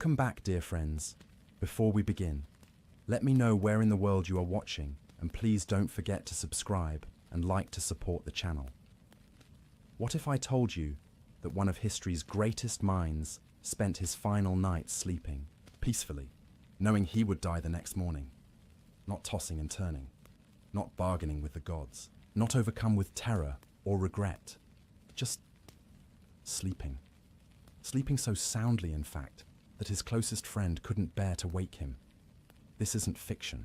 Come back, dear friends. Before we begin, let me know where in the world you are watching, and please don't forget to subscribe and like to support the channel. What if I told you that one of history's greatest minds spent his final night sleeping peacefully, knowing he would die the next morning, not tossing and turning, not bargaining with the gods, not overcome with terror or regret, just sleeping. Sleeping so soundly, in fact, that his closest friend couldn't bear to wake him. This isn't fiction.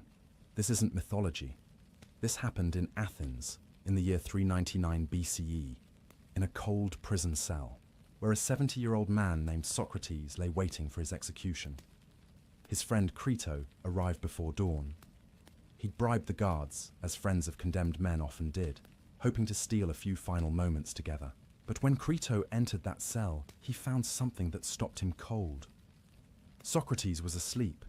This isn't mythology. This happened in Athens in the year 399 BCE, in a cold prison cell, where a 70-year-old man named Socrates lay waiting for his execution. His friend Crito arrived before dawn. He'd bribed the guards, as friends of condemned men often did, hoping to steal a few final moments together. But when Crito entered that cell, he found something that stopped him cold. Socrates was asleep,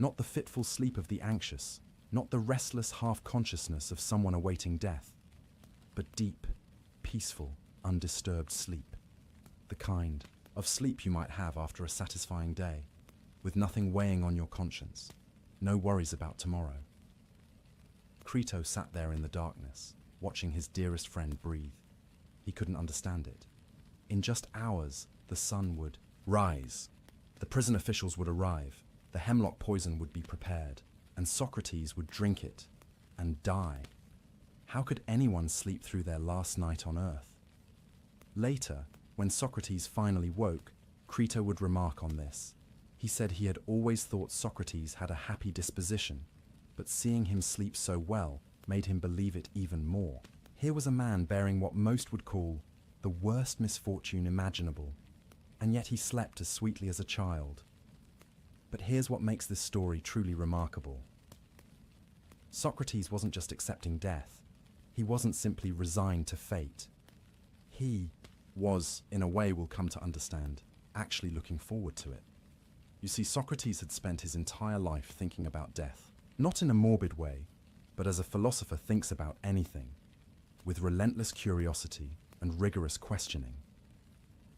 not the fitful sleep of the anxious, not the restless half-consciousness of someone awaiting death, but deep, peaceful, undisturbed sleep. The kind of sleep you might have after a satisfying day, with nothing weighing on your conscience, no worries about tomorrow. Crito sat there in the darkness, watching his dearest friend breathe. He couldn't understand it. In just hours, the sun would rise. The prison officials would arrive, the hemlock poison would be prepared, and Socrates would drink it and die. How could anyone sleep through their last night on earth? Later, when Socrates finally woke, Crito would remark on this. He said he had always thought Socrates had a happy disposition, but seeing him sleep so well made him believe it even more. Here was a man bearing what most would call the worst misfortune imaginable, and yet he slept as sweetly as a child. But here's what makes this story truly remarkable. Socrates wasn't just accepting death. He wasn't simply resigned to fate. He was, in a way we'll come to understand, actually looking forward to it. You see, Socrates had spent his entire life thinking about death, not in a morbid way, but as a philosopher thinks about anything, with relentless curiosity and rigorous questioning.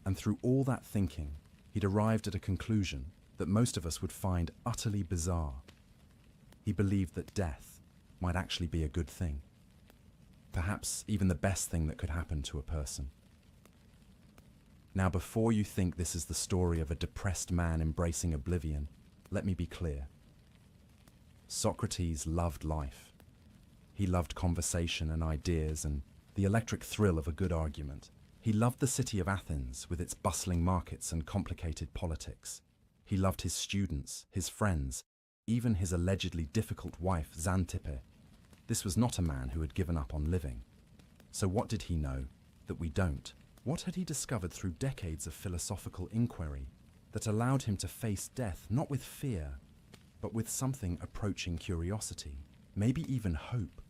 And through all that thinking, he'd arrived at a conclusion that most of us would find utterly bizarre. He believed that death might actually be a good thing, perhaps even the best thing that could happen to a person. Now, before you think this is the story of a depressed man embracing oblivion, let me be clear. Socrates loved life. He loved conversation and ideas and the electric thrill of a good argument. He loved the city of Athens with its bustling markets and complicated politics. He loved his students, his friends, even his allegedly difficult wife, Xanthippe. This was not a man who had given up on living. So what did he know that we don't? What had he discovered through decades of philosophical inquiry that allowed him to face death not with fear, but with something approaching curiosity, maybe even hope?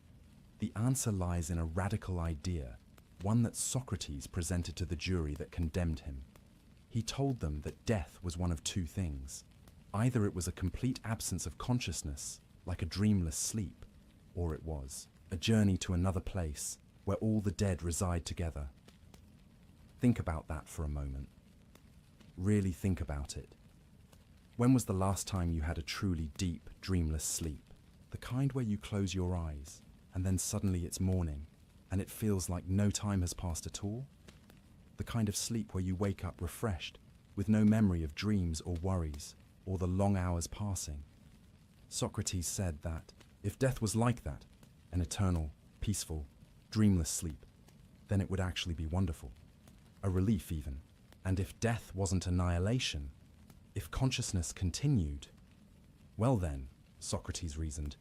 The answer lies in a radical idea, one that Socrates presented to the jury that condemned him. He told them that death was one of two things. Either it was a complete absence of consciousness, like a dreamless sleep, or it was a journey to another place where all the dead reside together. Think about that for a moment. Really think about it. When was the last time you had a truly deep, dreamless sleep? The kind where you close your eyes, and then suddenly it's morning, and it feels like no time has passed at all? The kind of sleep where you wake up refreshed, with no memory of dreams or worries, or the long hours passing. Socrates said that if death was like that, an eternal, peaceful, dreamless sleep, then it would actually be wonderful. A relief even. And if death wasn't annihilation, if consciousness continued, well then, Socrates reasoned,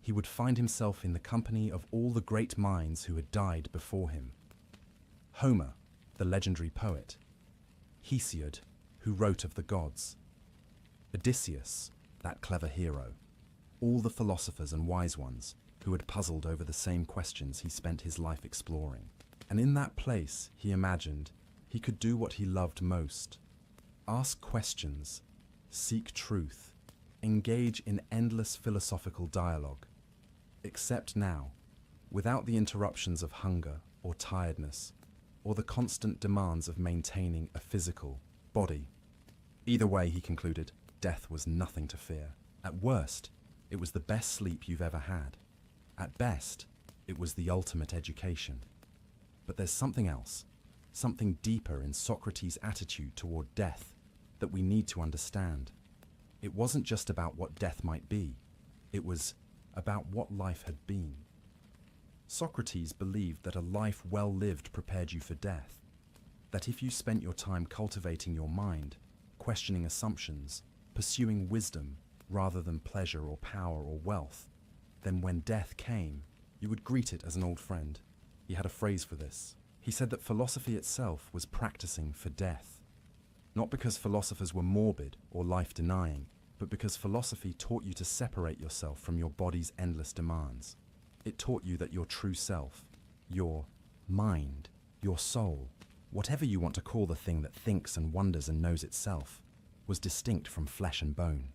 he would find himself in the company of all the great minds who had died before him. Homer, the legendary poet. Hesiod, who wrote of the gods. Odysseus, that clever hero. All the philosophers and wise ones who had puzzled over the same questions he spent his life exploring. And in that place, he imagined, he could do what he loved most. Ask questions, seek truth, engage in endless philosophical dialogue. Except now, without the interruptions of hunger or tiredness, or the constant demands of maintaining a physical body. Either way, he concluded, death was nothing to fear. At worst, it was the best sleep you've ever had. At best, it was the ultimate education. But there's something else, something deeper in Socrates' attitude toward death that we need to understand. It wasn't just about what death might be, it was about what life had been. Socrates believed that a life well lived prepared you for death, that if you spent your time cultivating your mind, questioning assumptions, pursuing wisdom rather than pleasure or power or wealth, then when death came, you would greet it as an old friend. He had a phrase for this. He said that philosophy itself was practicing for death. Not because philosophers were morbid or life-denying, but because philosophy taught you to separate yourself from your body's endless demands. It taught you that your true self, your mind, your soul, whatever you want to call the thing that thinks and wonders and knows itself, was distinct from flesh and bone.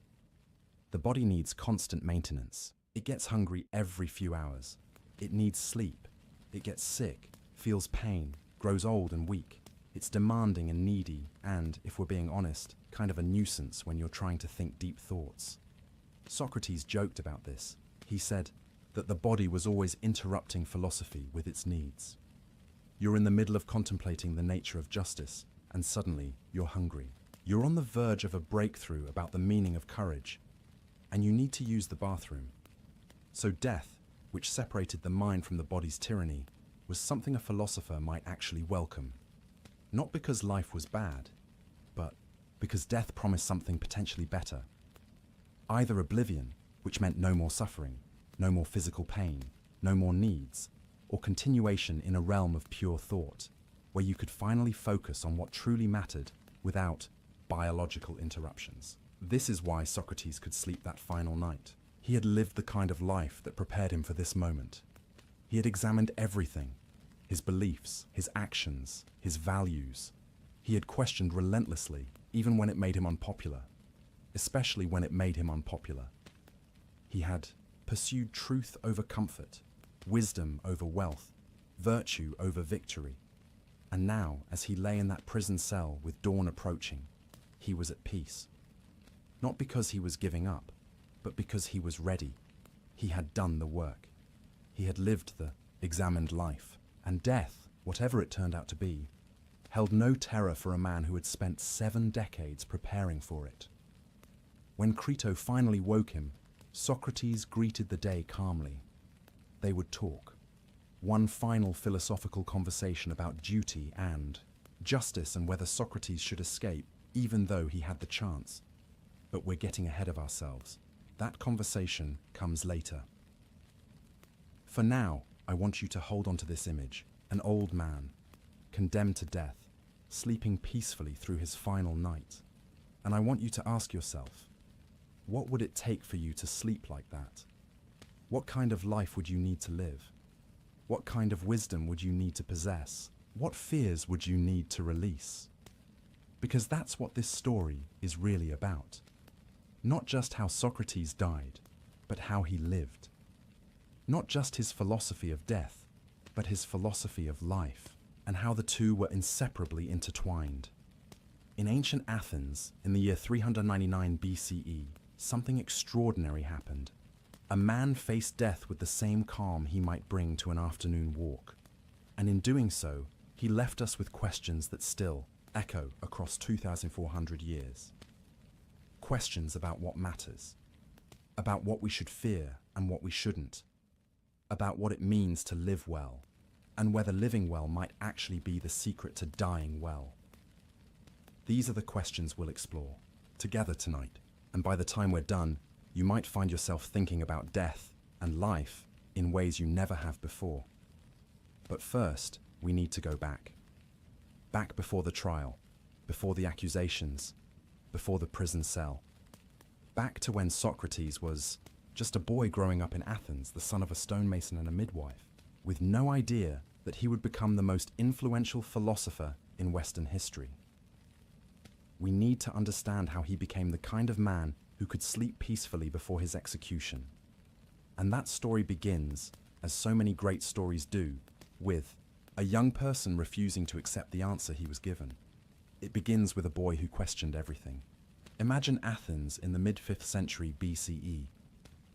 The body needs constant maintenance. It gets hungry every few hours. It needs sleep. It gets sick, feels pain, grows old and weak. It's demanding and needy and, if we're being honest, kind of a nuisance when you're trying to think deep thoughts. Socrates joked about this. He said that the body was always interrupting philosophy with its needs. You're in the middle of contemplating the nature of justice, and suddenly you're hungry. You're on the verge of a breakthrough about the meaning of courage, and you need to use the bathroom. So death, which separated the mind from the body's tyranny, was something a philosopher might actually welcome. Not because life was bad, but because death promised something potentially better. Either oblivion, which meant no more suffering, no more physical pain, no more needs, or continuation in a realm of pure thought, where you could finally focus on what truly mattered without biological interruptions. This is why Socrates could sleep that final night. He had lived the kind of life that prepared him for this moment. He had examined everything, his beliefs, his actions, his values. He had questioned relentlessly, even when it made him unpopular, especially when it made him unpopular. He had pursued truth over comfort, wisdom over wealth, virtue over victory. And now, as he lay in that prison cell with dawn approaching, he was at peace. Not because he was giving up, but because he was ready. He had done the work. He had lived the examined life, and death, whatever it turned out to be, held no terror for a man who had spent 7 decades preparing for it. When Crito finally woke him, Socrates greeted the day calmly. They would talk. One final philosophical conversation about duty and justice and whether Socrates should escape, even though he had the chance. But we're getting ahead of ourselves. That conversation comes later. For now, I want you to hold on to this image, an old man, condemned to death, sleeping peacefully through his final night. And I want you to ask yourself, what would it take for you to sleep like that? What kind of life would you need to live? What kind of wisdom would you need to possess? What fears would you need to release? Because that's what this story is really about. Not just how Socrates died, but how he lived. Not just his philosophy of death, but his philosophy of life, and how the two were inseparably intertwined. In ancient Athens, in the year 399 BCE, something extraordinary happened. A man faced death with the same calm he might bring to an afternoon walk. And in doing so, he left us with questions that still echo across 2,400 years. Questions about what matters, about what we should fear and what we shouldn't, about what it means to live well, and whether living well might actually be the secret to dying well. These are the questions we'll explore together tonight, and by the time we're done, you might find yourself thinking about death and life in ways you never have before. But first, we need to go back. Back before the trial, before the accusations, before the prison cell. Back to when Socrates was just a boy growing up in Athens, the son of a stonemason and a midwife, with no idea that he would become the most influential philosopher in Western history. We need to understand how he became the kind of man who could sleep peacefully before his execution. And that story begins, as so many great stories do, with a young person refusing to accept the answer he was given. It begins with a boy who questioned everything. Imagine Athens in the mid-5th century BCE.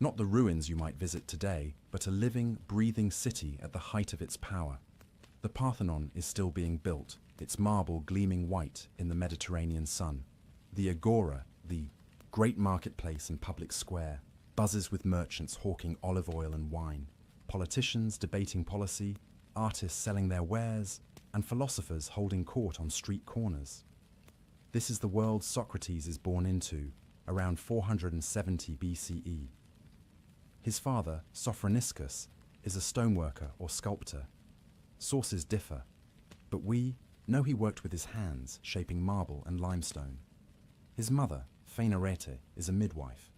Not the ruins you might visit today, but a living, breathing city at the height of its power. The Parthenon is still being built, its marble gleaming white in the Mediterranean sun. The Agora, the great marketplace and public square, buzzes with merchants hawking olive oil and wine, politicians debating policy, artists selling their wares, and philosophers holding court on street corners. This is the world Socrates is born into, around 470 BCE. His father, Sophroniscus, is a stoneworker or sculptor. Sources differ, but we know he worked with his hands, shaping marble and limestone. His mother, Phaenarete, is a midwife.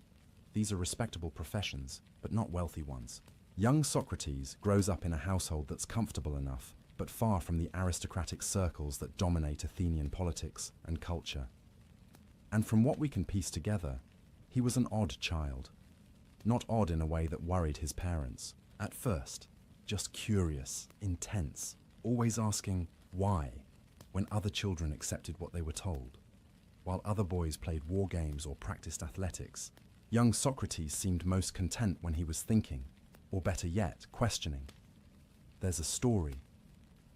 These are respectable professions, but not wealthy ones. Young Socrates grows up in a household that's comfortable enough, but far from the aristocratic circles that dominate Athenian politics and culture. And from what we can piece together, he was an odd child. Not odd in a way that worried his parents. At first, just curious, intense, always asking why, when other children accepted what they were told. While other boys played war games or practiced athletics, young Socrates seemed most content when he was thinking, or better yet, questioning. There's a story,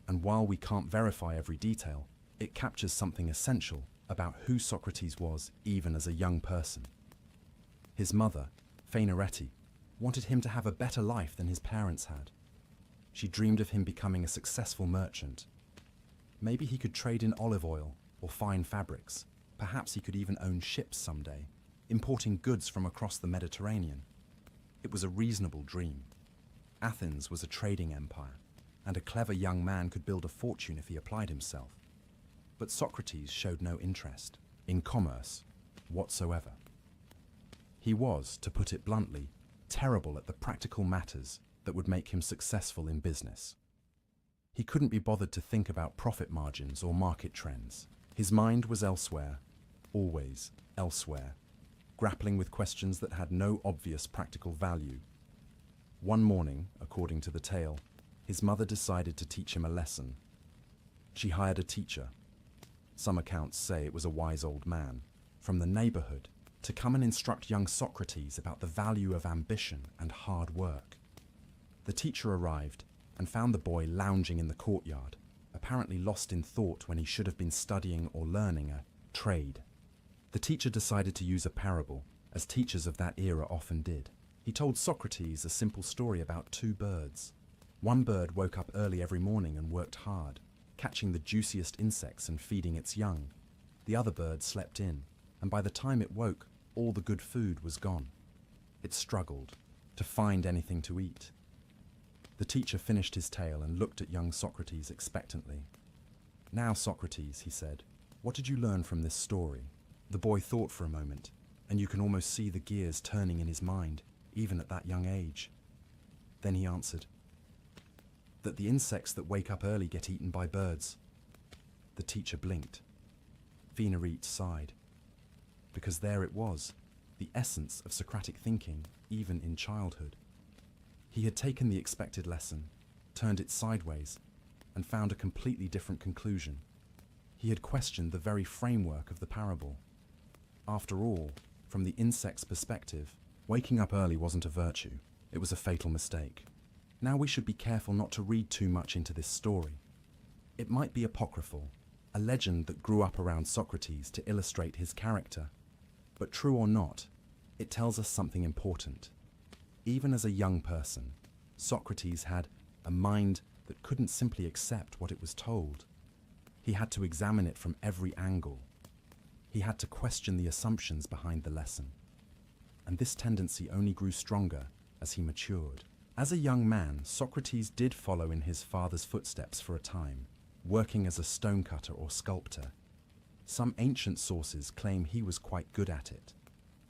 and while we can't verify every detail, it captures something essential about who Socrates was even as a young person. His mother, Phaenarete, wanted him to have a better life than his parents had. She dreamed of him becoming a successful merchant. Maybe he could trade in olive oil or fine fabrics. Perhaps he could even own ships someday, importing goods from across the Mediterranean. It was a reasonable dream. Athens was a trading empire, and a clever young man could build a fortune if he applied himself. But Socrates showed no interest in commerce whatsoever. He was, to put it bluntly, terrible at the practical matters that would make him successful in business. He couldn't be bothered to think about profit margins or market trends. His mind was elsewhere, always elsewhere, grappling with questions that had no obvious practical value. One morning, according to the tale, his mother decided to teach him a lesson. She hired a teacher. Some accounts say it was a wise old man from the neighborhood to come and instruct young Socrates about the value of ambition and hard work. The teacher arrived and found the boy lounging in the courtyard, apparently lost in thought when he should have been studying or learning a trade. The teacher decided to use a parable, as teachers of that era often did. He told Socrates a simple story about two birds. One bird woke up early every morning and worked hard, catching the juiciest insects and feeding its young. The other bird slept in, and by the time it woke, all the good food was gone. It struggled to find anything to eat. The teacher finished his tale and looked at young Socrates expectantly. "Now, Socrates," he said, "what did you learn from this story?" The boy thought for a moment, and you can almost see the gears turning in his mind, even at that young age. Then he answered, "That the insects that wake up early get eaten by birds." The teacher blinked. Phaenarete sighed. Because there it was, the essence of Socratic thinking, even in childhood. He had taken the expected lesson, turned it sideways, and found a completely different conclusion. He had questioned the very framework of the parable. After all, from the insect's perspective, waking up early wasn't a virtue, it was a fatal mistake. Now we should be careful not to read too much into this story. It might be apocryphal, a legend that grew up around Socrates to illustrate his character. But true or not, it tells us something important. Even as a young person, Socrates had a mind that couldn't simply accept what it was told. He had to examine it from every angle. He had to question the assumptions behind the lesson. And this tendency only grew stronger as he matured. As a young man, Socrates did follow in his father's footsteps for a time, working as a stonecutter or sculptor. Some ancient sources claim he was quite good at it.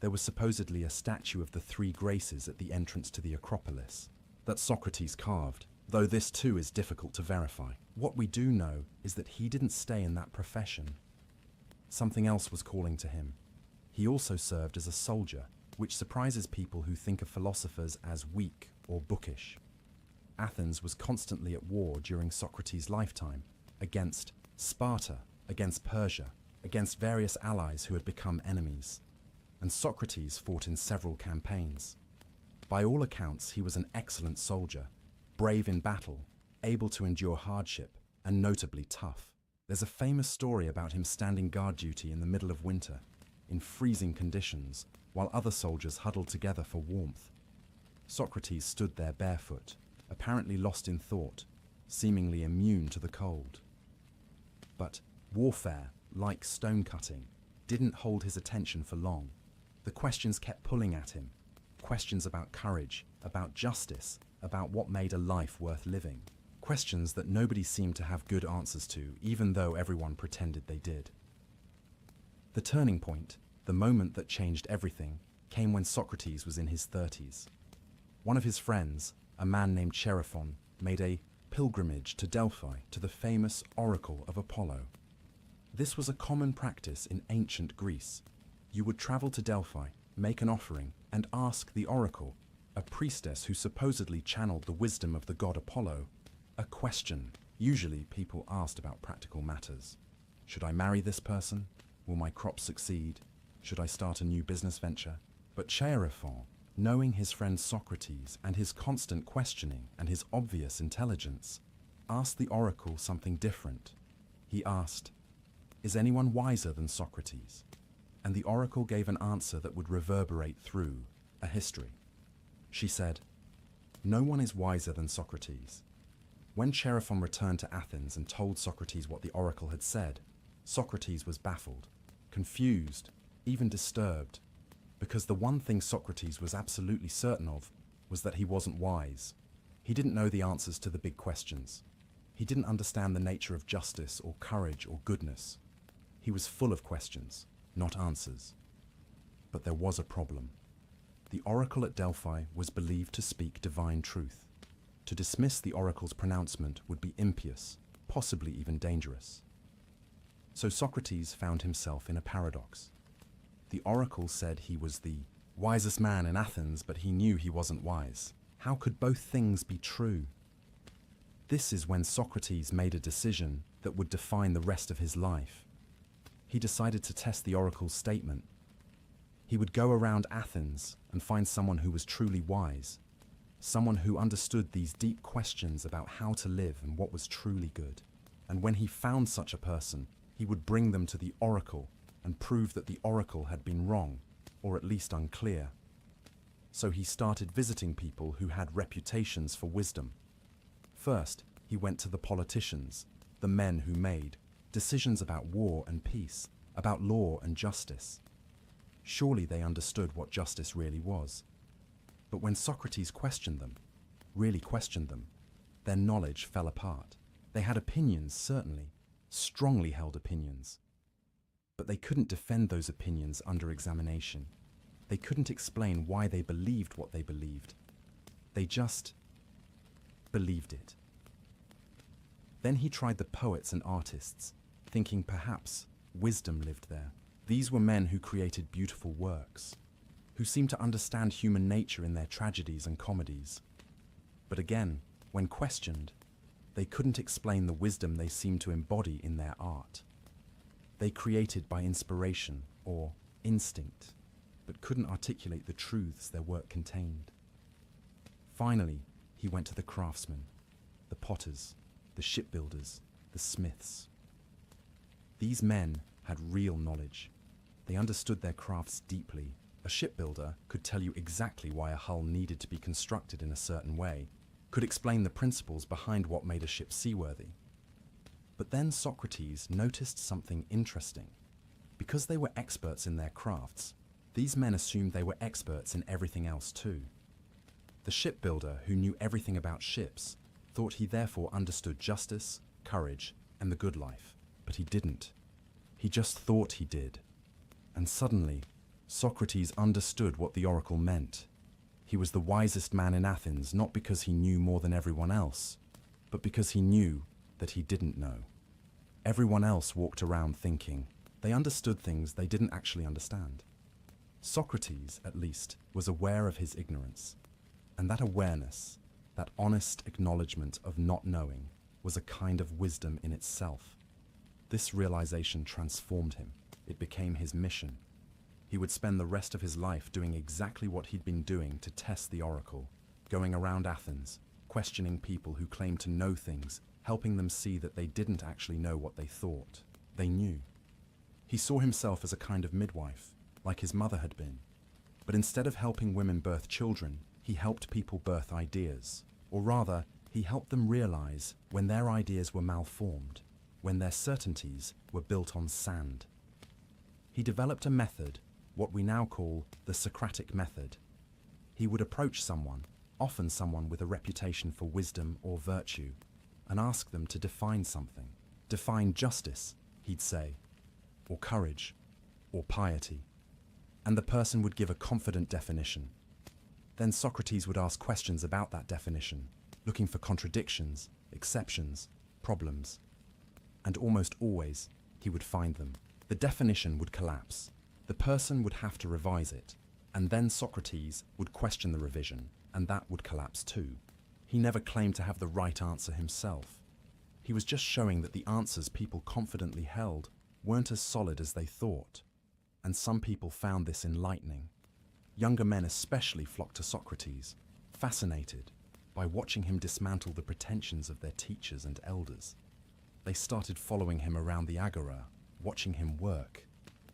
There was supposedly a statue of the three Graces at the entrance to the Acropolis that Socrates carved, though this too is difficult to verify. What we do know is that he didn't stay in that profession. Something else was calling to him. He also served as a soldier, which surprises people who think of philosophers as weak or bookish. Athens was constantly at war during Socrates' lifetime, against Sparta, against Persia, against various allies who had become enemies, and Socrates fought in several campaigns. By all accounts, he was an excellent soldier, brave in battle, able to endure hardship, and notably tough. There's a famous story about him standing guard duty in the middle of winter, in freezing conditions, while other soldiers huddled together for warmth. Socrates stood there barefoot, apparently lost in thought, seemingly immune to the cold. But warfare, like stone-cutting, didn't hold his attention for long. The questions kept pulling at him. Questions about courage, about justice, about what made a life worth living. Questions that nobody seemed to have good answers to, even though everyone pretended they did. The turning point, the moment that changed everything, came when Socrates was in his 30s. One of his friends, a man named Chaerephon, made a pilgrimage to Delphi, to the famous oracle of Apollo. This was a common practice in ancient Greece. You would travel to Delphi, make an offering, and ask the oracle, a priestess who supposedly channeled the wisdom of the god Apollo, a question. Usually people asked about practical matters. Should I marry this person? Will my crops succeed? Should I start a new business venture? But Chaerephon, knowing his friend Socrates and his constant questioning and his obvious intelligence, asked the oracle something different. He asked, "Is anyone wiser than Socrates?" And the oracle gave an answer that would reverberate through a history. She said, "No one is wiser than Socrates." When Chaerephon returned to Athens and told Socrates what the oracle had said, Socrates was baffled, confused, even disturbed, because the one thing Socrates was absolutely certain of was that he wasn't wise. He didn't know the answers to the big questions. He didn't understand the nature of justice or courage or goodness. He was full of questions, not answers. But there was a problem. The oracle at Delphi was believed to speak divine truth. To dismiss the oracle's pronouncement would be impious, possibly even dangerous. So Socrates found himself in a paradox. The oracle said he was the wisest man in Athens, but he knew he wasn't wise. How could both things be true? This is when Socrates made a decision that would define the rest of his life. He decided to test the oracle's statement. He would go around Athens and find someone who was truly wise, someone who understood these deep questions about how to live and what was truly good. And when he found such a person, he would bring them to the oracle and prove that the oracle had been wrong, or at least unclear. So he started visiting people who had reputations for wisdom. First, he went to the politicians, the men who made decisions about war and peace, about law and justice. Surely they understood what justice really was. But when Socrates questioned them, really questioned them, their knowledge fell apart. They had opinions, certainly, strongly held opinions. But they couldn't defend those opinions under examination. They couldn't explain why they believed what they believed. They just believed it. Then he tried the poets and artists, thinking perhaps wisdom lived there. These were men who created beautiful works, who seemed to understand human nature in their tragedies and comedies. But again, when questioned, they couldn't explain the wisdom they seemed to embody in their art. They created by inspiration or instinct, but couldn't articulate the truths their work contained. Finally, he went to the craftsmen, the potters, the shipbuilders, the smiths. These men had real knowledge. They understood their crafts deeply. A shipbuilder could tell you exactly why a hull needed to be constructed in a certain way, could explain the principles behind what made a ship seaworthy. But then Socrates noticed something interesting. Because they were experts in their crafts, these men assumed they were experts in everything else too. The shipbuilder, who knew everything about ships, thought he therefore understood justice, courage, and the good life. But he didn't. He just thought he did. And suddenly, Socrates understood what the oracle meant. He was the wisest man in Athens, not because he knew more than everyone else, but because he knew that he didn't know. Everyone else walked around thinking they understood things they didn't actually understand. Socrates, at least, was aware of his ignorance. And that awareness, that honest acknowledgement of not knowing, was a kind of wisdom in itself. This realization transformed him. It became his mission. He would spend the rest of his life doing exactly what he'd been doing to test the oracle, going around Athens, questioning people who claimed to know things, helping them see that they didn't actually know what they thought. They knew. He saw himself as a kind of midwife, like his mother had been. But instead of helping women birth children, he helped people birth ideas. Or rather, he helped them realize when their ideas were malformed, when their certainties were built on sand. He developed a method, what we now call the Socratic method. He would approach someone, often someone with a reputation for wisdom or virtue, and ask them to define something. Define justice, he'd say, or courage, or piety. And the person would give a confident definition. Then Socrates would ask questions about that definition, looking for contradictions, exceptions, problems. And almost always, he would find them. The definition would collapse. The person would have to revise it, and then Socrates would question the revision, and that would collapse too. He never claimed to have the right answer himself. He was just showing that the answers people confidently held weren't as solid as they thought. And some people found this enlightening. Younger men especially flocked to Socrates, fascinated by watching him dismantle the pretensions of their teachers and elders. They started following him around the agora, watching him work,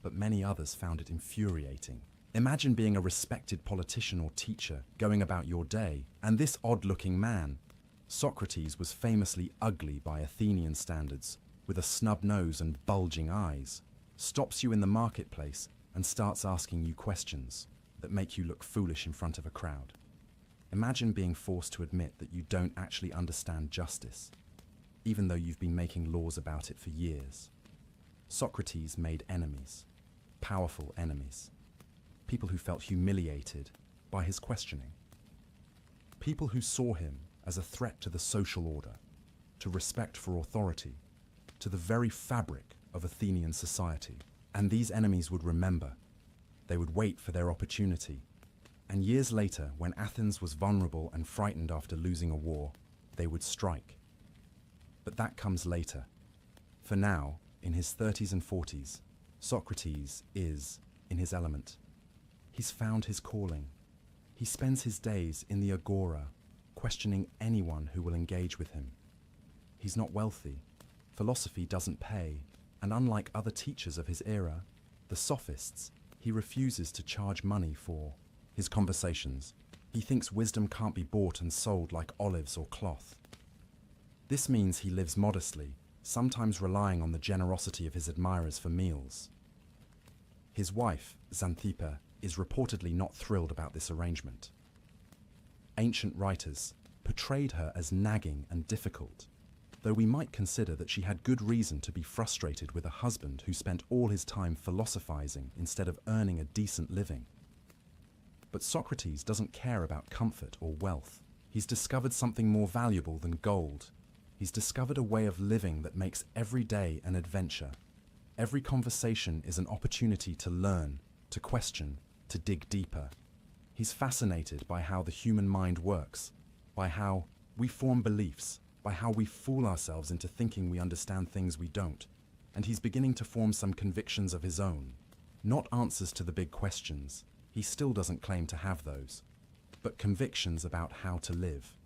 but many others found it infuriating. Imagine being a respected politician or teacher going about your day, and this odd-looking man, Socrates was famously ugly by Athenian standards, with a snub nose and bulging eyes, stops you in the marketplace and starts asking you questions that make you look foolish in front of a crowd. Imagine being forced to admit that you don't actually understand justice, even though you've been making laws about it for years. Socrates made enemies, powerful enemies, people who felt humiliated by his questioning, people who saw him as a threat to the social order, to respect for authority, to the very fabric of Athenian society. And these enemies would remember. They would wait for their opportunity. And years later, when Athens was vulnerable and frightened after losing a war, they would strike. But that comes later. For now, in his 30s and 40s, Socrates is in his element. He's found his calling. He spends his days in the agora, questioning anyone who will engage with him. He's not wealthy. Philosophy doesn't pay, and unlike other teachers of his era, the sophists, he refuses to charge money for his conversations. He thinks wisdom can't be bought and sold like olives or cloth. This means he lives modestly, sometimes relying on the generosity of his admirers for meals. His wife, Xanthippe, is reportedly not thrilled about this arrangement. Ancient writers portrayed her as nagging and difficult, though we might consider that she had good reason to be frustrated with a husband who spent all his time philosophizing instead of earning a decent living. But Socrates doesn't care about comfort or wealth. He's discovered something more valuable than gold. He's discovered a way of living that makes every day an adventure. Every conversation is an opportunity to learn, to question, to dig deeper. He's fascinated by how the human mind works, by how we form beliefs, by how we fool ourselves into thinking we understand things we don't, and he's beginning to form some convictions of his own. Not answers to the big questions, he still doesn't claim to have those, but convictions about how to live.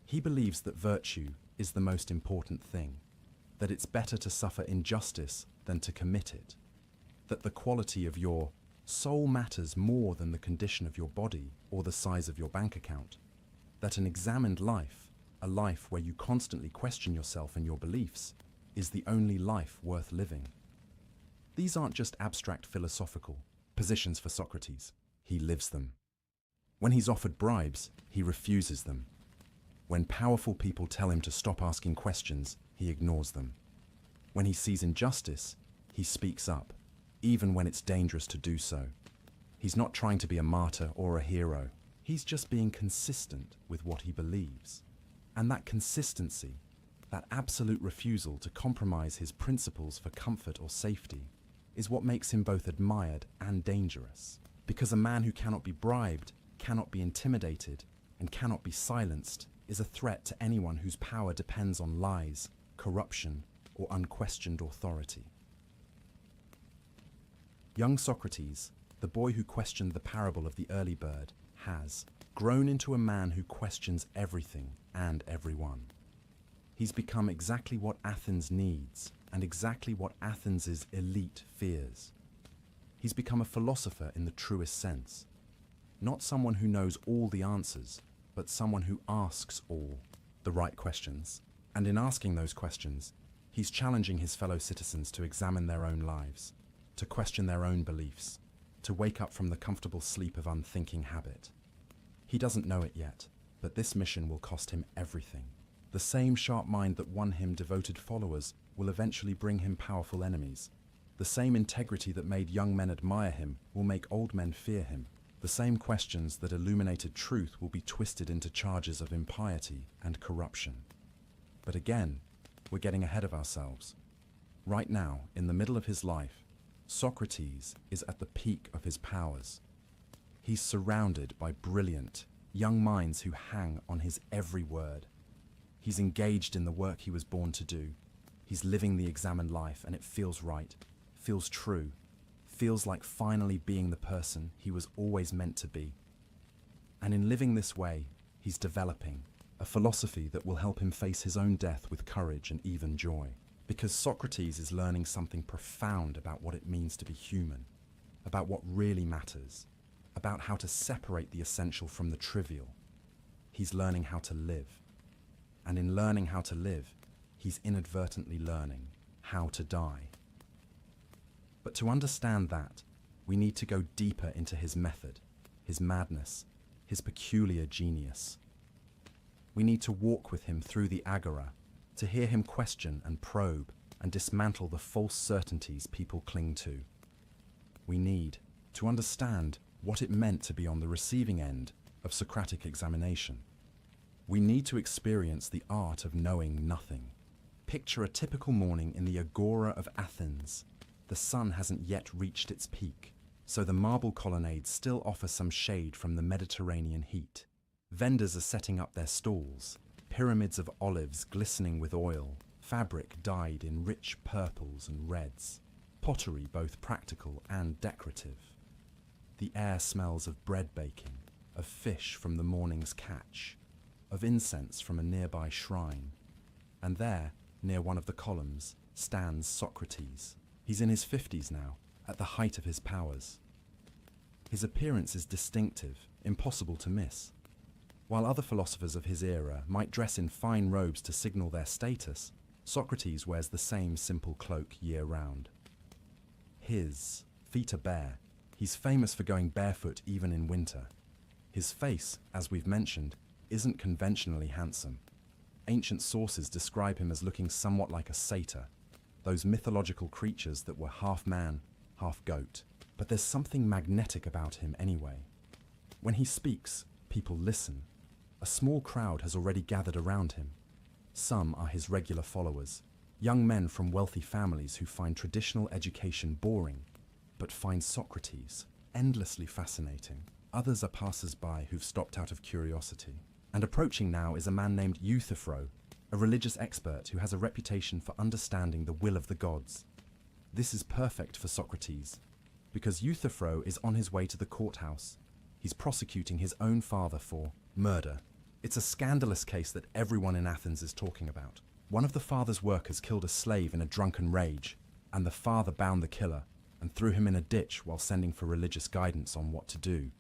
He believes that virtue is the most important thing, that it's better to suffer injustice than to commit it, that the quality of your soul matters more than the condition of your body or the size of your bank account, that an examined life, a life where you constantly question yourself and your beliefs, is the only life worth living. These aren't just abstract philosophical positions for Socrates. He lives them. When he's offered bribes, he refuses them. When powerful people tell him to stop asking questions, he ignores them. When he sees injustice, he speaks up, even when it's dangerous to do so. He's not trying to be a martyr or a hero. He's just being consistent with what he believes. And that consistency, that absolute refusal to compromise his principles for comfort or safety, is what makes him both admired and dangerous. Because a man who cannot be bribed, cannot be intimidated, and cannot be silenced is a threat to anyone whose power depends on lies, corruption, or unquestioned authority. Young Socrates, the boy who questioned the parable of the early bird, has grown into a man who questions everything and everyone. He's become exactly what Athens needs and exactly what Athens' elite fears. He's become a philosopher in the truest sense. Not someone who knows all the answers, but someone who asks all the right questions. And in asking those questions, he's challenging his fellow citizens to examine their own lives, to question their own beliefs, to wake up from the comfortable sleep of unthinking habit. He doesn't know it yet, but this mission will cost him everything. The same sharp mind that won him devoted followers will eventually bring him powerful enemies. The same integrity that made young men admire him will make old men fear him. The same questions that illuminated truth will be twisted into charges of impiety and corruption. But again, we're getting ahead of ourselves. Right now, in the middle of his life, Socrates is at the peak of his powers. He's surrounded by brilliant, young minds who hang on his every word. He's engaged in the work he was born to do. He's living the examined life, and it feels right, feels true, feels like finally being the person he was always meant to be. And in living this way, he's developing a philosophy that will help him face his own death with courage and even joy. Because Socrates is learning something profound about what it means to be human, about what really matters, about how to separate the essential from the trivial. He's learning how to live. And in learning how to live, he's inadvertently learning how to die. But to understand that, we need to go deeper into his method, his madness, his peculiar genius. We need to walk with him through the agora, to hear him question and probe and dismantle the false certainties people cling to. We need to understand what it meant to be on the receiving end of Socratic examination. We need to experience the art of knowing nothing. Picture a typical morning in the agora of Athens. The sun hasn't yet reached its peak, so the marble colonnades still offer some shade from the Mediterranean heat. Vendors are setting up their stalls, pyramids of olives glistening with oil, fabric dyed in rich purples and reds, pottery both practical and decorative. The air smells of bread baking, of fish from the morning's catch, of incense from a nearby shrine. And there, near one of the columns, stands Socrates. He's in his 50s now, at the height of his powers. His appearance is distinctive, impossible to miss. While other philosophers of his era might dress in fine robes to signal their status, Socrates wears the same simple cloak year-round. His feet are bare. He's famous for going barefoot even in winter. His face, as we've mentioned, isn't conventionally handsome. Ancient sources describe him as looking somewhat like a satyr, those mythological creatures that were half man, half goat. But there's something magnetic about him anyway. When he speaks, people listen. A small crowd has already gathered around him. Some are his regular followers, young men from wealthy families who find traditional education boring, but find Socrates endlessly fascinating. Others are passers-by who've stopped out of curiosity. And approaching now is a man named Euthyphro, a religious expert who has a reputation for understanding the will of the gods. This is perfect for Socrates, because Euthyphro is on his way to the courthouse. He's prosecuting his own father for murder. It's a scandalous case that everyone in Athens is talking about. One of the father's workers killed a slave in a drunken rage, and the father bound the killer and threw him in a ditch while sending for religious guidance on what to do.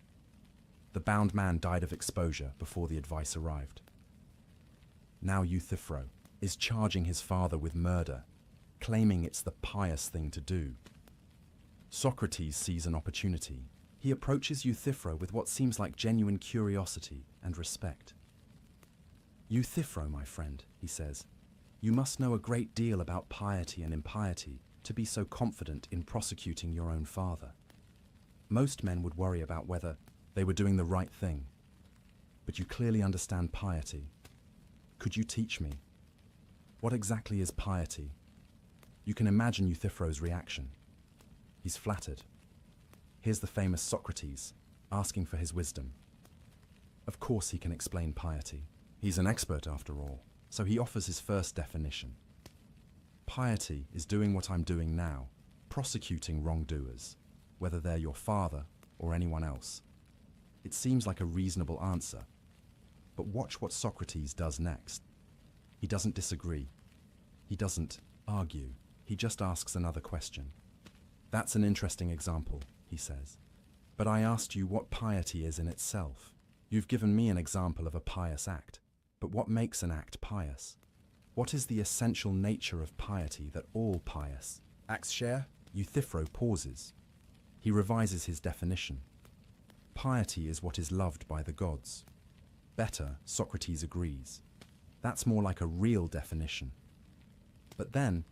The bound man died of exposure before the advice arrived. Now Euthyphro is charging his father with murder, claiming it's the pious thing to do. Socrates sees an opportunity. He approaches Euthyphro with what seems like genuine curiosity and respect. "Euthyphro, my friend," he says, "you must know a great deal about piety and impiety to be so confident in prosecuting your own father. Most men would worry about whether they were doing the right thing, but you clearly understand piety. Could you teach me? What exactly is piety?" You can imagine Euthyphro's reaction. He's flattered. Here's the famous Socrates, asking for his wisdom. Of course he can explain piety. He's an expert after all, so he offers his first definition. Piety is doing what I'm doing now, prosecuting wrongdoers, whether they're your father or anyone else. It seems like a reasonable answer. But watch what Socrates does next. He doesn't disagree. He doesn't argue. He just asks another question. That's an interesting example, he says. But I asked you what piety is in itself. You've given me an example of a pious act. But what makes an act pious? What is the essential nature of piety that all pious acts share? Euthyphro pauses. He revises his definition. Piety is what is loved by the gods. Better, Socrates agrees. That's more like a real definition. But then,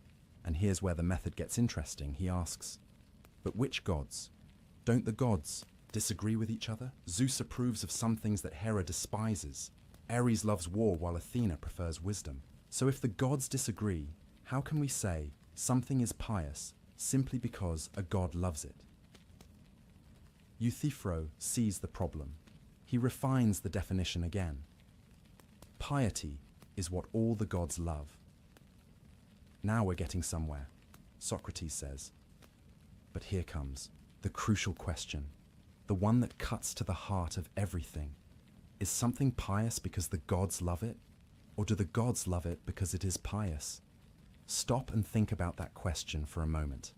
and here's where the method gets interesting, he asks, but which gods? Don't the gods disagree with each other? Zeus approves of some things that Hera despises. Ares loves war while Athena prefers wisdom. So if the gods disagree, how can we say something is pious simply because a god loves it? Euthyphro sees the problem. He refines the definition again. Piety is what all the gods love. Now we're getting somewhere, Socrates says. But here comes the crucial question, the one that cuts to the heart of everything. Is something pious because the gods love it? Or do the gods love it because it is pious? Stop and think about that question for a moment.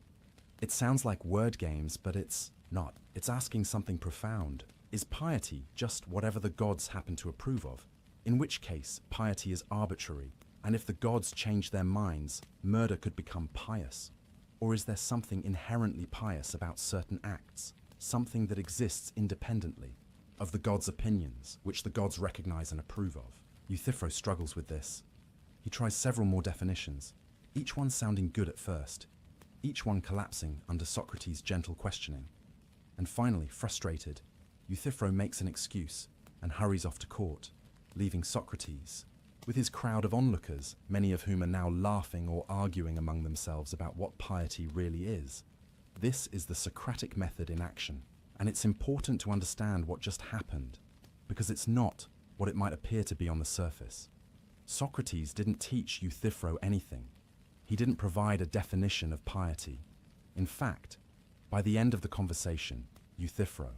It sounds like word games, but it's not. It's asking something profound. Is piety just whatever the gods happen to approve of? In which case, piety is arbitrary, and if the gods change their minds, murder could become pious. Or is there something inherently pious about certain acts, something that exists independently of the gods' opinions, which the gods recognize and approve of? Euthyphro struggles with this. He tries several more definitions, each one sounding good at first, each one collapsing under Socrates' gentle questioning. And finally, frustrated, Euthyphro makes an excuse and hurries off to court, leaving Socrates with his crowd of onlookers, many of whom are now laughing or arguing among themselves about what piety really is. This is the Socratic method in action, and it's important to understand what just happened, because it's not what it might appear to be on the surface. Socrates didn't teach Euthyphro anything. He didn't provide a definition of piety. In fact, by the end of the conversation, Euthyphro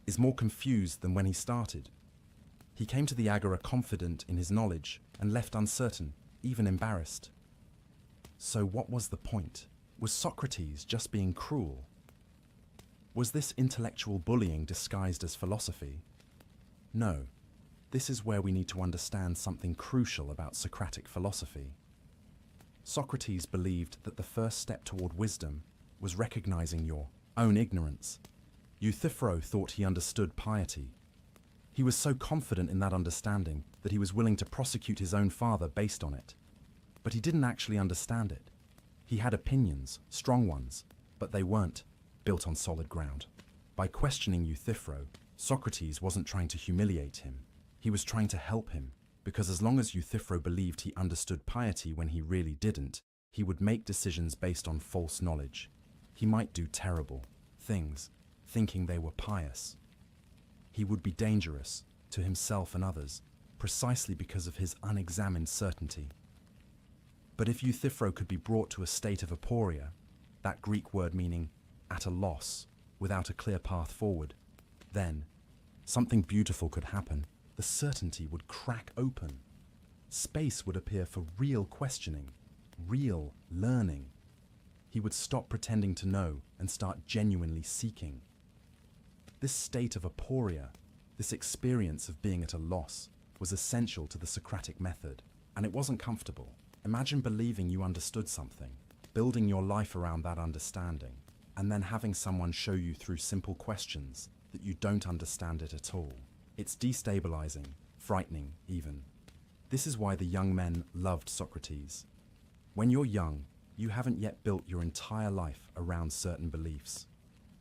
is more confused than when he started. He came to the agora confident in his knowledge and left uncertain, even embarrassed. So what was the point? Was Socrates just being cruel? Was this intellectual bullying disguised as philosophy? No. This is where we need to understand something crucial about Socratic philosophy. Socrates believed that the first step toward wisdom was recognizing your own ignorance. Euthyphro thought he understood piety. He was so confident in that understanding that he was willing to prosecute his own father based on it. But he didn't actually understand it. He had opinions, strong ones, but they weren't built on solid ground. By questioning Euthyphro, Socrates wasn't trying to humiliate him. He was trying to help him, because as long as Euthyphro believed he understood piety when he really didn't, he would make decisions based on false knowledge. He might do terrible things, thinking they were pious. He would be dangerous to himself and others, precisely because of his unexamined certainty. But if Euthyphro could be brought to a state of aporia, that Greek word meaning at a loss, without a clear path forward, then something beautiful could happen. The certainty would crack open. Space would appear for real questioning, real learning. He would stop pretending to know and start genuinely seeking. This state of aporia, this experience of being at a loss, was essential to the Socratic method, and it wasn't comfortable. Imagine believing you understood something, building your life around that understanding, and then having someone show you through simple questions that you don't understand it at all. It's destabilizing, frightening even. This is why the young men loved Socrates. When you're young, you haven't yet built your entire life around certain beliefs.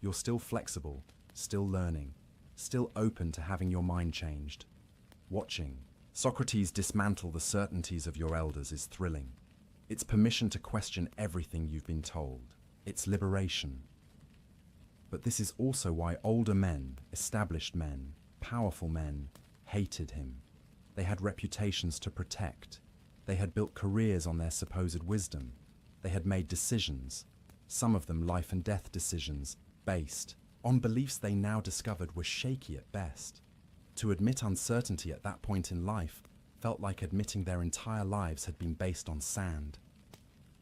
You're still flexible, still learning, still open to having your mind changed. Watching Socrates dismantle the certainties of your elders is thrilling. It's permission to question everything you've been told. It's liberation. But this is also why older men, established men, powerful men, hated him. They had reputations to protect. They had built careers on their supposed wisdom. They had made decisions, some of them life and death decisions, based on beliefs they now discovered were shaky at best. To admit uncertainty at that point in life felt like admitting their entire lives had been based on sand.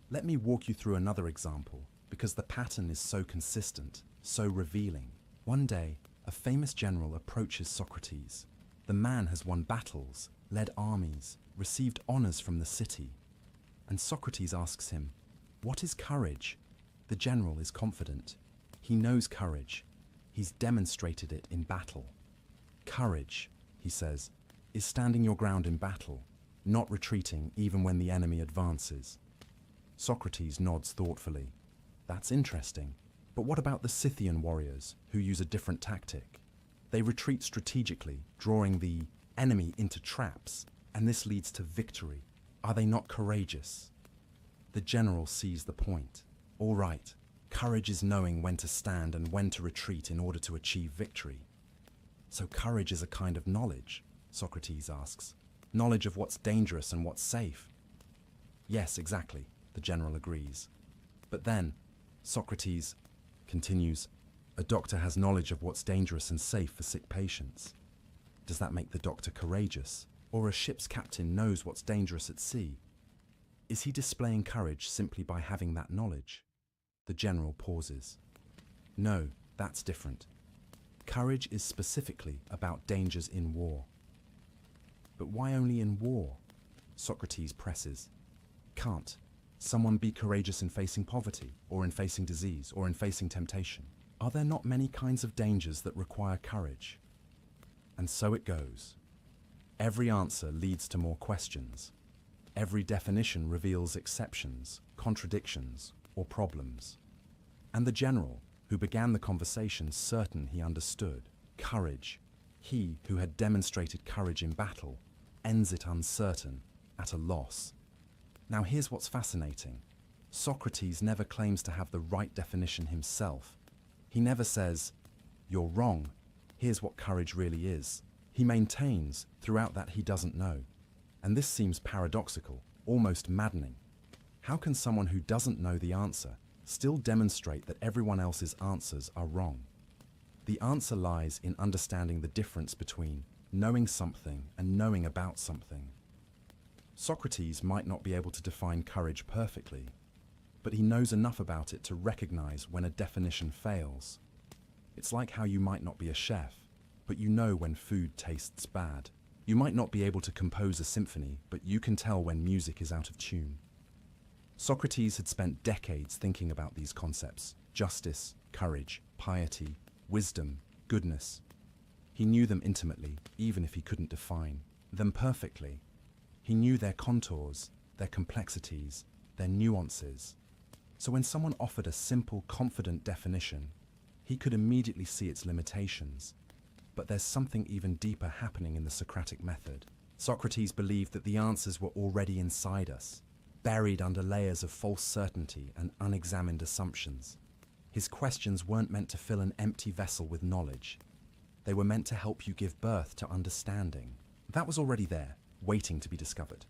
Let me walk you through another example, because the pattern is so consistent, so revealing. One day, a famous general approaches Socrates. The man has won battles, led armies, received honors from the city. And Socrates asks him, "What is courage?" The general is confident. He knows courage. He's demonstrated it in battle. Courage, he says, is standing your ground in battle, not retreating even when the enemy advances. Socrates nods thoughtfully. That's interesting. But what about the Scythian warriors who use a different tactic? They retreat strategically, drawing the enemy into traps, and this leads to victory. Are they not courageous? The general sees the point. All right, courage is knowing when to stand and when to retreat in order to achieve victory. So courage is a kind of knowledge, Socrates asks. Knowledge of what's dangerous and what's safe. Yes, exactly, the general agrees. But then, Socrates continues, a doctor has knowledge of what's dangerous and safe for sick patients. Does that make the doctor courageous? Or a ship's captain knows what's dangerous at sea? Is he displaying courage simply by having that knowledge? The general pauses. No, that's different. Courage is specifically about dangers in war. But why only in war? Socrates presses. Can't someone be courageous in facing poverty, or in facing disease, or in facing temptation? Are there not many kinds of dangers that require courage? And so it goes. Every answer leads to more questions. Every definition reveals exceptions, contradictions, or problems. And the general, who began the conversation certain he understood courage, he who had demonstrated courage in battle, ends it uncertain, at a loss. Now here's what's fascinating. Socrates never claims to have the right definition himself. He never says, "You're wrong, here's what courage really is." He maintains throughout that he doesn't know. And this seems paradoxical, almost maddening. How can someone who doesn't know the answer still demonstrate that everyone else's answers are wrong? The answer lies in understanding the difference between knowing something and knowing about something. Socrates might not be able to define courage perfectly, but he knows enough about it to recognize when a definition fails. It's like how you might not be a chef, but you know when food tastes bad. You might not be able to compose a symphony, but you can tell when music is out of tune. Socrates had spent decades thinking about these concepts: justice, courage, piety, wisdom, goodness. He knew them intimately, even if he couldn't define them perfectly. He knew their contours, their complexities, their nuances. So when someone offered a simple, confident definition, he could immediately see its limitations. But there's something even deeper happening in the Socratic method. Socrates believed that the answers were already inside us, buried under layers of false certainty and unexamined assumptions. His questions weren't meant to fill an empty vessel with knowledge. They were meant to help you give birth to understanding. That was already there, waiting to be discovered.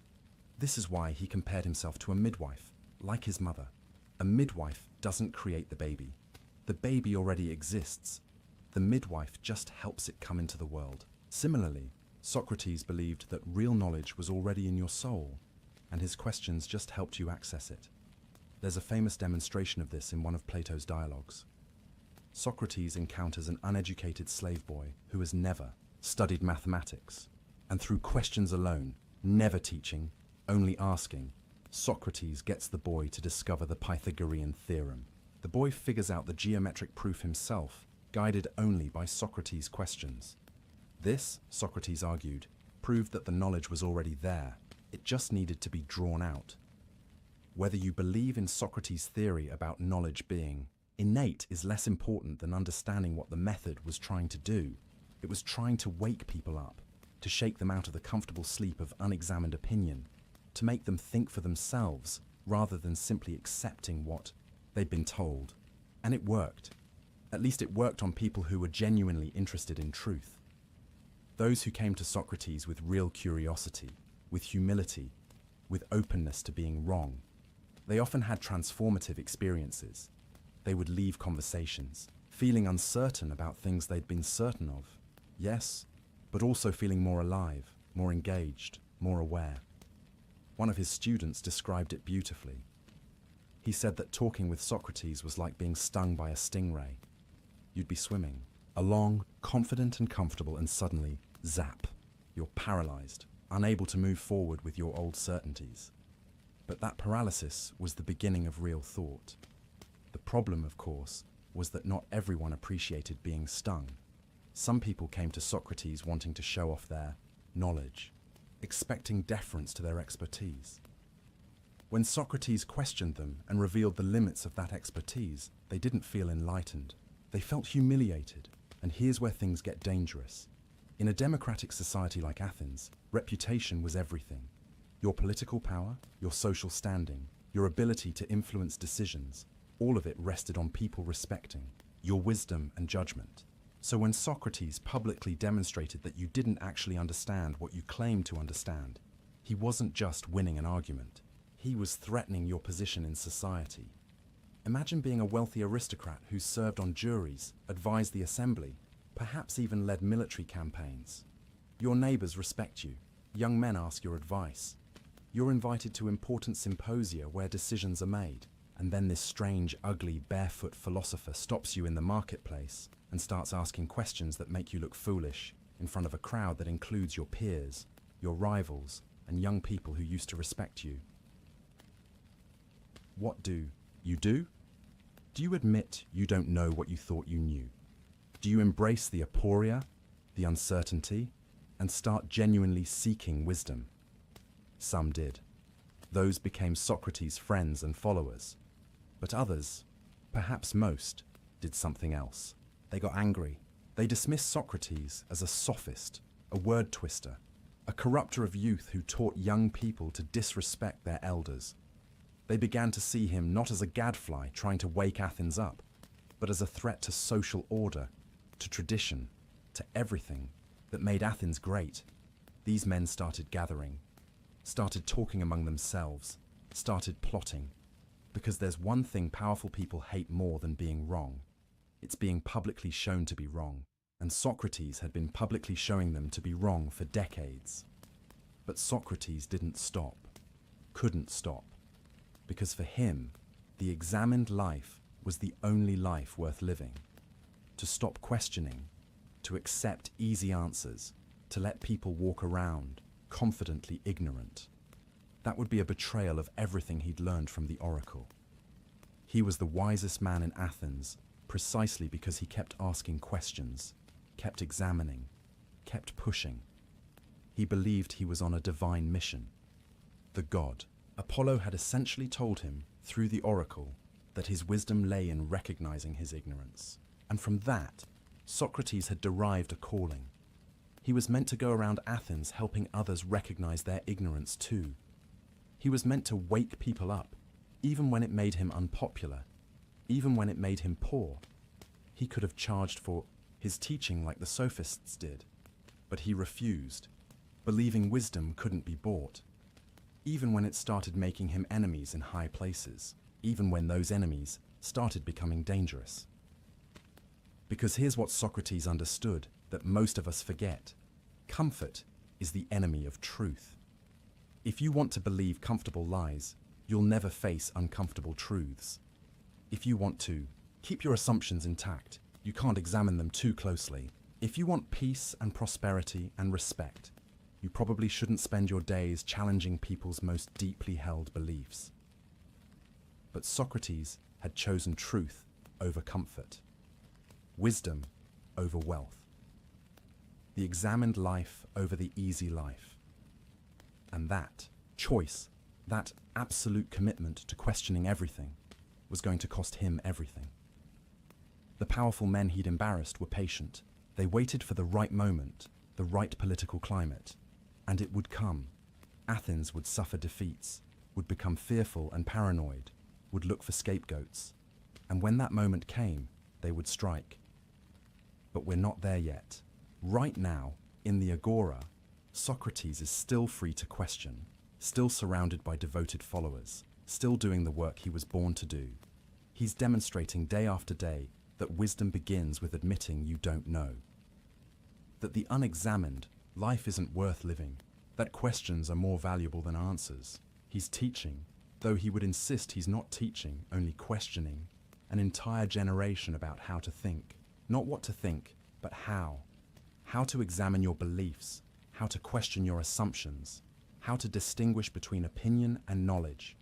This is why he compared himself to a midwife, like his mother. A midwife doesn't create the baby. The baby already exists. The midwife just helps it come into the world. Similarly, Socrates believed that real knowledge was already in your soul, and his questions just helped you access it. There's a famous demonstration of this in one of Plato's dialogues. Socrates encounters an uneducated slave boy who has never studied mathematics, and through questions alone, never teaching, only asking, Socrates gets the boy to discover the Pythagorean theorem. The boy figures out the geometric proof himself, guided only by Socrates' questions. This, Socrates argued, proved that the knowledge was already there. It just needed to be drawn out. Whether you believe in Socrates' theory about knowledge being innate is less important than understanding what the method was trying to do. It was trying to wake people up, to shake them out of the comfortable sleep of unexamined opinion, to make them think for themselves rather than simply accepting what they'd been told. And it worked. At least it worked on people who were genuinely interested in truth. Those who came to Socrates with real curiosity, with humility, with openness to being wrong. They often had transformative experiences. They would leave conversations, feeling uncertain about things they'd been certain of. Yes, but also feeling more alive, more engaged, more aware. One of his students described it beautifully. He said that talking with Socrates was like being stung by a stingray. You'd be swimming along, confident and comfortable, and suddenly, zap, you're paralyzed, unable to move forward with your old certainties. But that paralysis was the beginning of real thought. The problem, of course, was that not everyone appreciated being stung. Some people came to Socrates wanting to show off their knowledge, expecting deference to their expertise. When Socrates questioned them and revealed the limits of that expertise, they didn't feel enlightened. They felt humiliated, and here's where things get dangerous. In a democratic society like Athens, reputation was everything. Your political power, your social standing, your ability to influence decisions, all of it rested on people respecting your wisdom and judgment. So when Socrates publicly demonstrated that you didn't actually understand what you claimed to understand, he wasn't just winning an argument. He was threatening your position in society. Imagine being a wealthy aristocrat who served on juries, advised the assembly, perhaps even led military campaigns. Your neighbors respect you. Young men ask your advice. You're invited to important symposia where decisions are made. And then this strange, ugly, barefoot philosopher stops you in the marketplace and starts asking questions that make you look foolish in front of a crowd that includes your peers, your rivals, and young people who used to respect you. What do you do? Do you admit you don't know what you thought you knew? Do you embrace the aporia, the uncertainty, and start genuinely seeking wisdom? Some did. Those became Socrates' friends and followers. But others, perhaps most, did something else. They got angry. They dismissed Socrates as a sophist, a word twister, a corrupter of youth who taught young people to disrespect their elders. They began to see him not as a gadfly trying to wake Athens up, but as a threat to social order, to tradition, to everything that made Athens great. These men started gathering, started talking among themselves, started plotting. Because there's one thing powerful people hate more than being wrong. It's being publicly shown to be wrong. And Socrates had been publicly showing them to be wrong for decades. But Socrates didn't stop, couldn't stop. Because for him, the examined life was the only life worth living. To stop questioning, to accept easy answers, to let people walk around, confidently ignorant. That would be a betrayal of everything he'd learned from the oracle. He was the wisest man in Athens precisely because he kept asking questions, kept examining, kept pushing. He believed he was on a divine mission. The god, Apollo, had essentially told him, through the oracle, that his wisdom lay in recognizing his ignorance. And from that, Socrates had derived a calling. He was meant to go around Athens helping others recognize their ignorance too. He was meant to wake people up, even when it made him unpopular, even when it made him poor. He could have charged for his teaching like the sophists did, but he refused, believing wisdom couldn't be bought, even when it started making him enemies in high places, even when those enemies started becoming dangerous. Because here's what Socrates understood that most of us forget. Comfort is the enemy of truth. If you want to believe comfortable lies, you'll never face uncomfortable truths. If you want to keep your assumptions intact, you can't examine them too closely. If you want peace and prosperity and respect, you probably shouldn't spend your days challenging people's most deeply held beliefs. But Socrates had chosen truth over comfort, wisdom over wealth, the examined life over the easy life. And that choice, that absolute commitment to questioning everything, was going to cost him everything. The powerful men he'd embarrassed were patient. They waited for the right moment, the right political climate, and it would come. Athens would suffer defeats, would become fearful and paranoid, would look for scapegoats, and when that moment came, they would strike. But we're not there yet. Right now, in the agora, Socrates is still free to question, still surrounded by devoted followers. still doing the work he was born to do. He's demonstrating day after day that wisdom begins with admitting you don't know. That the unexamined life isn't worth living, that questions are more valuable than answers. He's teaching, though he would insist he's not teaching, only questioning, an entire generation about how to think. Not what to think, but how. How to examine your beliefs, how to question your assumptions, how to distinguish between opinion and knowledge,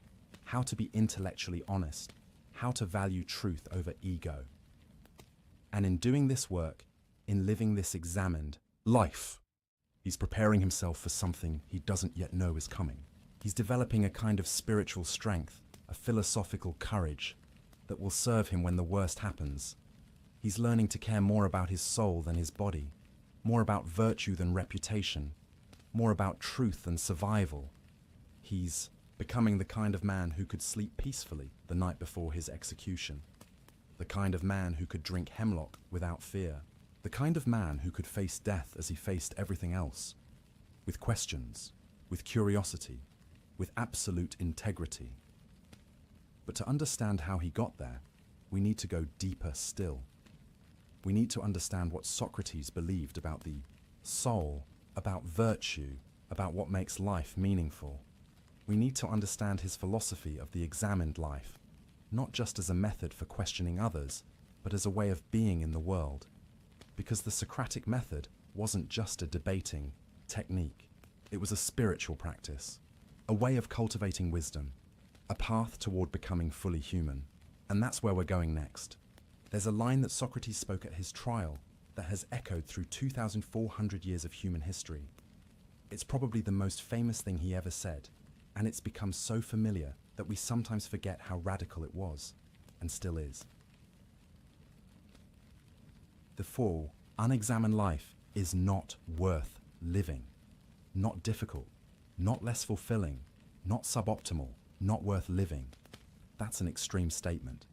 how to be intellectually honest, how to value truth over ego. And in doing this work, in living this examined life, he's preparing himself for something he doesn't yet know is coming. He's developing a kind of spiritual strength, a philosophical courage that will serve him when the worst happens. He's learning to care more about his soul than his body, more about virtue than reputation, more about truth than survival. He's becoming the kind of man who could sleep peacefully the night before his execution, the kind of man who could drink hemlock without fear, the kind of man who could face death as he faced everything else, with questions, with curiosity, with absolute integrity. But to understand how he got there, we need to go deeper still. We need to understand what Socrates believed about the soul, about virtue, about what makes life meaningful. We need to understand his philosophy of the examined life, not just as a method for questioning others, but as a way of being in the world. Because the Socratic method wasn't just a debating technique, it was a spiritual practice, a way of cultivating wisdom, a path toward becoming fully human. And that's where we're going next. There's a line that Socrates spoke at his trial that has echoed through 2,400 years of human history. It's probably the most famous thing he ever said, and it's become so familiar that we sometimes forget how radical it was, and still is. The full, unexamined life is not worth living, not difficult, not less fulfilling, not suboptimal, not worth living. That's an extreme statement.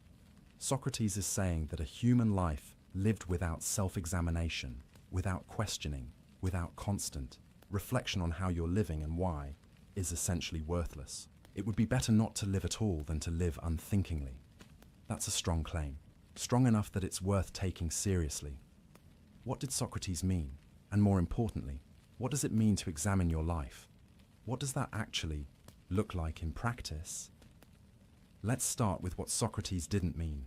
Socrates is saying that a human life lived without self-examination, without questioning, without constant reflection on how you're living and why, is essentially worthless. It would be better not to live at all than to live unthinkingly. That's a strong claim, strong enough that it's worth taking seriously. What did Socrates mean? And more importantly, what does it mean to examine your life? What does that actually look like in practice? Let's start with what Socrates didn't mean.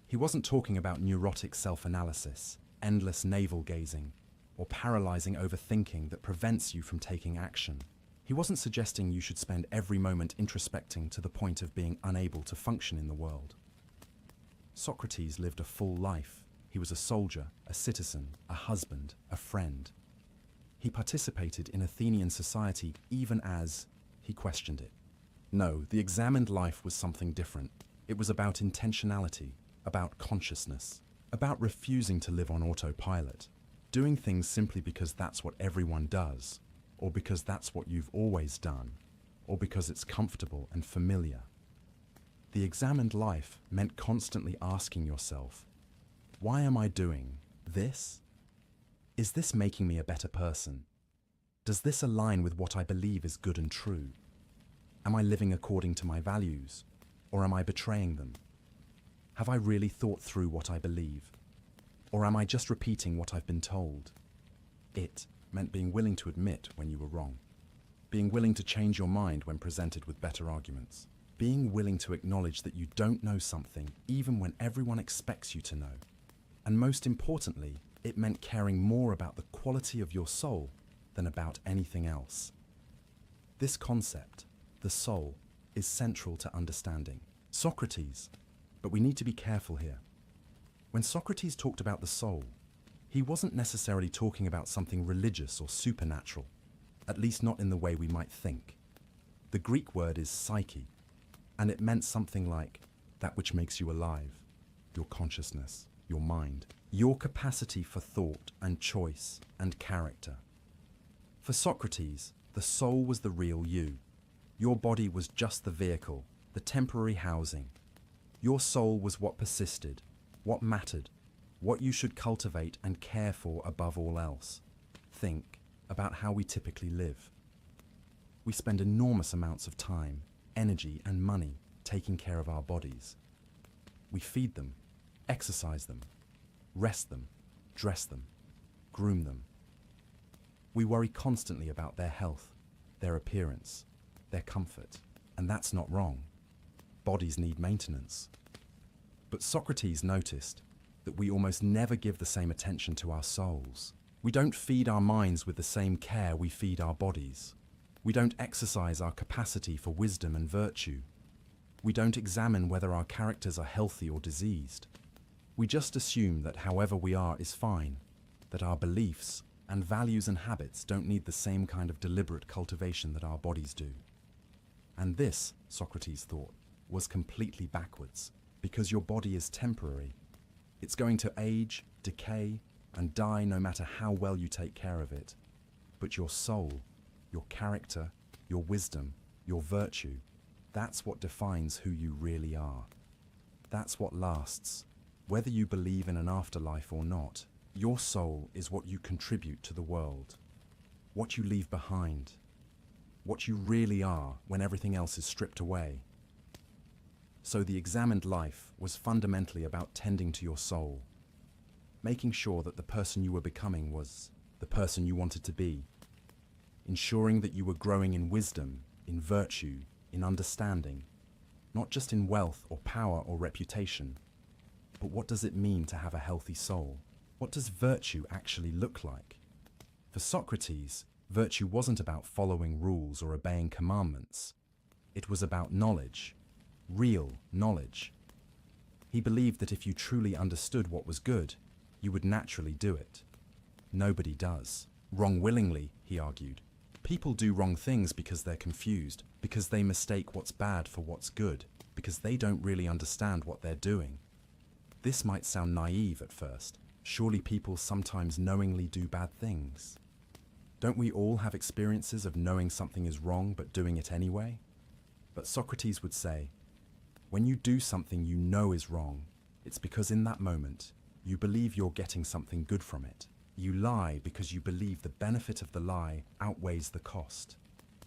He wasn't talking about neurotic self-analysis, endless navel-gazing, or paralyzing overthinking that prevents you from taking action. He wasn't suggesting you should spend every moment introspecting to the point of being unable to function in the world. Socrates lived a full life. He was a soldier, a citizen, a husband, a friend. He participated in Athenian society even as he questioned it. No, the examined life was something different. It was about intentionality, about consciousness, about refusing to live on autopilot, doing things simply because that's what everyone does, or because that's what you've always done, or because it's comfortable and familiar. The examined life meant constantly asking yourself, why am I doing this? Is this making me a better person? Does this align with what I believe is good and true? Am I living according to my values, or am I betraying them? Have I really thought through what I believe, or am I just repeating what I've been told? It meant being willing to admit when you were wrong, being willing to change your mind when presented with better arguments, being willing to acknowledge that you don't know something even when everyone expects you to know. And most importantly, it meant caring more about the quality of your soul than about anything else. This concept, the soul, is central to understanding Socrates, but we need to be careful here. When Socrates talked about the soul, he wasn't necessarily talking about something religious or supernatural, at least not in the way we might think. The Greek word is psyche, and it meant something like that which makes you alive, your consciousness, your mind, your capacity for thought and choice and character. For Socrates, the soul was the real you. Your body was just the vehicle, the temporary housing. Your soul was what persisted, what mattered, what you should cultivate and care for above all else. Think about how we typically live. We spend enormous amounts of time energy, and money taking care of our bodies. We feed them, exercise them, rest them, dress them, groom them. We worry constantly about their health, their appearance, their comfort, and that's not wrong. Bodies need maintenance. But Socrates noticed that we almost never give the same attention to our souls. We don't feed our minds with the same care we feed our bodies. We don't exercise our capacity for wisdom and virtue. We don't examine whether our characters are healthy or diseased. We just assume that however we are is fine, that our beliefs and values and habits don't need the same kind of deliberate cultivation that our bodies do. And this, Socrates thought, was completely backwards, because your body is temporary. It's going to age, decay, and die no matter how well you take care of it. But your soul, your character, your wisdom, your virtue, that's what defines who you really are. That's what lasts. Whether you believe in an afterlife or not, your soul is what you contribute to the world, what you leave behind, what you really are when everything else is stripped away. So the examined life was fundamentally about tending to your soul, making sure that the person you were becoming was the person you wanted to be, ensuring that you were growing in wisdom, in virtue, in understanding, not just in wealth or power or reputation. But what does it mean to have a healthy soul? What does virtue actually look like? For Socrates, virtue wasn't about following rules or obeying commandments. It was about knowledge, real knowledge. He believed that if you truly understood what was good, you would naturally do it. Nobody does. Wrong willingly, he argued. People do wrong things because they're confused, because they mistake what's bad for what's good, because they don't really understand what they're doing. This might sound naive at first. Surely people sometimes knowingly do bad things. Don't we all have experiences of knowing something is wrong but doing it anyway? But Socrates would say, when you do something you know is wrong, it's because in that moment, you believe you're getting something good from it. You lie because you believe the benefit of the lie outweighs the cost.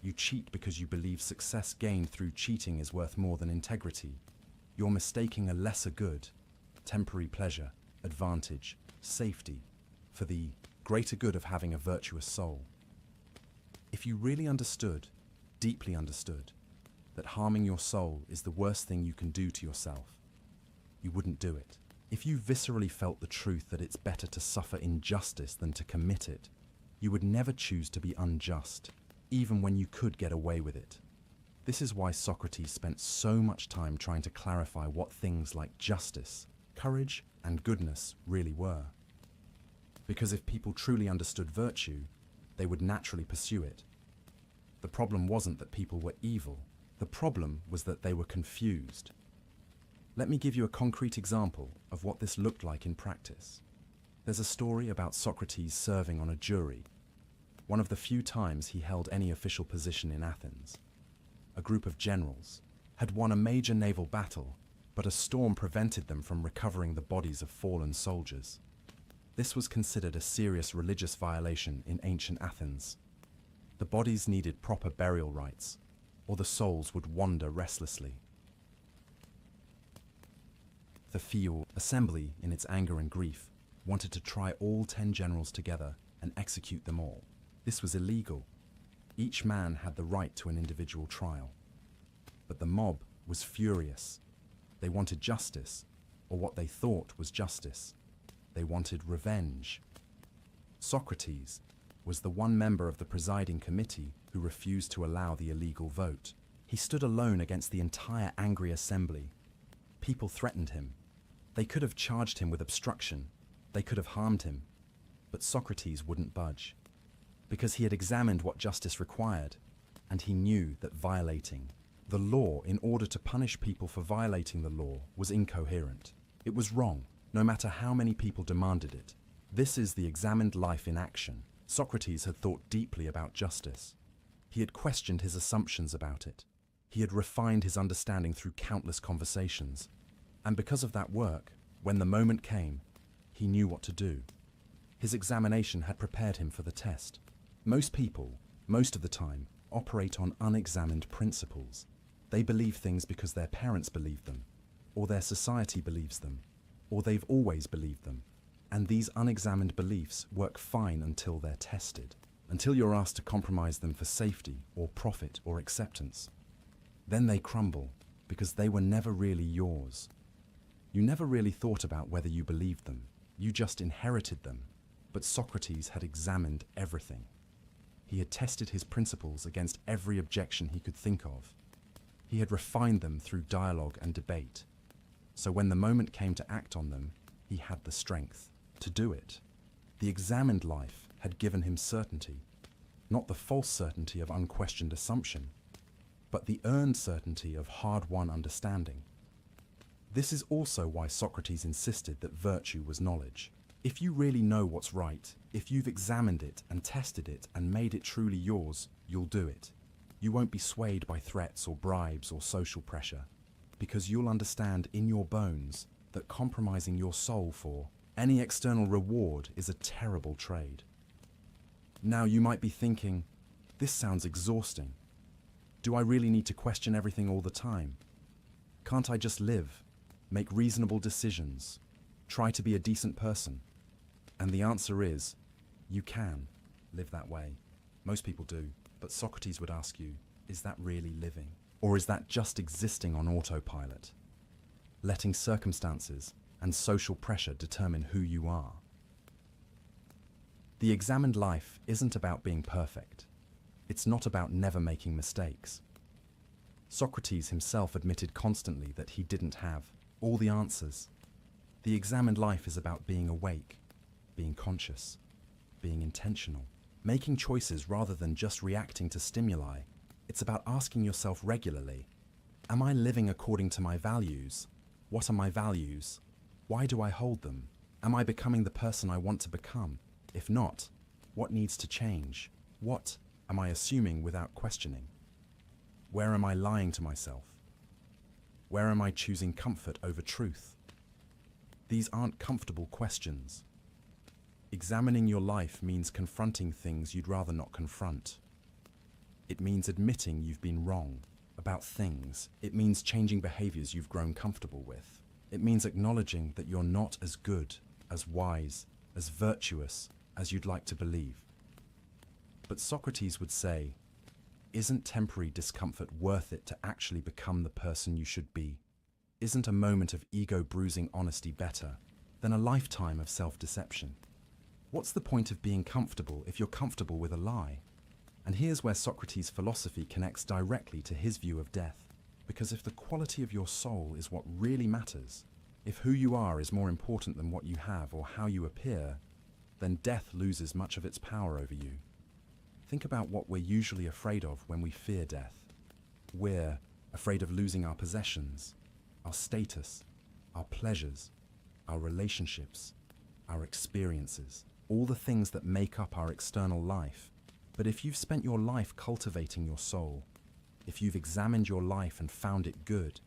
You cheat because you believe success gained through cheating is worth more than integrity. You're mistaking a lesser good, temporary pleasure, advantage, safety, for the greater good of having a virtuous soul. If you really understood, deeply understood, that harming your soul is the worst thing you can do to yourself, you wouldn't do it. If you viscerally felt the truth that it's better to suffer injustice than to commit it, you would never choose to be unjust, even when you could get away with it. This is why Socrates spent so much time trying to clarify what things like justice, courage, and goodness really were. Because if people truly understood virtue, they would naturally pursue it. The problem wasn't that people were evil. The problem was that they were confused. Let me give you a concrete example of what this looked like in practice. There's a story about Socrates serving on a jury, one of the few times he held any official position in Athens. A group of generals had won a major naval battle, but a storm prevented them from recovering the bodies of fallen soldiers. This was considered a serious religious violation in ancient Athens. The bodies needed proper burial rites, or the souls would wander restlessly. The Field Assembly, in its anger and grief, wanted to try all 10 generals together and execute them all. This was illegal. Each man had the right to an individual trial. But the mob was furious. They wanted justice, or what they thought was justice. They wanted revenge. Socrates was the one member of the presiding committee who refused to allow the illegal vote. He stood alone against the entire angry assembly. People threatened him. They could have charged him with obstruction. They could have harmed him. But Socrates wouldn't budge, because he had examined what justice required, and he knew that violating the law in order to punish people for violating the law was incoherent. It was wrong, no matter how many people demanded it. This is the examined life in action. Socrates had thought deeply about justice. He had questioned his assumptions about it. He had refined his understanding through countless conversations. And because of that work, when the moment came, he knew what to do. His examination had prepared him for the test. Most people, most of the time, operate on unexamined principles. They believe things because their parents believe them, or their society believes them, or they've always believed them. And these unexamined beliefs work fine until they're tested, until you're asked to compromise them for safety or profit or acceptance. Then they crumble because they were never really yours. You never really thought about whether you believed them. You just inherited them. But Socrates had examined everything. He had tested his principles against every objection he could think of. He had refined them through dialogue and debate. So when the moment came to act on them, he had the strength to do it. The examined life had given him certainty, not the false certainty of unquestioned assumption, but the earned certainty of hard-won understanding. This is also why Socrates insisted that virtue was knowledge. If you really know what's right, if you've examined it and tested it and made it truly yours, you'll do it. You won't be swayed by threats or bribes or social pressure, because you'll understand in your bones that compromising your soul for any external reward is a terrible trade. Now you might be thinking, this sounds exhausting. Do I really need to question everything all the time? Can't I just live, make reasonable decisions, try to be a decent person? And the answer is, you can live that way. Most people do, but Socrates would ask you, is that really living? Or is that just existing on autopilot? Letting circumstances and social pressure determine who you are. The examined life isn't about being perfect. It's not about never making mistakes. Socrates himself admitted constantly that he didn't have all the answers. The examined life is about being awake, being conscious, being intentional, making choices rather than just reacting to stimuli. It's about asking yourself regularly, am I living according to my values? What are my values? Why do I hold them? Am I becoming the person I want to become? If not, what needs to change? What am I assuming without questioning? Where am I lying to myself? Where am I choosing comfort over truth? These aren't comfortable questions. Examining your life means confronting things you'd rather not confront. It means admitting you've been wrong about things. It means changing behaviors you've grown comfortable with. It means acknowledging that you're not as good, as wise, as virtuous as you'd like to believe. But Socrates would say, isn't temporary discomfort worth it to actually become the person you should be? Isn't a moment of ego-bruising honesty better than a lifetime of self-deception? What's the point of being comfortable if you're comfortable with a lie? And here's where Socrates' philosophy connects directly to his view of death. Because if the quality of your soul is what really matters, if who you are is more important than what you have or how you appear, then death loses much of its power over you. Think about what we're usually afraid of when we fear death. We're afraid of losing our possessions, our status, our pleasures, our relationships, our experiences, all the things that make up our external life. But if you've spent your life cultivating your soul, if you've examined your life and found it good,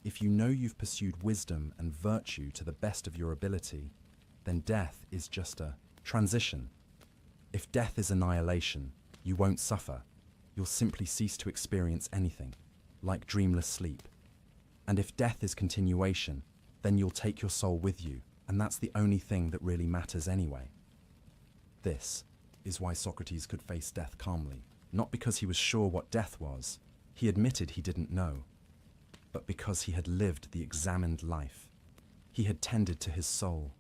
if you know you've pursued wisdom and virtue to the best of your ability, then death is just a transition. If death is annihilation, you won't suffer. You'll simply cease to experience anything, like dreamless sleep. And if death is continuation, then you'll take your soul with you, and that's the only thing that really matters anyway. This is why Socrates could face death calmly, not because he was sure what death was. He admitted he didn't know, but because he had lived the examined life. He had tended to his soul.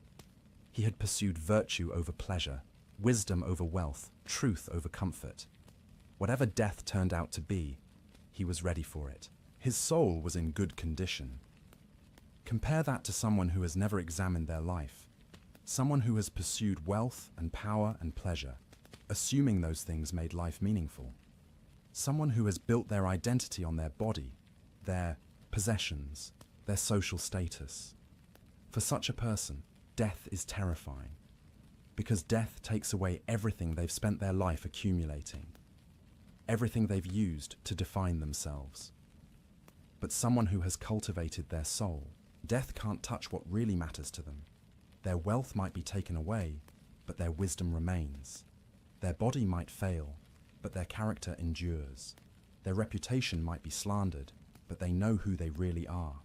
He had pursued virtue over pleasure, wisdom over wealth, truth over comfort. Whatever death turned out to be, he was ready for it. His soul was in good condition. Compare that to someone who has never examined their life, someone who has pursued wealth and power and pleasure, assuming those things made life meaningful. Someone who has built their identity on their body, their possessions, their social status. For such a person, death is terrifying, because death takes away everything they've spent their life accumulating, everything they've used to define themselves. But someone who has cultivated their soul, death can't touch what really matters to them. Their wealth might be taken away, but their wisdom remains. Their body might fail, but their character endures. Their reputation might be slandered, but they know who they really are.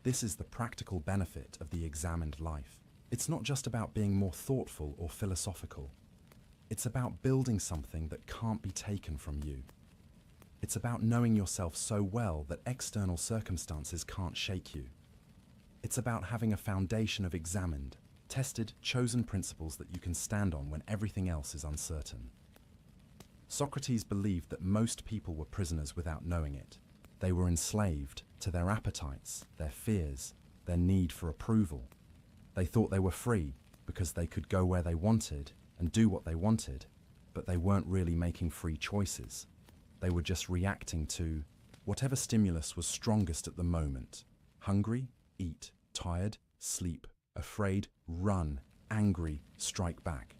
This is the practical benefit of the examined life. It's not just about being more thoughtful or philosophical. It's about building something that can't be taken from you. It's about knowing yourself so well that external circumstances can't shake you. It's about having a foundation of examined, tested, chosen principles that you can stand on when everything else is uncertain. Socrates believed that most people were prisoners without knowing it. They were enslaved to their appetites, their fears, their need for approval. They thought they were free because they could go where they wanted and do what they wanted, but they weren't really making free choices. They were just reacting to whatever stimulus was strongest at the moment. Hungry, eat, tired, sleep, afraid, run, angry, strike back.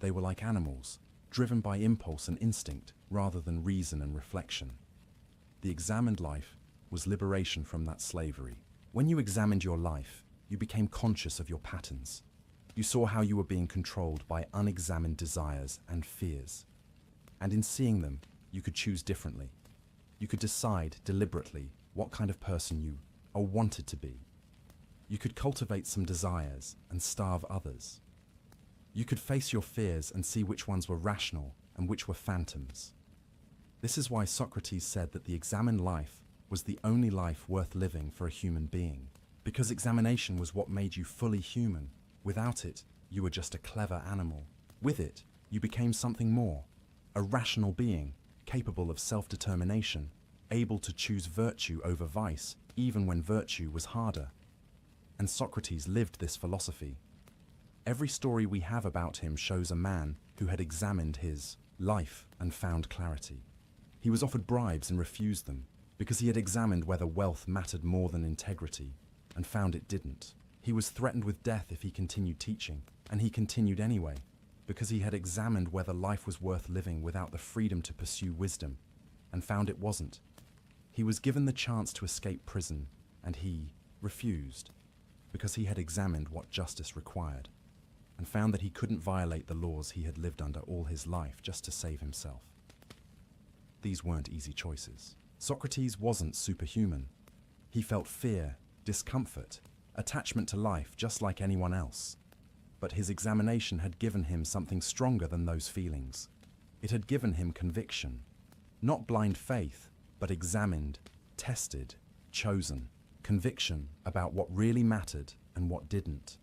They were like animals, driven by impulse and instinct rather than reason and reflection. The examined life was liberation from that slavery. When you examined your life, you became conscious of your patterns. You saw how you were being controlled by unexamined desires and fears. And in seeing them, you could choose differently. You could decide deliberately what kind of person you wanted to be. You could cultivate some desires and starve others. You could face your fears and see which ones were rational and which were phantoms. This is why Socrates said that the examined life was the only life worth living for a human being, because examination was what made you fully human. Without it, you were just a clever animal. With it, you became something more, a rational being, capable of self-determination, able to choose virtue over vice, even when virtue was harder. And Socrates lived this philosophy. Every story we have about him shows a man who had examined his life and found clarity. He was offered bribes and refused them, because he had examined whether wealth mattered more than integrity, and found it didn't. He was threatened with death if he continued teaching, and he continued anyway, because he had examined whether life was worth living without the freedom to pursue wisdom, and found it wasn't. He was given the chance to escape prison, and he refused, because he had examined what justice required, and found that he couldn't violate the laws he had lived under all his life just to save himself. These weren't easy choices. Socrates wasn't superhuman. He felt fear, discomfort, attachment to life just like anyone else. But his examination had given him something stronger than those feelings. It had given him conviction. Not blind faith, but examined, tested, chosen. Conviction about what really mattered and what didn't.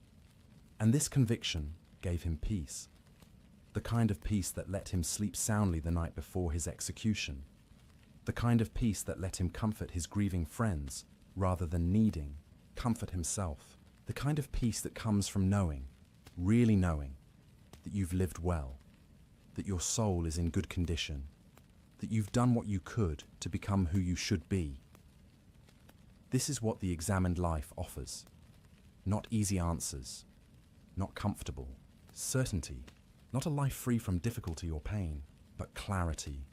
And this conviction gave him peace. The kind of peace that let him sleep soundly the night before his execution. The kind of peace that let him comfort his grieving friends rather than needing comfort himself. The kind of peace that comes from knowing, really knowing, that you've lived well, that your soul is in good condition, that you've done what you could to become who you should be. This is what the examined life offers. Not easy answers, not comfortable, certainty, not a life free from difficulty or pain, but clarity,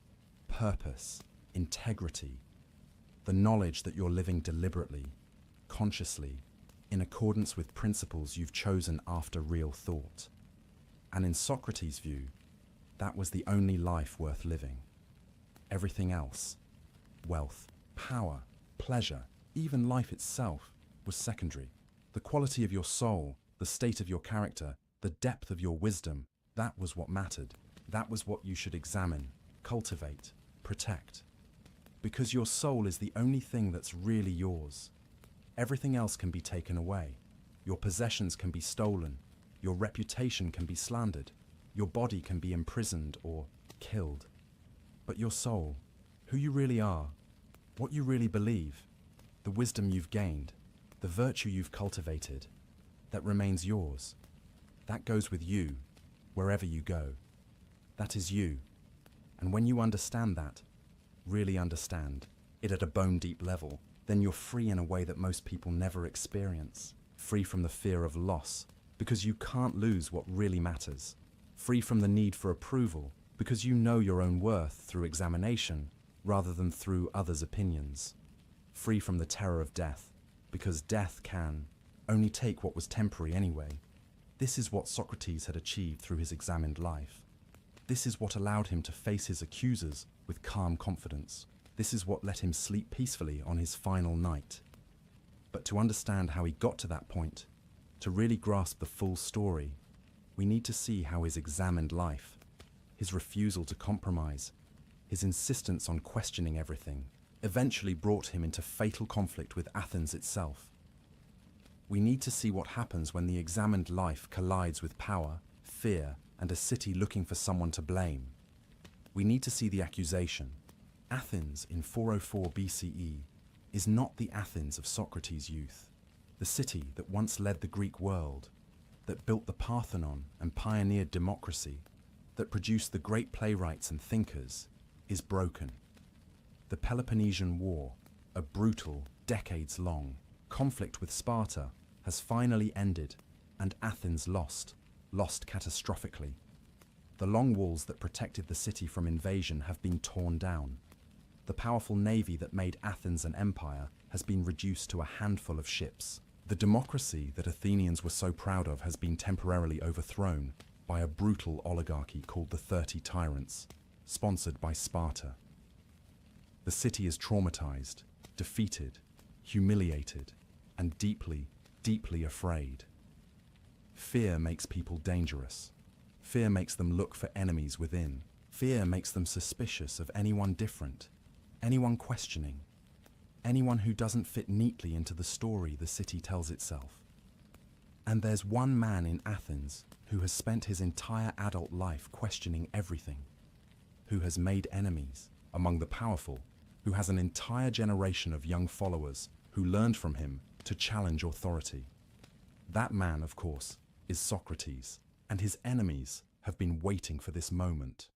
purpose, integrity, the knowledge that you're living deliberately, consciously, in accordance with principles you've chosen after real thought. And in Socrates' view, that was the only life worth living. Everything else, wealth, power, pleasure, even life itself, was secondary. The quality of your soul, the state of your character, the depth of your wisdom, that was what mattered. That was what you should examine, cultivate, protect. Because your soul is the only thing that's really yours. Everything else can be taken away. Your possessions can be stolen. Your reputation can be slandered. Your body can be imprisoned or killed. But your soul, who you really are, what you really believe, the wisdom you've gained, the virtue you've cultivated, that remains yours. That goes with you, wherever you go. That is you. And when you understand that, really understand it at a bone-deep level, then you're free in a way that most people never experience. Free from the fear of loss, because you can't lose what really matters. Free from the need for approval, because you know your own worth through examination, rather than through others' opinions. Free from the terror of death, because death can only take what was temporary anyway. This is what Socrates had achieved through his examined life. This is what allowed him to face his accusers with calm confidence. This is what let him sleep peacefully on his final night. But to understand how he got to that point, to really grasp the full story, we need to see how his examined life, his refusal to compromise, his insistence on questioning everything, eventually brought him into fatal conflict with Athens itself. We need to see what happens when the examined life collides with power, fear, and a city looking for someone to blame. We need to see the accusation. Athens in 404 BCE is not the Athens of Socrates' youth. The city that once led the Greek world, that built the Parthenon and pioneered democracy, that produced the great playwrights and thinkers, is broken. The Peloponnesian War, a brutal, decades-long conflict with Sparta, has finally ended, and Athens lost catastrophically. The long walls that protected the city from invasion have been torn down. The powerful navy that made Athens an empire has been reduced to a handful of ships. The democracy that Athenians were so proud of has been temporarily overthrown by a brutal oligarchy called the 30 Tyrants, sponsored by Sparta. The city is traumatized, defeated, humiliated, and deeply, deeply afraid. Fear makes people dangerous. Fear makes them look for enemies within. Fear makes them suspicious of anyone different, anyone questioning, anyone who doesn't fit neatly into the story the city tells itself. And there's one man in Athens who has spent his entire adult life questioning everything, who has made enemies among the powerful, who has an entire generation of young followers who learned from him to challenge authority. That man, of course, is Socrates, and his enemies have been waiting for this moment.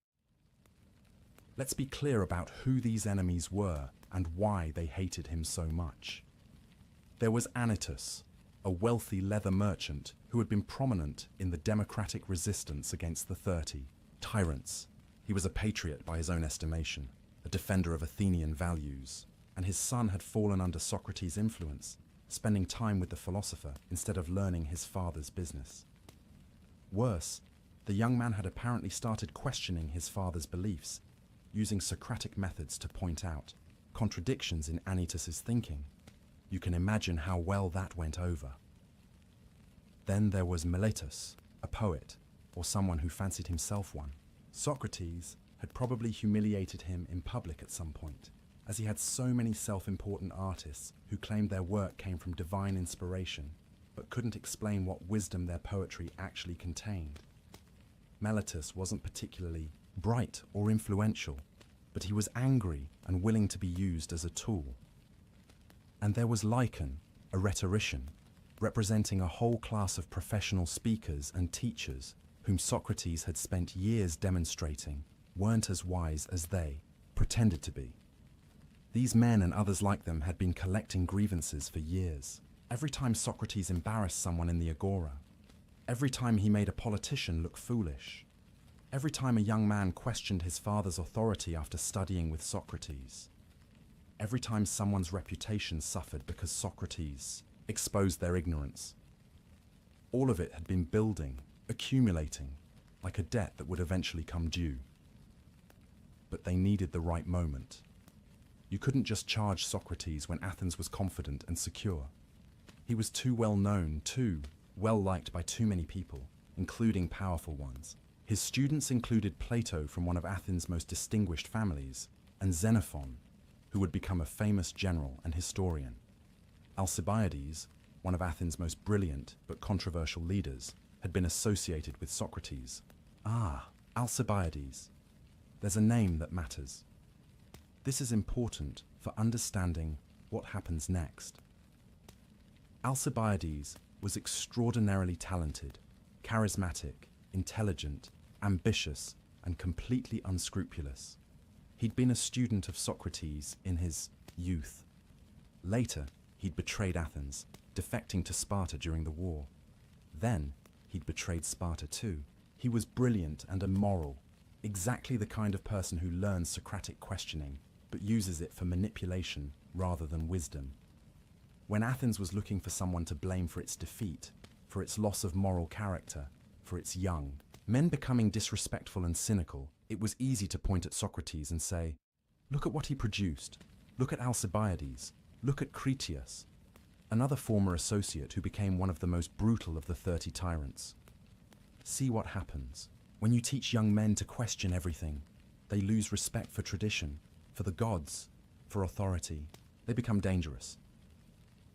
Let's be clear about who these enemies were and why they hated him so much. There was Anytus, a wealthy leather merchant who had been prominent in the democratic resistance against the 30 Tyrants. He was a patriot by his own estimation, a defender of Athenian values, and his son had fallen under Socrates' influence, spending time with the philosopher instead of learning his father's business. Worse, the young man had apparently started questioning his father's beliefs, using Socratic methods to point out contradictions in Anytus's thinking. You can imagine how well that went over. Then there was Miletus, a poet, or someone who fancied himself one. Socrates had probably humiliated him in public at some point, as he had so many self-important artists who claimed their work came from divine inspiration, but couldn't explain what wisdom their poetry actually contained. Miletus wasn't particularly bright or influential, but he was angry and willing to be used as a tool. And there was Lycon, a rhetorician, representing a whole class of professional speakers and teachers whom Socrates had spent years demonstrating weren't as wise as they pretended to be. These men and others like them had been collecting grievances for years. Every time Socrates embarrassed someone in the agora, every time he made a politician look foolish, every time a young man questioned his father's authority after studying with Socrates, every time someone's reputation suffered because Socrates exposed their ignorance. All of it had been building, accumulating, like a debt that would eventually come due. But they needed the right moment. You couldn't just charge Socrates when Athens was confident and secure. He was too well known, too well liked by too many people, including powerful ones. His students included Plato from one of Athens' most distinguished families, and Xenophon, who would become a famous general and historian. Alcibiades, one of Athens' most brilliant but controversial leaders, had been associated with Socrates. Ah, Alcibiades. There's a name that matters. This is important for understanding what happens next. Alcibiades was extraordinarily talented, charismatic, intelligent, ambitious, and completely unscrupulous. He'd been a student of Socrates in his youth. Later, he'd betrayed Athens, defecting to Sparta during the war. Then, he'd betrayed Sparta too. He was brilliant and immoral, exactly the kind of person who learns Socratic questioning, but uses it for manipulation rather than wisdom. When Athens was looking for someone to blame for its defeat, for its loss of moral character, for its young men becoming disrespectful and cynical, it was easy to point at Socrates and say, Look at what he produced. Look at Alcibiades. Look at Critias, another former associate who became one of the most brutal of the 30 tyrants. See what happens. When you teach young men to question everything, they lose respect for tradition, for the gods, for authority. They become dangerous.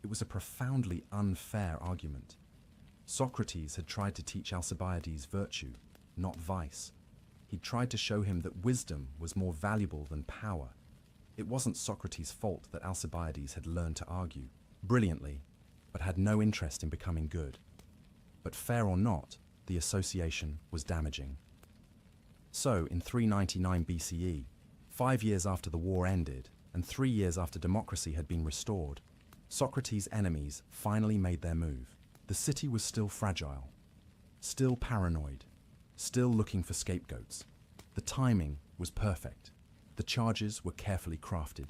It was a profoundly unfair argument. Socrates had tried to teach Alcibiades virtue, not vice. He'd tried to show him that wisdom was more valuable than power. It wasn't Socrates' fault that Alcibiades had learned to argue brilliantly, but had no interest in becoming good. But fair or not, the association was damaging. So, in 399 BCE, 5 years after the war ended, and 3 years after democracy had been restored, Socrates' enemies finally made their move. The city was still fragile, still paranoid, still looking for scapegoats. The timing was perfect. The charges were carefully crafted.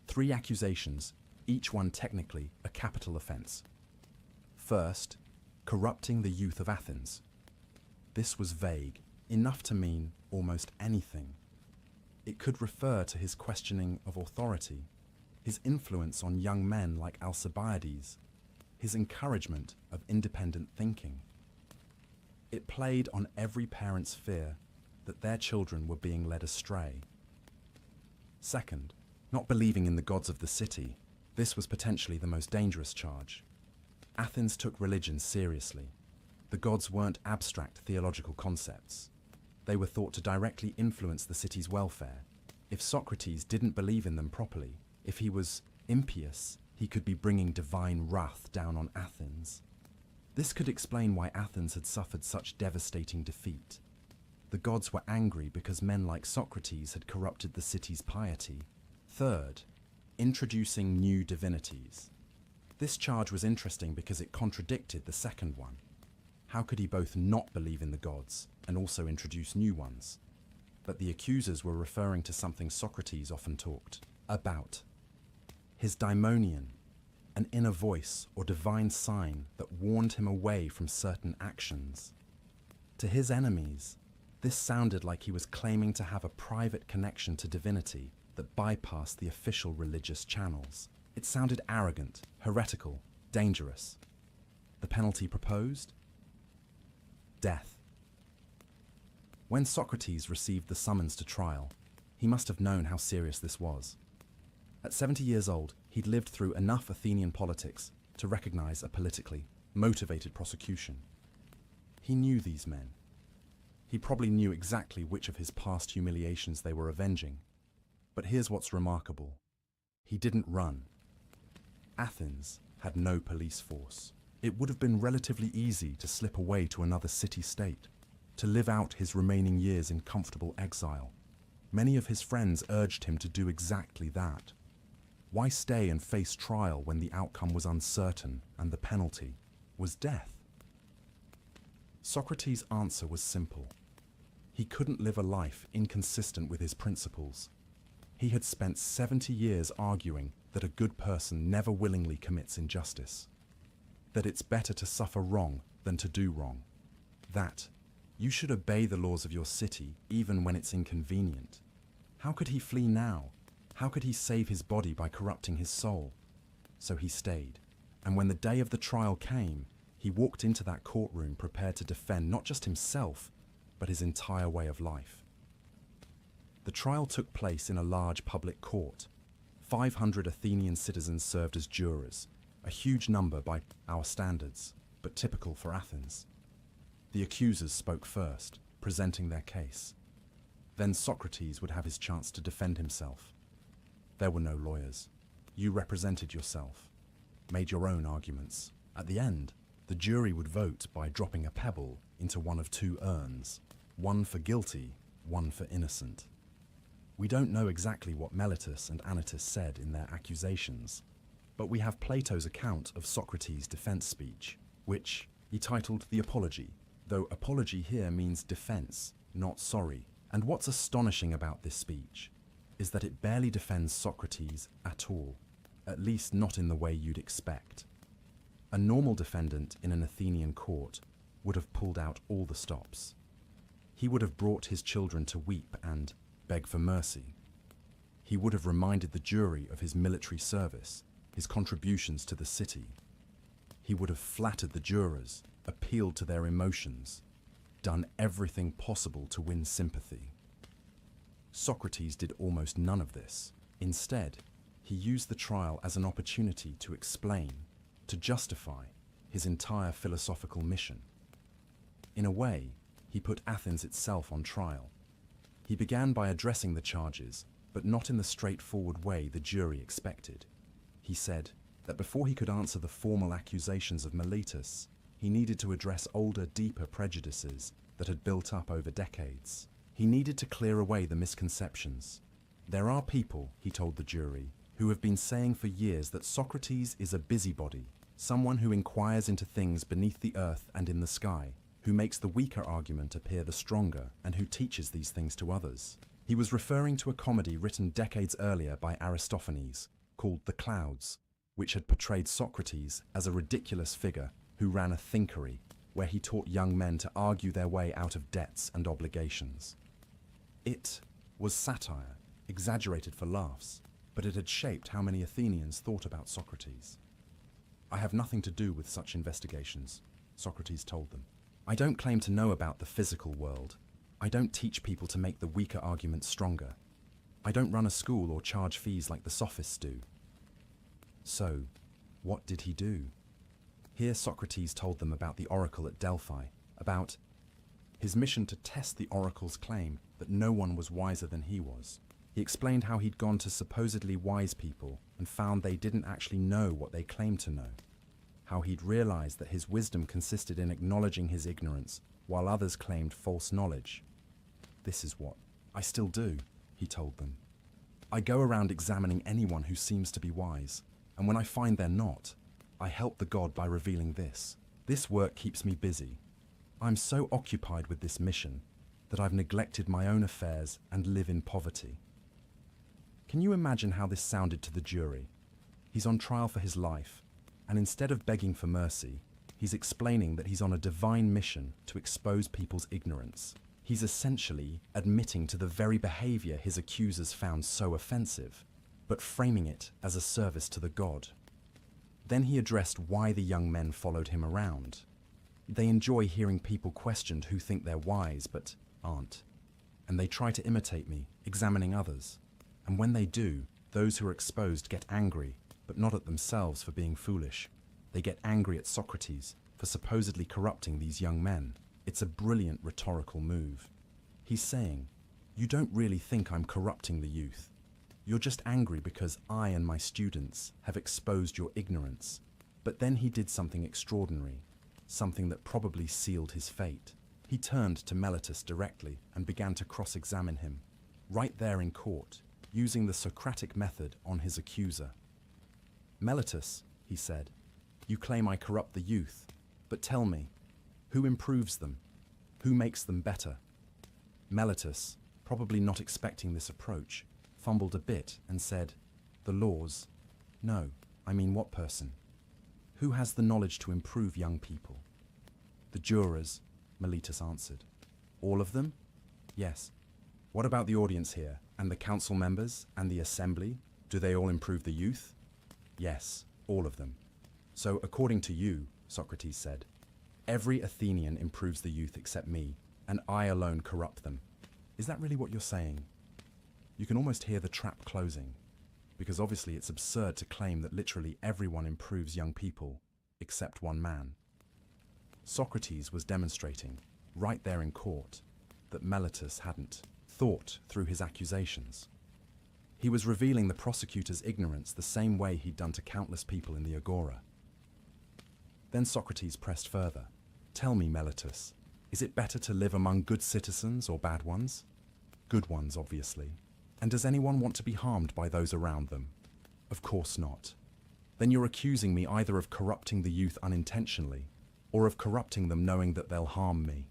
3 accusations, each one technically a capital offense. First, corrupting the youth of Athens. This was vague, enough to mean almost anything. It could refer to his questioning of authority, his influence on young men like Alcibiades, his encouragement of independent thinking. It played on every parent's fear that their children were being led astray. Second, not believing in the gods of the city. This was potentially the most dangerous charge. Athens took religion seriously. The gods weren't abstract theological concepts. They were thought to directly influence the city's welfare. If Socrates didn't believe in them properly, if he was impious, he could be bringing divine wrath down on Athens. This could explain why Athens had suffered such devastating defeat. The gods were angry because men like Socrates had corrupted the city's piety. Third, introducing new divinities. This charge was interesting because it contradicted the second one. How could he both not believe in the gods and also introduce new ones? But the accusers were referring to something Socrates often talked about. His daimonion, an inner voice or divine sign that warned him away from certain actions. To his enemies, this sounded like he was claiming to have a private connection to divinity that bypassed the official religious channels. It sounded arrogant, heretical, dangerous. The penalty proposed? Death. When Socrates received the summons to trial, he must have known how serious this was. At 70 years old, he'd lived through enough Athenian politics to recognize a politically motivated prosecution. He knew these men. He probably knew exactly which of his past humiliations they were avenging. But here's what's remarkable. He didn't run. Athens had no police force. It would have been relatively easy to slip away to another city-state, to live out his remaining years in comfortable exile. Many of his friends urged him to do exactly that. Why stay and face trial when the outcome was uncertain and the penalty was death? Socrates' answer was simple. He couldn't live a life inconsistent with his principles. He had spent 70 years arguing that a good person never willingly commits injustice, that it's better to suffer wrong than to do wrong, that you should obey the laws of your city even when it's inconvenient. How could he flee now? How could he save his body by corrupting his soul? So he stayed, and when the day of the trial came, he walked into that courtroom prepared to defend not just himself, but his entire way of life. The trial took place in a large public court. 500 Athenian citizens served as jurors, a huge number by our standards, but typical for Athens. The accusers spoke first, presenting their case. Then Socrates would have his chance to defend himself. There were no lawyers. You represented yourself, made your own arguments. At the end, the jury would vote by dropping a pebble into one of 2 urns, one for guilty, one for innocent. We don't know exactly what Meletus and Anytus said in their accusations, but we have Plato's account of Socrates' defense speech, which he titled The Apology, though apology here means defense, not sorry. And what's astonishing about this speech is that it barely defends Socrates at all, at least not in the way you'd expect. A normal defendant in an Athenian court would have pulled out all the stops. He would have brought his children to weep and beg for mercy. He would have reminded the jury of his military service, his contributions to the city. He would have flattered the jurors, appealed to their emotions, done everything possible to win sympathy. Socrates did almost none of this. Instead, he used the trial as an opportunity to explain, to justify his entire philosophical mission. In a way, he put Athens itself on trial. He began by addressing the charges, but not in the straightforward way the jury expected. He said that before he could answer the formal accusations of Meletus, he needed to address older, deeper prejudices that had built up over decades. He needed to clear away the misconceptions. There are people, he told the jury, who have been saying for years that Socrates is a busybody, someone who inquires into things beneath the earth and in the sky, who makes the weaker argument appear the stronger, and who teaches these things to others. He was referring to a comedy written decades earlier by Aristophanes, called The Clouds, which had portrayed Socrates as a ridiculous figure who ran a thinkery, where he taught young men to argue their way out of debts and obligations. It was satire, exaggerated for laughs, but it had shaped how many Athenians thought about Socrates. "I have nothing to do with such investigations," Socrates told them. "I don't claim to know about the physical world. I don't teach people to make the weaker arguments stronger. I don't run a school or charge fees like the sophists do." So, what did he do? Here Socrates told them about the oracle at Delphi, about his mission to test the oracle's claim that no one was wiser than he was. He explained how he'd gone to supposedly wise people and found they didn't actually know what they claimed to know. How he'd realized that his wisdom consisted in acknowledging his ignorance, while others claimed false knowledge. "This is what I still do," he told them. "I go around examining anyone who seems to be wise, and when I find they're not, I help the god by revealing this. This work keeps me busy. I'm so occupied with this mission that I've neglected my own affairs and live in poverty." Can you imagine how this sounded to the jury? He's on trial for his life, and instead of begging for mercy, he's explaining that he's on a divine mission to expose people's ignorance. He's essentially admitting to the very behavior his accusers found so offensive, but framing it as a service to the god. Then he addressed why the young men followed him around. They enjoy hearing people questioned who think they're wise but aren't. And they try to imitate me, examining others. And when they do, those who are exposed get angry, but not at themselves for being foolish. They get angry at Socrates for supposedly corrupting these young men. It's a brilliant rhetorical move. He's saying, "You don't really think I'm corrupting the youth. You're just angry because I and my students have exposed your ignorance." But then he did something extraordinary, something that probably sealed his fate. He turned to Meletus directly and began to cross-examine him, right there in court, using the Socratic method on his accuser. "Meletus," he said, "you claim I corrupt the youth, but tell me, who improves them? Who makes them better?" Meletus, probably not expecting this approach, fumbled a bit and said, "The laws." "No, I mean what person? Who has the knowledge to improve young people?" "The jurors," Meletus answered. "All of them?" "Yes." "What about the audience here, and the council members, and the assembly? Do they all improve the youth?" "Yes, all of them." "So according to you," Socrates said, "every Athenian improves the youth except me, and I alone corrupt them. Is that really what you're saying?" You can almost hear the trap closing, because obviously it's absurd to claim that literally everyone improves young people, except one man. Socrates was demonstrating, right there in court, that Meletus hadn't thought through his accusations. He was revealing the prosecutor's ignorance the same way he'd done to countless people in the agora. Then Socrates pressed further. "Tell me, Meletus, is it better to live among good citizens or bad ones?" "Good ones, obviously. And does anyone want to be harmed by those around them?" "Of course not." "Then you're accusing me either of corrupting the youth unintentionally, or of corrupting them knowing that they'll harm me.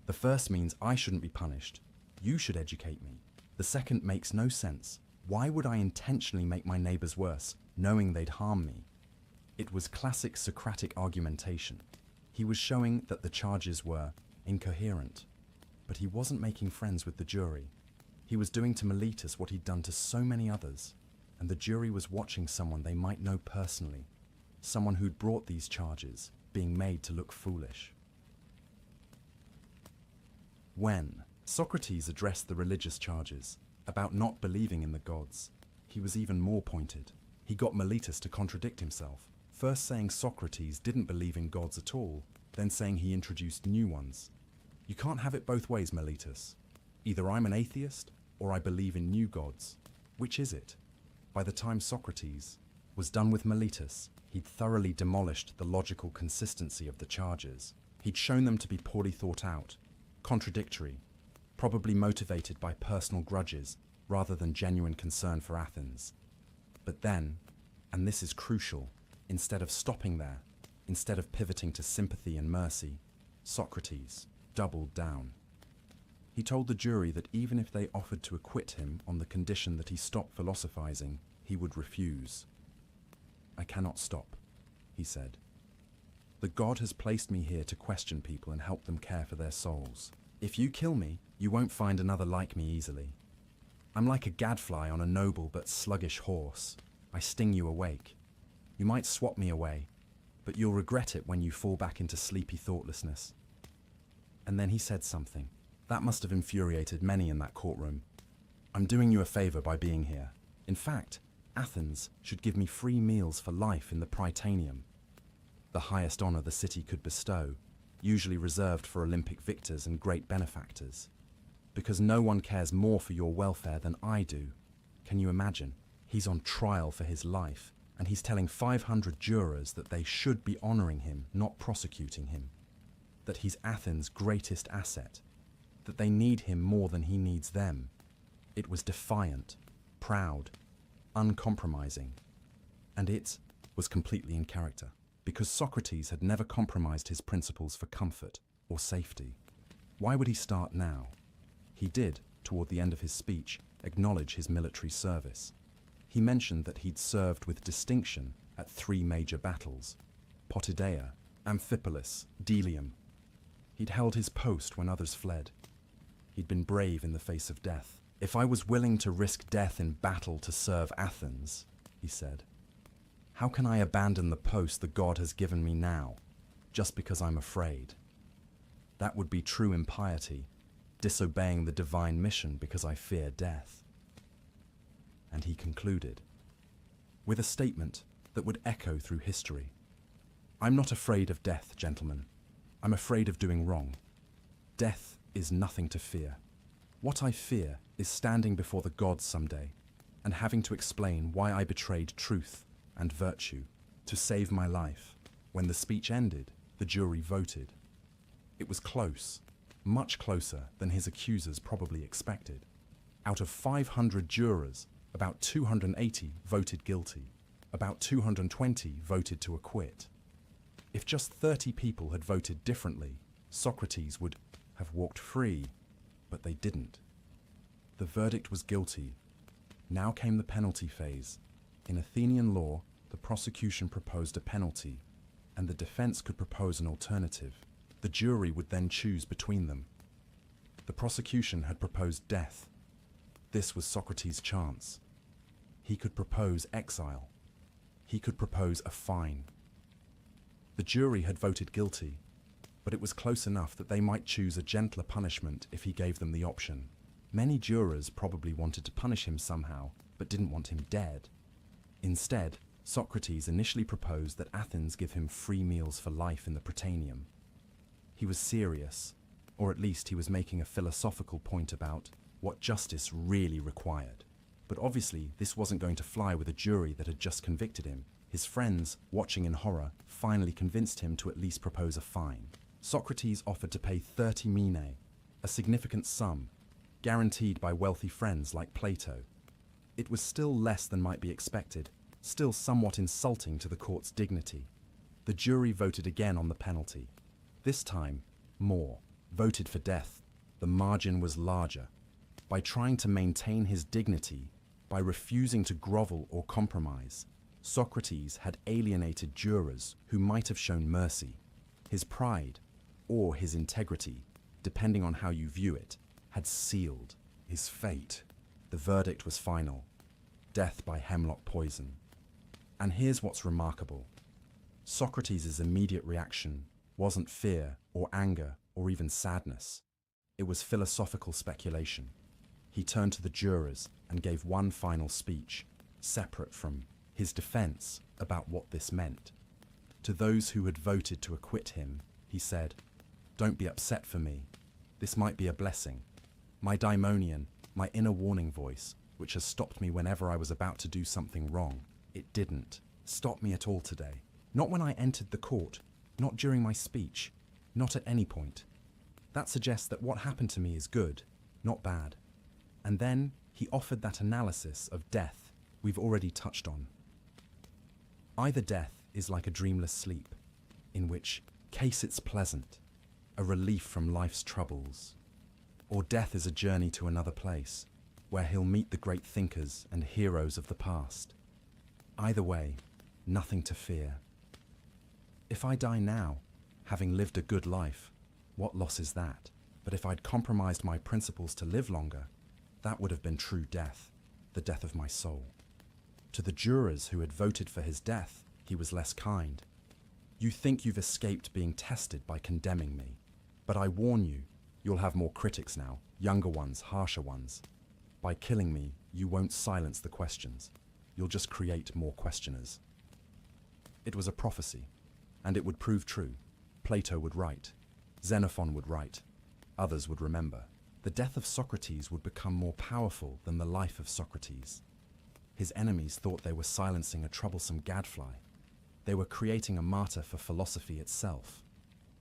The first means I shouldn't be punished. You should educate me. The second makes no sense. Why would I intentionally make my neighbors worse, knowing they'd harm me?" It was classic Socratic argumentation. He was showing that the charges were incoherent, but he wasn't making friends with the jury. He was doing to Miletus what he'd done to so many others, and the jury was watching someone they might know personally, someone who'd brought these charges, being made to look foolish. When Socrates addressed the religious charges about not believing in the gods, he was even more pointed. He got Miletus to contradict himself, first saying Socrates didn't believe in gods at all, then saying he introduced new ones. You can't have it both ways, Miletus. Either I'm an atheist, or I believe in new gods. Which is it? By the time Socrates was done with Miletus, he'd thoroughly demolished the logical consistency of the charges. He'd shown them to be poorly thought out, contradictory, probably motivated by personal grudges rather than genuine concern for Athens. But then, and this is crucial, instead of stopping there, instead of pivoting to sympathy and mercy, Socrates doubled down. He told the jury that even if they offered to acquit him on the condition that he stopped philosophizing, he would refuse. I cannot stop, he said. The God has placed me here to question people and help them care for their souls. If you kill me, you won't find another like me easily. I'm like a gadfly on a noble but sluggish horse. I sting you awake. You might swat me away, but you'll regret it when you fall back into sleepy thoughtlessness. And then he said something. That must have infuriated many in that courtroom. I'm doing you a favor by being here. In fact, Athens should give me free meals for life in the Prytaneum, the highest honor the city could bestow, usually reserved for Olympic victors and great benefactors. Because no one cares more for your welfare than I do. Can you imagine? He's on trial for his life, and he's telling 500 jurors that they should be honoring him, not prosecuting him. That he's Athens' greatest asset. That they need him more than he needs them. It was defiant, proud, uncompromising. And it was completely in character, because Socrates had never compromised his principles for comfort or safety. Why would he start now? He did, toward the end of his speech, acknowledge his military service. He mentioned that he'd served with distinction at 3 major battles: Potidaea, Amphipolis, Delium. He'd held his post when others fled. He'd been brave in the face of death. If I was willing to risk death in battle to serve Athens, he said, how can I abandon the post the God has given me now, just because I'm afraid? That would be true impiety, disobeying the divine mission because I fear death. And he concluded with a statement that would echo through history. I'm not afraid of death, gentlemen. I'm afraid of doing wrong. Death is nothing to fear. What I fear is standing before the gods someday and having to explain why I betrayed truth and virtue to save my life. When the speech ended, the jury voted. It was close, much closer than his accusers probably expected. Out of 500 jurors, about 280 voted guilty. About 220 voted to acquit. If just 30 people had voted differently, Socrates would have walked free, but they didn't. The verdict was guilty. Now came the penalty phase. In Athenian law, the prosecution proposed a penalty, and the defense could propose an alternative. The jury would then choose between them. The prosecution had proposed death. This was Socrates' chance. He could propose exile. He could propose a fine. The jury had voted guilty, but it was close enough that they might choose a gentler punishment if he gave them the option. Many jurors probably wanted to punish him somehow, but didn't want him dead. Instead, Socrates initially proposed that Athens give him free meals for life in the Prytaneum. He was serious, or at least he was making a philosophical point about what justice really required. But obviously, this wasn't going to fly with a jury that had just convicted him. His friends, watching in horror, finally convinced him to at least propose a fine. Socrates offered to pay 30 minae, a significant sum, guaranteed by wealthy friends like Plato. It was still less than might be expected, still somewhat insulting to the court's dignity. The jury voted again on the penalty. This time, more voted for death. The margin was larger. By trying to maintain his dignity, by refusing to grovel or compromise, Socrates had alienated jurors who might have shown mercy. His pride, or his integrity, depending on how you view it, had sealed His fate. The verdict was final. Death by hemlock poison. And here's what's remarkable. Socrates' immediate reaction wasn't fear or anger or even sadness. It was philosophical speculation. He turned to the jurors and gave one final speech, separate from his defense about what this meant. To those who had voted to acquit him, he said, "Don't be upset for me. This might be a blessing. My daimonion, my inner warning voice, which has stopped me whenever I was about to do something wrong, it didn't stop me at all today. Not when I entered the court, not during my speech, not at any point. That suggests that what happened to me is good, not bad." And then he offered that analysis of death we've already touched on. Either death is like a dreamless sleep, in which case it's pleasant, a relief from life's troubles, or death is a journey to another place, where he'll meet the great thinkers and heroes of the past. Either way, nothing to fear. If I die now, having lived a good life, what loss is that? But if I'd compromised my principles to live longer, that would have been true death, the death of my soul. To the jurors who had voted for his death, he was less kind. "You think you've escaped being tested by condemning me, but I warn you, you'll have more critics now, younger ones, harsher ones. By killing me, you won't silence the questions. You'll just create more questioners." It was a prophecy, and it would prove true. Plato would write, Xenophon would write, others would remember. The death of Socrates would become more powerful than the life of Socrates. His enemies thought they were silencing a troublesome gadfly. They were creating a martyr for philosophy itself.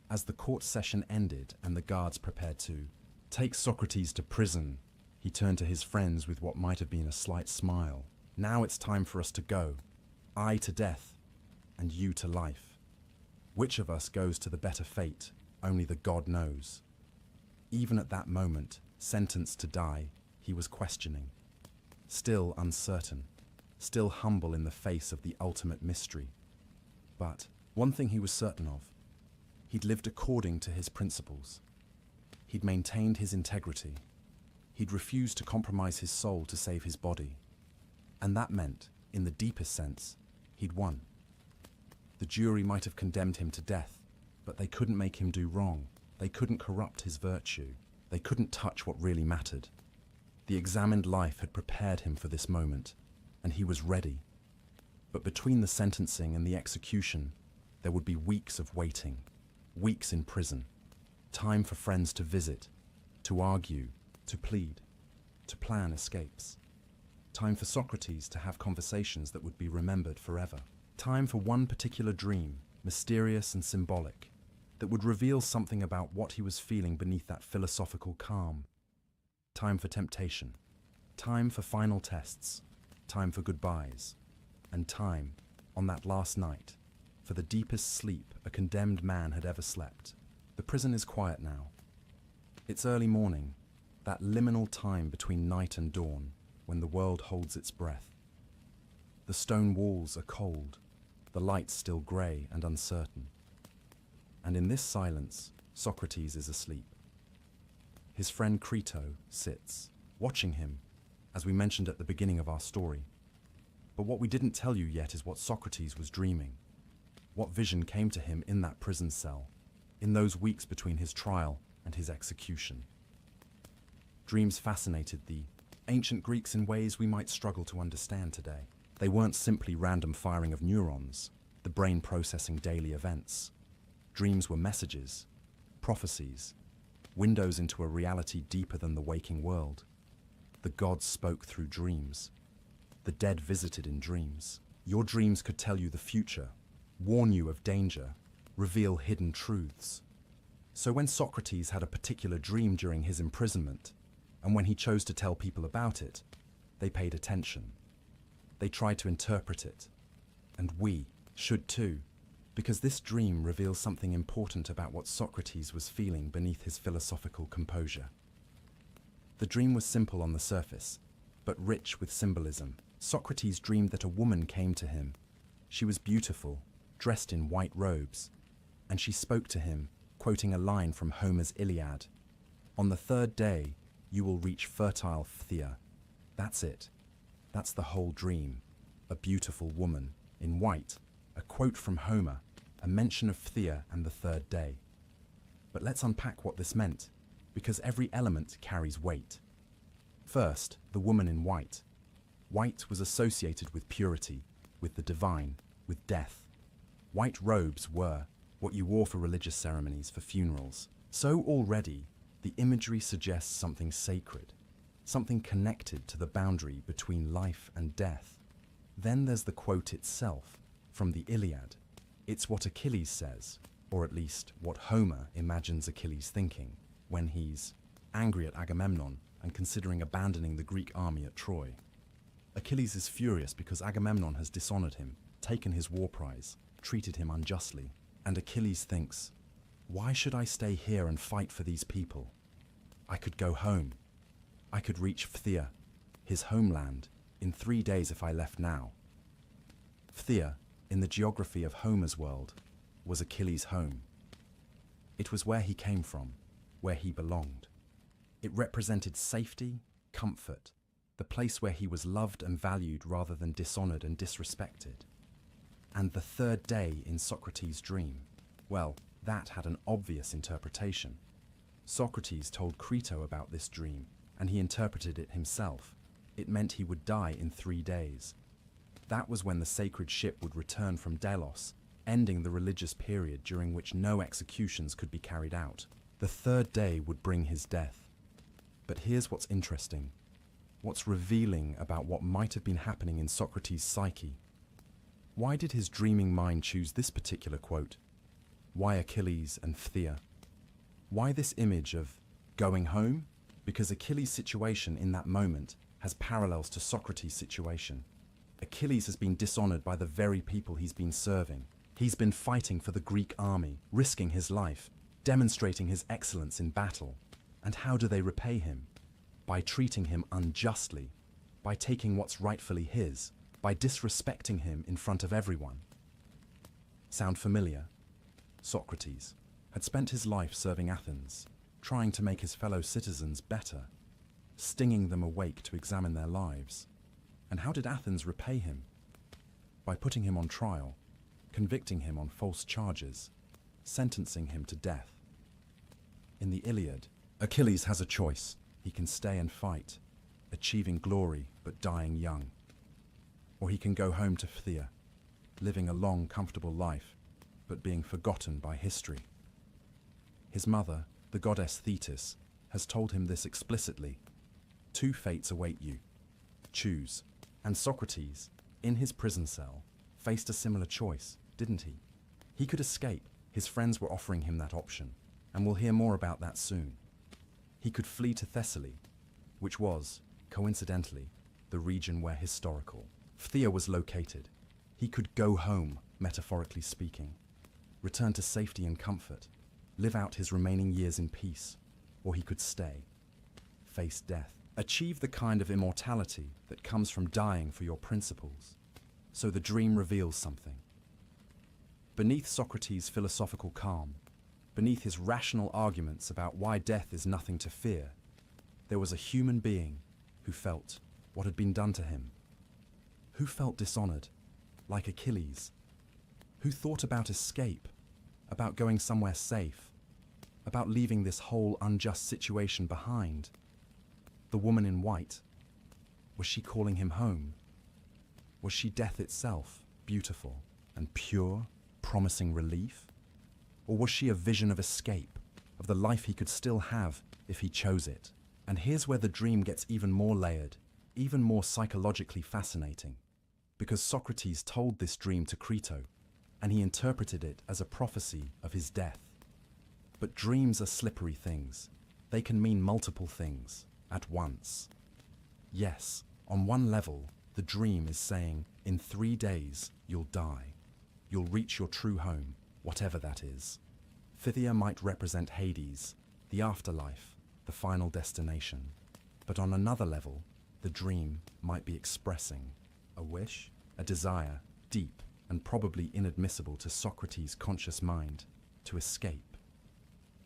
As the court session ended and the guards prepared to take Socrates to prison, he turned to his friends with what might have been a slight smile. "Now it's time for us to go. I to death, and you to life. Which of us goes to the better fate, only the God knows." Even at that moment, sentenced to die, he was questioning. Still uncertain, still humble in the face of the ultimate mystery. But one thing he was certain of: he'd lived according to his principles. He'd maintained his integrity. He'd refused to compromise his soul to save his body. And that meant, in the deepest sense, he'd won. The jury might have condemned him to death, but they couldn't make him do wrong. They couldn't corrupt his virtue. They couldn't touch what really mattered. The examined life had prepared him for this moment, and he was ready. But between the sentencing and the execution, there would be weeks of waiting, weeks in prison, time for friends to visit, to argue, to plead, to plan escapes. Time for Socrates to have conversations that would be remembered forever. Time for one particular dream, mysterious and symbolic, that would reveal something about what he was feeling beneath that philosophical calm. Time for temptation. Time for final tests. Time for goodbyes. And time, on that last night, for the deepest sleep a condemned man had ever slept. The prison is quiet now. It's early morning, that liminal time between night and dawn, when the world holds its breath. The stone walls are cold, the lights still grey and uncertain. And in this silence, Socrates is asleep. His friend Crito sits, watching him, as we mentioned at the beginning of our story. But what we didn't tell you yet is what Socrates was dreaming. What vision came to him in that prison cell, in those weeks between his trial and his execution. Dreams fascinated the ancient Greeks in ways we might struggle to understand today. They weren't simply random firing of neurons, the brain processing daily events. Dreams were messages, prophecies, windows into a reality deeper than the waking world. The gods spoke through dreams. The dead visited in dreams. Your dreams could tell you the future, warn you of danger, reveal hidden truths. So when Socrates had a particular dream during his imprisonment, and when he chose to tell people about it, they paid attention. They tried to interpret it. And we should too, because this dream reveals something important about what Socrates was feeling beneath his philosophical composure. The dream was simple on the surface, but rich with symbolism. Socrates dreamed that a woman came to him. She was beautiful, dressed in white robes, and she spoke to him, quoting a line from Homer's Iliad. On the third day, you will reach fertile Phthia. That's it. That's the whole dream. A beautiful woman, in white, a quote from Homer, a mention of Phthia and the third day. But let's unpack what this meant, because every element carries weight. First, the woman in white. White was associated with purity, with the divine, with death. White robes were what you wore for religious ceremonies, for funerals. So already, the imagery suggests something sacred, something connected to the boundary between life and death. Then there's the quote itself, from the Iliad. It's what Achilles says, or at least what Homer imagines Achilles thinking, when he's angry at Agamemnon and considering abandoning the Greek army at Troy. Achilles is furious because Agamemnon has dishonored him, taken his war prize, treated him unjustly, and Achilles thinks, why should I stay here and fight for these people? I could go home. I could reach Phthia, his homeland, in 3 days if I left now. Phthia, in the geography of Homer's world, was Achilles' home. It was where he came from, where he belonged. It represented safety, comfort, the place where he was loved and valued rather than dishonored and disrespected. And the third day in Socrates' dream, well, that had an obvious interpretation. Socrates told Crito about this dream, and he interpreted it himself. It meant he would die in 3 days. That was when the sacred ship would return from Delos, ending the religious period during which no executions could be carried out. The third day would bring his death. But here's what's interesting. What's revealing about what might have been happening in Socrates' psyche. Why did his dreaming mind choose this particular quote? Why Achilles and Phthia? Why this image of going home? Because Achilles' situation in that moment has parallels to Socrates' situation. Achilles has been dishonored by the very people he's been serving. He's been fighting for the Greek army, risking his life, demonstrating his excellence in battle. And how do they repay him? By treating him unjustly, by taking what's rightfully his, by disrespecting him in front of everyone. Sound familiar? Socrates had spent his life serving Athens, trying to make his fellow citizens better, stinging them awake to examine their lives. And how did Athens repay him? By putting him on trial, convicting him on false charges, sentencing him to death. In the Iliad, Achilles has a choice. He can stay and fight, achieving glory but dying young. Or he can go home to Phthia, living a long, comfortable life, but being forgotten by history. His mother, the goddess Thetis, has told him this explicitly. 2 fates await you. Choose. And Socrates, in his prison cell, faced a similar choice, didn't he? He could escape. His friends were offering him that option, and we'll hear more about that soon. He could flee to Thessaly, which was, coincidentally, the region where historical Phthia was located. He could go home, metaphorically speaking, return to safety and comfort, live out his remaining years in peace, or he could stay, face death, achieve the kind of immortality that comes from dying for your principles. So the dream reveals something. Beneath Socrates' philosophical calm, beneath his rational arguments about why death is nothing to fear, there was a human being who felt what had been done to him, who felt dishonored, like Achilles, who thought about escape, about going somewhere safe, about leaving this whole unjust situation behind. The woman in white, was she calling him home? Was she death itself, beautiful and pure, promising relief? Or was she a vision of escape, of the life he could still have if he chose it? And here's where the dream gets even more layered, even more psychologically fascinating, because Socrates told this dream to Crito, and he interpreted it as a prophecy of his death. But dreams are slippery things. They can mean multiple things at once. Yes, on one level, the dream is saying, in 3 days, you'll die. You'll reach your true home, whatever that is. Phthia might represent Hades, the afterlife, the final destination. But on another level, the dream might be expressing a wish, a desire, deep and probably inadmissible to Socrates' conscious mind, to escape,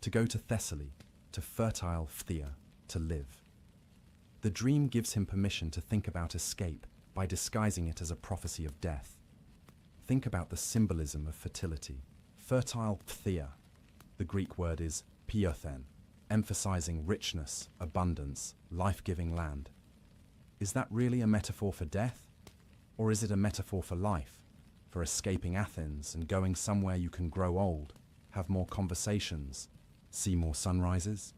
to go to Thessaly, to fertile Phthia, to live. The dream gives him permission to think about escape by disguising it as a prophecy of death. Think about the symbolism of fertility. Fertile phthia. The Greek word is piothen, emphasizing richness, abundance, life-giving land. Is that really a metaphor for death? Or is it a metaphor for life, for escaping Athens and going somewhere you can grow old, have more conversations, see more sunrises?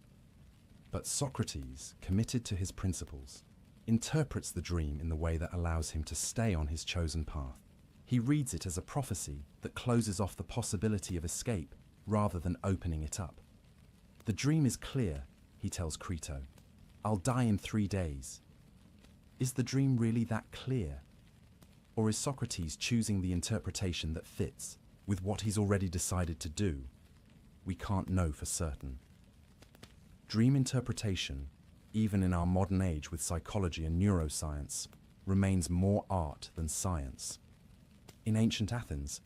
But Socrates, committed to his principles, interprets the dream in the way that allows him to stay on his chosen path. He reads it as a prophecy that closes off the possibility of escape rather than opening it up. The dream is clear, he tells Crito. I'll die in 3 days. Is the dream really that clear? Or is Socrates choosing the interpretation that fits with what he's already decided to do? We can't know for certain. Dream interpretation, even in our modern age with psychology and neuroscience, remains more art than science. In ancient Athens,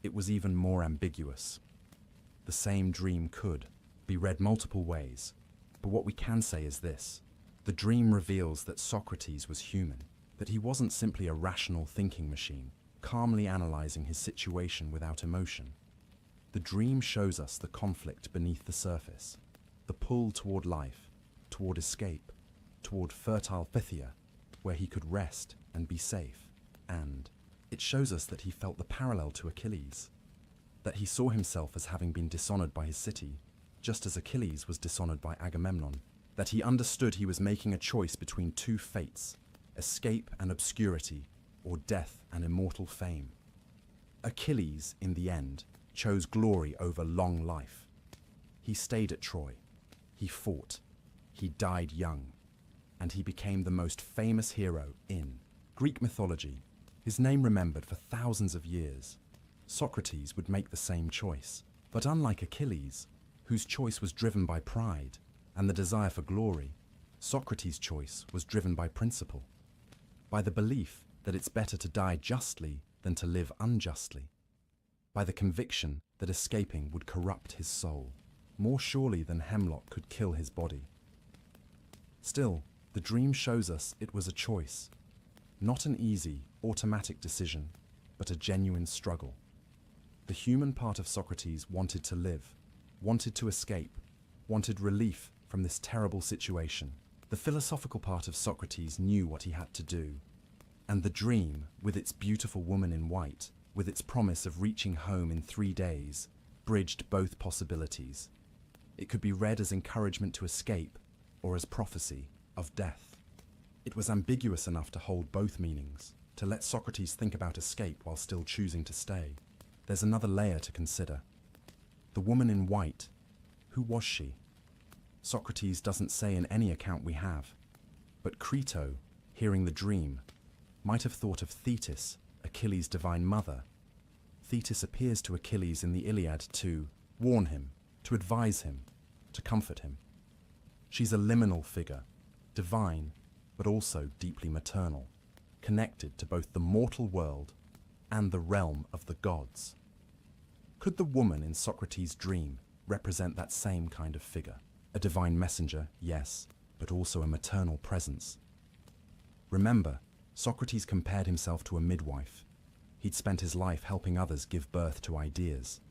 it was even more ambiguous. The same dream could be read multiple ways, but what we can say is this. The dream reveals that Socrates was human, that he wasn't simply a rational thinking machine, calmly analyzing his situation without emotion. The dream shows us the conflict beneath the surface, the pull toward life, toward escape, toward fertile Phthia, where he could rest and be safe, and it shows us that he felt the parallel to Achilles, that he saw himself as having been dishonored by his city, just as Achilles was dishonored by Agamemnon, that he understood he was making a choice between two fates, escape and obscurity, or death and immortal fame. Achilles, in the end, chose glory over long life. He stayed at Troy. He fought. He died young. And he became the most famous hero in Greek mythology, his name remembered for thousands of years. Socrates would make the same choice. But unlike Achilles, whose choice was driven by pride and the desire for glory, Socrates' choice was driven by principle, by the belief that it's better to die justly than to live unjustly, by the conviction that escaping would corrupt his soul, more surely than hemlock could kill his body. Still, the dream shows us it was a choice, not an easy, automatic decision, but a genuine struggle. The human part of Socrates wanted to live, wanted to escape, wanted relief from this terrible situation. The philosophical part of Socrates knew what he had to do. And the dream, with its beautiful woman in white, with its promise of reaching home in 3 days, bridged both possibilities. It could be read as encouragement to escape, or as prophecy of death. It was ambiguous enough to hold both meanings, to let Socrates think about escape while still choosing to stay. There's another layer to consider. The woman in white, who was she? Socrates doesn't say in any account we have, but Crito, hearing the dream, might have thought of Thetis, Achilles' divine mother. Thetis appears to Achilles in the Iliad to warn him, to advise him, to comfort him. She's a liminal figure, divine, but also deeply maternal, connected to both the mortal world and the realm of the gods. Could the woman in Socrates' dream represent that same kind of figure? A divine messenger, yes, but also a maternal presence. Remember, Socrates compared himself to a midwife. He'd spent his life helping others give birth to ideas.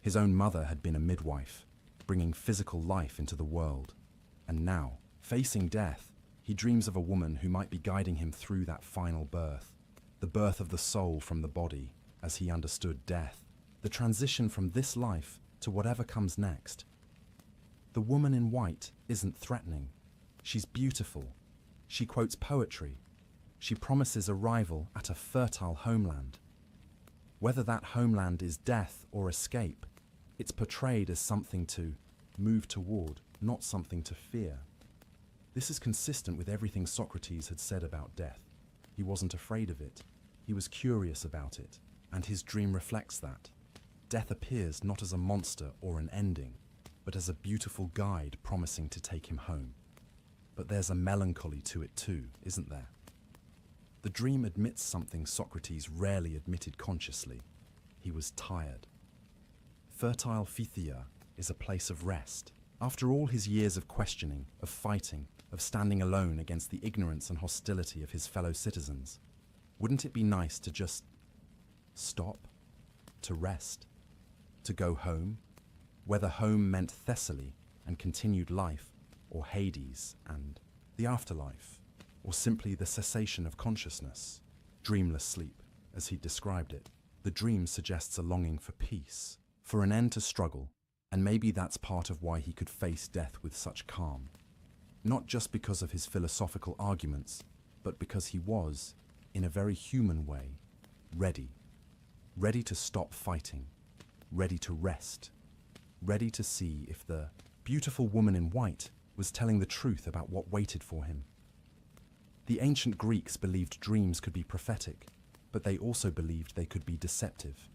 His own mother had been a midwife, bringing physical life into the world. And now, facing death, he dreams of a woman who might be guiding him through that final birth, the birth of the soul from the body, as he understood death, the transition from this life to whatever comes next. The woman in white isn't threatening. She's beautiful. She quotes poetry. She promises arrival at a fertile homeland. Whether that homeland is death or escape, it's portrayed as something to move toward, not something to fear. This is consistent with everything Socrates had said about death. He wasn't afraid of it. He was curious about it, and his dream reflects that. Death appears not as a monster or an ending, but as a beautiful guide promising to take him home. But there's a melancholy to it too, isn't there? The dream admits something Socrates rarely admitted consciously. He was tired. Fertile Phthia is a place of rest. After all his years of questioning, of fighting, of standing alone against the ignorance and hostility of his fellow citizens. Wouldn't it be nice to just stop, to rest, to go home, whether home meant Thessaly and continued life, or Hades and the afterlife, or simply the cessation of consciousness, dreamless sleep, as he described it? The dream suggests a longing for peace, for an end to struggle, and maybe that's part of why he could face death with such calm. Not just because of his philosophical arguments, but because he was, in a very human way, ready. Ready to stop fighting, ready to rest, ready to see if the beautiful woman in white was telling the truth about what waited for him. The ancient Greeks believed dreams could be prophetic, but they also believed they could be deceptive.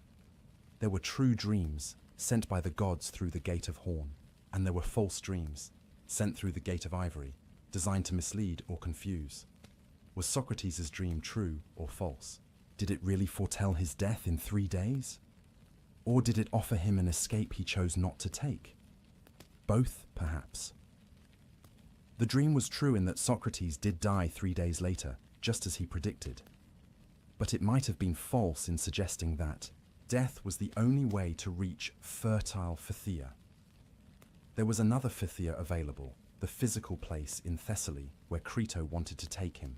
There were true dreams sent by the gods through the gate of horn, and there were false dreams sent through the gate of ivory, designed to mislead or confuse. Was Socrates' dream true or false? Did it really foretell his death in 3 days? Or did it offer him an escape he chose not to take? Both, perhaps. The dream was true in that Socrates did die 3 days later, just as he predicted. But it might have been false in suggesting that death was the only way to reach fertile Phthia. There was another Phthia available, the physical place in Thessaly where Crito wanted to take him.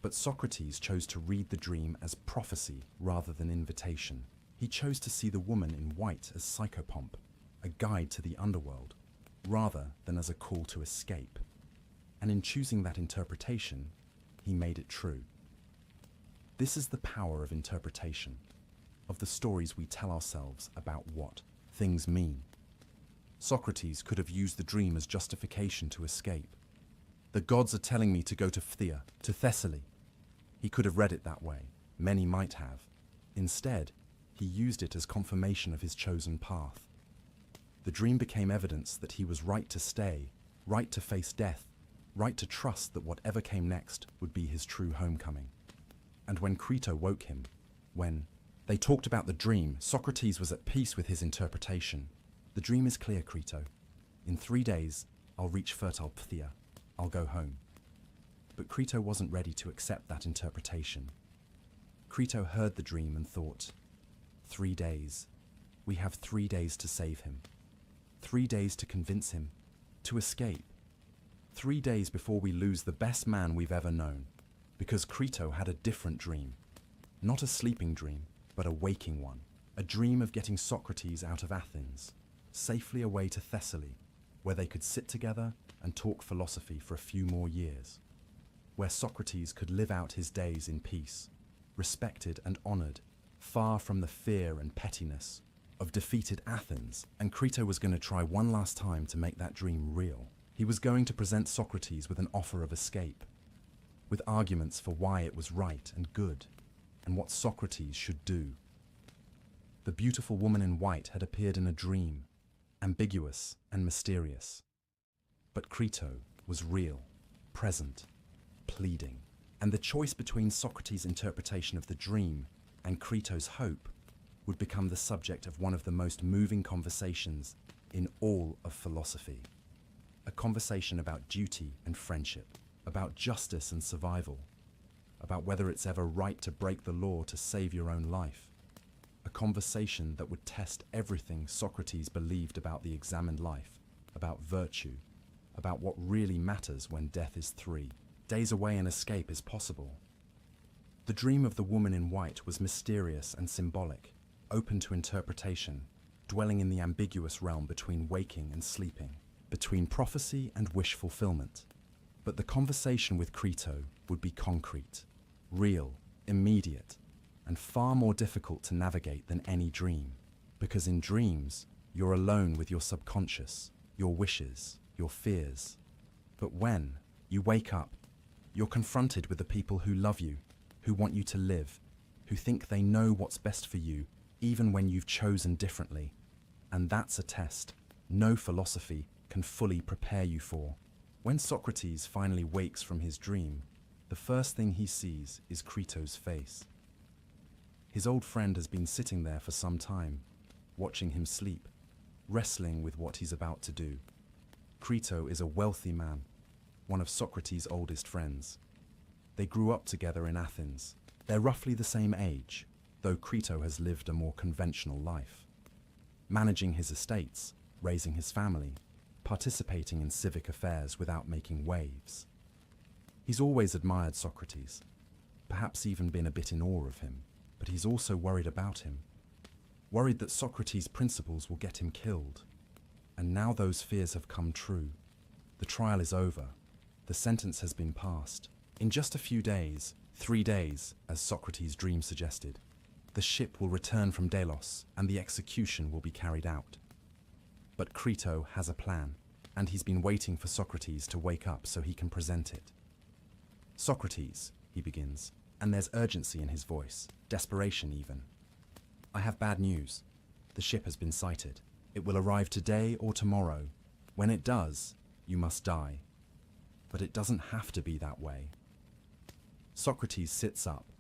But Socrates chose to read the dream as prophecy rather than invitation. He chose to see the woman in white as psychopomp, a guide to the underworld, rather than as a call to escape. And in choosing that interpretation, he made it true. This is the power of interpretation, of the stories we tell ourselves about what things mean. Socrates could have used the dream as justification to escape. The gods are telling me to go to Phthia, to Thessaly. He could have read it that way. Many might have. Instead, he used it as confirmation of his chosen path. The dream became evidence that he was right to stay, right to face death, right to trust that whatever came next would be his true homecoming. And when Crito woke him, when they talked about the dream, Socrates was at peace with his interpretation. The dream is clear, Crito. In 3 days, I'll reach fertile Phthia. I'll go home. But Crito wasn't ready to accept that interpretation. Crito heard the dream and thought, 3 days. We have 3 days to save him. 3 days to convince him, to escape. 3 days before we lose the best man we've ever known. Because Crito had a different dream. Not a sleeping dream, but a waking one. A dream of getting Socrates out of Athens, safely away to Thessaly, where they could sit together and talk philosophy for a few more years. Where Socrates could live out his days in peace, respected and honored, far from the fear and pettiness of defeated Athens. And Crito was going to try one last time to make that dream real. He was going to present Socrates with an offer of escape, with arguments for why it was right and good, and what Socrates should do. The beautiful woman in white had appeared in a dream, ambiguous and mysterious. But Crito was real, present, pleading. And the choice between Socrates' interpretation of the dream and Crito's hope would become the subject of one of the most moving conversations in all of philosophy. A conversation about duty and friendship, about justice and survival, about whether it's ever right to break the law to save your own life. A conversation that would test everything Socrates believed about the examined life, about virtue, about what really matters when death is 3 days away and escape is possible. The dream of the woman in white was mysterious and symbolic, open to interpretation, dwelling in the ambiguous realm between waking and sleeping, between prophecy and wish fulfillment. But the conversation with Crito would be concrete, real, immediate, and far more difficult to navigate than any dream. Because in dreams, you're alone with your subconscious, your wishes, your fears. But when you wake up, you're confronted with the people who love you, who want you to live, who think they know what's best for you, even when you've chosen differently. And that's a test no philosophy can fully prepare you for. When Socrates finally wakes from his dream, the first thing he sees is Crito's face. His old friend has been sitting there for some time, watching him sleep, wrestling with what he's about to do. Crito is a wealthy man, one of Socrates' oldest friends. They grew up together in Athens. They're roughly the same age, though Crito has lived a more conventional life, managing his estates, raising his family, participating in civic affairs without making waves. He's always admired Socrates, perhaps even been a bit in awe of him, but he's also worried about him, worried that Socrates' principles will get him killed. And now those fears have come true. The trial is over. The sentence has been passed. In just a few days, 3 days, as Socrates' dream suggested, the ship will return from Delos and the execution will be carried out. But Crito has a plan, and he's been waiting for Socrates to wake up so he can present it. Socrates, he begins, and there's urgency in his voice, desperation even. I have bad news. The ship has been sighted. It will arrive today or tomorrow. When it does, you must die. But it doesn't have to be that way. Socrates sits up,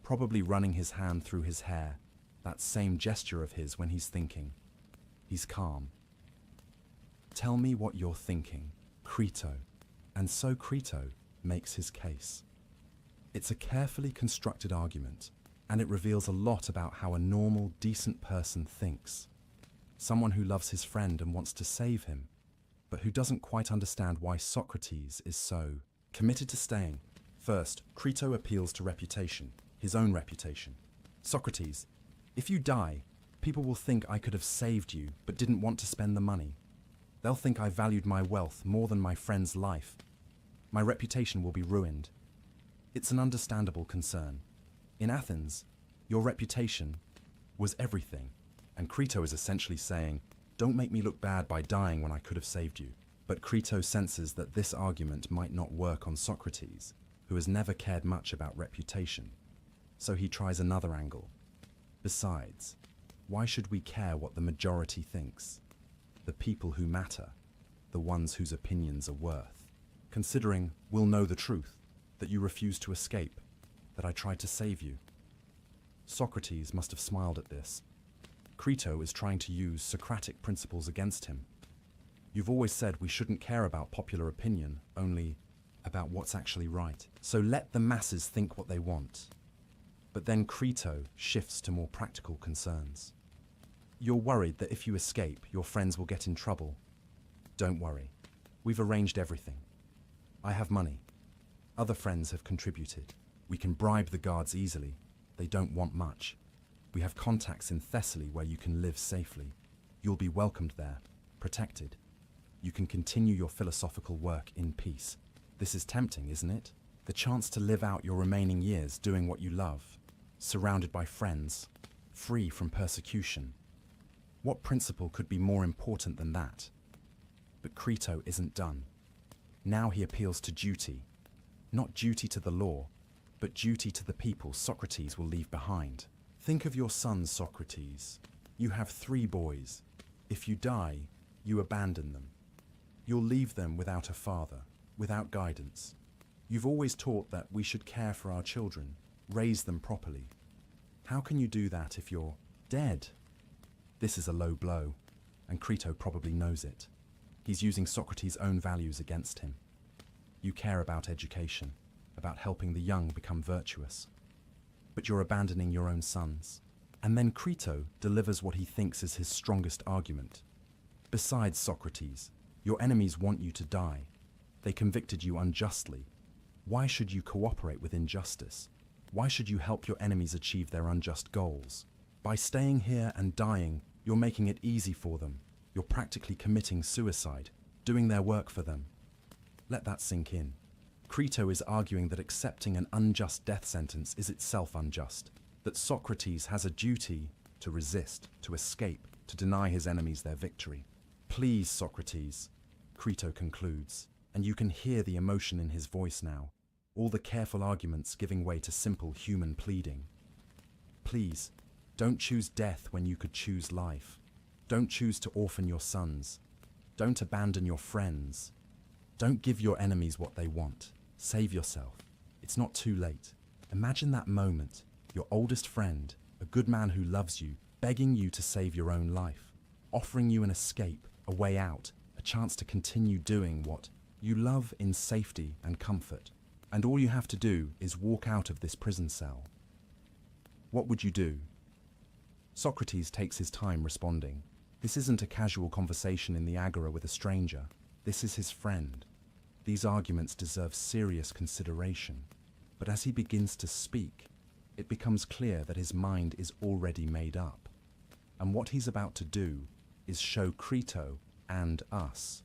probably running his hand through his hair, that same gesture of his when he's thinking. He's calm. Tell me what you're thinking, Crito. And so Crito makes his case. It's a carefully constructed argument, and it reveals a lot about how a normal, decent person thinks. Someone who loves his friend and wants to save him, but who doesn't quite understand why Socrates is so committed to staying. First, Crito appeals to reputation, his own reputation. Socrates, if you die, people will think I could have saved you but didn't want to spend the money. They'll think I valued my wealth more than my friend's life. My reputation will be ruined. It's an understandable concern. In Athens, your reputation was everything, and Crito is essentially saying, don't make me look bad by dying when I could have saved you. But Crito senses that this argument might not work on Socrates, who has never cared much about reputation. So he tries another angle. Besides, why should we care what the majority thinks? The people who matter, the ones whose opinions are worth. Considering we'll know the truth, that you refuse to escape, that I tried to save you. Socrates must have smiled at this. Crito is trying to use Socratic principles against him. You've always said we shouldn't care about popular opinion, only about what's actually right. So let the masses think what they want. But then Crito shifts to more practical concerns. You're worried that if you escape, your friends will get in trouble. Don't worry. We've arranged everything. I have money. Other friends have contributed. We can bribe the guards easily. They don't want much. We have contacts in Thessaly where you can live safely. You'll be welcomed there, protected. You can continue your philosophical work in peace. This is tempting, isn't it? The chance to live out your remaining years doing what you love, surrounded by friends, free from persecution. What principle could be more important than that? But Crito isn't done. Now he appeals to duty. Not duty to the law, but duty to the people Socrates will leave behind. Think of your sons, Socrates. You have 3 boys. If you die, you abandon them. You'll leave them without a father, without guidance. You've always taught that we should care for our children, raise them properly. How can you do that if you're dead? This is a low blow, and Crito probably knows it. He's using Socrates' own values against him. You care about education, about helping the young become virtuous. But you're abandoning your own sons. And then Crito delivers what he thinks is his strongest argument. Besides, Socrates, your enemies want you to die. They convicted you unjustly. Why should you cooperate with injustice? Why should you help your enemies achieve their unjust goals? By staying here and dying, you're making it easy for them. You're practically committing suicide, doing their work for them. Let that sink in. Crito is arguing that accepting an unjust death sentence is itself unjust, that Socrates has a duty to resist, to escape, to deny his enemies their victory. Please, Socrates, Crito concludes, and you can hear the emotion in his voice now, all the careful arguments giving way to simple human pleading. Please, don't choose death when you could choose life. Don't choose to orphan your sons. Don't abandon your friends. Don't give your enemies what they want. Save yourself. It's not too late. Imagine that moment, your oldest friend, a good man who loves you, begging you to save your own life, offering you an escape, a way out, a chance to continue doing what You love in safety and comfort, and all you have to do is walk out of this prison cell. What would you do? Socrates takes his time responding. This isn't a casual conversation in the agora with a stranger. This is his friend. These arguments deserve serious consideration. But as he begins to speak, it becomes clear that his mind is already made up. And what he's about to do is show Crito and us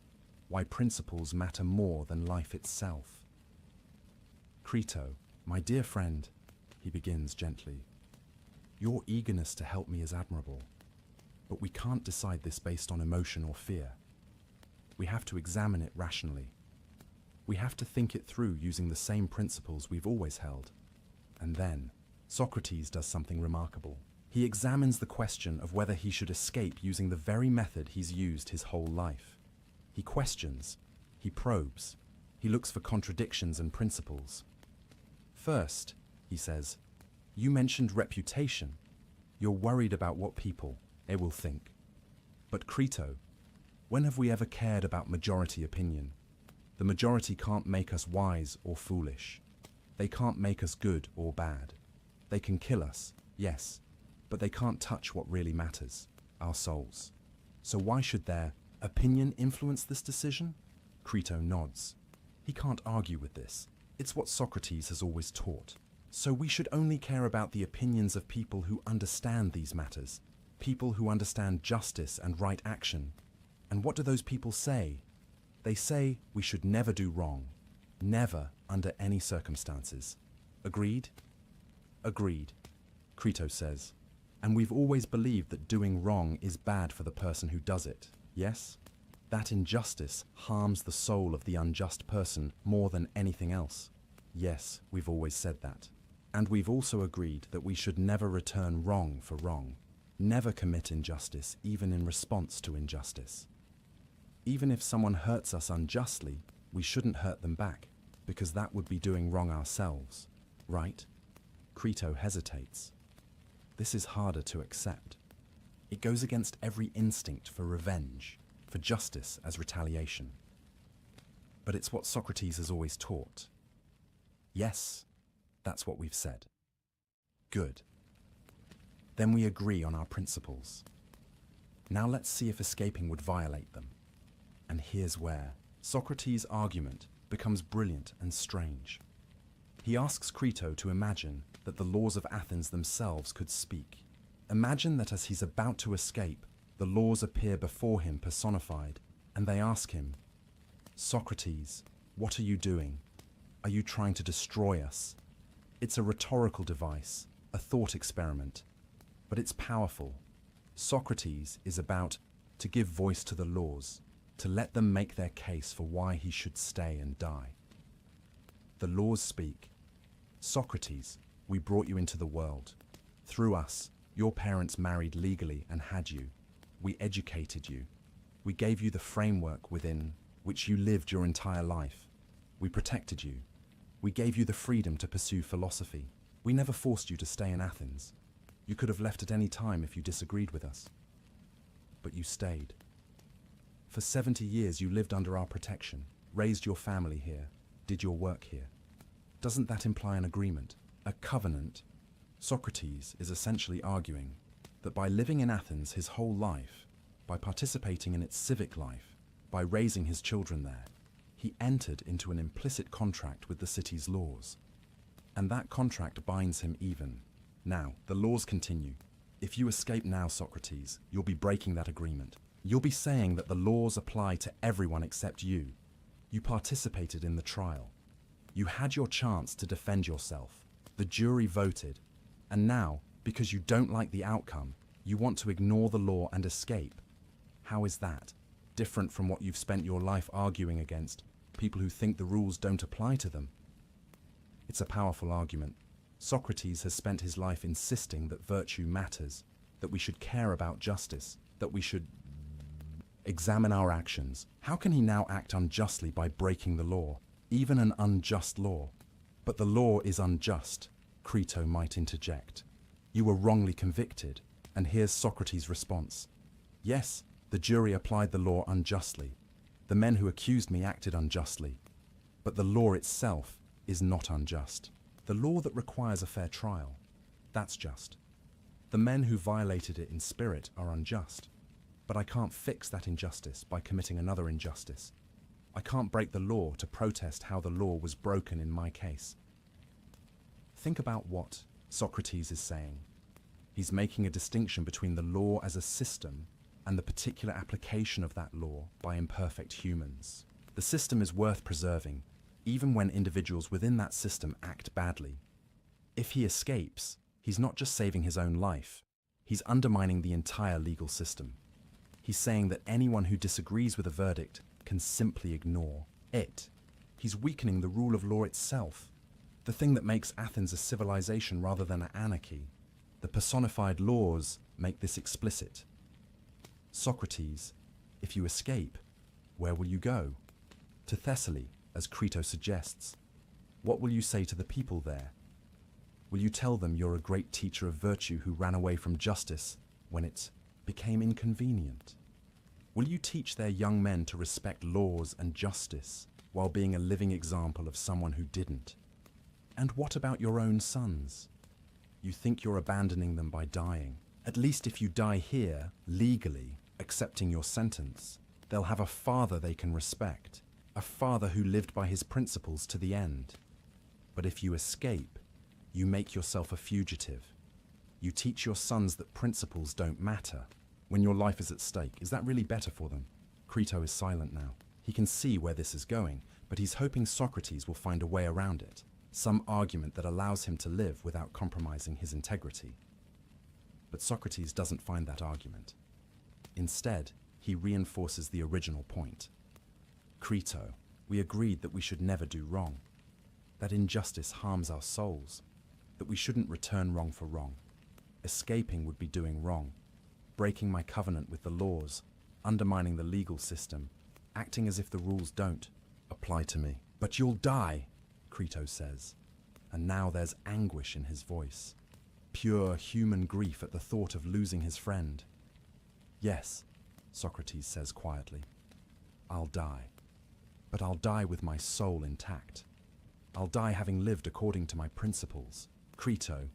why principles matter more than life itself. Crito, my dear friend, he begins gently. Your eagerness to help me is admirable, but we can't decide this based on emotion or fear. We have to examine it rationally. We have to think it through using the same principles we've always held. And then, Socrates does something remarkable. He examines the question of whether he should escape using the very method he's used his whole life. He questions, he probes, he looks for contradictions and principles. First, he says, you mentioned reputation. You're worried about what people, will think. But Crito, when have we ever cared about majority opinion? The majority can't make us wise or foolish. They can't make us good or bad. They can kill us, yes, but they can't touch what really matters, our souls. So why should their opinion influence this decision? Crito nods. He can't argue with this. It's what Socrates has always taught. So we should only care about the opinions of people who understand these matters, people who understand justice and right action. And what do those people say? They say we should never do wrong, never under any circumstances. Agreed? Agreed, Crito says. And we've always believed that doing wrong is bad for the person who does it, yes? That injustice harms the soul of the unjust person more than anything else. Yes, we've always said that. And we've also agreed that we should never return wrong for wrong, never commit injustice even in response to injustice. Even if someone hurts us unjustly, we shouldn't hurt them back, because that would be doing wrong ourselves, right? Crito hesitates. This is harder to accept. It goes against every instinct for revenge, for justice as retaliation. But it's what Socrates has always taught. Yes, that's what we've said. Good. Then we agree on our principles. Now let's see if escaping would violate them. And here's where Socrates' argument becomes brilliant and strange. He asks Crito to imagine that the laws of Athens themselves could speak. Imagine that as he's about to escape, the laws appear before him personified, and they ask him, Socrates, what are you doing? Are you trying to destroy us? It's a rhetorical device, a thought experiment, but it's powerful. Socrates is about to give voice to the laws, to let them make their case for why he should stay and die. The laws speak. Socrates, we brought you into the world. Through us, your parents married legally and had you. We educated you. We gave you the framework within which you lived your entire life. We protected you. We gave you the freedom to pursue philosophy. We never forced you to stay in Athens. You could have left at any time if you disagreed with us. But you stayed. For 70 years you lived under our protection, raised your family here, did your work here. Doesn't that imply an agreement, a covenant? Socrates is essentially arguing that by living in Athens his whole life, by participating in its civic life, by raising his children there, he entered into an implicit contract with the city's laws. And that contract binds him even. Now, the laws continue. If you escape now, Socrates, you'll be breaking that agreement. You'll be saying that the laws apply to everyone except you. You participated in the trial. You had your chance to defend yourself. The jury voted. And now, because you don't like the outcome, you want to ignore the law and escape. How is that different from what you've spent your life arguing against, people who think the rules don't apply to them? It's a powerful argument. Socrates has spent his life insisting that virtue matters, that we should care about justice, that we should examine our actions. How can he now act unjustly by breaking the law, even an unjust law? But the law is unjust, Crito might interject. You were wrongly convicted, and here's Socrates' response. Yes, the jury applied the law unjustly. The men who accused me acted unjustly, but the law itself is not unjust. The law that requires a fair trial, that's just. The men who violated it in spirit are unjust, but I can't fix that injustice by committing another injustice. I can't break the law to protest how the law was broken in my case. Think about what Socrates is saying. He's making a distinction between the law as a system and the particular application of that law by imperfect humans. The system is worth preserving, even when individuals within that system act badly. If he escapes, he's not just saving his own life, he's undermining the entire legal system. He's saying that anyone who disagrees with a verdict can simply ignore it. He's weakening the rule of law itself, the thing that makes Athens a civilization rather than an anarchy. The personified laws make this explicit. Socrates, if you escape, where will you go? To Thessaly, as Crito suggests. What will you say to the people there? Will you tell them you're a great teacher of virtue who ran away from justice when it became inconvenient? Will you teach their young men to respect laws and justice while being a living example of someone who didn't? And what about your own sons? You think you're abandoning them by dying. At least if you die here, legally, accepting your sentence, they'll have a father they can respect, a father who lived by his principles to the end. But if you escape, you make yourself a fugitive. You teach your sons that principles don't matter when your life is at stake. Is that really better for them? Crito is silent now. He can see where this is going, but he's hoping Socrates will find a way around it, some argument that allows him to live without compromising his integrity. But Socrates doesn't find that argument. Instead, he reinforces the original point. Crito, we agreed that we should never do wrong, that injustice harms our souls, that we shouldn't return wrong for wrong. Escaping would be doing wrong, breaking my covenant with the laws, undermining the legal system, acting as if the rules don't apply to me. But you'll die, Crito says, and now there's anguish in his voice, pure human grief at the thought of losing his friend. Yes, Socrates says quietly, I'll die, but I'll die with my soul intact. I'll die having lived according to my principles. Crito,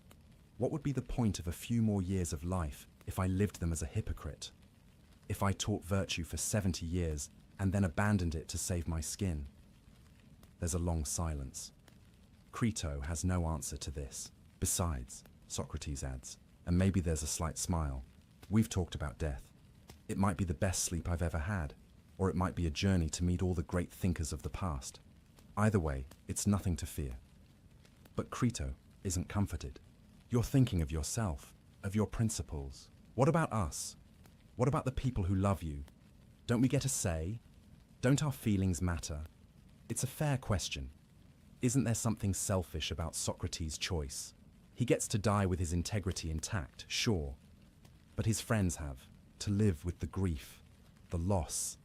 what would be the point of a few more years of life if I lived them as a hypocrite? If I taught virtue for 70 years and then abandoned it to save my skin? There's a long silence. Crito has no answer to this. Besides, Socrates adds, and maybe there's a slight smile, we've talked about death. It might be the best sleep I've ever had, or it might be a journey to meet all the great thinkers of the past. Either way, it's nothing to fear. But Crito isn't comforted. You're thinking of yourself, of your principles. What about us? What about the people who love you? Don't we get a say? Don't our feelings matter? It's a fair question. Isn't there something selfish about Socrates' choice? He gets to die with his integrity intact, sure, but his friends have to live with the grief, the loss,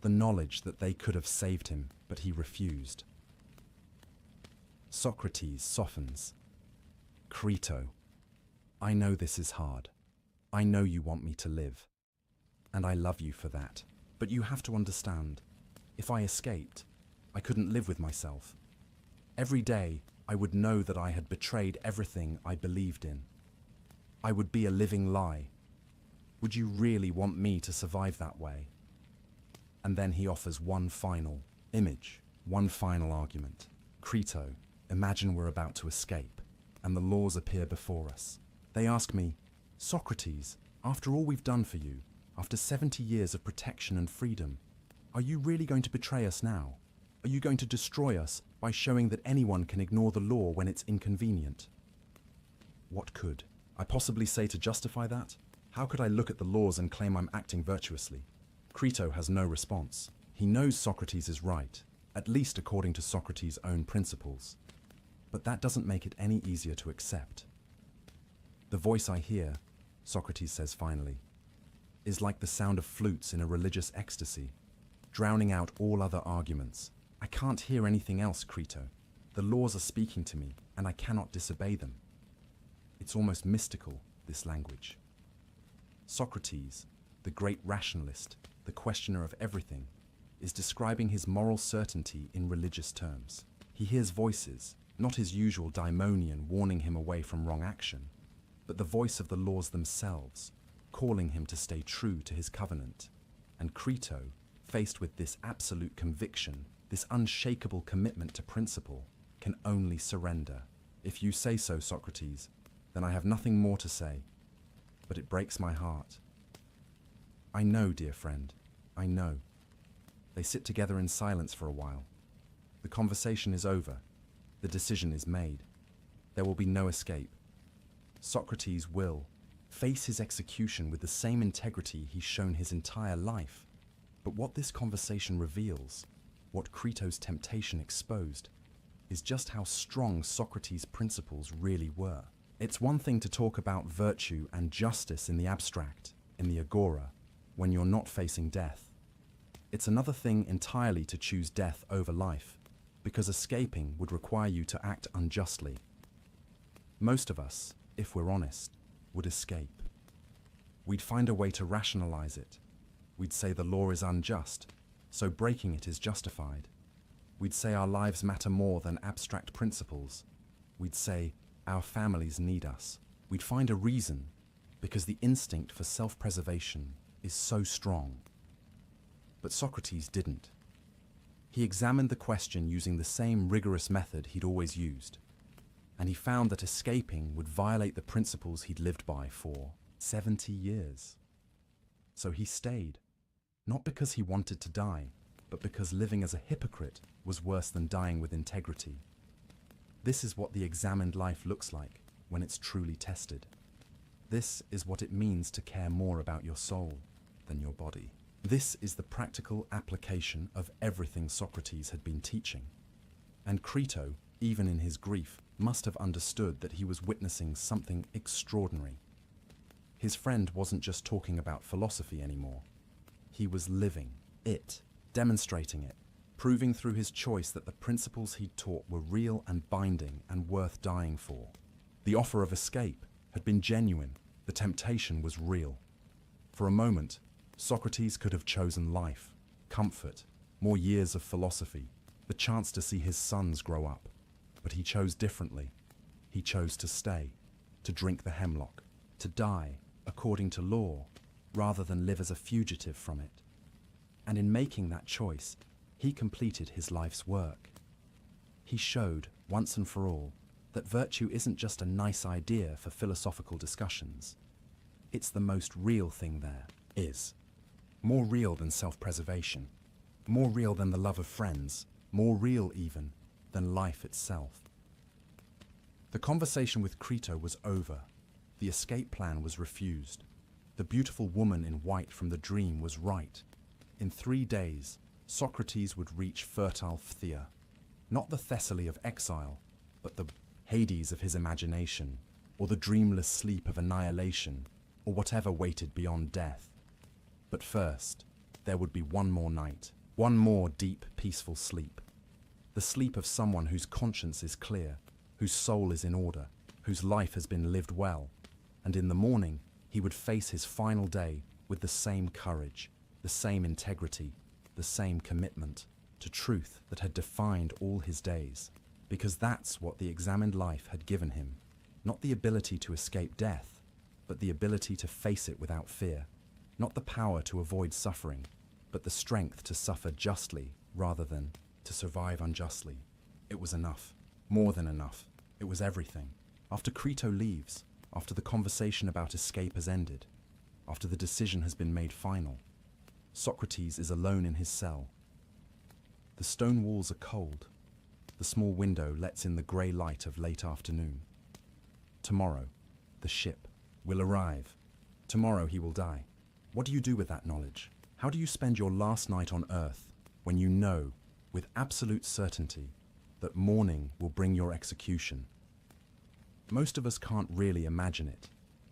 the knowledge that they could have saved him, but he refused. Socrates softens. Crito, I know this is hard. I know you want me to live, and I love you for that. But you have to understand, if I escaped, I couldn't live with myself. Every day, I would know that I had betrayed everything I believed in. I would be a living lie. Would you really want me to survive that way? And then he offers one final image, one final argument. Crito, imagine we're about to escape, and the laws appear before us. They ask me, Socrates, after all we've done for you, after 70 years of protection and freedom, are you really going to betray us now? Are you going to destroy us by showing that anyone can ignore the law when it's inconvenient? What could I possibly say to justify that? How could I look at the laws and claim I'm acting virtuously? Crito has no response. He knows Socrates is right, at least according to Socrates' own principles. But that doesn't make it any easier to accept. The voice I hear, Socrates says finally, is like the sound of flutes in a religious ecstasy, drowning out all other arguments. I can't hear anything else, Crito. The laws are speaking to me, and I cannot disobey them. It's almost mystical, this language. Socrates, the great rationalist, the questioner of everything, is describing his moral certainty in religious terms. He hears voices, not his usual daimonian warning him away from wrong action, but the voice of the laws themselves, calling him to stay true to his covenant. And Crito, faced with this absolute conviction, this unshakable commitment to principle, can only surrender. If you say so, Socrates, then I have nothing more to say, but it breaks my heart. I know, dear friend, I know. They sit together in silence for a while. The conversation is over. The decision is made. There will be no escape. Socrates will face his execution with the same integrity he's shown his entire life. But what this conversation reveals, what Crito's temptation exposed, is just how strong Socrates' principles really were. It's one thing to talk about virtue and justice in the abstract, in the agora, when you're not facing death. It's another thing entirely to choose death over life, because escaping would require you to act unjustly. Most of us, if we're honest, would escape. We'd find a way to rationalize it. We'd say the law is unjust, so breaking it is justified. We'd say our lives matter more than abstract principles. We'd say our families need us. We'd find a reason, because the instinct for self-preservation is so strong. But Socrates didn't. He examined the question using the same rigorous method he'd always used, and he found that escaping would violate the principles he'd lived by for 70 years. So he stayed, not because he wanted to die, but because living as a hypocrite was worse than dying with integrity. This is what the examined life looks like when it's truly tested. This is what it means to care more about your soul than your body. This is the practical application of everything Socrates had been teaching. And Crito, even in his grief, must have understood that he was witnessing something extraordinary. His friend wasn't just talking about philosophy anymore. He was living it, demonstrating it, proving through his choice that the principles he'd taught were real and binding and worth dying for. The offer of escape had been genuine. The temptation was real. For a moment, Socrates could have chosen life, comfort, more years of philosophy, the chance to see his sons grow up. But he chose differently. He chose to stay, to drink the hemlock, to die according to law, rather than live as a fugitive from it. And in making that choice, he completed his life's work. He showed, once and for all, that virtue isn't just a nice idea for philosophical discussions. It's the most real thing there is. More real than self-preservation, more real than the love of friends, more real even than life itself. The conversation with Crito was over. The escape plan was refused. The beautiful woman in white from the dream was right. In 3 days, Socrates would reach fertile Phthia, not the Thessaly of exile, but the Hades of his imagination, or the dreamless sleep of annihilation, or whatever waited beyond death. But first, there would be one more night, one more deep, peaceful sleep. The sleep of someone whose conscience is clear, whose soul is in order, whose life has been lived well. And in the morning, he would face his final day with the same courage, the same integrity, the same commitment to truth that had defined all his days. Because that's what the examined life had given him, not the ability to escape death, but the ability to face it without fear, not the power to avoid suffering, but the strength to suffer justly rather than to survive unjustly. It was enough, more than enough. It was everything. After Crito leaves, after the conversation about escape has ended, after the decision has been made final, Socrates is alone in his cell. The stone walls are cold. The small window lets in the grey light of late afternoon. Tomorrow, the ship will arrive. Tomorrow he will die. What do you do with that knowledge? How do you spend your last night on earth when you know, with absolute certainty, that morning will bring your execution? Most of us can't really imagine it.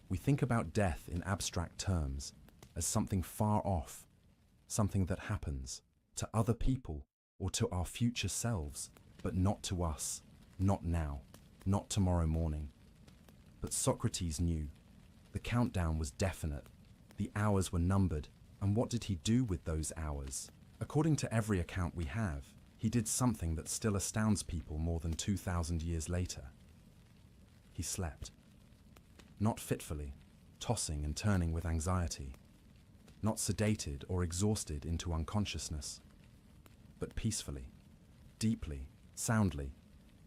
We think about death in abstract terms, as something far off, something that happens to other people or to our future selves, but not to us, not now, not tomorrow morning. But Socrates knew. The countdown was definite. The hours were numbered, and what did he do with those hours? According to every account we have, he did something that still astounds people more than 2,000 years later. He slept. Not fitfully, tossing and turning with anxiety. Not sedated or exhausted into unconsciousness, but peacefully, deeply, soundly,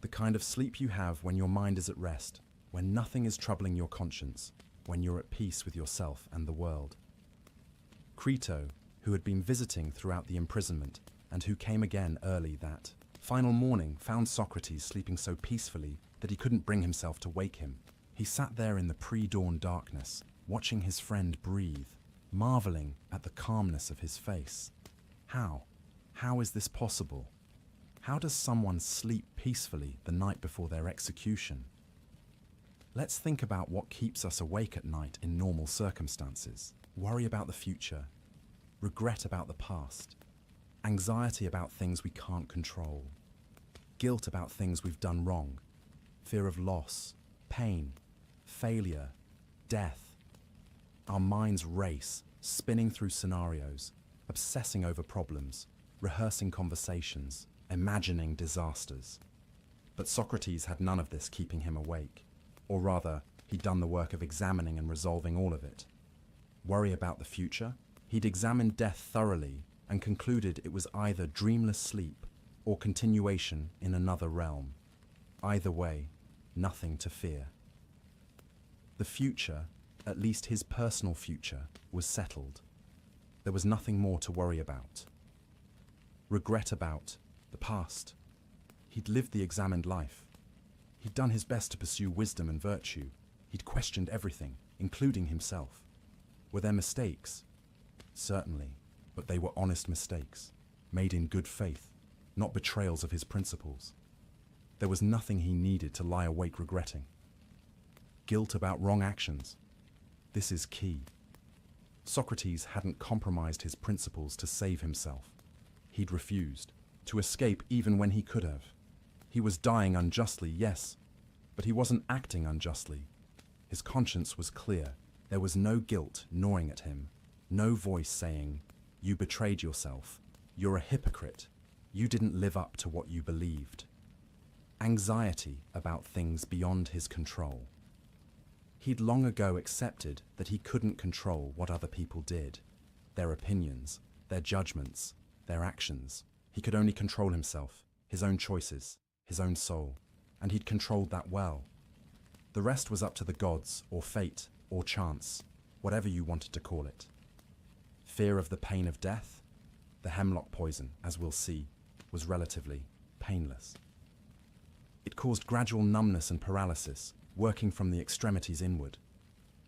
the kind of sleep you have when your mind is at rest, when nothing is troubling your conscience, when you're at peace with yourself and the world. Crito, who had been visiting throughout the imprisonment and who came again early that final morning, found Socrates sleeping so peacefully that he couldn't bring himself to wake him. He sat there in the pre-dawn darkness, watching his friend breathe, marveling at the calmness of his face. How? How is this possible? How does someone sleep peacefully the night before their execution? Let's think about what keeps us awake at night in normal circumstances. Worry about the future, regret about the past, anxiety about things we can't control, guilt about things we've done wrong, fear of loss, pain, failure, death. Our minds race, spinning through scenarios, obsessing over problems, rehearsing conversations, imagining disasters. But Socrates had none of this keeping him awake. Or rather, he'd done the work of examining and resolving all of it. Worry about the future? He'd examined death thoroughly and concluded it was either dreamless sleep or continuation in another realm. Either way, nothing to fear. The future, at least his personal future, was settled. There was nothing more to worry about. Regret about the past. He'd lived the examined life. He'd done his best to pursue wisdom and virtue. He'd questioned everything, including himself. Were there mistakes? Certainly, but they were honest mistakes, made in good faith, not betrayals of his principles. There was nothing he needed to lie awake regretting. Guilt about wrong actions. This is key. Socrates hadn't compromised his principles to save himself. He'd refused to escape even when he could have. He was dying unjustly, yes, but he wasn't acting unjustly. His conscience was clear. There was no guilt gnawing at him, no voice saying, "You betrayed yourself. You're a hypocrite. You didn't live up to what you believed." Anxiety about things beyond his control. He'd long ago accepted that he couldn't control what other people did, their opinions, their judgments, their actions. He could only control himself, his own choices, his own soul, and he'd controlled that well. The rest was up to the gods, or fate, or chance, whatever you wanted to call it. Fear of the pain of death? The hemlock poison, as we'll see, was relatively painless. It caused gradual numbness and paralysis, working from the extremities inward.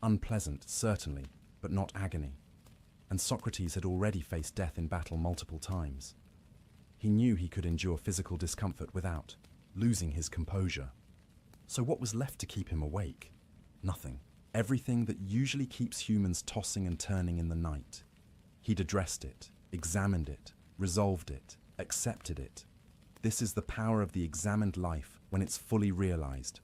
Unpleasant, certainly, but not agony. And Socrates had already faced death in battle multiple times. He knew he could endure physical discomfort without losing his composure. So what was left to keep him awake? Nothing. Everything that usually keeps humans tossing and turning in the night. He'd addressed it, examined it, resolved it, accepted it. This is the power of the examined life when it's fully realized.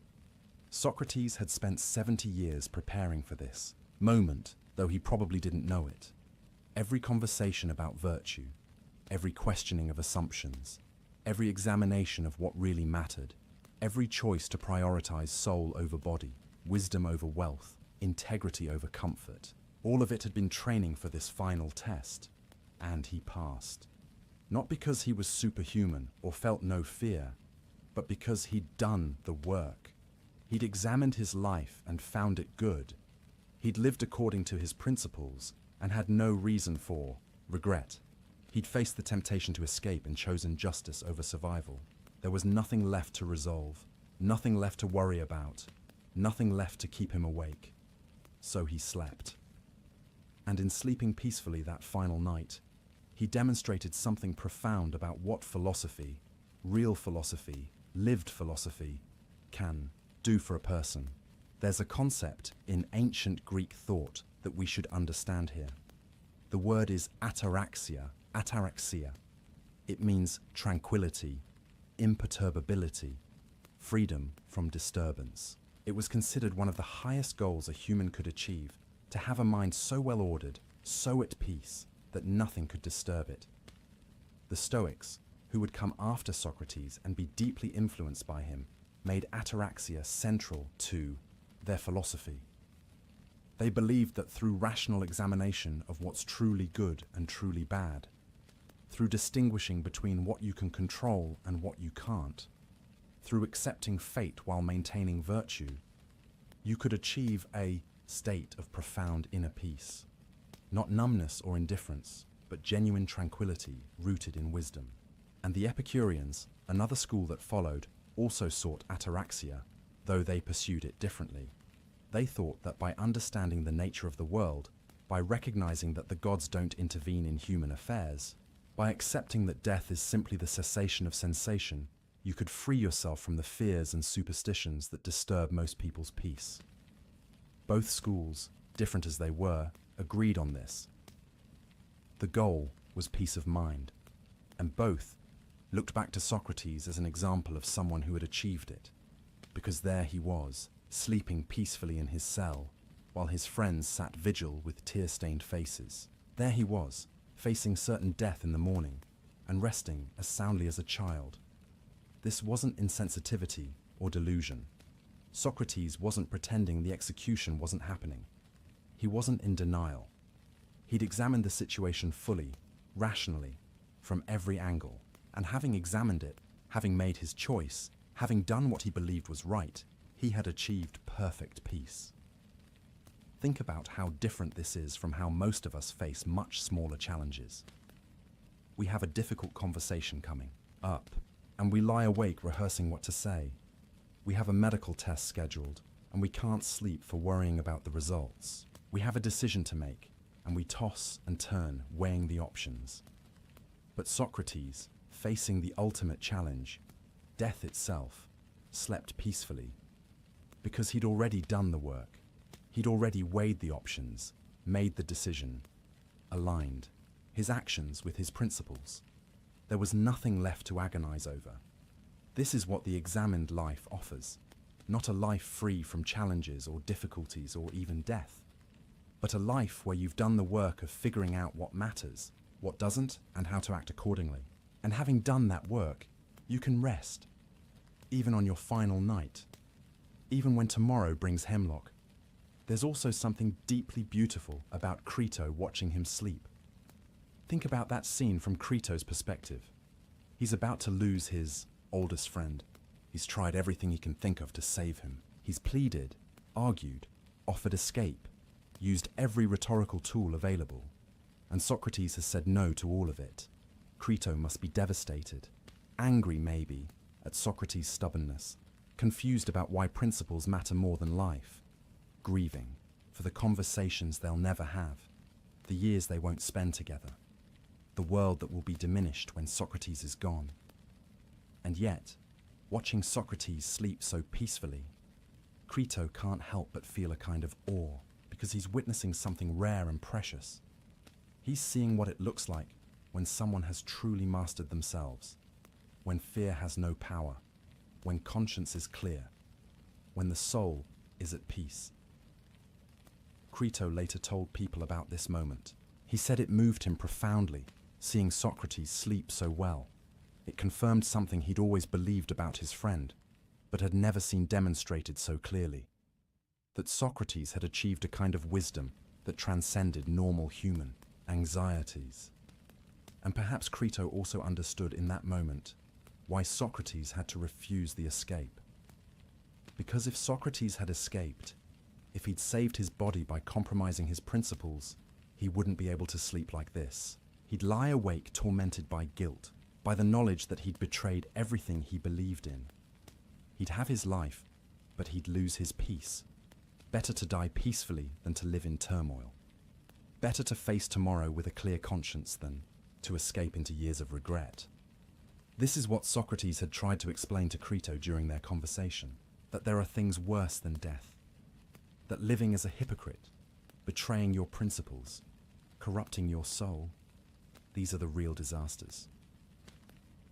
Socrates had spent 70 years preparing for this moment, though he probably didn't know it. Every conversation about virtue, every questioning of assumptions, every examination of what really mattered, every choice to prioritize soul over body, wisdom over wealth, integrity over comfort, all of it had been training for this final test, and he passed. Not because he was superhuman or felt no fear, but because he'd done the work. He'd examined his life and found it good. He'd lived according to his principles and had no reason for regret. He'd faced the temptation to escape and chosen justice over survival. There was nothing left to resolve, nothing left to worry about, nothing left to keep him awake. So he slept. And in sleeping peacefully that final night, he demonstrated something profound about what philosophy, real philosophy, lived philosophy, can do for a person. There's a concept in ancient Greek thought that we should understand here. The word is ataraxia. It means tranquility, imperturbability, freedom from disturbance. It was considered one of the highest goals a human could achieve, to have a mind so well ordered, so at peace, that nothing could disturb it. The Stoics, who would come after Socrates and be deeply influenced by him, made ataraxia central to their philosophy. They believed that through rational examination of what's truly good and truly bad, through distinguishing between what you can control and what you can't, through accepting fate while maintaining virtue, you could achieve a state of profound inner peace. Not numbness or indifference, but genuine tranquility rooted in wisdom. And the Epicureans, another school that followed, also sought ataraxia, though they pursued it differently. They thought that by understanding the nature of the world, by recognizing that the gods don't intervene in human affairs, by accepting that death is simply the cessation of sensation, you could free yourself from the fears and superstitions that disturb most people's peace. Both schools, different as they were, agreed on this. The goal was peace of mind, and both looked back to Socrates as an example of someone who had achieved it, because there he was, sleeping peacefully in his cell, while his friends sat vigil with tear-stained faces. There he was, facing certain death in the morning, and resting as soundly as a child. This wasn't insensitivity or delusion. Socrates wasn't pretending the execution wasn't happening. He wasn't in denial. He'd examined the situation fully, rationally, from every angle, and having examined it, having made his choice, having done what he believed was right, he had achieved perfect peace. Think about how different this is from how most of us face much smaller challenges. We have a difficult conversation coming up, and we lie awake rehearsing what to say. We have a medical test scheduled, and we can't sleep for worrying about the results. We have a decision to make, and we toss and turn, weighing the options. But Socrates, facing the ultimate challenge, death itself, slept peacefully, because he'd already done the work. He'd already weighed the options, made the decision, aligned his actions with his principles. There was nothing left to agonize over. This is what the examined life offers, not a life free from challenges or difficulties or even death, but a life where you've done the work of figuring out what matters, what doesn't, and how to act accordingly. And having done that work, you can rest, even on your final night, even when tomorrow brings hemlock. There's also something deeply beautiful about Crito watching him sleep. Think about that scene from Crito's perspective. He's about to lose his oldest friend. He's tried everything he can think of to save him. He's pleaded, argued, offered escape, used every rhetorical tool available. And Socrates has said no to all of it. Crito must be devastated, angry maybe at Socrates' stubbornness, confused about why principles matter more than life, grieving for the conversations they'll never have, the years they won't spend together, the world that will be diminished when Socrates is gone. And yet, watching Socrates sleep so peacefully, Crito can't help but feel a kind of awe, because he's witnessing something rare and precious. He's seeing what it looks like when someone has truly mastered themselves, when fear has no power, when conscience is clear, when the soul is at peace. Crito later told people about this moment. He said it moved him profoundly, seeing Socrates sleep so well. It confirmed something he'd always believed about his friend, but had never seen demonstrated so clearly. That Socrates had achieved a kind of wisdom that transcended normal human anxieties. And perhaps Crito also understood in that moment why Socrates had to refuse the escape. Because if Socrates had escaped, if he'd saved his body by compromising his principles, he wouldn't be able to sleep like this. He'd lie awake tormented by guilt, by the knowledge that he'd betrayed everything he believed in. He'd have his life, but he'd lose his peace. Better to die peacefully than to live in turmoil. Better to face tomorrow with a clear conscience than to escape into years of regret. This is what Socrates had tried to explain to Crito during their conversation, that there are things worse than death. That living as a hypocrite, betraying your principles, corrupting your soul, these are the real disasters.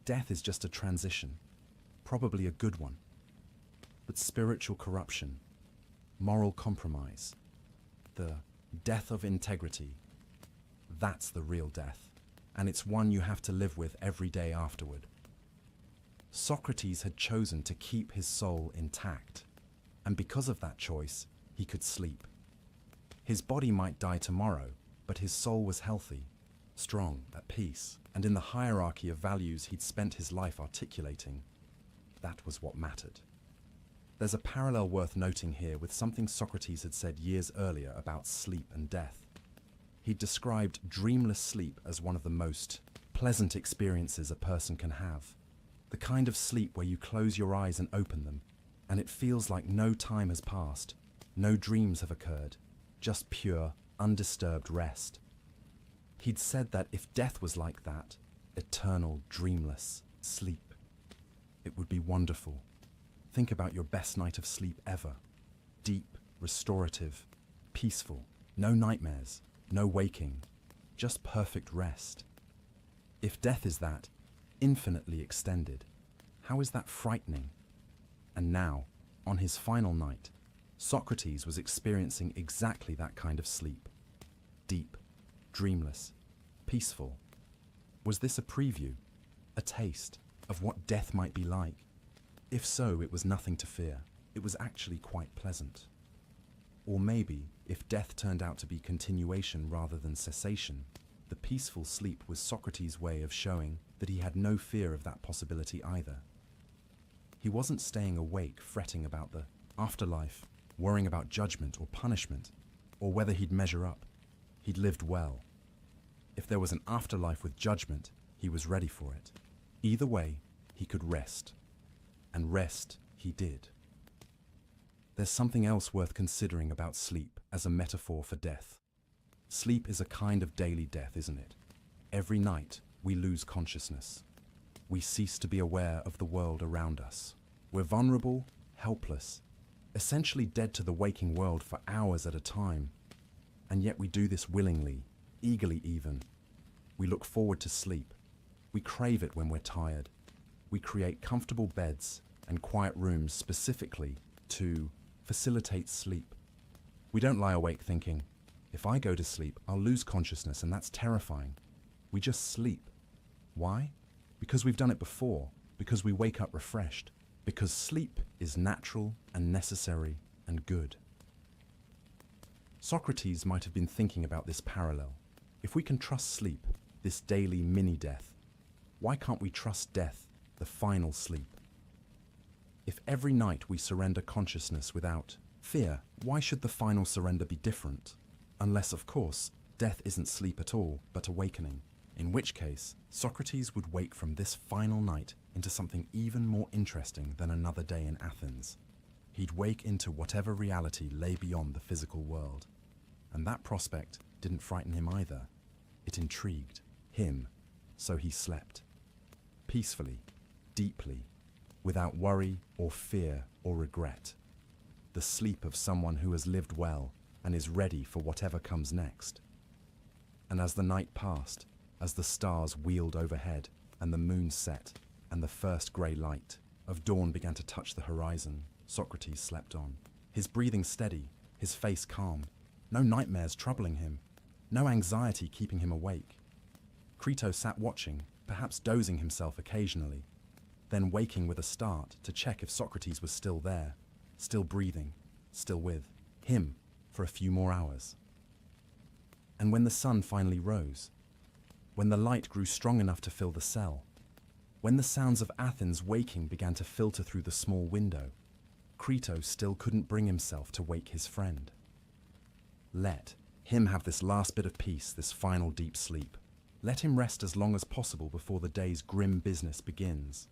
Death is just a transition, probably a good one. But spiritual corruption, moral compromise, the death of integrity, that's the real death. and it's one you have to live with every day afterward. Socrates had chosen to keep his soul intact, and because of that choice, he could sleep. His body might die tomorrow, but his soul was healthy, strong, at peace, and in the hierarchy of values he'd spent his life articulating, that was what mattered. There's a parallel worth noting here with something Socrates had said years earlier about sleep and death. He'd described dreamless sleep as one of the most pleasant experiences a person can have. The kind of sleep where you close your eyes and open them, and it feels like no time has passed, no dreams have occurred, just pure, undisturbed rest. He'd said that if death was like that, eternal, dreamless sleep, it would be wonderful. Think about your best night of sleep ever. Deep, restorative, peaceful, no nightmares, no waking, just perfect rest. If death is that, infinitely extended, how is that frightening? And now, on his final night, Socrates was experiencing exactly that kind of sleep. Deep, dreamless, peaceful. Was this a preview, a taste of what death might be like? If so, it was nothing to fear. It was actually quite pleasant. Or maybe, if death turned out to be continuation rather than cessation, the peaceful sleep was Socrates' way of showing that he had no fear of that possibility either. He wasn't staying awake fretting about the afterlife, worrying about judgment or punishment, or whether he'd measure up. He'd lived well. If there was an afterlife with judgment, he was ready for it. Either way, he could rest. And rest he did. There's something else worth considering about sleep as a metaphor for death. Sleep is a kind of daily death, isn't it? Every night, we lose consciousness. We cease to be aware of the world around us. We're vulnerable, helpless, essentially dead to the waking world for hours at a time. And yet we do this willingly, eagerly even. We look forward to sleep. We crave it when we're tired. We create comfortable beds and quiet rooms specifically to facilitate sleep. We don't lie awake thinking, if I go to sleep, I'll lose consciousness and that's terrifying. We just sleep. Why? Because we've done it before, because we wake up refreshed, because sleep is natural and necessary and good. Socrates might have been thinking about this parallel. If we can trust sleep, this daily mini-death, why can't we trust death, the final sleep? If every night we surrender consciousness without fear, why should the final surrender be different? Unless, of course, death isn't sleep at all, but awakening. In which case, Socrates would wake from this final night into something even more interesting than another day in Athens. He'd wake into whatever reality lay beyond the physical world. And that prospect didn't frighten him either. It intrigued him, so he slept. Peacefully, deeply, without worry or fear or regret. The sleep of someone who has lived well and is ready for whatever comes next. And as the night passed, as the stars wheeled overhead and the moon set and the first grey light of dawn began to touch the horizon, Socrates slept on. His breathing steady, his face calm, no nightmares troubling him, no anxiety keeping him awake. Crito sat watching, perhaps dozing himself occasionally, then waking with a start to check if Socrates was still there, still breathing, still with him for a few more hours. And when the sun finally rose, when the light grew strong enough to fill the cell, when the sounds of Athens waking began to filter through the small window, Crito still couldn't bring himself to wake his friend. Let him have this last bit of peace, this final deep sleep. Let him rest as long as possible before the day's grim business begins.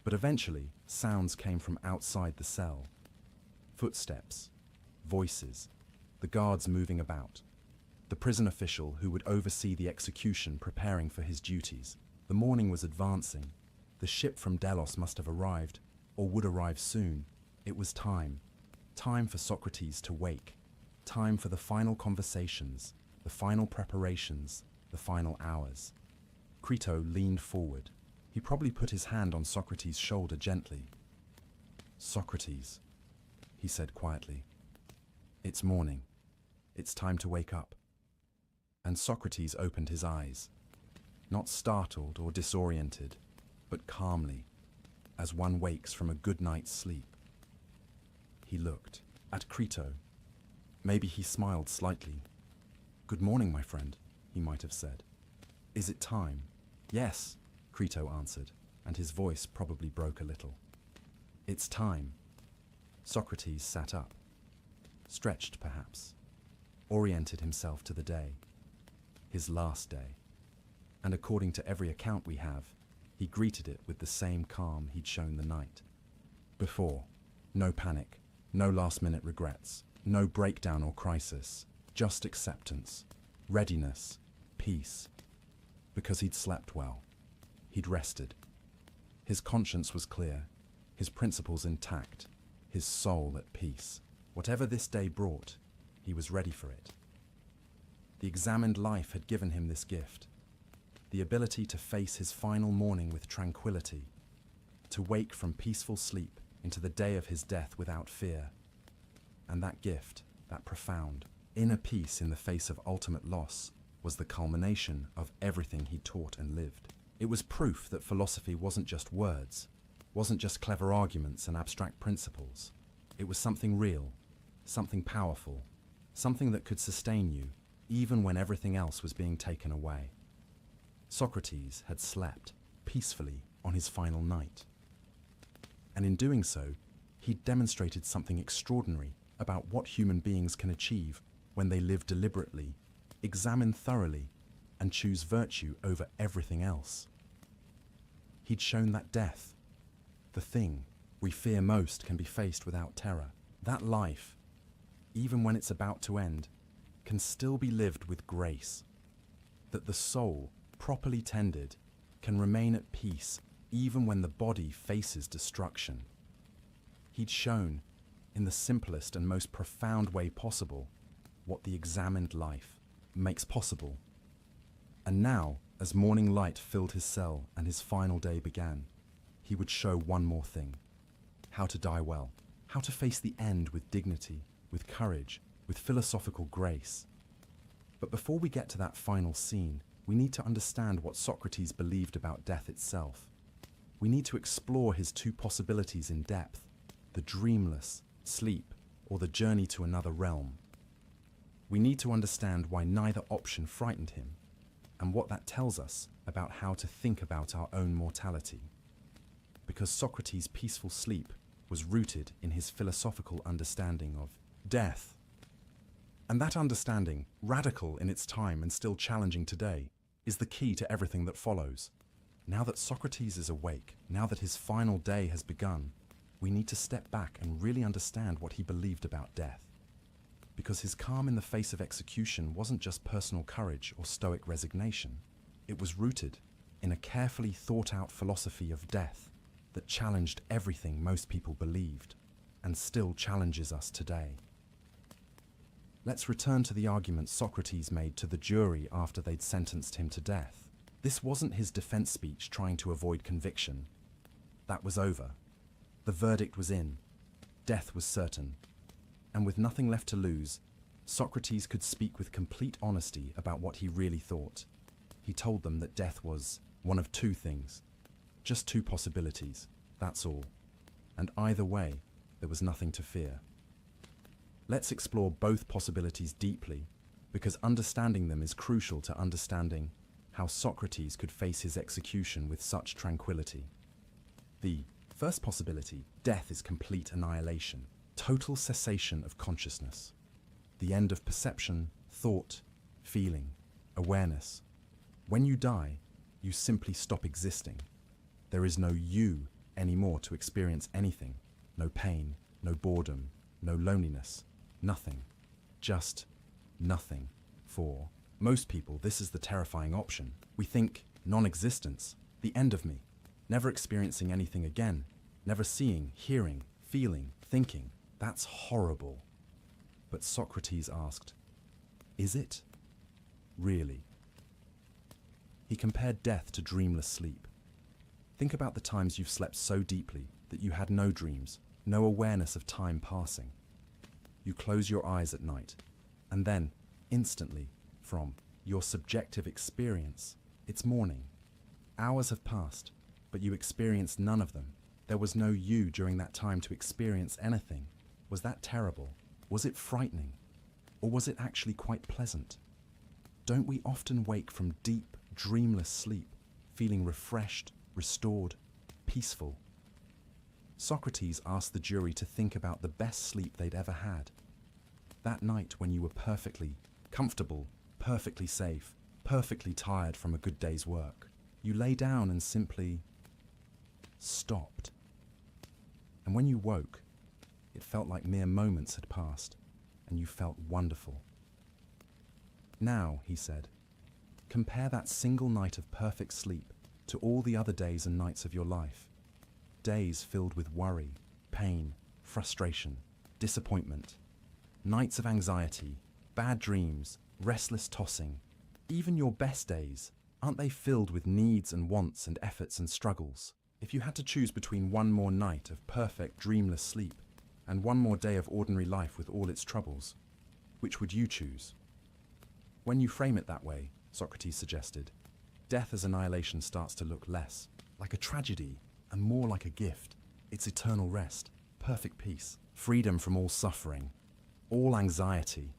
But eventually, sounds came from outside the cell. Footsteps, voices, the guards moving about, the prison official who would oversee the execution preparing for his duties. The morning was advancing. The ship from Delos must have arrived, or would arrive soon. It was time. Time for Socrates to wake. Time for the final conversations, the final preparations, the final hours. Crito leaned forward. He probably put his hand on Socrates' shoulder gently. "Socrates," he said quietly, "it's morning. It's time to wake up." And Socrates opened his eyes. not startled or disoriented, but calmly, as one wakes from a good night's sleep. He looked at Crito. Maybe he smiled slightly. "Good morning, my friend," he might have said. "Is it time?" "Yes," Crito answered, and his voice probably broke a little. "It's time." Socrates sat up, stretched perhaps, oriented himself to the day, his last day, and according to every account we have, he greeted it with the same calm he'd shown the night before. No panic, no last-minute regrets, no breakdown or crisis, just acceptance, readiness, peace. Because he'd slept well, he'd rested. His conscience was clear, his principles intact, his soul at peace. Whatever this day brought, he was ready for it. The examined life had given him this gift, the ability to face his final morning with tranquility, to wake from peaceful sleep into the day of his death without fear. And that gift, that profound, inner peace in the face of ultimate loss, was the culmination of everything he taught and lived. It was proof that philosophy wasn't just words, wasn't just clever arguments and abstract principles. It was something real, something powerful, something that could sustain you, even when everything else was being taken away. Socrates had slept peacefully on his final night. And in doing so, he demonstrated something extraordinary about what human beings can achieve when they live deliberately, examine thoroughly, and choose virtue over everything else. He'd shown that death, the thing we fear most, can be faced without terror. That life, even when it's about to end, can still be lived with grace. That the soul, properly tended, can remain at peace even when the body faces destruction. He'd shown, in the simplest and most profound way possible, what the examined life makes possible. And now, as morning light filled his cell and his final day began, he would show one more thing: how to die well, how to face the end with dignity, with courage, with philosophical grace. But before we get to that final scene, we need to understand what Socrates believed about death itself. We need to explore his two possibilities in depth: the dreamless sleep or the journey to another realm. We need to understand why neither option frightened him, and what that tells us about how to think about our own mortality. Because Socrates' peaceful sleep was rooted in his philosophical understanding of death. And that understanding, radical in its time and still challenging today, is the key to everything that follows. Now that Socrates is awake, now that his final day has begun, we need to step back and really understand what he believed about death. Because his calm in the face of execution wasn't just personal courage or stoic resignation. It was rooted in a carefully thought-out philosophy of death that challenged everything most people believed, and still challenges us today. Let's return to the argument Socrates made to the jury after they'd sentenced him to death. This wasn't his defense speech trying to avoid conviction. That was over. The verdict was in. Death was certain. And with nothing left to lose, Socrates could speak with complete honesty about what he really thought. He told them that death was one of two things. Just two possibilities, that's all. And either way, there was nothing to fear. Let's explore both possibilities deeply, because understanding them is crucial to understanding how Socrates could face his execution with such tranquility. The first possibility, death is complete annihilation, total cessation of consciousness, the end of perception, thought, feeling, awareness. When you die, you simply stop existing. There is no you anymore to experience anything. No pain, no boredom, no loneliness, nothing. Just nothing. For most people, this is the terrifying option. We think non-existence, the end of me, never experiencing anything again, never seeing, hearing, feeling, thinking. That's horrible. But Socrates asked, is it? Really? He compared death to dreamless sleep. Think about the times you've slept so deeply that you had no dreams, no awareness of time passing. You close your eyes at night, and then, instantly, from your subjective experience, It's morning. Hours have passed, but you experienced none of them. There was no you during that time to experience anything. Was that terrible? Was it frightening? Or was it actually quite pleasant? Don't we often wake from deep, dreamless sleep, feeling refreshed, restored, peaceful? Socrates asked the jury to think about the best sleep they'd ever had. That night when you were perfectly comfortable, perfectly safe, perfectly tired from a good day's work. You lay down and simply stopped. And when you woke, it felt like mere moments had passed, and you felt wonderful. Now, he said, compare that single night of perfect sleep to all the other days and nights of your life. Days filled with worry, pain, frustration, disappointment. Nights of anxiety, bad dreams, restless tossing. Even your best days, aren't they filled with needs and wants and efforts and struggles? If you had to choose between one more night of perfect, dreamless sleep and one more day of ordinary life with all its troubles, which would you choose? When you frame it that way, Socrates suggested, death as annihilation starts to look less like a tragedy and more like a gift. It's eternal rest, perfect peace, freedom from all suffering, all anxiety,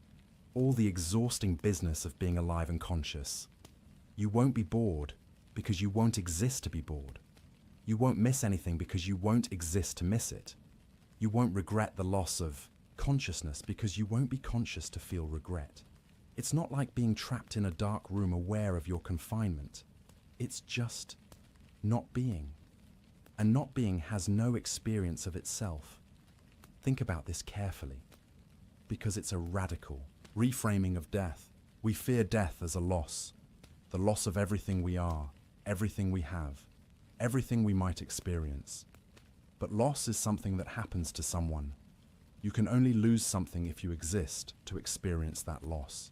all the exhausting business of being alive and conscious. You won't be bored because you won't exist to be bored. You won't miss anything because you won't exist to miss it. You won't regret the loss of consciousness because you won't be conscious to feel regret. It's not like being trapped in a dark room aware of your confinement. It's just not being. And not being has no experience of itself. Think about this carefully, because it's a radical reframing of death. We fear death as a loss, the loss of everything we are, everything we have, everything we might experience. But loss is something that happens to someone. You can only lose something if you exist to experience that loss.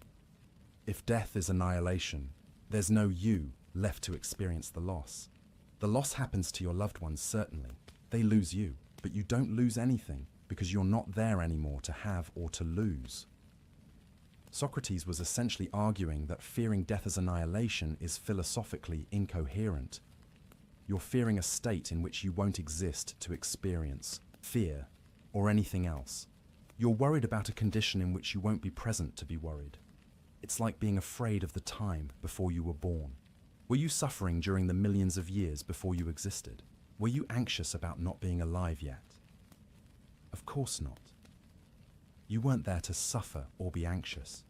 If death is annihilation, there's no you left to experience the loss. The loss happens to your loved ones, certainly. They lose you, but you don't lose anything because you're not there anymore to have or to lose. Socrates was essentially arguing that fearing death as annihilation is philosophically incoherent. You're fearing a state in which you won't exist to experience fear or anything else. You're worried about a condition in which you won't be present to be worried. It's like being afraid of the time before you were born. Were you suffering during the millions of years before you existed? Were you anxious about not being alive yet? Of course not. You weren't there to suffer or be anxious.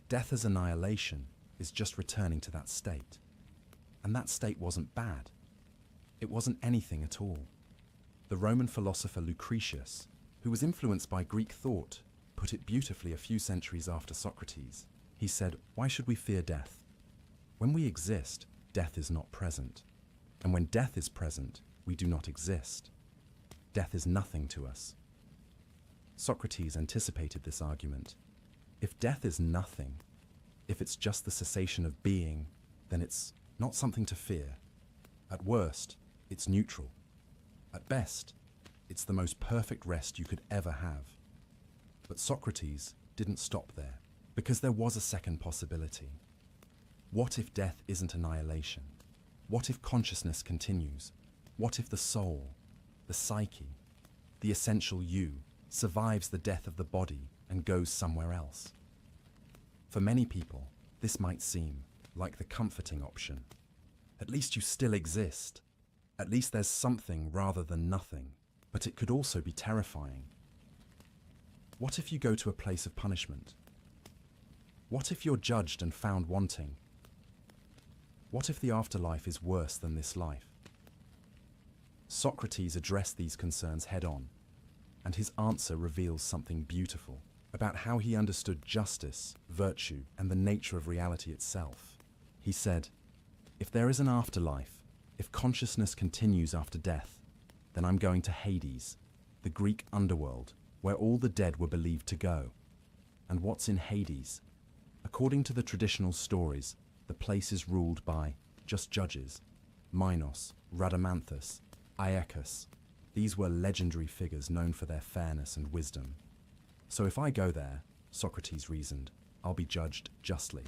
Death as annihilation is just returning to that state. And that state wasn't bad. It wasn't anything at all. The Roman philosopher Lucretius, who was influenced by Greek thought, put it beautifully a few centuries after Socrates. He said, "Why should we fear death? When we exist, death is not present. And when death is present, we do not exist. Death is nothing to us." Socrates anticipated this argument. If death is nothing, if it's just the cessation of being, then it's not something to fear. At worst, it's neutral. At best, it's the most perfect rest you could ever have. But Socrates didn't stop there, because there was a second possibility. What if death isn't annihilation? What if consciousness continues? What if the soul, the psyche, the essential you, survives the death of the body and goes somewhere else? For many people, this might seem like the comforting option. At least you still exist. At least there's something rather than nothing. But it could also be terrifying. What if you go to a place of punishment? What if you're judged and found wanting? What if the afterlife is worse than this life? Socrates addressed these concerns head-on, and his answer reveals something beautiful about how he understood justice, virtue, and the nature of reality itself. He said, "If there is an afterlife, if consciousness continues after death, then I'm going to Hades, the Greek underworld, where all the dead were believed to go. And what's in Hades? According to the traditional stories, the place is ruled by just judges: Minos, Rhadamanthus, Aeacus. These were legendary figures known for their fairness and wisdom. So if I go there, Socrates reasoned, I'll be judged justly.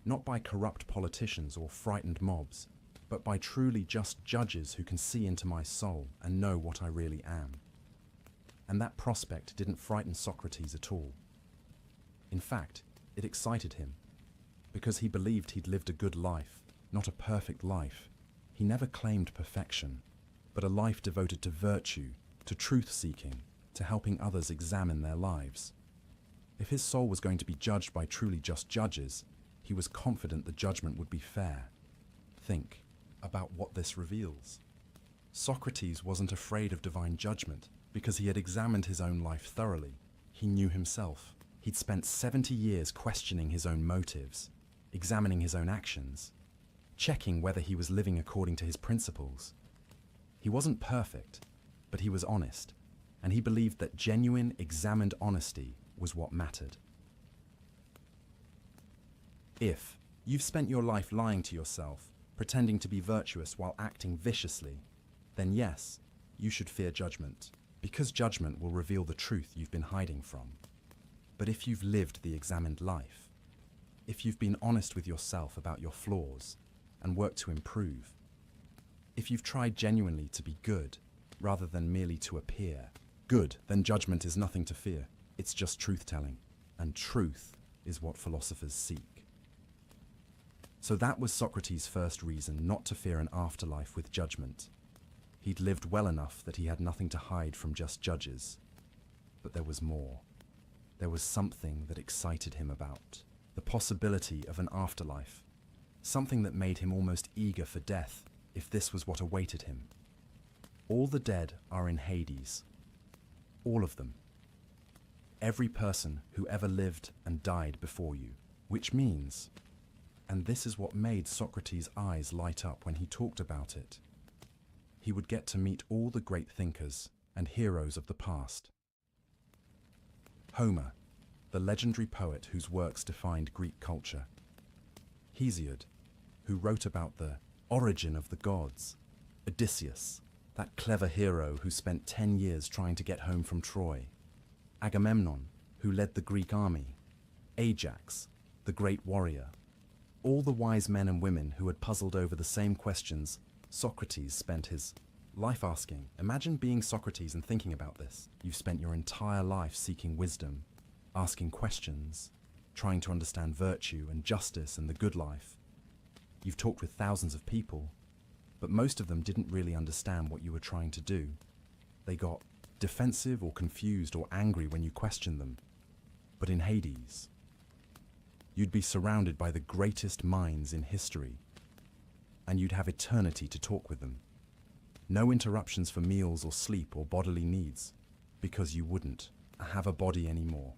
not by corrupt politicians or frightened mobs, but by truly just judges who can see into my soul and know what I really am. And that prospect didn't frighten Socrates at all. In fact, it excited him, because he believed he'd lived a good life, not a perfect life. He never claimed perfection, but a life devoted to virtue, to truth-seeking, to helping others examine their lives. If his soul was going to be judged by truly just judges, he was confident the judgment would be fair. Think about what this reveals. Socrates wasn't afraid of divine judgment because he had examined his own life thoroughly. He knew himself. He'd spent 70 years questioning his own motives, examining his own actions, checking whether he was living according to his principles. He wasn't perfect, but he was honest, and he believed that genuine, examined honesty was what mattered. If you've spent your life lying to yourself, pretending to be virtuous while acting viciously, then yes, you should fear judgment, because judgment will reveal the truth you've been hiding from. But if you've lived the examined life, if you've been honest with yourself about your flaws and worked to improve, if you've tried genuinely to be good rather than merely to appear good, then judgment is nothing to fear. It's just truth-telling, and truth is what philosophers seek. So that was Socrates' first reason not to fear an afterlife with judgment. He'd lived well enough that he had nothing to hide from just judges. But there was more. There was something that excited him about the possibility of an afterlife, something that made him almost eager for death if this was what awaited him. All the dead are in Hades. All of them. Every person who ever lived and died before you, which means, and this is what made Socrates' eyes light up when he talked about it, he would get to meet all the great thinkers and heroes of the past. Homer, the legendary poet whose works defined Greek culture. Hesiod, who wrote about the origin of the gods. Odysseus, that clever hero who spent 10 years trying to get home from Troy. Agamemnon, who led the Greek army. Ajax, the great warrior. All the wise men and women who had puzzled over the same questions Socrates spent his life asking. Imagine being Socrates and thinking about this. You've spent your entire life seeking wisdom, asking questions, trying to understand virtue and justice and the good life. You've talked with thousands of people, but most of them didn't really understand what you were trying to do. They got defensive or confused or angry when you questioned them. But in Hades, you'd be surrounded by the greatest minds in history, and you'd have eternity to talk with them. No interruptions for meals or sleep or bodily needs, because you wouldn't have a body anymore.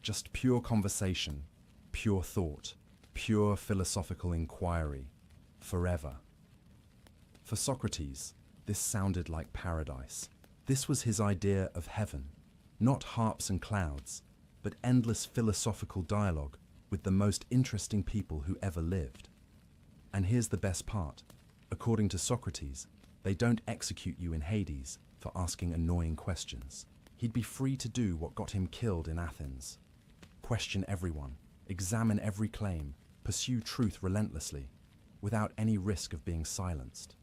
Just pure conversation, pure thought, pure philosophical inquiry, forever. For Socrates, this sounded like paradise. This was his idea of heaven, not harps and clouds, but endless philosophical dialogue with the most interesting people who ever lived. And here's the best part. According to Socrates, they don't execute you in Hades for asking annoying questions. He'd be free to do what got him killed in Athens. Question everyone, examine every claim, pursue truth relentlessly, without any risk of being silenced.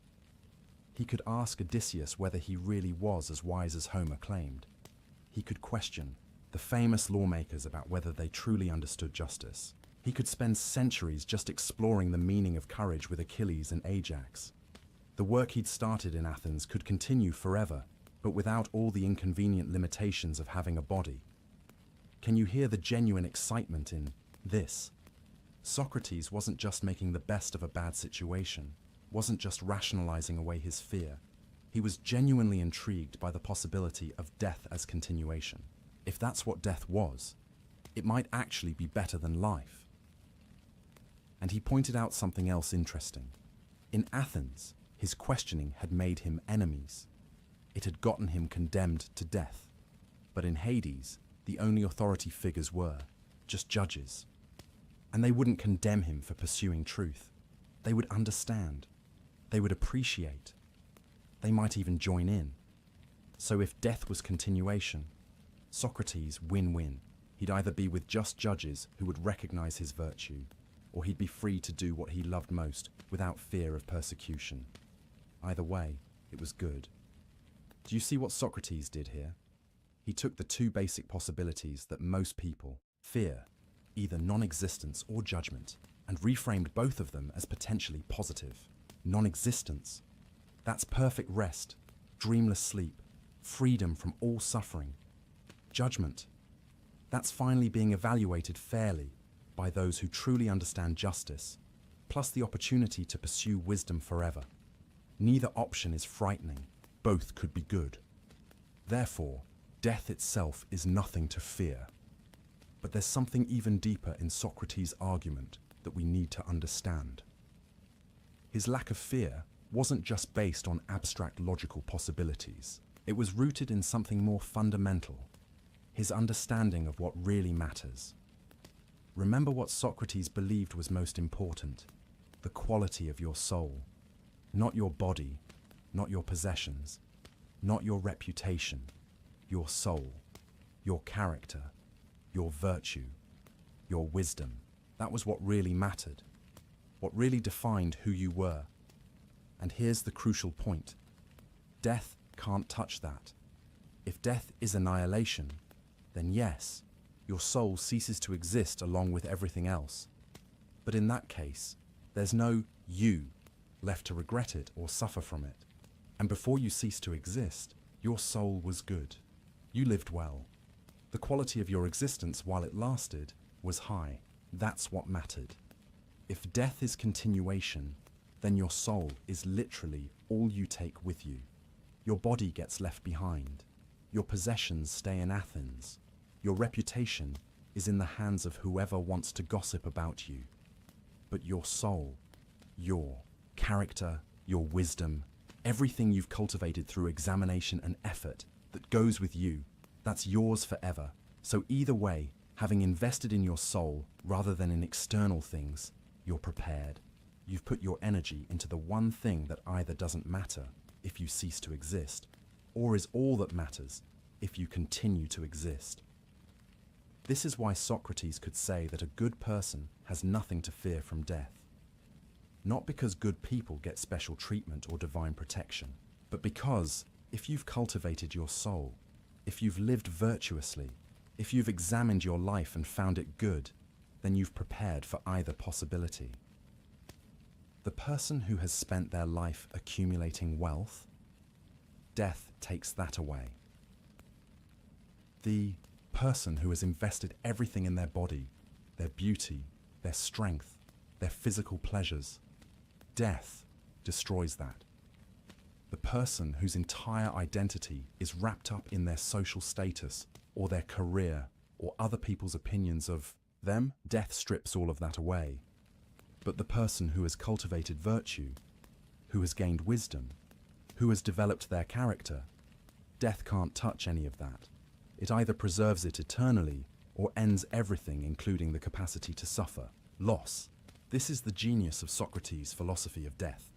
He could ask Odysseus whether he really was as wise as Homer claimed. He could question the famous lawmakers about whether they truly understood justice. He could spend centuries just exploring the meaning of courage with Achilles and Ajax. The work he'd started in Athens could continue forever, but without all the inconvenient limitations of having a body. Can you hear the genuine excitement in this? Socrates wasn't just making the best of a bad situation, wasn't just rationalizing away his fear. He was genuinely intrigued by the possibility of death as continuation. If that's what death was, it might actually be better than life. And he pointed out something else interesting. In Athens, his questioning had made him enemies. It had gotten him condemned to death. But in Hades, the only authority figures were just judges. And they wouldn't condemn him for pursuing truth. They would understand. They would appreciate. They might even join in. So if death was continuation, Socrates win-win. He'd either be with just judges who would recognize his virtue, or he'd be free to do what he loved most without fear of persecution. Either way, it was good. Do you see what Socrates did here? He took the two basic possibilities that most people fear, either non-existence or judgment, and reframed both of them as potentially positive. Non-existence, that's perfect rest, dreamless sleep, freedom from all suffering. Judgment, that's finally being evaluated fairly by those who truly understand justice, plus the opportunity to pursue wisdom forever. Neither option is frightening, both could be good. Therefore, death itself is nothing to fear. But there's something even deeper in Socrates' argument that we need to understand. His lack of fear wasn't just based on abstract logical possibilities. It was rooted in something more fundamental, his understanding of what really matters. Remember what Socrates believed was most important: the quality of your soul. Not your body, not your possessions, not your reputation, your soul, your character, your virtue, your wisdom. That was what really mattered, what really defined who you were. And here's the crucial point: death can't touch that. If death is annihilation, then yes, your soul ceases to exist along with everything else. But in that case, there's no you left to regret it or suffer from it. And before you cease to exist, your soul was good. You lived well. The quality of your existence while it lasted was high. That's what mattered. If death is continuation, then your soul is literally all you take with you. Your body gets left behind. Your possessions stay in Athens. Your reputation is in the hands of whoever wants to gossip about you. But your soul, your character, your wisdom, everything you've cultivated through examination and effort that goes with you, that's yours forever. So either way, having invested in your soul rather than in external things, you're prepared. You've put your energy into the one thing that either doesn't matter if you cease to exist, or is all that matters if you continue to exist. This is why Socrates could say that a good person has nothing to fear from death. Not because good people get special treatment or divine protection, but because if you've cultivated your soul, if you've lived virtuously, if you've examined your life and found it good, then you've prepared for either possibility. The person who has spent their life accumulating wealth, death takes that away. The person who has invested everything in their body, their beauty, their strength, their physical pleasures, death destroys that. The person whose entire identity is wrapped up in their social status or their career or other people's opinions of them, death strips all of that away. But the person who has cultivated virtue, who has gained wisdom, who has developed their character, death can't touch any of that. It either preserves it eternally or ends everything, including the capacity to suffer, loss. This is the genius of Socrates' philosophy of death.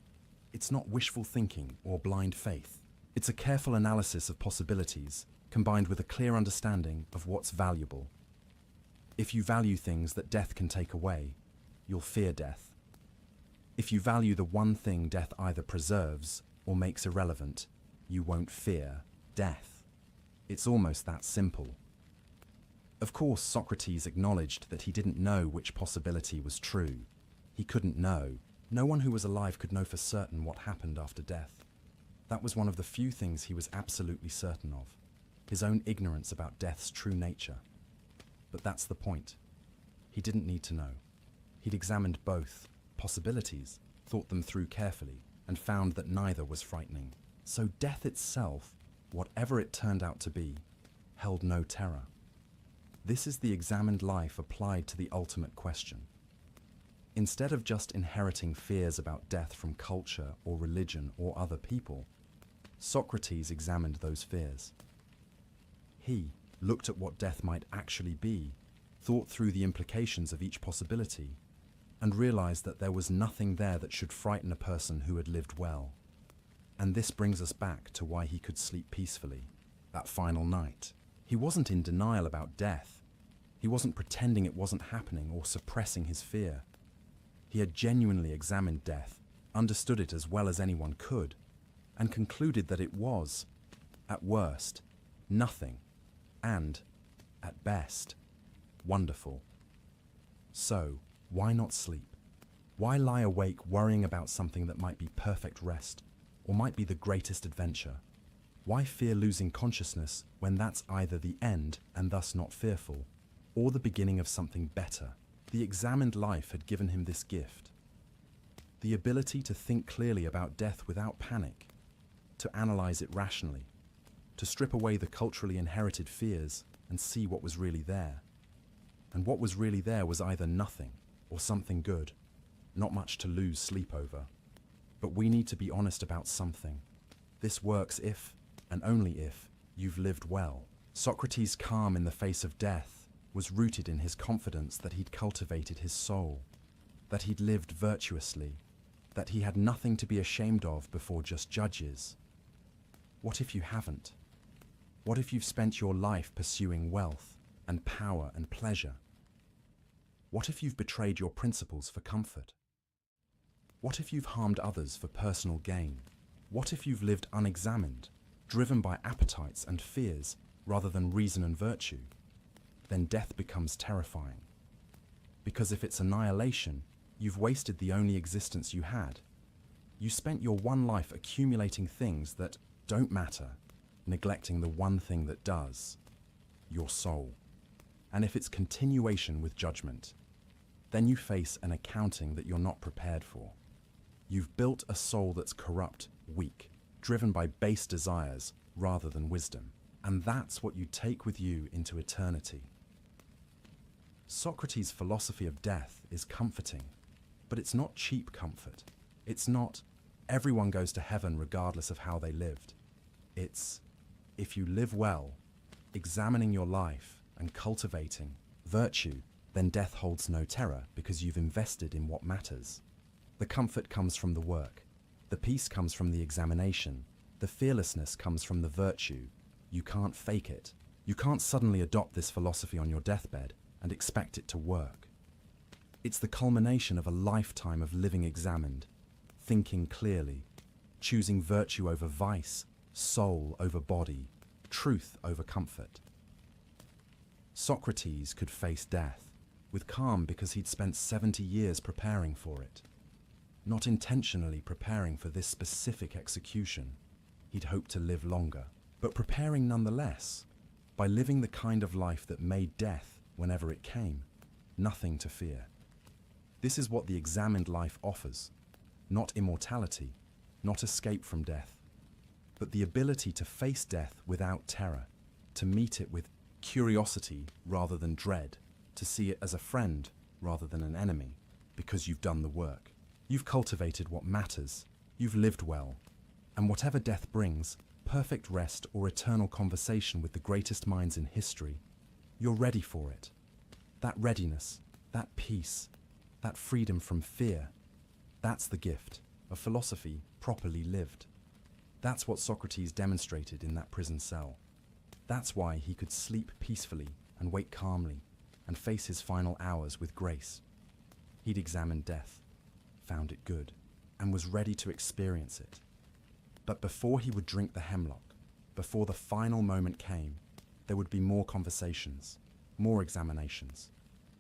It's not wishful thinking or blind faith. It's a careful analysis of possibilities combined with a clear understanding of what's valuable. If you value things that death can take away, you'll fear death. If you value the one thing death either preserves or makes irrelevant, you won't fear death. It's almost that simple. Of course, Socrates acknowledged that he didn't know which possibility was true. He couldn't know. No one who was alive could know for certain what happened after death. That was one of the few things he was absolutely certain of, his own ignorance about death's true nature. But that's the point. He didn't need to know. He'd examined both possibilities, thought them through carefully, and found that neither was frightening. So death itself, whatever it turned out to be, held no terror. This is the examined life applied to the ultimate question. Instead of just inheriting fears about death from culture or religion or other people, Socrates examined those fears. He looked at what death might actually be, thought through the implications of each possibility, and realized that there was nothing there that should frighten a person who had lived well. And this brings us back to why he could sleep peacefully that final night. He wasn't in denial about death. He wasn't pretending it wasn't happening or suppressing his fear. He had genuinely examined death, understood it as well as anyone could, and concluded that it was, at worst, nothing, and, at best, wonderful. So, why not sleep? Why lie awake worrying about something that might be perfect rest, or might be the greatest adventure? Why fear losing consciousness when that's either the end and thus not fearful, or the beginning of something better? The examined life had given him this gift. The ability to think clearly about death without panic, to analyze it rationally, to strip away the culturally inherited fears and see what was really there. And what was really there was either nothing or something good, not much to lose sleep over. But we need to be honest about something. This works if, and only if, you've lived well. Socrates' calm in the face of death was rooted in his confidence that he'd cultivated his soul, that he'd lived virtuously, that he had nothing to be ashamed of before just judges. What if you haven't? What if you've spent your life pursuing wealth and power and pleasure? What if you've betrayed your principles for comfort? What if you've harmed others for personal gain? What if you've lived unexamined, driven by appetites and fears rather than reason and virtue? Then death becomes terrifying. Because if it's annihilation, you've wasted the only existence you had. You spent your one life accumulating things that don't matter, neglecting the one thing that does, your soul. And if it's continuation with judgment, then you face an accounting that you're not prepared for. You've built a soul that's corrupt, weak, driven by base desires rather than wisdom. And that's what you take with you into eternity. Socrates' philosophy of death is comforting, but it's not cheap comfort. It's not, everyone goes to heaven regardless of how they lived. It's, if you live well, examining your life and cultivating virtue, then death holds no terror because you've invested in what matters. The comfort comes from the work. The peace comes from the examination. The fearlessness comes from the virtue. You can't fake it. You can't suddenly adopt this philosophy on your deathbed and expect it to work. It's the culmination of a lifetime of living examined, thinking clearly, choosing virtue over vice, soul over body, truth over comfort. Socrates could face death with calm because he'd spent 70 years preparing for it. Not intentionally preparing for this specific execution. He'd hoped to live longer, but preparing nonetheless, by living the kind of life that made death, whenever it came, nothing to fear. This is what the examined life offers. Not immortality, not escape from death, but the ability to face death without terror, to meet it with curiosity rather than dread, to see it as a friend rather than an enemy, because you've done the work. You've cultivated what matters, you've lived well, and whatever death brings, perfect rest or eternal conversation with the greatest minds in history, you're ready for it. That readiness, that peace, that freedom from fear, that's the gift of philosophy properly lived. That's what Socrates demonstrated in that prison cell. That's why he could sleep peacefully and wake calmly and face his final hours with grace. He'd examined death, found it good, and was ready to experience it. But before he would drink the hemlock, before the final moment came, there would be more conversations, more examinations,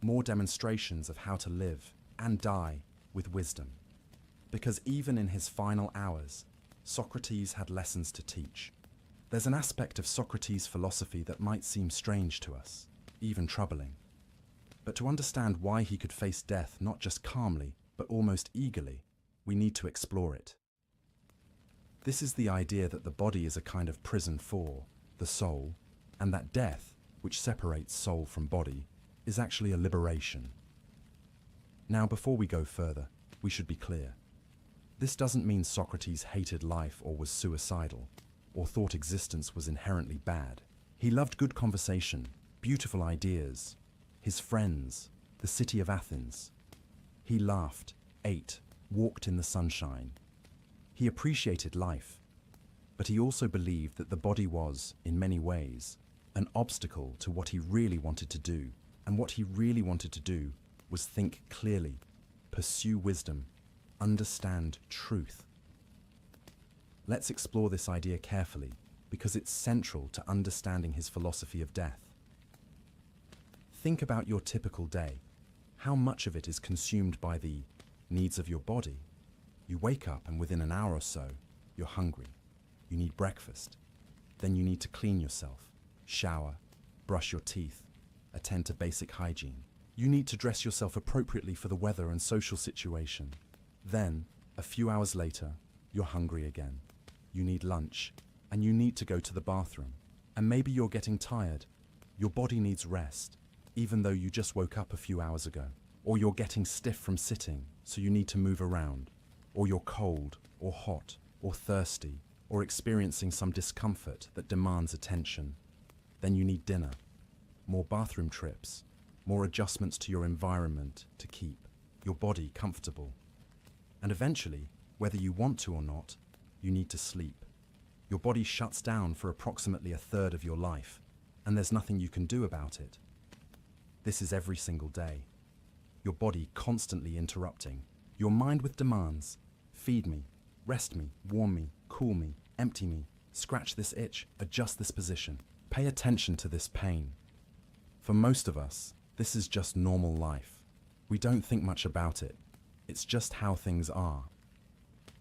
more demonstrations of how to live and die with wisdom. Because even in his final hours, Socrates had lessons to teach. There's an aspect of Socrates' philosophy that might seem strange to us, even troubling. But to understand why he could face death not just calmly, but almost eagerly, we need to explore it. This is the idea that the body is a kind of prison for the soul, and that death, which separates soul from body, is actually a liberation. Now, before we go further, we should be clear. This doesn't mean Socrates hated life or was suicidal, or thought existence was inherently bad. He loved good conversation, beautiful ideas, his friends, the city of Athens. He laughed, ate, walked in the sunshine. He appreciated life, but he also believed that the body was, in many ways, an obstacle to what he really wanted to do, and what he really wanted to do was think clearly, pursue wisdom, understand truth. Let's explore this idea carefully, because it's central to understanding his philosophy of death. Think about your typical day. How much of it is consumed by the needs of your body? You wake up and within an hour or so, you're hungry. You need breakfast. Then you need to clean yourself, shower, brush your teeth, attend to basic hygiene. You need to dress yourself appropriately for the weather and social situation. Then, a few hours later, you're hungry again. You need lunch, and you need to go to the bathroom. And maybe you're getting tired. Your body needs rest, even though you just woke up a few hours ago. Or you're getting stiff from sitting, so you need to move around. Or you're cold, or hot, or thirsty, or experiencing some discomfort that demands attention. Then you need dinner, more bathroom trips, more adjustments to your environment to keep your body comfortable. And eventually, whether you want to or not, you need to sleep. Your body shuts down for approximately a third of your life, and there's nothing you can do about it. This is every single day. Your body constantly interrupting. Your mind with demands. Feed me, rest me, warm me, cool me, empty me, scratch this itch, adjust this position. Pay attention to this pain. For most of us, this is just normal life. We don't think much about it. It's just how things are.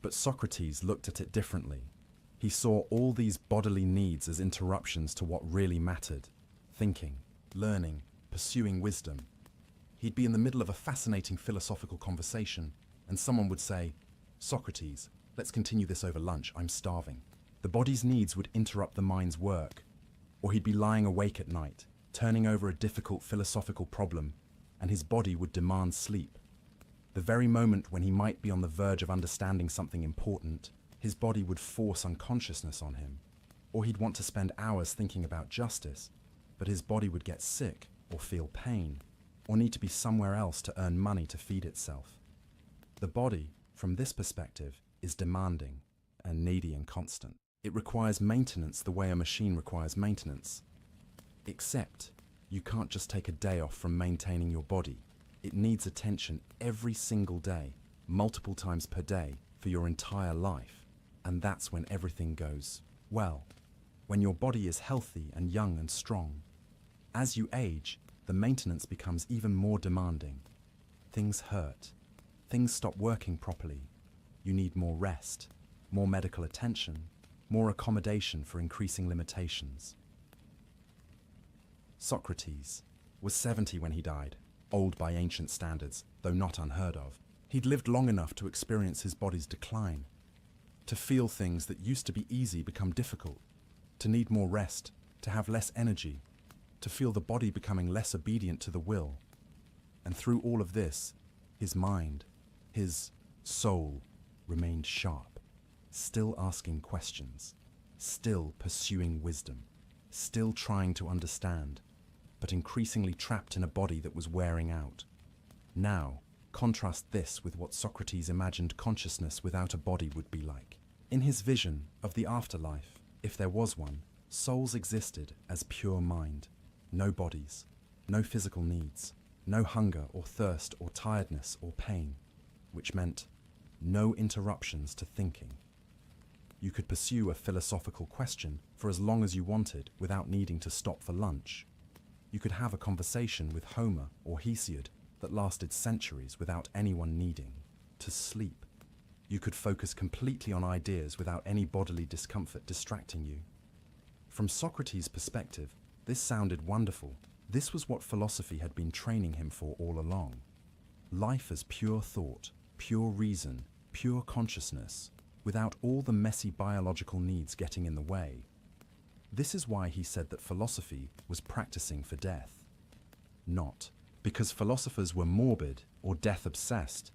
But Socrates looked at it differently. He saw all these bodily needs as interruptions to what really mattered. Thinking, learning, pursuing wisdom. He'd be in the middle of a fascinating philosophical conversation, and someone would say, "Socrates, let's continue this over lunch, I'm starving." The body's needs would interrupt the mind's work. Or he'd be lying awake at night, turning over a difficult philosophical problem, and his body would demand sleep. The very moment when he might be on the verge of understanding something important, his body would force unconsciousness on him. Or he'd want to spend hours thinking about justice, but his body would get sick, or feel pain, or need to be somewhere else to earn money to feed itself. The body, from this perspective, is demanding and needy and constant. It requires maintenance the way a machine requires maintenance. Except, you can't just take a day off from maintaining your body. It needs attention every single day, multiple times per day, for your entire life. And that's when everything goes well. When your body is healthy and young and strong. As you age, the maintenance becomes even more demanding. Things hurt. Things stop working properly. You need more rest, more medical attention, more accommodation for increasing limitations. Socrates was 70 when he died, old by ancient standards, though not unheard of. He'd lived long enough to experience his body's decline, to feel things that used to be easy become difficult, to need more rest, to have less energy, to feel the body becoming less obedient to the will. And through all of this, his mind, his soul, remained sharp, still asking questions, still pursuing wisdom, still trying to understand, but increasingly trapped in a body that was wearing out. Now, contrast this with what Socrates imagined consciousness without a body would be like. In his vision of the afterlife, if there was one, souls existed as pure mind, no bodies, no physical needs, no hunger or thirst or tiredness or pain, which meant no interruptions to thinking. You could pursue a philosophical question for as long as you wanted without needing to stop for lunch. You could have a conversation with Homer or Hesiod that lasted centuries without anyone needing to sleep. You could focus completely on ideas without any bodily discomfort distracting you. From Socrates' perspective, this sounded wonderful. This was what philosophy had been training him for all along. Life as pure thought, pure reason, pure consciousness, without all the messy biological needs getting in the way. This is why he said that philosophy was practicing for death. Not because philosophers were morbid or death-obsessed,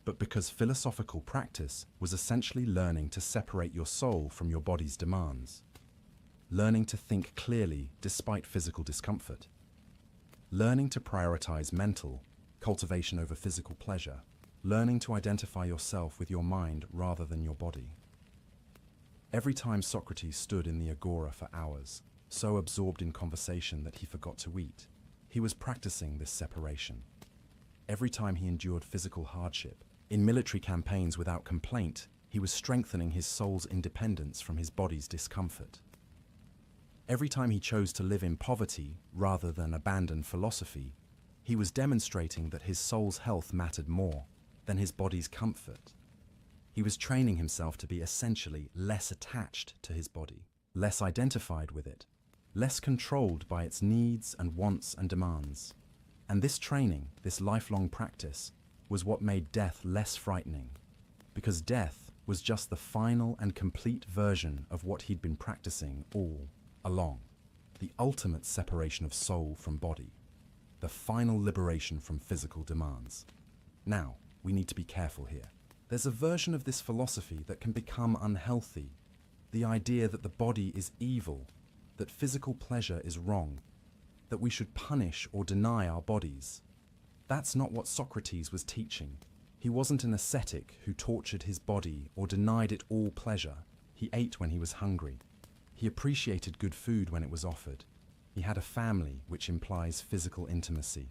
but because philosophical practice was essentially learning to separate your soul from your body's demands. Learning to think clearly despite physical discomfort. Learning to prioritize mental cultivation over physical pleasure. Learning to identify yourself with your mind rather than your body. Every time Socrates stood in the agora for hours, so absorbed in conversation that he forgot to eat, he was practicing this separation. every time he endured physical hardship, in military campaigns without complaint, he was strengthening his soul's independence from his body's discomfort. Every time he chose to live in poverty rather than abandon philosophy, he was demonstrating that his soul's health mattered more than his body's comfort. He was training himself to be essentially less attached to his body, less identified with it, less controlled by its needs and wants and demands. And this training, this lifelong practice, was what made death less frightening, because death was just the final and complete version of what he'd been practicing all along. The ultimate separation of soul from body, the final liberation from physical demands. Now, we need to be careful here. There's a version of this philosophy that can become unhealthy, the idea that the body is evil, that physical pleasure is wrong, that we should punish or deny our bodies. That's not what Socrates was teaching. He wasn't an ascetic who tortured his body or denied it all pleasure. He ate when he was hungry. He appreciated good food when it was offered. He had a family, which implies physical intimacy.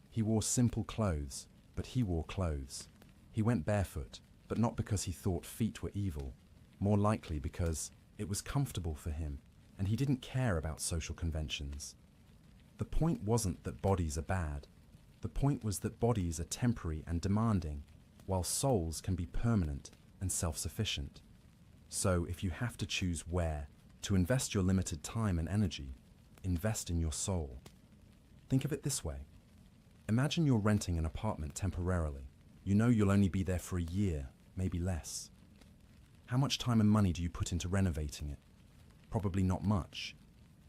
He wore simple clothes, but he wore clothes. He went barefoot, but not because he thought feet were evil, more likely because it was comfortable for him, and he didn't care about social conventions. The point wasn't that bodies are bad. The point was that bodies are temporary and demanding, while souls can be permanent and self-sufficient. So if you have to choose where to invest your limited time and energy, invest in your soul. Think of it this way. Imagine you're renting an apartment temporarily. You know you'll only be there for a year, maybe less. How much time and money do you put into renovating it? Probably not much.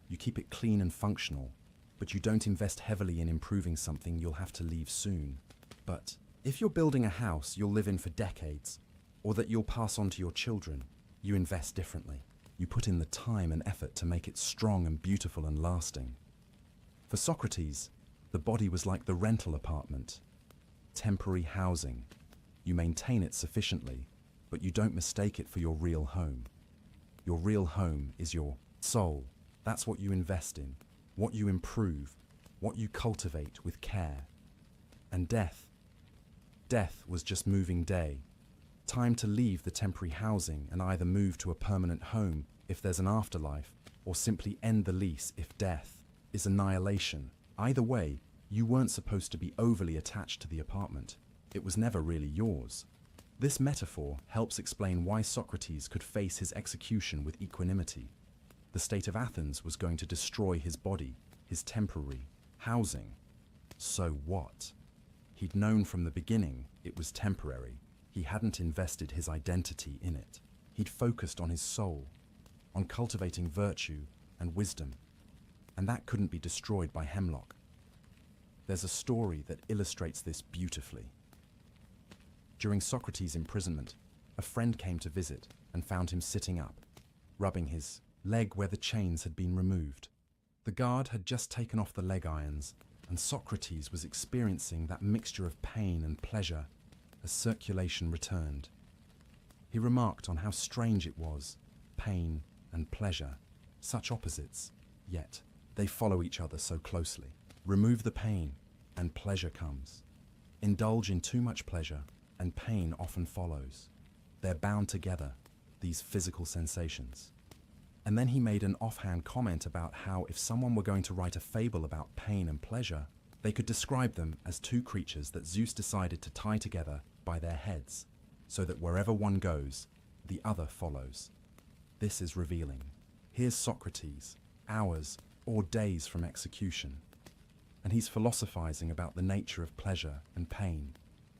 You keep it clean and functional, but you don't invest heavily in improving something you'll have to leave soon. But if you're building a house you'll live in for decades, or that you'll pass on to your children, you invest differently. You put in the time and effort to make it strong and beautiful and lasting. For Socrates, the body was like the rental apartment, temporary housing. You maintain it sufficiently, but you don't mistake it for your real home. Your real home is your soul. That's what you invest in, what you improve, what you cultivate with care. And death was just moving day. Time to leave the temporary housing and either move to a permanent home if there's an afterlife, or simply end the lease if death is annihilation. Either way, you weren't supposed to be overly attached to the apartment. It was never really yours. This metaphor helps explain why Socrates could face his execution with equanimity. The state of Athens was going to destroy his body, his temporary housing. So what? He'd known from the beginning it was temporary. He hadn't invested his identity in it. He'd focused on his soul, on cultivating virtue and wisdom, and that couldn't be destroyed by hemlock. There's a story that illustrates this beautifully. During Socrates' imprisonment, a friend came to visit and found him sitting up, rubbing his leg where the chains had been removed. The guard had just taken off the leg irons, and Socrates was experiencing that mixture of pain and pleasure as circulation returned. He remarked on how strange it was, pain and pleasure, such opposites, yet they follow each other so closely. Remove the pain, and pleasure comes. Indulge in too much pleasure, and pain often follows. They're bound together, these physical sensations. And then he made an offhand comment about how if someone were going to write a fable about pain and pleasure, they could describe them as two creatures that Zeus decided to tie together by their heads, so that wherever one goes, the other follows. This is revealing. Here's Socrates, hours or days from execution, and he's philosophizing about the nature of pleasure and pain,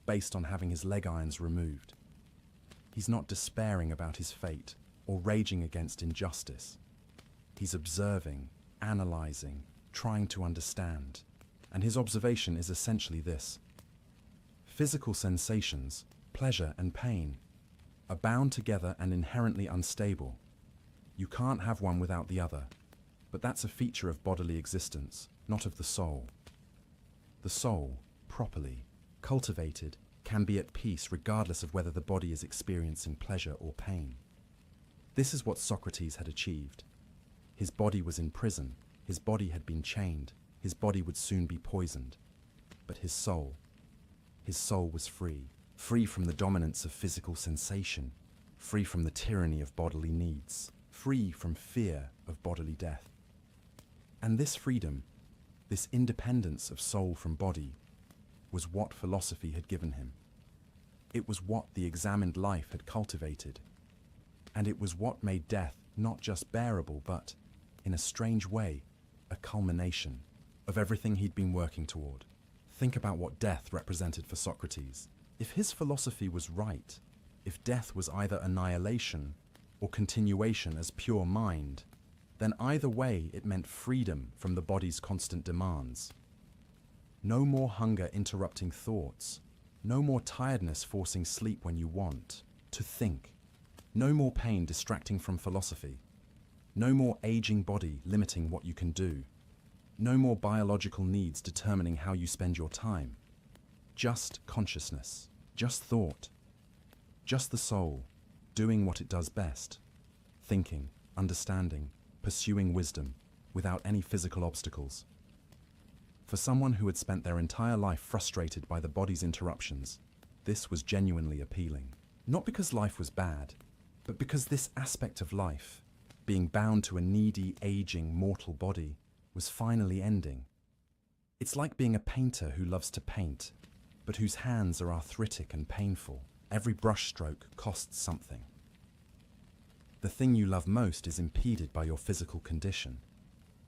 based on having his leg irons removed. He's not despairing about his fate or raging against injustice. He's observing, analyzing, trying to understand, and his observation is essentially this. Physical sensations, pleasure and pain, are bound together and inherently unstable. You can't have one without the other, but that's a feature of bodily existence, not of the soul. The soul, properly cultivated, can be at peace regardless of whether the body is experiencing pleasure or pain. This is what Socrates had achieved. His body was in prison, his body had been chained, his body would soon be poisoned. But his soul, His soul was free, free from the dominance of physical sensation, free from the tyranny of bodily needs, free from fear of bodily death. And this freedom, this independence of soul from body, was what philosophy had given him. It was what the examined life had cultivated. And it was what made death not just bearable, but, in a strange way, a culmination of everything he'd been working toward. Think about what death represented for Socrates. If his philosophy was right, if death was either annihilation or continuation as pure mind, then either way it meant freedom from the body's constant demands. No more hunger interrupting thoughts, no more tiredness forcing sleep when you want to think, no more pain distracting from philosophy, no more aging body limiting what you can do, no more biological needs determining how you spend your time. Just consciousness, just thought, just the soul, doing what it does best, thinking, understanding, pursuing wisdom, without any physical obstacles. For someone who had spent their entire life frustrated by the body's interruptions, this was genuinely appealing. Not because life was bad, but because this aspect of life, being bound to a needy, aging, mortal body, was finally ending. It's like being a painter who loves to paint, but whose hands are arthritic and painful. Every brushstroke costs something. The thing you love most is impeded by your physical condition.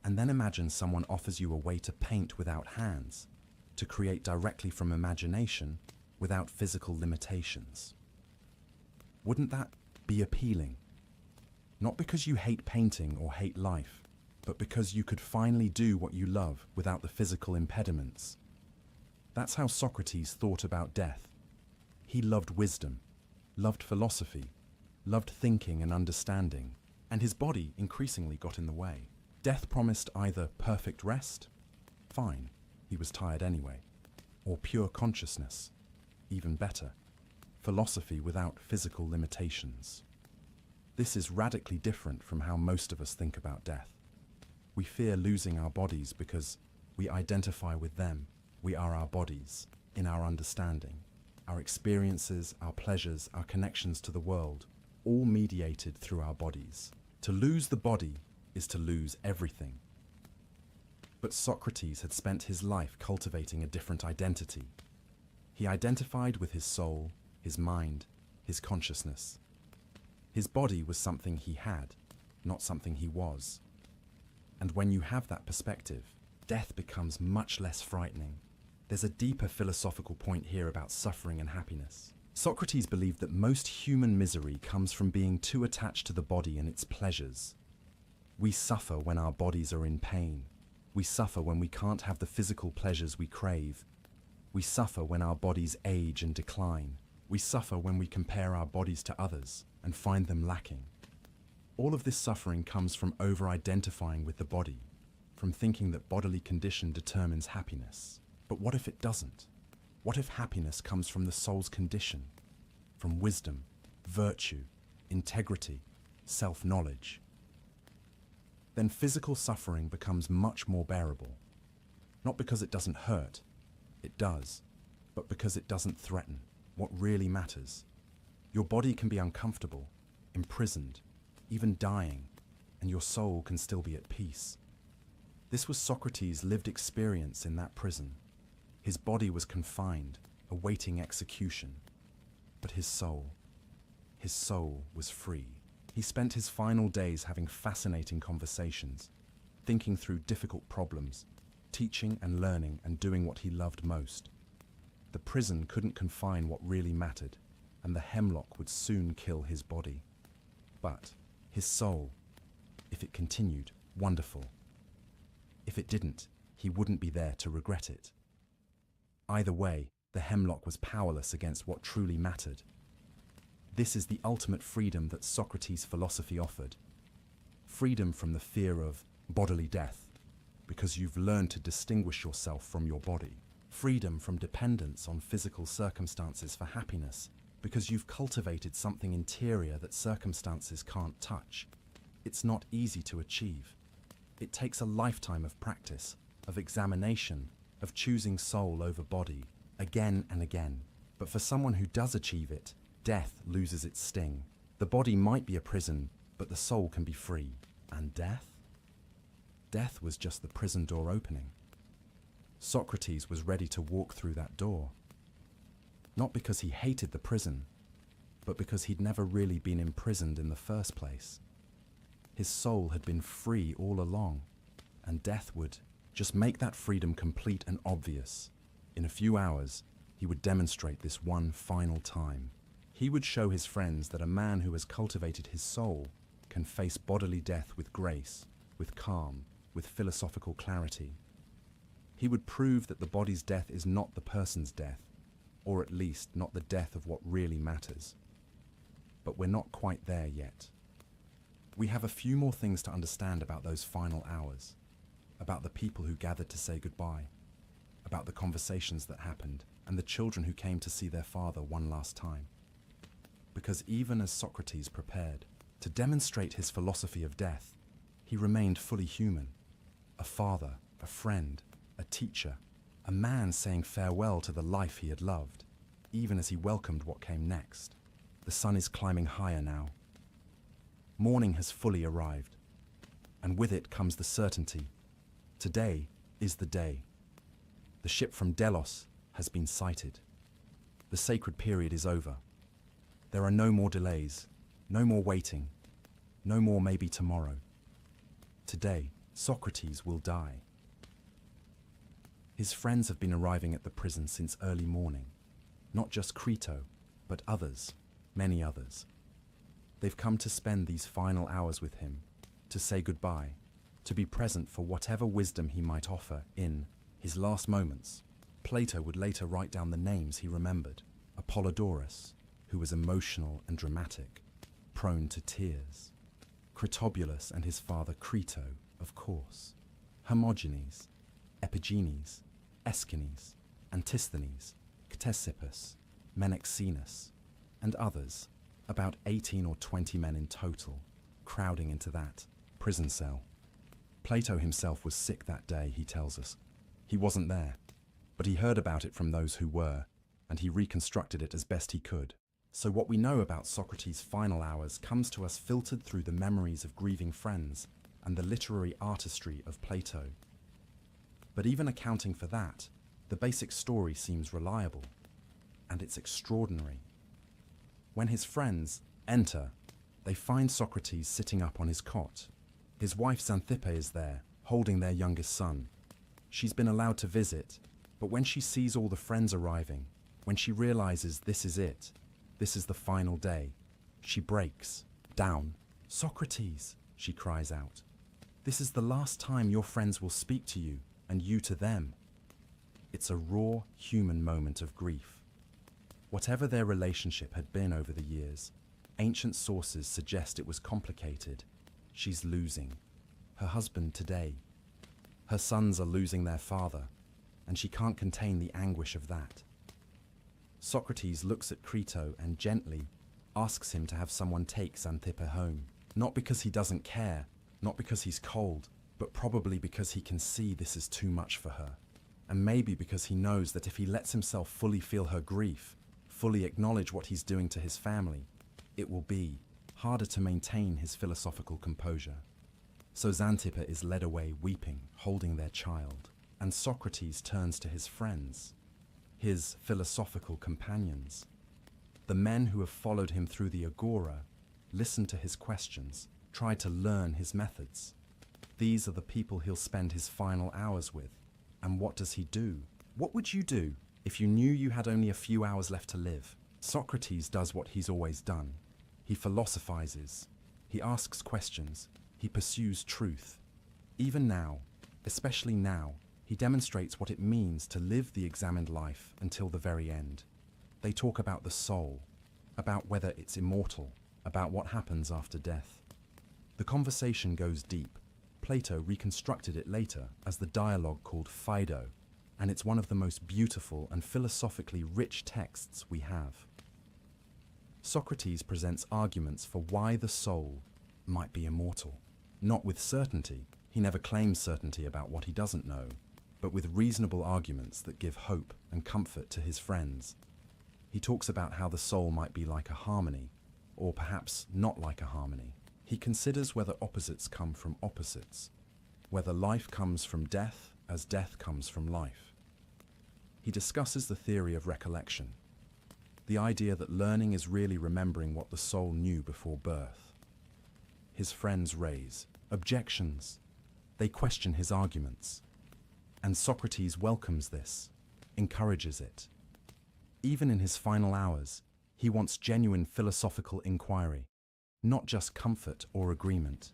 And then imagine someone offers you a way to paint without hands, to create directly from imagination without physical limitations. Wouldn't that be appealing? Not because you hate painting or hate life, but because you could finally do what you love without the physical impediments. That's how Socrates thought about death. He loved wisdom, loved philosophy, loved thinking and understanding, and his body increasingly got in the way. Death promised either perfect rest, fine, he was tired anyway, or pure consciousness, even better, philosophy without physical limitations. This is radically different from how most of us think about death. We fear losing our bodies because we identify with them. We are our bodies, in our understanding, our experiences, our pleasures, our connections to the world, all mediated through our bodies. To lose the body is to lose everything. But Socrates had spent his life cultivating a different identity. He identified with his soul, his mind, his consciousness. His body was something he had, not something he was. And when you have that perspective, death becomes much less frightening. There's a deeper philosophical point here about suffering and happiness. Socrates believed that most human misery comes from being too attached to the body and its pleasures. We suffer when our bodies are in pain. We suffer when we can't have the physical pleasures we crave. We suffer when our bodies age and decline. We suffer when we compare our bodies to others and find them lacking. All of this suffering comes from over-identifying with the body, from thinking that bodily condition determines happiness. But what if it doesn't? What if happiness comes from the soul's condition, from wisdom, virtue, integrity, self-knowledge? Then physical suffering becomes much more bearable. Not because it doesn't hurt, it does, but because it doesn't threaten what really matters. Your body can be uncomfortable, imprisoned, even dying, and your soul can still be at peace. This was Socrates' lived experience in that prison. His body was confined, awaiting execution, but his soul was free. He spent his final days having fascinating conversations, thinking through difficult problems, teaching and learning and doing what he loved most. The prison couldn't confine what really mattered, and the hemlock would soon kill his body. But his soul, if it continued, wonderful. If it didn't, he wouldn't be there to regret it. Either way, the hemlock was powerless against what truly mattered. This is the ultimate freedom that Socrates' philosophy offered. Freedom from the fear of bodily death, because you've learned to distinguish yourself from your body. Freedom from dependence on physical circumstances for happiness, because you've cultivated something interior that circumstances can't touch. It's not easy to achieve. It takes a lifetime of practice, of examination, of choosing soul over body, again and again. But for someone who does achieve it, death loses its sting. The body might be a prison, but the soul can be free. And death? Death was just the prison door opening. Socrates was ready to walk through that door. Not because he hated the prison, but because he'd never really been imprisoned in the first place. His soul had been free all along, and death would just make that freedom complete and obvious. In a few hours, he would demonstrate this one final time. He would show his friends that a man who has cultivated his soul can face bodily death with grace, with calm, with philosophical clarity. He would prove that the body's death is not the person's death, or at least not the death of what really matters. But we're not quite there yet. We have a few more things to understand about those final hours, about the people who gathered to say goodbye, about the conversations that happened, and the children who came to see their father one last time. Because even as Socrates prepared to demonstrate his philosophy of death, he remained fully human, a father, a friend, a teacher, a man saying farewell to the life he had loved, even as he welcomed what came next. The sun is climbing higher now. Morning has fully arrived, and with it comes the certainty. Today is the day. The ship from Delos has been sighted. The sacred period is over. There are no more delays, no more waiting, no more maybe tomorrow. Today, Socrates will die. His friends have been arriving at the prison since early morning. Not just Crito, but others, many others. They've come to spend these final hours with him, to say goodbye, to be present for whatever wisdom he might offer in his last moments. Plato would later write down the names he remembered. Apollodorus, who was emotional and dramatic, prone to tears. Critobulus and his father Crito, of course. Hermogenes, Epigenes, Aeschines, Antisthenes, Ctesippus, Menexenus, and others, about 18 or 20 men in total, crowding into that prison cell. Plato himself was sick that day, he tells us. He wasn't there, but he heard about it from those who were, and he reconstructed it as best he could. So what we know about Socrates' final hours comes to us filtered through the memories of grieving friends and the literary artistry of Plato. But even accounting for that, the basic story seems reliable, and it's extraordinary. When his friends enter, they find Socrates sitting up on his cot. His wife Xanthippe is there, holding their youngest son. She's been allowed to visit, but when she sees all the friends arriving, when she realizes this is it, this is the final day, she breaks down. "Socrates," she cries out, "this is the last time your friends will speak to you, and you to them." It's a raw, human moment of grief. Whatever their relationship had been over the years, ancient sources suggest it was complicated. She's losing her husband today. Her sons are losing their father, and she can't contain the anguish of that. Socrates looks at Crito and gently asks him to have someone take Xanthippe home. Not because he doesn't care, not because he's cold, but probably because he can see this is too much for her. And maybe because he knows that if he lets himself fully feel her grief, fully acknowledge what he's doing to his family, it will be harder to maintain his philosophical composure. So Xanthippe is led away weeping, holding their child, and Socrates turns to his friends, his philosophical companions. The men who have followed him through the agora, listened to his questions, tried to learn his methods. These are the people he'll spend his final hours with. And what does he do? What would you do if you knew you had only a few hours left to live? Socrates does what he's always done. He philosophizes. He asks questions. He pursues truth. Even now, especially now, he demonstrates what it means to live the examined life until the very end. They talk about the soul, about whether it's immortal, about what happens after death. The conversation goes deep. Plato reconstructed it later as the dialogue called Phaedo, and it's one of the most beautiful and philosophically rich texts we have. Socrates presents arguments for why the soul might be immortal. Not with certainty. He never claims certainty about what he doesn't know. but with reasonable arguments that give hope and comfort to his friends. He talks about how the soul might be like a harmony, or perhaps not like a harmony. He considers whether opposites come from opposites, whether life comes from death as death comes from life. He discusses the theory of recollection, the idea that learning is really remembering what the soul knew before birth. His friends raise objections. They question his arguments. And Socrates welcomes this, encourages it. Even in his final hours, he wants genuine philosophical inquiry, not just comfort or agreement.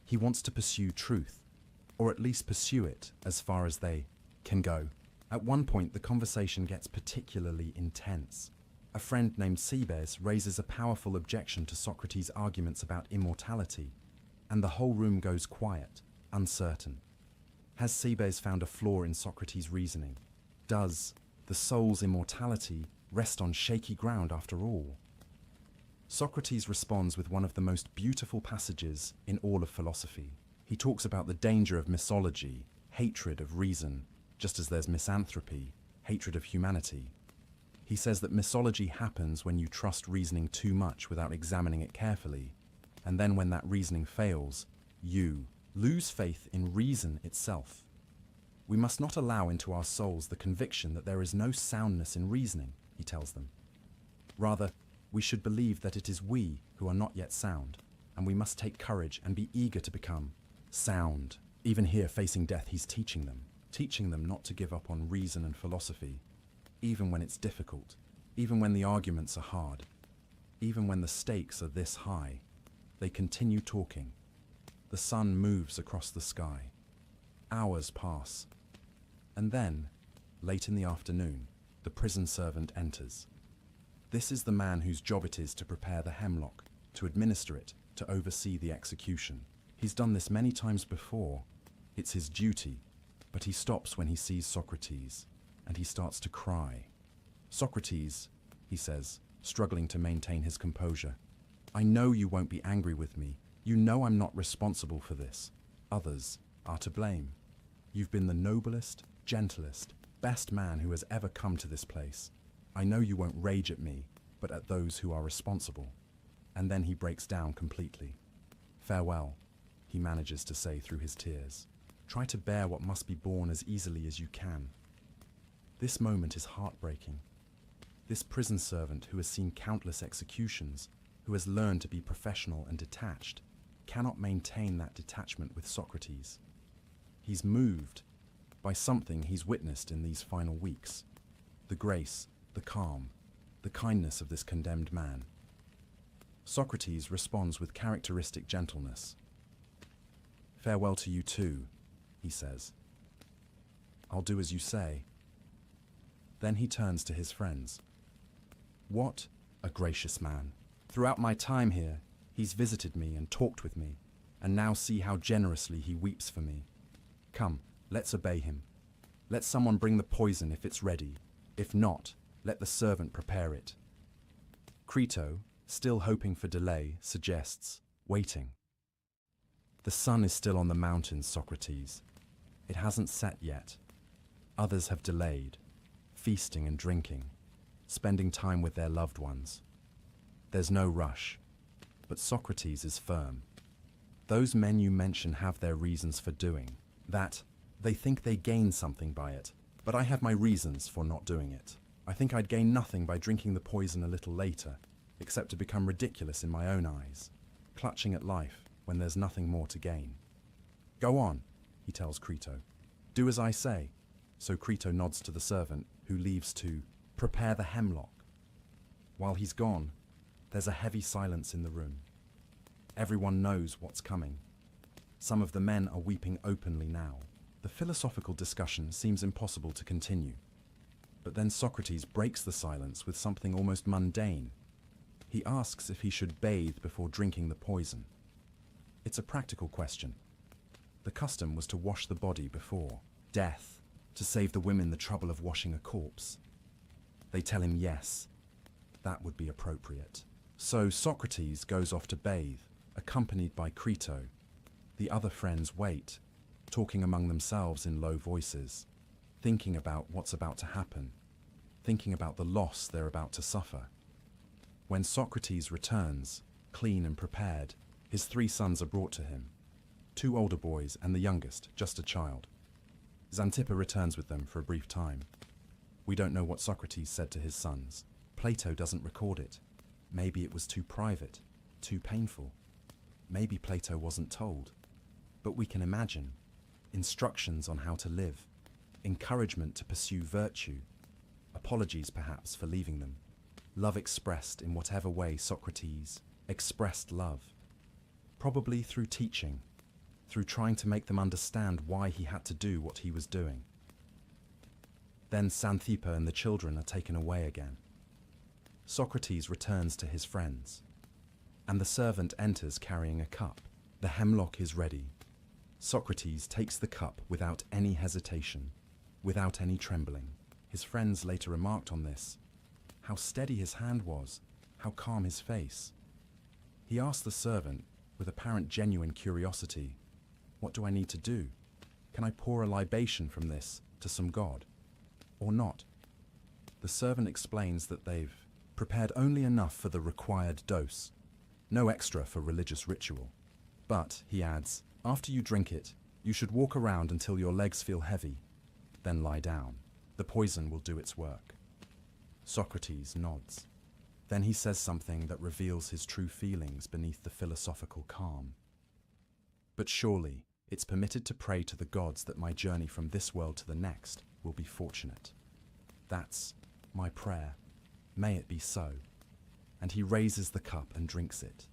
He wants to pursue truth, or at least pursue it as far as they can go. At one point, the conversation gets particularly intense. A friend named Cebes raises a powerful objection to Socrates' arguments about immortality, and the whole room goes quiet, uncertain. Has Cebes found a flaw in Socrates' reasoning? Does the soul's immortality rest on shaky ground after all? Socrates responds with one of the most beautiful passages in all of philosophy. He talks about the danger of misology, hatred of reason, just as there's misanthropy, hatred of humanity. He says that misology happens when you trust reasoning too much without examining it carefully, and then when that reasoning fails, you lose faith in reason itself. We must not allow into our souls the conviction that there is no soundness in reasoning, he tells them. Rather, we should believe that it is we who are not yet sound, and we must take courage and be eager to become sound. Even here, facing death, he's teaching them not to give up on reason and philosophy, even when it's difficult, even when the arguments are hard, even when the stakes are this high. They continue talking. The sun moves across the sky. Hours pass. And then, late in the afternoon, the prison servant enters. This is the man whose job it is to prepare the hemlock, to administer it, to oversee the execution. He's done this many times before. It's his duty, but he stops when he sees Socrates, and he starts to cry. "Socrates," he says, struggling to maintain his composure, "I know you won't be angry with me. You know I'm not responsible for this. Others are to blame. You've been the noblest, gentlest, best man who has ever come to this place. I know you won't rage at me, but at those who are responsible." And then he breaks down completely. "Farewell," he manages to say through his tears. "Try to bear what must be borne as easily as you can." This moment is heartbreaking. This prison servant who has seen countless executions, who has learned to be professional and detached, cannot maintain that detachment with Socrates. He's moved by something he's witnessed in these final weeks. The grace, the calm, the kindness of this condemned man. Socrates responds with characteristic gentleness. "Farewell to you too," he says. "I'll do as you say." Then he turns to his friends. "What a gracious man. Throughout my time here, he's visited me and talked with me, and now see how generously he weeps for me. Come, let's obey him. Let someone bring the poison if it's ready. If not, let the servant prepare it." Crito, still hoping for delay, suggests waiting. "The sun is still on the mountains, Socrates. It hasn't set yet. Others have delayed, feasting and drinking, spending time with their loved ones. There's no rush." But Socrates is firm. "Those men you mention have their reasons for doing that. They think they gain something by it, but I have my reasons for not doing it. I think I'd gain nothing by drinking the poison a little later, except to become ridiculous in my own eyes, clutching at life when there's nothing more to gain." "Go on," he tells Crito. "Do as I say." So Crito nods to the servant, who leaves to prepare the hemlock. While he's gone, there's a heavy silence in the room. Everyone knows what's coming. Some of the men are weeping openly now. The philosophical discussion seems impossible to continue. But then Socrates breaks the silence with something almost mundane. He asks if he should bathe before drinking the poison. It's a practical question. The custom was to wash the body before death, to save the women the trouble of washing a corpse. They tell him yes, that would be appropriate. So Socrates goes off to bathe, accompanied by Crito. The other friends wait. talking among themselves in low voices, thinking about what's about to happen, thinking about the loss they're about to suffer. When Socrates returns, clean and prepared, his 3 sons are brought to him, 2 older boys and the youngest, just a child. Xanthippe returns with them for a brief time. We don't know what Socrates said to his sons. Plato doesn't record it. Maybe it was too private, too painful. Maybe Plato wasn't told. But we can imagine instructions on how to live, encouragement to pursue virtue, apologies perhaps for leaving them, love expressed in whatever way Socrates expressed love, probably through teaching, through trying to make them understand why he had to do what he was doing. Then Xanthippe and the children are taken away again. Socrates returns to his friends, and the servant enters carrying a cup. The hemlock is ready. Socrates takes the cup without any hesitation, without any trembling. His friends later remarked on this, how steady his hand was, how calm his face. He asked the servant, with apparent genuine curiosity, "What do I need to do? Can I pour a libation from this to some god? Or not?" The servant explains that they've prepared only enough for the required dose, no extra for religious ritual. But, he adds, after you drink it, you should walk around until your legs feel heavy, then lie down. The poison will do its work. Socrates nods. Then he says something that reveals his true feelings beneath the philosophical calm. "But surely, it's permitted to pray to the gods that my journey from this world to the next will be fortunate. That's my prayer. May it be so." And he raises the cup and drinks it.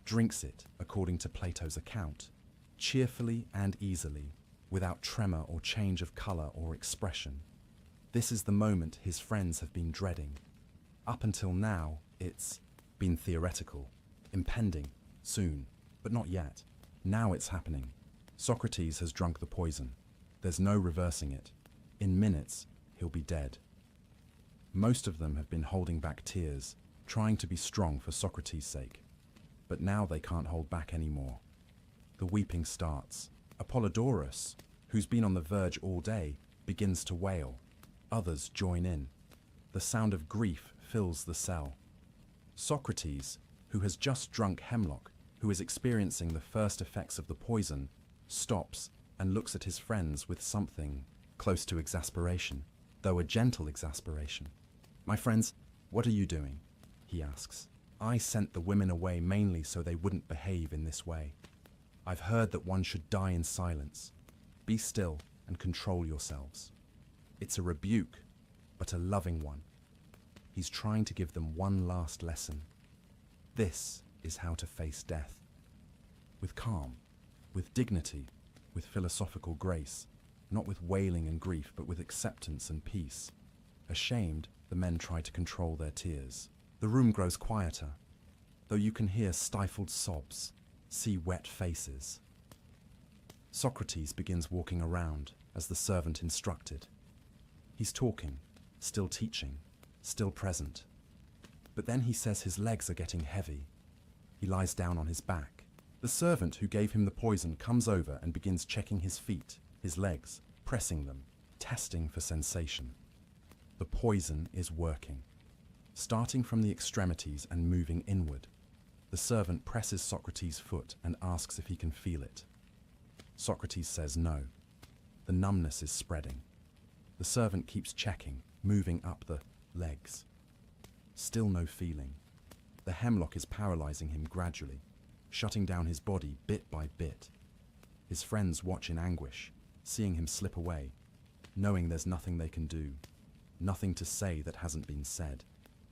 Drinks it, according to Plato's account, cheerfully and easily, without tremor or change of color or expression. This is the moment his friends have been dreading. Up until now, it's been theoretical, impending, soon, but not yet. Now it's happening. Socrates has drunk the poison. There's no reversing it. In minutes, he'll be dead. Most of them have been holding back tears, trying to be strong for Socrates' sake. But now they can't hold back anymore. The weeping starts. Apollodorus, who's been on the verge all day, begins to wail. Others join in. The sound of grief fills the cell. Socrates, who has just drunk hemlock, who is experiencing the first effects of the poison, stops and looks at his friends with something close to exasperation, though a gentle exasperation. "My friends, what are you doing?" he asks. "I sent the women away mainly so they wouldn't behave in this way. I've heard that one should die in silence. Be still and control yourselves." It's a rebuke, but a loving one. He's trying to give them one last lesson. This is how to face death. With calm, with dignity, with philosophical grace, not with wailing and grief, but with acceptance and peace. Ashamed, the men try to control their tears. The room grows quieter, though you can hear stifled sobs, see wet faces. Socrates begins walking around, as the servant instructed. He's talking, still teaching, still present. But then he says his legs are getting heavy. He lies down on his back. The servant who gave him the poison comes over and begins checking his feet, his legs, pressing them, testing for sensation. The poison is working. Starting from the extremities and moving inward, the servant presses Socrates' foot and asks if he can feel it. Socrates says no. The numbness is spreading. The servant keeps checking, moving up the legs. Still no feeling. The hemlock is paralyzing him gradually, shutting down his body bit by bit. His friends watch in anguish, seeing him slip away, knowing there's nothing they can do, nothing to say that hasn't been said.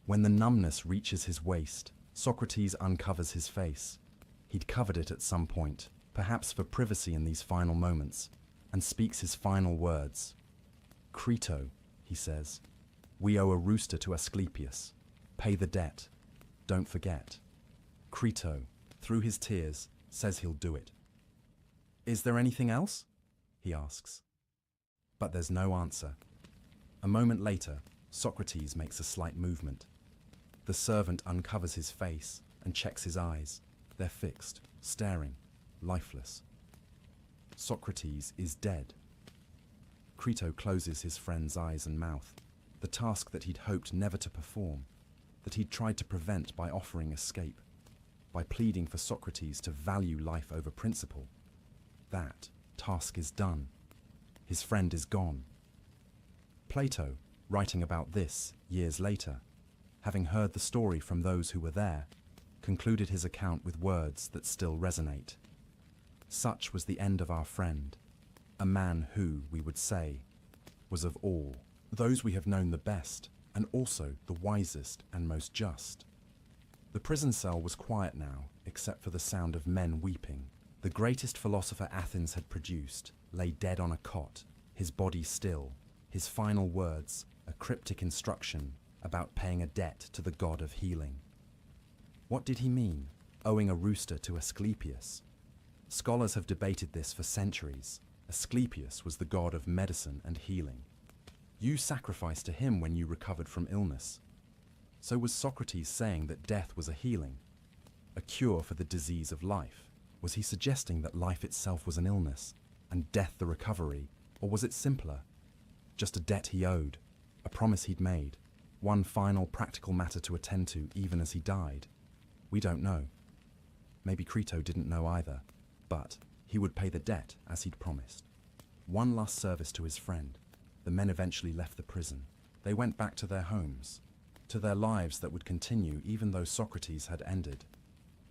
When the numbness reaches his waist, Socrates uncovers his face. He'd covered it at some point, perhaps for privacy in these final moments, and speaks his final words. "Crito," he says, "we owe a rooster to Asclepius. Pay the debt. Don't forget." Crito, through his tears, says he'll do it. "Is there anything else?" he asks. But there's no answer. A moment later, Socrates makes a slight movement. The servant uncovers his face and checks his eyes. They're fixed, staring, lifeless. Socrates is dead. Crito closes his friend's eyes and mouth, the task that he'd hoped never to perform, that he'd tried to prevent by offering escape, by pleading for Socrates to value life over principle. That task is done. His friend is gone. Plato, writing about this years later, having heard the story from those who were there, concluded his account with words that still resonate. Such was the end of our friend, a man who, we would say, was of all those we have known the best, and also the wisest and most just. The prison cell was quiet now, except for the sound of men weeping. The greatest philosopher Athens had produced lay dead on a cot, his body still, his final words, a cryptic instruction about paying a debt to the god of healing. What did he mean, owing a rooster to Asclepius? Scholars have debated this for centuries. Asclepius was the god of medicine and healing. You sacrificed to him when you recovered from illness. So was Socrates saying that death was a healing, a cure for the disease of life? Was he suggesting that life itself was an illness, and death the recovery, or was it simpler? Just a debt he owed, a promise he'd made, one final practical matter to attend to even as he died? We don't know. Maybe Crito didn't know either, but he would pay the debt as he'd promised. One last service to his friend. The men eventually left the prison. They went back to their homes, to their lives that would continue even though Socrates had ended.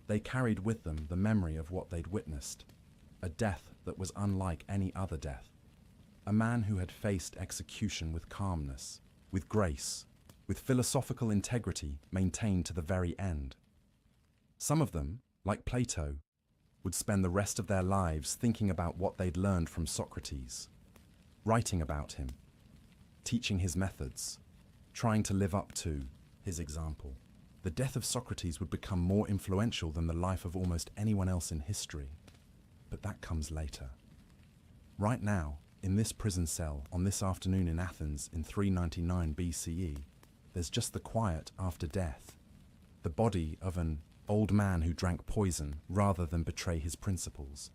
They carried with them the memory of what they'd witnessed, a death that was unlike any other death. A man who had faced execution with calmness, with grace, with philosophical integrity maintained to the very end. Some of them, like Plato, would spend the rest of their lives thinking about what they'd learned from Socrates, writing about him, teaching his methods, trying to live up to his example. The death of Socrates would become more influential than the life of almost anyone else in history, but that comes later. Right now, in this prison cell on this afternoon in Athens in 399 BCE, there's just the quiet after death, the body of an old man who drank poison rather than betray his principles,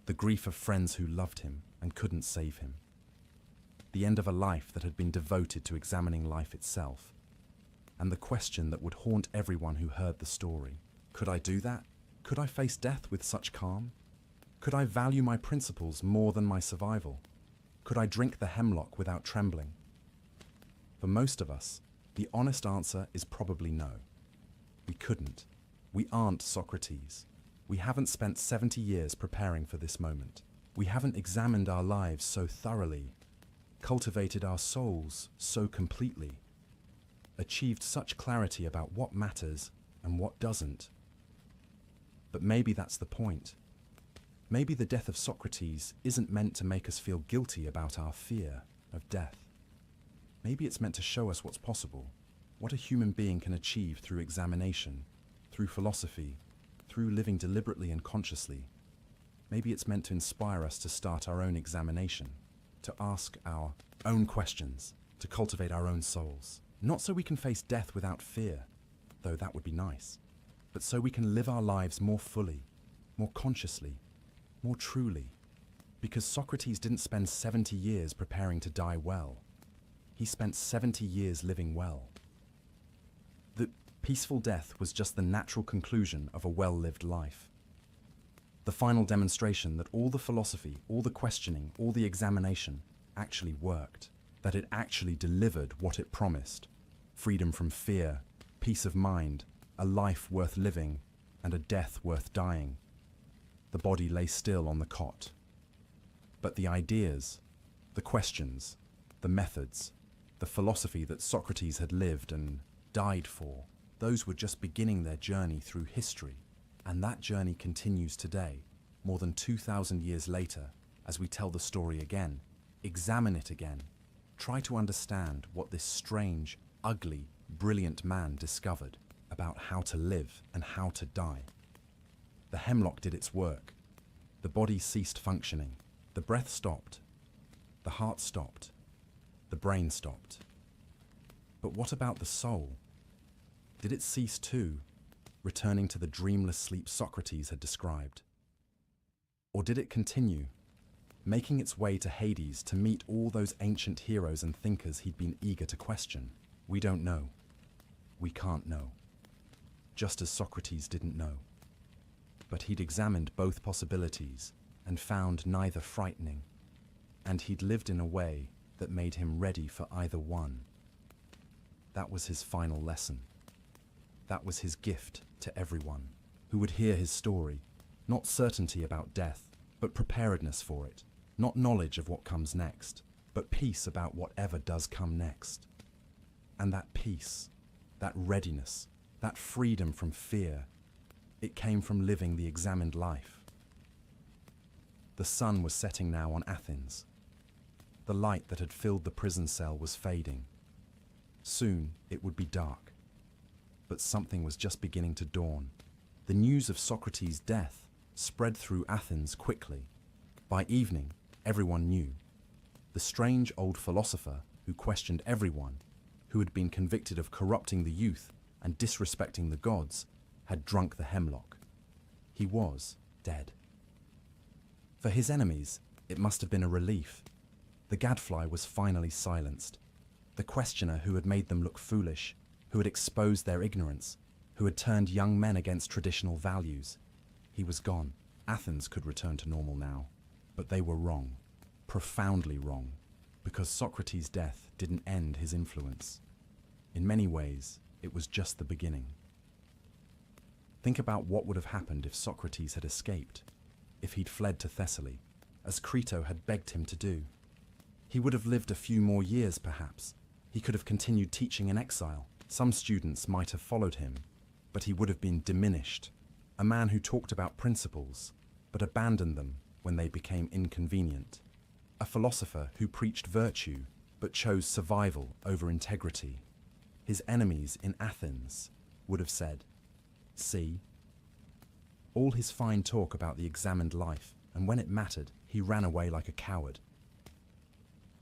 the grief of friends who loved him and couldn't save him, the end of a life that had been devoted to examining life itself, and the question that would haunt everyone who heard the story. Could I do that? Could I face death with such calm? Could I value my principles more than my survival? Could I drink the hemlock without trembling? For most of us, the honest answer is probably no. We couldn't. We aren't Socrates. We haven't spent 70 years preparing for this moment. We haven't examined our lives so thoroughly, cultivated our souls so completely, achieved such clarity about what matters and what doesn't. But maybe that's the point. Maybe the death of Socrates isn't meant to make us feel guilty about our fear of death. Maybe it's meant to show us what's possible, what a human being can achieve through examination, through philosophy, through living deliberately and consciously. Maybe it's meant to inspire us to start our own examination, to ask our own questions, to cultivate our own souls. Not so we can face death without fear, though that would be nice, but so we can live our lives more fully, more consciously, more truly. Because Socrates didn't spend 70 years preparing to die well. He spent 70 years living well. The peaceful death was just the natural conclusion of a well-lived life. The final demonstration that all the philosophy, all the questioning, all the examination actually worked, that it actually delivered what it promised: freedom from fear, peace of mind, a life worth living, and a death worth dying. The body lay still on the cot. But the ideas, the questions, the methods, the philosophy that Socrates had lived and died for, those were just beginning their journey through history. And that journey continues today, more than 2,000 years later, as we tell the story again, examine it again, try to understand what this strange, ugly, brilliant man discovered about how to live and how to die. The hemlock did its work. The body ceased functioning. The breath stopped. The heart stopped. The brain stopped. But what about the soul? Did it cease too, returning to the dreamless sleep Socrates had described? Or did it continue, making its way to Hades to meet all those ancient heroes and thinkers he'd been eager to question. We don't know. We can't know. Just as Socrates didn't know. But he'd examined both possibilities and found neither frightening, and he'd lived in a way that made him ready for either one. That was his final lesson. That was his gift to everyone who would hear his story. Not certainty about death, but preparedness for it. Not knowledge of what comes next, but peace about whatever does come next. And that peace, that readiness, that freedom from fear, it came from living the examined life. The sun was setting now on Athens. The light that had filled the prison cell was fading. Soon it would be dark. But something was just beginning to dawn. The news of Socrates' death spread through Athens quickly. By evening, everyone knew. The strange old philosopher who questioned everyone, who had been convicted of corrupting the youth and disrespecting the gods, had drunk the hemlock. He was dead. For his enemies, it must have been a relief. The gadfly was finally silenced. The questioner who had made them look foolish, who had exposed their ignorance, who had turned young men against traditional values. He was gone. Athens could return to normal now. But they were wrong, profoundly wrong, because Socrates' death didn't end his influence. In many ways, it was just the beginning. Think about what would have happened if Socrates had escaped, if he'd fled to Thessaly, as Crito had begged him to do. He would have lived a few more years, perhaps. He could have continued teaching in exile. Some students might have followed him, but he would have been diminished. A man who talked about principles, but abandoned them when they became inconvenient. A philosopher who preached virtue, but chose survival over integrity. His enemies in Athens would have said, "See?" All his fine talk about the examined life, and when it mattered, he ran away like a coward.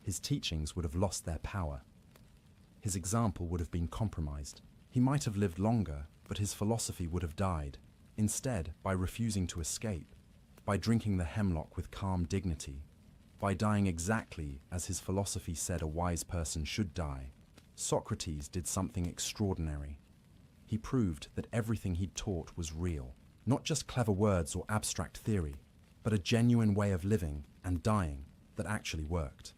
His teachings would have lost their power. His example would have been compromised. He might have lived longer, but his philosophy would have died. Instead, by refusing to escape, by drinking the hemlock with calm dignity, by dying exactly as his philosophy said a wise person should die, Socrates did something extraordinary. He proved that everything he'd taught was real, not just clever words or abstract theory, but a genuine way of living and dying that actually worked.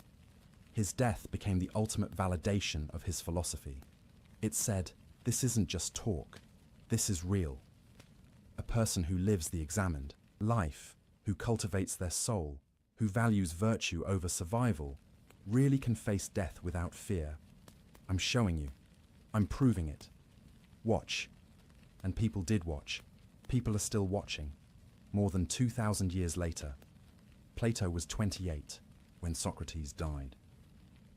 His death became the ultimate validation of his philosophy. It said, this isn't just talk, this is real. A person who lives the examined life, who cultivates their soul, who values virtue over survival, really can face death without fear. I'm showing you. I'm proving it. Watch. And people did watch. People are still watching. More than 2,000 years later. Plato was 28 when Socrates died.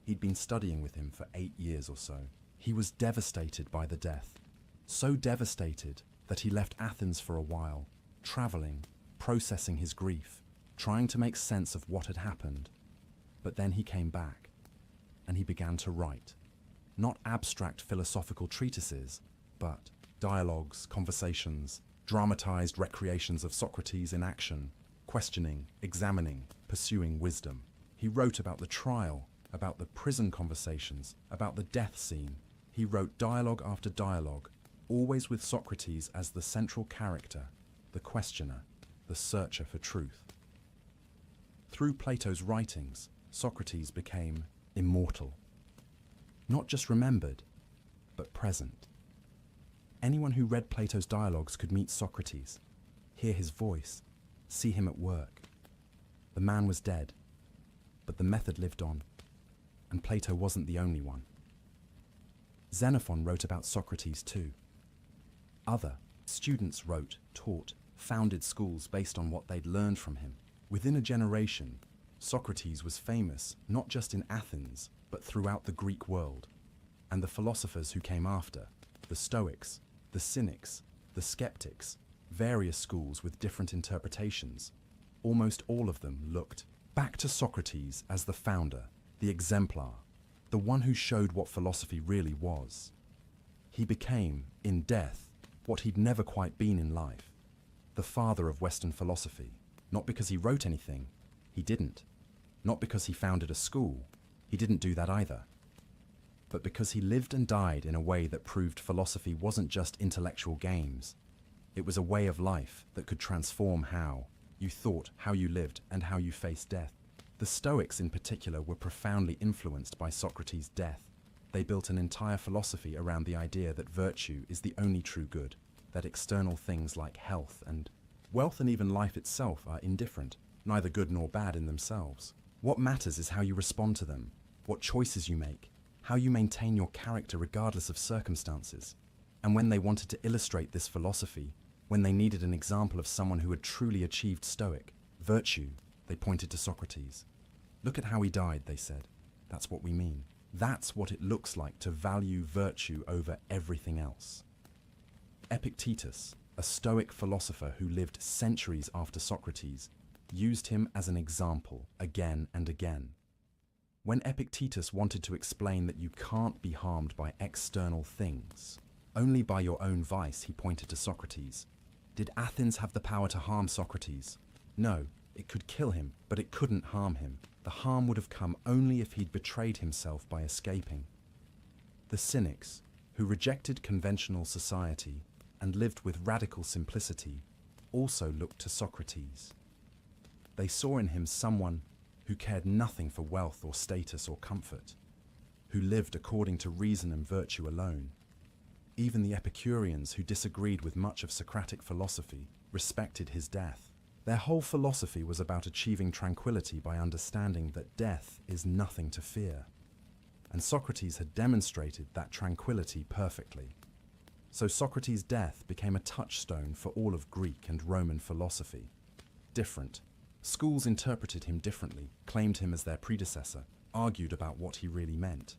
He'd been studying with him for 8 years or so. He was devastated by the death. So devastated that he left Athens for a while, traveling, processing his grief, trying to make sense of what had happened. But then he came back, and he began to write. Not abstract philosophical treatises, but dialogues, conversations, dramatized recreations of Socrates in action, questioning, examining, pursuing wisdom. He wrote about the trial, about the prison conversations, about the death scene. He wrote dialogue after dialogue, always with Socrates as the central character, the questioner, the searcher for truth. Through Plato's writings, Socrates became immortal. Not just remembered, but present. Anyone who read Plato's dialogues could meet Socrates, hear his voice, see him at work. The man was dead, but the method lived on, and Plato wasn't the only one. Xenophon wrote about Socrates too. Other students wrote, taught, founded schools based on what they'd learned from him. Within a generation, Socrates was famous not just in Athens, but throughout the Greek world. And the philosophers who came after, the Stoics, the Cynics, the Skeptics, various schools with different interpretations, almost all of them looked back to Socrates as the founder, the exemplar, the one who showed what philosophy really was. He became, in death, what he'd never quite been in life, the father of Western philosophy, not because he wrote anything, he didn't, Not because he founded a school, he didn't do that either, but because he lived and died in a way that proved philosophy wasn't just intellectual games. It was a way of life that could transform how you thought, how you lived, and how you faced death. The Stoics in particular were profoundly influenced by Socrates' death. They built an entire philosophy around the idea that virtue is the only true good, that external things like health and wealth and even life itself are indifferent, neither good nor bad in themselves. What matters is how you respond to them, what choices you make, how you maintain your character regardless of circumstances. And when they wanted to illustrate this philosophy, when they needed an example of someone who had truly achieved Stoic virtue, they pointed to Socrates. Look at how he died, they said. That's what we mean. That's what it looks like to value virtue over everything else. Epictetus, a Stoic philosopher who lived centuries after Socrates, used him as an example again and again. When Epictetus wanted to explain that you can't be harmed by external things, only by your own vice, he pointed to Socrates. Did Athens have the power to harm Socrates? No, it could kill him, but it couldn't harm him. The harm would have come only if he'd betrayed himself by escaping. The Cynics, who rejected conventional society and lived with radical simplicity, also looked to Socrates. They saw in him someone who cared nothing for wealth or status or comfort, who lived according to reason and virtue alone. Even the Epicureans, who disagreed with much of Socratic philosophy, respected his death. Their whole philosophy was about achieving tranquility by understanding that death is nothing to fear. And Socrates had demonstrated that tranquility perfectly. So Socrates' death became a touchstone for all of Greek and Roman philosophy. Different. Schools interpreted him differently, claimed him as their predecessor, argued about what he really meant.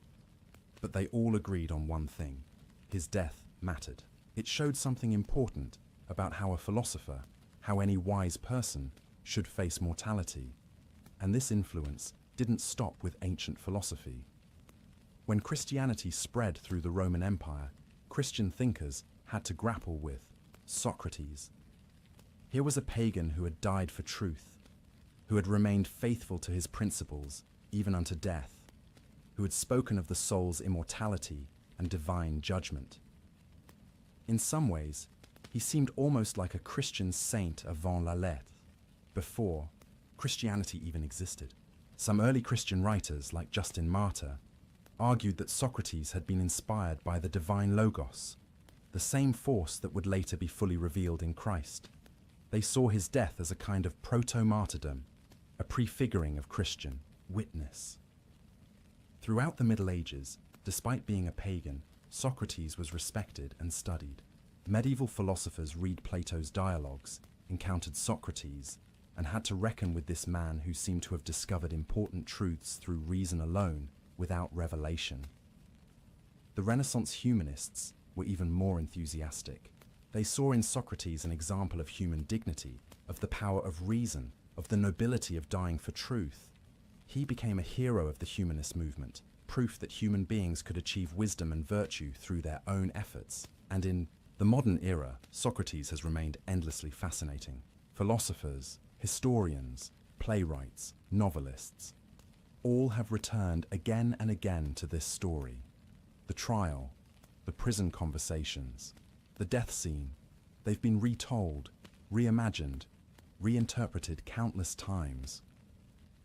But they all agreed on one thing. His death mattered. It showed something important about how a philosopher, how any wise person, should face mortality. And this influence didn't stop with ancient philosophy. When Christianity spread through the Roman Empire, Christian thinkers had to grapple with Socrates. Here was a pagan who had died for truth, who had remained faithful to his principles even unto death, who had spoken of the soul's immortality and divine judgment. In some ways, he seemed almost like a Christian saint avant la lettre, before Christianity even existed. Some early Christian writers, like Justin Martyr, argued that Socrates had been inspired by the divine Logos, the same force that would later be fully revealed in Christ. They saw his death as a kind of proto-martyrdom, a prefiguring of Christian witness. Throughout the Middle Ages, despite being a pagan, Socrates was respected and studied. Medieval philosophers read Plato's dialogues, encountered Socrates, and had to reckon with this man who seemed to have discovered important truths through reason alone, without revelation. The Renaissance humanists were even more enthusiastic. They saw in Socrates an example of human dignity, of the power of reason, of the nobility of dying for truth. He became a hero of the humanist movement, proof that human beings could achieve wisdom and virtue through their own efforts. And in the modern era, Socrates has remained endlessly fascinating. Philosophers, historians, playwrights, novelists, all have returned again and again to this story. The trial, the prison conversations, the death scene, they've been retold, reimagined, reinterpreted countless times.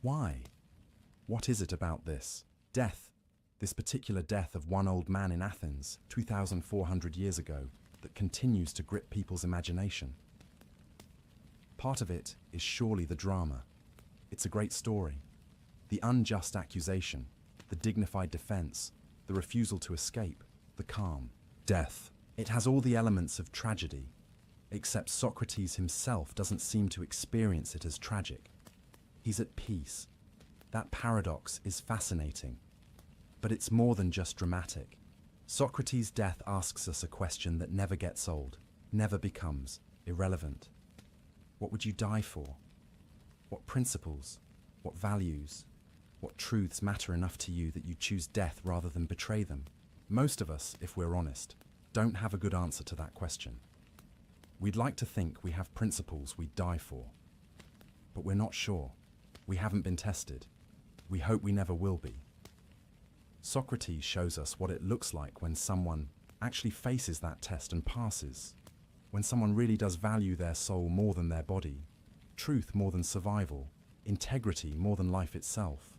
Why? What is it about this death, this particular death of one old man in Athens 2,400 years ago, that continues to grip people's imagination? Part of it is surely the drama. It's a great story. The unjust accusation, the dignified defense, the refusal to escape, the calm. Death. It has all the elements of tragedy, except Socrates himself doesn't seem to experience it as tragic. He's at peace. That paradox is fascinating. But it's more than just dramatic. Socrates' death asks us a question that never gets old, never becomes irrelevant. What would you die for? What principles? What values? What truths matter enough to you that you choose death rather than betray them? Most of us, if we're honest, don't have a good answer to that question. We'd like to think we have principles we'd die for, but we're not sure. We haven't been tested. we hope we never will be. Socrates shows us what it looks like when someone actually faces that test and passes, when someone really does value their soul more than their body, truth more than survival, integrity more than life itself.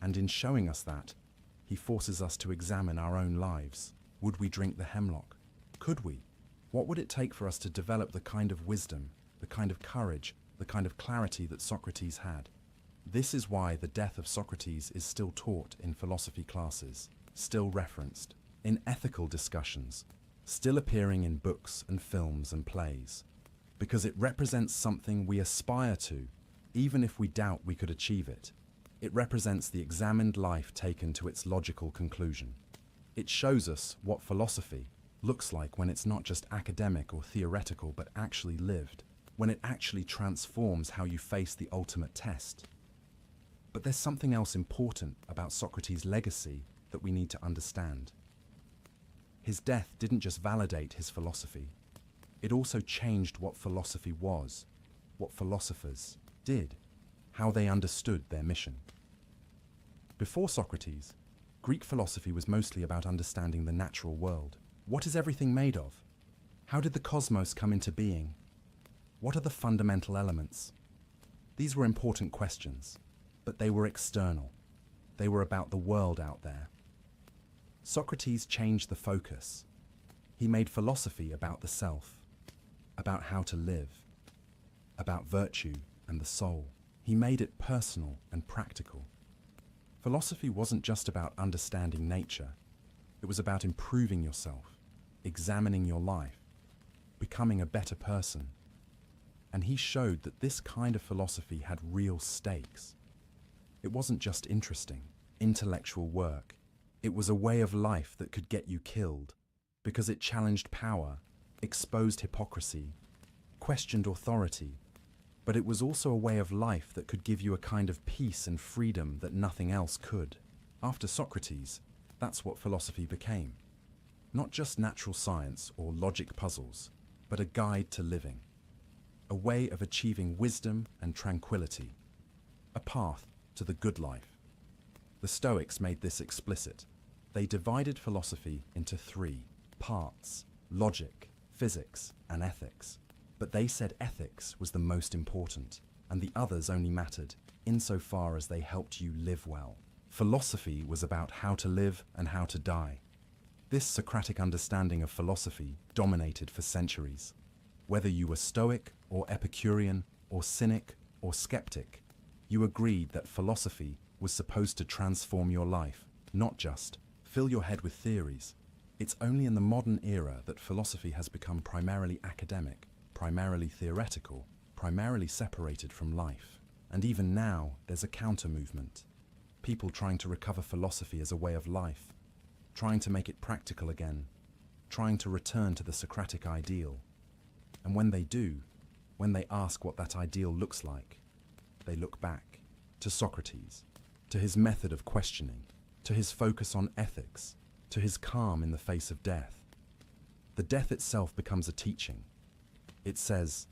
And in showing us that, he forces us to examine our own lives. Would we drink the hemlock? Could we? What would it take for us to develop the kind of wisdom, the kind of courage, the kind of clarity that Socrates had? This is why the death of Socrates is still taught in philosophy classes, still referenced in ethical discussions, still appearing in books and films and plays, because it represents something we aspire to, even if we doubt we could achieve it. It represents the examined life taken to its logical conclusion. It shows us what philosophy looks like when it's not just academic or theoretical, but actually lived, when it actually transforms how you face the ultimate test. But there's something else important about Socrates' legacy that we need to understand. His death didn't just validate his philosophy, it also changed what philosophy was, what philosophers did, how they understood their mission. Before Socrates, Greek philosophy was mostly about understanding the natural world. What is everything made of? How did the cosmos come into being? What are the fundamental elements? These were important questions, but they were external. They were about the world out there. Socrates changed the focus. He made philosophy about the self, about how to live, about virtue and the soul. He made it personal and practical. Philosophy wasn't just about understanding nature. It was about improving yourself, examining your life, becoming a better person. And he showed that this kind of philosophy had real stakes. It wasn't just interesting, intellectual work. It was a way of life that could get you killed, because it challenged power, exposed hypocrisy, questioned authority. But it was also a way of life that could give you a kind of peace and freedom that nothing else could. After Socrates, that's what philosophy became. Not just natural science or logic puzzles, but a guide to living. A way of achieving wisdom and tranquility. A path to the good life. The Stoics made this explicit. They divided philosophy into three parts: logic, physics, and ethics. But they said ethics was the most important, and the others only mattered insofar as they helped you live well. Philosophy was about how to live and how to die. This Socratic understanding of philosophy dominated for centuries. Whether you were Stoic or Epicurean or Cynic or skeptic, you agreed that philosophy was supposed to transform your life, not just fill your head with theories. It's only in the modern era that philosophy has become primarily academic, primarily theoretical, primarily separated from life. And even now, there's a counter-movement. People trying to recover philosophy as a way of life, trying to make it practical again, trying to return to the Socratic ideal. And when they do, when they ask what that ideal looks like, they look back to Socrates, to his method of questioning, to his focus on ethics, to his calm in the face of death. The death itself becomes a teaching. It says,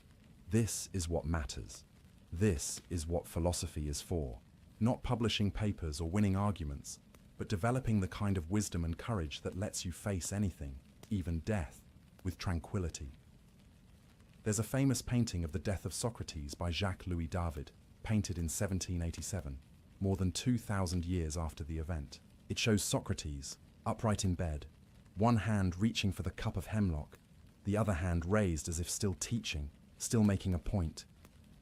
this is what matters. This is what philosophy is for. Not publishing papers or winning arguments, but developing the kind of wisdom and courage that lets you face anything, even death, with tranquility. There's a famous painting of the death of Socrates by Jacques-Louis David, painted in 1787, more than 2,000 years after the event. It shows Socrates, upright in bed, one hand reaching for the cup of hemlock, the other hand raised as if still teaching, still making a point.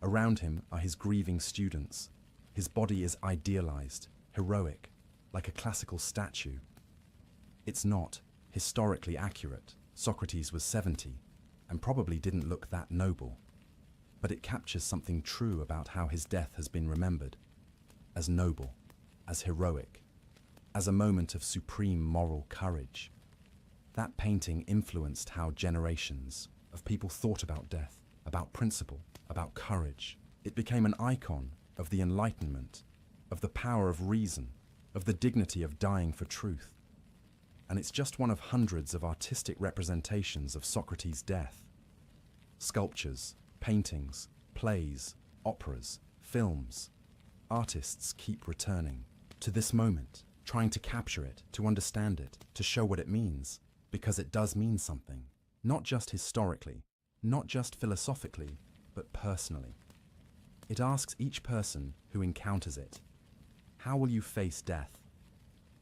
Around him are his grieving students. His body is idealized, heroic, like a classical statue. It's not historically accurate. Socrates was 70 and probably didn't look that noble. But it captures something true about how his death has been remembered. As noble, as heroic, as a moment of supreme moral courage. That painting influenced how generations of people thought about death, about principle, about courage. It became an icon of the Enlightenment, of the power of reason, of the dignity of dying for truth. And it's just one of hundreds of artistic representations of Socrates' death. Sculptures, paintings, plays, operas, films. Artists keep returning to this moment, trying to capture it, to understand it, to show what it means, because it does mean something, not just historically, not just philosophically, but personally. It asks each person who encounters it, how will you face death?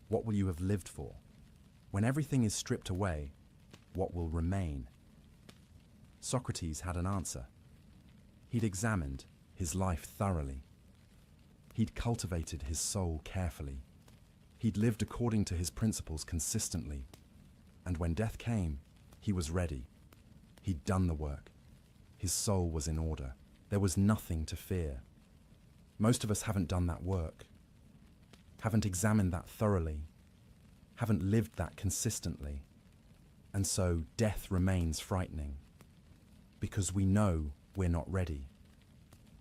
What will you have lived for? When everything is stripped away, what will remain? Socrates had an answer. He'd examined his life thoroughly. He'd cultivated his soul carefully. He'd lived according to his principles consistently. And when death came, he was ready. He'd done the work. His soul was in order. There was nothing to fear. Most of us haven't done that work, haven't examined that thoroughly, haven't lived that consistently. And so death remains frightening, because we know we're not ready.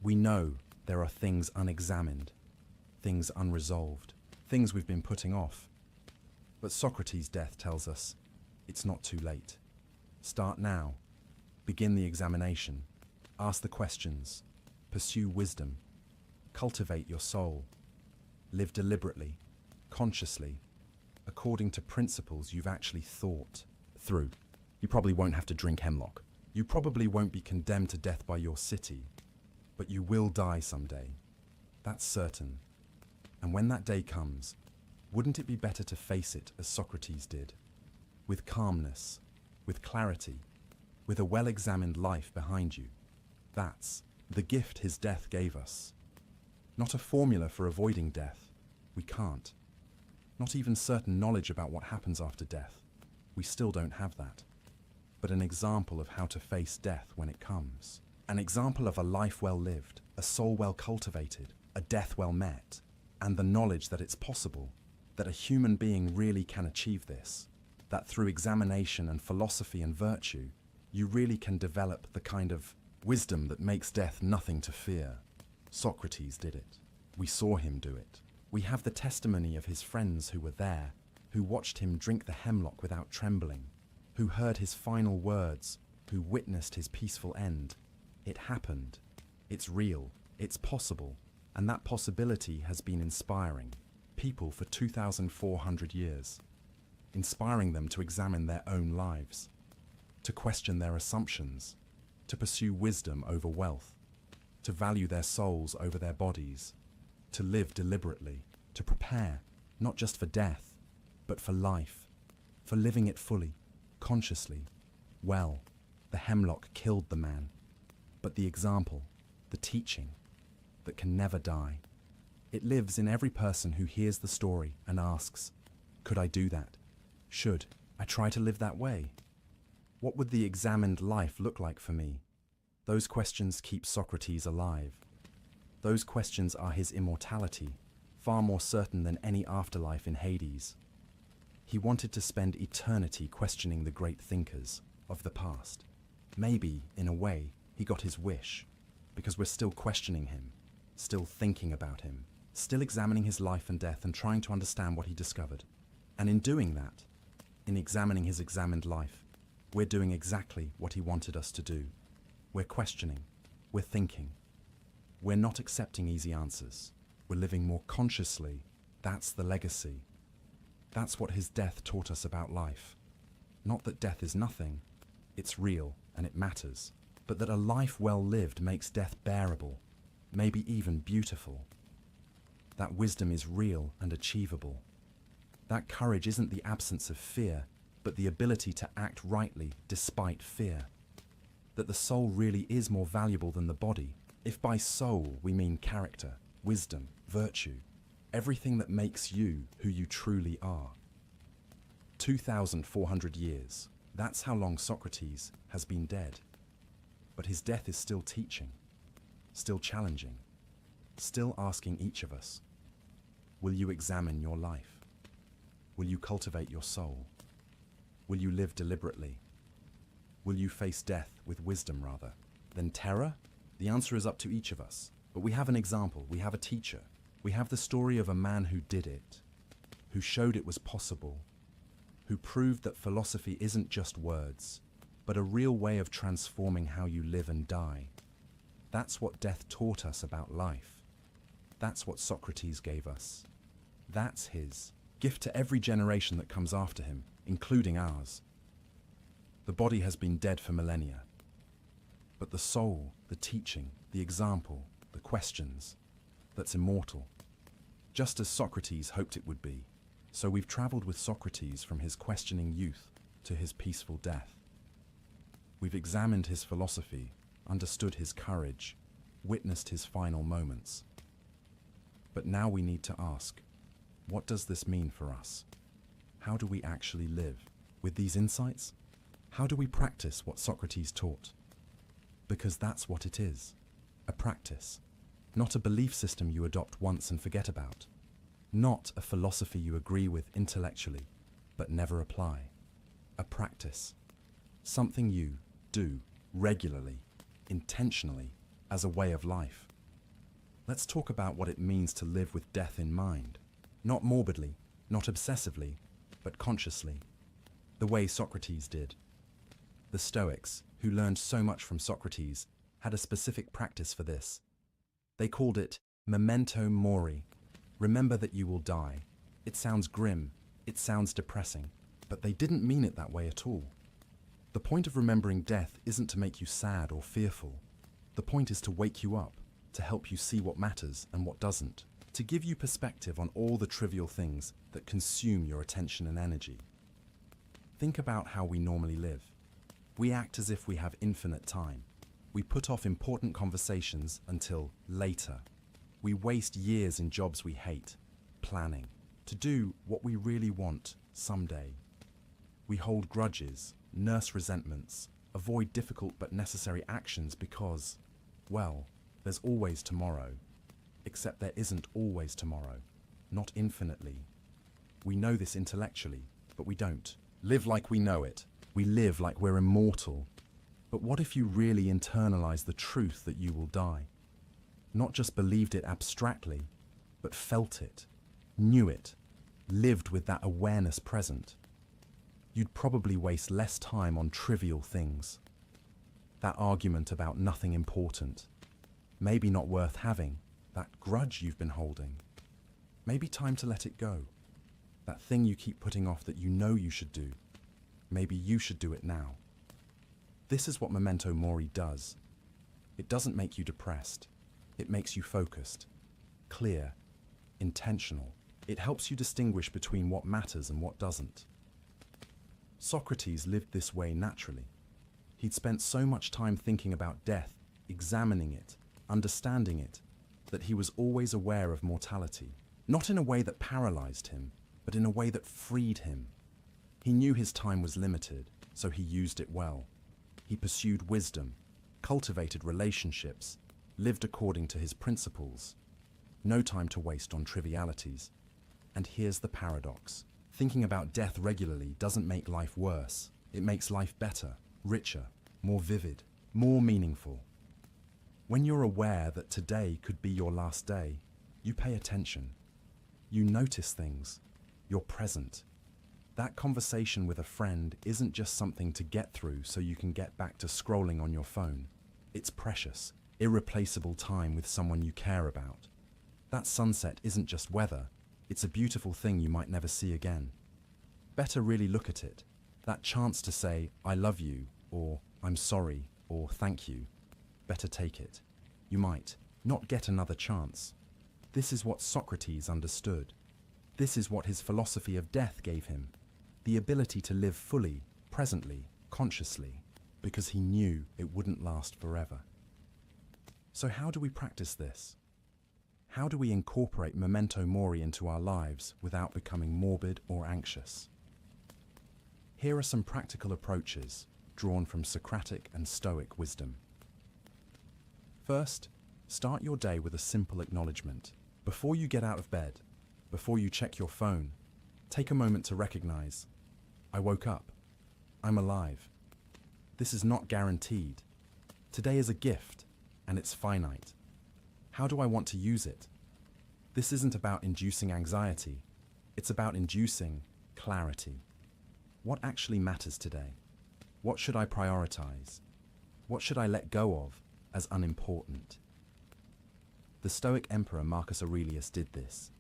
We know there are things unexamined, things unresolved, things we've been putting off. But Socrates' death tells us it's not too late. Start now. Begin the examination. Ask the questions. Pursue wisdom. Cultivate your soul. Live deliberately, consciously, according to principles you've actually thought through. You probably won't have to drink hemlock. You probably won't be condemned to death by your city, but you will die someday. That's certain. And when that day comes, wouldn't it be better to face it as Socrates did? With calmness, with clarity, with a well-examined life behind you. That's the gift his death gave us. Not a formula for avoiding death. We can't. Not even certain knowledge about what happens after death. We still don't have that. But an example of how to face death when it comes. An example of a life well lived, a soul well cultivated, a death well met, and the knowledge that it's possible, that a human being really can achieve this, that through examination and philosophy and virtue, you really can develop the kind of wisdom that makes death nothing to fear. Socrates did it. We saw him do it. We have the testimony of his friends who were there, who watched him drink the hemlock without trembling, who heard his final words, who witnessed his peaceful end. It happened. It's real. It's possible. And that possibility has been inspiring people for 2,400 years, inspiring them to examine their own lives, to question their assumptions, to pursue wisdom over wealth, to value their souls over their bodies, to live deliberately, to prepare, not just for death, but for life, for living it fully, consciously. Well, the hemlock killed the man, but the example, the teaching, that can never die, it lives in every person who hears the story and asks, could I do that? Should I try to live that way? What would the examined life look like for me? Those questions keep Socrates alive. Those questions are his immortality, far more certain than any afterlife in Hades. He wanted to spend eternity questioning the great thinkers of the past. Maybe, in a way, he got his wish, because we're still questioning him, still thinking about him, still examining his life and death and trying to understand what he discovered. And in doing that, in examining his examined life, we're doing exactly what he wanted us to do. We're questioning, we're thinking. We're not accepting easy answers. We're living more consciously. That's the legacy. That's what his death taught us about life. Not that death is nothing, it's real and it matters, but that a life well lived makes death bearable, maybe even beautiful. That wisdom is real and achievable. That courage isn't the absence of fear, but the ability to act rightly despite fear. That the soul really is more valuable than the body, if by soul we mean character, wisdom, virtue, everything that makes you who you truly are. 2,400 years, that's how long Socrates has been dead. But his death is still teaching, still challenging, still asking each of us, will you examine your life? Will you cultivate your soul? Will you live deliberately? Will you face death with wisdom rather than terror? The answer is up to each of us. But we have an example, we have a teacher. We have the story of a man who did it, who showed it was possible, who proved that philosophy isn't just words, but a real way of transforming how you live and die. That's what death taught us about life. That's what Socrates gave us. That's his gift to every generation that comes after him, including ours. The body has been dead for millennia, but the soul, the teaching, the example, the questions, that's immortal. Just as Socrates hoped it would be. So we've traveled with Socrates from his questioning youth to his peaceful death. We've examined his philosophy, understood his courage, witnessed his final moments. But now we need to ask, what does this mean for us? How do we actually live? With these insights, how do we practice what Socrates taught? Because that's what it is, a practice, not a belief system you adopt once and forget about, not a philosophy you agree with intellectually, but never apply. A practice, something you do regularly, intentionally, as a way of life. Let's talk about what it means to live with death in mind, not morbidly, not obsessively, but consciously, the way Socrates did. The Stoics, who learned so much from Socrates, had a specific practice for this. They called it memento mori. Remember that you will die. It sounds grim, it sounds depressing, but they didn't mean it that way at all. The point of remembering death isn't to make you sad or fearful. The point is to wake you up, to help you see what matters and what doesn't, to give you perspective on all the trivial things that consume your attention and energy. Think about how we normally live. We act as if we have infinite time. We put off important conversations until later. We waste years in jobs we hate, planning, to do what we really want someday. We hold grudges, nurse resentments, avoid difficult but necessary actions because, well, there's always tomorrow. Except there isn't always tomorrow, not infinitely. We know this intellectually, but we don't live like we know it. We live like we're immortal. But what if you really internalize the truth that you will die? Not just believed it abstractly, but felt it, knew it, lived with that awareness present. You'd probably waste less time on trivial things. That argument about nothing important, maybe not worth having, that grudge you've been holding. Maybe time to let it go. That thing you keep putting off that you know you should do. Maybe you should do it now. This is what memento mori does. It doesn't make you depressed. It makes you focused, clear, intentional. It helps you distinguish between what matters and what doesn't. Socrates lived this way naturally. He'd spent so much time thinking about death, examining it, understanding it, that he was always aware of mortality, not in a way that paralyzed him, but in a way that freed him. He knew his time was limited, so he used it well. He pursued wisdom, cultivated relationships, lived according to his principles. No time to waste on trivialities. And here's the paradox. Thinking about death regularly doesn't make life worse. It makes life better, richer, more vivid, more meaningful. When you're aware that today could be your last day, you pay attention. You notice things. You're present. That conversation with a friend isn't just something to get through so you can get back to scrolling on your phone. It's precious, irreplaceable time with someone you care about. That sunset isn't just weather. It's a beautiful thing you might never see again. Better really look at it. That chance to say, I love you, or I'm sorry, or thank you. Better take it. You might not get another chance. This is what Socrates understood. This is what his philosophy of death gave him. The ability to live fully, presently, consciously, because he knew it wouldn't last forever. So how do we practice this? How do we incorporate memento mori into our lives without becoming morbid or anxious? Here are some practical approaches drawn from Socratic and Stoic wisdom. First, start your day with a simple acknowledgement. Before you get out of bed, before you check your phone, take a moment to recognize, I woke up. I'm alive. This is not guaranteed. Today is a gift, and it's finite. How do I want to use it? This isn't about inducing anxiety. It's about inducing clarity. What actually matters today? What should I prioritize? What should I let go of as unimportant? The Stoic emperor Marcus Aurelius did this.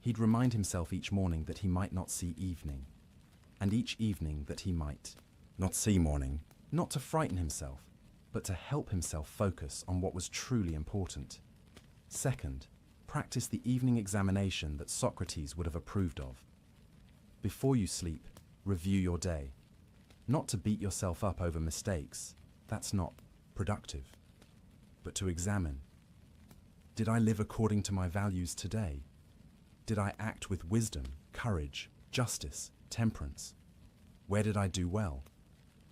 He'd remind himself each morning that he might not see evening, and each evening that he might not see morning, not to frighten himself, but to help himself focus on what was truly important. Second, practice the evening examination that Socrates would have approved of. Before you sleep, review your day. Not to beat yourself up over mistakes, that's not productive, but to examine. Did I live according to my values today? Did I act with wisdom, courage, justice, temperance? Where did I do well?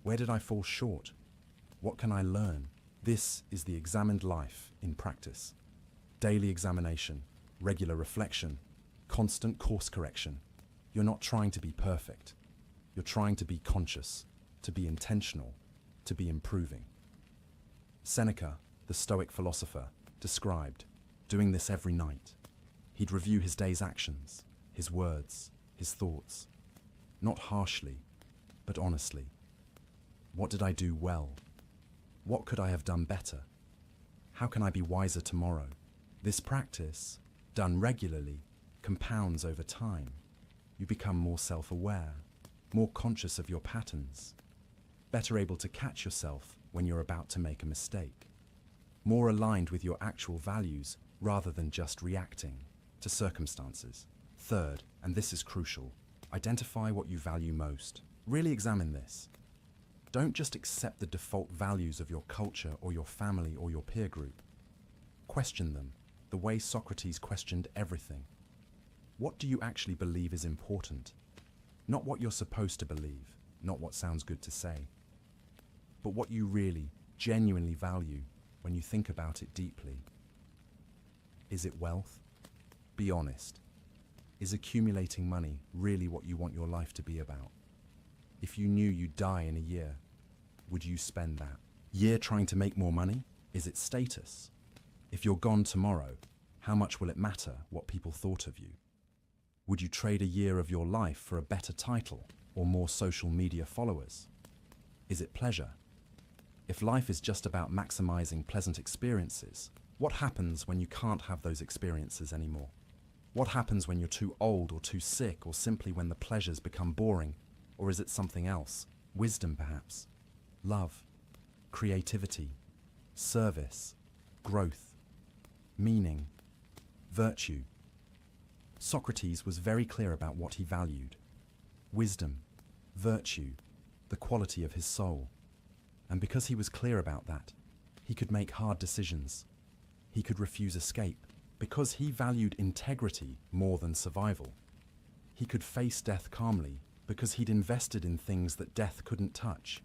Where did I fall short? What can I learn? This is the examined life in practice. Daily examination, regular reflection, constant course correction. You're not trying to be perfect. You're trying to be conscious, to be intentional, to be improving. Seneca, the Stoic philosopher, described doing this every night. He'd review his day's actions, his words, his thoughts, not harshly, but honestly. What did I do well? What could I have done better? How can I be wiser tomorrow? This practice, done regularly, compounds over time. You become more self-aware, more conscious of your patterns, better able to catch yourself when you're about to make a mistake, more aligned with your actual values rather than just reacting to circumstances. Third, and this is crucial, identify what you value most. Really examine this. Don't just accept the default values of your culture or your family or your peer group. Question them, the way Socrates questioned everything. What do you actually believe is important? Not what you're supposed to believe, not what sounds good to say, but what you really, genuinely value when you think about it deeply. Is it wealth? Be honest. Is accumulating money really what you want your life to be about? If you knew you'd die in a year, would you spend that year trying to make more money? Is it status? If you're gone tomorrow, how much will it matter what people thought of you? Would you trade a year of your life for a better title or more social media followers? Is it pleasure? If life is just about maximizing pleasant experiences, what happens when you can't have those experiences anymore? What happens when you're too old or too sick, or simply when the pleasures become boring? Or is it something else? Wisdom, perhaps? Love? Creativity? Service? Growth? Meaning? Virtue? Socrates was very clear about what he valued. Wisdom, virtue, the quality of his soul. And because he was clear about that, he could make hard decisions. He could refuse escape, because he valued integrity more than survival. He could face death calmly, because he'd invested in things that death couldn't touch.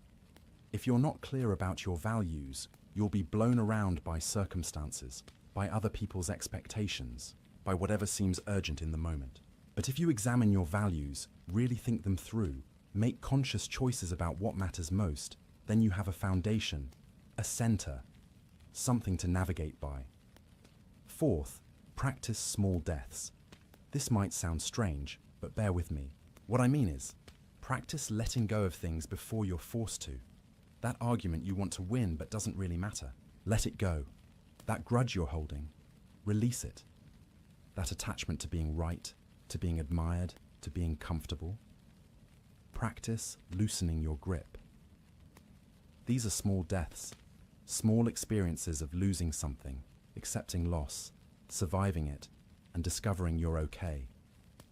If you're not clear about your values, you'll be blown around by circumstances, by other people's expectations, by whatever seems urgent in the moment. But if you examine your values, really think them through, make conscious choices about what matters most, then you have a foundation, a center, something to navigate by. Fourth, practice small deaths. This might sound strange, but bear with me. What I mean is, practice letting go of things before you're forced to. That argument you want to win but doesn't really matter. Let it go. That grudge you're holding, release it. That attachment to being right, to being admired, to being comfortable. Practice loosening your grip. These are small deaths, small experiences of losing something, accepting loss, surviving it, and discovering you're okay.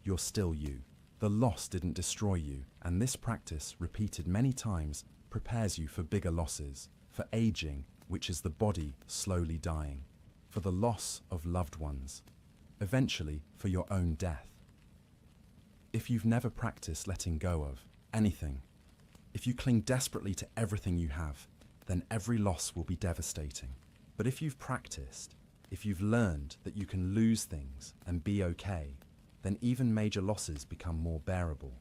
You're still you. The loss didn't destroy you, and this practice, repeated many times, prepares you for bigger losses, for aging, which is the body slowly dying, for the loss of loved ones, eventually for your own death. If you've never practiced letting go of anything, if you cling desperately to everything you have, then every loss will be devastating. But if you've practiced, if you've learned that you can lose things and be okay, then even major losses become more bearable.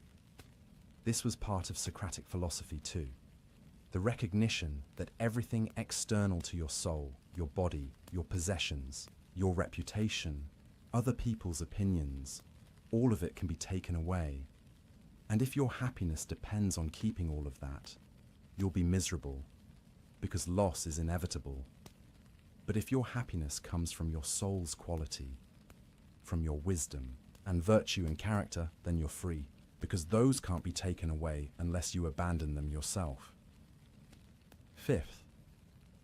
This was part of Socratic philosophy too. The recognition that everything external to your soul, your body, your possessions, your reputation, other people's opinions, all of it can be taken away. And if your happiness depends on keeping all of that, you'll be miserable, because loss is inevitable. But if your happiness comes from your soul's quality, from your wisdom and virtue and character, then you're free, because those can't be taken away unless you abandon them yourself. Fifth,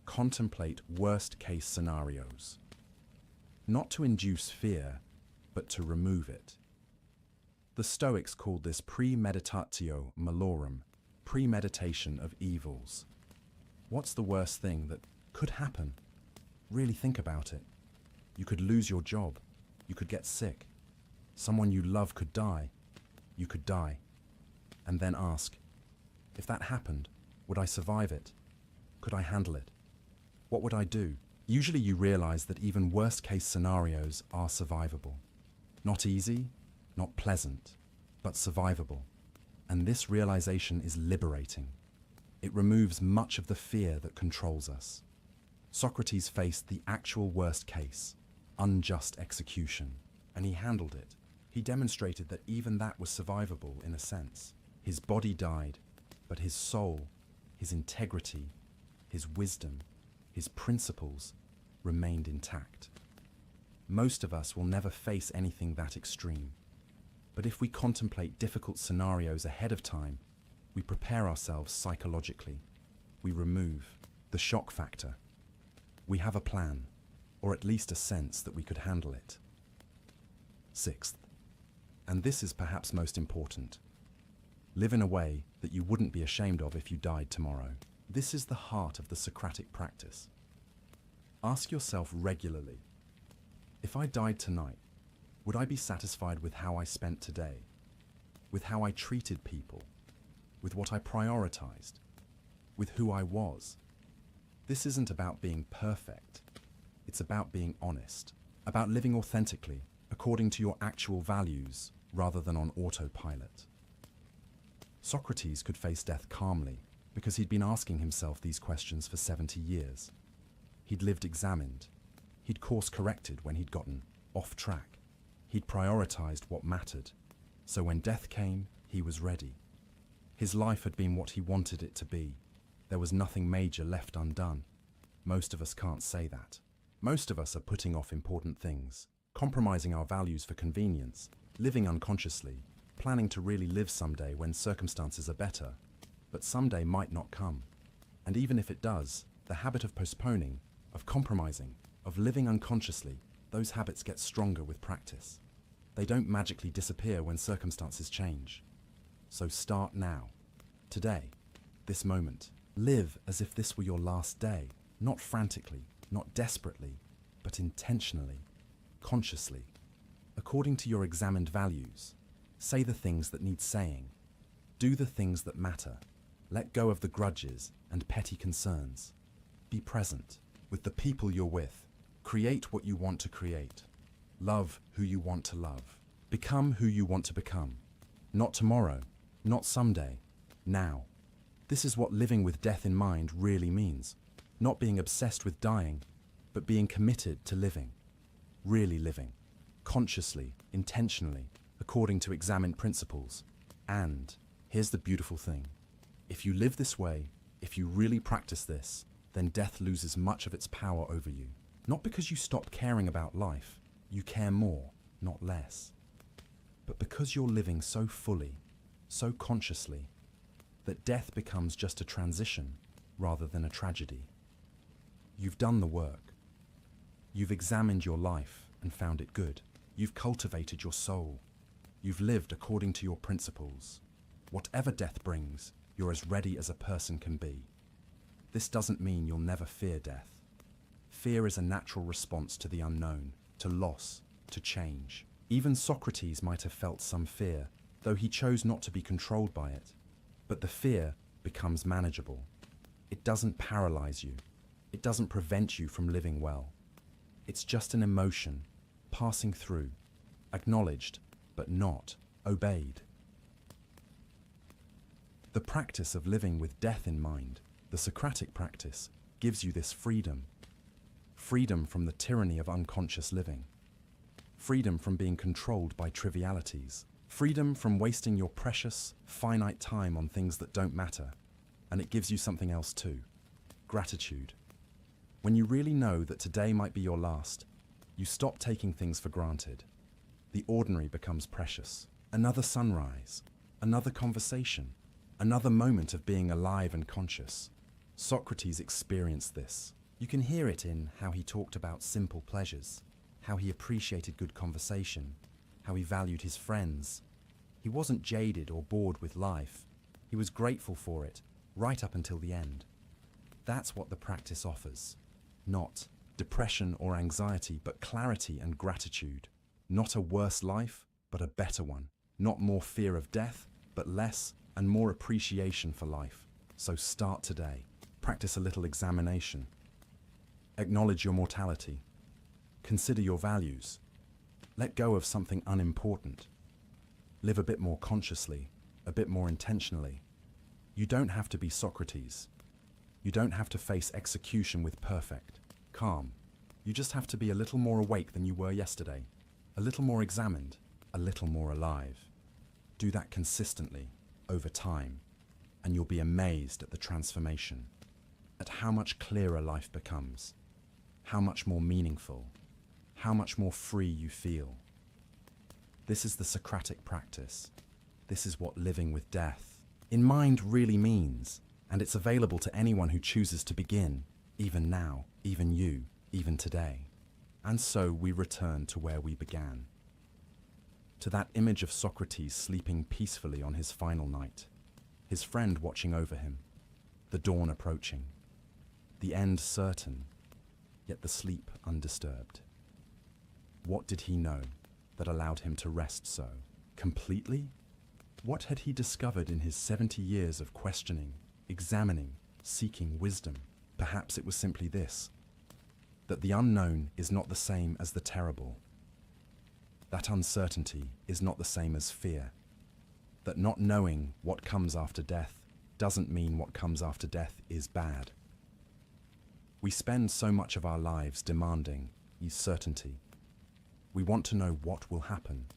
contemplate worst-case scenarios. Not to induce fear, but to remove it. The Stoics called this premeditatio malorum, premeditation of evils. What's the worst thing that could happen? Really think about it. You could lose your job. You could get sick. Someone you love could die. You could die. And then ask, if that happened, would I survive it? Could I handle it? What would I do? Usually you realize that even worst-case scenarios are survivable. Not easy, not pleasant, but survivable. And this realization is liberating. It removes much of the fear that controls us. Socrates faced the actual worst case, unjust execution, and he handled it. He demonstrated that even that was survivable in a sense. His body died, but his soul, his integrity, his wisdom, his principles remained intact. Most of us will never face anything that extreme. But if we contemplate difficult scenarios ahead of time, we prepare ourselves psychologically. We remove the shock factor. We have a plan, or at least a sense that we could handle it. Sixth, and this is perhaps most important, live in a way that you wouldn't be ashamed of if you died tomorrow. This is the heart of the Socratic practice. Ask yourself regularly, if I died tonight, would I be satisfied with how I spent today? With how I treated people? With what I prioritized? With who I was? This isn't about being perfect. It's about being honest, about living authentically, according to your actual values, rather than on autopilot. Socrates could face death calmly because he'd been asking himself these questions for 70 years. He'd lived examined. He'd course-corrected when he'd gotten off track. He'd prioritized what mattered. So when death came, he was ready. His life had been what he wanted it to be. There was nothing major left undone. Most of us can't say that. Most of us are putting off important things, compromising our values for convenience, living unconsciously, planning to really live someday when circumstances are better. But someday might not come. And even if it does, the habit of postponing, of compromising, of living unconsciously, those habits get stronger with practice. They don't magically disappear when circumstances change. So start now, today, this moment. Live as if this were your last day, not frantically, not desperately, but intentionally, consciously, according to your examined values. Say the things that need saying. Do the things that matter. Let go of the grudges and petty concerns. Be present with the people you're with. Create what you want to create. Love who you want to love. Become who you want to become. Not tomorrow, not someday, now. This is what living with death in mind really means. Not being obsessed with dying, but being committed to living. Really living. Consciously, intentionally, according to examined principles. And here's the beautiful thing. If you live this way, if you really practice this, then death loses much of its power over you. Not because you stop caring about life, you care more, not less. But because you're living so fully, so consciously, that death becomes just a transition rather than a tragedy. You've done the work. You've examined your life and found it good. You've cultivated your soul. You've lived according to your principles. Whatever death brings, you're as ready as a person can be. This doesn't mean you'll never fear death. Fear is a natural response to the unknown, to loss, to change. Even Socrates might have felt some fear, though he chose not to be controlled by it. But the fear becomes manageable. It doesn't paralyze you. It doesn't prevent you from living well. It's just an emotion, passing through, acknowledged, but not obeyed. The practice of living with death in mind, the Socratic practice, gives you this freedom. Freedom from the tyranny of unconscious living. Freedom from being controlled by trivialities. Freedom from wasting your precious, finite time on things that don't matter. And it gives you something else too. Gratitude. When you really know that today might be your last, you stop taking things for granted. The ordinary becomes precious. Another sunrise, another conversation, another moment of being alive and conscious. Socrates experienced this. You can hear it in how he talked about simple pleasures, how he appreciated good conversation, how he valued his friends. He wasn't jaded or bored with life. He was grateful for it, right up until the end. That's what the practice offers. Not depression or anxiety, but clarity and gratitude. Not a worse life, but a better one. Not more fear of death, but less and more appreciation for life. So start today. Practice a little examination. Acknowledge your mortality. Consider your values. Let go of something unimportant. Live a bit more consciously, a bit more intentionally. You don't have to be Socrates. You don't have to face execution with perfect calm. You just have to be a little more awake than you were yesterday, a little more examined, a little more alive. Do that consistently, over time, and you'll be amazed at the transformation, at how much clearer life becomes, how much more meaningful, how much more free you feel. This is the Socratic practice. This is what living with death in mind really means, and it's available to anyone who chooses to begin, even now, even you, even today. And so we return to where we began, to that image of Socrates sleeping peacefully on his final night, his friend watching over him, the dawn approaching, the end certain, yet the sleep undisturbed. What did he know that allowed him to rest so completely? What had he discovered in his 70 years of questioning, examining, seeking wisdom? Perhaps it was simply this: that the unknown is not the same as the terrible. That uncertainty is not the same as fear. That not knowing what comes after death doesn't mean what comes after death is bad. We spend so much of our lives demanding certainty. We want to know what will happen.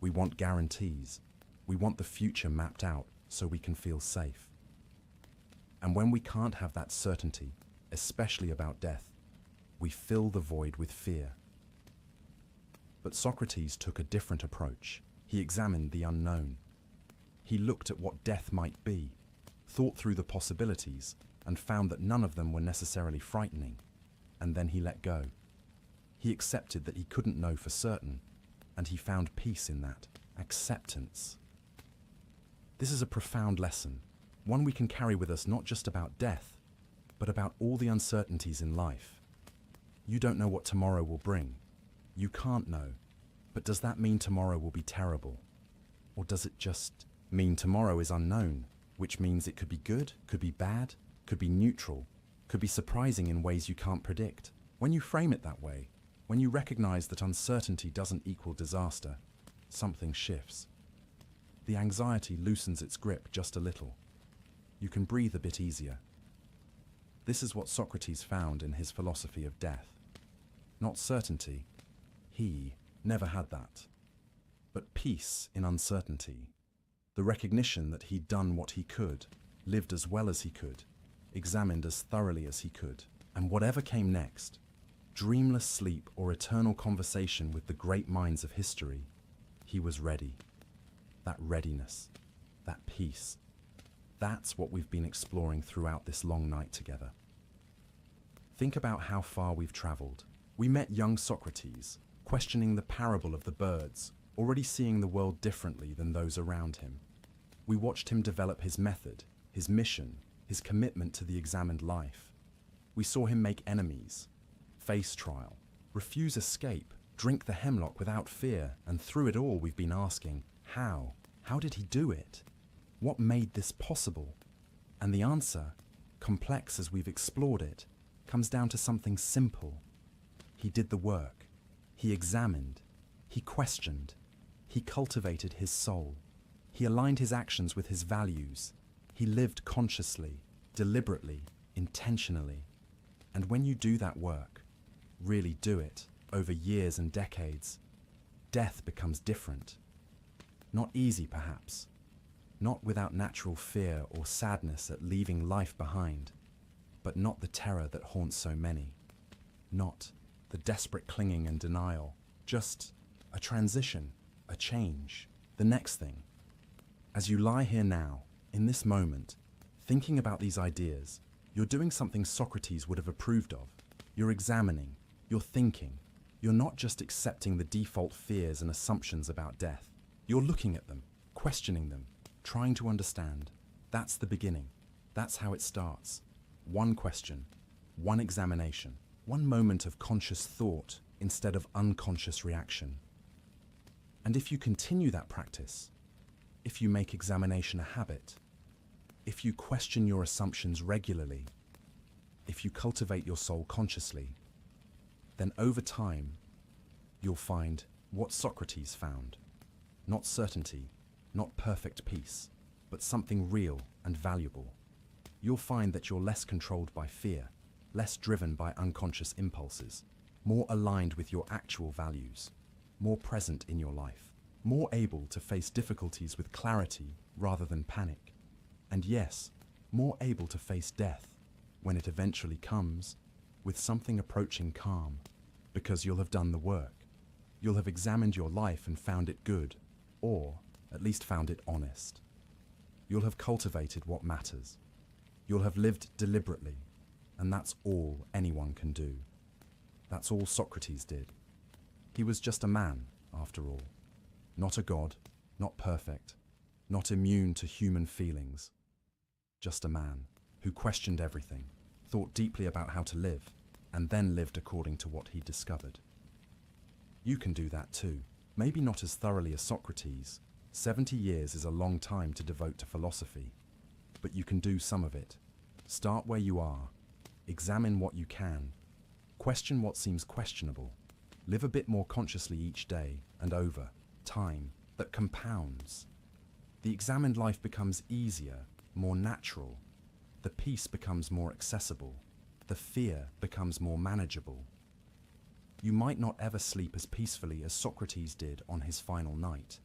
We want guarantees. We want the future mapped out so we can feel safe. And when we can't have that certainty, especially about death, we fill the void with fear. But Socrates took a different approach. He examined the unknown. He looked at what death might be, thought through the possibilities, and found that none of them were necessarily frightening. And then he let go. He accepted that he couldn't know for certain, and he found peace in that acceptance. This is a profound lesson, one we can carry with us not just about death, but about all the uncertainties in life. You don't know what tomorrow will bring. You can't know. But does that mean tomorrow will be terrible? Or does it just mean tomorrow is unknown, which means it could be good, could be bad, could be neutral, could be surprising in ways you can't predict? When you frame it that way, when you recognize that uncertainty doesn't equal disaster, something shifts. The anxiety loosens its grip just a little. You can breathe a bit easier. This is what Socrates found in his philosophy of death. Not certainty. He never had that. But peace in uncertainty. The recognition that he'd done what he could, lived as well as he could, examined as thoroughly as he could. And whatever came next, dreamless sleep or eternal conversation with the great minds of history, he was ready. That readiness, that peace, that's what we've been exploring throughout this long night together. Think about how far we've traveled. We met young Socrates, questioning the parable of the birds, already seeing the world differently than those around him. We watched him develop his method, his mission, his commitment to the examined life. We saw him make enemies, face trial, refuse escape, drink the hemlock without fear, and through it all we've been asking, how? How did he do it? What made this possible? And the answer, complex as we've explored it, comes down to something simple. He did the work. He examined. He questioned. He cultivated his soul. He aligned his actions with his values. He lived consciously, deliberately, intentionally. And when you do that work, really do it, over years and decades, death becomes different. Not easy, perhaps. Not without natural fear or sadness at leaving life behind, but not the terror that haunts so many. not the desperate clinging and denial, just a transition, a change, the next thing. As you lie here now, in this moment, thinking about these ideas, you're doing something Socrates would have approved of. You're examining, you're thinking. You're not just accepting the default fears and assumptions about death. You're looking at them, questioning them, trying to understand. That's the beginning. That's how it starts. One question, one examination, one moment of conscious thought instead of unconscious reaction. And if you continue that practice, if you make examination a habit, if you question your assumptions regularly, if you cultivate your soul consciously, then over time, you'll find what Socrates found. Not certainty, not perfect peace, but something real and valuable. You'll find that you're less controlled by fear, less driven by unconscious impulses, more aligned with your actual values, more present in your life, more able to face difficulties with clarity rather than panic. And yes, more able to face death, when it eventually comes, with something approaching calm, because you'll have done the work. You'll have examined your life and found it good, or at least found it honest. You'll have cultivated what matters. You'll have lived deliberately, and that's all anyone can do. That's all Socrates did. He was just a man, after all. Not a god, not perfect, not immune to human feelings. Just a man who questioned everything, thought deeply about how to live, and then lived according to what he discovered. You can do that too. Maybe not as thoroughly as Socrates. 70 years is a long time to devote to philosophy. But you can do some of it. Start where you are. Examine what you can. Question what seems questionable. Live a bit more consciously each day and over time that compounds. The examined life becomes easier, more natural. The peace becomes more accessible. The fear becomes more manageable. You might not ever sleep as peacefully as Socrates did on his final night,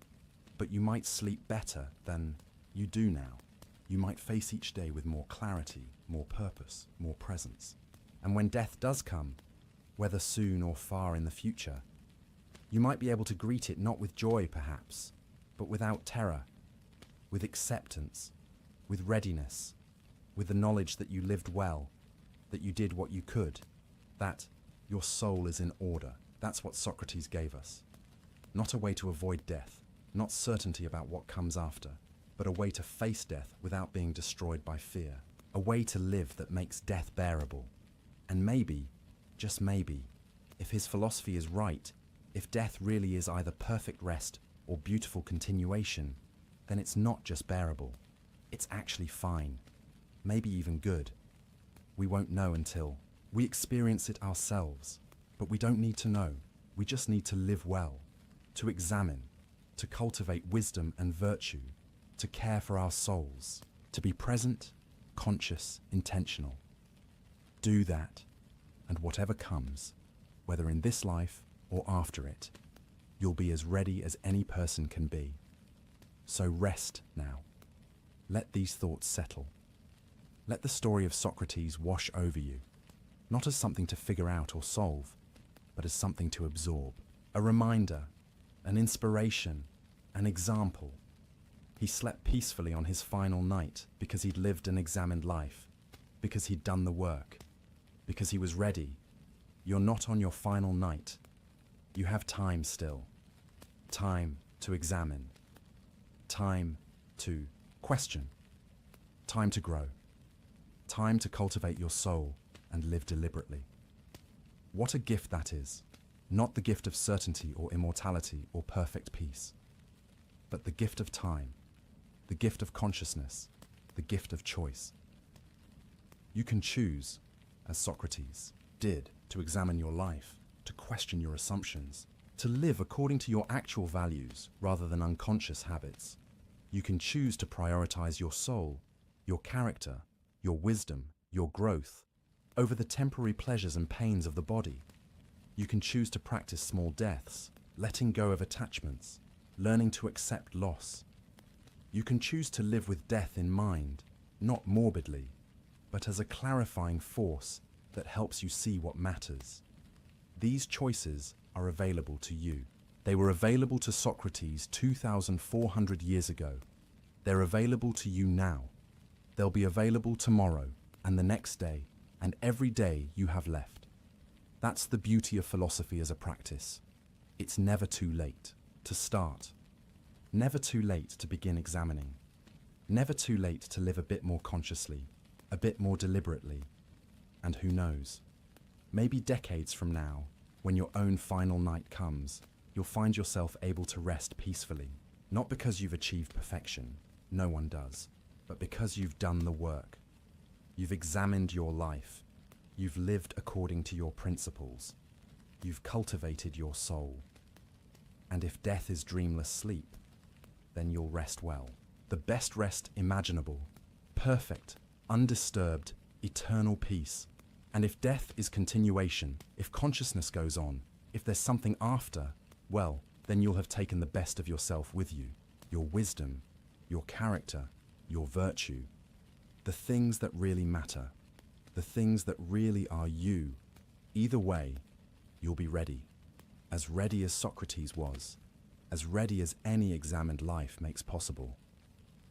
but you might sleep better than you do now. You might face each day with more clarity, more purpose, more presence. And when death does come, whether soon or far in the future, you might be able to greet it not with joy perhaps, but without terror, with acceptance, with readiness, with the knowledge that you lived well, that you did what you could, that your soul is in order. That's what Socrates gave us. Not a way to avoid death, not certainty about what comes after, but a way to face death without being destroyed by fear. A way to live that makes death bearable. And maybe, just maybe, if his philosophy is right, if death really is either perfect rest or beautiful continuation, then it's not just bearable. It's actually fine. Maybe even good. We won't know until we experience it ourselves, but we don't need to know. We just need to live well, to examine, to cultivate wisdom and virtue, to care for our souls, to be present, conscious, intentional. Do that, and whatever comes, whether in this life or after it, you'll be as ready as any person can be. So rest now. Let these thoughts settle. Let the story of Socrates wash over you. Not as something to figure out or solve, but as something to absorb. A reminder, an inspiration, an example. He slept peacefully on his final night because he'd lived an examined life, because he'd done the work, because he was ready. You're not on your final night. You have time still. Time to examine. Time to question. Time to grow. Time to cultivate your soul and live deliberately. What a gift that is. Not the gift of certainty or immortality or perfect peace, but the gift of time, the gift of consciousness, the gift of choice. You can choose, as Socrates did, to examine your life, to question your assumptions, to live according to your actual values rather than unconscious habits. You can choose to prioritize your soul, your character, your wisdom, your growth, over the temporary pleasures and pains of the body. You can choose to practice small deaths, letting go of attachments, learning to accept loss. You can choose to live with death in mind, not morbidly, but as a clarifying force that helps you see what matters. These choices are available to you. They were available to Socrates 2,400 years ago. They're available to you now. They'll be available tomorrow and the next day and every day you have left. That's the beauty of philosophy as a practice. It's never too late to start. Never too late to begin examining. Never too late to live a bit more consciously, a bit more deliberately. And who knows, maybe decades from now, when your own final night comes, you'll find yourself able to rest peacefully, not because you've achieved perfection, no one does, but because you've done the work. You've examined your life. You've lived according to your principles. You've cultivated your soul. And if death is dreamless sleep, then you'll rest well. The best rest imaginable, perfect, undisturbed, eternal peace. And if death is continuation, if consciousness goes on, if there's something after, well, then you'll have taken the best of yourself with you, your wisdom, your character, your virtue, the things that really matter, the things that really are you. Either way, you'll be ready as Socrates was, as ready as any examined life makes possible.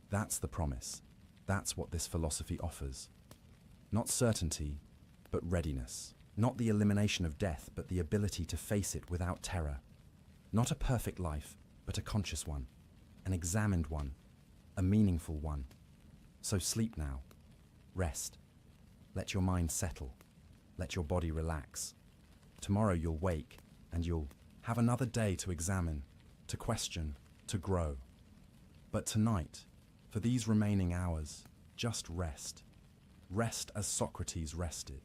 That's the promise. That's what this philosophy offers. Not certainty, but readiness. Not the elimination of death, but the ability to face it without terror. Not a perfect life, but a conscious one, an examined one, a meaningful one. So sleep now. Rest. Let your mind settle. Let your body relax. Tomorrow you'll wake and you'll have another day to examine, to question, to grow. But tonight, for these remaining hours, just rest. Rest as Socrates rested.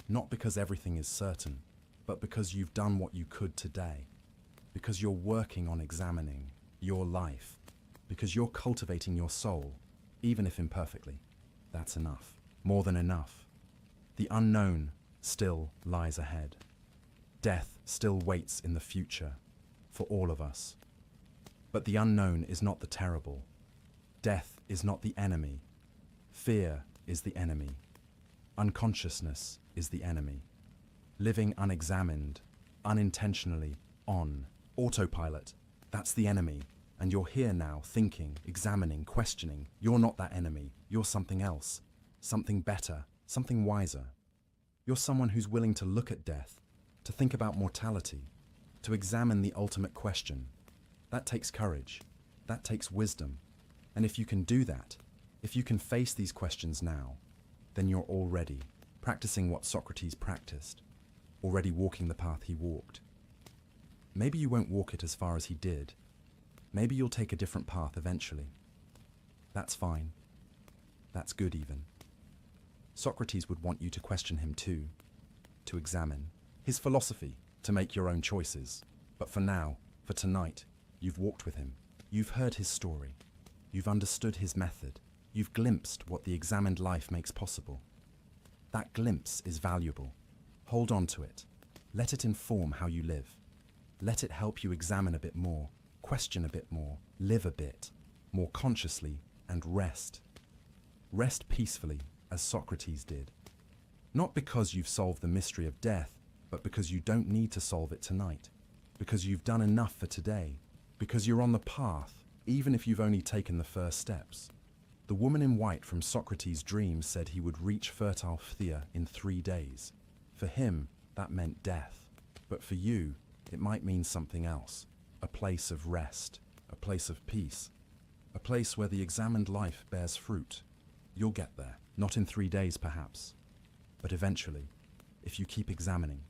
Not because everything is certain, but because you've done what you could today. Because you're working on examining your life. Because you're cultivating your soul, even if imperfectly. That's enough. More than enough. The unknown still lies ahead. Death still waits in the future for all of us. But the unknown is not the terrible. Death is not the enemy. Fear is the enemy. Unconsciousness is the enemy. Living unexamined, unintentionally, on autopilot, that's the enemy. And you're here now, thinking, examining, questioning. You're not that enemy. You're something else. Something better. Something wiser. You're someone who's willing to look at death, to think about mortality, to examine the ultimate question. That takes courage. That takes wisdom. And if you can do that, if you can face these questions now, then you're already practicing what Socrates practiced, already walking the path he walked. Maybe you won't walk it as far as he did. Maybe you'll take a different path eventually. That's fine. That's good even. Socrates would want you to question him too, to examine his philosophy, to make your own choices. But for now, for tonight, you've walked with him. You've heard his story. You've understood his method. You've glimpsed what the examined life makes possible. That glimpse is valuable. Hold on to it. Let it inform how you live. Let it help you examine a bit more, question a bit more, live a bit more consciously, and rest. Rest peacefully, as Socrates did. Not because you've solved the mystery of death, but because you don't need to solve it tonight. Because you've done enough for today. Because you're on the path, even if you've only taken the first steps. The woman in white from Socrates' dream said he would reach fertile Phthia in 3 days. For him, that meant death. But for you, it might mean something else. A place of rest, a place of peace, a place where the examined life bears fruit. You'll get there, not in 3 days perhaps, but eventually, if you keep examining,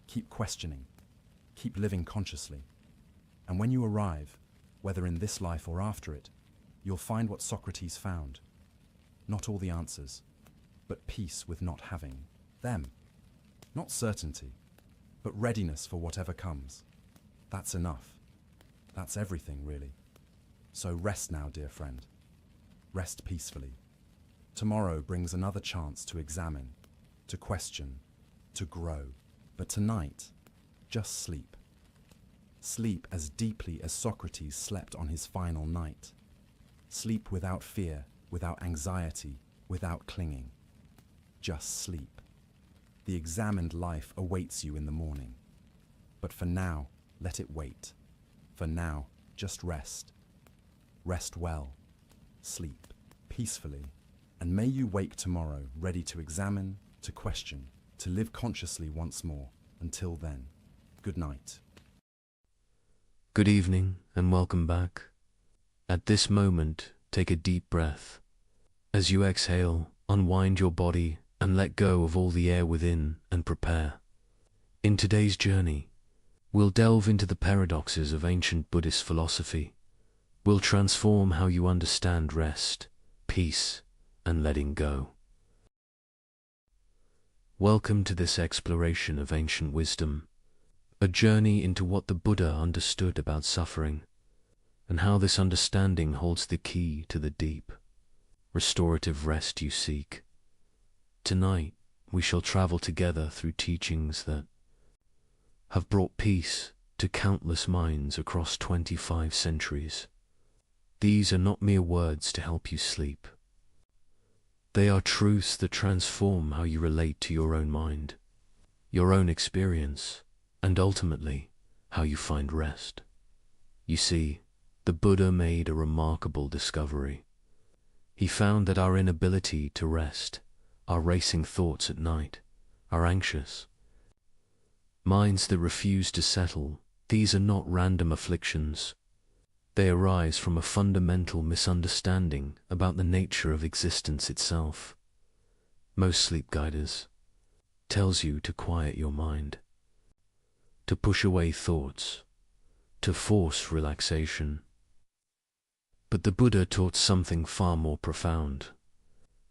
keep questioning, keep living consciously. And when you arrive, whether in this life or after it, you'll find what Socrates found. Not all the answers, but peace with not having them. Not certainty, but readiness for whatever comes. That's enough. That's everything, really. So rest now, dear friend. Rest peacefully. Tomorrow brings another chance to examine, to question, to grow. But tonight, just sleep. Sleep as deeply as Socrates slept on his final night. Sleep without fear, without anxiety, without clinging. Just sleep. The examined life awaits you in the morning. But for now, let it wait. For now, just rest. Rest well. Sleep peacefully. And may you wake tomorrow ready to examine, to question, to live consciously once more. Until then, good night. Good evening and welcome back. At this moment, take a deep breath. As you exhale, unwind your body and let go of all the air within and prepare. In today's journey, we'll delve into the paradoxes of ancient Buddhist philosophy. We'll transform how you understand rest, peace, and letting go. Welcome to this exploration of ancient wisdom, a journey into what the Buddha understood about suffering, and how this understanding holds the key to the deep, restorative rest you seek. Tonight, we shall travel together through teachings that have brought peace to countless minds across 25 centuries. These are not mere words to help you sleep. They are truths that transform how you relate to your own mind, your own experience, and ultimately, how you find rest. You see, the Buddha made a remarkable discovery. He found that our inability to rest, our racing thoughts at night, our anxious minds that refuse to settle, these are not random afflictions. They arise from a fundamental misunderstanding about the nature of existence itself. Most sleep guiders tells you to quiet your mind, to push away thoughts, to force relaxation. But the Buddha taught something far more profound.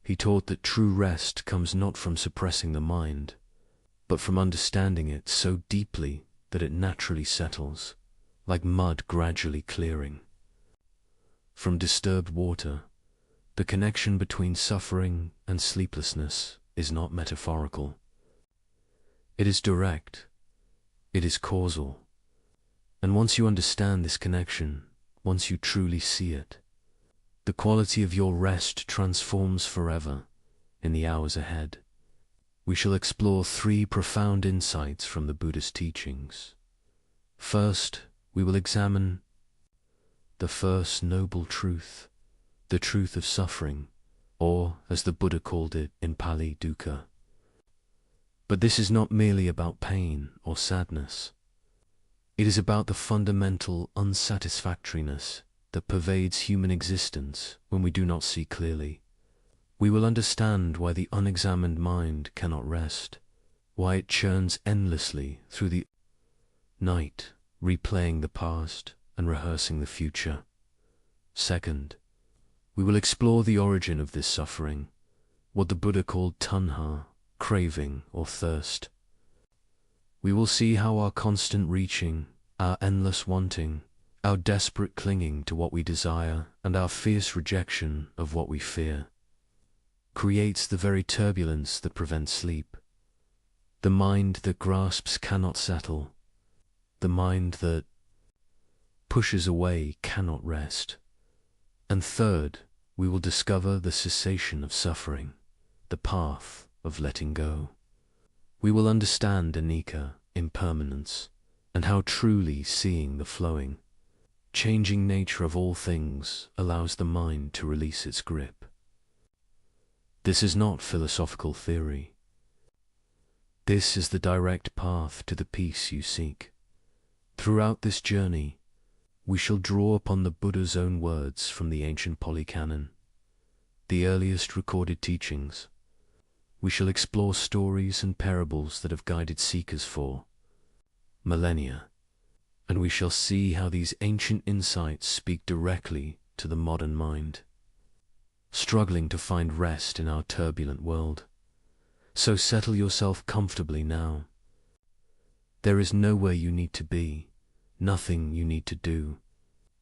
He taught that true rest comes not from suppressing the mind, but from understanding it so deeply that it naturally settles, like mud gradually clearing. From disturbed water, the connection between suffering and sleeplessness is not metaphorical. It is direct. It is causal. And once you understand this connection, once you truly see it, the quality of your rest transforms forever in the hours ahead. We shall explore 3 profound insights from the Buddha's teachings. First, we will examine the first noble truth, the truth of suffering, or, as the Buddha called it in Pali, dukkha. But this is not merely about pain or sadness. It is about the fundamental unsatisfactoriness that pervades human existence when we do not see clearly. We will understand why the unexamined mind cannot rest, why it churns endlessly through the night, replaying the past and rehearsing the future. Second, we will explore the origin of this suffering, what the Buddha called tanha, craving or thirst. We will see how our constant reaching, our endless wanting, our desperate clinging to what we desire, and our fierce rejection of what we fear creates the very turbulence that prevents sleep. The mind that grasps cannot settle. The mind that pushes away cannot rest. And third, we will discover the cessation of suffering, the path of letting go. We will understand anicca, impermanence, and how truly seeing the flowing, changing nature of all things allows the mind to release its grip. This is not philosophical theory. This is the direct path to the peace you seek. Throughout this journey, we shall draw upon the Buddha's own words from the ancient Pali Canon, the earliest recorded teachings. We shall explore stories and parables that have guided seekers for millennia, and we shall see how these ancient insights speak directly to the modern mind, struggling to find rest in our turbulent world. So settle yourself comfortably now. There is nowhere you need to be, nothing you need to do.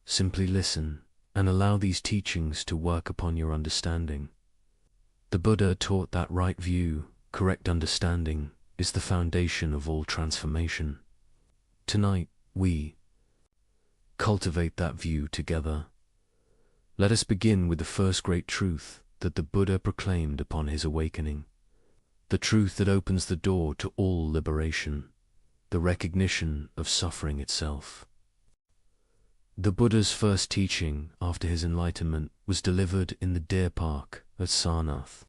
Simply listen and allow these teachings to work upon your understanding. The Buddha taught that right view, correct understanding, is the foundation of all transformation. Tonight, we cultivate that view together. Let us begin with the first great truth that the Buddha proclaimed upon his awakening, the truth that opens the door to all liberation. the recognition of suffering itself. The Buddha's first teaching after his enlightenment was delivered in the deer park at Sarnath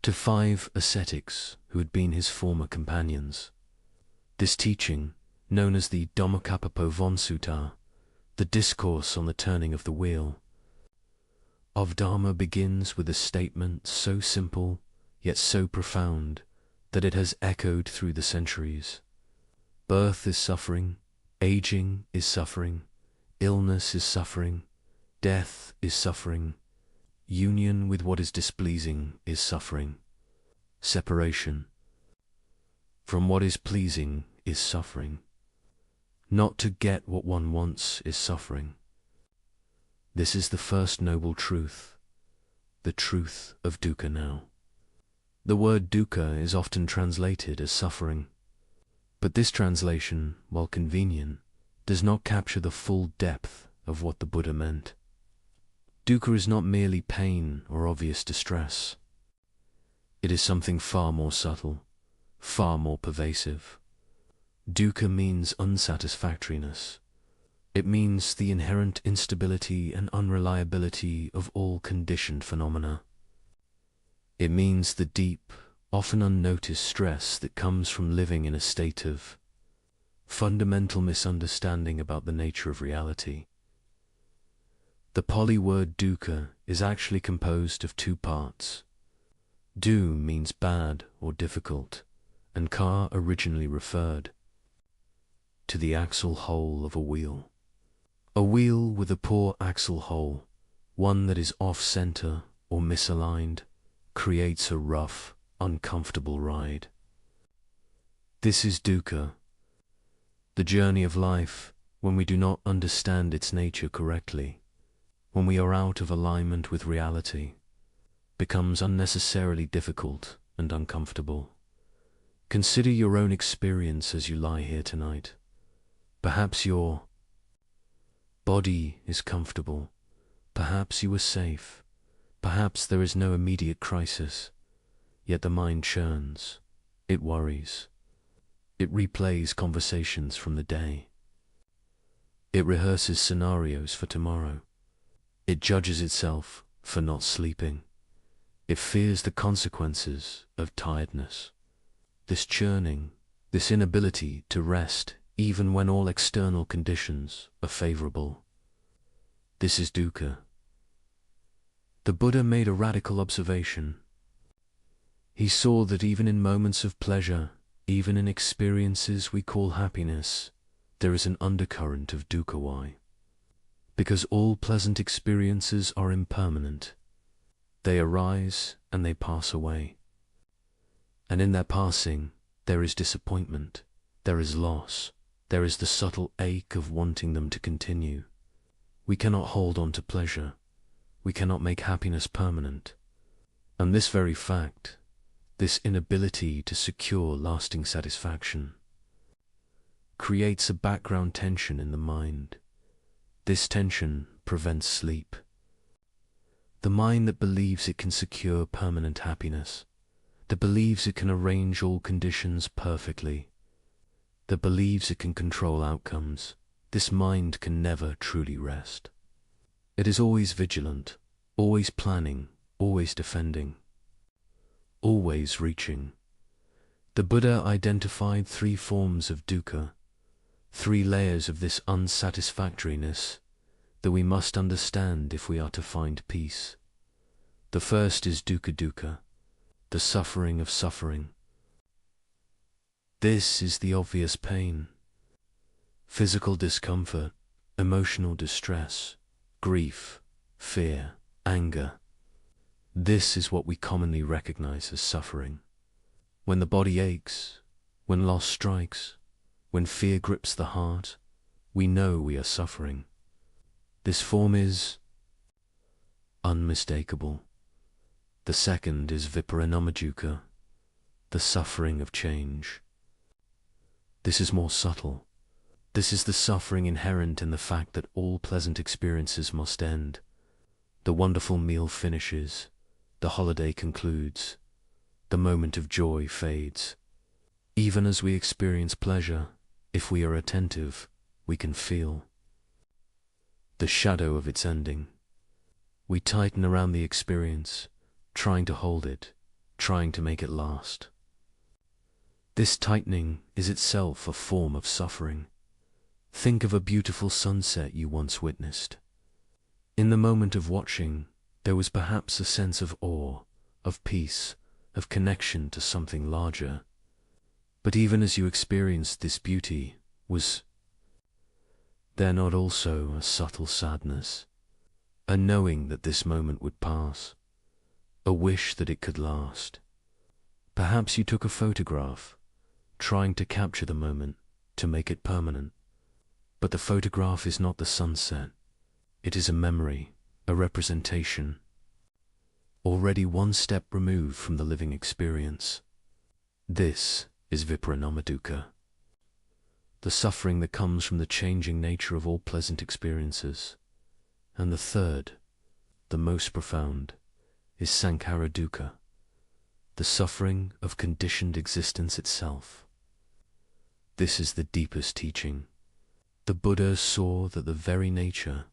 to 5 ascetics who had been his former companions. This teaching, known as the Dhammacappapo-Sutta, the discourse on the turning of the wheel of Dharma, begins with a statement so simple yet so profound that it has echoed through the centuries. Birth is suffering, aging is suffering, illness is suffering, death is suffering, union with what is displeasing is suffering, separation from what is pleasing is suffering, not to get what one wants is suffering. This is the first noble truth, the truth of dukkha now. The word dukkha is often translated as suffering, but this translation, while convenient, does not capture the full depth of what the Buddha meant. Dukkha is not merely pain or obvious distress. It is something far more subtle, far more pervasive. Dukkha means unsatisfactoriness. It means the inherent instability and unreliability of all conditioned phenomena. It means the deep, often unnoticed stress that comes from living in a state of fundamental misunderstanding about the nature of reality. The Pali word dukkha is actually composed of 2 parts. Du means bad or difficult, and ka originally referred to the axle hole of a wheel. A wheel with a poor axle hole, one that is off-center or misaligned, creates a rough, uncomfortable ride. This is dukkha, the journey of life when we do not understand its nature correctly, when we are out of alignment with reality, becomes unnecessarily difficult and uncomfortable. Consider your own experience as you lie here tonight. Perhaps your body is comfortable, perhaps you are safe, perhaps there is no immediate crisis, yet the mind churns, it worries, it replays conversations from the day, it rehearses scenarios for tomorrow, it judges itself for not sleeping, it fears the consequences of tiredness. This churning, this inability to rest even when all external conditions are favorable. This is dukkha. The Buddha made a radical observation. He saw that even in moments of pleasure, even in experiences we call happiness, there is an undercurrent of dukkha. Why? Because all pleasant experiences are impermanent. They arise and they pass away. And in their passing, there is disappointment, there is loss, there is the subtle ache of wanting them to continue. We cannot hold on to pleasure. We cannot make happiness permanent. And this very fact, this inability to secure lasting satisfaction, creates a background tension in the mind. This tension prevents sleep. The mind that believes it can secure permanent happiness, that believes it can arrange all conditions perfectly, that believes it can control outcomes, this mind can never truly rest. It is always vigilant, always planning, always defending, always reaching. The Buddha identified 3 forms of dukkha, 3 layers of this unsatisfactoriness that we must understand if we are to find peace. The first is dukkha, the suffering of suffering. This is the obvious pain, physical discomfort, emotional distress, grief, fear, anger. This is what we commonly recognize as suffering. When the body aches, when loss strikes, when fear grips the heart, we know we are suffering. This form is unmistakable. The second is viparinamadukkha, the suffering of change. This is more subtle. This is the suffering inherent in the fact that all pleasant experiences must end. The wonderful meal finishes, the holiday concludes, the moment of joy fades. Even as we experience pleasure, if we are attentive, we can feel the shadow of its ending. We tighten around the experience, trying to hold it, trying to make it last. This tightening is itself a form of suffering. Think of a beautiful sunset you once witnessed. In the moment of watching, there was perhaps a sense of awe, of peace, of connection to something larger. But even as you experienced this beauty, was there not also a subtle sadness, a knowing that this moment would pass, a wish that it could last? Perhaps you took a photograph, trying to capture the moment, to make it permanent. But the photograph is not the sunset. It is a memory, a representation, already one step removed from the living experience. This is viparinamadukkha, the suffering that comes from the changing nature of all pleasant experiences. And the third, the most profound, is sankhara dukkha, the suffering of conditioned existence itself. This is the deepest teaching. The Buddha saw that the very nature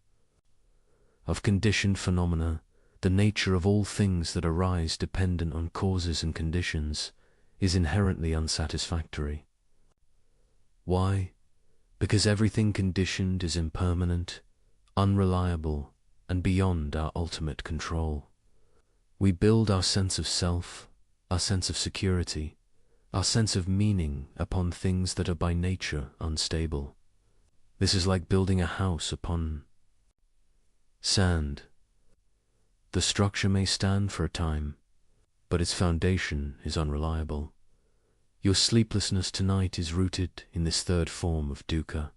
of conditioned phenomena, the nature of all things that arise dependent on causes and conditions, is inherently unsatisfactory. Why? Because everything conditioned is impermanent, unreliable, and beyond our ultimate control. We build our sense of self, our sense of security, our sense of meaning upon things that are by nature unstable. This is like building a house upon sand. The structure may stand for a time, but its foundation is unreliable. Your sleeplessness tonight is rooted in this third form of dukkha.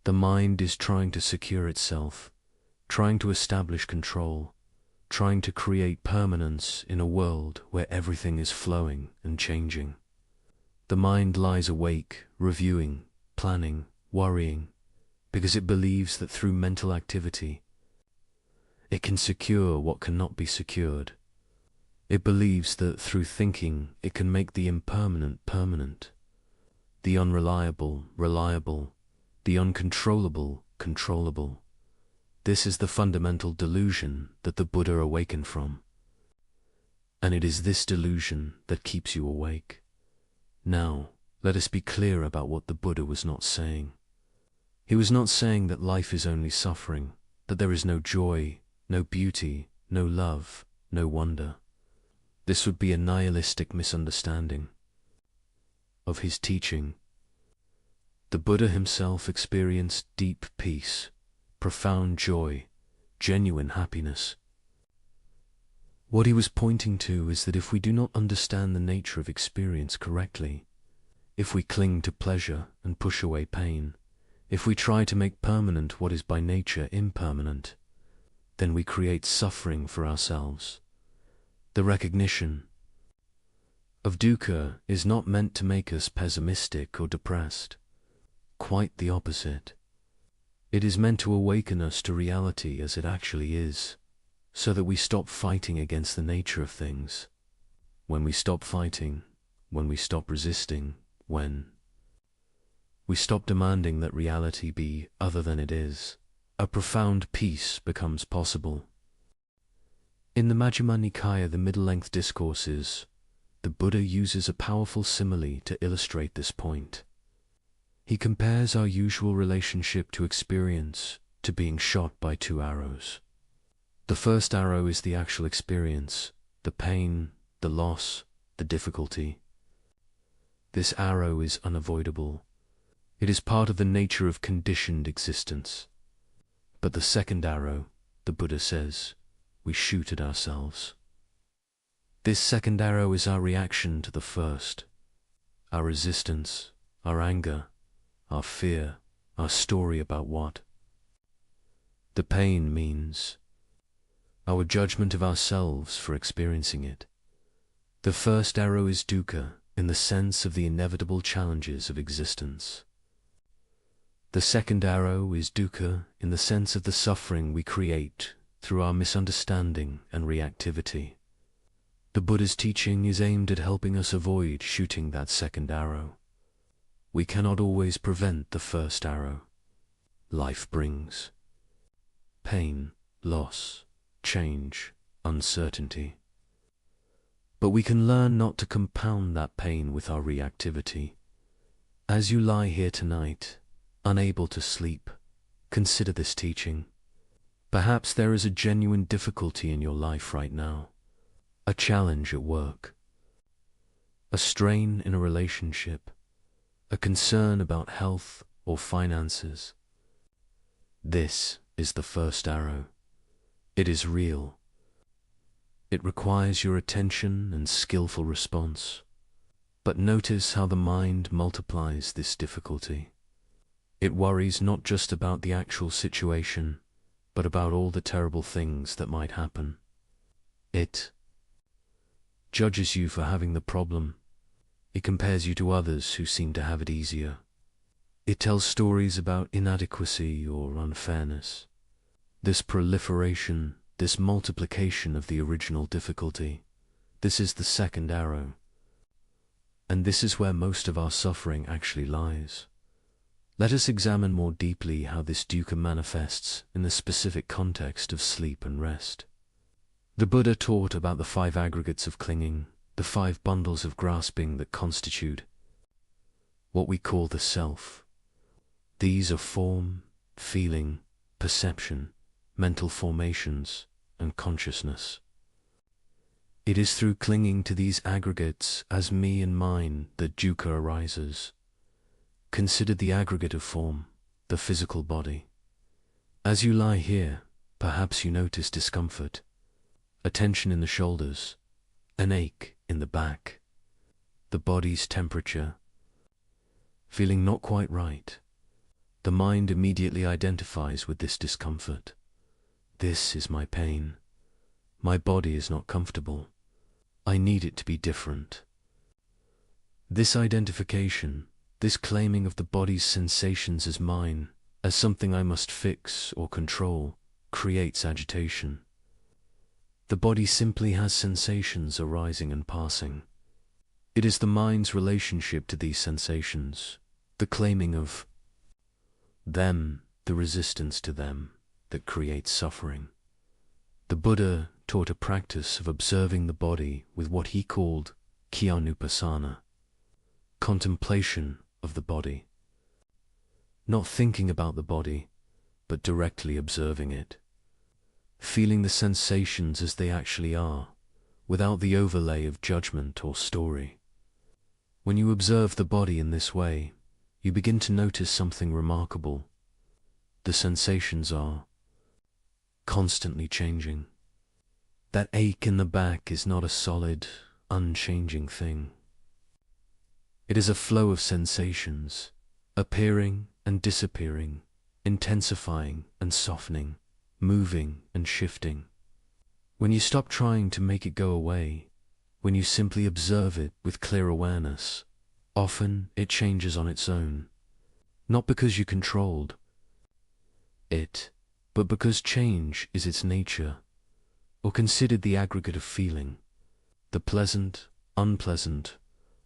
The mind is trying to secure itself, trying to establish control, trying to create permanence in a world where everything is flowing and changing. The mind lies awake, reviewing, planning, worrying, because it believes that through mental activity, it can secure what cannot be secured. It believes that through thinking, it can make the impermanent permanent, the unreliable reliable, the uncontrollable controllable. This is the fundamental delusion that the Buddha awakened from. And it is this delusion that keeps you awake. Now, let us be clear about what the Buddha was not saying. He was not saying that life is only suffering, that there is no joy, no beauty, no love, no wonder. This would be a nihilistic misunderstanding of his teaching. The Buddha himself experienced deep peace, profound joy, genuine happiness. What he was pointing to is that if we do not understand the nature of experience correctly, if we cling to pleasure and push away pain, if we try to make permanent what is by nature impermanent, then we create suffering for ourselves. The recognition of dukkha is not meant to make us pessimistic or depressed. Quite the opposite. It is meant to awaken us to reality as it actually is, so that we stop fighting against the nature of things. When we stop fighting, when we stop resisting, when we stop demanding that reality be other than it is, a profound peace becomes possible. In the Majjhima Nikaya, the middle-length discourses, the Buddha uses a powerful simile to illustrate this point. He compares our usual relationship to experience to being shot by two arrows. The first arrow is the actual experience, the pain, the loss, the difficulty. This arrow is unavoidable. It is part of the nature of conditioned existence. But the second arrow, the Buddha says, we shoot at ourselves. This second arrow is our reaction to the first, our resistance, our anger, our fear, our story about what. The pain means our judgment of ourselves for experiencing it. The first arrow is dukkha in the sense of the inevitable challenges of existence. The second arrow is dukkha in the sense of the suffering we create through our misunderstanding and reactivity. The Buddha's teaching is aimed at helping us avoid shooting that second arrow. We cannot always prevent the first arrow. Life brings pain, loss, change, uncertainty. But we can learn not to compound that pain with our reactivity. As you lie here tonight, unable to sleep, consider this teaching. Perhaps there is a genuine difficulty in your life right now, a challenge at work, a strain in a relationship, a concern about health or finances. This is the first arrow. It is real. It requires your attention and skillful response. But notice how the mind multiplies this difficulty. It worries not just about the actual situation, but about all the terrible things that might happen. It judges you for having the problem. It compares you to others who seem to have it easier. It tells stories about inadequacy or unfairness. This proliferation, this multiplication of the original difficulty, this is the second arrow. And this is where most of our suffering actually lies. Let us examine more deeply how this dukkha manifests in the specific context of sleep and rest. The Buddha taught about the 5 aggregates of clinging, the 5 bundles of grasping that constitute what we call the self. These are form, feeling, perception, mental formations, and consciousness. It is through clinging to these aggregates as me and mine that dukkha arises. Consider the aggregate of form, the physical body. As you lie here, perhaps you notice discomfort, a tension in the shoulders, an ache in the back, the body's temperature, feeling not quite right. The mind immediately identifies with this discomfort. This is my pain. My body is not comfortable. I need it to be different. This identification, this claiming of the body's sensations as mine, as something I must fix or control, creates agitation. The body simply has sensations arising and passing. It is the mind's relationship to these sensations, the claiming of them, the resistance to them, that creates suffering. The Buddha taught a practice of observing the body with what he called kyanupassana, contemplation of the body. Not thinking about the body, but directly observing it. Feeling the sensations as they actually are, without the overlay of judgment or story. When you observe the body in this way, you begin to notice something remarkable. The sensations are constantly changing. That ache in the back is not a solid, unchanging thing. It is a flow of sensations, appearing and disappearing, intensifying and softening, moving and shifting. When you stop trying to make it go away, when you simply observe it with clear awareness, often it changes on its own, not because you controlled it, but because change is its nature. Or consider the aggregate of feeling, the pleasant, unpleasant,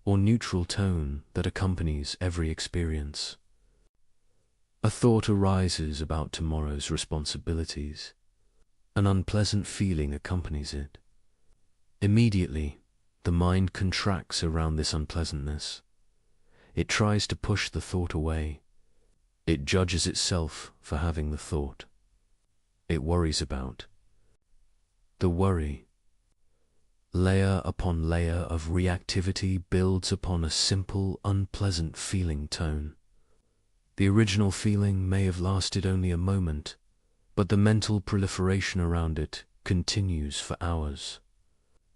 or neutral tone that accompanies every experience. A thought arises about tomorrow's responsibilities. An unpleasant feeling accompanies it. Immediately, the mind contracts around this unpleasantness. It tries to push the thought away. It judges itself for having the thought. It worries about the worry. Layer upon layer of reactivity builds upon a simple, unpleasant feeling tone. The original feeling may have lasted only a moment, but the mental proliferation around it continues for hours,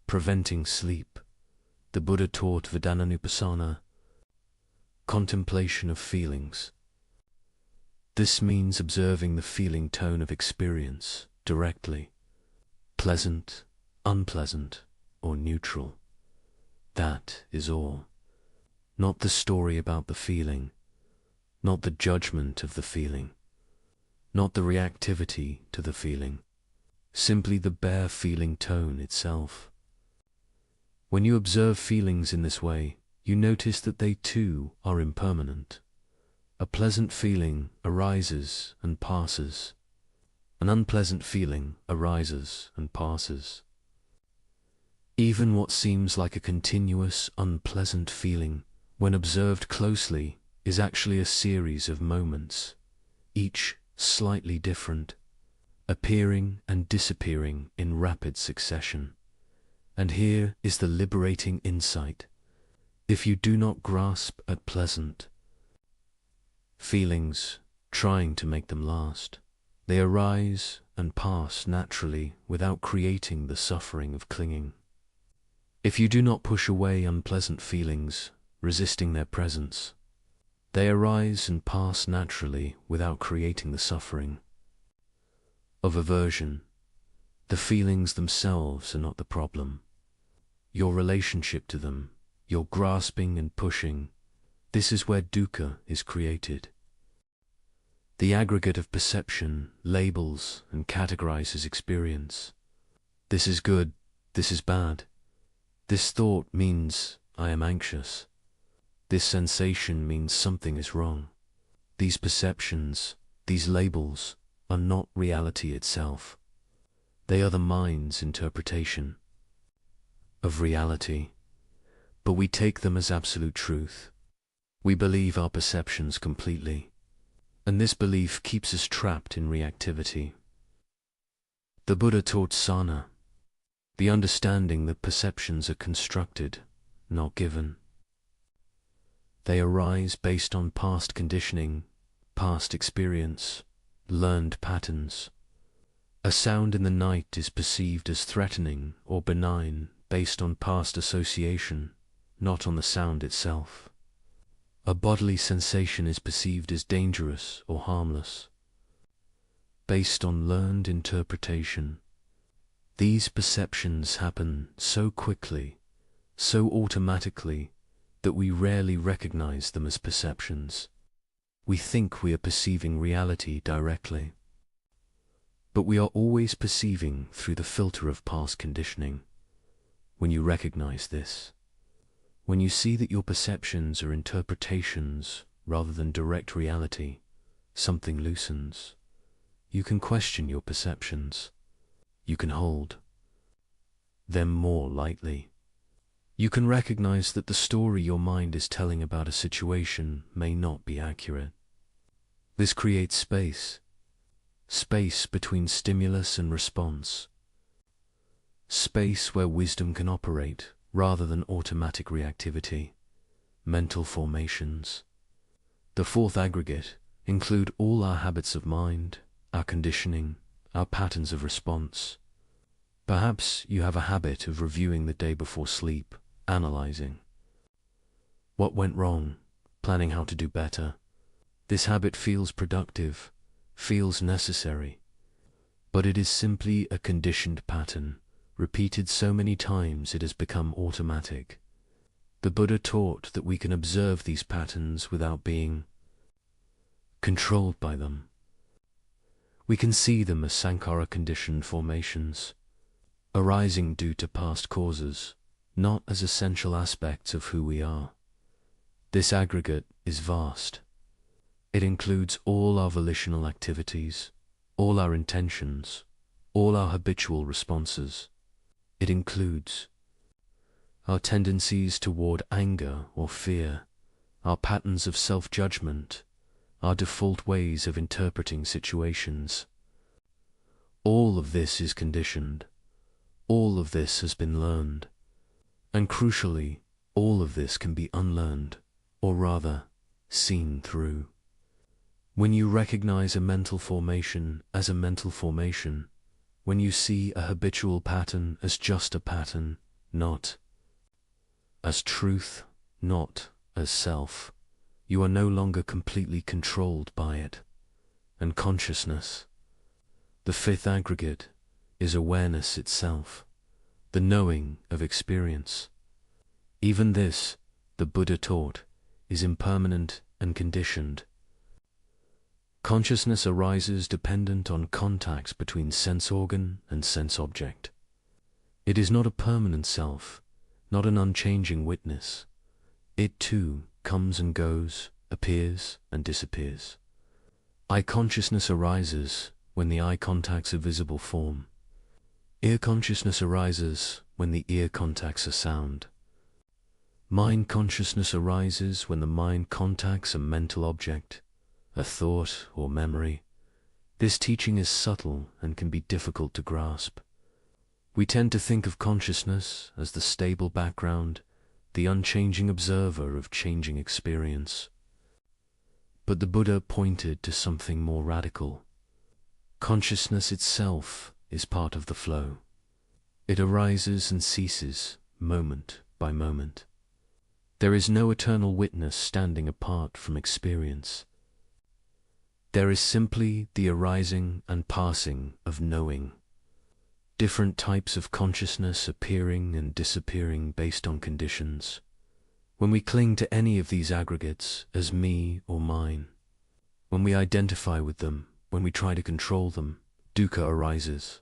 preventing sleep. The Buddha taught Vedananupassana, contemplation of feelings. This means observing the feeling tone of experience directly, pleasant, unpleasant, or neutral. That is all. Not the story about the feeling, not the judgment of the feeling, not the reactivity to the feeling, simply the bare feeling tone itself. When you observe feelings in this way, you notice that they too are impermanent. A pleasant feeling arises and passes. An unpleasant feeling arises and passes. Even what seems like a continuous, unpleasant feeling, when observed closely, is actually a series of moments, each slightly different, appearing and disappearing in rapid succession. And here is the liberating insight. If you do not grasp at pleasant feelings, trying to make them last, they arise and pass naturally without creating the suffering of clinging. If you do not push away unpleasant feelings, resisting their presence, they arise and pass naturally without creating the suffering of aversion. The feelings themselves are not the problem. Your relationship to them, your grasping and pushing, this is where dukkha is created. The aggregate of perception labels and categorizes experience. This is good, this is bad. This thought means I am anxious. This sensation means something is wrong. These perceptions, these labels, are not reality itself. They are the mind's interpretation of reality, but we take them as absolute truth. We believe our perceptions completely, and this belief keeps us trapped in reactivity. The Buddha taught sana, the understanding that perceptions are constructed, not given. They arise based on past conditioning, past experience, learned patterns. A sound in the night is perceived as threatening or benign based on past association, not on the sound itself. A bodily sensation is perceived as dangerous or harmless, based on learned interpretation. These perceptions happen so quickly, so automatically, that we rarely recognize them as perceptions. We think we are perceiving reality directly, but we are always perceiving through the filter of past conditioning. When you recognize this, when you see that your perceptions are interpretations rather than direct reality, something loosens. You can question your perceptions. You can hold them more lightly. You can recognize that the story your mind is telling about a situation may not be accurate. This creates space between stimulus and response, space where wisdom can operate rather than automatic reactivity. Mental formations. The fourth aggregate include all our habits of mind, our conditioning, our patterns of response. Perhaps you have a habit of reviewing the day before sleep, analyzing what went wrong, planning how to do better. This habit feels productive, feels necessary, but it is simply a conditioned pattern, repeated so many times it has become automatic. The Buddha taught that we can observe these patterns without being controlled by them. We can see them as sankhara-conditioned formations, arising due to past causes, not as essential aspects of who we are. This aggregate is vast. It includes all our volitional activities, all our intentions, all our habitual responses. It includes our tendencies toward anger or fear, our patterns of self-judgment, our default ways of interpreting situations. All of this is conditioned. All of this has been learned. And crucially, all of this can be unlearned, or rather, seen through. When you recognize a mental formation as a mental formation, when you see a habitual pattern as just a pattern, not as truth, not as self, you are no longer completely controlled by it. And consciousness, the fifth aggregate, is awareness itself, the knowing of experience. Even this, the Buddha taught, is impermanent and conditioned. Consciousness arises dependent on contacts between sense organ and sense object. It is not a permanent self, not an unchanging witness. It too comes and goes, appears and disappears. Eye consciousness arises when the eye contacts a visible form. Ear consciousness arises when the ear contacts a sound. Mind consciousness arises when the mind contacts a mental object, a thought or memory. This teaching is subtle and can be difficult to grasp. We tend to think of consciousness as the stable background, the unchanging observer of changing experience. But the Buddha pointed to something more radical. Consciousness itself is part of the flow. It arises and ceases, moment by moment. There is no eternal witness standing apart from experience. There is simply the arising and passing of knowing. Different types of consciousness appearing and disappearing based on conditions. When we cling to any of these aggregates as me or mine, when we identify with them, when we try to control them, dukkha arises.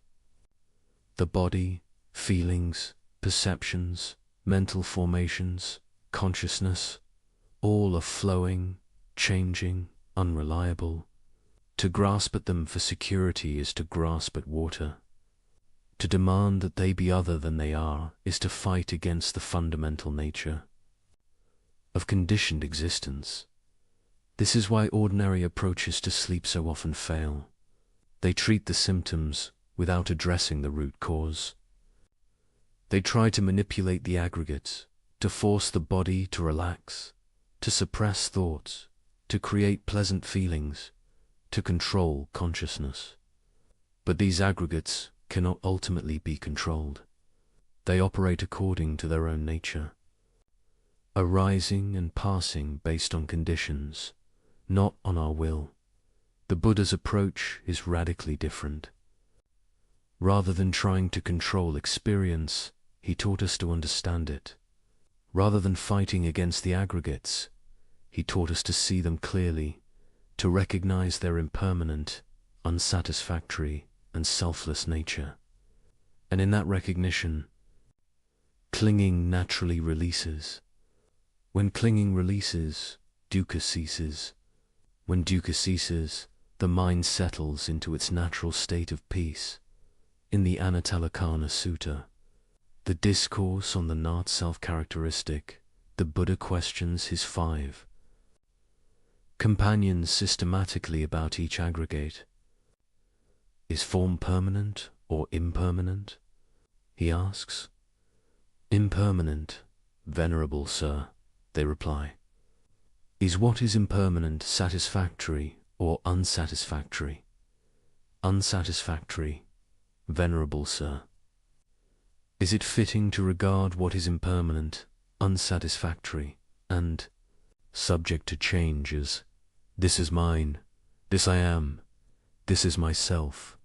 The body, feelings, perceptions, mental formations, consciousness, all are flowing, changing, unreliable. To grasp at them for security is to grasp at water. To demand that they be other than they are is to fight against the fundamental nature of conditioned existence. This is why ordinary approaches to sleep so often fail. They treat the symptoms without addressing the root cause. They try to manipulate the aggregates, to force the body to relax, to suppress thoughts, to create pleasant feelings, to control consciousness. But these aggregates cannot ultimately be controlled. They operate according to their own nature, arising and passing based on conditions, not on our will. The Buddha's approach is radically different. Rather than trying to control experience, he taught us to understand it. Rather than fighting against the aggregates, he taught us to see them clearly, to recognize their impermanent, unsatisfactory, and selfless nature. And in that recognition, clinging naturally releases. When clinging releases, dukkha ceases. When dukkha ceases, the mind settles into its natural state of peace. In the Anattalakkhana Sutta, the discourse on the not self-characteristic, the Buddha questions his 5 companions systematically about each aggregate. Is form permanent or impermanent? He asks. Impermanent, venerable sir, they reply. Is what is impermanent satisfactory or unsatisfactory? Unsatisfactory, venerable sir. Is it fitting to regard what is impermanent, unsatisfactory, and subject to change as, this is mine, this I am, this is myself?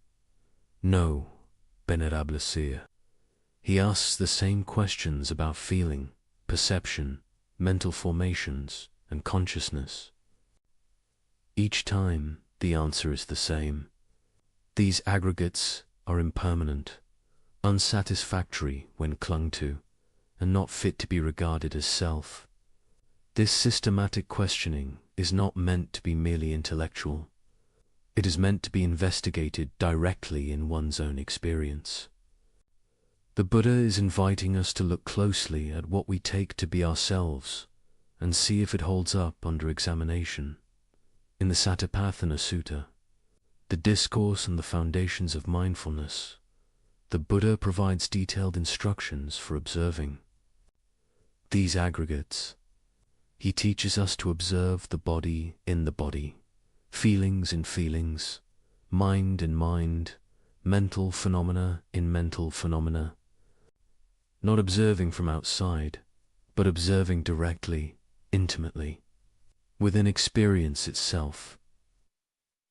No, venerable sir. He asks the same questions about feeling, perception, mental formations, and consciousness. Each time, the answer is the same. These aggregates are impermanent, unsatisfactory when clung to, and not fit to be regarded as self. This systematic questioning is not meant to be merely intellectual. It is meant to be investigated directly in one's own experience. The Buddha is inviting us to look closely at what we take to be ourselves and see if it holds up under examination. In the Satipatthana Sutta, the discourse on the foundations of mindfulness, the Buddha provides detailed instructions for observing these aggregates. He teaches us to observe the body in the body, feelings in feelings, mind in mind, mental phenomena in mental phenomena. Not observing from outside, but observing directly, intimately, within experience itself.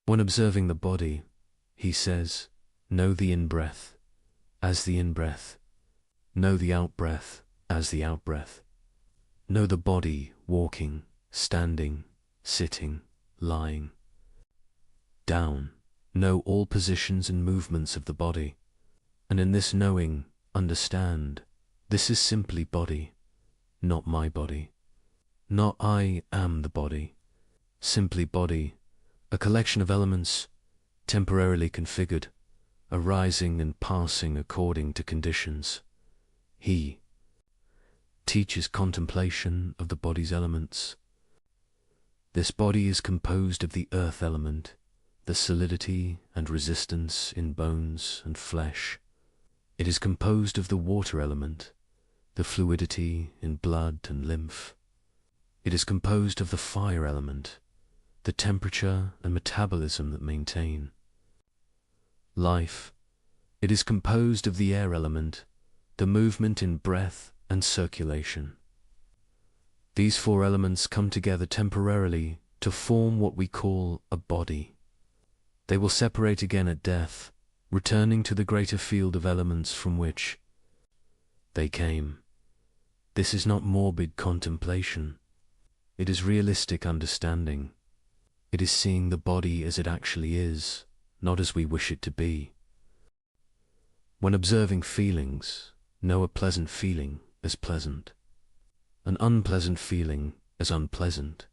When observing the body, he says, know the in-breath as the in-breath, know the out-breath as the out-breath, know the body walking, standing, sitting, lying, down, know all positions and movements of the body, and in this knowing, understand, This is simply body, not my body. Not I am the body. Simply body, a collection of elements, temporarily configured, arising and passing according to conditions. He teaches contemplation of the body's elements. This body is composed of the earth element, the solidity and resistance in bones and flesh. It is composed of the water element, the fluidity in blood and lymph. It is composed of the fire element, the temperature and metabolism that maintain life. It is composed of the air element, the movement in breath and circulation. These four elements come together temporarily to form what we call a body. They will separate again at death, returning to the greater field of elements from which they came. This is not morbid contemplation. It is realistic understanding. It is seeing the body as it actually is, not as we wish it to be. When observing feelings, know a pleasant feeling as pleasant, an unpleasant feeling as unpleasant,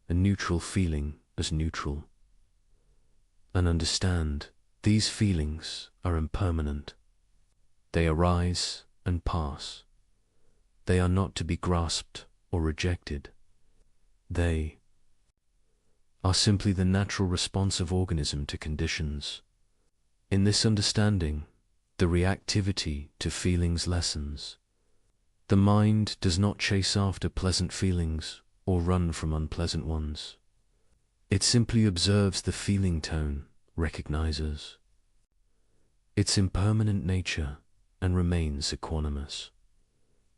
a neutral feeling as neutral. And understand, these feelings are impermanent. They arise and pass. They are not to be grasped or rejected. They are simply the natural response of organism to conditions. In this understanding, the reactivity to feelings lessens. The mind does not chase after pleasant feelings or run from unpleasant ones. It simply observes the feeling tone, recognizes its impermanent nature, and remains equanimous.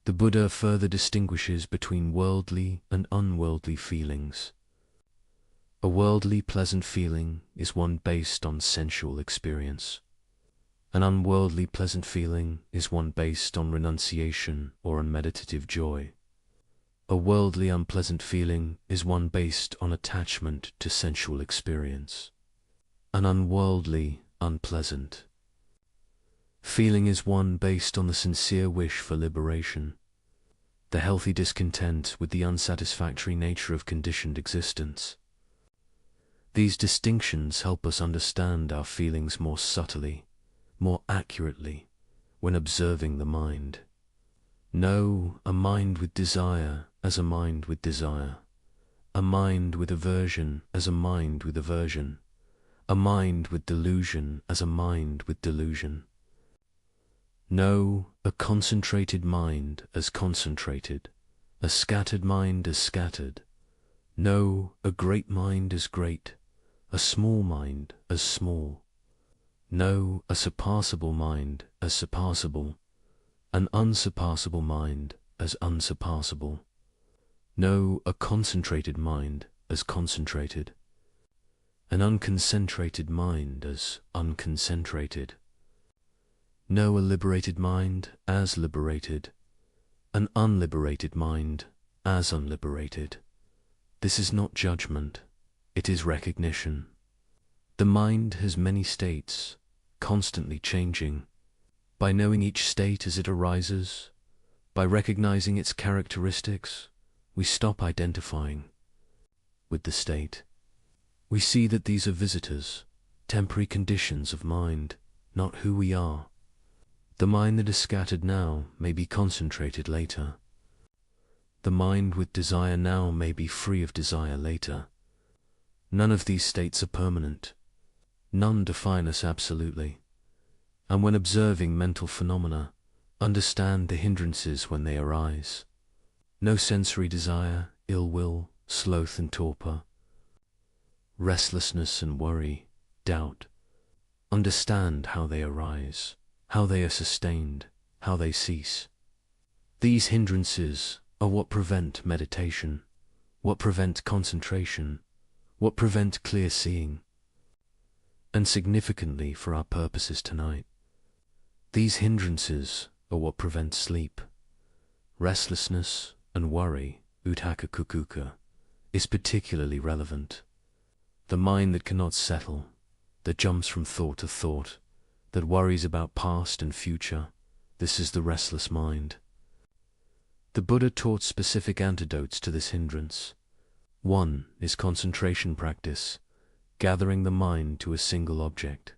The Buddha further distinguishes between worldly and unworldly feelings. A worldly pleasant feeling is one based on sensual experience. An unworldly pleasant feeling is one based on renunciation or on meditative joy. A worldly unpleasant feeling is one based on attachment to sensual experience. An unworldly, unpleasant feeling is one based on the sincere wish for liberation, the healthy discontent with the unsatisfactory nature of conditioned existence. These distinctions help us understand our feelings more subtly, more accurately, when observing the mind. Know a mind with desire as a mind with desire, a mind with aversion as a mind with aversion, a mind with delusion as a mind with delusion. Know a concentrated mind as concentrated, a scattered mind as scattered. Know a great mind as great, a small mind as small. Know a surpassable mind as surpassable, an unsurpassable mind as unsurpassable. Know a concentrated mind as concentrated, an unconcentrated mind as unconcentrated. Know a liberated mind as liberated, an unliberated mind as unliberated. This is not judgment, it is recognition. The mind has many states, constantly changing. By knowing each state as it arises, by recognizing its characteristics, we stop identifying with the state. We see that these are visitors, temporary conditions of mind, not who we are. The mind that is scattered now may be concentrated later. The mind with desire now may be free of desire later. None of these states are permanent. None define us absolutely. And when observing mental phenomena, understand the hindrances when they arise. No sensory desire, ill will, sloth and torpor, restlessness and worry, doubt. Understand how they arise, how they are sustained, how they cease. These hindrances are what prevent meditation, what prevent concentration, what prevent clear seeing. And significantly for our purposes tonight, these hindrances are what prevent sleep. Restlessness and worry, uthaka kukuka, is particularly relevant. The mind that cannot settle, that jumps from thought to thought, that worries about past and future, This is the restless mind. The Buddha taught specific antidotes to this hindrance. One is concentration practice, gathering the mind to a single object.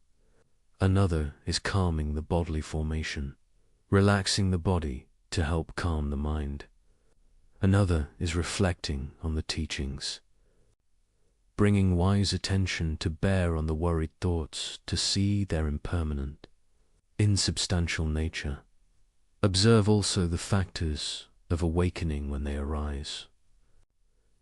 Another is calming the bodily formation, relaxing the body to help calm the mind. Another is reflecting on the teachings, bringing wise attention to bear on the worried thoughts to see their impermanent, insubstantial nature. Observe also the factors of awakening when they arise.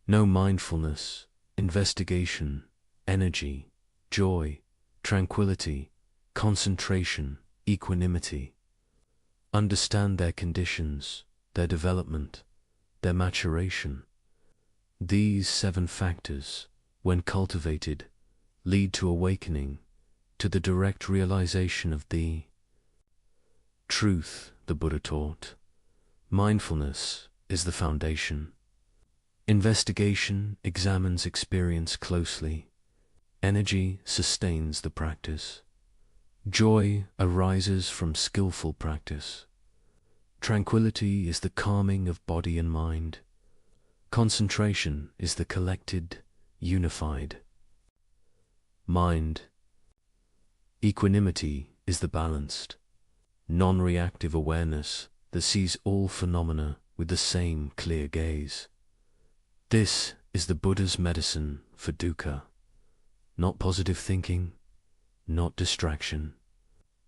Know mindfulness, investigation, energy, joy, tranquility, concentration, equanimity. Understand their conditions, their development, their maturation. These 7 factors, when cultivated, lead to awakening, to the direct realization of the truth the Buddha taught. Mindfulness is the foundation. Investigation examines experience closely. Energy sustains the practice. Joy arises from skillful practice. Tranquility is the calming of body and mind. Concentration is the collected, unified mind. Equanimity is the balanced, non-reactive awareness that sees all phenomena with the same clear gaze. This is the Buddha's medicine for dukkha. Not positive thinking, not distraction,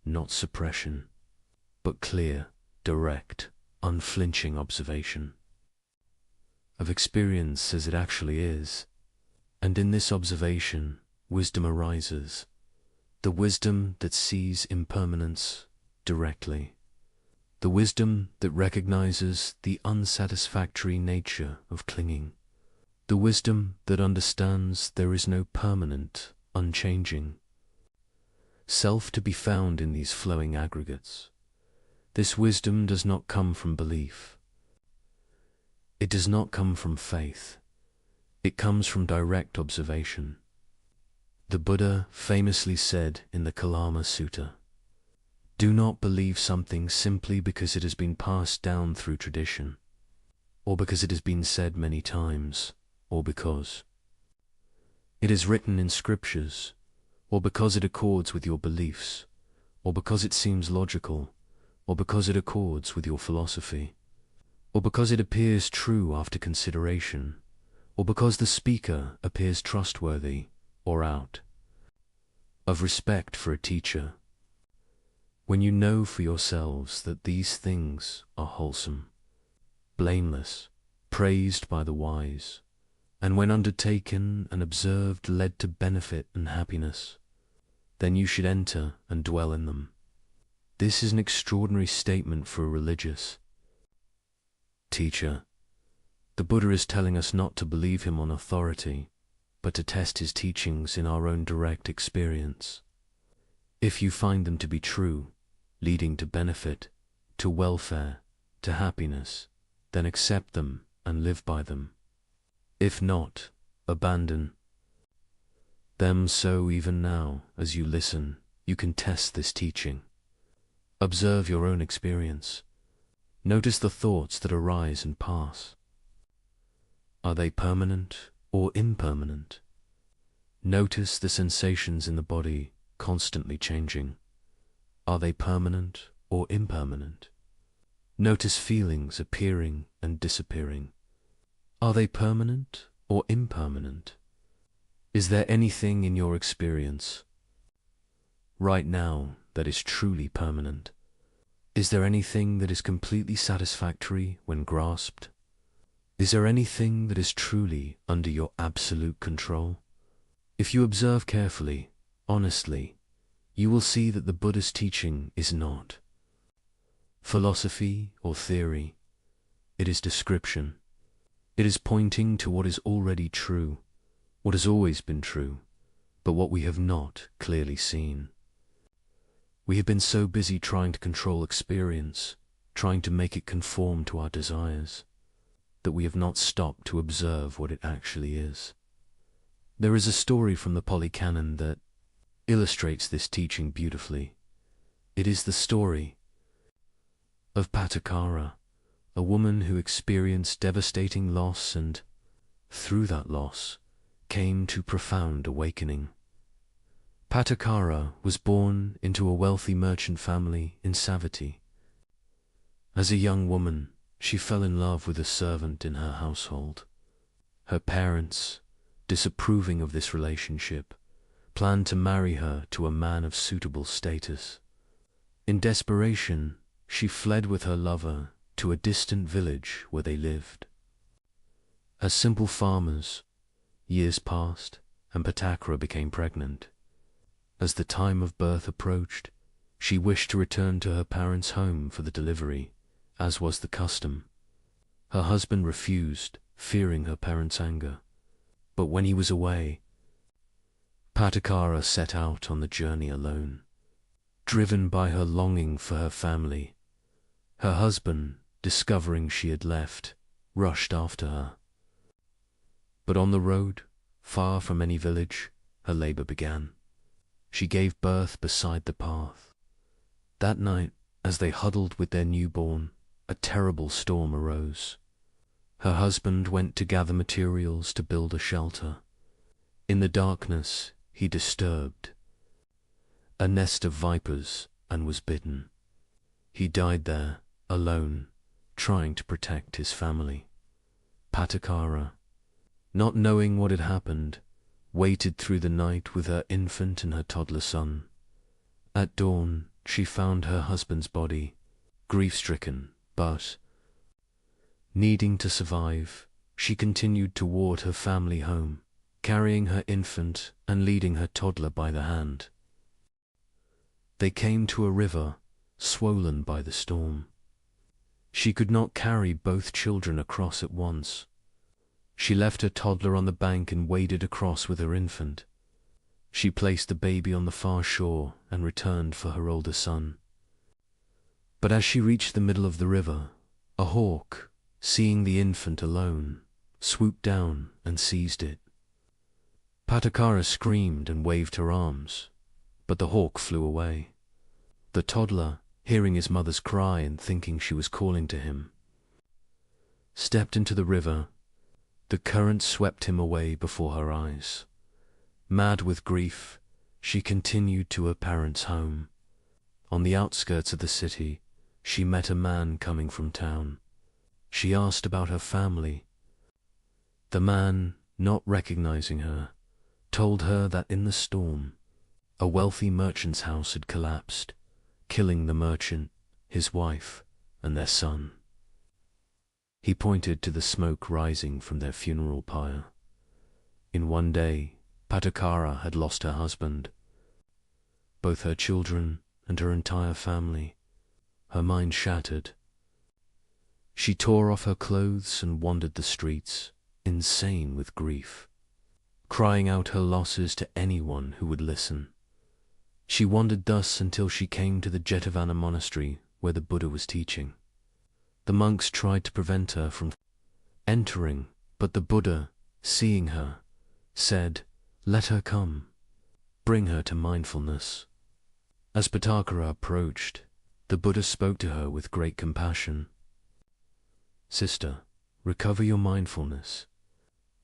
not suppression, but clear, direct, unflinching observation of experience as it actually is. And in this observation, wisdom arises, the wisdom that sees impermanence directly, the wisdom that recognizes the unsatisfactory nature of clinging, the wisdom that understands there is no permanent, unchanging self to be found in these flowing aggregates. This wisdom does not come from belief. It does not come from faith. It comes from direct observation. The Buddha famously said in the Kalama Sutta, "Do not believe something simply because it has been passed down through tradition, or because it has been said many times, or because it is written in scriptures, or because it accords with your beliefs, or because it seems logical, or because it accords with your philosophy, or because it appears true after consideration, or because the speaker appears trustworthy, or out of respect for a teacher. When you know for yourselves that these things are wholesome, blameless, praised by the wise, and when undertaken and observed led to benefit and happiness, then you should enter and dwell in them." This is an extraordinary statement for a religious teacher. The Buddha is telling us not to believe him on authority, but to test his teachings in our own direct experience. If you find them to be true, leading to benefit, to welfare, to happiness, then accept them and live by them. If not, abandon them. So even now, as you listen, you can test this teaching. Observe your own experience. Notice the thoughts that arise and pass. Are they permanent or impermanent? Notice the sensations in the body constantly changing. Are they permanent or impermanent? Notice feelings appearing and disappearing. Are they permanent or impermanent? Is there anything in your experience right now that is truly permanent? Is there anything that is completely satisfactory when grasped? Is there anything that is truly under your absolute control? If you observe carefully, honestly, you will see that the Buddha's teaching is not philosophy or theory. It is description. It is pointing to what is already true, what has always been true, but what we have not clearly seen. We have been so busy trying to control experience, trying to make it conform to our desires, that we have not stopped to observe what it actually is. There is a story from the Pali Canon that illustrates this teaching beautifully. It is the story of Patakara, a woman who experienced devastating loss and, through that loss, came to profound awakening. Patakara was born into a wealthy merchant family in Savatthi. As a young woman, she fell in love with a servant in her household. Her parents, disapproving of this relationship, planned to marry her to a man of suitable status. In desperation, she fled with her lover to a distant village where they lived. As simple farmers, years passed and Patakara became pregnant. As the time of birth approached, she wished to return to her parents' home for the delivery, as was the custom. Her husband refused, fearing her parents' anger. But when he was away, Patakara set out on the journey alone. Driven by her longing for her family, her husband, discovering she had left, rushed after her. But on the road, far from any village, her labor began. She gave birth beside the path. That night, as they huddled with their newborn, a terrible storm arose. Her husband went to gather materials to build a shelter. In the darkness, he disturbed a nest of vipers and was bitten. He died there, alone, trying to protect his family. Patakara, not knowing what had happened, waited through the night with her infant and her toddler son. At dawn, she found her husband's body, grief-stricken, but, needing to survive, she continued toward her family home, carrying her infant and leading her toddler by the hand. They came to a river, swollen by the storm. She could not carry both children across at once. She left her toddler on the bank and waded across with her infant. She placed the baby on the far shore and returned for her older son. But as she reached the middle of the river, a hawk, seeing the infant alone, swooped down and seized it. Patakara screamed and waved her arms, but the hawk flew away. The toddler, hearing his mother's cry and thinking she was calling to him, stepped into the river. The current swept him away before her eyes. Mad with grief, she continued to her parents' home. On the outskirts of the city, she met a man coming from town. She asked about her family. The man, not recognizing her, told her that in the storm, a wealthy merchant's house had collapsed, killing the merchant, his wife, and their son. He pointed to the smoke rising from their funeral pyre. In one day, Patakara had lost her husband, both her children and her entire family. Her mind shattered. She tore off her clothes and wandered the streets, insane with grief, crying out her losses to anyone who would listen. She wandered thus until she came to the Jetavana monastery where the Buddha was teaching. The monks tried to prevent her from entering, but the Buddha, seeing her, said, "Let her come. Bring her to mindfulness." As Patakara approached, the Buddha spoke to her with great compassion. "Sister, recover your mindfulness."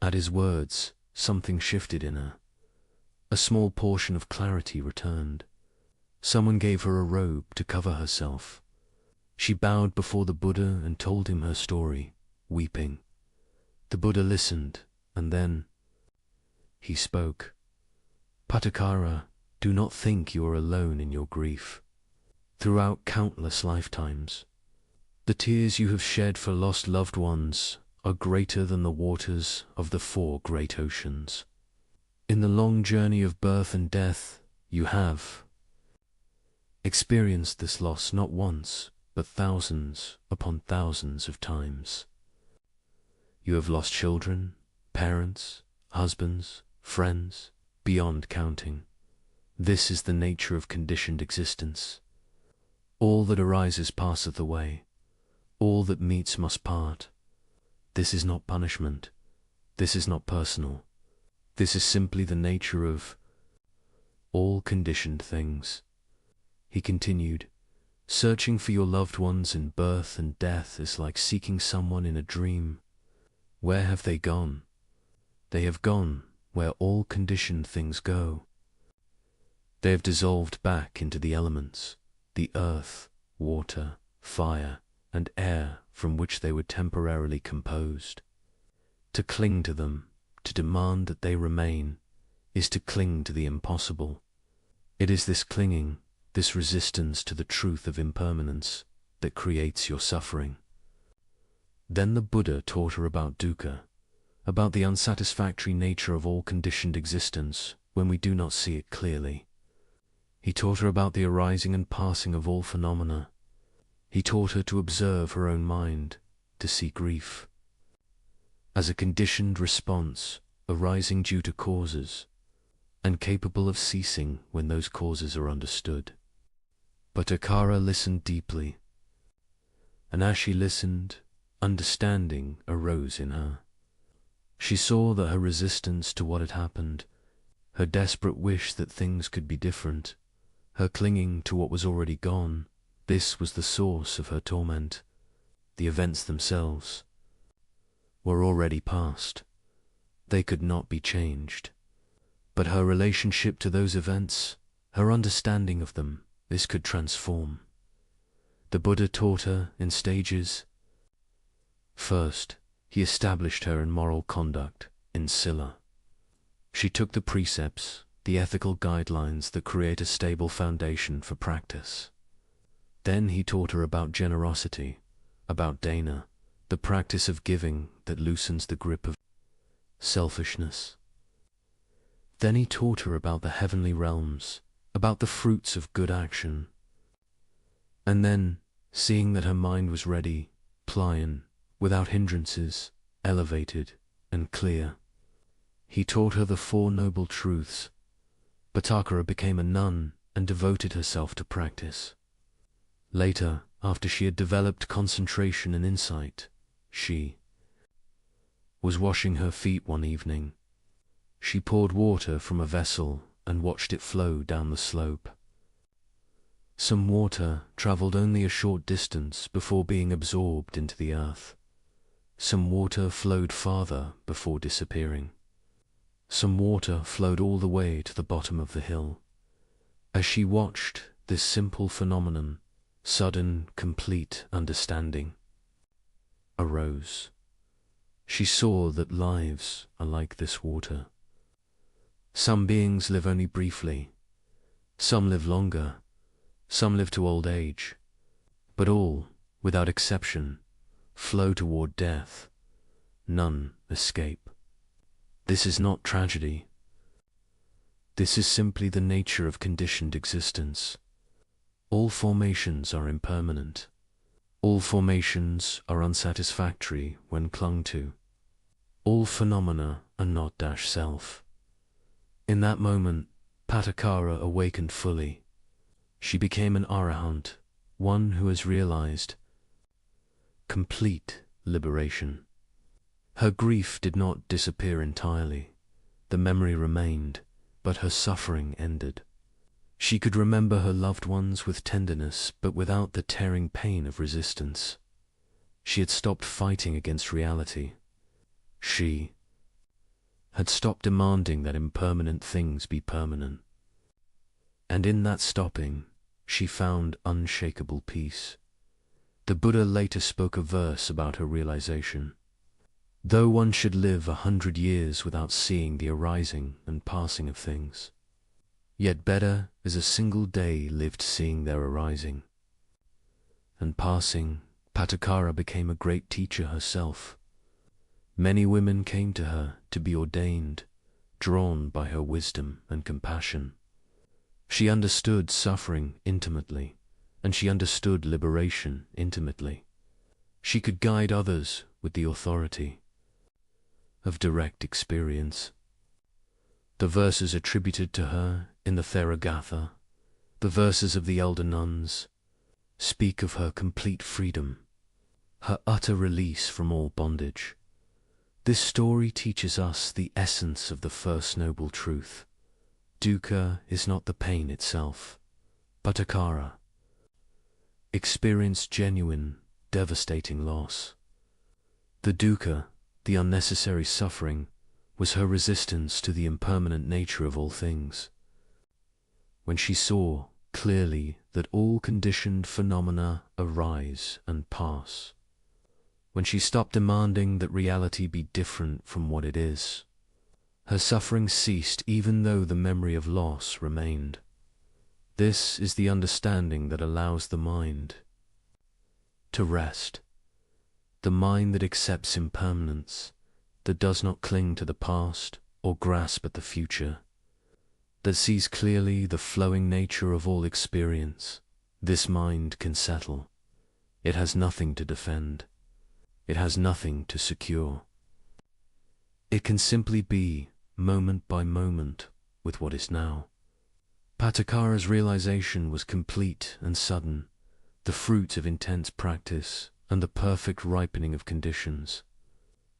At his words, something shifted in her. A small portion of clarity returned. Someone gave her a robe to cover herself. She bowed before the Buddha and told him her story, weeping. The Buddha listened, and then he spoke. "Patakara, do not think you are alone in your grief. Throughout countless lifetimes, the tears you have shed for lost loved ones are greater than the waters of the 4 great oceans. In the long journey of birth and death, you have experienced this loss not once, but thousands upon thousands of times. You have lost children, parents, husbands, friends, beyond counting. This is the nature of conditioned existence. All that arises passeth away. All that meets must part. This is not punishment. This is not personal. This is simply the nature of all conditioned things." He continued, Searching for your loved ones in birth and death is like seeking someone in a dream. Where have they gone? They have gone where all conditioned things go. They have dissolved back into the elements, the earth, water, fire, and air from which they were temporarily composed. To cling to them, to demand that they remain, is to cling to the impossible. It is this clinging, this resistance to the truth of impermanence, that creates your suffering. Then the Buddha taught her about dukkha, about the unsatisfactory nature of all conditioned existence when we do not see it clearly. He taught her about the arising and passing of all phenomena. He taught her to observe her own mind, to see grief as a conditioned response arising due to causes, and capable of ceasing when those causes are understood. But Akara listened deeply, and as she listened, understanding arose in her. She saw that her resistance to what had happened, her desperate wish that things could be different, her clinging to what was already gone, this was the source of her torment. The events themselves were already past. They could not be changed. But her relationship to those events, her understanding of them, this could transform. The Buddha taught her in stages. First, he established her in moral conduct, in sila. She took the precepts, the ethical guidelines that create a stable foundation for practice. Then he taught her about generosity, about dana, the practice of giving that loosens the grip of selfishness. Then he taught her about the heavenly realms, about the fruits of good action. And then, seeing that her mind was ready, pliant, without hindrances, elevated and clear, he taught her the Four Noble Truths. Bhattakara became a nun and devoted herself to practice. Later, after she had developed concentration and insight, she was washing her feet one evening. She poured water from a vessel and watched it flow down the slope. Some water traveled only a short distance before being absorbed into the earth. Some water flowed farther before disappearing. Some water flowed all the way to the bottom of the hill. As she watched this simple phenomenon, sudden, complete understanding arose. She saw that lives are like this water. Some beings live only briefly. Some live longer. Some live to old age. But all, without exception, flow toward death. None escape. This is not tragedy. This is simply the nature of conditioned existence. All formations are impermanent. All formations are unsatisfactory when clung to. All phenomena are not self. In that moment, Bhattakara awakened fully. She became an arahant, one who has realized complete liberation. Her grief did not disappear entirely. The memory remained, but her suffering ended. She could remember her loved ones with tenderness, but without the tearing pain of resistance. She had stopped fighting against reality. She had stopped demanding that impermanent things be permanent. And in that stopping, she found unshakable peace. The Buddha later spoke a verse about her realization. Though one should live 100 years without seeing the arising and passing of things, yet better is a single day lived seeing their arising and passing. Bhattakara became a great teacher herself. Many women came to her to be ordained, drawn by her wisdom and compassion. She understood suffering intimately, and she understood liberation intimately. She could guide others with the authority of direct experience. The verses attributed to her in the Theragatha, the verses of the elder nuns, speak of her complete freedom, her utter release from all bondage. This story teaches us the essence of the first noble truth. Dukkha is not the pain itself. Bhattakara experienced genuine, devastating loss. The dukkha, the unnecessary suffering, was her resistance to the impermanent nature of all things. When she saw clearly that all conditioned phenomena arise and pass, when she stopped demanding that reality be different from what it is, her suffering ceased even though the memory of loss remained. This is the understanding that allows the mind to rest, the mind that accepts impermanence, that does not cling to the past or grasp at the future, that sees clearly the flowing nature of all experience. This mind can settle. It has nothing to defend. It has nothing to secure. It can simply be, moment by moment, with what is now. Patakara's realization was complete and sudden, the fruit of intense practice and the perfect ripening of conditions.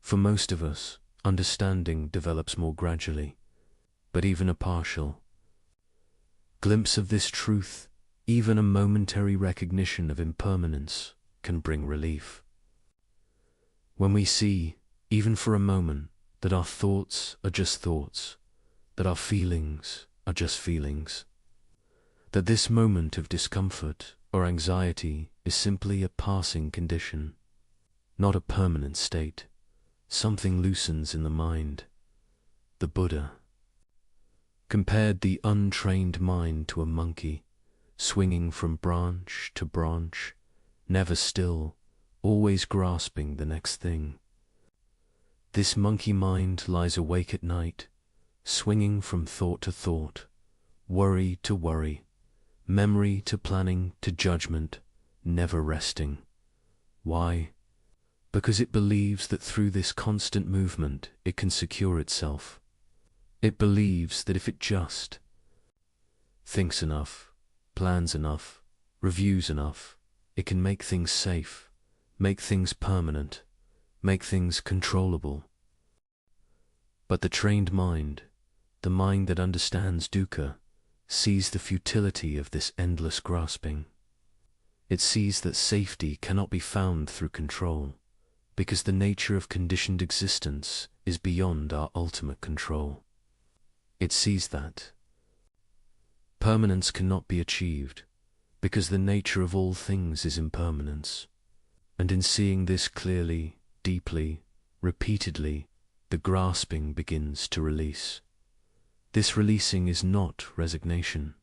For most of us, understanding develops more gradually, but even a partial glimpse of this truth, even a momentary recognition of impermanence, can bring relief. When we see, even for a moment, that our thoughts are just thoughts, that our feelings are just feelings, that this moment of discomfort or anxiety is simply a passing condition, not a permanent state, something loosens in the mind. The Buddha compared the untrained mind to a monkey, swinging from branch to branch, never still, always grasping the next thing. This monkey mind lies awake at night, swinging from thought to thought, worry to worry, memory to planning to judgment, never resting. Why? Because it believes that through this constant movement it can secure itself. It believes that if it just thinks enough, plans enough, reviews enough, it can make things safe, make things permanent, make things controllable. But the trained mind, the mind that understands dukkha, sees the futility of this endless grasping. It sees that safety cannot be found through control, because the nature of conditioned existence is beyond our ultimate control. It sees that permanence cannot be achieved, because the nature of all things is impermanence. And in seeing this clearly, deeply, repeatedly, the grasping begins to release. This releasing is not resignation.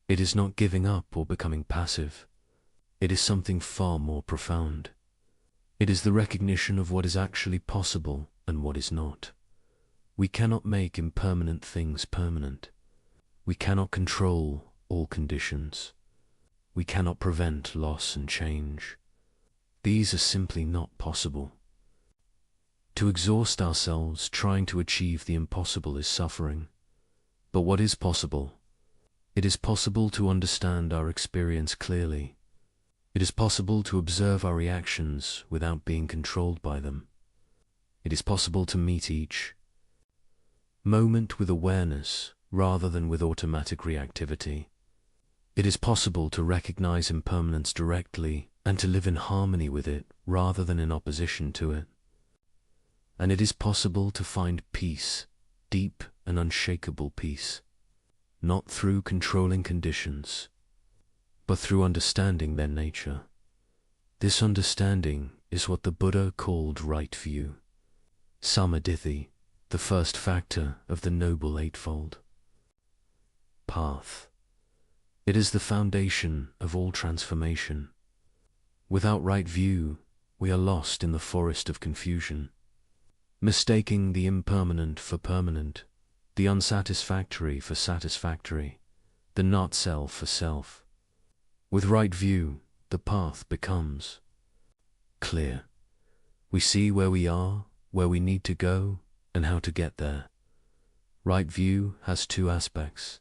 It is not giving up or becoming passive. It is something far more profound. It is the recognition of what is actually possible and what is not. We cannot make impermanent things permanent. We cannot control all conditions. We cannot prevent loss and change. These are simply not possible. To exhaust ourselves trying to achieve the impossible is suffering. But what is possible? It is possible to understand our experience clearly. It is possible to observe our reactions without being controlled by them. It is possible to meet each moment with awareness rather than with automatic reactivity. It is possible to recognize impermanence directly and to live in harmony with it rather than in opposition to it. And it is possible to find peace, deep and unshakable peace, not through controlling conditions, but through understanding their nature. This understanding is what the Buddha called right view, samadhi, the first factor of the Noble Eightfold Path. It is the foundation of all transformation. Without right view, we are lost in the forest of confusion, mistaking the impermanent for permanent, the unsatisfactory for satisfactory, the not self for self. With right view, the path becomes clear. We see where we are, where we need to go, and how to get there. Right view has two aspects.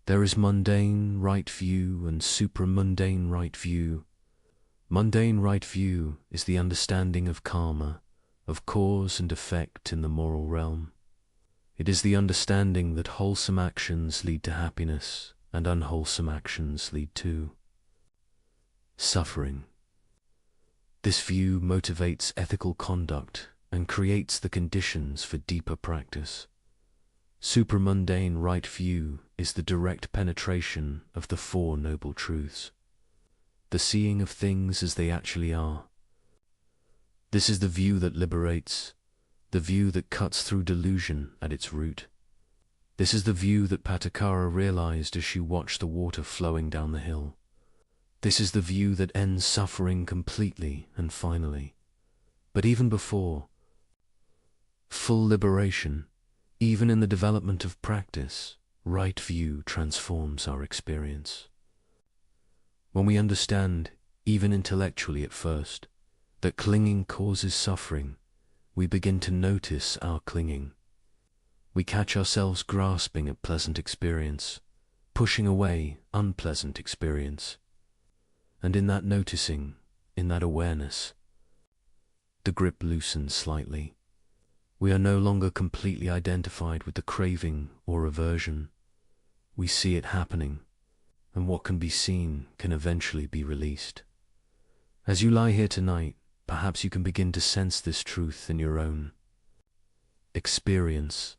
There is mundane right view and supramundane right view. Mundane right view is the understanding of karma, of cause and effect in the moral realm. It is the understanding that wholesome actions lead to happiness and unwholesome actions lead to suffering. This view motivates ethical conduct and creates the conditions for deeper practice. Supramundane right view is the direct penetration of the Four Noble Truths, the seeing of things as they actually are. This is the view that liberates, the view that cuts through delusion at its root. This is the view that Patakara realized as she watched the water flowing down the hill. This is the view that ends suffering completely and finally. But even before full liberation, even in the development of practice, right view transforms our experience. When we understand, even intellectually at first, that clinging causes suffering, we begin to notice our clinging. We catch ourselves grasping at pleasant experience, pushing away unpleasant experience. And in that noticing, in that awareness, the grip loosens slightly. We are no longer completely identified with the craving or aversion. We see it happening, and what can be seen can eventually be released. As you lie here tonight, perhaps you can begin to sense this truth in your own experience.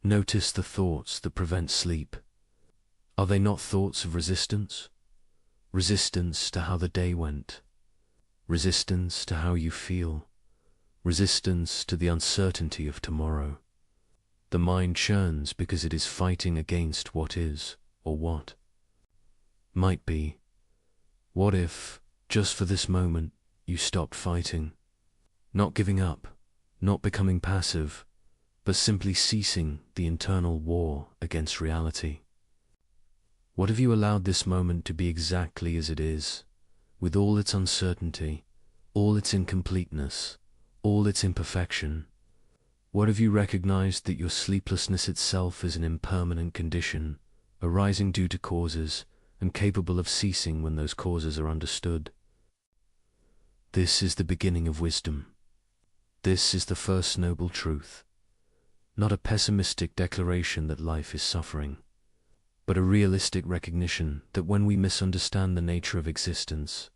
Notice the thoughts that prevent sleep. Are they not thoughts of resistance? Resistance to how the day went. Resistance to how you feel. Resistance to the uncertainty of tomorrow. The mind churns because it is fighting against what is, or what might be. What if, just for this moment, you stopped fighting? Not giving up, not becoming passive, but simply ceasing the internal war against reality. What if you allowed this moment to be exactly as it is, with all its uncertainty, all its incompleteness, all its imperfection? What if you recognized that your sleeplessness itself is an impermanent condition, arising due to causes, and capable of ceasing when those causes are understood? This is the beginning of wisdom. This is the first noble truth. Not a pessimistic declaration that life is suffering, but a realistic recognition that when we misunderstand the nature of existence,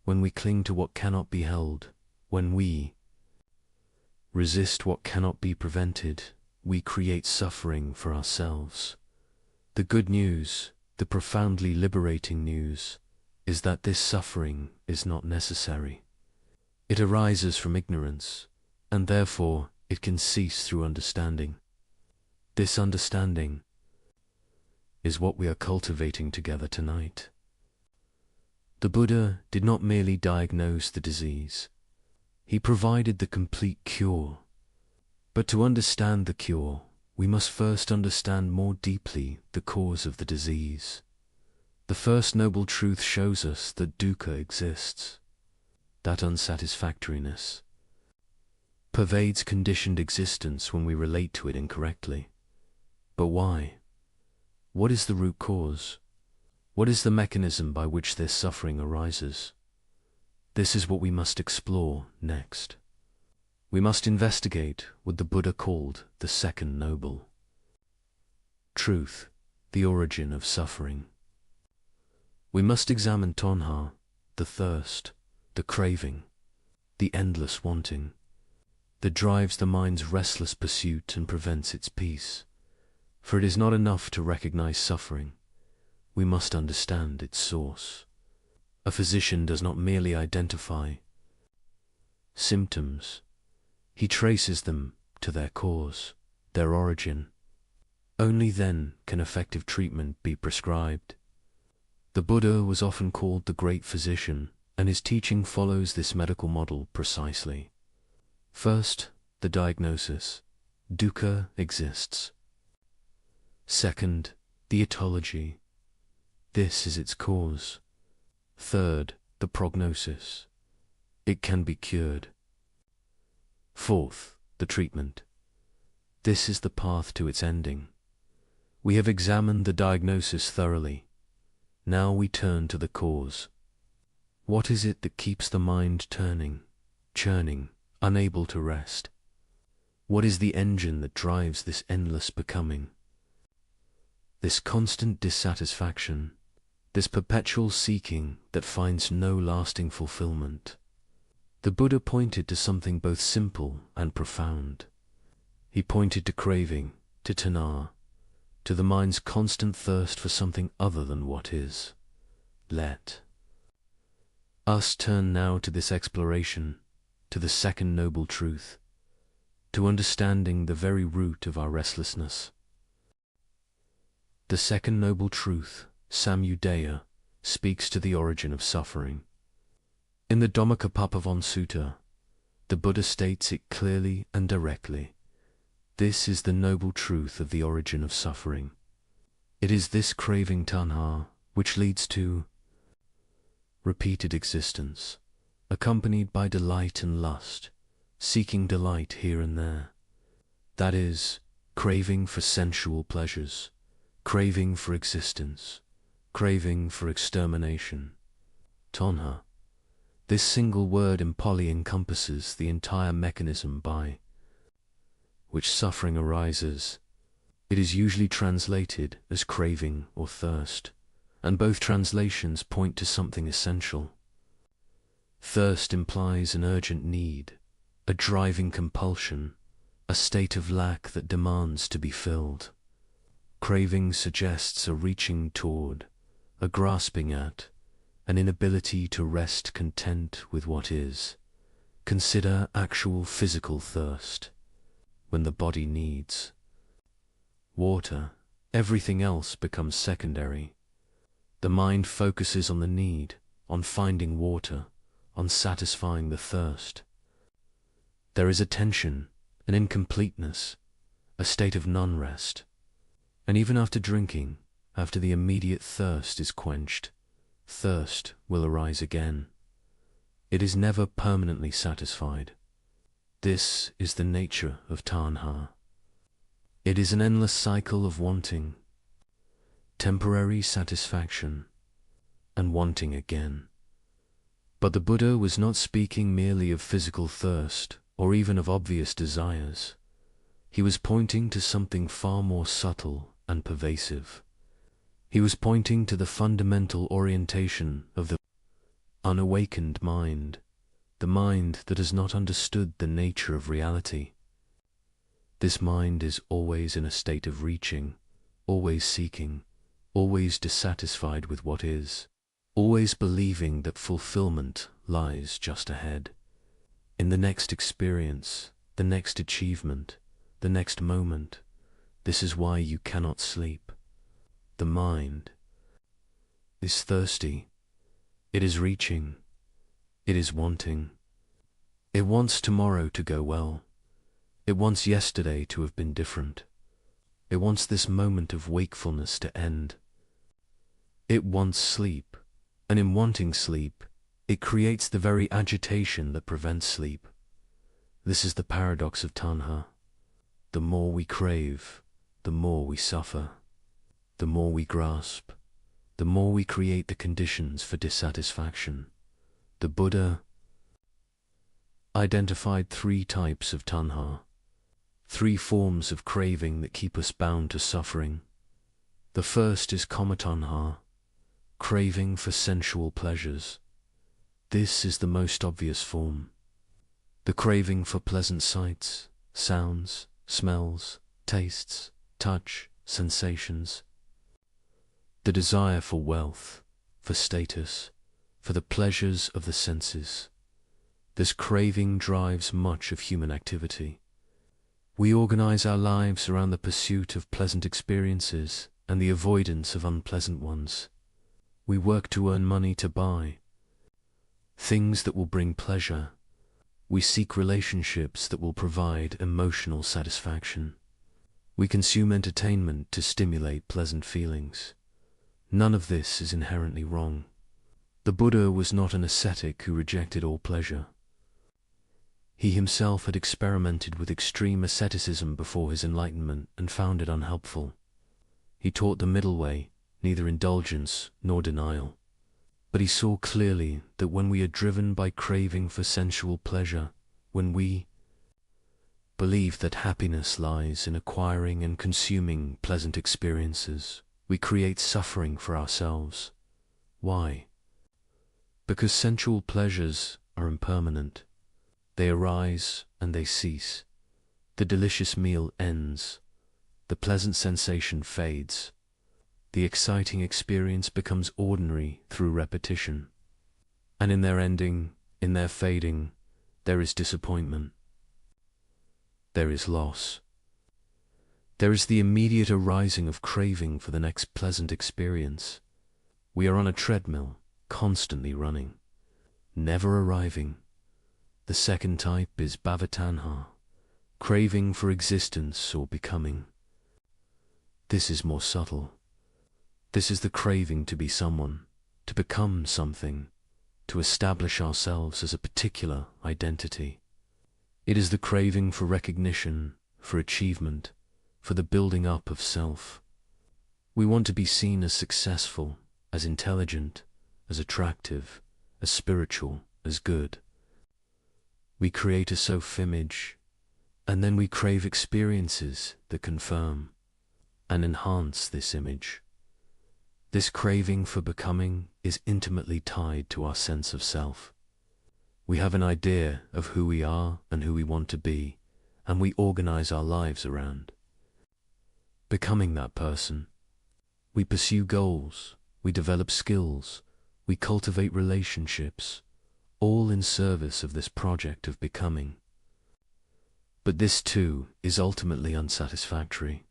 when we cling to what cannot be held, when we resist what cannot be prevented, we create suffering for ourselves. The good news, the profoundly liberating news, is that this suffering is not necessary. It arises from ignorance, and therefore it can cease through understanding. This understanding is what we are cultivating together tonight. The Buddha did not merely diagnose the disease. He provided the complete cure. But to understand the cure, we must first understand more deeply the cause of the disease. The first noble truth shows us that dukkha exists. That unsatisfactoriness pervades conditioned existence when we relate to it incorrectly. But why? What is the root cause? What is the mechanism by which this suffering arises? This is what we must explore next. We must investigate what the Buddha called the second noble truth, the origin of suffering. We must examine tanha, the thirst, the craving, the endless wanting, that drives the mind's restless pursuit and prevents its peace. For it is not enough to recognize suffering. We must understand its source. A physician does not merely identify symptoms. He traces them to their cause, their origin. Only then can effective treatment be prescribed. The Buddha was often called the great physician, and his teaching follows this medical model precisely. First, the diagnosis. Dukkha exists. Second, the etiology. This is its cause. Third, the prognosis. It can be cured. Fourth, the treatment. This is the path to its ending. We have examined the diagnosis thoroughly. Now we turn to the cause. What is it that keeps the mind turning, churning, unable to rest? What is the engine that drives this endless becoming? This constant dissatisfaction, this perpetual seeking that finds no lasting fulfillment. The Buddha pointed to something both simple and profound. He pointed to craving, to tanha, to the mind's constant thirst for something other than what is. Let us turn now to this exploration, to the second noble truth, to understanding the very root of our restlessness. The second noble truth, Samudaya, speaks to the origin of suffering. In the Dhammacappavan Sutta, the Buddha states it clearly and directly. This is the noble truth of the origin of suffering. It is this craving tanha which leads to repeated existence, accompanied by delight and lust, seeking delight here and there. That is, craving for sensual pleasures, craving for existence, craving for extermination. Tanha. This single word in Pali encompasses the entire mechanism by which suffering arises. It is usually translated as craving or thirst, and both translations point to something essential. Thirst implies an urgent need, a driving compulsion, a state of lack that demands to be filled. Craving suggests a reaching toward, a grasping at, an inability to rest content with what is. Consider actual physical thirst. When the body needs water, everything else becomes secondary. The mind focuses on the need, on finding water, on satisfying the thirst. There is a tension, an incompleteness, a state of non-rest. And even after drinking, after the immediate thirst is quenched, thirst will arise again. It is never permanently satisfied. This is the nature of tanha. It is an endless cycle of wanting, temporary satisfaction, and wanting again. But the Buddha was not speaking merely of physical thirst or even of obvious desires. He was pointing to something far more subtle and pervasive. He was pointing to the fundamental orientation of the unawakened mind, the mind that has not understood the nature of reality. This mind is always in a state of reaching, always seeking, always dissatisfied with what is, always believing that fulfillment lies just ahead, in the next experience, the next achievement, the next moment. This is why you cannot sleep. The mind is thirsty. It is reaching. It is wanting. It wants tomorrow to go well. It wants yesterday to have been different. It wants this moment of wakefulness to end. It wants sleep, and in wanting sleep, it creates the very agitation that prevents sleep. This is the paradox of tanha. The more we crave, the more we suffer. The more we grasp, the more we create the conditions for dissatisfaction. The Buddha identified 3 types of tanha, 3 forms of craving that keep us bound to suffering. The first is kama-tanha, craving for sensual pleasures. This is the most obvious form. The craving for pleasant sights, sounds, smells, tastes, touch, sensations. The desire for wealth, for status, for the pleasures of the senses. This craving drives much of human activity. We organize our lives around the pursuit of pleasant experiences and the avoidance of unpleasant ones. We work to earn money to buy things that will bring pleasure. We seek relationships that will provide emotional satisfaction. We consume entertainment to stimulate pleasant feelings. None of this is inherently wrong. The Buddha was not an ascetic who rejected all pleasure. He himself had experimented with extreme asceticism before his enlightenment and found it unhelpful. He taught the middle way, neither indulgence nor denial. But he saw clearly that when we are driven by craving for sensual pleasure, when we believe that happiness lies in acquiring and consuming pleasant experiences, we create suffering for ourselves. Why? Because sensual pleasures are impermanent. They arise and they cease. The delicious meal ends. The pleasant sensation fades. The exciting experience becomes ordinary through repetition. And in their ending, in their fading, there is disappointment. There is loss. There is the immediate arising of craving for the next pleasant experience. We are on a treadmill, constantly running, never arriving. The second type is bhavatanha, craving for existence or becoming. This is more subtle. This is the craving to be someone, to become something, to establish ourselves as a particular identity. It is the craving for recognition, for achievement, for the building up of self. We want to be seen as successful, as intelligent, as attractive, as spiritual, as good. We create a self-image, and then we crave experiences that confirm and enhance this image. This craving for becoming is intimately tied to our sense of self. We have an idea of who we are and who we want to be, and we organize our lives around becoming that person. We pursue goals, we develop skills, we cultivate relationships, all in service of this project of becoming. But this too is ultimately unsatisfactory.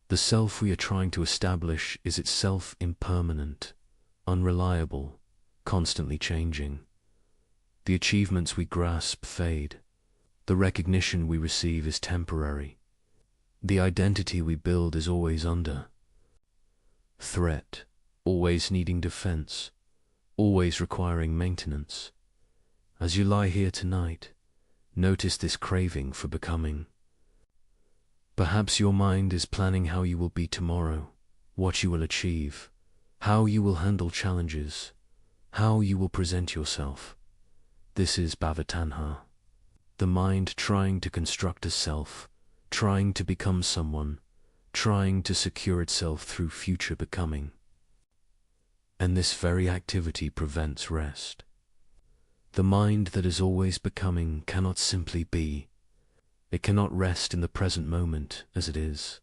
The self we are trying to establish is itself impermanent, unreliable, constantly changing. The achievements we grasp fade. The recognition we receive is temporary. The identity we build is always under threat, always needing defense, always requiring maintenance. As you lie here tonight, notice this craving for becoming. Perhaps your mind is planning how you will be tomorrow, what you will achieve, how you will handle challenges, how you will present yourself. This is bhavatanha, the mind trying to construct a self, trying to become someone, trying to secure itself through future becoming. And this very activity prevents rest. The mind that is always becoming cannot simply be. It cannot rest in the present moment as it is.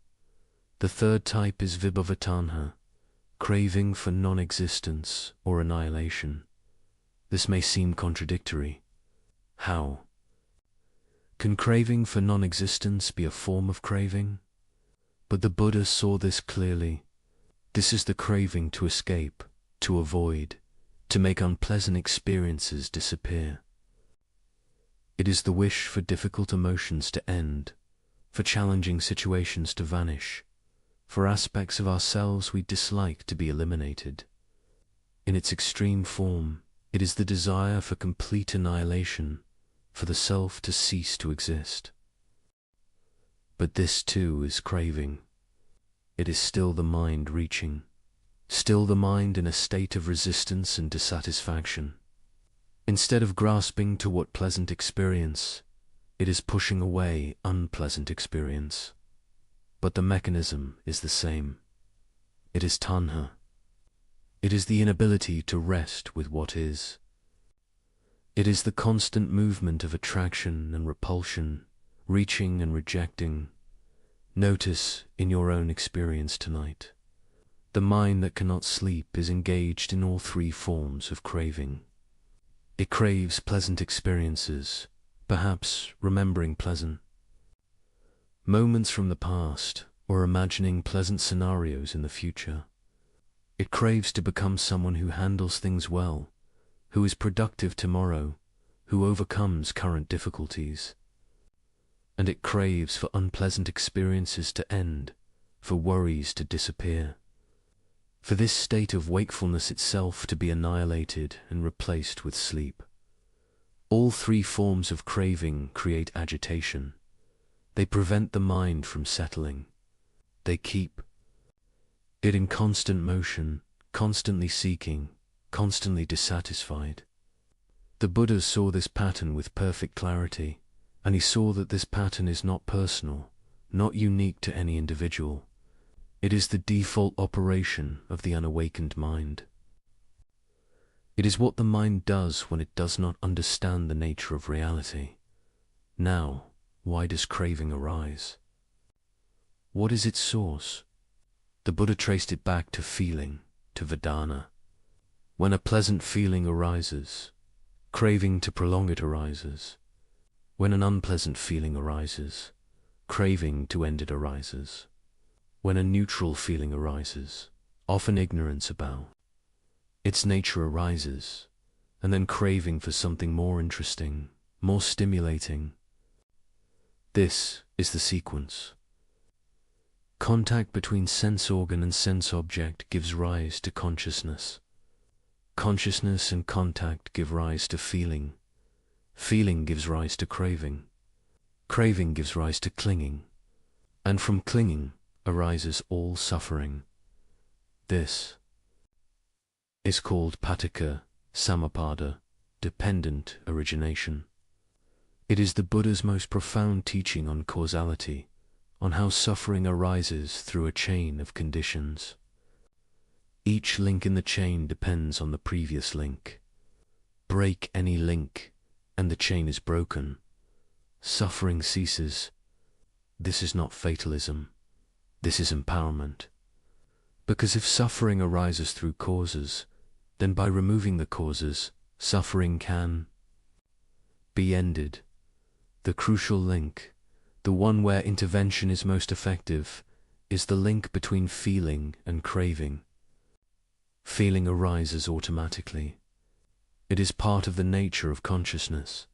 The third type is vibhavatanha, craving for non-existence or annihilation. This may seem contradictory. How? Can craving for non-existence be a form of craving? But the Buddha saw this clearly. This is the craving to escape, to avoid, to make unpleasant experiences disappear. It is the wish for difficult emotions to end, for challenging situations to vanish, for aspects of ourselves we dislike to be eliminated. In its extreme form, it is the desire for complete annihilation, for the self to cease to exist. But this too is craving. It is still the mind reaching, still the mind in a state of resistance and dissatisfaction. Instead of grasping toward pleasant experience, it is pushing away unpleasant experience. But the mechanism is the same. It is tanha. It is the inability to rest with what is. It is the constant movement of attraction and repulsion, reaching and rejecting. Notice in your own experience tonight. The mind that cannot sleep is engaged in all three forms of craving. It craves pleasant experiences, perhaps remembering pleasant moments from the past or imagining pleasant scenarios in the future. It craves to become someone who handles things well, who is productive tomorrow, who overcomes current difficulties. And it craves for unpleasant experiences to end, for worries to disappear, for this state of wakefulness itself to be annihilated and replaced with sleep. All three forms of craving create agitation. They prevent the mind from settling. They keep it in constant motion, constantly seeking, constantly dissatisfied. The Buddha saw this pattern with perfect clarity, and he saw that this pattern is not personal, not unique to any individual. It is the default operation of the unawakened mind. It is what the mind does when it does not understand the nature of reality. Now, why does craving arise? What is its source? The Buddha traced it back to feeling, to Vedana. When a pleasant feeling arises, craving to prolong it arises. When an unpleasant feeling arises, craving to end it arises. When a neutral feeling arises, often ignorance about its nature arises, and then craving for something more interesting, more stimulating. This is the sequence. Contact between sense organ and sense object gives rise to consciousness. Consciousness and contact give rise to feeling. Feeling gives rise to craving. Craving gives rise to clinging. And from clinging arises all suffering. This is called paticca samuppada, dependent origination. It is the Buddha's most profound teaching on causality, on how suffering arises through a chain of conditions. Each link in the chain depends on the previous link. Break any link, and the chain is broken. Suffering ceases. This is not fatalism. This is empowerment. Because if suffering arises through causes, then by removing the causes, suffering can be ended. The crucial link, the one where intervention is most effective, is the link between feeling and craving. Feeling arises automatically. It is part of the nature of consciousness.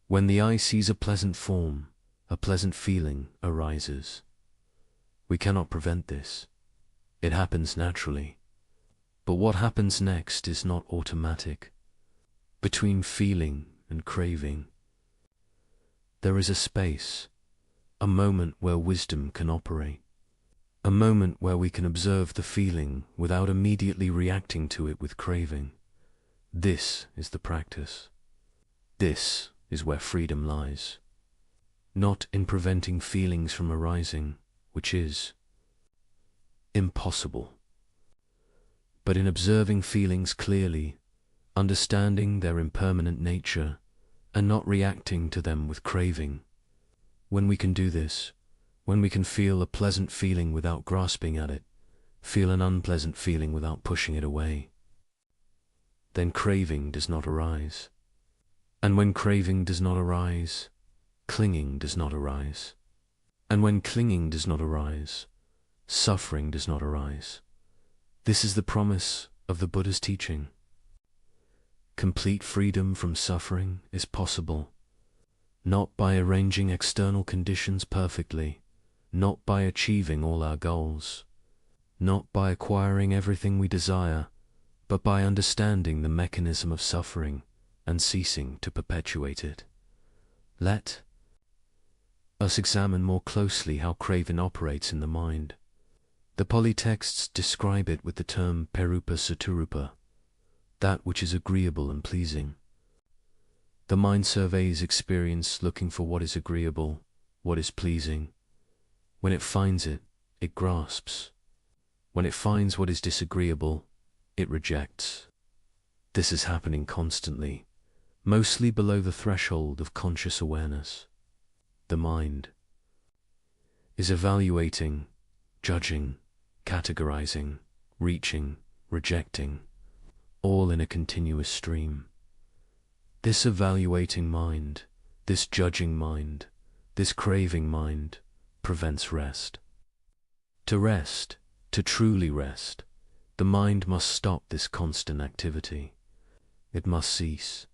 When the eye sees a pleasant form, a pleasant feeling arises. We cannot prevent this. It happens naturally. But what happens next is not automatic. Between feeling and craving, there is a space, a moment where wisdom can operate, a moment where we can observe the feeling without immediately reacting to it with craving. This is the practice. This is where freedom lies. Not in preventing feelings from arising, which is impossible, but in observing feelings clearly, understanding their impermanent nature, and not reacting to them with craving. When we can do this, when we can feel a pleasant feeling without grasping at it, feel an unpleasant feeling without pushing it away, then craving does not arise. And when craving does not arise, clinging does not arise. And when clinging does not arise, suffering does not arise. This is the promise of the Buddha's teaching. Complete freedom from suffering is possible, not by arranging external conditions perfectly, not by achieving all our goals, not by acquiring everything we desire, but by understanding the mechanism of suffering and ceasing to perpetuate it. Let us examine more closely how craving operates in the mind. The Pali texts describe it with the term perupa saturupa, that which is agreeable and pleasing. The mind surveys experience looking for what is agreeable, what is pleasing. When it finds it, it grasps. When it finds what is disagreeable, it rejects. This is happening constantly, mostly below the threshold of conscious awareness. The mind is evaluating, judging, categorizing, reaching, rejecting, all in a continuous stream. This evaluating mind, this judging mind, this craving mind prevents rest. To rest, to truly rest, the mind must stop this constant activity. It must cease.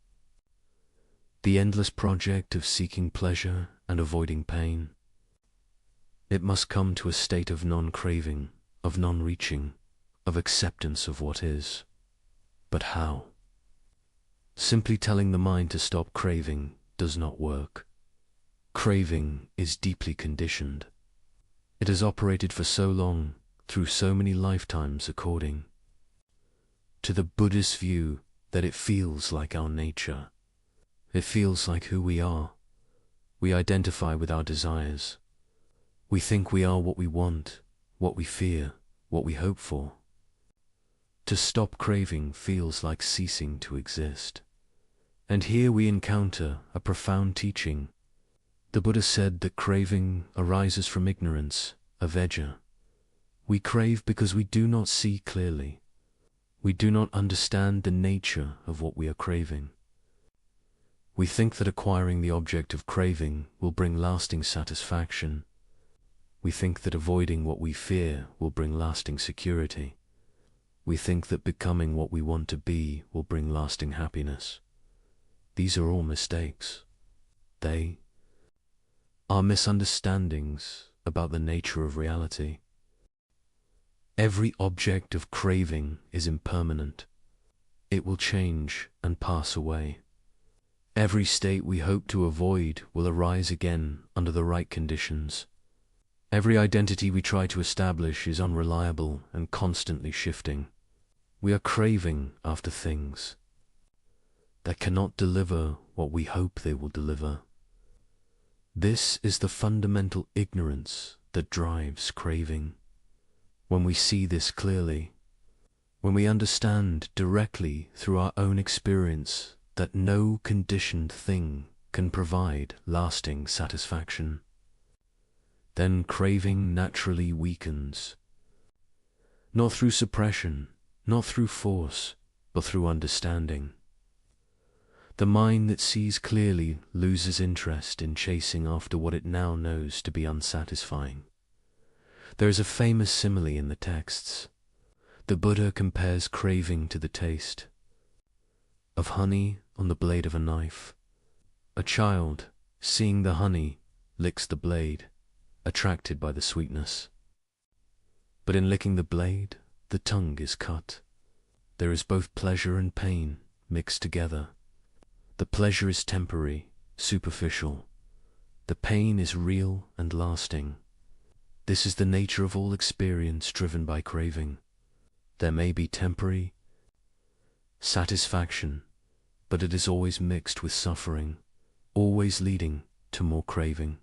The endless project of seeking pleasure and avoiding pain. It must come to a state of non-craving, of non-reaching, of acceptance of what is. But how? Simply telling the mind to stop craving does not work. Craving is deeply conditioned. It has operated for so long, through so many lifetimes according to the Buddhist view that it feels like our nature. It feels like who we are. We identify with our desires. We think we are what we want, what we fear, what we hope for. To stop craving feels like ceasing to exist. And here we encounter a profound teaching. The Buddha said that craving arises from ignorance, avidya. We crave because we do not see clearly. We do not understand the nature of what we are craving. We think that acquiring the object of craving will bring lasting satisfaction. We think that avoiding what we fear will bring lasting security. We think that becoming what we want to be will bring lasting happiness. These are all mistakes. They are misunderstandings about the nature of reality. Every object of craving is impermanent. It will change and pass away. Every state we hope to avoid will arise again under the right conditions. Every identity we try to establish is unreliable and constantly shifting. We are craving after things that cannot deliver what we hope they will deliver. This is the fundamental ignorance that drives craving. When we see this clearly, when we understand directly through our own experience that no conditioned thing can provide lasting satisfaction, then craving naturally weakens. Not through suppression, not through force, but through understanding. The mind that sees clearly loses interest in chasing after what it now knows to be unsatisfying. There is a famous simile in the texts. The Buddha compares craving to the taste of honey on the blade of a knife. A child, seeing the honey, licks the blade, attracted by the sweetness. But in licking the blade, the tongue is cut. There is both pleasure and pain mixed together. The pleasure is temporary, superficial. The pain is real and lasting. This is the nature of all experience driven by craving. There may be temporary satisfaction, but it is always mixed with suffering, always leading to more craving,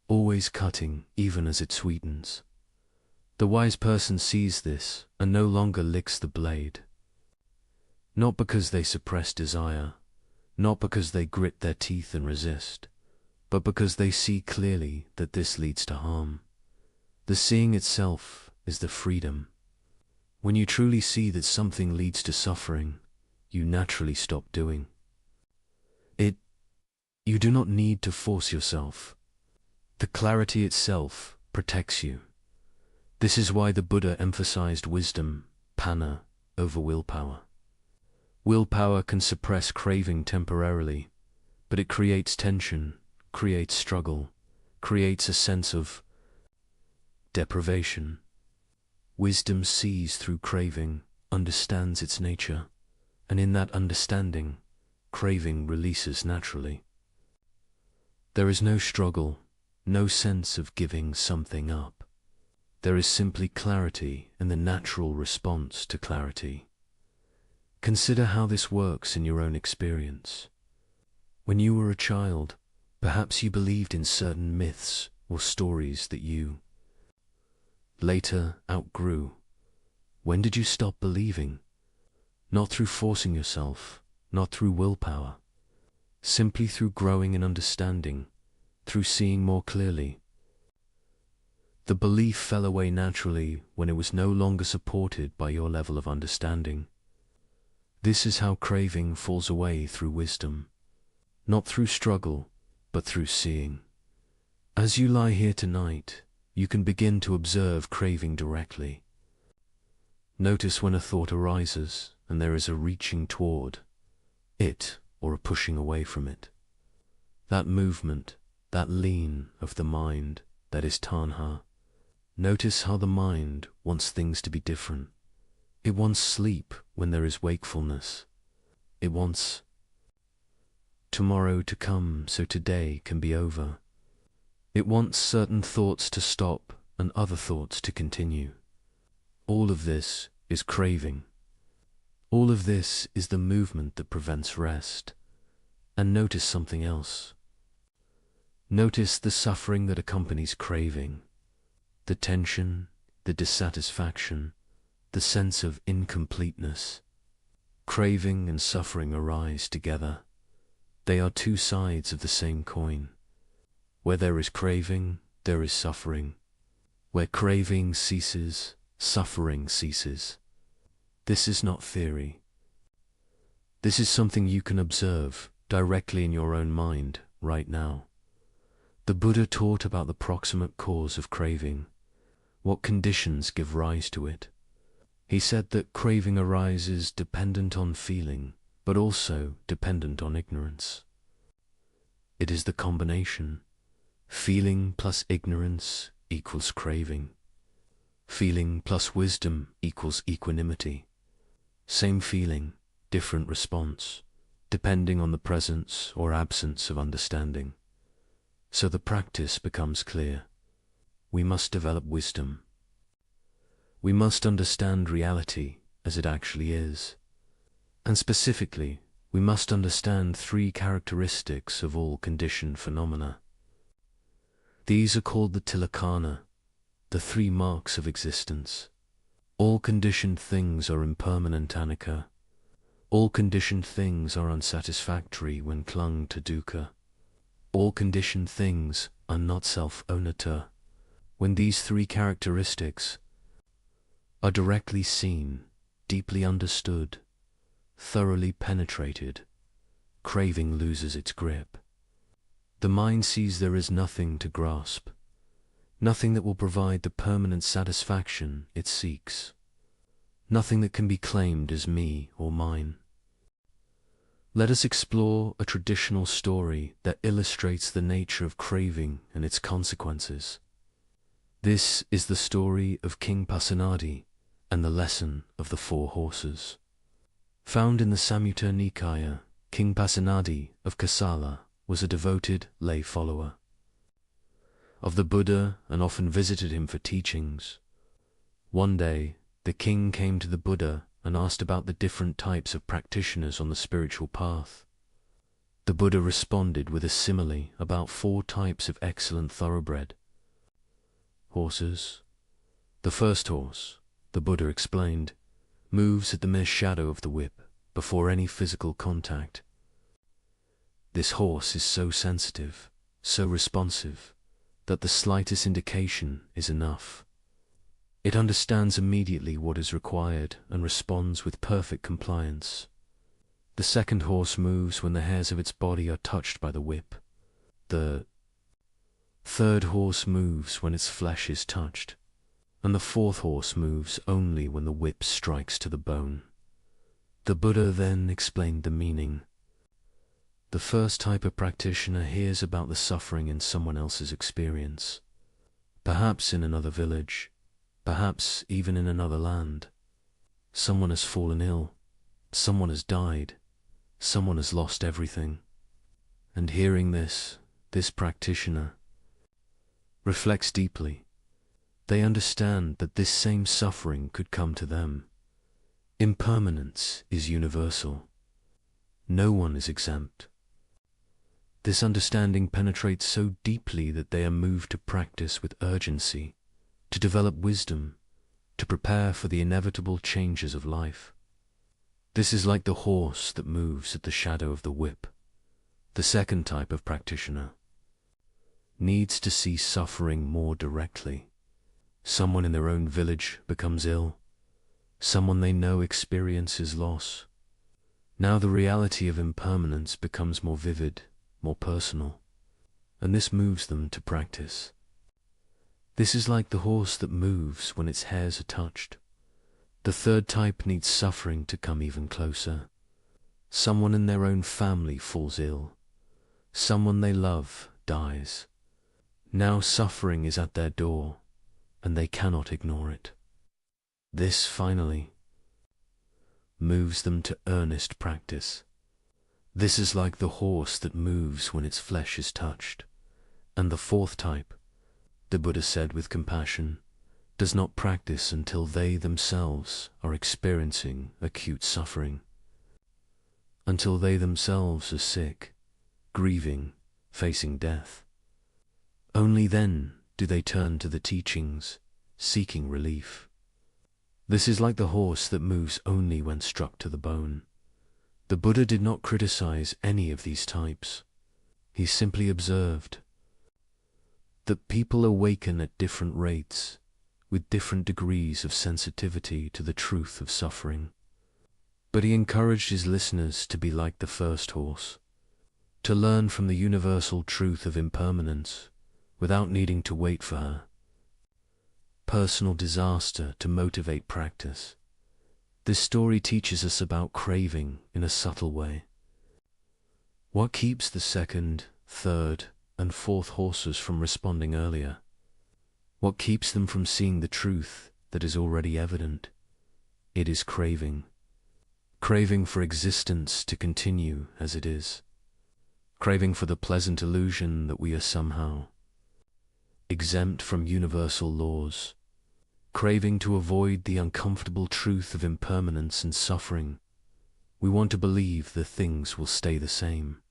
always cutting even as it sweetens. The wise person sees this and no longer licks the blade. Not because they suppress desire, not because they grit their teeth and resist, but because they see clearly that this leads to harm. The seeing itself is the freedom. When you truly see that something leads to suffering, you naturally stop doing it. You do not need to force yourself. The clarity itself protects you. This is why the Buddha emphasized wisdom, panna, over willpower. Willpower can suppress craving temporarily, but it creates tension, creates struggle, creates a sense of deprivation. Wisdom sees through craving, understands its nature, and in that understanding, craving releases naturally. There is no struggle, no sense of giving something up. There is simply clarity and the natural response to clarity. Consider how this works in your own experience. When you were a child, perhaps you believed in certain myths or stories that you later outgrew. When did you stop believing? Not through forcing yourself, not through willpower, simply through growing in understanding, through seeing more clearly. The belief fell away naturally when it was no longer supported by your level of understanding. This is how craving falls away through wisdom, not through struggle, but through seeing. As you lie here tonight, you can begin to observe craving directly. Notice when a thought arises and there is a reaching toward it or a pushing away from it. That movement, that lean of the mind, that is tanha. Notice how the mind wants things to be different. It wants sleep when there is wakefulness. It wants tomorrow to come so today can be over. It wants certain thoughts to stop and other thoughts to continue. All of this is craving. All of this is the movement that prevents rest. And notice something else. Notice the suffering that accompanies craving, the tension, the dissatisfaction, the sense of incompleteness. Craving and suffering arise together. They are two sides of the same coin. Where there is craving, there is suffering. Where craving ceases, suffering ceases. This is not theory. This is something you can observe directly in your own mind right now. The Buddha taught about the proximate cause of craving, what conditions give rise to it. He said that craving arises dependent on feeling, but also dependent on ignorance. It is the combination. Feeling plus ignorance equals craving. Feeling plus wisdom equals equanimity. Same feeling, different response, depending on the presence or absence of understanding. So the practice becomes clear. We must develop wisdom. We must understand reality as it actually is. And specifically, we must understand three characteristics of all conditioned phenomena. These are called the tilakkhana, the three marks of existence. All conditioned things are impermanent anicca. All conditioned things are unsatisfactory when clung to dukkha. All conditioned things are not self-ownata. When these three characteristics are directly seen, deeply understood, thoroughly penetrated, craving loses its grip. The mind sees there is nothing to grasp, nothing that will provide the permanent satisfaction it seeks, nothing that can be claimed as me or mine. Let us explore a traditional story that illustrates the nature of craving and its consequences. This is the story of King Pasenadi and the lesson of the 4 horses. Found in the Samyutta Nikaya, King Pasenadi of Kosala was a devoted lay follower of the Buddha and often visited him for teachings. One day, the king came to the Buddha and asked about the different types of practitioners on the spiritual path. The Buddha responded with a simile about 4 types of excellent thoroughbred horses. The first horse, the Buddha explained, moves at the mere shadow of the whip before any physical contact. This horse is so sensitive, so responsive, that the slightest indication is enough. It understands immediately what is required and responds with perfect compliance. The second horse moves when the hairs of its body are touched by the whip. The third horse moves when its flesh is touched. And the fourth horse moves only when the whip strikes to the bone. The Buddha then explained the meaning. The first type of practitioner hears about the suffering in someone else's experience, perhaps in another village, perhaps even in another land. Someone has fallen ill, someone has died, someone has lost everything. And hearing this practitioner reflects deeply. They understand that this same suffering could come to them. Impermanence is universal. No one is exempt. This understanding penetrates so deeply that they are moved to practice with urgency, to develop wisdom, to prepare for the inevitable changes of life. This is like the horse that moves at the shadow of the whip. The second type of practitioner needs to see suffering more directly. Someone in their own village becomes ill. Someone they know experiences loss. Now the reality of impermanence becomes more vivid, more personal, and this moves them to practice. This is like the horse that moves when its hairs are touched. The third type needs suffering to come even closer. Someone in their own family falls ill. Someone they love dies. Now suffering is at their door, and they cannot ignore it. This, finally, moves them to earnest practice. This is like the horse that moves when its flesh is touched. And the fourth type, the Buddha said with compassion, does not practice until they themselves are experiencing acute suffering, until they themselves are sick, grieving, facing death. Only then do they turn to the teachings, seeking relief. This is like the horse that moves only when struck to the bone. The Buddha did not criticize any of these types. He simply observed that people awaken at different rates, with different degrees of sensitivity to the truth of suffering. But he encouraged his listeners to be like the first horse, to learn from the universal truth of impermanence without needing to wait for her personal disaster to motivate practice. This story teaches us about craving in a subtle way. What keeps the second, third, and fourth horses from responding earlier? What keeps them from seeing the truth that is already evident? It is craving. Craving for existence to continue as it is. Craving for the pleasant illusion that we are somehow exempt from universal laws. Craving to avoid the uncomfortable truth of impermanence and suffering. We want to believe that things will stay the same,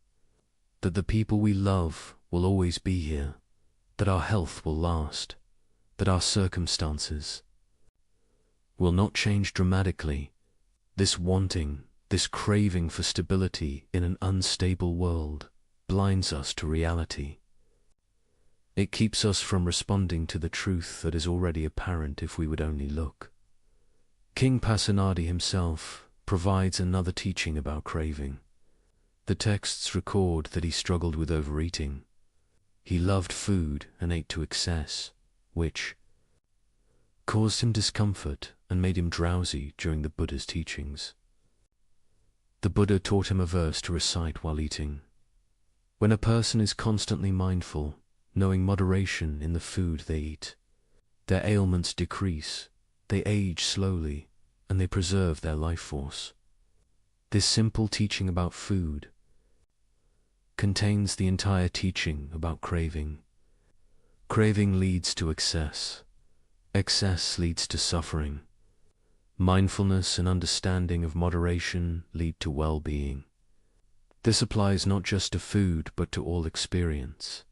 that the people we love will always be here, that our health will last, that our circumstances will not change dramatically. This wanting, this craving for stability in an unstable world blinds us to reality. It keeps us from responding to the truth that is already apparent if we would only look. King Pasenadi himself provides another teaching about craving. The texts record that he struggled with overeating. He loved food and ate to excess, which caused him discomfort and made him drowsy during the Buddha's teachings. The Buddha taught him a verse to recite while eating. When a person is constantly mindful, knowing moderation in the food they eat, their ailments decrease, they age slowly, and they preserve their life force. This simple teaching about food contains the entire teaching about craving. Craving leads to excess. Excess leads to suffering. Mindfulness and understanding of moderation lead to well-being. This applies not just to food, but to all experience.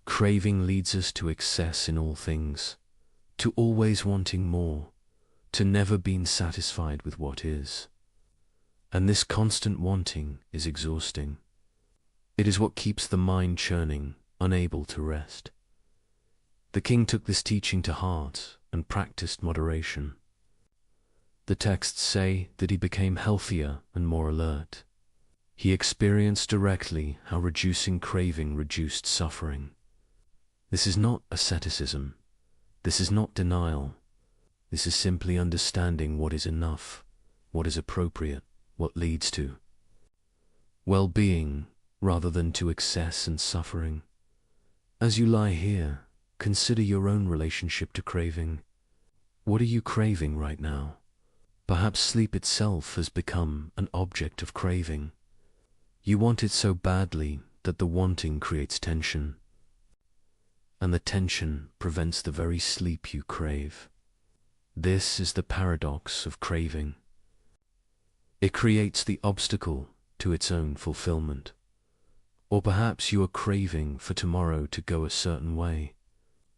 Craving leads us to excess in all things, to always wanting more, to never being satisfied with what is. And this constant wanting is exhausting. It is what keeps the mind churning, unable to rest. The king took this teaching to heart and practiced moderation. The texts say that he became healthier and more alert. He experienced directly how reducing craving reduced suffering. This is not asceticism. This is not denial. This is simply understanding what is enough, what is appropriate, what leads to well-being rather than to excess and suffering. As you lie here, consider your own relationship to craving. What are you craving right now? Perhaps sleep itself has become an object of craving. You want it so badly that the wanting creates tension, and the tension prevents the very sleep you crave. This is the paradox of craving. It creates the obstacle to its own fulfillment. Or perhaps you are craving for tomorrow to go a certain way,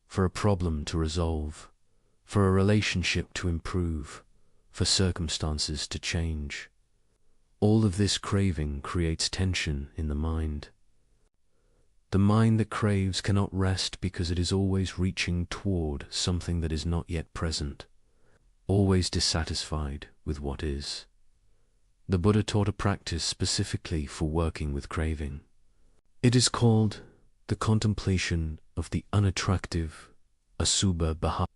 for a problem to resolve, for a relationship to improve, for circumstances to change. All of this craving creates tension in the mind. The mind that craves cannot rest because it is always reaching toward something that is not yet present, always dissatisfied with what is. The Buddha taught a practice specifically for working with craving. It is called the contemplation of the unattractive asubha bhava.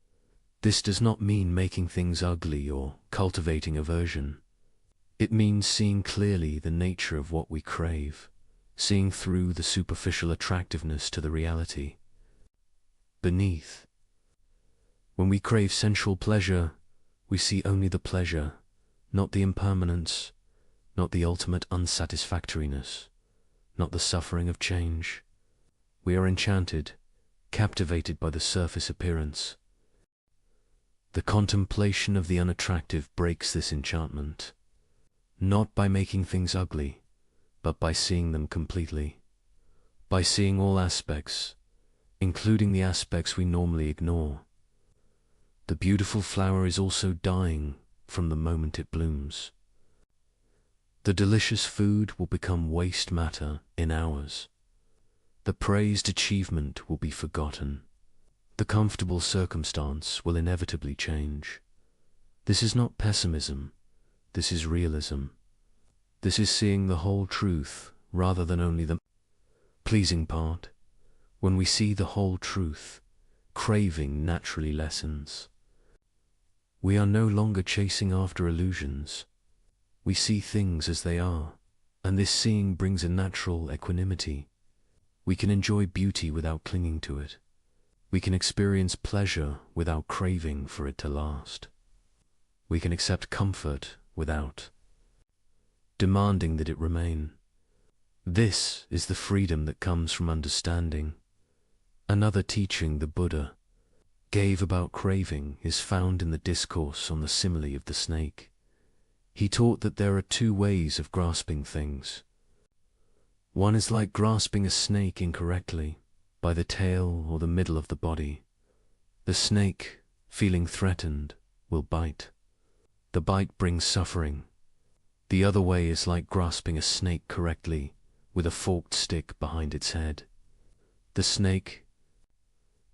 This does not mean making things ugly or cultivating aversion. It means seeing clearly the nature of what we crave, seeing through the superficial attractiveness to the reality beneath. When we crave sensual pleasure, we see only the pleasure, not the impermanence, not the ultimate unsatisfactoriness, not the suffering of change. We are enchanted, captivated by the surface appearance. The contemplation of the unattractive breaks this enchantment, not by making things ugly, but by seeing them completely, by seeing all aspects, including the aspects we normally ignore. The beautiful flower is also dying from the moment it blooms. The delicious food will become waste matter in hours. The praised achievement will be forgotten. The comfortable circumstance will inevitably change. This is not pessimism. This is realism. This is seeing the whole truth rather than only the pleasing part. When we see the whole truth, craving naturally lessens. We are no longer chasing after illusions. We see things as they are, and this seeing brings a natural equanimity. We can enjoy beauty without clinging to it. We can experience pleasure without craving for it to last. We can accept comfort without demanding that it remain. This is the freedom that comes from understanding. Another teaching the Buddha gave about craving is found in the discourse on the simile of the snake. He taught that there are two ways of grasping things. One is like grasping a snake incorrectly, by the tail or the middle of the body. The snake, feeling threatened, will bite. The bite brings suffering. The other way is like grasping a snake correctly, with a forked stick behind its head. The snake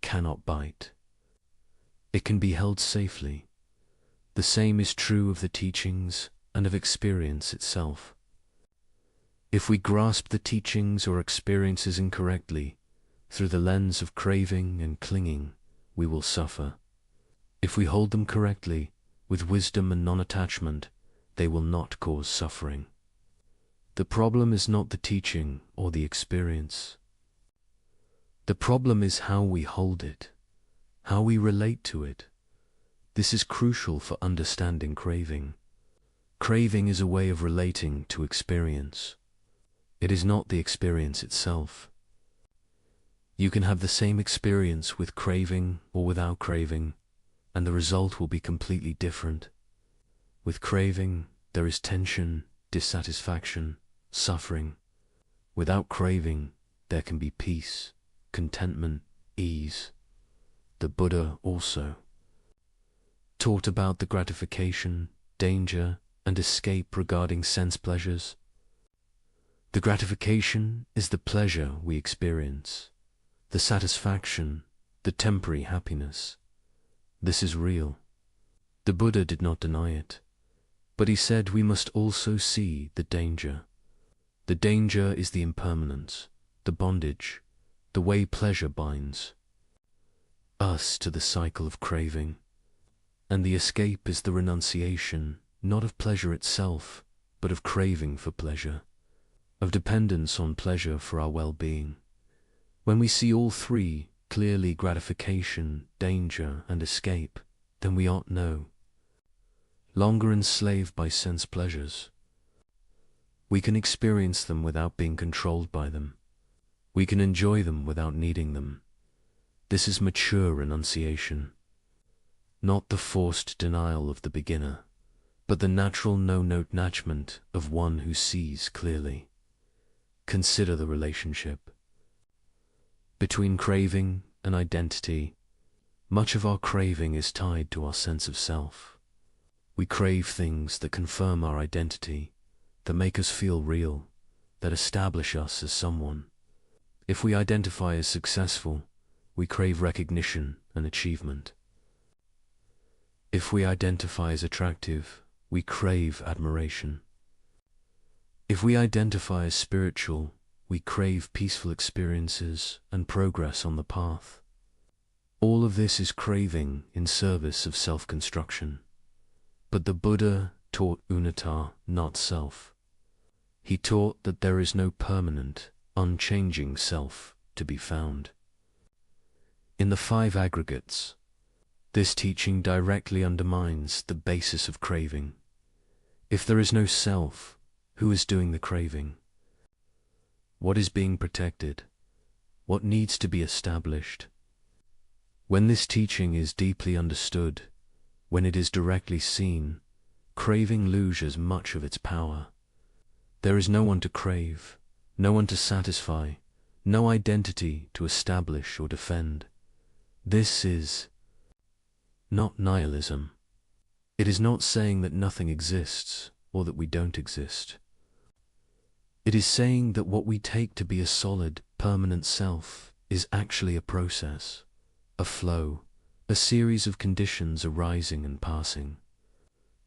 cannot bite. It can be held safely. The same is true of the teachings and of experience itself. If we grasp the teachings or experiences incorrectly, through the lens of craving and clinging, we will suffer. If we hold them correctly, with wisdom and non-attachment, they will not cause suffering. The problem is not the teaching or the experience. The problem is how we hold it, how we relate to it. This is crucial for understanding craving. Craving is a way of relating to experience. It is not the experience itself. You can have the same experience with craving or without craving, and the result will be completely different. With craving, there is tension, dissatisfaction, suffering. Without craving, there can be peace, contentment, ease. The Buddha also taught about the gratification, danger, and escape regarding sense pleasures. The gratification is the pleasure we experience, the satisfaction, the temporary happiness. This is real. The Buddha did not deny it, but he said we must also see the danger. The danger is the impermanence, the bondage, the way pleasure binds us to the cycle of craving. And the escape is the renunciation, not of pleasure itself, but of craving for pleasure, of dependence on pleasure for our well-being. When we see all three, clearly gratification, danger, and escape, then we are no longer enslaved by sense pleasures. We can experience them without being controlled by them. We can enjoy them without needing them. This is mature renunciation, not the forced denial of the beginner, but the natural no-note attachment of one who sees clearly. Consider the relationship between craving and identity. Much of our craving is tied to our sense of self. We crave things that confirm our identity, that make us feel real, that establish us as someone. If we identify as successful, we crave recognition and achievement. If we identify as attractive, we crave admiration. If we identify as spiritual, we crave peaceful experiences and progress on the path. All of this is craving in service of self-construction. But the Buddha taught unnata, not self. He taught that there is no permanent, unchanging self to be found. In the five aggregates, this teaching directly undermines the basis of craving. If there is no self, who is doing the craving? What is being protected? What needs to be established? When this teaching is deeply understood, when it is directly seen, craving loses much of its power. There is no one to crave, no one to satisfy, no identity to establish or defend. This is not nihilism. It is not saying that nothing exists or that we don't exist. It is saying that what we take to be a solid, permanent self is actually a process, a flow, a series of conditions arising and passing.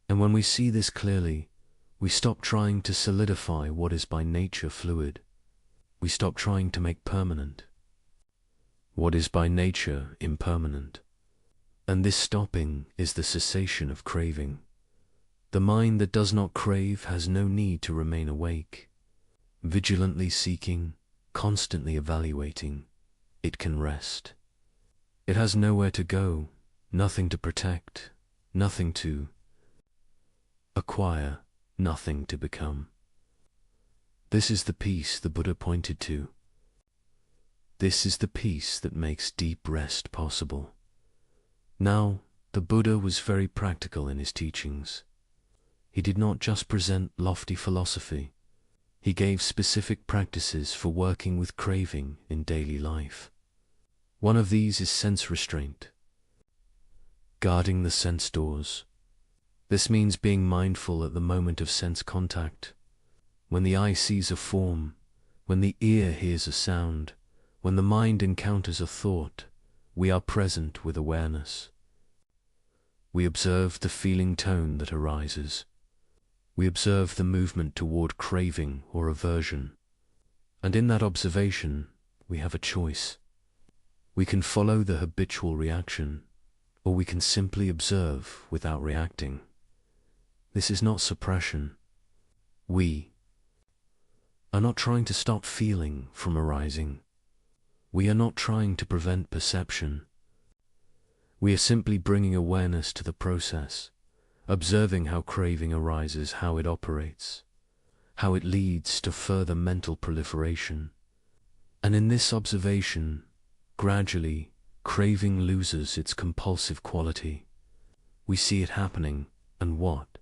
And when we see this clearly, we stop trying to solidify what is by nature fluid. We stop trying to make permanent what is by nature impermanent. And this stopping is the cessation of craving. The mind that does not crave has no need to remain awake, vigilantly seeking, constantly evaluating. It can rest. It has nowhere to go, nothing to protect, nothing to acquire, nothing to become. This is the peace the Buddha pointed to. This is the peace that makes deep rest possible. Now, the Buddha was very practical in his teachings. He did not just present lofty philosophy. He gave specific practices for working with craving in daily life. One of these is sense restraint, guarding the sense doors. This means being mindful at the moment of sense contact, when the eye sees a form, when the ear hears a sound, when the mind encounters a thought. We are present with awareness. We observe the feeling tone that arises. We observe the movement toward craving or aversion. And in that observation, we have a choice. We can follow the habitual reaction, or we can simply observe without reacting. This is not suppression. We are not trying to stop feeling from arising. We are not trying to prevent perception. We are simply bringing awareness to the process, observing how craving arises, how it operates, how it leads to further mental proliferation. And in this observation, gradually, craving loses its compulsive quality. We see it happening, and what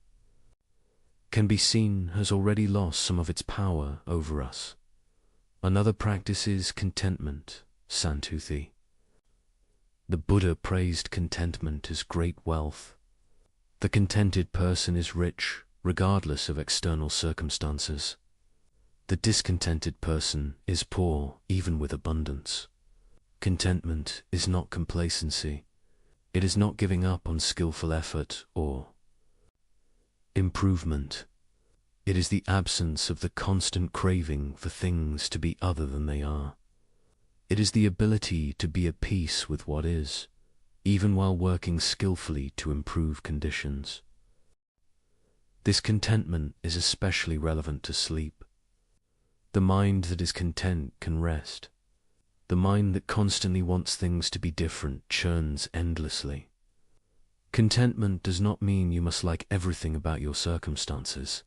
can be seen has already lost some of its power over us. Another practice is contentment, santuthi. The Buddha praised contentment as great wealth. The contented person is rich, regardless of external circumstances. The discontented person is poor, even with abundance. Contentment is not complacency. It is not giving up on skillful effort or improvement. It is the absence of the constant craving for things to be other than they are. It is the ability to be at peace with what is, even while working skillfully to improve conditions. This contentment is especially relevant to sleep. The mind that is content can rest. The mind that constantly wants things to be different churns endlessly. Contentment does not mean you must like everything about your circumstances.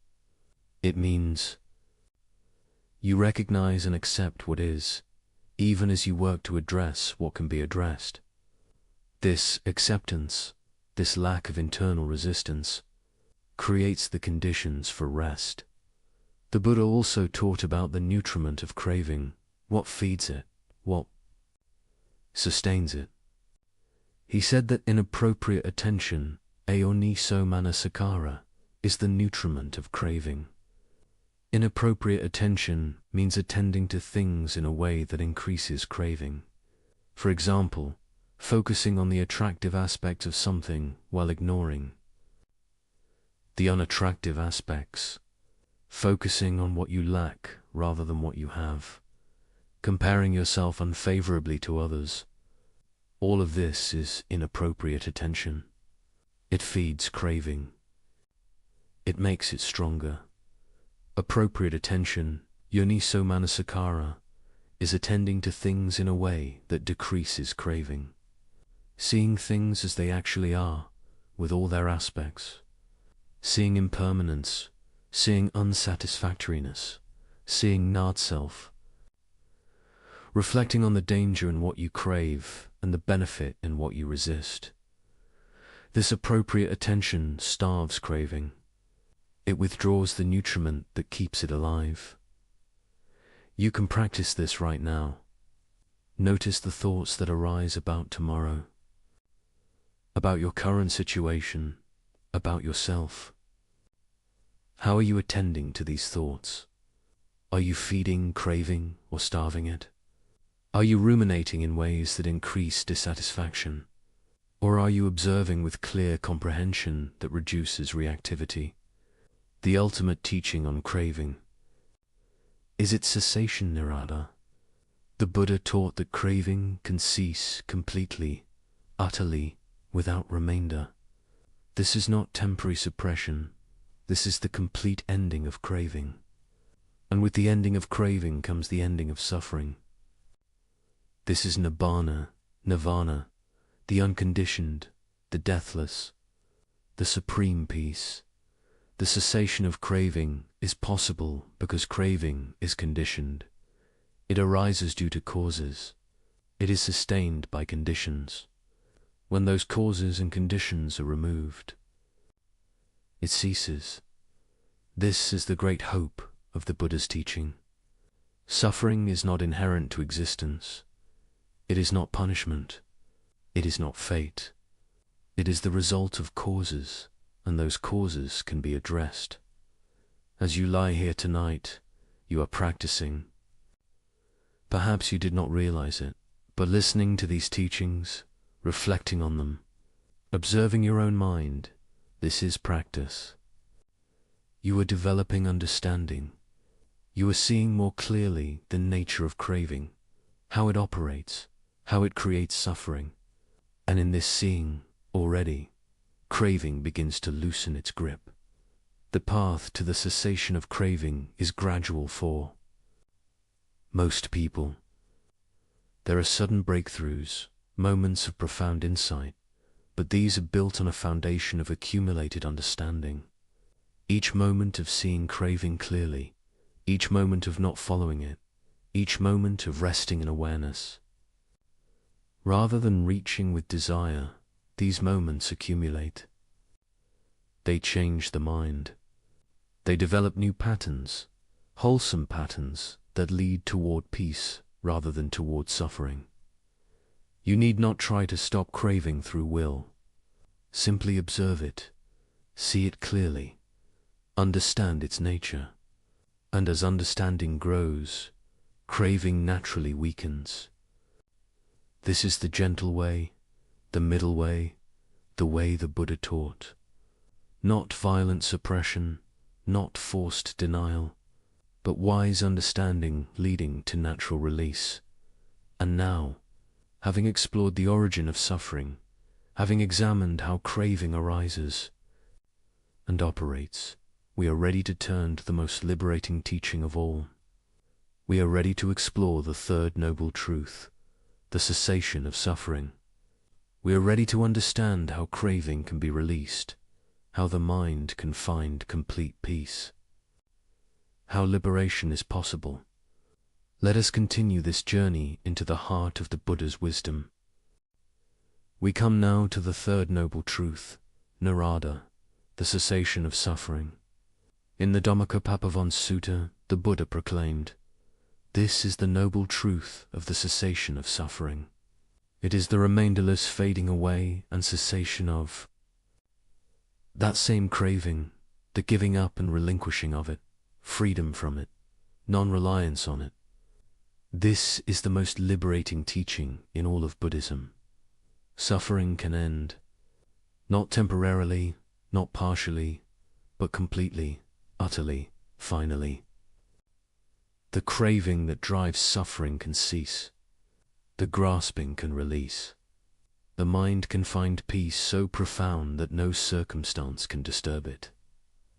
It means you recognize and accept what is, even as you work to address what can be addressed. This acceptance, this lack of internal resistance, creates the conditions for rest. The Buddha also taught about the nutriment of craving, what feeds it, what sustains it. He said that inappropriate attention, ayoniso manasakara, is the nutriment of craving. Inappropriate attention means attending to things in a way that increases craving. For example, focusing on the attractive aspects of something while ignoring the unattractive aspects. Focusing on what you lack rather than what you have. Comparing yourself unfavorably to others. All of this is inappropriate attention. It feeds craving. It makes it stronger. Appropriate attention, yoniso manasakara, is attending to things in a way that decreases craving. Seeing things as they actually are, with all their aspects. Seeing impermanence, seeing unsatisfactoriness, seeing not-self. Reflecting on the danger in what you crave and the benefit in what you resist. This appropriate attention starves craving. It withdraws the nutriment that keeps it alive. You can practice this right now. Notice the thoughts that arise about tomorrow, about your current situation, about yourself. How are you attending to these thoughts? Are you feeding, craving, or starving it? Are you ruminating in ways that increase dissatisfaction? Or are you observing with clear comprehension that reduces reactivity? The ultimate teaching on craving. Is it cessation nirvana? The Buddha taught that craving can cease completely, utterly, without remainder. This is not temporary suppression. This is the complete ending of craving. And with the ending of craving comes the ending of suffering. This is nirvana, the unconditioned, the deathless, the supreme peace. The cessation of craving is possible because craving is conditioned. It arises due to causes. It is sustained by conditions. When those causes and conditions are removed, it ceases. This is the great hope of the Buddha's teaching. Suffering is not inherent to existence. It is not punishment. It is not fate. It is the result of causes, and those causes can be addressed. As you lie here tonight, you are practicing. Perhaps you did not realize it, but listening to these teachings, reflecting on them, observing your own mind, this is practice. You are developing understanding. You are seeing more clearly the nature of craving, how it operates, how it creates suffering. And in this seeing, already, craving begins to loosen its grip. The path to the cessation of craving is gradual for most people. There are sudden breakthroughs, moments of profound insight, but these are built on a foundation of accumulated understanding. Each moment of seeing craving clearly, each moment of not following it, each moment of resting in awareness. Rather than reaching with desire, these moments accumulate. They change the mind. They develop new patterns, wholesome patterns that lead toward peace rather than toward suffering. You need not try to stop craving through will. Simply observe it, see it clearly, understand its nature. And as understanding grows, craving naturally weakens. This is the gentle way, the middle way, the way the Buddha taught. Not violent suppression, not forced denial, but wise understanding leading to natural release. And now, having explored the origin of suffering, having examined how craving arises and operates, we are ready to turn to the most liberating teaching of all. We are ready to explore the third noble truth, the cessation of suffering. We are ready to understand how craving can be released, how the mind can find complete peace, how liberation is possible. Let us continue this journey into the heart of the Buddha's wisdom. We come now to the third noble truth, Narada, the cessation of suffering. In the Dhammacappavan Sutta, the Buddha proclaimed, "This is the noble truth of the cessation of suffering. It is the remainderless fading away and cessation of that same craving, the giving up and relinquishing of it, freedom from it, non-reliance on it. This is the most liberating teaching in all of Buddhism. Suffering can end, not temporarily, not partially, but completely, utterly, finally. The craving that drives suffering can cease. The grasping can release. The mind can find peace so profound that no circumstance can disturb it.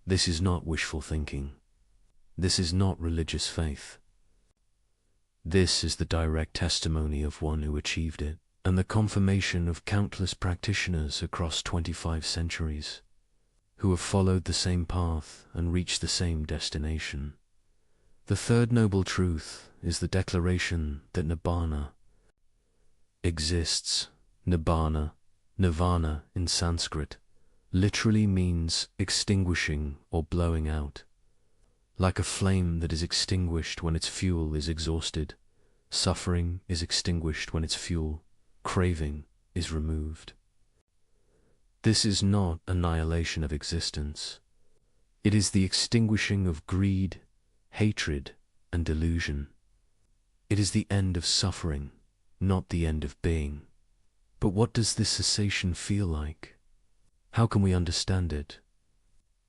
This is not wishful thinking. This is not religious faith. This is the direct testimony of one who achieved it, and the confirmation of countless practitioners across 25 centuries, who have followed the same path and reached the same destination. The third noble truth is the declaration that Nibbana exists. Nibbana, nirvana in Sanskrit, literally means extinguishing or blowing out. Like a flame that is extinguished when its fuel is exhausted, suffering is extinguished when its fuel, craving, is removed. This is not annihilation of existence. It is the extinguishing of greed, hatred, and delusion. It is the end of suffering, not the end of being. But what does this cessation feel like? How can we understand it?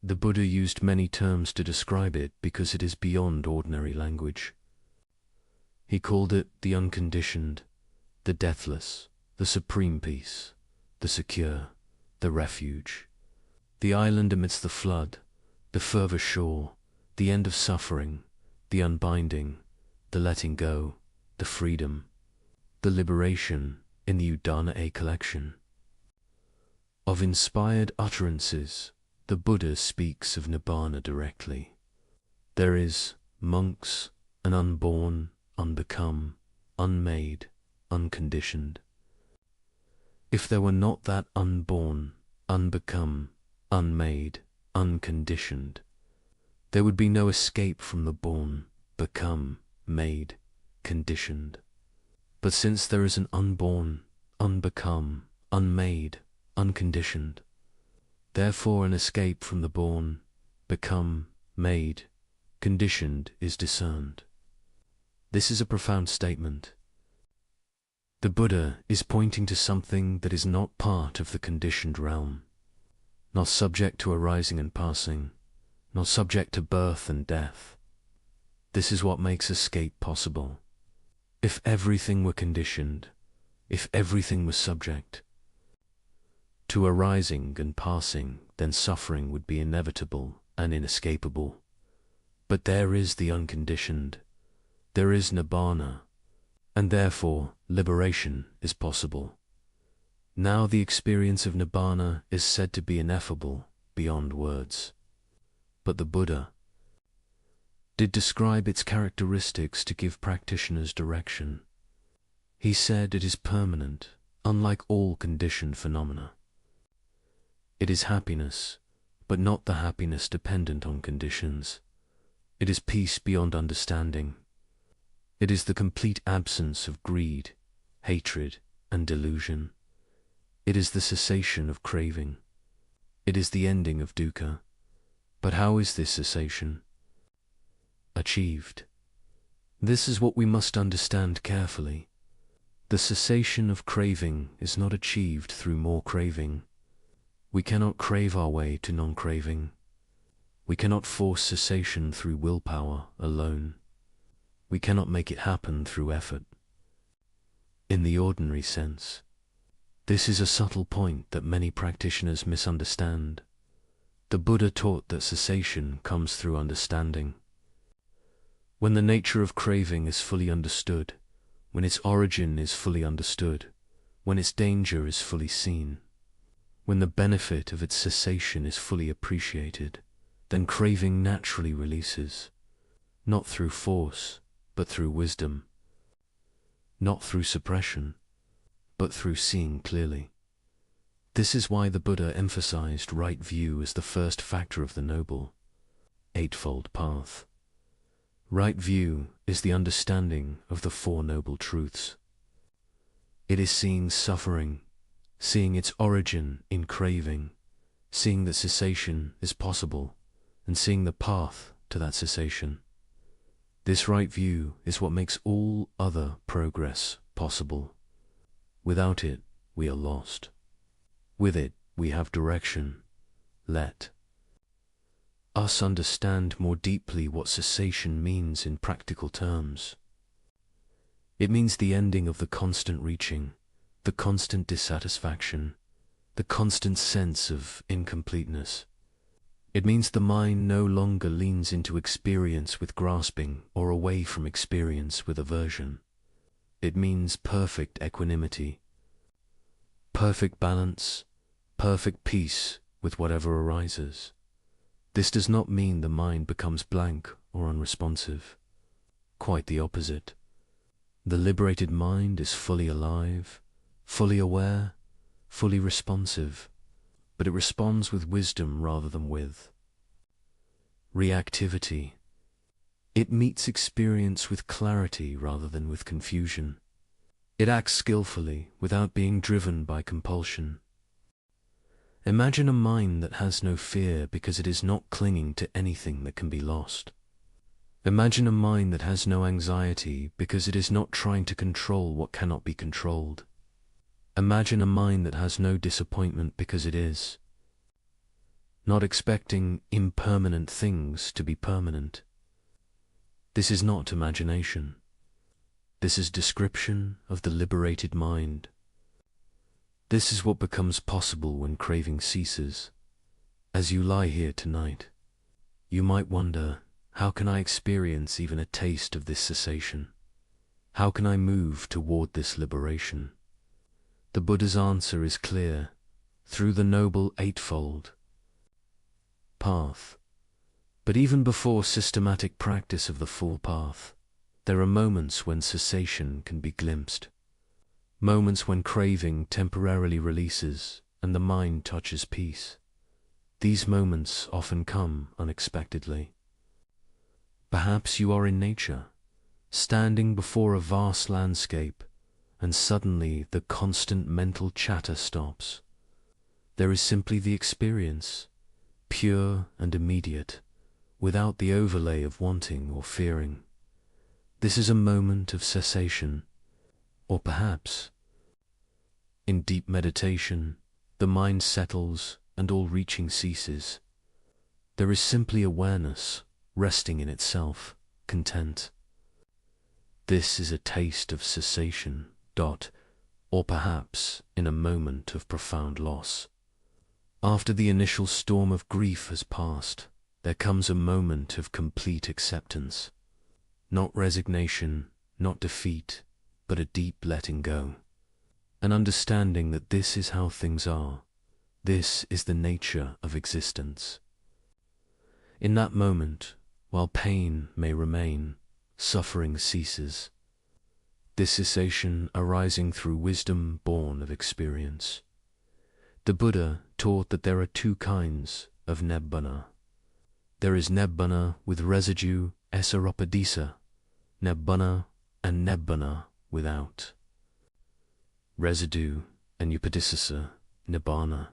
The Buddha used many terms to describe it because it is beyond ordinary language. He called it the unconditioned, the deathless, the supreme peace, the secure, the refuge, the island amidst the flood, the further shore, the end of suffering, the unbinding, the letting go, the freedom, the liberation in the Udana collection. Of inspired utterances, the Buddha speaks of Nibbana directly. There is, monks, an unborn, unbecome, unmade, unconditioned. If there were not that unborn, unbecome, unmade, unconditioned, there would be no escape from the born, become, made, conditioned. But since there is an unborn, unbecome, unmade, unconditioned, therefore an escape from the born, become, made, conditioned is discerned. This is a profound statement. The Buddha is pointing to something that is not part of the conditioned realm, not subject to arising and passing, not subject to birth and death. This is what makes escape possible. If everything were conditioned, if everything was subject to arising and passing, then suffering would be inevitable and inescapable. But there is the unconditioned, there is Nibbana, and therefore liberation is possible. Now the experience of Nibbana is said to be ineffable beyond words. But the Buddha did describe its characteristics to give practitioners direction. He said it is permanent, unlike all conditioned phenomena. It is happiness, but not the happiness dependent on conditions. It is peace beyond understanding. It is the complete absence of greed, hatred, and delusion. It is the cessation of craving. It is the ending of dukkha. But how is this cessation achieved? This is what we must understand carefully. The cessation of craving is not achieved through more craving. We cannot crave our way to non-craving. We cannot force cessation through willpower alone. We cannot make it happen through effort. In the ordinary sense, this is a subtle point that many practitioners misunderstand. The Buddha taught that cessation comes through understanding. When the nature of craving is fully understood, when its origin is fully understood, when its danger is fully seen, when the benefit of its cessation is fully appreciated, then craving naturally releases, not through force, but through wisdom, not through suppression, but through seeing clearly. This is why the Buddha emphasized right view as the first factor of the Noble Eightfold Path. Right view is the understanding of the Four Noble Truths. It is seeing suffering, seeing its origin in craving, seeing that cessation is possible, and seeing the path to that cessation. This right view is what makes all other progress possible. Without it, we are lost. With it, we have direction. Let us understand more deeply what cessation means in practical terms. It means the ending of the constant reaching, the constant dissatisfaction, the constant sense of incompleteness. It means the mind no longer leans into experience with grasping or away from experience with aversion. It means perfect equanimity, perfect balance, perfect peace with whatever arises. This does not mean the mind becomes blank or unresponsive. Quite the opposite. The liberated mind is fully alive, fully aware, fully responsive, but it responds with wisdom rather than with reactivity. It meets experience with clarity rather than with confusion. It acts skillfully without being driven by compulsion. Imagine a mind that has no fear because it is not clinging to anything that can be lost. Imagine a mind that has no anxiety because it is not trying to control what cannot be controlled. Imagine a mind that has no disappointment because it is not expecting impermanent things to be permanent. This is not imagination. This is description of the liberated mind. This is what becomes possible when craving ceases. As you lie here tonight, you might wonder, how can I experience even a taste of this cessation? How can I move toward this liberation? The Buddha's answer is clear, through the Noble Eightfold Path. But even before systematic practice of the full path, there are moments when cessation can be glimpsed. Moments when craving temporarily releases and the mind touches peace. These moments often come unexpectedly. Perhaps you are in nature, standing before a vast landscape, and suddenly the constant mental chatter stops. There is simply the experience, pure and immediate, without the overlay of wanting or fearing. This is a moment of cessation, or perhaps, in deep meditation, the mind settles and all reaching ceases. There is simply awareness, resting in itself, content. This is a taste of cessation, or perhaps in a moment of profound loss. After the initial storm of grief has passed, there comes a moment of complete acceptance. Not resignation, not defeat, but a deep letting go. An understanding that this is how things are. This is the nature of existence. In that moment, while pain may remain, suffering ceases. This cessation arising through wisdom born of experience. The Buddha taught that there are two kinds of nibbana. There is nibbana with residue esaropadisa, nibbana and nibbana without. Residue and upadisasa, nibbana.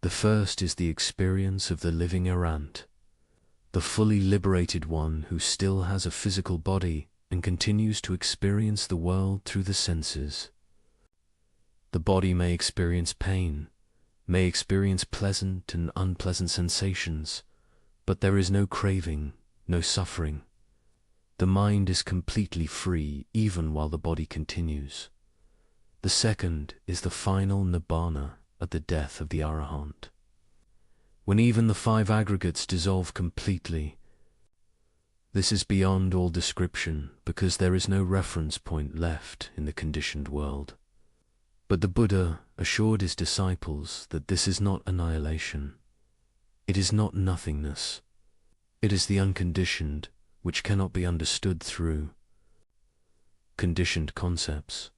The first is the experience of the living errant, the fully liberated one who still has a physical body and continues to experience the world through the senses. The body may experience pain, may experience pleasant and unpleasant sensations, but there is no craving, no suffering. The mind is completely free even while the body continues. The second is the final nibbana at the death of the arahant, when even the five aggregates dissolve completely. This is beyond all description because there is no reference point left in the conditioned world. But the Buddha assured his disciples that this is not annihilation. It is not nothingness. It is the unconditioned, which cannot be understood through conditioned concepts.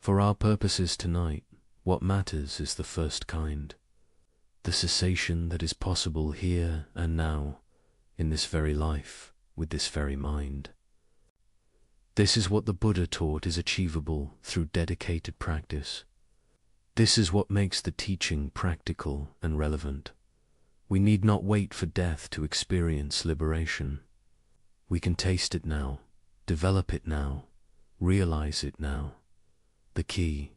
For our purposes tonight, what matters is the first kind, the cessation that is possible here and now, in this very life, with this very mind. This is what the Buddha taught is achievable through dedicated practice. This is what makes the teaching practical and relevant. We need not wait for death to experience liberation. We can taste it now, develop it now, realize it now. The key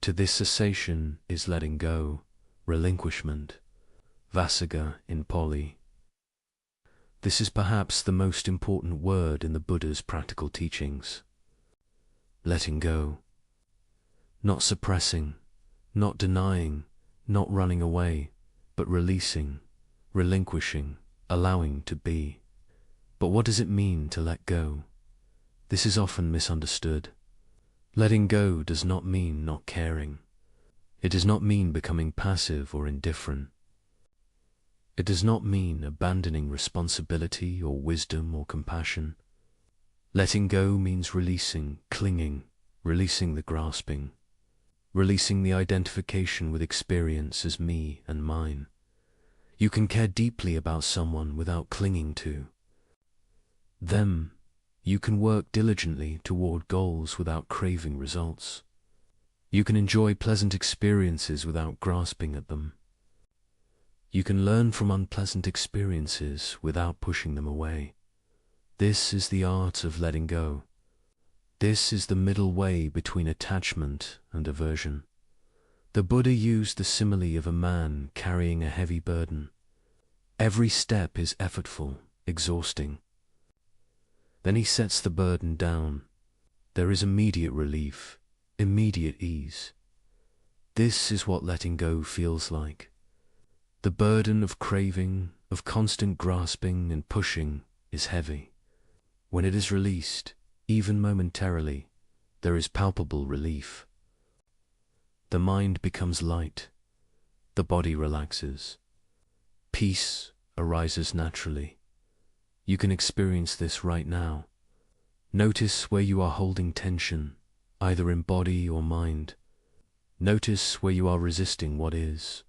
to this cessation is letting go, relinquishment, vasaga in Pali. This is perhaps the most important word in the Buddha's practical teachings. Letting go. Not suppressing, not denying, not running away, but releasing, relinquishing, allowing to be. But what does it mean to let go? This is often misunderstood. Letting go does not mean not caring. It does not mean becoming passive or indifferent. It does not mean abandoning responsibility or wisdom or compassion. Letting go means releasing, clinging, releasing the grasping, releasing the identification with experience as me and mine. You can care deeply about someone without clinging to them. You can work diligently toward goals without craving results. You can enjoy pleasant experiences without grasping at them. You can learn from unpleasant experiences without pushing them away. This is the art of letting go. This is the middle way between attachment and aversion. The Buddha used the simile of a man carrying a heavy burden. Every step is effortful, exhausting. Then he sets the burden down. There is immediate relief, immediate ease. This is what letting go feels like. The burden of craving, of constant grasping and pushing is heavy. When it is released, even momentarily, there is palpable relief. The mind becomes light. The body relaxes. Peace arises naturally. You can experience this right now. Notice where you are holding tension, either in body or mind. Notice where you are resisting what is,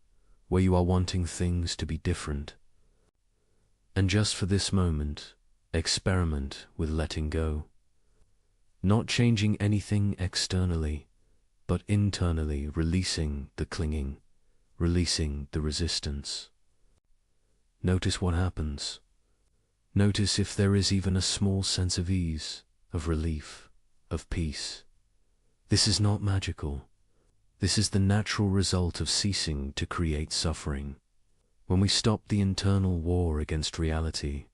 where you are wanting things to be different. And just for this moment, experiment with letting go. Not changing anything externally, but internally releasing the clinging, releasing the resistance. Notice what happens. Notice if there is even a small sense of ease, of relief, of peace. This is not magical. This is the natural result of ceasing to create suffering. When we stop the internal war against reality,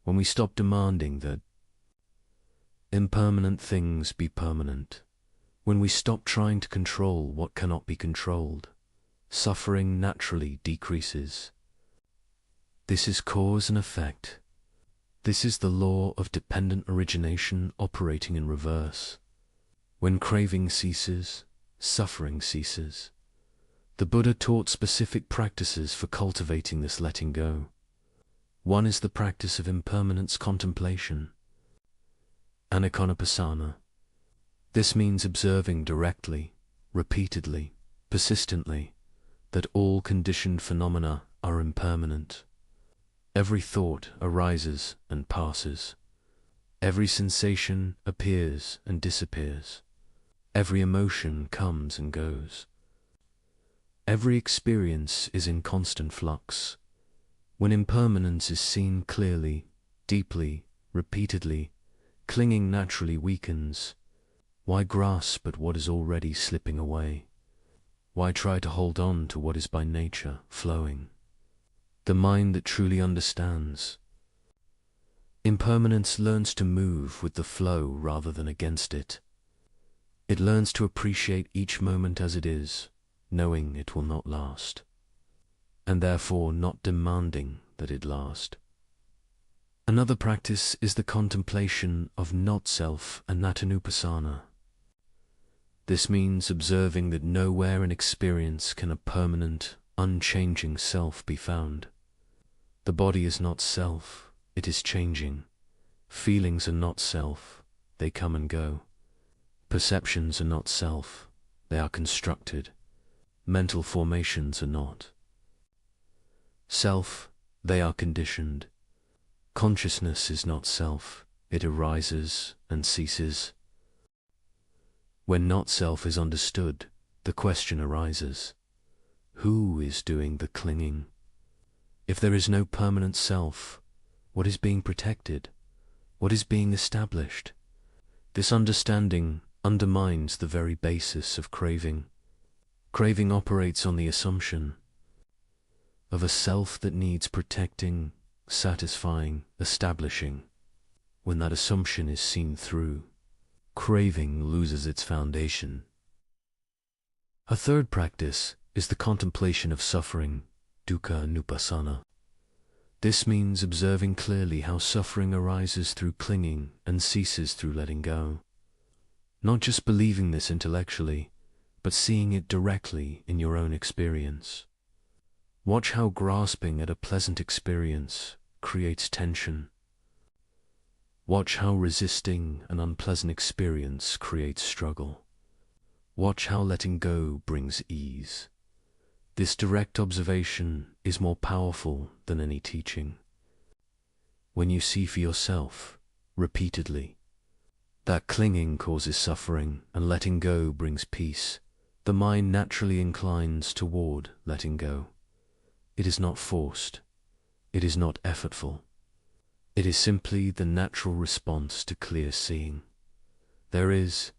when we stop demanding that impermanent things be permanent, when we stop trying to control what cannot be controlled, suffering naturally decreases. This is cause and effect. This is the law of dependent origination operating in reverse. When craving ceases, suffering ceases. The Buddha taught specific practices for cultivating this letting go. One is the practice of impermanence contemplation, anakonapassana. This means observing directly, repeatedly, persistently, that all conditioned phenomena are impermanent. Every thought arises and passes. Every sensation appears and disappears. Every emotion comes and goes. Every experience is in constant flux. When impermanence is seen clearly, deeply, repeatedly, clinging naturally weakens. Why grasp at what is already slipping away? Why try to hold on to what is by nature flowing? The mind that truly understands impermanence learns to move with the flow rather than against it. It learns to appreciate each moment as it is, knowing it will not last, and therefore not demanding that it last. Another practice is the contemplation of not-self, anattanupassana. This means observing that nowhere in experience can a permanent, unchanging self be found. The body is not self, it is changing. Feelings are not self, they come and go. Perceptions are not self, they are constructed. Mental formations are not self, they are conditioned. Consciousness is not self, it arises and ceases. When not self is understood, the question arises, who is doing the clinging? If there is no permanent self, what is being protected? What is being established? This understanding undermines the very basis of craving. Craving operates on the assumption of a self that needs protecting, satisfying, establishing. When that assumption is seen through, craving loses its foundation. A third practice is the contemplation of suffering, dukkha nupassana. This means observing clearly how suffering arises through clinging and ceases through letting go. Not just believing this intellectually, but seeing it directly in your own experience. Watch how grasping at a pleasant experience creates tension. Watch how resisting an unpleasant experience creates struggle. Watch how letting go brings ease. This direct observation is more powerful than any teaching. When you see for yourself, repeatedly, that clinging causes suffering and letting go brings peace, The mind naturally inclines toward letting go. It is not forced. It is not effortful. It is simply the natural response to clear seeing. There is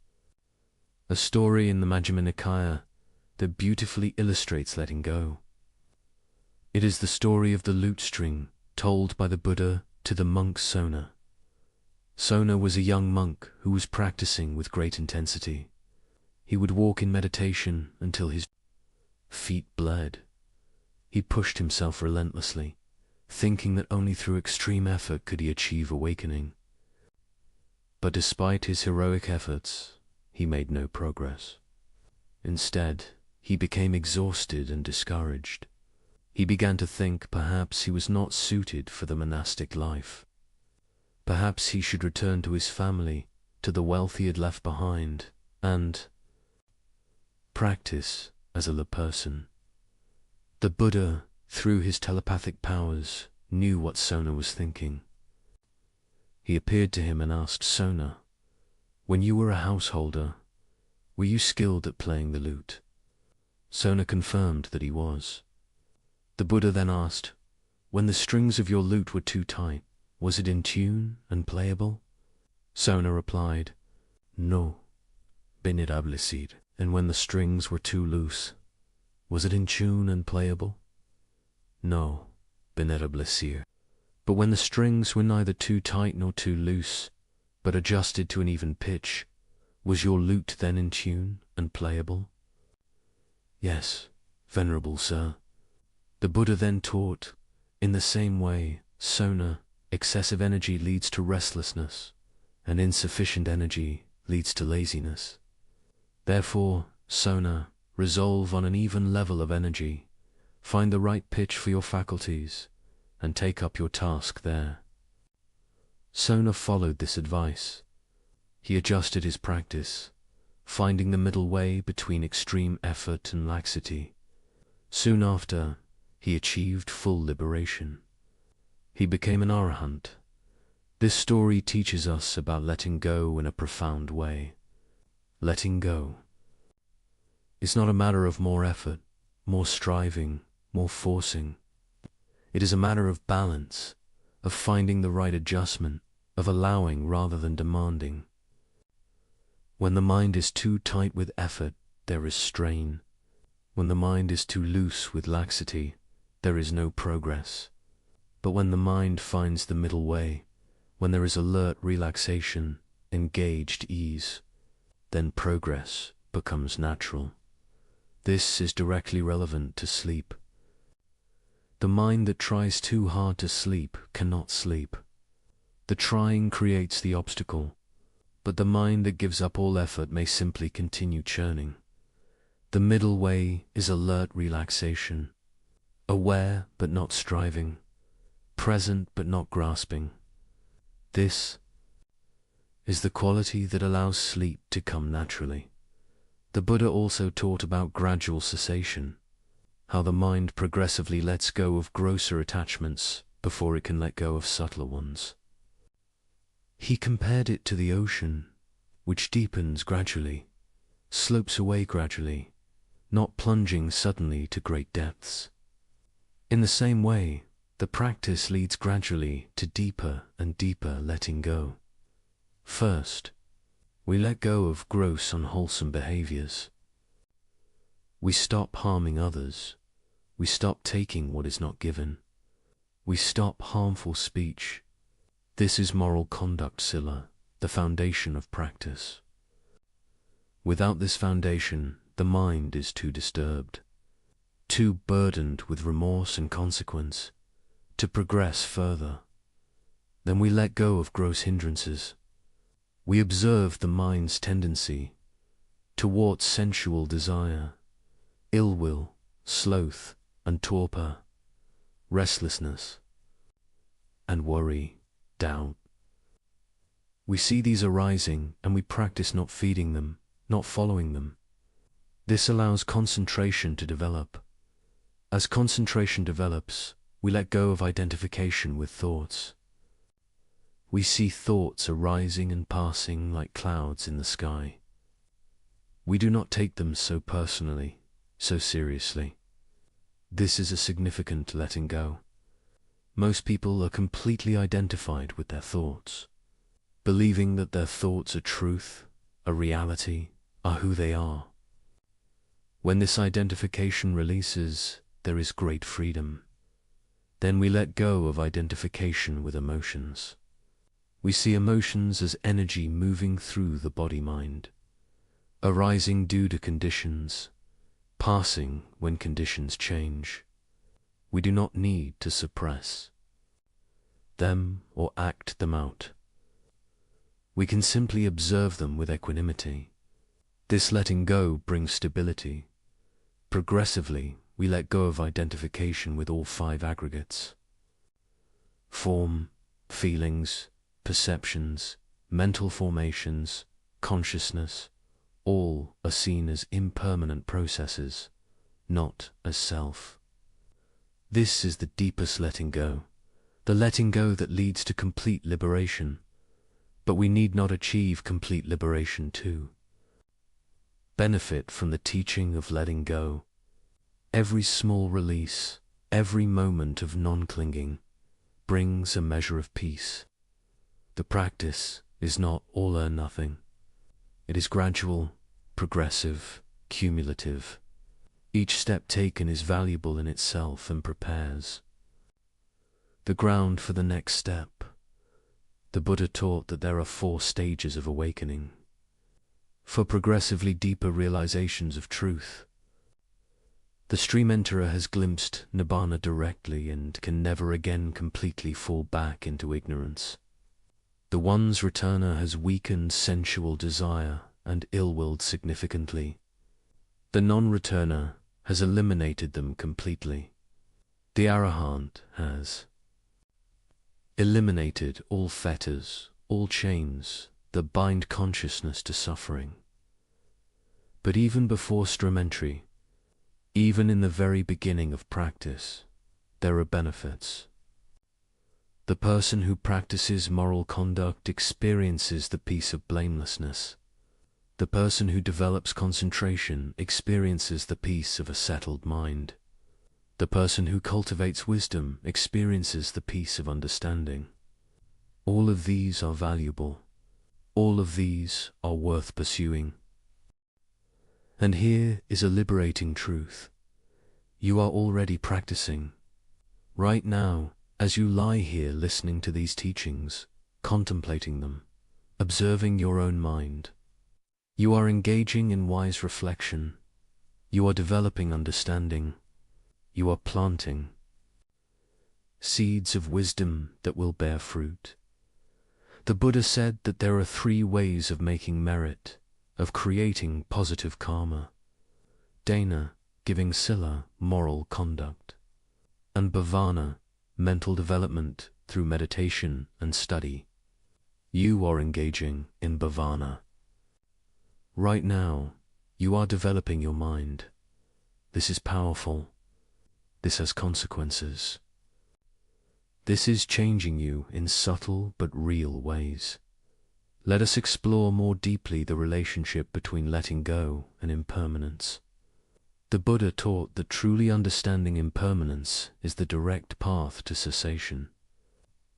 a story in the Majjhima Nikaya that beautifully illustrates letting go. It is the story of the lute string told by the Buddha to the monk Sona. Sona was a young monk who was practicing with great intensity. He would walk in meditation until his feet bled. He pushed himself relentlessly, thinking that only through extreme effort could he achieve awakening. But despite his heroic efforts, he made no progress. Instead, he became exhausted and discouraged. He began to think perhaps he was not suited for the monastic life. Perhaps he should return to his family, to the wealth he had left behind, and practice as a layperson. The Buddha, through his telepathic powers, knew what Sona was thinking. He appeared to him and asked Sona, "When you were a householder, were you skilled at playing the lute?" Sona confirmed that he was. The Buddha then asked, "When the strings of your lute were too tight, was it in tune and playable?" Sona replied, "No, venerable Sir." "And when the strings were too loose, was it in tune and playable?" "No, venerable Sir." "But when the strings were neither too tight nor too loose, but adjusted to an even pitch, was your lute then in tune and playable?" "Yes, venerable sir." The Buddha then taught, in the same way, Sona, excessive energy leads to restlessness, and insufficient energy leads to laziness. Therefore, Sona, resolve on an even level of energy, find the right pitch for your faculties, and take up your task there. Sona followed this advice. He adjusted his practice, finding the middle way between extreme effort and laxity. Soon after, he achieved full liberation. He became an arahant. This story teaches us about letting go in a profound way. Letting go is not a matter of more effort, more striving, more forcing. It is a matter of balance, of finding the right adjustment, of allowing rather than demanding. When the mind is too tight with effort, there is strain. When the mind is too loose with laxity, there is no progress. But when the mind finds the middle way, when there is alert relaxation, engaged ease, then progress becomes natural. This is directly relevant to sleep. The mind that tries too hard to sleep cannot sleep. The trying creates the obstacle, but the mind that gives up all effort may simply continue churning. The middle way is alert relaxation, aware but not striving, present but not grasping. This is the quality that allows sleep to come naturally. The Buddha also taught about gradual cessation, how the mind progressively lets go of grosser attachments before it can let go of subtler ones. He compared it to the ocean, which deepens gradually, slopes away gradually, not plunging suddenly to great depths. In the same way, the practice leads gradually to deeper and deeper letting go. First, we let go of gross unwholesome behaviors. We stop harming others. We stop taking what is not given. We stop harmful speech. This is moral conduct sila, the foundation of practice. Without this foundation, the mind is too disturbed, too burdened with remorse and consequence, to progress further. Then we let go of gross hindrances. We observe the mind's tendency towards sensual desire, ill will, sloth and torpor, restlessness and worry, doubt. We see these arising and we practice not feeding them, not following them. This allows concentration to develop. As concentration develops, we let go of identification with thoughts. We see thoughts arising and passing like clouds in the sky. We do not take them so personally, so seriously. This is a significant letting go. Most people are completely identified with their thoughts, believing that their thoughts are truth, a reality, are who they are. When this identification releases, there is great freedom. Then we let go of identification with emotions. We see emotions as energy moving through the body-mind, arising due to conditions, passing when conditions change. We do not need to suppress them or act them out. We can simply observe them with equanimity. This letting go brings stability. Progressively, we let go of identification with all 5 aggregates: form, feelings, perceptions, mental formations, consciousness. All are seen as impermanent processes, not as self. This is the deepest letting go, the letting go that leads to complete liberation. But we need not achieve complete liberation to benefit from the teaching of letting go. Every small release, every moment of non-clinging, brings a measure of peace. The practice is not all or nothing. It is gradual, progressive, cumulative. Each step taken is valuable in itself and prepares the ground for the next step. The Buddha taught that there are 4 stages of awakening, for progressively deeper realizations of truth. The stream enterer has glimpsed Nibbana directly and can never again completely fall back into ignorance. The one's returner has weakened sensual desire and ill-willed significantly. The non-returner has eliminated them completely. The Arahant has eliminated all fetters, all chains that bind consciousness to suffering. But even before stream entry, even in the very beginning of practice, there are benefits. The person who practices moral conduct experiences the peace of blamelessness. The person who develops concentration experiences the peace of a settled mind. The person who cultivates wisdom experiences the peace of understanding. All of these are valuable. All of these are worth pursuing. And here is a liberating truth. You are already practicing. Right now, as you lie here listening to these teachings, contemplating them, observing your own mind, you are engaging in wise reflection. You are developing understanding. You are planting seeds of wisdom that will bear fruit. The Buddha said that there are 3 ways of making merit, of creating positive karma: dana, giving sila, moral conduct, and bhavana, mental development through meditation and study. You are engaging in bhavana. Right now, you are developing your mind. This is powerful. This has consequences. This is changing you in subtle but real ways. Let us explore more deeply the relationship between letting go and impermanence. The Buddha taught that truly understanding impermanence is the direct path to cessation.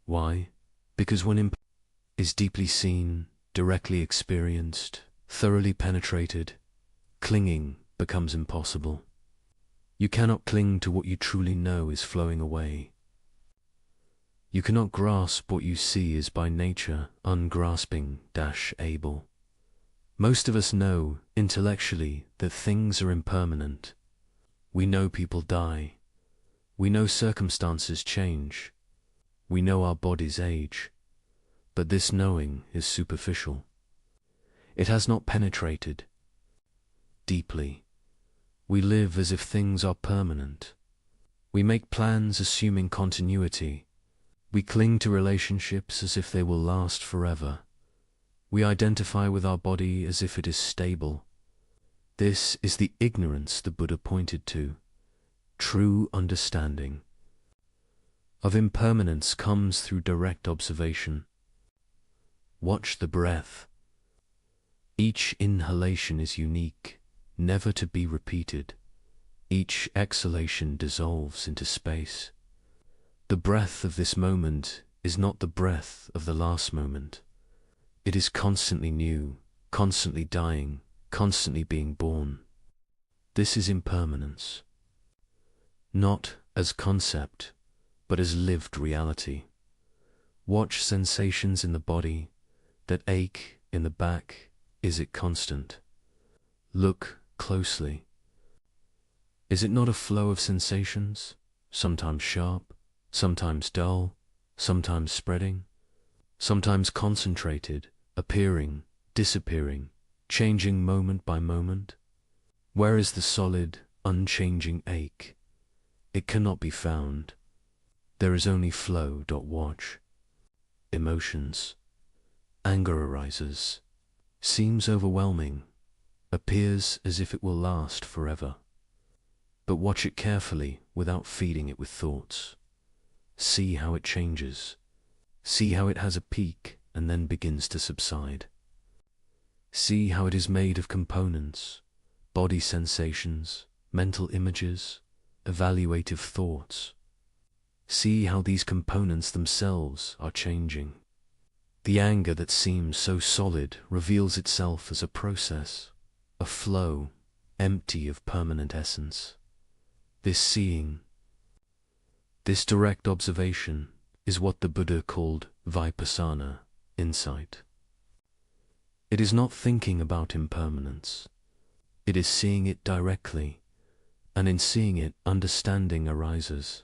Why? Because when impermanence is deeply seen, directly experienced, thoroughly penetrated, clinging becomes impossible. You cannot cling to what you truly know is flowing away. You cannot grasp what you see is by nature ungrasping-able. Most of us know, intellectually, that things are impermanent. We know people die. We know circumstances change. We know our bodies age. But this knowing is superficial. It has not penetrated deeply. We live as if things are permanent. We make plans assuming continuity. We cling to relationships as if they will last forever. We identify with our body as if it is stable. This is the ignorance the Buddha pointed to. True understanding of impermanence comes through direct observation. Watch the breath. Each inhalation is unique, never to be repeated. Each exhalation dissolves into space. The breath of this moment is not the breath of the last moment. It is constantly new, constantly dying, constantly being born. This is impermanence. Not as concept, but as lived reality. Watch sensations in the body, that ache in the back. Is it constant? Look closely. Is it not a flow of sensations, sometimes sharp, sometimes dull, sometimes spreading, sometimes concentrated, appearing, disappearing, changing moment by moment? Where is the solid, unchanging ache? It cannot be found. There is only flow. Watch. Emotions. Anger arises, seems overwhelming, appears as if it will last forever. But watch it carefully without feeding it with thoughts. See how it changes. See how it has a peak and then begins to subside. See how it is made of components, body sensations, mental images, evaluative thoughts. See how these components themselves are changing. The anger that seems so solid reveals itself as a process, a flow, empty of permanent essence. This seeing, this direct observation, is what the Buddha called vipassana, insight. It is not thinking about impermanence. It is seeing it directly, and in seeing it, understanding arises.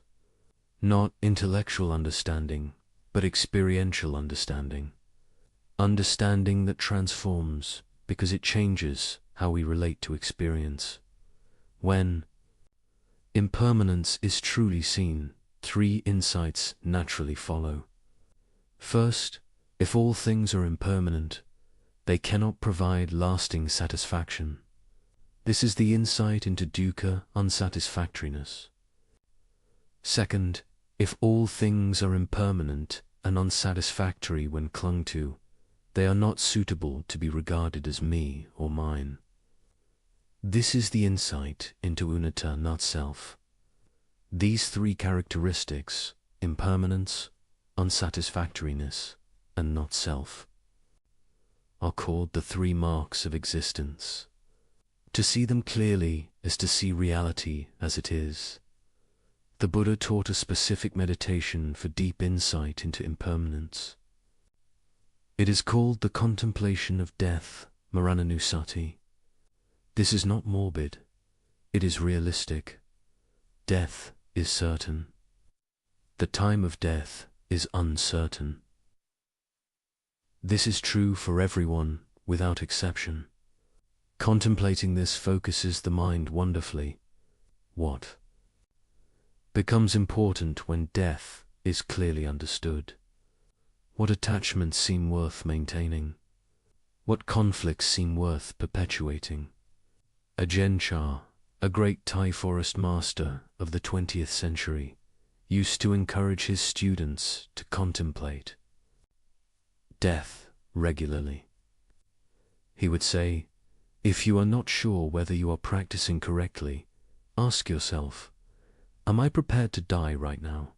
Not intellectual understanding, but experiential understanding. Understanding that transforms because it changes how we relate to experience. When impermanence is truly seen, three insights naturally follow. First, if all things are impermanent, they cannot provide lasting satisfaction. This is the insight into dukkha, unsatisfactoriness. Second, if all things are impermanent and unsatisfactory when clung to, they are not suitable to be regarded as me or mine. This is the insight into unicca, not self. These three characteristics, impermanence, unsatisfactoriness, and not self, are called the three marks of existence. To see them clearly is to see reality as it is. The Buddha taught a specific meditation for deep insight into impermanence. It is called the contemplation of death, Marananusati. This is not morbid, it is realistic. Death is certain. The time of death is uncertain. This is true for everyone without exception. Contemplating this focuses the mind wonderfully. What becomes important when death is clearly understood? What attachments seem worth maintaining? What conflicts seem worth perpetuating? Ajahn Chah, a great Thai forest master of the 20th century, used to encourage his students to contemplate death regularly. He would say, if you are not sure whether you are practicing correctly, ask yourself, am I prepared to die right now?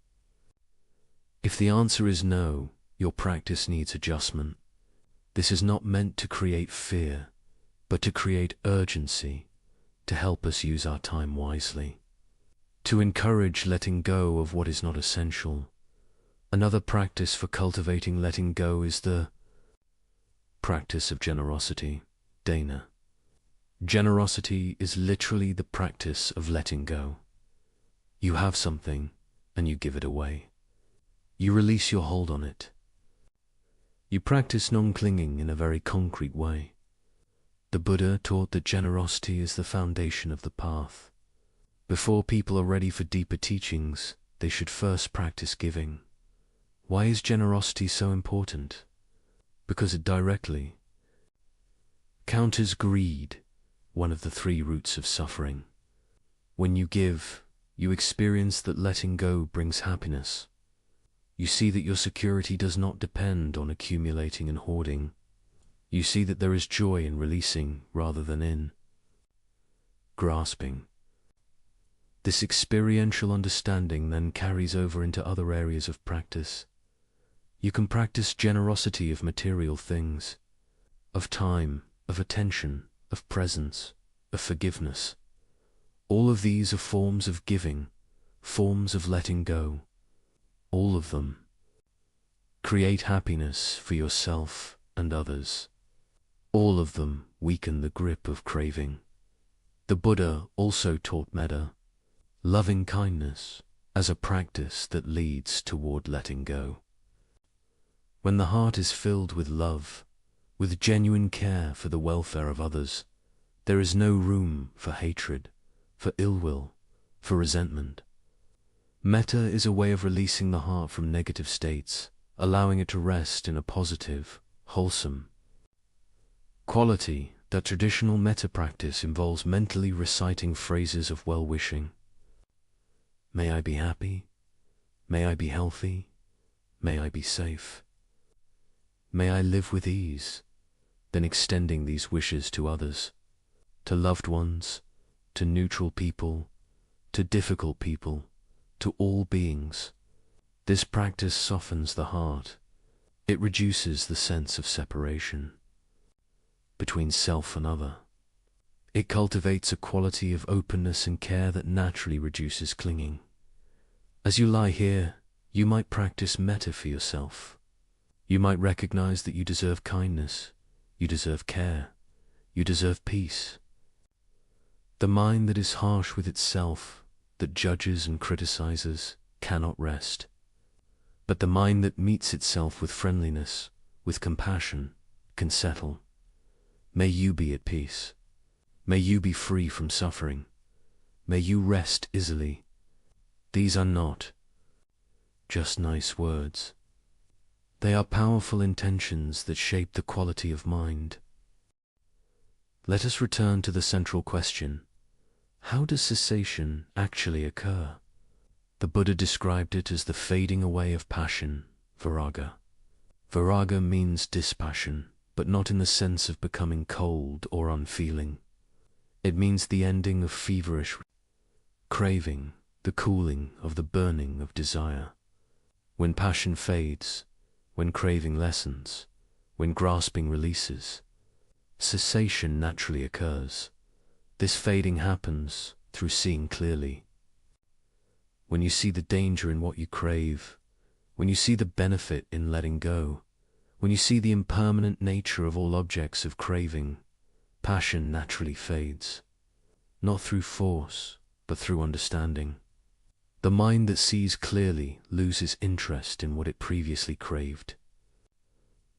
If the answer is no, your practice needs adjustment. This is not meant to create fear, but to create urgency, to help us use our time wisely, to encourage letting go of what is not essential. Another practice for cultivating letting go is the practice of generosity, dana. Generosity is literally the practice of letting go. You have something, and you give it away. You release your hold on it. You practice non-clinging in a very concrete way. The Buddha taught that generosity is the foundation of the path. Before people are ready for deeper teachings, they should first practice giving. Why is generosity so important? Because it directly counters greed, one of the three roots of suffering. When you give, you experience that letting go brings happiness. You see that your security does not depend on accumulating and hoarding. You see that there is joy in releasing rather than in grasping. This experiential understanding then carries over into other areas of practice. You can practice generosity of material things, of time, of attention, of presence, of forgiveness. All of these are forms of giving, forms of letting go. All of them create happiness for yourself and others. All of them weaken the grip of craving. The Buddha also taught metta, loving kindness, as a practice that leads toward letting go. When the heart is filled with love, with genuine care for the welfare of others, there is no room for hatred, for ill will, for resentment. Metta is a way of releasing the heart from negative states, allowing it to rest in a positive, wholesome quality. That traditional metta practice involves mentally reciting phrases of well-wishing. May I be happy. May I be healthy. May I be safe. May I live with ease. Then extending these wishes to others, to loved ones, to neutral people, to difficult people, to all beings. This practice softens the heart. It reduces the sense of separation between self and other. It cultivates a quality of openness and care that naturally reduces clinging. As you lie here, you might practice metta for yourself. You might recognize that you deserve kindness, you deserve care, you deserve peace. The mind that is harsh with itself, that judges and criticizes, cannot rest. But the mind that meets itself with friendliness, with compassion, can settle. May you be at peace. May you be free from suffering. May you rest easily. These are not just nice words. They are powerful intentions that shape the quality of mind. Let us return to the central question. How does cessation actually occur? The Buddha described it as the fading away of passion, viraga. Viraga means dispassion, but not in the sense of becoming cold or unfeeling. It means the ending of feverish craving, the cooling of the burning of desire. When passion fades, when craving lessens, when grasping releases, cessation naturally occurs. This fading happens through seeing clearly. When you see the danger in what you crave, when you see the benefit in letting go, when you see the impermanent nature of all objects of craving, passion naturally fades. Not through force, but through understanding. The mind that sees clearly loses interest in what it previously craved.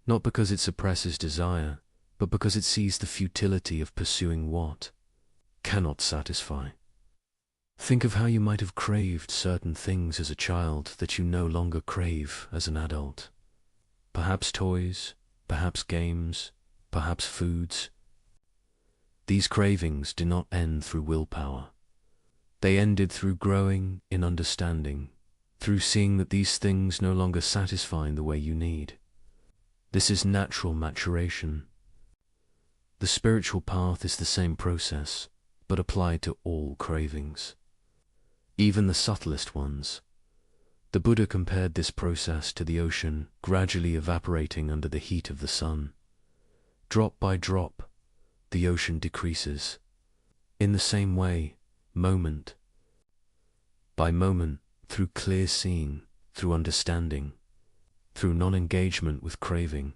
Not because it suppresses desire, but because it sees the futility of pursuing what cannot satisfy. Think of how you might have craved certain things as a child that you no longer crave as an adult. Perhaps toys, perhaps games, perhaps foods. These cravings do not end through willpower. They ended through growing in understanding, through seeing that these things no longer satisfy in the way you need. This is natural maturation. The spiritual path is the same process, but applied to all cravings, even the subtlest ones. The Buddha compared this process to the ocean gradually evaporating under the heat of the sun. Drop by drop, the ocean decreases. In the same way, moment by moment, through clear seeing, through understanding, through non-engagement with craving,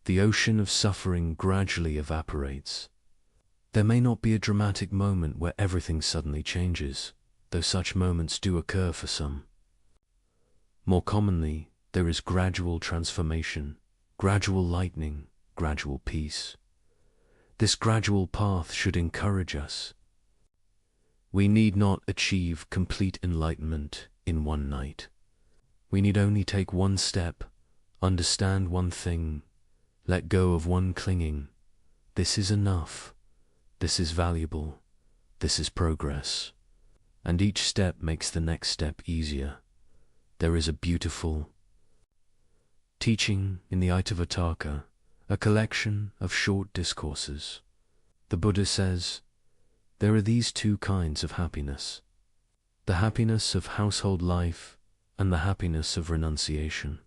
the ocean of suffering gradually evaporates. There may not be a dramatic moment where everything suddenly changes, though such moments do occur for some. More commonly, there is gradual transformation, gradual lightening, gradual peace. This gradual path should encourage us. We need not achieve complete enlightenment in one night. We need only take one step, understand one thing, let go of one clinging. This is enough. This is valuable. This is progress. And each step makes the next step easier. There is a beautiful teaching in the Itavataka, a collection of short discourses. The Buddha says, there are these two kinds of happiness, the happiness of household life and the happiness of renunciation.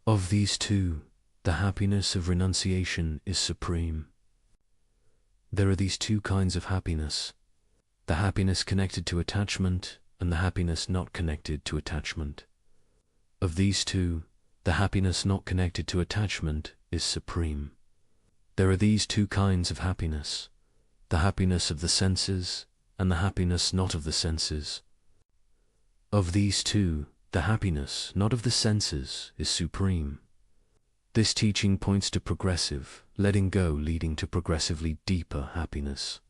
Of these two, the happiness of renunciation is supreme. There are these two kinds of happiness, the happiness connected to attachment and the happiness not connected to attachment. Of these two, the happiness not connected to attachment is supreme. There are these two kinds of happiness, the happiness of the senses and the happiness not of the senses. Of these two, the happiness not of the senses is supreme. This teaching points to progressive, letting go leading to progressively deeper happiness.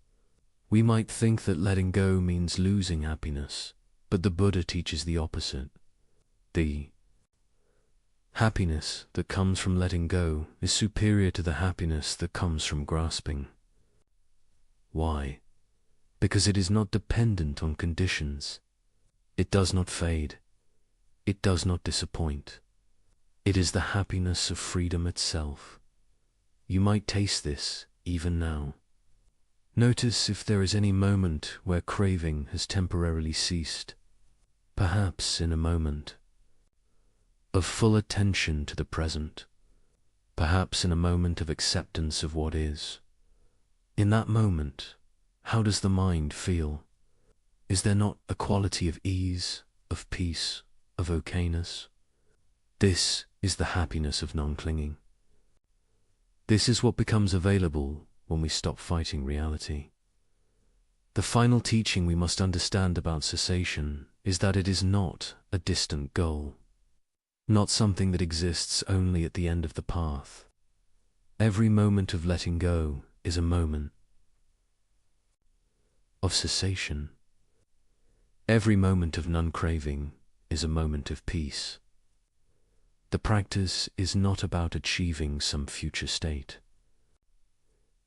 We might think that letting go means losing happiness, but the Buddha teaches the opposite. The happiness that comes from letting go is superior to the happiness that comes from grasping. Why? Because it is not dependent on conditions. It does not fade. It does not disappoint. It is the happiness of freedom itself. You might taste this even now. Notice if there is any moment where craving has temporarily ceased, perhaps in a moment of full attention to the present, perhaps in a moment of acceptance of what is. In that moment, how does the mind feel? Is there not a quality of ease, of peace, of okayness? This is the happiness of non-clinging. This is what becomes available when we stop fighting reality. The final teaching we must understand about cessation is that it is not a distant goal, not something that exists only at the end of the path. Every moment of letting go is a moment of cessation. Every moment of non-craving is a moment of peace. The practice is not about achieving some future state.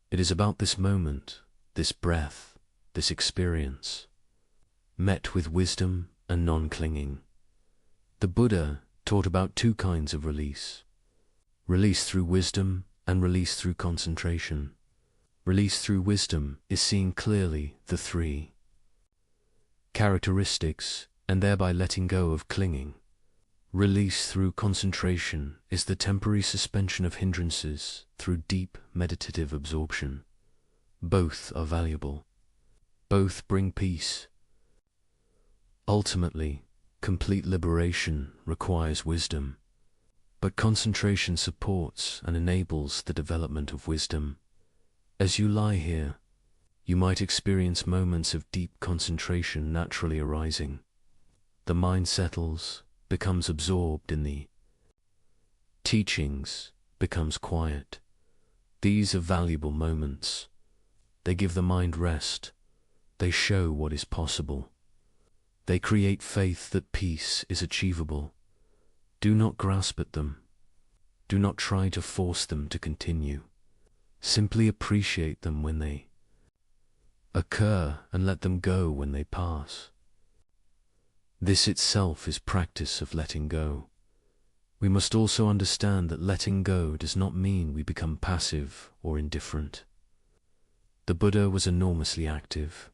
It is about this moment, this breath, this experience, met with wisdom and non-clinging. The Buddha taught about two kinds of release: release through wisdom and release through concentration. Release through wisdom is seeing clearly the three characteristics and thereby letting go of clinging. Release through concentration is the temporary suspension of hindrances through deep meditative absorption. Both are valuable. Both bring peace. Ultimately, complete liberation requires wisdom, but concentration supports and enables the development of wisdom. As you lie here, you might experience moments of deep concentration naturally arising. The mind settles, becomes absorbed in the teachings, becomes quiet. These are valuable moments. They give the mind rest. They show what is possible. They create faith that peace is achievable. Do not grasp at them. Do not try to force them to continue. Simply appreciate them when they occur and let them go when they pass. This itself is practice of letting go. We must also understand that letting go does not mean we become passive or indifferent. The Buddha was enormously active.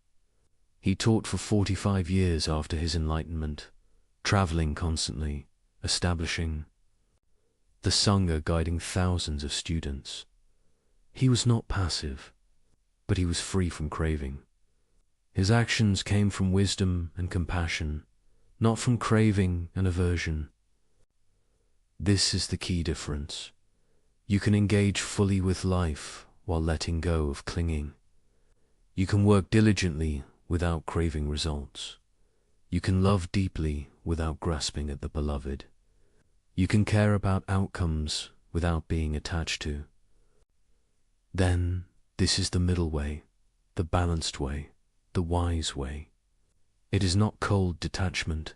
He taught for 45 years after his enlightenment, traveling constantly, establishing the Sangha, guiding thousands of students. He was not passive, but he was free from craving. His actions came from wisdom and compassion, not from craving and aversion. This is the key difference. You can engage fully with life while letting go of clinging. You can work diligently without craving results. You can love deeply without grasping at the beloved. You can care about outcomes without being attached to. Then, this is the middle way, the balanced way, the wise way. It is not cold detachment.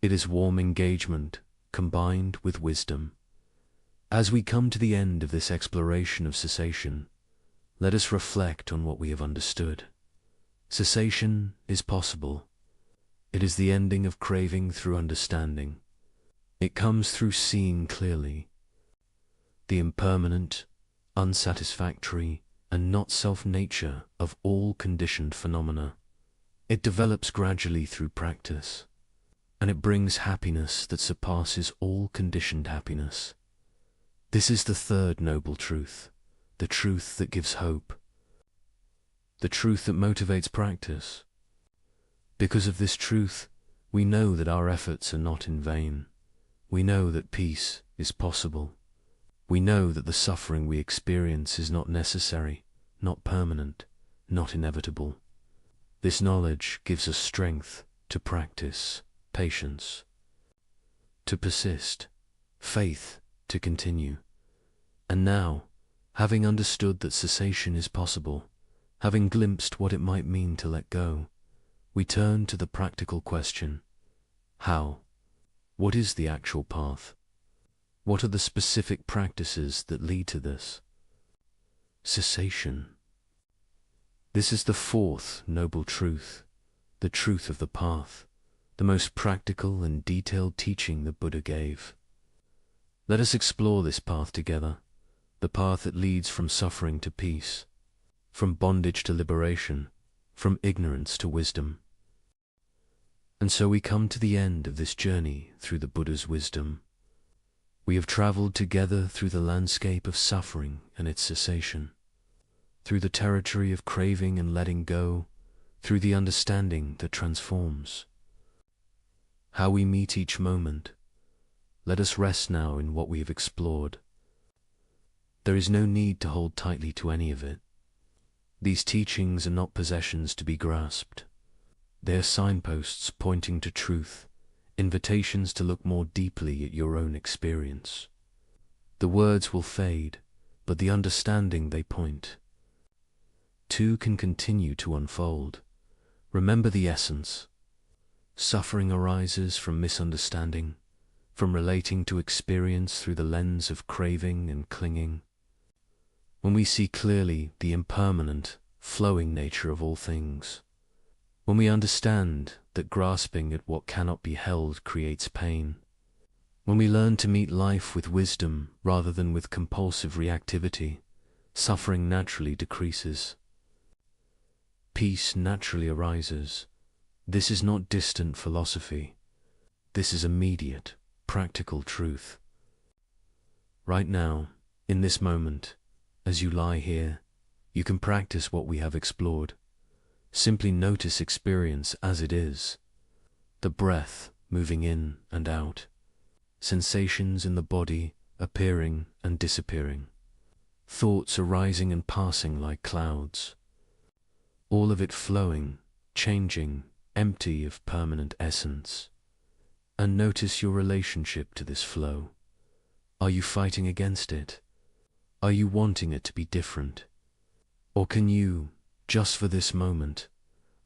It is warm engagement combined with wisdom. As we come to the end of this exploration of cessation, let us reflect on what we have understood. Cessation is possible. It is the ending of craving through understanding. It comes through seeing clearly. the impermanent, unsatisfactory, and not self nature of all conditioned phenomena. It develops gradually through practice, and it brings happiness that surpasses all conditioned happiness. This is the third noble truth, the truth that gives hope, the truth that motivates practice. Because of this truth, we know that our efforts are not in vain. We know that peace is possible. We know that the suffering we experience is not necessary, not permanent, not inevitable. This knowledge gives us strength to practice, patience, to persist, faith to continue. And now, having understood that cessation is possible, having glimpsed what it might mean to let go, we turn to the practical question: how? What is the actual path? What are the specific practices that lead to this? Cessation. This is the fourth noble truth, the truth of the path, the most practical and detailed teaching the Buddha gave. Let us explore this path together, the path that leads from suffering to peace, from bondage to liberation, from ignorance to wisdom. And so we come to the end of this journey through the Buddha's wisdom. We have traveled together through the landscape of suffering and its cessation, through the territory of craving and letting go, through the understanding that transforms. How we meet each moment. Let us rest now in what we have explored. There is no need to hold tightly to any of it. These teachings are not possessions to be grasped. They are signposts pointing to truth, invitations to look more deeply at your own experience. The words will fade, but the understanding they point to can continue to unfold. Remember the essence. Suffering arises from misunderstanding, from relating to experience through the lens of craving and clinging. When we see clearly the impermanent, flowing nature of all things, when we understand that grasping at what cannot be held creates pain, when we learn to meet life with wisdom rather than with compulsive reactivity, suffering naturally decreases. Peace naturally arises. This is not distant philosophy. This is immediate, practical truth. Right now, in this moment, as you lie here, you can practice what we have explored. Simply notice experience as it is. The breath moving in and out. Sensations in the body appearing and disappearing. Thoughts arising and passing like clouds. All of it flowing, changing, empty of permanent essence. And notice your relationship to this flow. Are you fighting against it? Are you wanting it to be different? Or can you, just for this moment,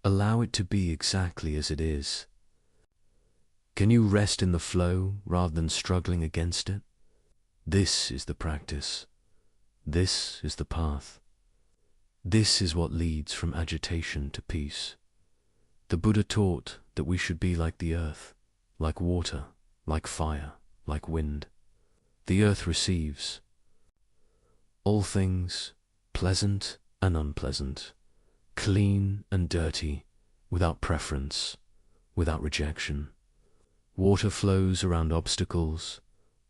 allow it to be exactly as it is? Can you rest in the flow rather than struggling against it? This is the practice. This is the path. This is what leads from agitation to peace. The Buddha taught that we should be like the earth, like water, like fire, like wind. The earth receives all things, pleasant and unpleasant, clean and dirty, without preference, without rejection. Water flows around obstacles,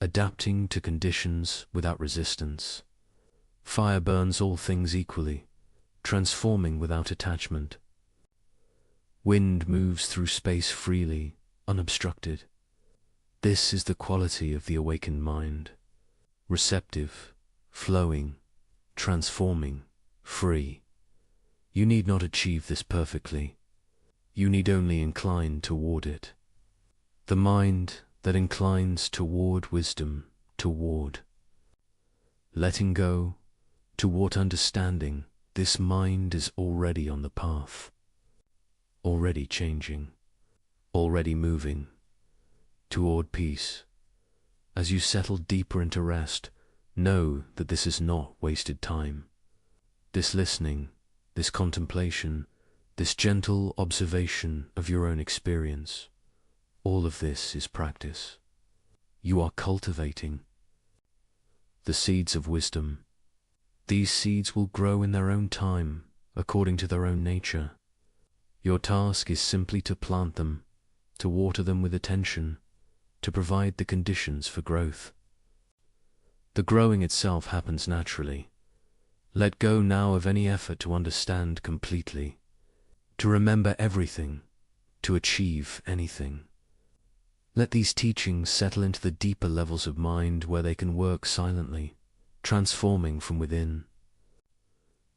adapting to conditions without resistance. Fire burns all things equally, transforming without attachment. Wind moves through space freely, unobstructed. This is the quality of the awakened mind, receptive, flowing, transforming, free. You need not achieve this perfectly. You need only incline toward it. The mind that inclines toward wisdom, toward letting go, toward understanding, this mind is already on the path, already changing, already moving toward peace. As you settle deeper into rest, know that this is not wasted time. This listening, this contemplation, this gentle observation of your own experience, all of this is practice. You are cultivating. the seeds of wisdom. These seeds will grow in their own time, according to their own nature. Your task is simply to plant them, to water them with attention, to provide the conditions for growth. The growing itself happens naturally. Let go now of any effort to understand completely, to remember everything, to achieve anything. Let these teachings settle into the deeper levels of mind where they can work silently, transforming from within.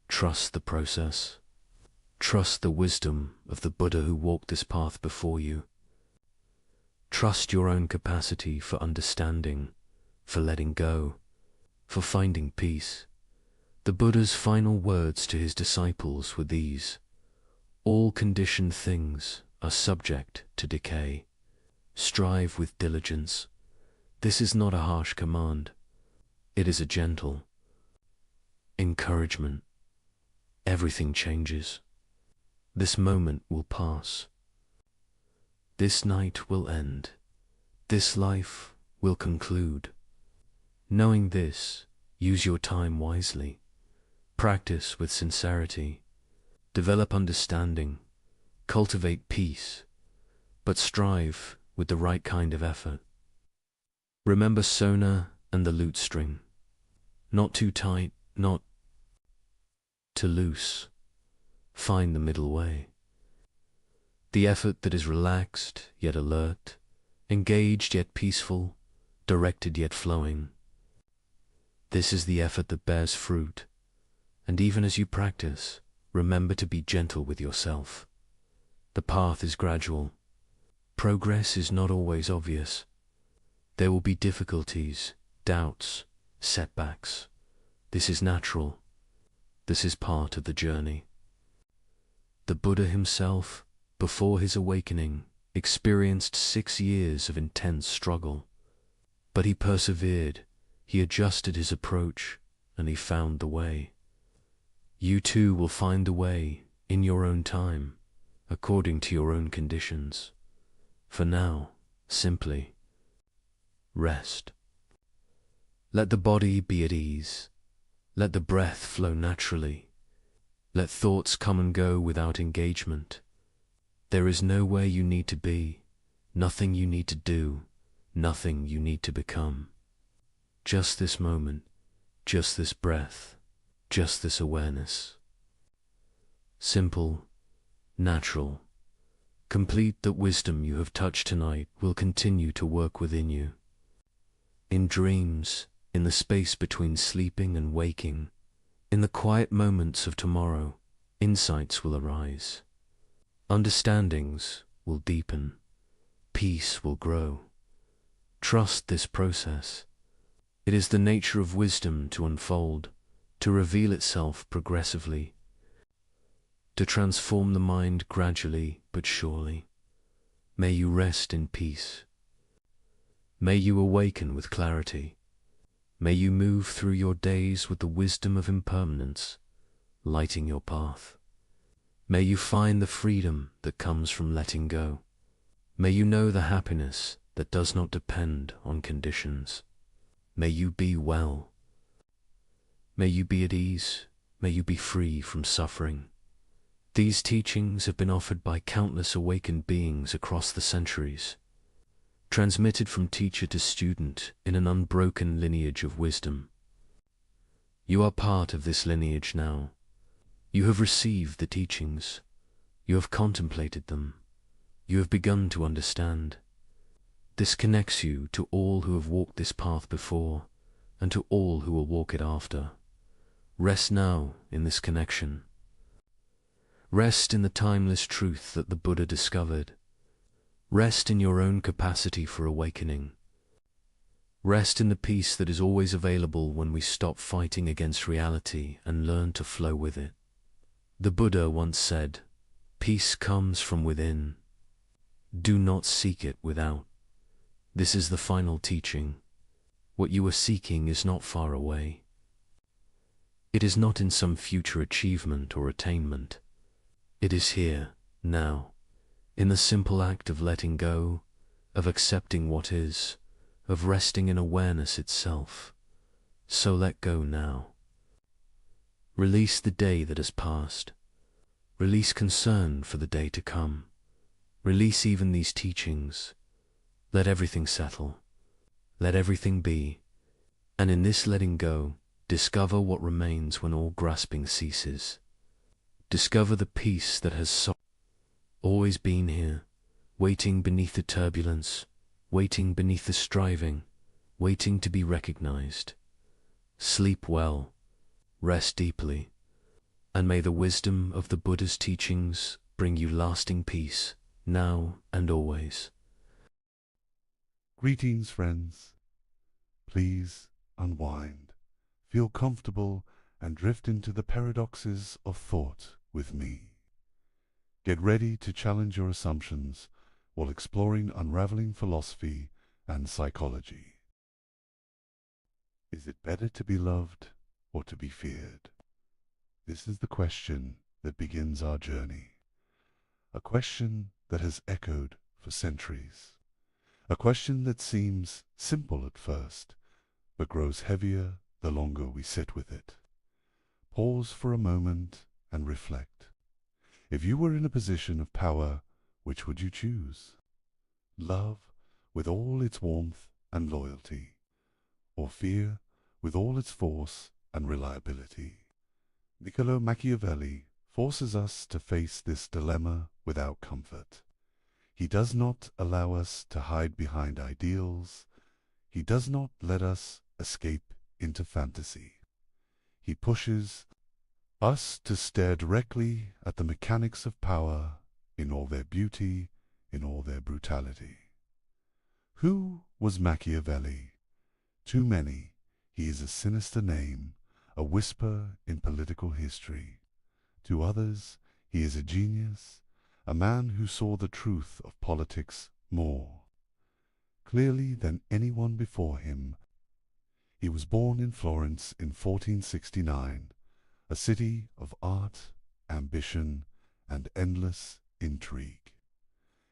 Trust the process. Trust the wisdom of the Buddha who walked this path before you. Trust your own capacity for understanding, for letting go, for finding peace. The Buddha's final words to his disciples were these: all conditioned things are subject to decay. Strive with diligence. This is not a harsh command. It is a gentle encouragement. Everything changes. This moment will pass. This night will end. This life will conclude. Knowing this, use your time wisely. Practice with sincerity. Develop understanding. Cultivate peace. But strive with the right kind of effort. Remember Sona and the lute string. Not too tight, not too loose. Find the middle way. The effort that is relaxed yet alert, engaged yet peaceful, directed yet flowing. This is the effort that bears fruit, and even as you practice, remember to be gentle with yourself. The path is gradual. Progress is not always obvious. There will be difficulties, doubts, setbacks. This is natural. This is part of the journey. The Buddha himself, before his awakening, experienced 6 years of intense struggle. But he persevered, he adjusted his approach, and he found the way. You too will find the way in your own time, according to your own conditions. For now, simply rest. Let the body be at ease. Let the breath flow naturally. Let thoughts come and go without engagement. There is nowhere you need to be, nothing you need to do, nothing you need to become. Just this moment, just this breath, just this awareness. Simple, natural, complete. That wisdom you have touched tonight will continue to work within you. In dreams, in the space between sleeping and waking, in the quiet moments of tomorrow, insights will arise. Understandings will deepen. Peace will grow. Trust this process. It is the nature of wisdom to unfold, to reveal itself progressively, to transform the mind gradually but surely. May you rest in peace. May you awaken with clarity. May you move through your days with the wisdom of impermanence, lighting your path. May you find the freedom that comes from letting go. May you know the happiness that does not depend on conditions. May you be well. May you be at ease. May you be free from suffering. These teachings have been offered by countless awakened beings across the centuries, transmitted from teacher to student in an unbroken lineage of wisdom. You are part of this lineage now. You have received the teachings. You have contemplated them. You have begun to understand. This connects you to all who have walked this path before, and to all who will walk it after. Rest now in this connection. Rest in the timeless truth that the Buddha discovered. Rest in your own capacity for awakening. Rest in the peace that is always available when we stop fighting against reality and learn to flow with it. The Buddha once said, "Peace comes from within. Do not seek it without." This is the final teaching. What you are seeking is not far away. It is not in some future achievement or attainment. It is here, now, in the simple act of letting go, of accepting what is, of resting in awareness itself. So let go now. Release the day that has passed. Release concern for the day to come. Release even these teachings. Let everything settle. Let everything be. And in this letting go, discover what remains when all grasping ceases. Discover the peace that has always been here, waiting beneath the turbulence, waiting beneath the striving, waiting to be recognized. Sleep well, rest deeply, and may the wisdom of the Buddha's teachings bring you lasting peace, now and always. Greetings, friends. Please unwind, feel comfortable, and drift into the paradoxes of thought with me. Get ready to challenge your assumptions while exploring unraveling philosophy and psychology. Is it better to be loved or to be feared? This is the question that begins our journey. A question that has echoed for centuries. A question that seems simple at first, but grows heavier the longer we sit with it. Pause for a moment and reflect. If you were in a position of power, which would you choose? Love with all its warmth and loyalty, or fear with all its force and reliability? Niccolo Machiavelli forces us to face this dilemma without comfort. He does not allow us to hide behind ideals. He does not let us escape into fantasy. He pushes us to stare directly at the mechanics of power in all their beauty, in all their brutality. Who was Machiavelli? To many, he is a sinister name, a whisper in political history. To others, he is a genius, a man who saw the truth of politics more clearly than anyone before him. He was born in Florence in 1469, a city of art, ambition, and endless intrigue.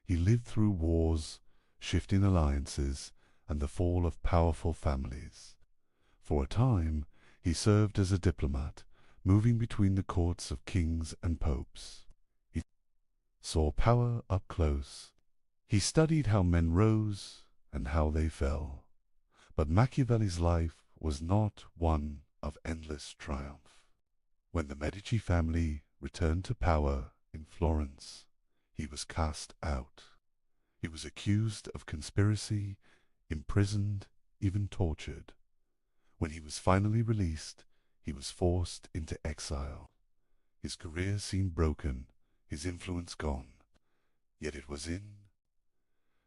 He lived through wars, shifting alliances, and the fall of powerful families. For a time, he served as a diplomat, moving between the courts of kings and popes. He saw power up close. He studied how men rose and how they fell. But Machiavelli's life was not one of endless triumph. When the Medici family returned to power in Florence, he was cast out. He was accused of conspiracy, imprisoned, even tortured. When he was finally released, he was forced into exile. His career seemed broken, his influence gone. Yet it was in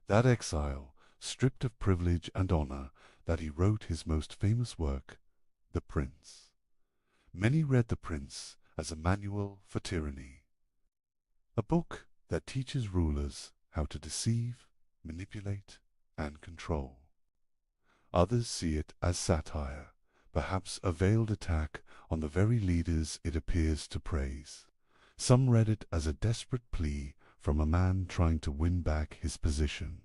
that exile, stripped of privilege and honor, that he wrote his most famous work, The Prince. Many read The Prince as a manual for tyranny, a book that teaches rulers how to deceive, manipulate, and control. Others see it as satire, perhaps a veiled attack on the very leaders it appears to praise. Some read it as a desperate plea from a man trying to win back his position.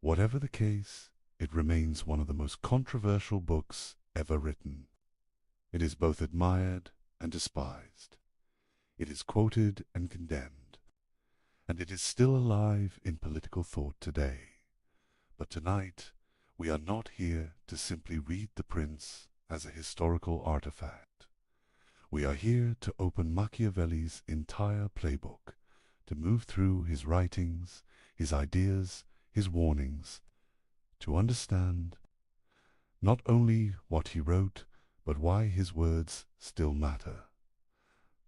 Whatever the case, it remains one of the most controversial books ever written. It is both admired and despised. It is quoted and condemned, and it is still alive in political thought today. But tonight, we are not here to simply read The Prince as a historical artifact. We are here to open Machiavelli's entire playbook, to move through his writings, his ideas, his warnings, to understand not only what he wrote, but why his words still matter.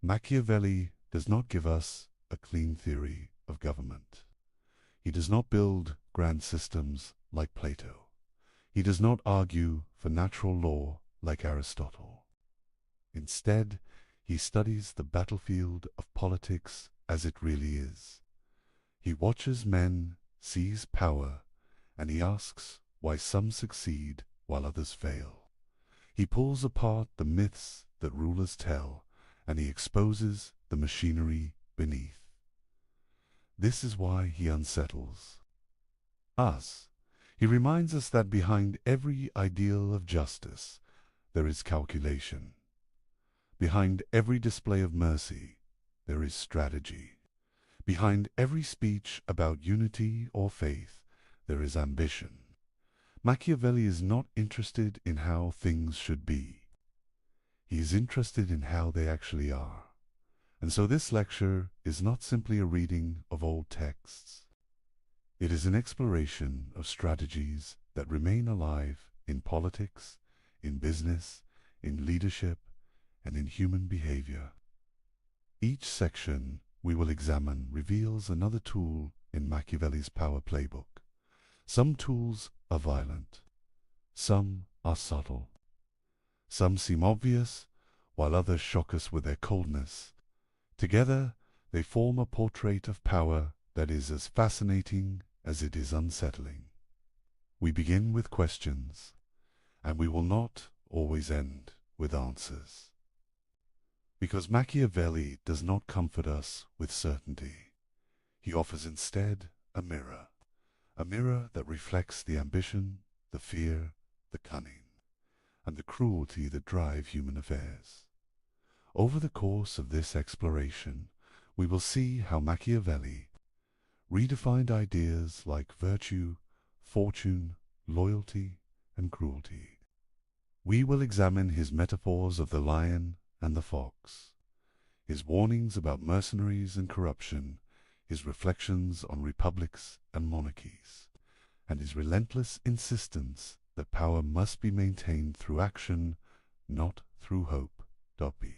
Machiavelli does not give us a clean theory of government. He does not build grand systems like Plato. He does not argue for natural law like Aristotle. Instead, he studies the battlefield of politics as it really is. He watches men seize power, and he asks why some succeed while others fail. He pulls apart the myths that rulers tell, and he exposes the machinery beneath. This is why he unsettles us. He reminds us that behind every ideal of justice, there is calculation. Behind every display of mercy, there is strategy. Behind every speech about unity or faith, there is ambition. Machiavelli is not interested in how things should be. He is interested in how they actually are. And so this lecture is not simply a reading of old texts. It is an exploration of strategies that remain alive in politics, in business, in leadership, and in human behavior. Each section we will examine reveals another tool in Machiavelli's power playbook. Some tools are violent. Some are subtle. Some seem obvious, while others shock us with their coldness. Together, they form a portrait of power that is as fascinating as it is unsettling. We begin with questions, and we will not always end with answers. Because Machiavelli does not comfort us with certainty. He offers instead a mirror that reflects the ambition, the fear, the cunning, and the cruelty that drive human affairs. Over the course of this exploration, we will see how Machiavelli redefined ideas like virtue, fortune, loyalty, and cruelty. We will examine his metaphors of the lion and the fox, his warnings about mercenaries and corruption, his reflections on republics and monarchies, and his relentless insistence that power must be maintained through action, not through hope. Be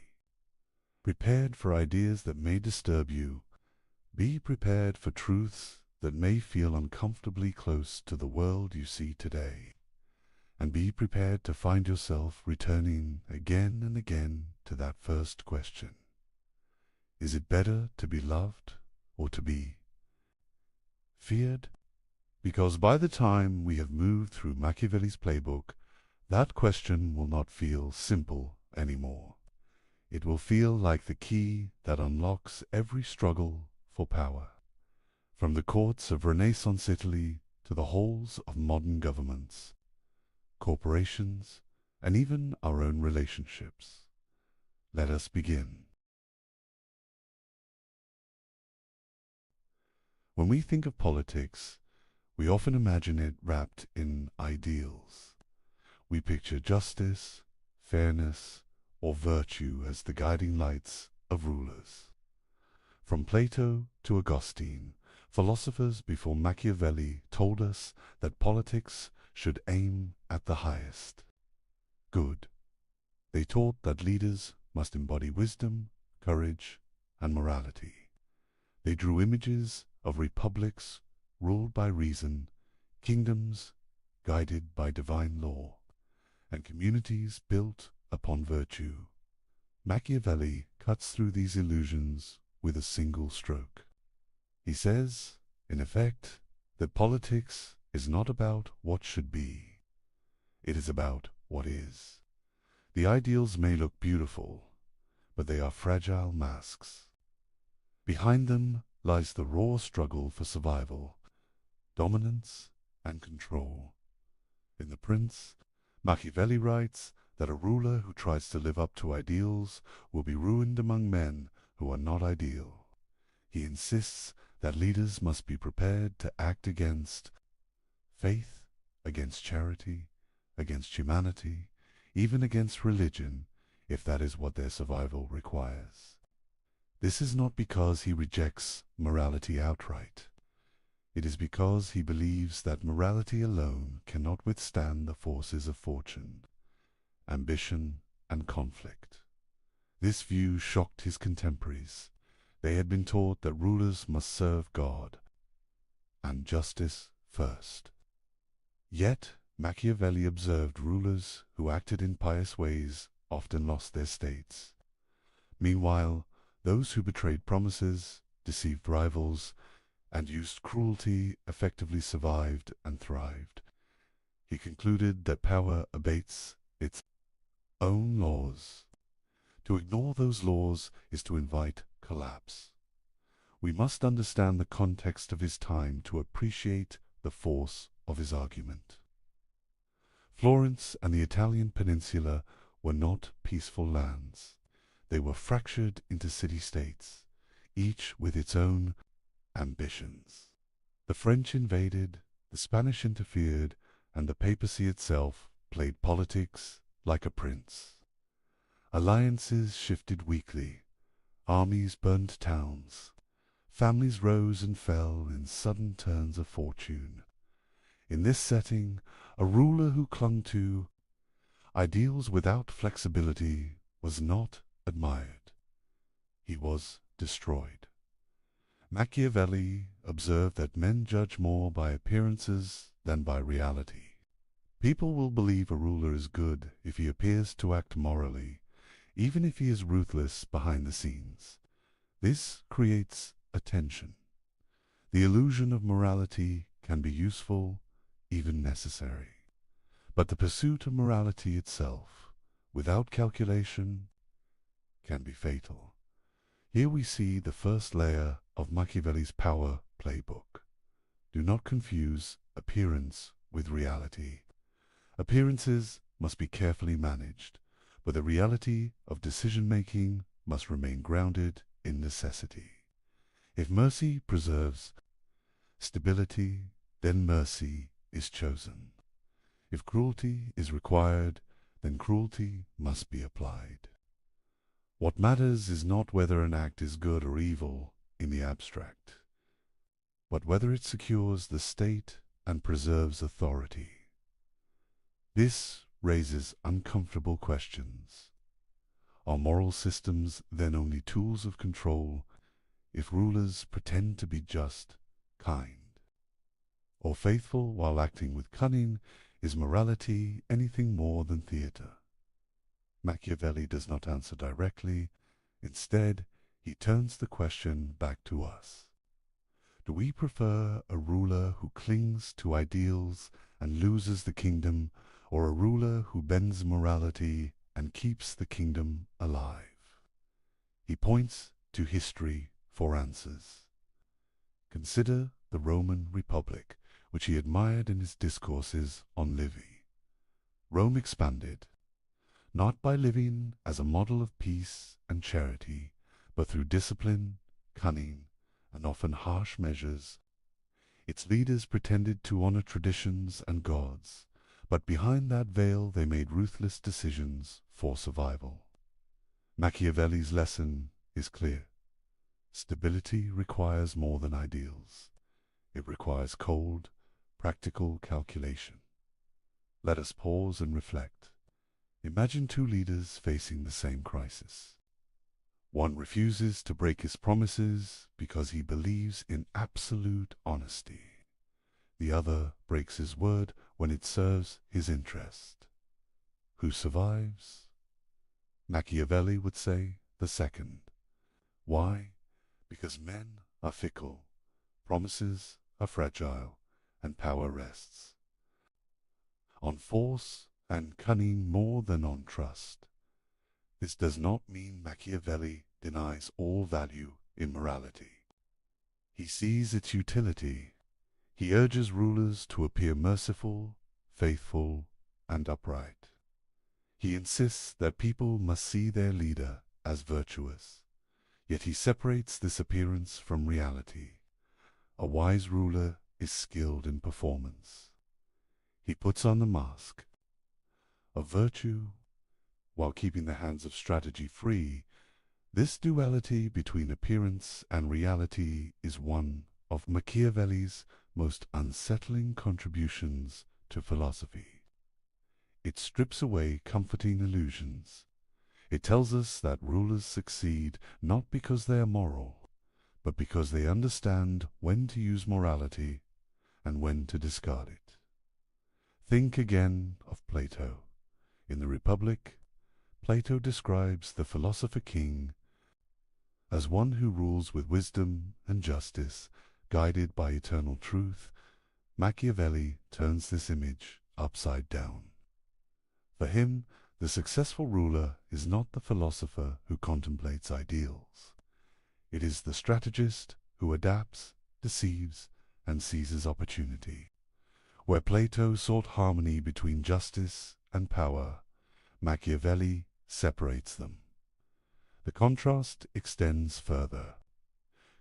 prepared for ideas that may disturb you. Be prepared for truths that may feel uncomfortably close to the world you see today. And be prepared to find yourself returning again and again to that first question. Is it better to be loved or to be feared? Because by the time we have moved through Machiavelli's playbook, that question will not feel simple anymore. It will feel like the key that unlocks every struggle for power, from the courts of Renaissance Italy to the halls of modern governments, corporations, and even our own relationships. Let us begin. When we think of politics, we often imagine it wrapped in ideals. We picture justice, fairness, or virtue as the guiding lights of rulers. From Plato to Augustine, philosophers before Machiavelli told us that politics should aim at the highest good. They taught that leaders must embody wisdom, courage, and morality. They drew images of republics ruled by reason, kingdoms guided by divine law, and communities built upon virtue. Machiavelli cuts through these illusions with a single stroke. He says, in effect, that politics is not about what should be. It is about what is. The ideals may look beautiful, but they are fragile masks. Behind them lies the raw struggle for survival, dominance, and control. In The Prince, Machiavelli writes that a ruler who tries to live up to ideals will be ruined among men who are not ideal. He insists that leaders must be prepared to act against faith, against charity, against humanity, even against religion, if that is what their survival requires. This is not because he rejects morality outright. It is because he believes that morality alone cannot withstand the forces of fortune, ambition, and conflict. This view shocked his contemporaries. They had been taught that rulers must serve God and justice first. Yet Machiavelli observed rulers who acted in pious ways often lost their states. Meanwhile, those who betrayed promises, deceived rivals, and used cruelty effectively survived and thrived. He concluded that power abates its own laws. To ignore those laws is to invite collapse. We must understand the context of his time to appreciate the force of his argument. Florence and the Italian peninsula were not peaceful lands. They were fractured into city-states, each with its own ambitions. The French invaded, the Spanish interfered, and the papacy itself played politics like a prince. Alliances shifted weekly, armies burned towns, families rose and fell in sudden turns of fortune. In this setting, a ruler who clung to ideals without flexibility was not admired. He was destroyed. Machiavelli observed that men judge more by appearances than by reality. People will believe a ruler is good if he appears to act morally, even if he is ruthless behind the scenes. This creates a tension. The illusion of morality can be useful, even necessary. But the pursuit of morality itself, without calculation, can be fatal. Here we see the first layer of Machiavelli's power playbook. Do not confuse appearance with reality. Appearances must be carefully managed, but the reality of decision-making must remain grounded in necessity. If mercy preserves stability, then mercy is chosen. If cruelty is required, then cruelty must be applied. What matters is not whether an act is good or evil in the abstract, but whether it secures the state and preserves authority. This raises uncomfortable questions. Are moral systems then only tools of control if rulers pretend to be just, kind, or faithful while acting with cunning? Is morality anything more than theater? Machiavelli does not answer directly. Instead, he turns the question back to us. Do we prefer a ruler who clings to ideals and loses the kingdom, or a ruler who bends morality and keeps the kingdom alive? He points to history for answers. Consider the Roman Republic, which he admired in his discourses on Livy. Rome expanded, not by living as a model of peace and charity, but through discipline, cunning, and often harsh measures. Its leaders pretended to honor traditions and gods, but behind that veil they made ruthless decisions for survival. Machiavelli's lesson is clear. Stability requires more than ideals. It requires cold, practical calculation. Let us pause and reflect. Imagine two leaders facing the same crisis. One refuses to break his promises because he believes in absolute honesty. The other breaks his word when it serves his interest. Who survives? Machiavelli would say the second. Why? Because men are fickle, promises are fragile, and power rests on force and cunning more than on trust. This does not mean Machiavelli denies all value in morality. He sees its utility. He urges rulers to appear merciful, faithful, and upright. He insists that people must see their leader as virtuous, yet he separates this appearance from reality. A wise ruler is skilled in performance. He puts on the mask of virtue while keeping the hands of strategy free. This duality between appearance and reality is one of Machiavelli's most unsettling contributions to philosophy. It strips away comforting illusions. It tells us that rulers succeed not because they are moral, but because they understand when to use morality and when to discard it. Think again of Plato. In the Republic, Plato describes the philosopher king as one who rules with wisdom and justice, guided by eternal truth. Machiavelli turns this image upside down. For him, the successful ruler is not the philosopher who contemplates ideals. It is the strategist who adapts, deceives, and seizes opportunity. Where Plato sought harmony between justice and power, Machiavelli separates them. The contrast extends further.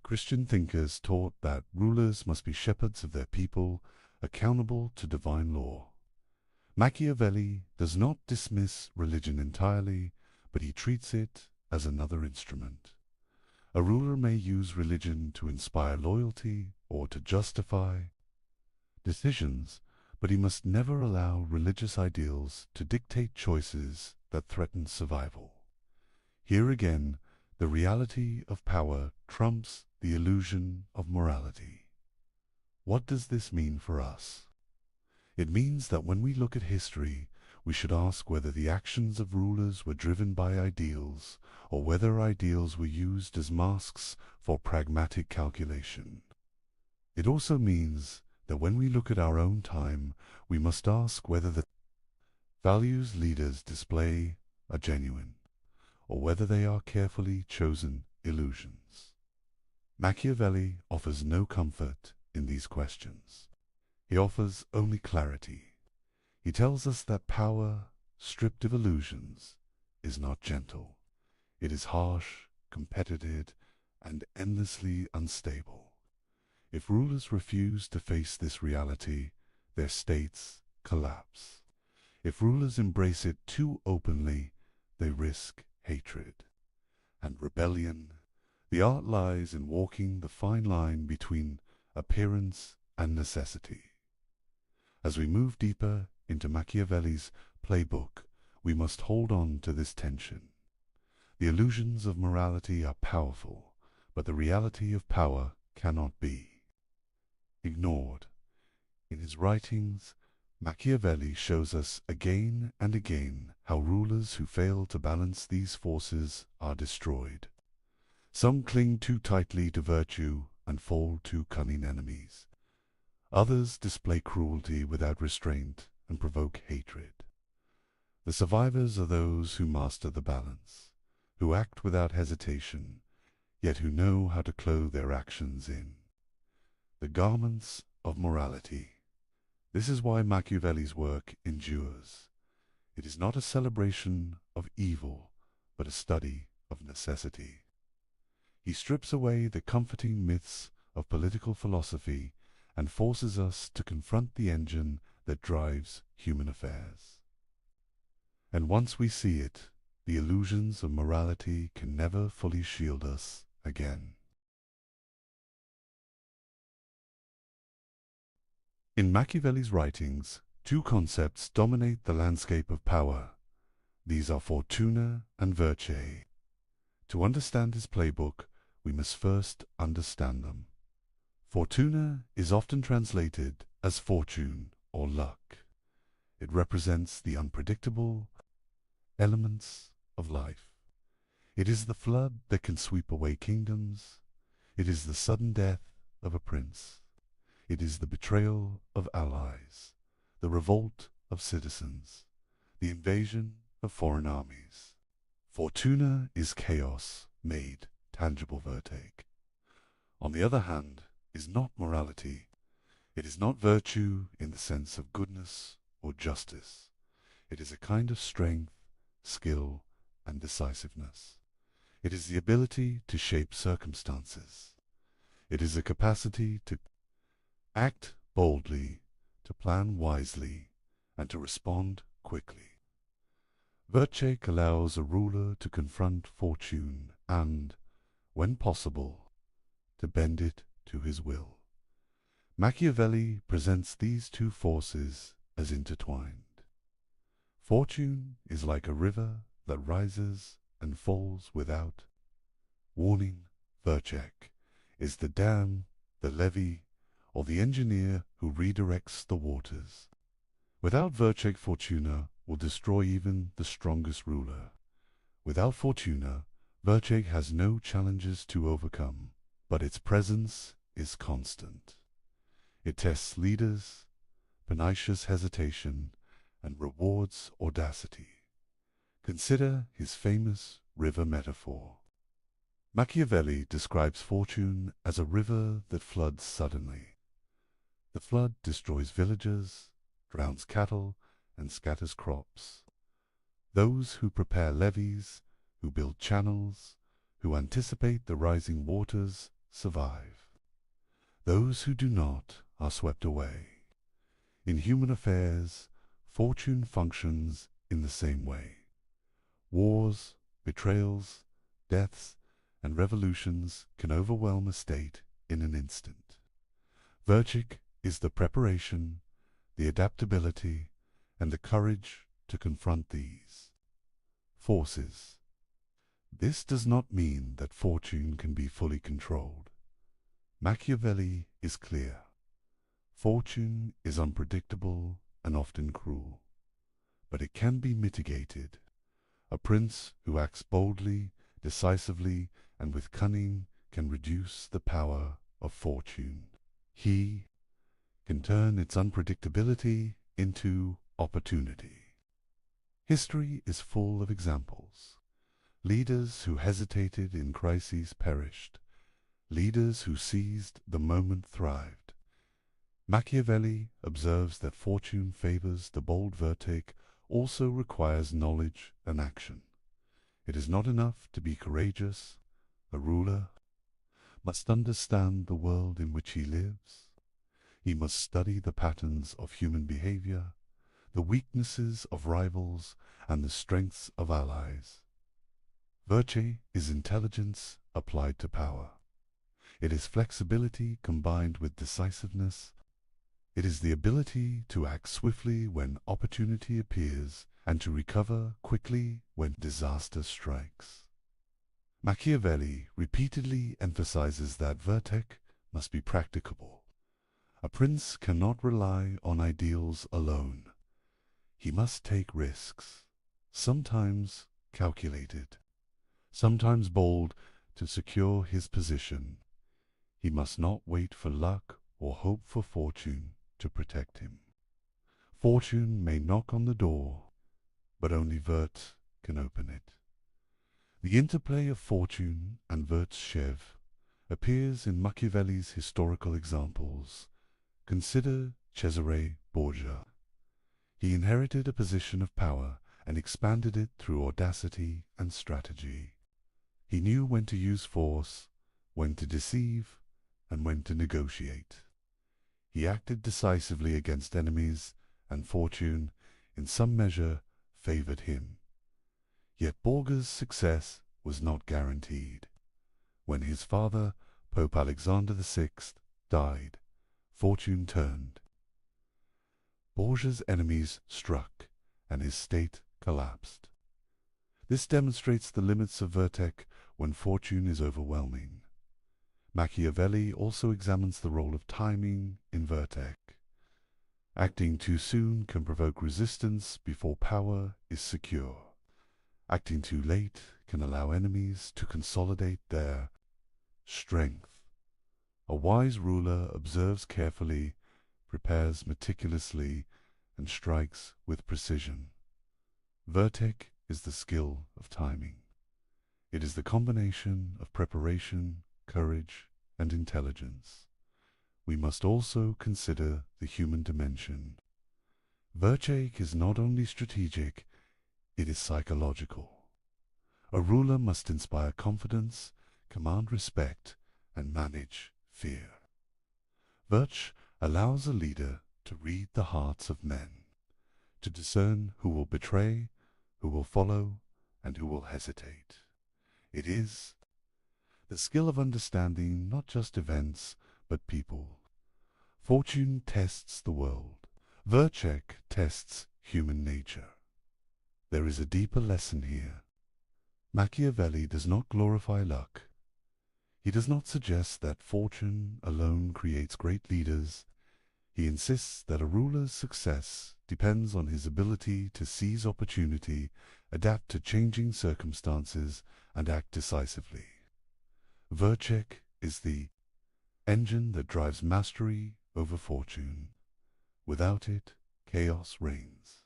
Christian thinkers taught that rulers must be shepherds of their people, accountable to divine law. Machiavelli does not dismiss religion entirely, but he treats it as another instrument. A ruler may use religion to inspire loyalty or to justify decisions, but he must never allow religious ideals to dictate choices that threaten survival. Here again, the reality of power trumps the illusion of morality. What does this mean for us? It means that when we look at history, we should ask whether the actions of rulers were driven by ideals, or whether ideals were used as masks for pragmatic calculation. It also means that when we look at our own time, we must ask whether the values leaders display are genuine, or whether they are carefully chosen illusions. Machiavelli offers no comfort in these questions. He offers only clarity. He tells us that power, stripped of illusions, is not gentle. It is harsh, competitive, and endlessly unstable. If rulers refuse to face this reality, their states collapse. If rulers embrace it too openly, they risk hatred and rebellion. The art lies in walking the fine line between appearance and necessity. As we move deeper into Machiavelli's playbook, we must hold on to this tension. The illusions of morality are powerful, but the reality of power cannot be ignored. In his writings, Machiavelli shows us again and again how rulers who fail to balance these forces are destroyed. Some cling too tightly to virtue and fall to cunning enemies. Others display cruelty without restraint and provoke hatred. The survivors are those who master the balance, who act without hesitation, yet who know how to clothe their actions in the garments of morality. This is why Machiavelli's work endures. It is not a celebration of evil, but a study of necessity. He strips away the comforting myths of political philosophy and forces us to confront the engine that drives human affairs. And once we see it, the illusions of morality can never fully shield us again. In Machiavelli's writings, two concepts dominate the landscape of power. These are fortuna and virtue. To understand his playbook, we must first understand them. Fortuna is often translated as fortune or luck. It represents the unpredictable elements of life. It is the flood that can sweep away kingdoms. It is the sudden death of a prince. It is the betrayal of allies, the revolt of citizens, the invasion of foreign armies. Fortuna is chaos made tangible virtue. On the other hand, is not morality. It is not virtue in the sense of goodness or justice. It is a kind of strength, skill, and decisiveness. It is the ability to shape circumstances. It is a capacity to act boldly, to plan wisely, and to respond quickly. Virtue allows a ruler to confront fortune and, when possible, to bend it to his will. Machiavelli presents these two forces as intertwined. Fortune is like a river that rises and falls without warning. Virtue is the dam, the levee, or the engineer who redirects the waters. Without virtue, fortuna will destroy even the strongest ruler. Without fortuna, virtue has no challenges to overcome, but its presence is constant. It tests leaders, punishes hesitation, and rewards audacity. Consider his famous river metaphor. Machiavelli describes fortune as a river that floods suddenly. The flood destroys villages, drowns cattle, and scatters crops. Those who prepare levees, who build channels, who anticipate the rising waters, survive. Those who do not are swept away. In human affairs, fortune functions in the same way. Wars, betrayals, deaths, and revolutions can overwhelm a state in an instant. Virtue is the preparation, the adaptability, and the courage to confront these forces. This does not mean that fortune can be fully controlled. Machiavelli is clear. Fortune is unpredictable and often cruel, but it can be mitigated. A prince who acts boldly, decisively, and with cunning can reduce the power of fortune. He can turn its unpredictability into opportunity. History is full of examples. Leaders who hesitated in crises perished. Leaders who seized the moment thrived. Machiavelli observes that fortune favors the bold vertic also requires knowledge and action. It is not enough to be courageous. A ruler must understand the world in which he lives. He must study the patterns of human behavior, the weaknesses of rivals, and the strengths of allies. Virtue is intelligence applied to power. It is flexibility combined with decisiveness. It is the ability to act swiftly when opportunity appears and to recover quickly when disaster strikes. Machiavelli repeatedly emphasizes that virtue must be practicable. A prince cannot rely on ideals alone. He must take risks, sometimes calculated, sometimes bold, to secure his position. He must not wait for luck or hope for fortune to protect him. Fortune may knock on the door, but only Vert can open it. The interplay of fortune and virtue appears in Machiavelli's historical examples. Consider Cesare Borgia. He inherited a position of power and expanded it through audacity and strategy. He knew when to use force, when to deceive, and when to negotiate. He acted decisively against enemies, and fortune, in some measure, favored him. Yet Borgia's success was not guaranteed. When his father, Pope Alexander VI, died, fortune turned. Borgia's enemies struck, and his state collapsed. This demonstrates the limits of virtue when fortune is overwhelming. Machiavelli also examines the role of timing in virtue. Acting too soon can provoke resistance before power is secure. Acting too late can allow enemies to consolidate their strength. A wise ruler observes carefully, prepares meticulously, and strikes with precision. Virtue is the skill of timing. It is the combination of preparation, courage, and intelligence. We must also consider the human dimension. Virtue is not only strategic, it is psychological. A ruler must inspire confidence, command respect, and manage fear. Virtue allows a leader to read the hearts of men, to discern who will betray, who will follow, and who will hesitate. It is the skill of understanding not just events, but people. Fortune tests the world. Virtue tests human nature. There is a deeper lesson here. Machiavelli does not glorify luck. He does not suggest that fortune alone creates great leaders. He insists that a ruler's success depends on his ability to seize opportunity, adapt to changing circumstances, and act decisively. Virtue is the engine that drives mastery over fortune. Without it, chaos reigns.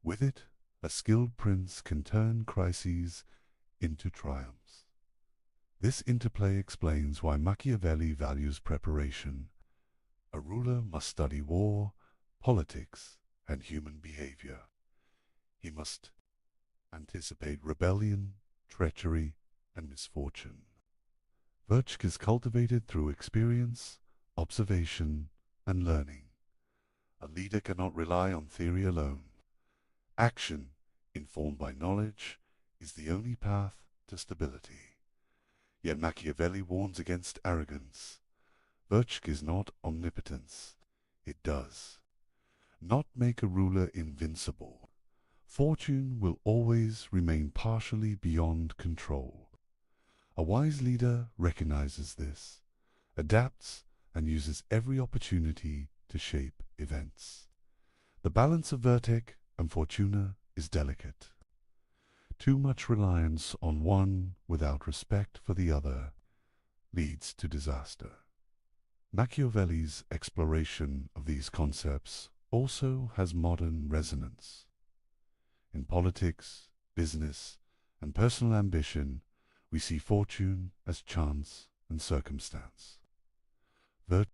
With it, a skilled prince can turn crises into triumphs. This interplay explains why Machiavelli values preparation. A ruler must study war, politics, and human behavior. He must anticipate rebellion, treachery, and misfortune. Virtue is cultivated through experience, observation, and learning. A leader cannot rely on theory alone. Action, informed by knowledge, is the only path to stability. Yet Machiavelli warns against arrogance. Virtue is not omnipotence. It does not make a ruler invincible. Fortune will always remain partially beyond control. A wise leader recognizes this, adapts, and uses every opportunity to shape events. The balance of Vertec and Fortuna is delicate. Too much reliance on one without respect for the other leads to disaster. Machiavelli's exploration of these concepts also has modern resonance. In politics, business, and personal ambition, we see fortune as chance and circumstance. Virtue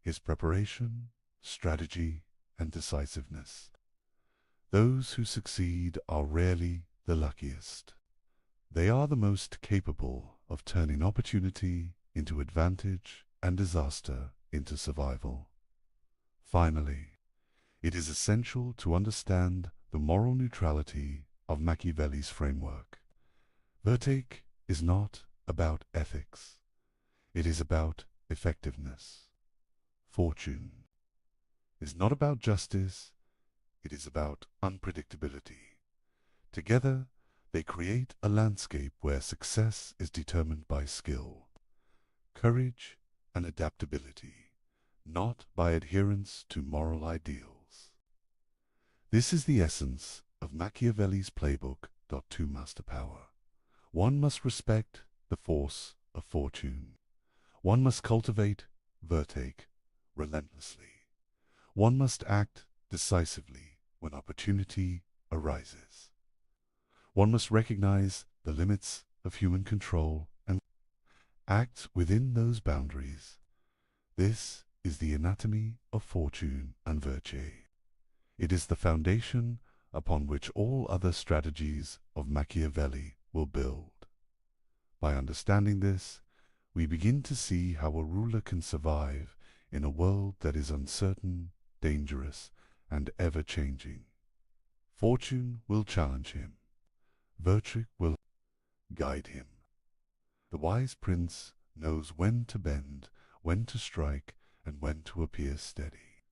is preparation, strategy, and decisiveness. Those who succeed are rarely the luckiest. They are the most capable of turning opportunity into advantage and disaster into survival. Finally, it is essential to understand the moral neutrality of Machiavelli's framework. Vertec is not about ethics. It is about effectiveness. Fortune is not about justice. It is about unpredictability. Together, they create a landscape where success is determined by skill, courage, and adaptability, not by adherence to moral ideals. This is the essence of Machiavelli's playbook. To master power. One must respect the force of fortune. One must cultivate Vertec relentlessly. One must act decisively when opportunity arises. One must recognize the limits of human control and act within those boundaries. This is the anatomy of fortune and virtue. It is the foundation upon which all other strategies of Machiavelli will build. By understanding this, we begin to see how a ruler can survive in a world that is uncertain, dangerous, and ever-changing. Fortune will challenge him. Virtue will guide him. The wise prince knows when to bend, when to strike, and when to appear steady.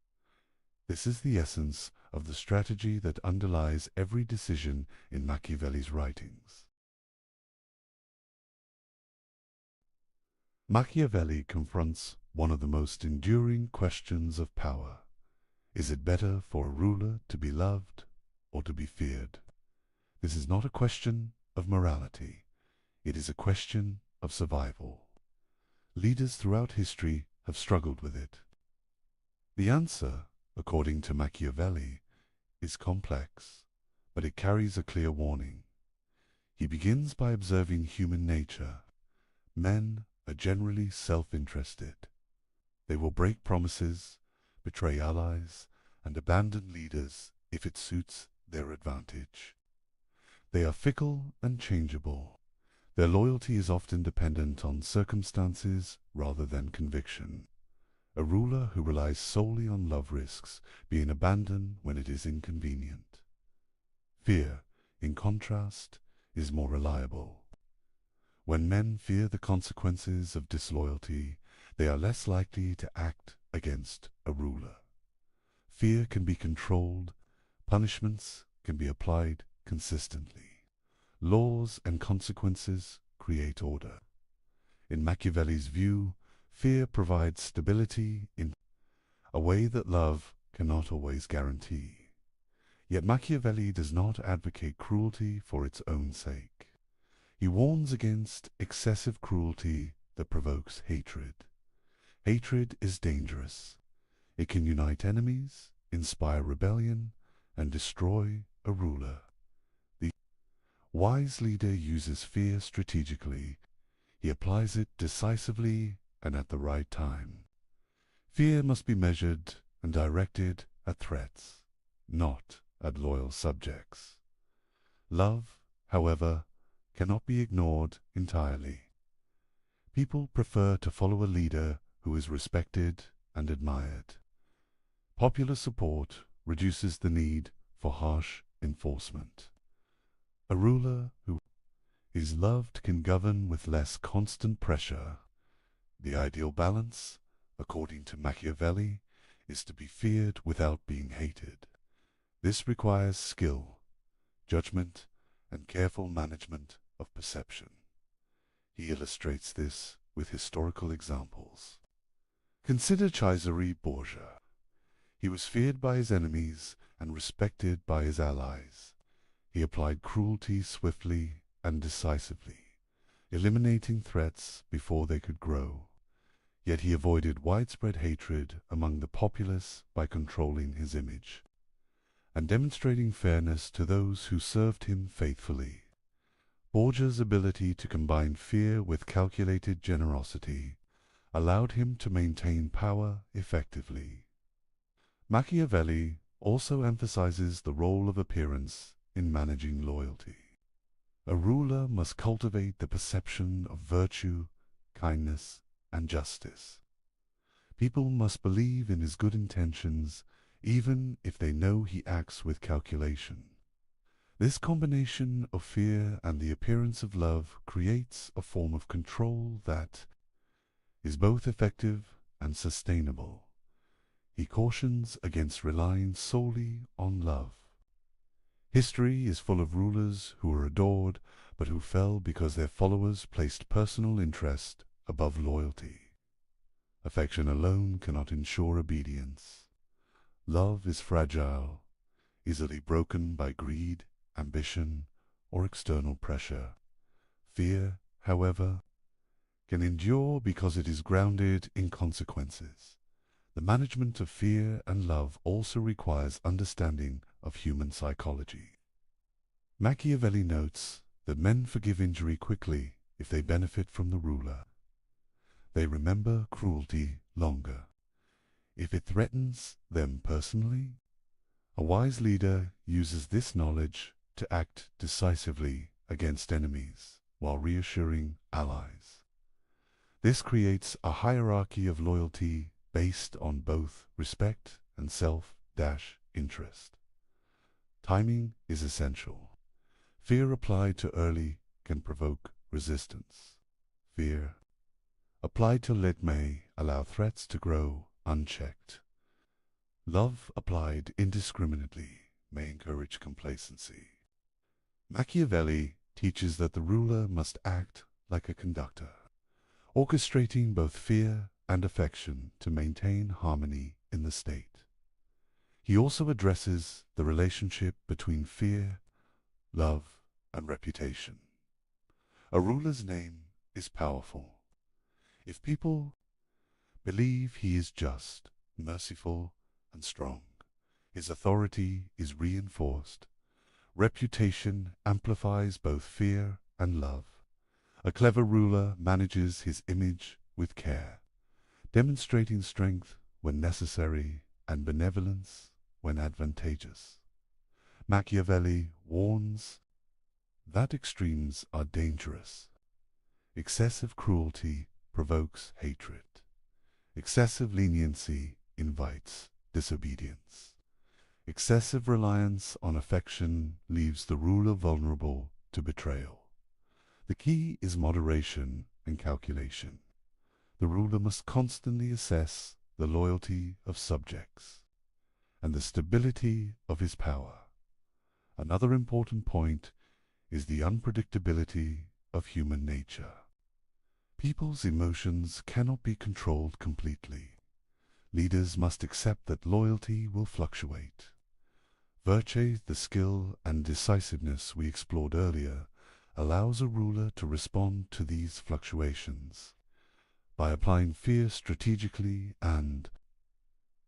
This is the essence of the strategy that underlies every decision in Machiavelli's writings. Machiavelli confronts one of the most enduring questions of power. Is it better for a ruler to be loved or to be feared? This is not a question of morality. It is a question of survival. Leaders throughout history have struggled with it. The answer, according to Machiavelli, is complex, but it carries a clear warning. He begins by observing human nature. Men are generally self-interested. They will break promises, betray allies, and abandon leaders if it suits their advantage. They are fickle and changeable. Their loyalty is often dependent on circumstances rather than conviction. A ruler who relies solely on love risks being abandoned when it is inconvenient. Fear, in contrast, is more reliable. When men fear the consequences of disloyalty, they are less likely to act against a ruler. Fear can be controlled, punishments can be applied consistently. Laws and consequences create order. In Machiavelli's view, fear provides stability in a way that love cannot always guarantee. Yet Machiavelli does not advocate cruelty for its own sake. He warns against excessive cruelty that provokes hatred. Hatred is dangerous. It can unite enemies, inspire rebellion, and destroy a ruler. The wise leader uses fear strategically. He applies it decisively and at the right time. Fear must be measured and directed at threats, not at loyal subjects. Love, however, cannot be ignored entirely. People prefer to follow a leader who is respected and admired. Popular support reduces the need for harsh enforcement. A ruler who is loved can govern with less constant pressure. The ideal balance, according to Machiavelli, is to be feared without being hated. This requires skill, judgment, and careful management of perception. He illustrates this with historical examples. Consider Cesare Borgia. He was feared by his enemies and respected by his allies. He applied cruelty swiftly and decisively, eliminating threats before they could grow. Yet he avoided widespread hatred among the populace by controlling his image and demonstrating fairness to those who served him faithfully. Borgia's ability to combine fear with calculated generosity allowed him to maintain power effectively. Machiavelli also emphasizes the role of appearance in managing loyalty. A ruler must cultivate the perception of virtue, kindness, and justice. People must believe in his good intentions even if they know he acts with calculation. This combination of fear and the appearance of love creates a form of control that is both effective and sustainable. He cautions against relying solely on love. History is full of rulers who were adored but who fell because their followers placed personal interest above loyalty. Affection alone cannot ensure obedience. Love is fragile, easily broken by greed, ambition, or external pressure. Fear, however, can endure because it is grounded in consequences. The management of fear and love also requires understanding of human psychology. Machiavelli notes that men forgive injury quickly if they benefit from the ruler. They remember cruelty longer if it threatens them personally. A wise leader uses this knowledge to act decisively against enemies while reassuring allies. This creates a hierarchy of loyalty based on both respect and self-interest. Timing is essential. Fear applied too early can provoke resistance. Fear applied too late may allow threats to grow unchecked. Love applied indiscriminately may encourage complacency. Machiavelli teaches that the ruler must act like a conductor, orchestrating both fear and affection to maintain harmony in the state. He also addresses the relationship between fear, love, and reputation. A ruler's name is powerful. If people believe he is just, merciful, and strong, his authority is reinforced. Reputation amplifies both fear and love. A clever ruler manages his image with care, demonstrating strength when necessary and benevolence when advantageous. Machiavelli warns that extremes are dangerous. Excessive cruelty provokes hatred. Excessive leniency invites disobedience. Excessive reliance on affection leaves the ruler vulnerable to betrayal. The key is moderation and calculation. The ruler must constantly assess the loyalty of subjects and the stability of his power. Another important point is the unpredictability of human nature. People's emotions cannot be controlled completely. Leaders must accept that loyalty will fluctuate. Virtue, the skill and decisiveness we explored earlier, allows a ruler to respond to these fluctuations. By applying fear strategically and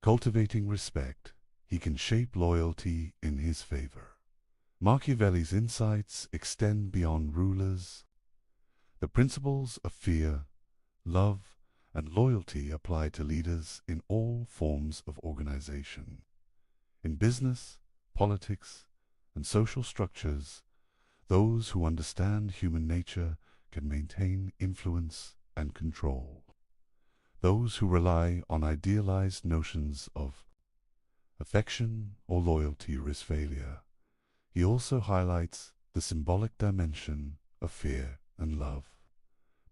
cultivating respect, he can shape loyalty in his favor. Machiavelli's insights extend beyond rulers. The principles of fear, love, and loyalty apply to leaders in all forms of organization. In business, politics, and social structures, Those who understand human nature can maintain influence and control. Those who rely on idealized notions of affection or loyalty risk failure. He also highlights the symbolic dimension of fear and love.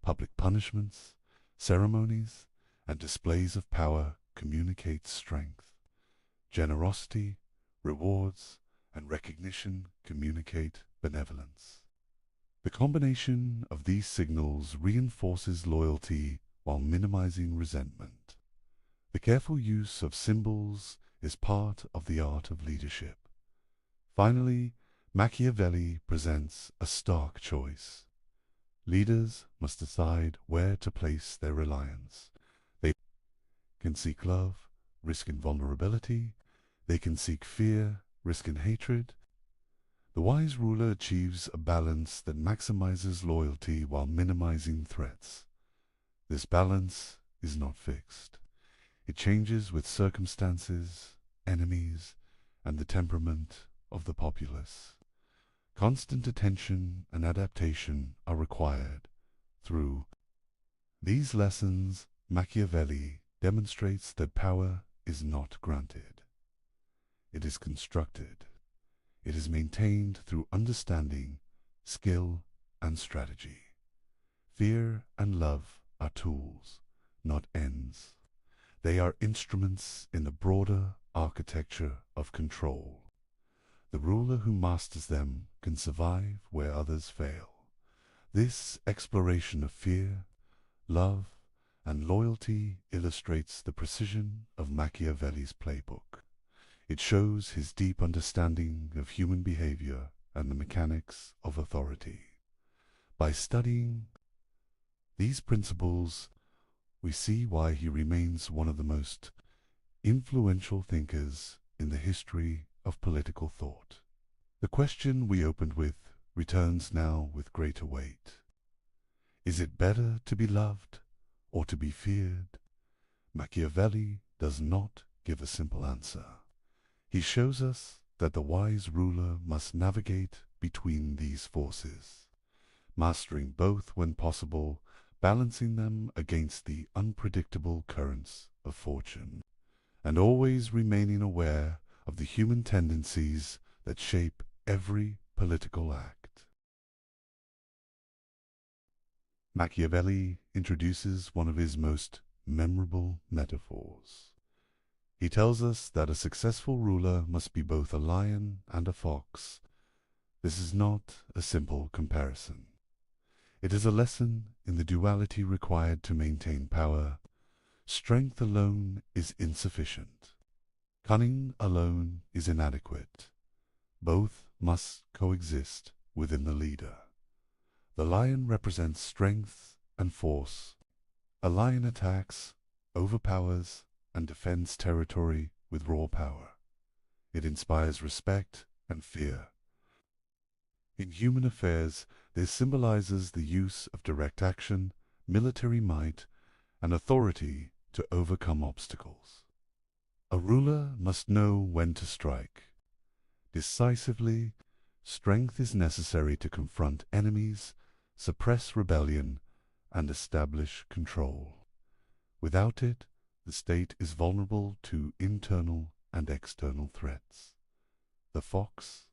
Public punishments, ceremonies, and displays of power communicate strength. Generosity, rewards, and recognition communicate benevolence. The combination of these signals reinforces loyalty while minimizing resentment. The careful use of symbols is part of the art of leadership. Finally, Machiavelli presents a stark choice. Leaders must decide where to place their reliance. They can seek love, risk invulnerability. They can seek fear, risk in hatred. The wise ruler achieves a balance that maximizes loyalty while minimizing threats. This balance is not fixed. It changes with circumstances, enemies, and the temperament of the populace. Constant attention and adaptation are required. Through these lessons, Machiavelli demonstrates that power is not granted. It is constructed. It is maintained through understanding, skill, and strategy. Fear and love are tools, not ends. They are instruments in the broader architecture of control. The ruler who masters them can survive where others fail. This exploration of fear, love, and loyalty illustrates the precision of Machiavelli's playbook. It shows his deep understanding of human behavior and the mechanics of authority. By studying these principles, we see why he remains one of the most influential thinkers in the history of political thought. The question we opened with returns now with greater weight. Is it better to be loved or to be feared? Machiavelli does not give a simple answer. He shows us that the wise ruler must navigate between these forces, mastering both when possible, balancing them against the unpredictable currents of fortune, and always remaining aware of the human tendencies that shape every political act. Machiavelli introduces one of his most memorable metaphors. He tells us that a successful ruler must be both a lion and a fox. This is not a simple comparison. It is a lesson in the duality required to maintain power. Strength alone is insufficient. Cunning alone is inadequate. Both must coexist within the leader. The lion represents strength and force. A lion attacks, overpowers, and defends territory with raw power. It inspires respect and fear. In human affairs, this symbolizes the use of direct action, military might, and authority to overcome obstacles. A ruler must know when to strike. Decisively, strength is necessary to confront enemies, suppress rebellion, and establish control. Without it, the state is vulnerable to internal and external threats. The fox,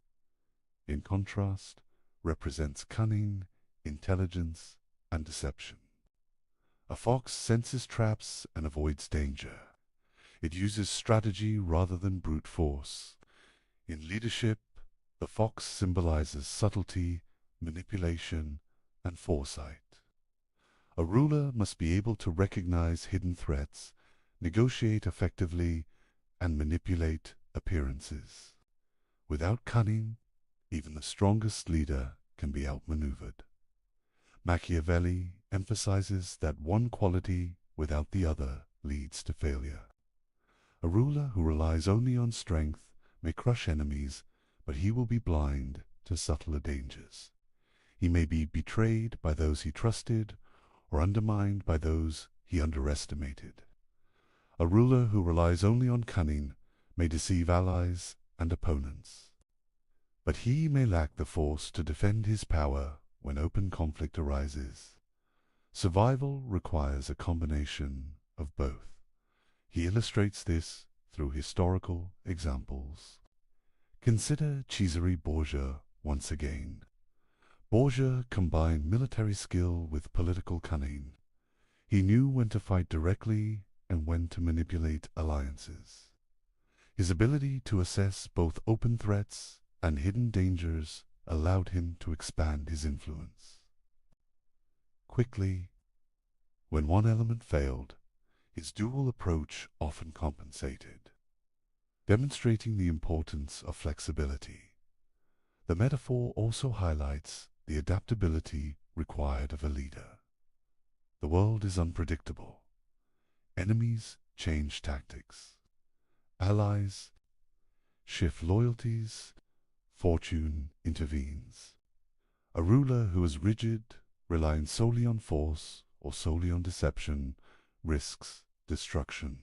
in contrast, represents cunning, intelligence, and deception. A fox senses traps and avoids danger. It uses strategy rather than brute force. In leadership, the fox symbolizes subtlety, manipulation, and foresight. A ruler must be able to recognize hidden threats, negotiate effectively, and manipulate appearances. Without cunning, even the strongest leader can be outmaneuvered. Machiavelli emphasizes that one quality without the other leads to failure. A ruler who relies only on strength may crush enemies, but he will be blind to subtler dangers. He may be betrayed by those he trusted or undermined by those he underestimated. A ruler who relies only on cunning may deceive allies and opponents. but he may lack the force to defend his power when open conflict arises. Survival requires a combination of both. He illustrates this through historical examples. Consider Cesare Borgia once again. Borgia combined military skill with political cunning. He knew when to fight directly and when to manipulate alliances. His ability to assess both open threats and hidden dangers allowed him to expand his influence quickly. When one element failed, his dual approach often compensated, demonstrating the importance of flexibility. The metaphor also highlights the adaptability required of a leader. The world is unpredictable. Enemies change tactics. Allies shift loyalties. Fortune intervenes. A ruler who is rigid, relying solely on force or solely on deception, risks destruction.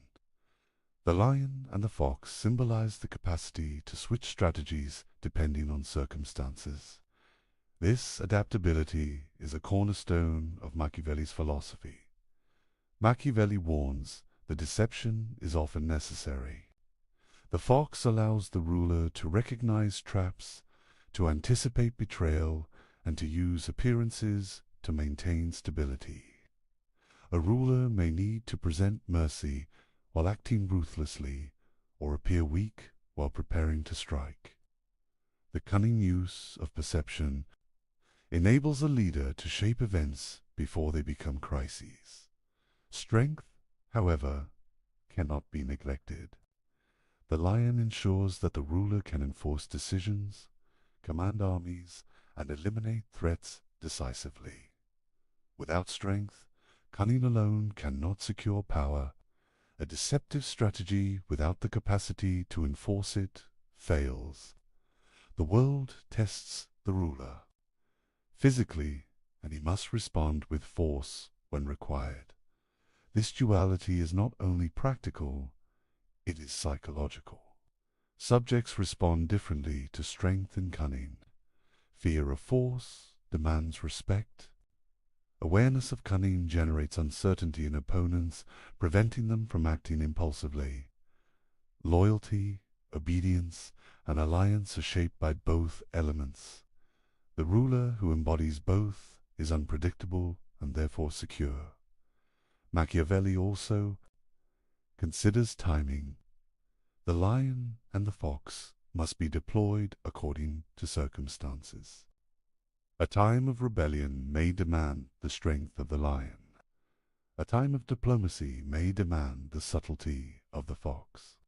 The lion and the fox symbolize the capacity to switch strategies depending on circumstances. This adaptability is a cornerstone of Machiavelli's philosophy. Machiavelli warns that deception is often necessary. The fox allows the ruler to recognize traps, to anticipate betrayal, and to use appearances to maintain stability. A ruler may need to present mercy while acting ruthlessly, or appear weak while preparing to strike. The cunning use of perception enables a leader to shape events before they become crises. Strength, however, cannot be neglected. The lion ensures that the ruler can enforce decisions, command armies, and eliminate threats decisively. Without strength, cunning alone cannot secure power. A deceptive strategy without the capacity to enforce it fails. The world tests the ruler physically, and he must respond with force when required. This duality is not only practical, it is psychological. Subjects respond differently to strength and cunning. Fear of force demands respect. Awareness of cunning generates uncertainty in opponents, preventing them from acting impulsively. Loyalty, obedience, and alliance are shaped by both elements. The ruler who embodies both is unpredictable and therefore secure. Machiavelli also considers timing. The lion and the fox must be deployed according to circumstances. A time of rebellion may demand the strength of the lion. A time of diplomacy may demand the subtlety of the fox.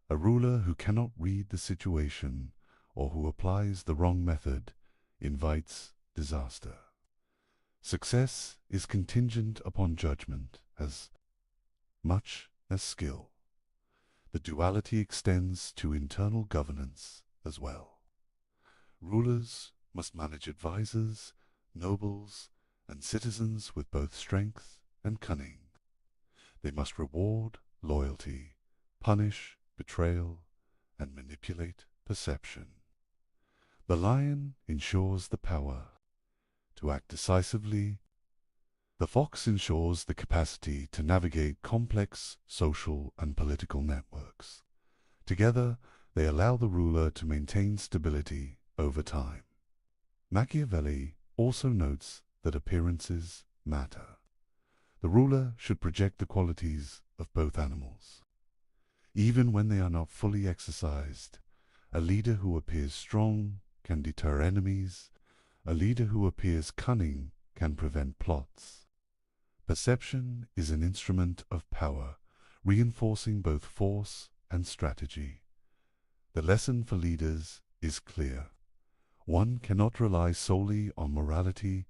A ruler who cannot read the situation or who applies the wrong method invites disaster. Success is contingent upon judgment as much as skill. The duality extends to internal governance as well. Rulers must manage advisors, nobles, and citizens with both strength and cunning. They must reward loyalty, punish betrayal, and manipulate perception. The lion ensures the power to act decisively. The fox ensures the capacity to navigate complex social and political networks. Together, they allow the ruler to maintain stability over time. Machiavelli also notes that appearances matter. The ruler should project the qualities of both animals. Even when they are not fully exercised, a leader who appears strong can deter enemies. A leader who appears cunning can prevent plots. Perception is an instrument of power, reinforcing both force and strategy. The lesson for leaders is clear. One cannot rely solely on morality,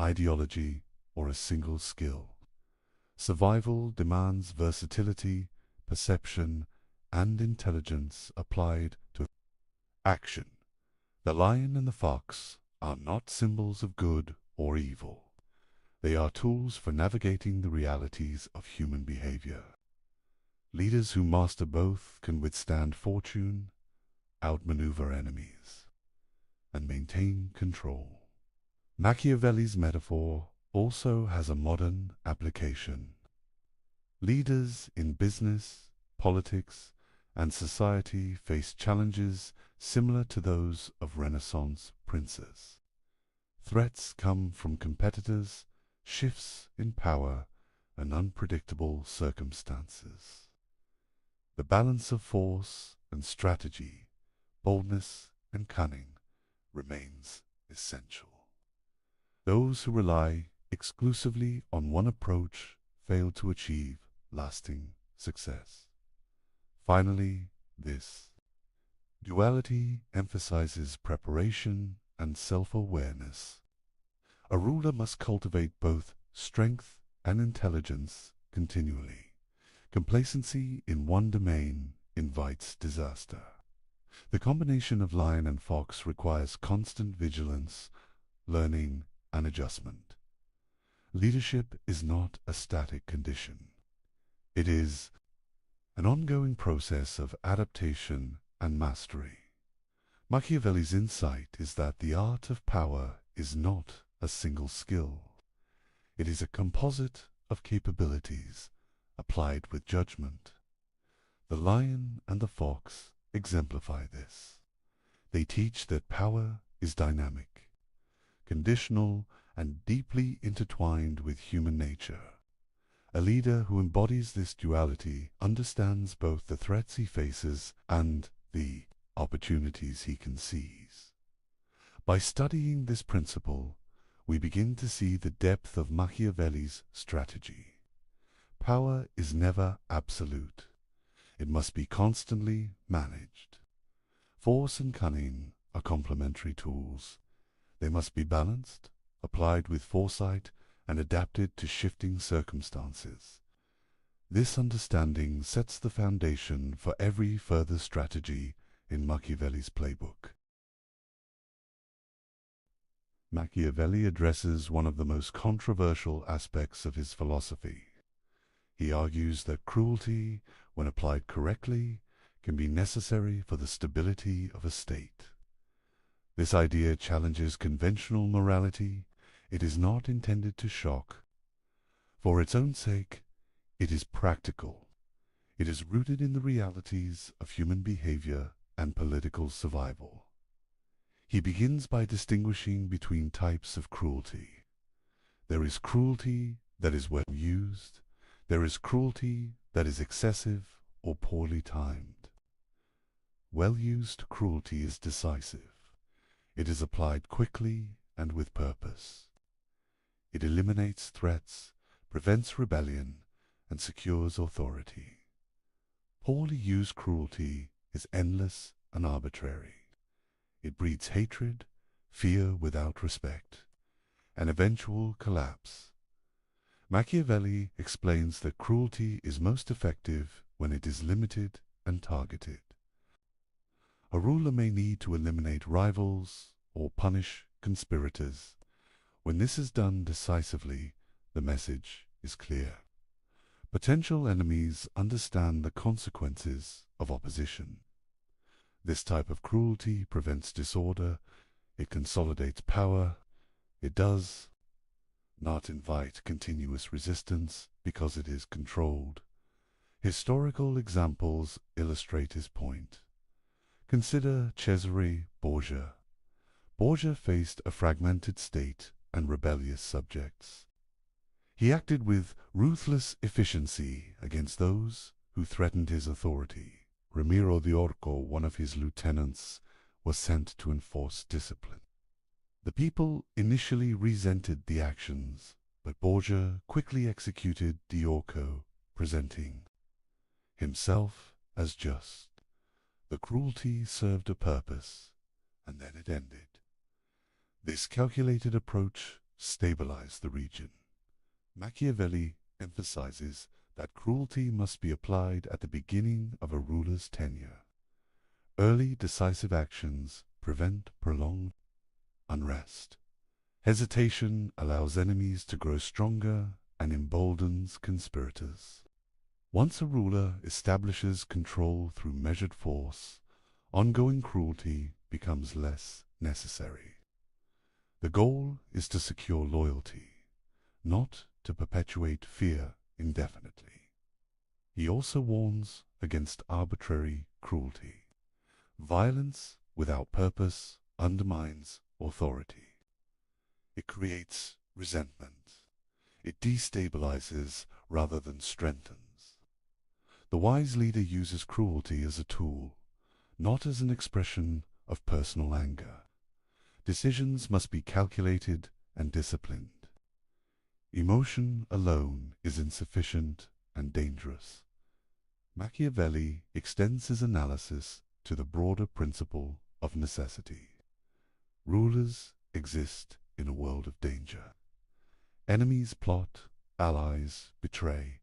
ideology, or a single skill. Survival demands versatility, perception, and intelligence applied to action. The lion and the fox are not symbols of good or evil. They are tools for navigating the realities of human behavior. Leaders who master both can withstand fortune, outmaneuver enemies. and maintain control. Machiavelli's metaphor also has a modern application. Leaders in business, politics, and society face challenges similar to those of Renaissance princes. Threats come from competitors, shifts in power, and unpredictable circumstances. The balance of force and strategy, boldness and cunning, remains essential. Those who rely exclusively on one approach fail to achieve lasting success. Finally, this duality emphasizes preparation and self-awareness. A ruler must cultivate both strength and intelligence continually. Complacency in one domain invites disaster. The combination of lion and fox requires constant vigilance, learning, and adjustment. Leadership is not a static condition. It is an ongoing process of adaptation and mastery. Machiavelli's insight is that the art of power is not a single skill. It is a composite of capabilities applied with judgment. The lion and the fox exemplify this. They teach that power is dynamic, conditional, and deeply intertwined with human nature. A leader who embodies this duality understands both the threats he faces and the opportunities he can seize. By studying this principle, we begin to see the depth of Machiavelli's strategy. Power is never absolute. It must be constantly managed. Force and cunning are complementary tools. They must be balanced, applied with foresight, and adapted to shifting circumstances. This understanding sets the foundation for every further strategy in Machiavelli's playbook. Machiavelli addresses one of the most controversial aspects of his philosophy. He argues that cruelty, when applied correctly, can be necessary for the stability of a state. This idea challenges conventional morality. It is not intended to shock. For its own sake, it is practical. It is rooted in the realities of human behavior and political survival. He begins by distinguishing between types of cruelty. There is cruelty that is well used. There is cruelty that is excessive or poorly timed. Well-used cruelty is decisive. It is applied quickly and with purpose. It eliminates threats, prevents rebellion, and secures authority. Poorly used cruelty is endless and arbitrary. It breeds hatred, fear without respect, and eventual collapse. Machiavelli explains that cruelty is most effective when it is limited and targeted. A ruler may need to eliminate rivals or punish conspirators. When this is done decisively, the message is clear. Potential enemies understand the consequences of opposition. This type of cruelty prevents disorder, it consolidates power, it does not invite continuous resistance because it is controlled. Historical examples illustrate his point. Consider Cesare Borgia. Borgia faced a fragmented state and rebellious subjects. He acted with ruthless efficiency against those who threatened his authority. Ramiro de Orco, one of his lieutenants, was sent to enforce discipline. The people initially resented the actions, but Borgia quickly executed de Orco, presenting himself as just. The cruelty served a purpose, and then it ended. This calculated approach stabilized the region. Machiavelli emphasizes that cruelty must be applied at the beginning of a ruler's tenure. Early decisive actions prevent prolonged unrest. Hesitation allows enemies to grow stronger and emboldens conspirators. Once a ruler establishes control through measured force, ongoing cruelty becomes less necessary. The goal is to secure loyalty, not to perpetuate fear indefinitely. He also warns against arbitrary cruelty. Violence without purpose undermines authority. It creates resentment. It destabilizes rather than strengthens. The wise leader uses cruelty as a tool, not as an expression of personal anger. Decisions must be calculated and disciplined. Emotion alone is insufficient and dangerous. Machiavelli extends his analysis to the broader principle of necessity. Rulers exist in a world of danger. Enemies plot, allies betray,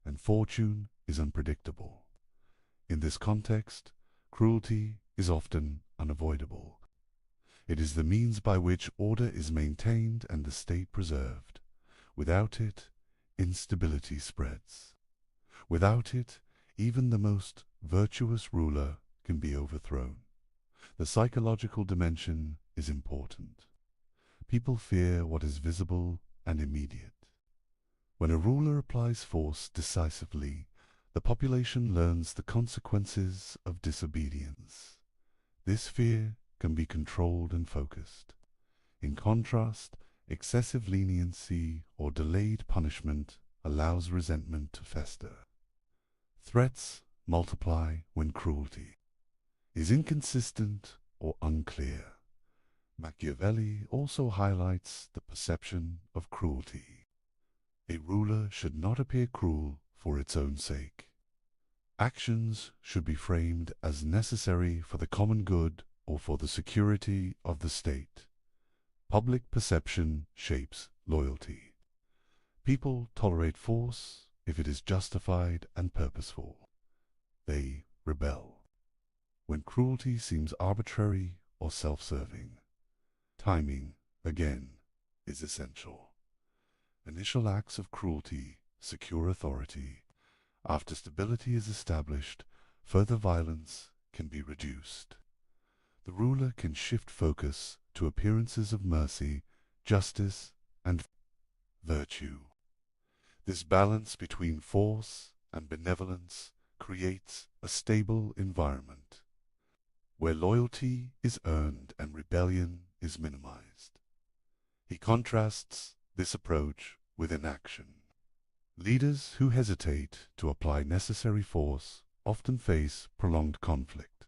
and fortune is unpredictable. In this context, cruelty is often unavoidable. It is the means by which order is maintained and the state preserved. Without it, instability spreads. Without it, even the most virtuous ruler can be overthrown. The psychological dimension is important. People fear what is visible and immediate. When a ruler applies force decisively, the population learns the consequences of disobedience. This fear can be controlled and focused. In contrast, excessive leniency or delayed punishment allows resentment to fester. Threats multiply when cruelty is inconsistent or unclear. Machiavelli also highlights the perception of cruelty. A ruler should not appear cruel for its own sake. Actions should be framed as necessary for the common good or for the security of the state. Public perception shapes loyalty. People tolerate force if it is justified and purposeful. They rebel when cruelty seems arbitrary or self-serving. Timing, again, is essential. Initial acts of cruelty secure authority. After stability is established, further violence can be reduced. The ruler can shift focus to appearances of mercy, justice, and virtue. This balance between force and benevolence creates a stable environment, where loyalty is earned and rebellion is minimized. He contrasts this approach with inaction. Leaders who hesitate to apply necessary force often face prolonged conflict.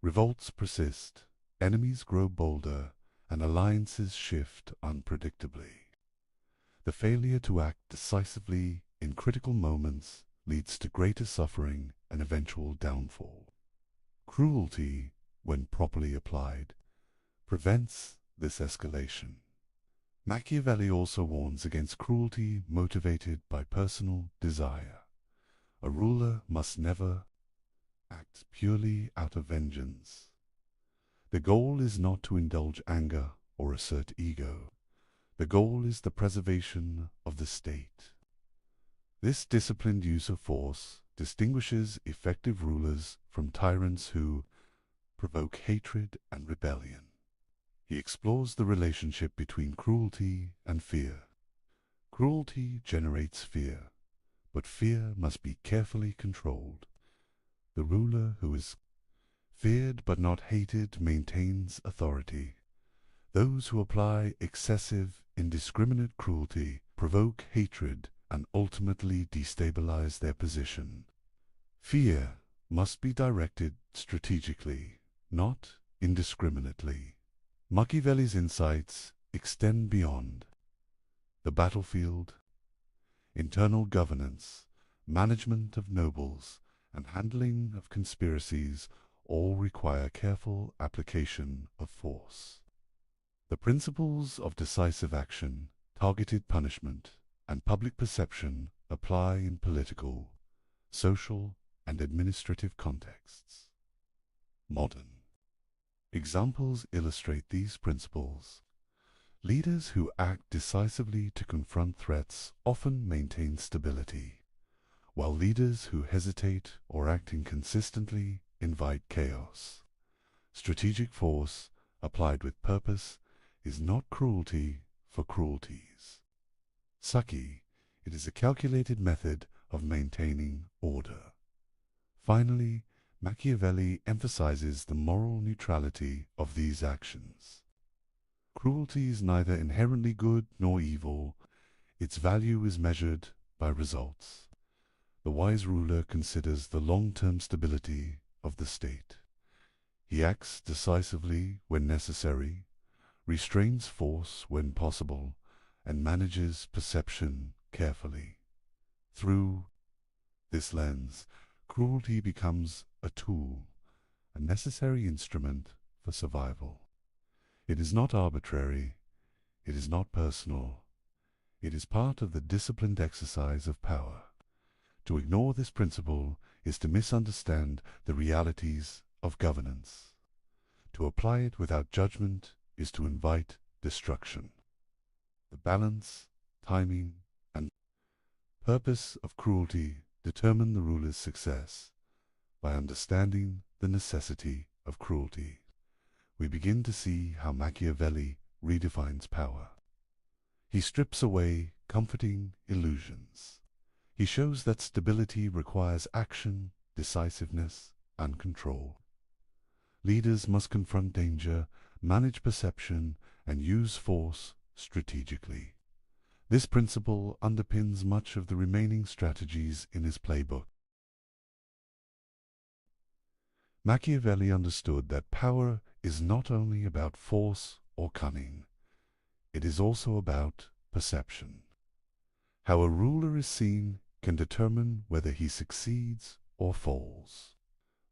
Revolts persist, enemies grow bolder, and alliances shift unpredictably. The failure to act decisively in critical moments leads to greater suffering and eventual downfall. Cruelty, when properly applied, prevents this escalation. Machiavelli also warns against cruelty motivated by personal desire. A ruler must never act purely out of vengeance. The goal is not to indulge anger or assert ego. The goal is the preservation of the state. This disciplined use of force distinguishes effective rulers from tyrants who provoke hatred and rebellion. He explores the relationship between cruelty and fear. Cruelty generates fear, but fear must be carefully controlled. The ruler who is feared but not hated maintains authority. Those who apply excessive, indiscriminate cruelty provoke hatred and ultimately destabilize their position. Fear must be directed strategically, not indiscriminately. Machiavelli's insights extend beyond the battlefield. Internal governance, management of nobles, and handling of conspiracies all require careful application of force. The principles of decisive action, targeted punishment, and public perception apply in political, social, and administrative contexts. Modern examples illustrate these principles. Leaders who act decisively to confront threats often maintain stability, while leaders who hesitate or act inconsistently invite chaos. Strategic force applied with purpose, is not cruelty for cruelties. Saki, it is a calculated method of maintaining order. Finally, Machiavelli emphasizes the moral neutrality of these actions. Cruelty is neither inherently good nor evil. Its value is measured by results. The wise ruler considers the long-term stability of the state. He acts decisively when necessary, restrains force when possible, and manages perception carefully. Through this lens, cruelty becomes a tool, a necessary instrument for survival. It is not arbitrary, it is not personal, it is part of the disciplined exercise of power. To ignore this principle is to misunderstand the realities of governance. To apply it without judgment is to invite destruction. The balance, timing, and purpose of cruelty determine the ruler's success. By understanding the necessity of cruelty, we begin to see how Machiavelli redefines power. He strips away comforting illusions. He shows that stability requires action, decisiveness, and control. Leaders must confront danger, manage perception, and use force strategically. This principle underpins much of the remaining strategies in his playbook. Machiavelli understood that power is not only about force or cunning, it is also about perception. How a ruler is seen can determine whether he succeeds or falls.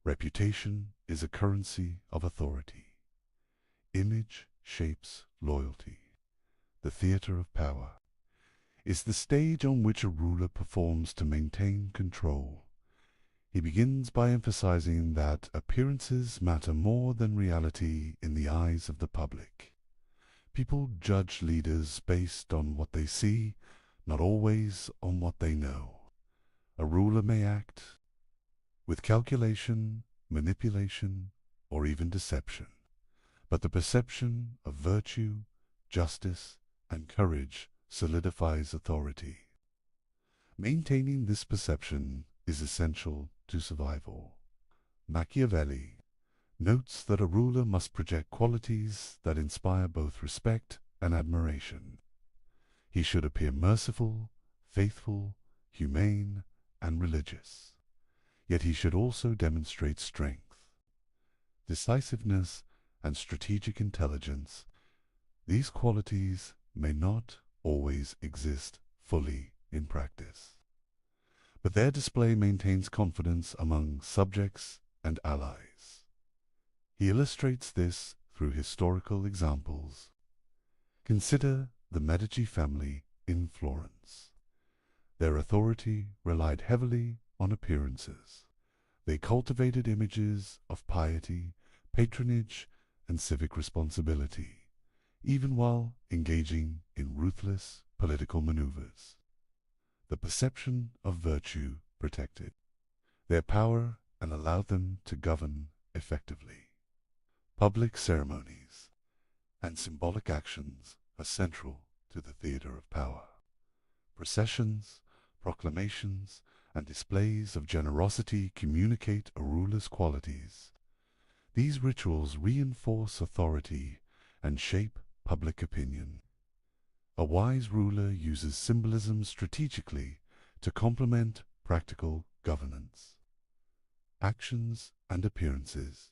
Reputation is a currency of authority. Image shapes loyalty. The theater of power is the stage on which a ruler performs to maintain control. He begins by emphasizing that appearances matter more than reality in the eyes of the public. People judge leaders based on what they see, not always on what they know. A ruler may act with calculation, manipulation, or even deception, but the perception of virtue, justice, and courage solidifies authority. Maintaining this perception is essential to survival. Machiavelli notes that a ruler must project qualities that inspire both respect and admiration. He should appear merciful, faithful, humane, and religious. Yet he should also demonstrate strength, decisiveness, and strategic intelligence. These qualities may not always exist fully in practice, but their display maintains confidence among subjects and allies. He illustrates this through historical examples. Consider the Medici family in Florence. Their authority relied heavily on appearances. They cultivated images of piety, patronage, and civic responsibility, even while engaging in ruthless political maneuvers. The perception of virtue protected their power and allowed them to govern effectively. Public ceremonies and symbolic actions are central to the theater of power. Processions, proclamations, and displays of generosity communicate a ruler's qualities. These rituals reinforce authority and shape public opinion. A wise ruler uses symbolism strategically to complement practical governance. Actions and appearances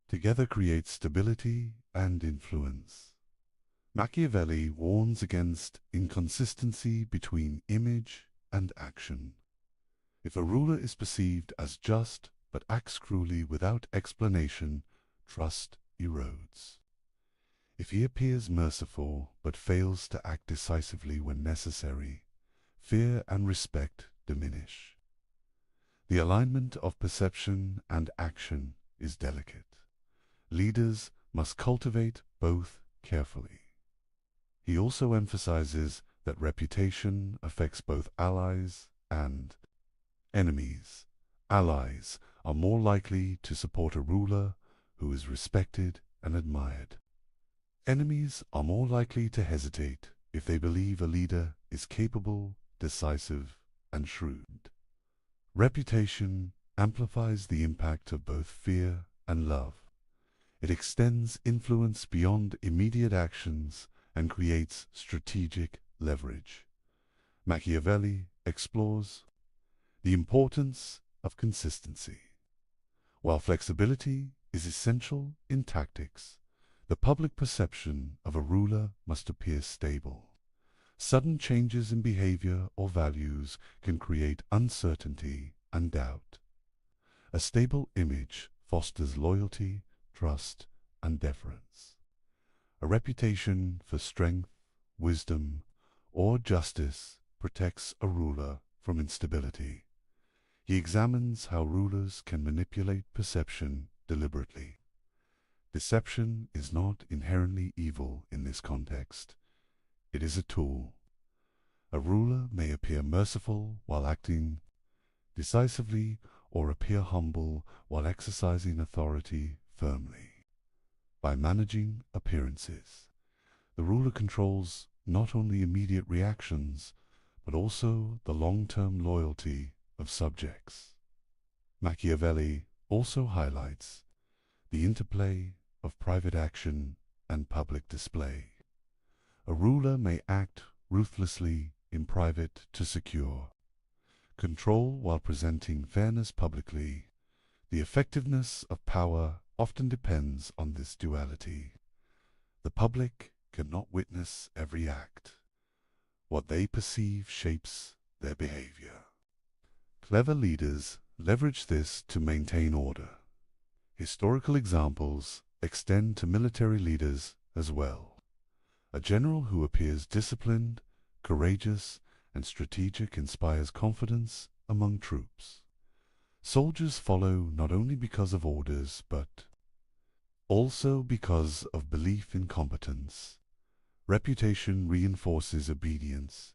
together create stability and influence. Machiavelli warns against inconsistency between image and action. If a ruler is perceived as just but acts cruelly without explanation, trust erodes. If he appears merciful but fails to act decisively when necessary, fear and respect diminish. The alignment of perception and action is delicate. Leaders must cultivate both carefully. He also emphasizes that reputation affects both allies and enemies. Allies are more likely to support a ruler who is respected and admired. Enemies are more likely to hesitate if they believe a leader is capable, decisive, and shrewd. Reputation amplifies the impact of both fear and love. It extends influence beyond immediate actions and creates strategic leverage. Machiavelli explores the importance of consistency. While flexibility is essential in tactics, the public perception of a ruler must appear stable. Sudden changes in behavior or values can create uncertainty and doubt. A stable image fosters loyalty, trust, and deference. A reputation for strength, wisdom, or justice protects a ruler from instability. He examines how rulers can manipulate perception deliberately. Deception is not inherently evil in this context. It is a tool. A ruler may appear merciful while acting decisively or appear humble while exercising authority firmly. By managing appearances, the ruler controls not only immediate reactions, but also the long-term loyalty of subjects. Machiavelli also highlights the interplay of private action and public display. A ruler may act ruthlessly in private to secure control while presenting fairness publicly. The effectiveness of power often depends on this duality. The public cannot witness every act. What they perceive shapes their behavior. Clever leaders leverage this to maintain order. Historical examples extend to military leaders as well. A general who appears disciplined, courageous, and strategic inspires confidence among troops. Soldiers follow not only because of orders, but also because of belief in competence. Reputation reinforces obedience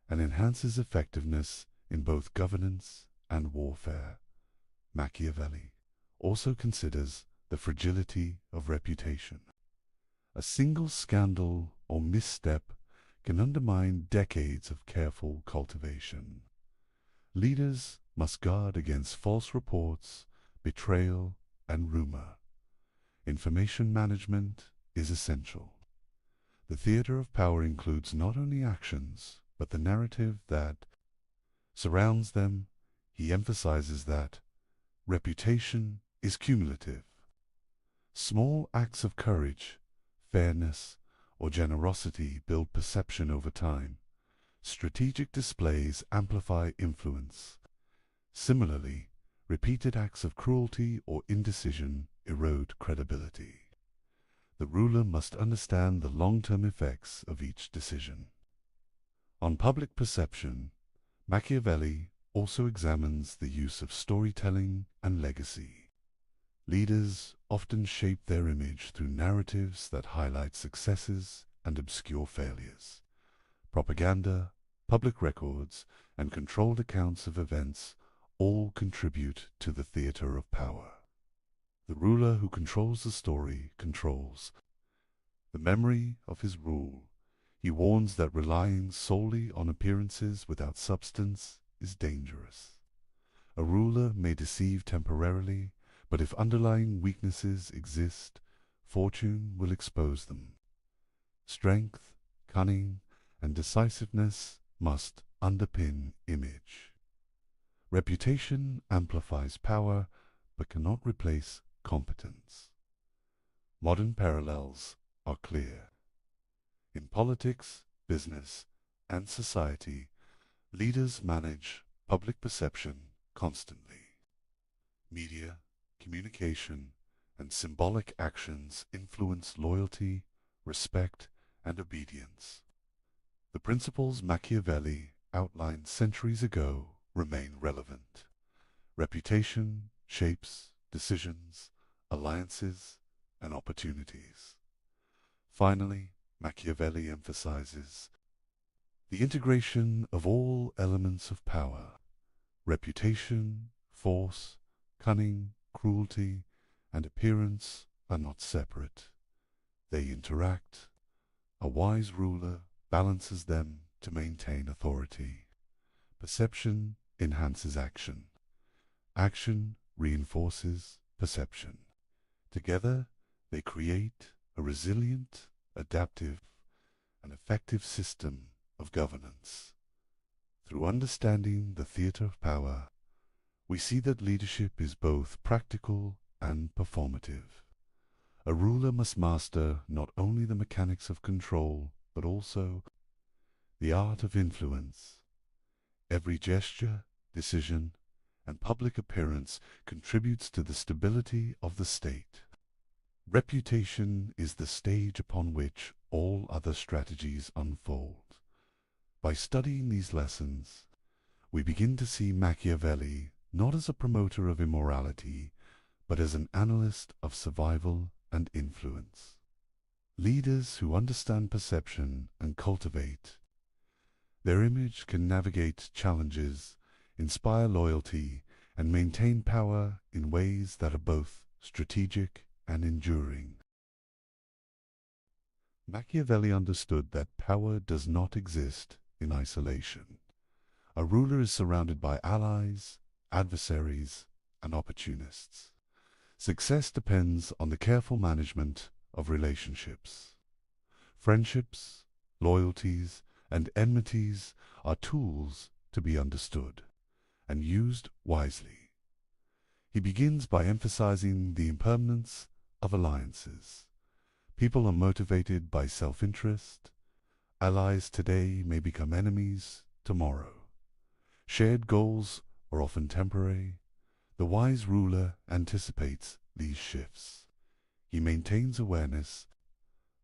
and enhances effectiveness in both governance and warfare. Machiavelli also considers the fragility of reputation. A single scandal or misstep can undermine decades of careful cultivation. Leaders must guard against false reports, betrayal, and rumor. Information management is essential. The theater of power includes not only actions, but the narrative that surrounds them. He emphasizes that reputation is cumulative. Small acts of courage, fairness, or generosity build perception over time. Strategic displays amplify influence. Similarly, repeated acts of cruelty or indecision erode credibility. The ruler must understand the long-term effects of each decision. On public perception, Machiavelli also examines the use of storytelling and legacy. Leaders often shape their image through narratives that highlight successes and obscure failures. Propaganda, public records, and controlled accounts of events all contribute to the theater of power. The ruler who controls the story controls the memory of his rule. He warns that relying solely on appearances without substance is dangerous. A ruler may deceive temporarily, but if underlying weaknesses exist, fortune will expose them. Strength, cunning, and decisiveness must underpin image. Reputation amplifies power, but cannot replace competence. Modern parallels are clear. In politics, business, and society, leaders manage public perception constantly. Media, communication, and symbolic actions influence loyalty, respect, and obedience. The principles Machiavelli outlined centuries ago remain relevant. Reputation shapes decisions, alliances, and opportunities. Finally, Machiavelli emphasizes the integration of all elements of power. Reputation, force, cunning, cruelty, and appearance are not separate. They interact. A wise ruler balances them to maintain authority. Perception enhances action. Action reinforces perception. Together, they create a resilient, adaptive, and effective system of governance. Through understanding the theater of power, we see that leadership is both practical and performative. A ruler must master not only the mechanics of control, but also the art of influence. Every gesture, decision, and public appearance contributes to the stability of the state. Reputation is the stage upon which all other strategies unfold. By studying these lessons, we begin to see Machiavelli not as a promoter of immorality, but as an analyst of survival and influence. Leaders who understand perception and cultivate their image can navigate challenges, inspire loyalty, and maintain power in ways that are both strategic and enduring. Machiavelli understood that power does not exist in isolation. A ruler is surrounded by allies, adversaries, and opportunists. Success depends on the careful management of relationships. Friendships, loyalties, and enmities are tools to be understood and used wisely. He begins by emphasizing the impermanence of alliances. People are motivated by self-interest. Allies today may become enemies tomorrow. Shared goals are often temporary. The wise ruler anticipates these shifts. He maintains awareness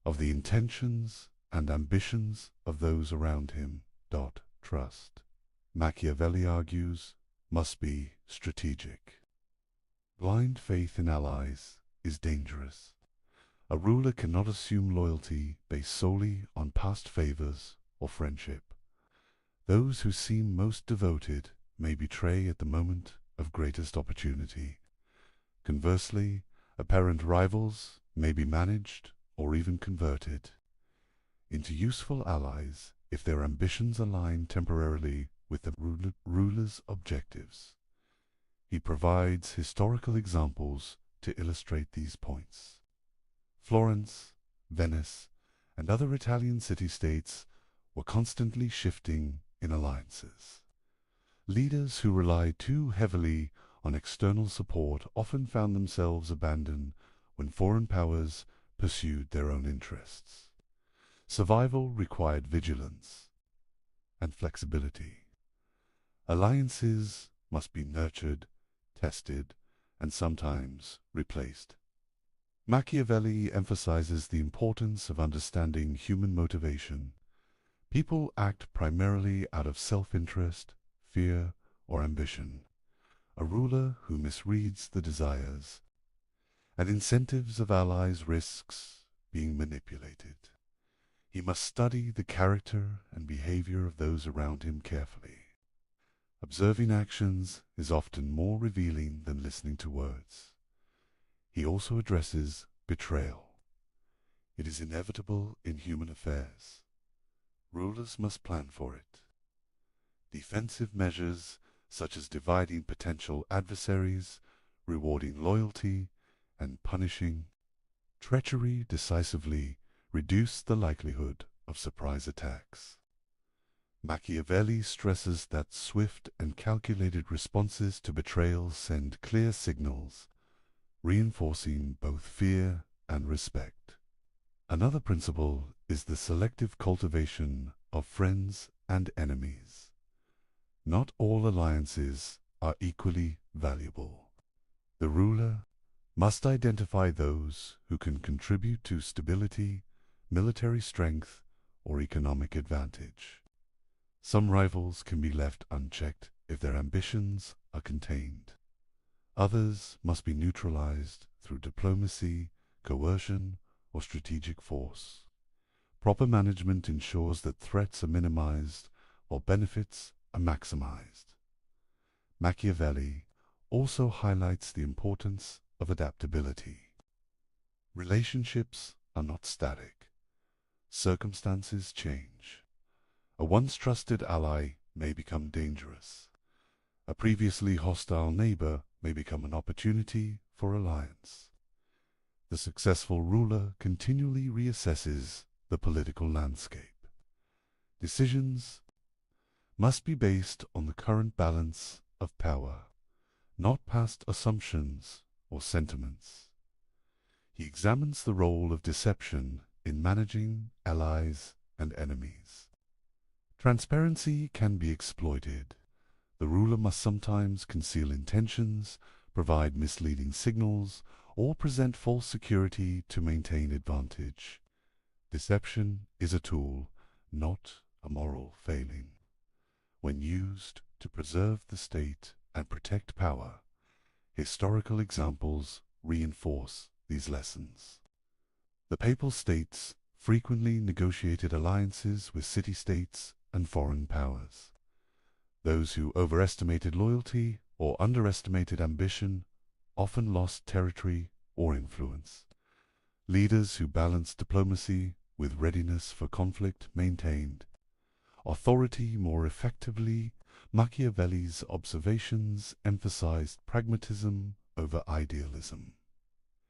of the intentions and ambitions of those around him. Trust, Machiavelli argues, must be strategic. Blind faith in allies is dangerous. A ruler cannot assume loyalty based solely on past favors or friendship. Those who seem most devoted may betray at the moment of greatest opportunity. Conversely, apparent rivals may be managed or even converted into useful allies if their ambitions align temporarily with the ruler's objectives. He provides historical examples to illustrate these points. Florence, Venice, and other Italian city-states were constantly shifting in alliances. Leaders who relied too heavily on external support often found themselves abandoned when foreign powers pursued their own interests. Survival required vigilance and flexibility. Alliances must be nurtured, tested, and sometimes replaced. Machiavelli emphasizes the importance of understanding human motivation. People act primarily out of self-interest, fear, or ambition. A ruler who misreads the desires and incentives of allies risks being manipulated. He must study the character and behavior of those around him carefully. Observing actions is often more revealing than listening to words. He also addresses betrayal. It is inevitable in human affairs. Rulers must plan for it. Defensive measures, such as dividing potential adversaries, rewarding loyalty, and punishing treachery decisively, reduce the likelihood of surprise attacks. Machiavelli stresses that swift and calculated responses to betrayal send clear signals, reinforcing both fear and respect. Another principle is the selective cultivation of friends and enemies. Not all alliances are equally valuable. The ruler must identify those who can contribute to stability, military strength, or economic advantage. Some rivals can be left unchecked if their ambitions are contained. Others must be neutralized through diplomacy, coercion, or strategic force. Proper management ensures that threats are minimized while benefits are maximized. Machiavelli also highlights the importance of adaptability. Relationships are not static. Circumstances change. A once trusted ally may become dangerous. A previously hostile neighbor may become an opportunity for alliance. The successful ruler continually reassesses the political landscape. Decisions must be based on the current balance of power, not past assumptions or sentiments. He examines the role of deception in managing allies and enemies. Transparency can be exploited. The ruler must sometimes conceal intentions, provide misleading signals, or present false security to maintain advantage. Deception is a tool, not a moral failing. When used to preserve the state and protect power, historical examples reinforce these lessons. The Papal States frequently negotiated alliances with city-states and foreign powers. Those who overestimated loyalty or underestimated ambition often lost territory or influence. Leaders who balanced diplomacy with readiness for conflict maintained authority more effectively. Machiavelli's observations emphasized pragmatism over idealism.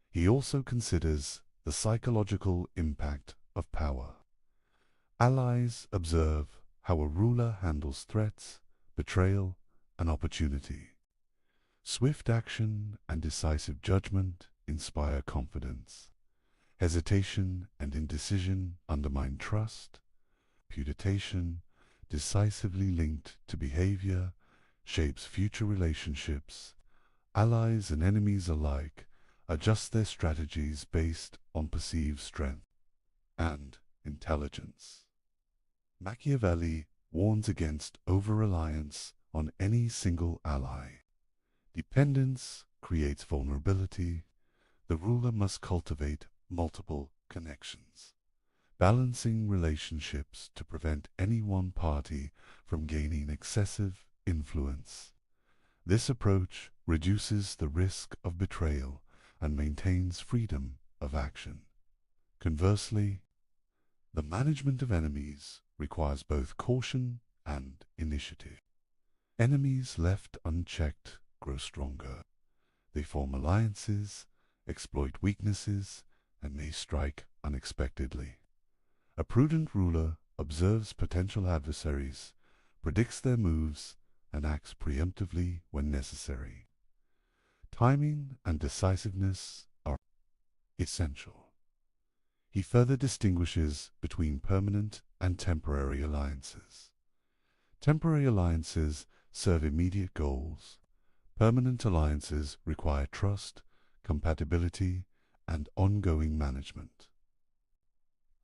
He also considers the psychological impact of power. Allies observe how a ruler handles threats, betrayal, and opportunity. Swift action and decisive judgment inspire confidence. Hesitation and indecision undermine trust. Reputation, decisively linked to behavior, shapes future relationships. Allies and enemies alike adjust their strategies based on perceived strength and intelligence. Machiavelli warns against over-reliance on any single ally. Dependence creates vulnerability. The ruler must cultivate multiple connections, balancing relationships to prevent any one party from gaining excessive influence. This approach reduces the risk of betrayal and maintains freedom of action. Conversely, the management of enemies requires both caution and initiative. Enemies left unchecked grow stronger. They form alliances, exploit weaknesses, and may strike unexpectedly. A prudent ruler observes potential adversaries, predicts their moves, and acts preemptively when necessary. Timing and decisiveness are essential. He further distinguishes between permanent and temporary alliances. Temporary alliances serve immediate goals. Permanent alliances require trust, compatibility, and ongoing management.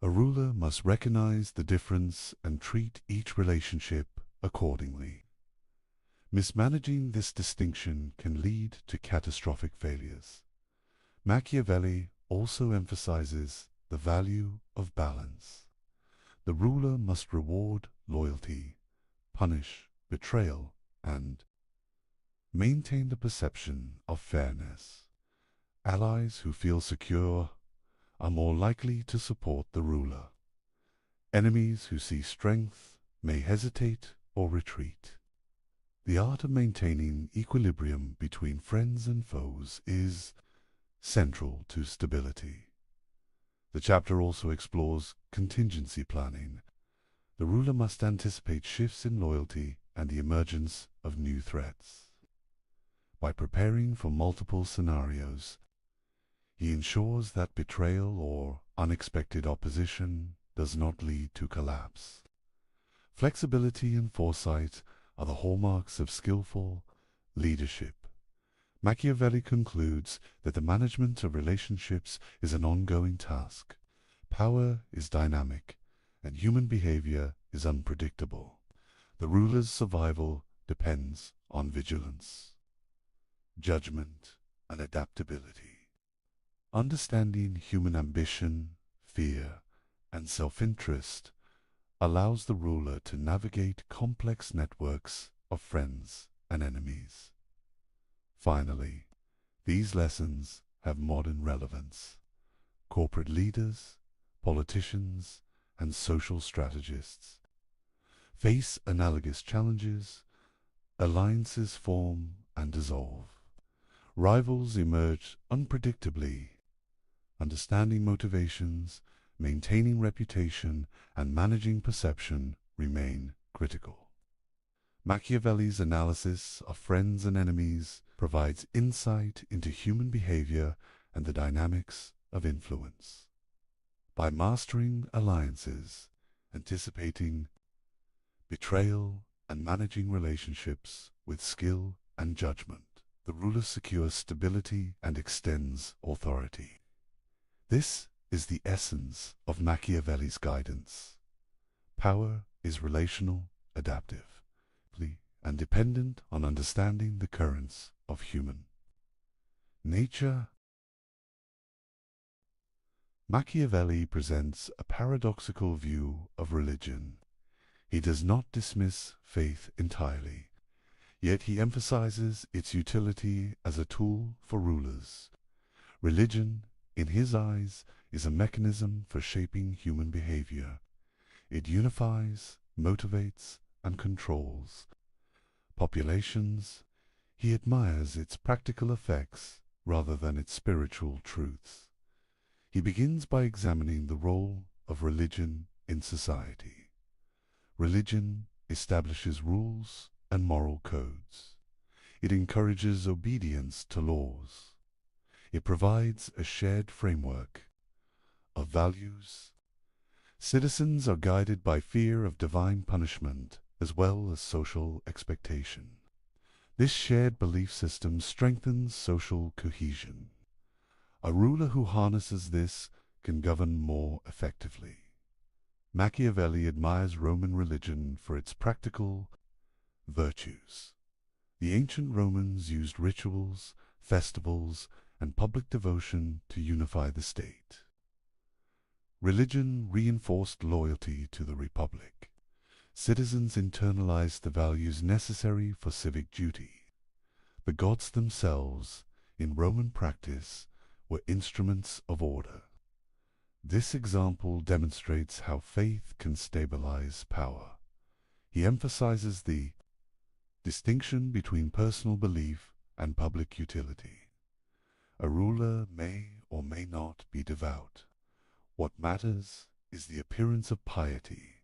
A ruler must recognize the difference and treat each relationship accordingly. Mismanaging this distinction can lead to catastrophic failures. Machiavelli also emphasizes the value of balance. The ruler must reward loyalty, punish betrayal, and maintain the perception of fairness. Allies who feel secure are more likely to support the ruler. Enemies who see strength may hesitate or retreat. The art of maintaining equilibrium between friends and foes is central to stability. The chapter also explores contingency planning. The ruler must anticipate shifts in loyalty and the emergence of new threats. By preparing for multiple scenarios, he ensures that betrayal or unexpected opposition does not lead to collapse. Flexibility and foresight are the hallmarks of skillful leadership. Machiavelli concludes that the management of relationships is an ongoing task. Power is dynamic, and human behavior is unpredictable. The ruler's survival depends on vigilance, judgment, and adaptability. Understanding human ambition, fear, and self-interest allows the ruler to navigate complex networks of friends and enemies. Finally, these lessons have modern relevance. corporate leaders, politicians, and social strategists face analogous challenges. Alliances form and dissolve. Rivals emerge unpredictably. Understanding motivations, maintaining reputation, and managing perception remain critical. Machiavelli's analysis of friends and enemies provides insight into human behavior and the dynamics of influence. By mastering alliances, anticipating betrayal, and managing relationships with skill and judgment, the ruler secures stability and extends authority. This is the essence of Machiavelli's guidance. Power is relational, adaptive, and dependent on understanding the currents of human nature. Machiavelli presents a paradoxical view of religion. He does not dismiss faith entirely, yet he emphasizes its utility as a tool for rulers. Religion, in his eyes, is a mechanism for shaping human behavior. It unifies, motivates, and controls populations. He admires its practical effects rather than its spiritual truths. He begins by examining the role of religion in society. Religion establishes rules and moral codes. It encourages obedience to laws. It provides a shared framework of values. Citizens are guided by fear of divine punishment as well as social expectation. This shared belief system strengthens social cohesion. A ruler who harnesses this can govern more effectively. Machiavelli admires Roman religion for its practical virtues. The ancient Romans used rituals, festivals, and public devotion to unify the state. Religion reinforced loyalty to the republic. Citizens internalized the values necessary for civic duty. The gods themselves, in Roman practice, were instruments of order. This example demonstrates how faith can stabilize power. He emphasizes the distinction between personal belief and public utility. A ruler may or may not be devout. What matters is the appearance of piety.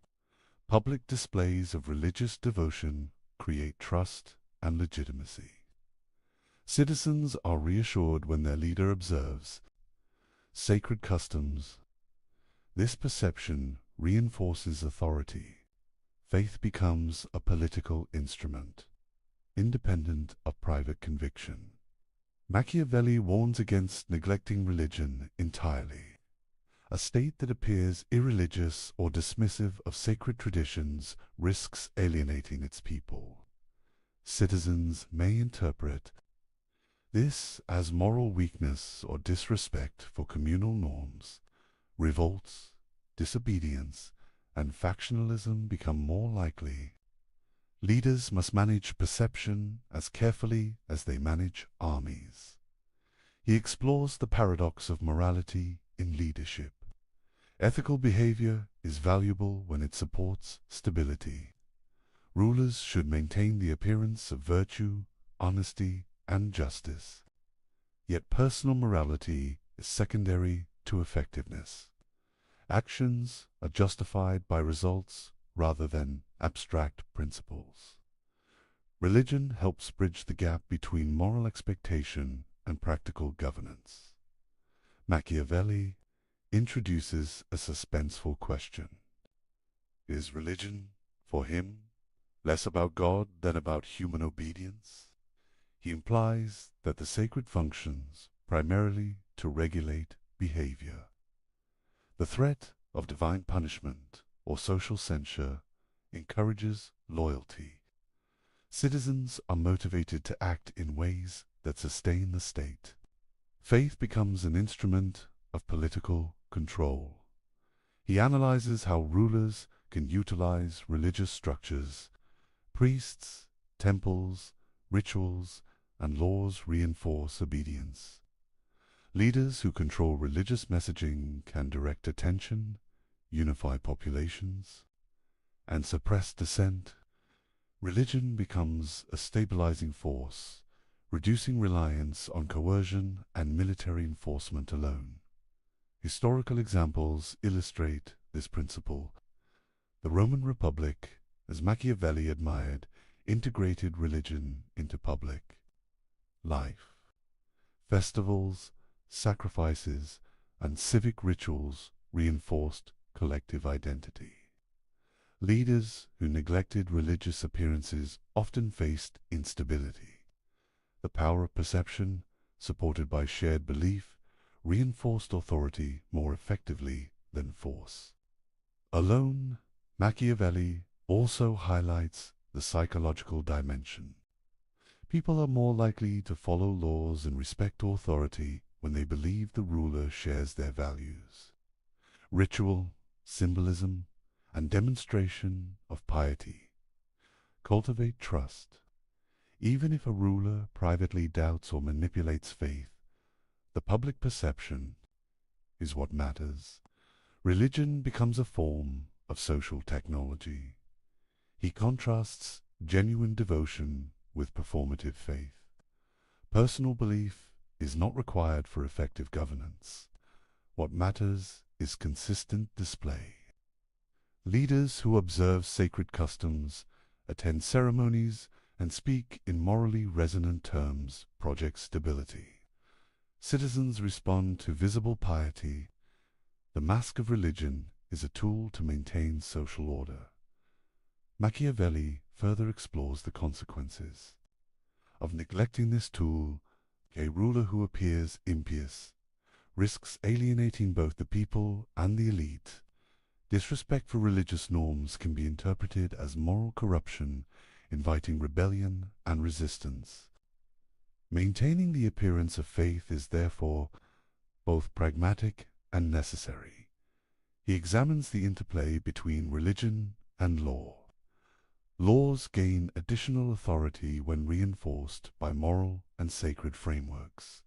Public displays of religious devotion create trust and legitimacy. Citizens are reassured when their leader observes sacred customs. This perception reinforces authority. Faith becomes a political instrument, independent of private conviction. Machiavelli warns against neglecting religion entirely. A state that appears irreligious or dismissive of sacred traditions risks alienating its people. Citizens may interpret this as moral weakness or disrespect for communal norms. Revolts, disobedience, and factionalism become more likely. Leaders must manage perception as carefully as they manage armies. He explores the paradox of morality in leadership. Ethical behavior is valuable when it supports stability. Rulers should maintain the appearance of virtue, honesty, and justice. Yet personal morality is secondary to effectiveness. Actions are justified by results rather than abstract principles. Religion helps bridge the gap between moral expectation and practical governance. Machiavelli introduces a suspenseful question. Is religion, for him, less about God than about human obedience? He implies that the sacred functions primarily to regulate behavior. The threat of divine punishment or social censure encourages loyalty. Citizens are motivated to act in ways that sustain the state. Faith becomes an instrument of political control. He analyzes how rulers can utilize religious structures. Priests, temples, rituals, and laws reinforce obedience. Leaders who control religious messaging can direct attention, unify populations, and suppress dissent. Religion becomes a stabilizing force, reducing reliance on coercion and military enforcement alone. Historical examples illustrate this principle. The Roman Republic, as Machiavelli admired, integrated religion into public life. Festivals, sacrifices, and civic rituals reinforced collective identity. Leaders who neglected religious appearances often faced instability. The power of perception, supported by shared belief, reinforced authority more effectively than force. Alone, Machiavelli also highlights the psychological dimension. People are more likely to follow laws and respect authority when they believe the ruler shares their values. Ritual, symbolism, and demonstration of piety cultivate trust. Even if a ruler privately doubts or manipulates faith, the public perception is what matters. Religion becomes a form of social technology. He contrasts genuine devotion with performative faith. Personal belief is not required for effective governance. What matters is consistent display. Leaders who observe sacred customs, attend ceremonies, and speak in morally resonant terms project stability. Citizens respond to visible piety. The mask of religion is a tool to maintain social order. Machiavelli further explores the consequences of neglecting this tool. A ruler who appears impious risks alienating both the people and the elite. Disrespect for religious norms can be interpreted as moral corruption, inviting rebellion and resistance. Maintaining the appearance of faith is therefore both pragmatic and necessary. He examines the interplay between religion and law. Laws gain additional authority when reinforced by moral and sacred frameworks.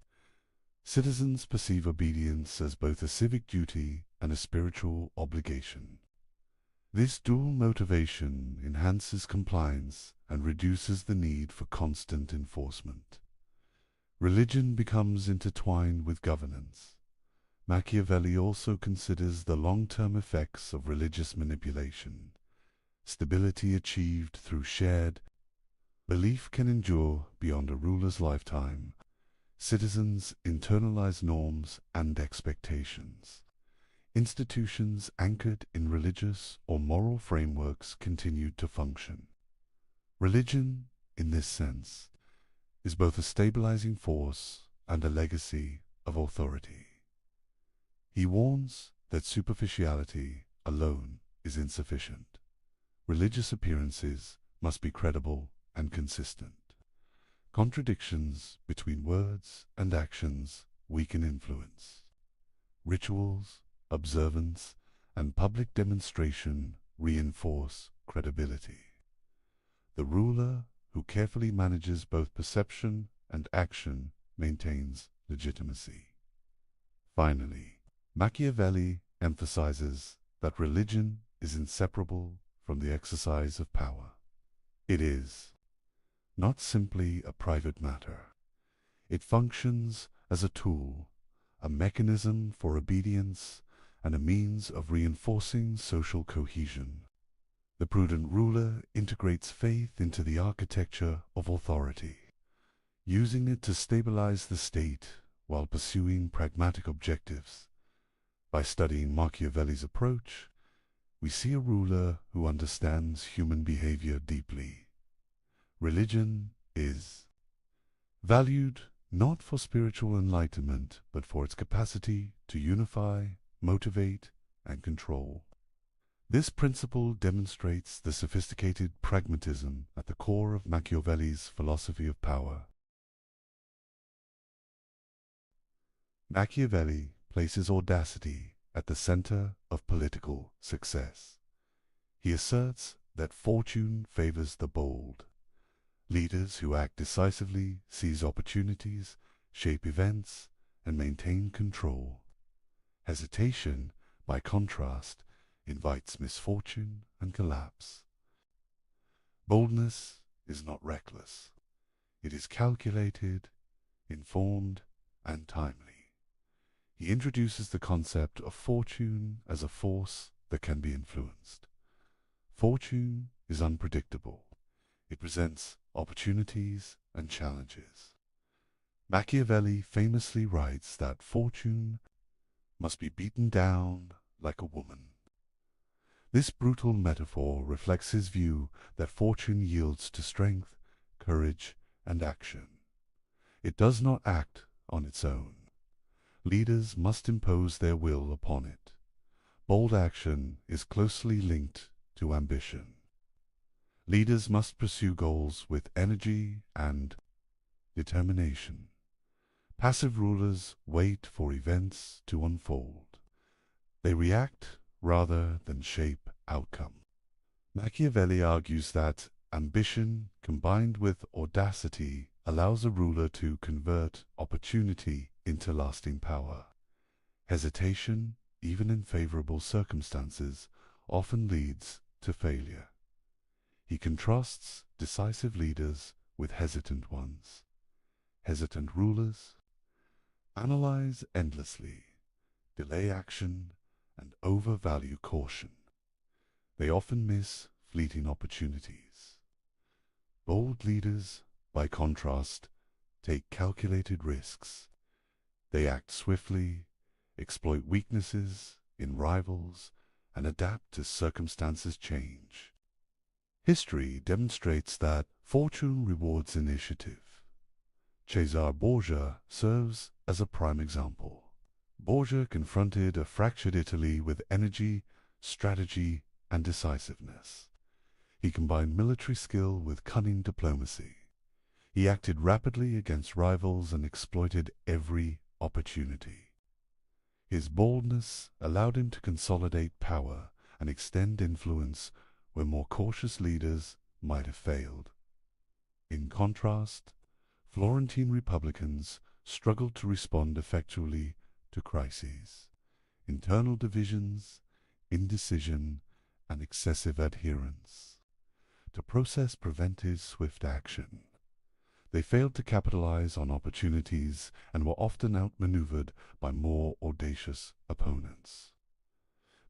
Citizens perceive obedience as both a civic duty and a spiritual obligation. This dual motivation enhances compliance and reduces the need for constant enforcement. Religion becomes intertwined with governance. Machiavelli also considers the long-term effects of religious manipulation. Stability achieved through shared belief can endure beyond a ruler's lifetime. Citizens internalize norms and expectations. Institutions anchored in religious or moral frameworks continued to function. Religion, in this sense, is both a stabilizing force and a legacy of authority. He warns that superficiality alone is insufficient. Religious appearances must be credible and consistent. Contradictions between words and actions weaken influence. Rituals, observance, and public demonstration reinforce credibility. The ruler who carefully manages both perception and action maintains legitimacy. Finally, Machiavelli emphasizes that religion is inseparable from the exercise of power. It is not simply a private matter. It functions as a tool, a mechanism for obedience, and a means of reinforcing social cohesion. The prudent ruler integrates faith into the architecture of authority, using it to stabilize the state while pursuing pragmatic objectives. By studying Machiavelli's approach, we see a ruler who understands human behavior deeply. Religion is valued not for spiritual enlightenment, but for its capacity to unify, motivate, and control. This principle demonstrates the sophisticated pragmatism at the core of Machiavelli's philosophy of power. Machiavelli places audacity at the center of political success. He asserts that fortune favors the bold. Leaders who act decisively seize opportunities, shape events, and maintain control. Hesitation, by contrast, invites misfortune and collapse. Boldness is not reckless. It is calculated, informed, and timely. He introduces the concept of fortune as a force that can be influenced. Fortune is unpredictable. It presents opportunities and challenges. Machiavelli famously writes that fortune must be beaten down like a woman. This brutal metaphor reflects his view that fortune yields to strength, courage, and action. It does not act on its own. Leaders must impose their will upon it. Bold action is closely linked to ambition. Leaders must pursue goals with energy and determination. Passive rulers wait for events to unfold. They react rather than shape outcome. Machiavelli argues that ambition combined with audacity allows a ruler to convert opportunity into lasting power. Hesitation, even in favorable circumstances, often leads to failure. He contrasts decisive leaders with hesitant ones. Hesitant rulers analyze endlessly, delay action, and overvalue caution. They often miss fleeting opportunities. Bold leaders, by contrast, take calculated risks. They act swiftly, exploit weaknesses in rivals, and adapt as circumstances change. History demonstrates that fortune rewards initiative. Cesare Borgia serves as a prime example. Borgia confronted a fractured Italy with energy, strategy, and decisiveness. He combined military skill with cunning diplomacy. He acted rapidly against rivals and exploited every opportunity. His boldness allowed him to consolidate power and extend influence where more cautious leaders might have failed. In contrast, Florentine republicans struggled to respond effectually to crises. Internal divisions, indecision, and excessive adherence to process prevented swift action. They failed to capitalize on opportunities and were often outmaneuvered by more audacious opponents.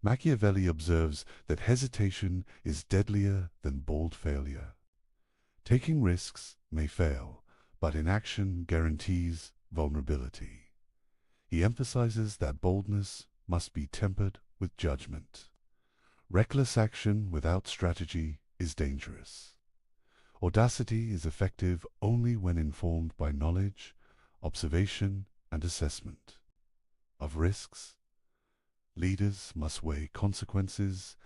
Machiavelli observes that hesitation is deadlier than bold failure. Taking risks may fail, but inaction guarantees vulnerability. He emphasizes that boldness must be tempered with judgment. Reckless action without strategy is dangerous. Audacity is effective only when informed by knowledge, observation, and assessment of risks. Leaders must weigh consequences,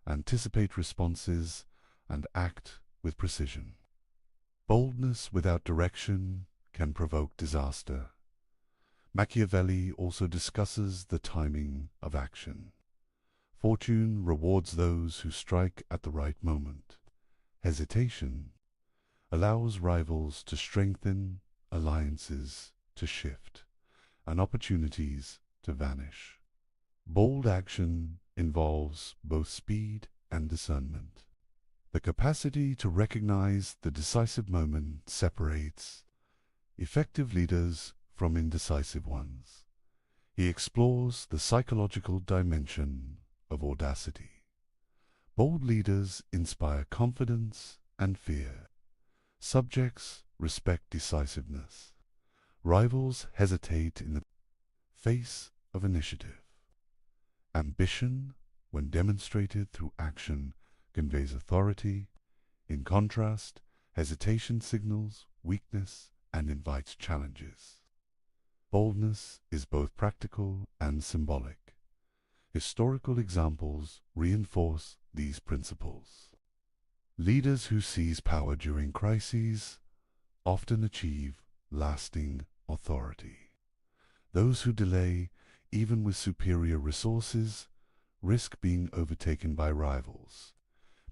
anticipate responses, and act with precision. Boldness without direction can provoke disaster. Machiavelli also discusses the timing of action. Fortune rewards those who strike at the right moment. Hesitation allows rivals to strengthen, alliances to shift, and opportunities to vanish. Bold action involves both speed and discernment. The capacity to recognize the decisive moment separates effective leaders from indecisive ones. He explores the psychological dimension of audacity. Bold leaders inspire confidence and fear. Subjects respect decisiveness. Rivals hesitate in the face of initiative. Ambition, when demonstrated through action, conveys authority. In contrast, hesitation signals weakness and invites challenges. Boldness is both practical and symbolic. Historical examples reinforce these principles. Leaders who seize power during crises often achieve lasting authority. Those who delay, even with superior resources, risk being overtaken by rivals.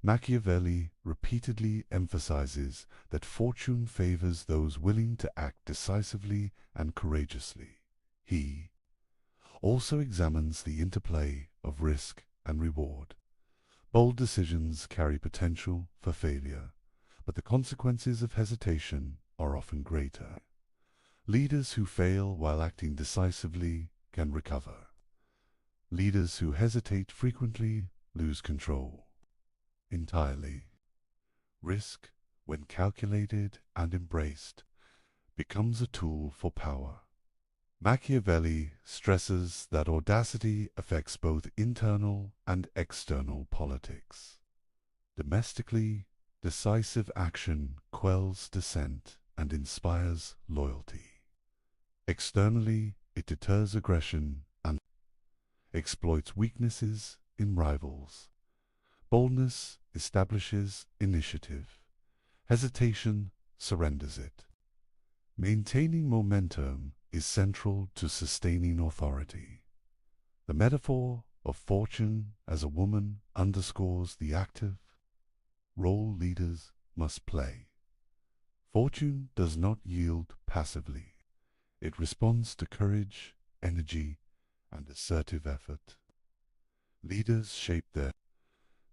Machiavelli repeatedly emphasizes that fortune favors those willing to act decisively and courageously. He also examines the interplay of risk and reward. Bold decisions carry potential for failure, but the consequences of hesitation are often greater. Leaders who fail while acting decisively can recover. Leaders who hesitate frequently lose control entirely. Risk, when calculated and embraced, becomes a tool for power. Machiavelli stresses that audacity affects both internal and external politics. Domestically, decisive action quells dissent and inspires loyalty. Externally, it deters aggression and exploits weaknesses in rivals. Boldness establishes initiative. Hesitation surrenders it. Maintaining momentum is central to sustaining authority. The metaphor of fortune as a woman underscores the active role leaders must play. Fortune does not yield passively. It responds to courage, energy, and assertive effort. Leaders shape their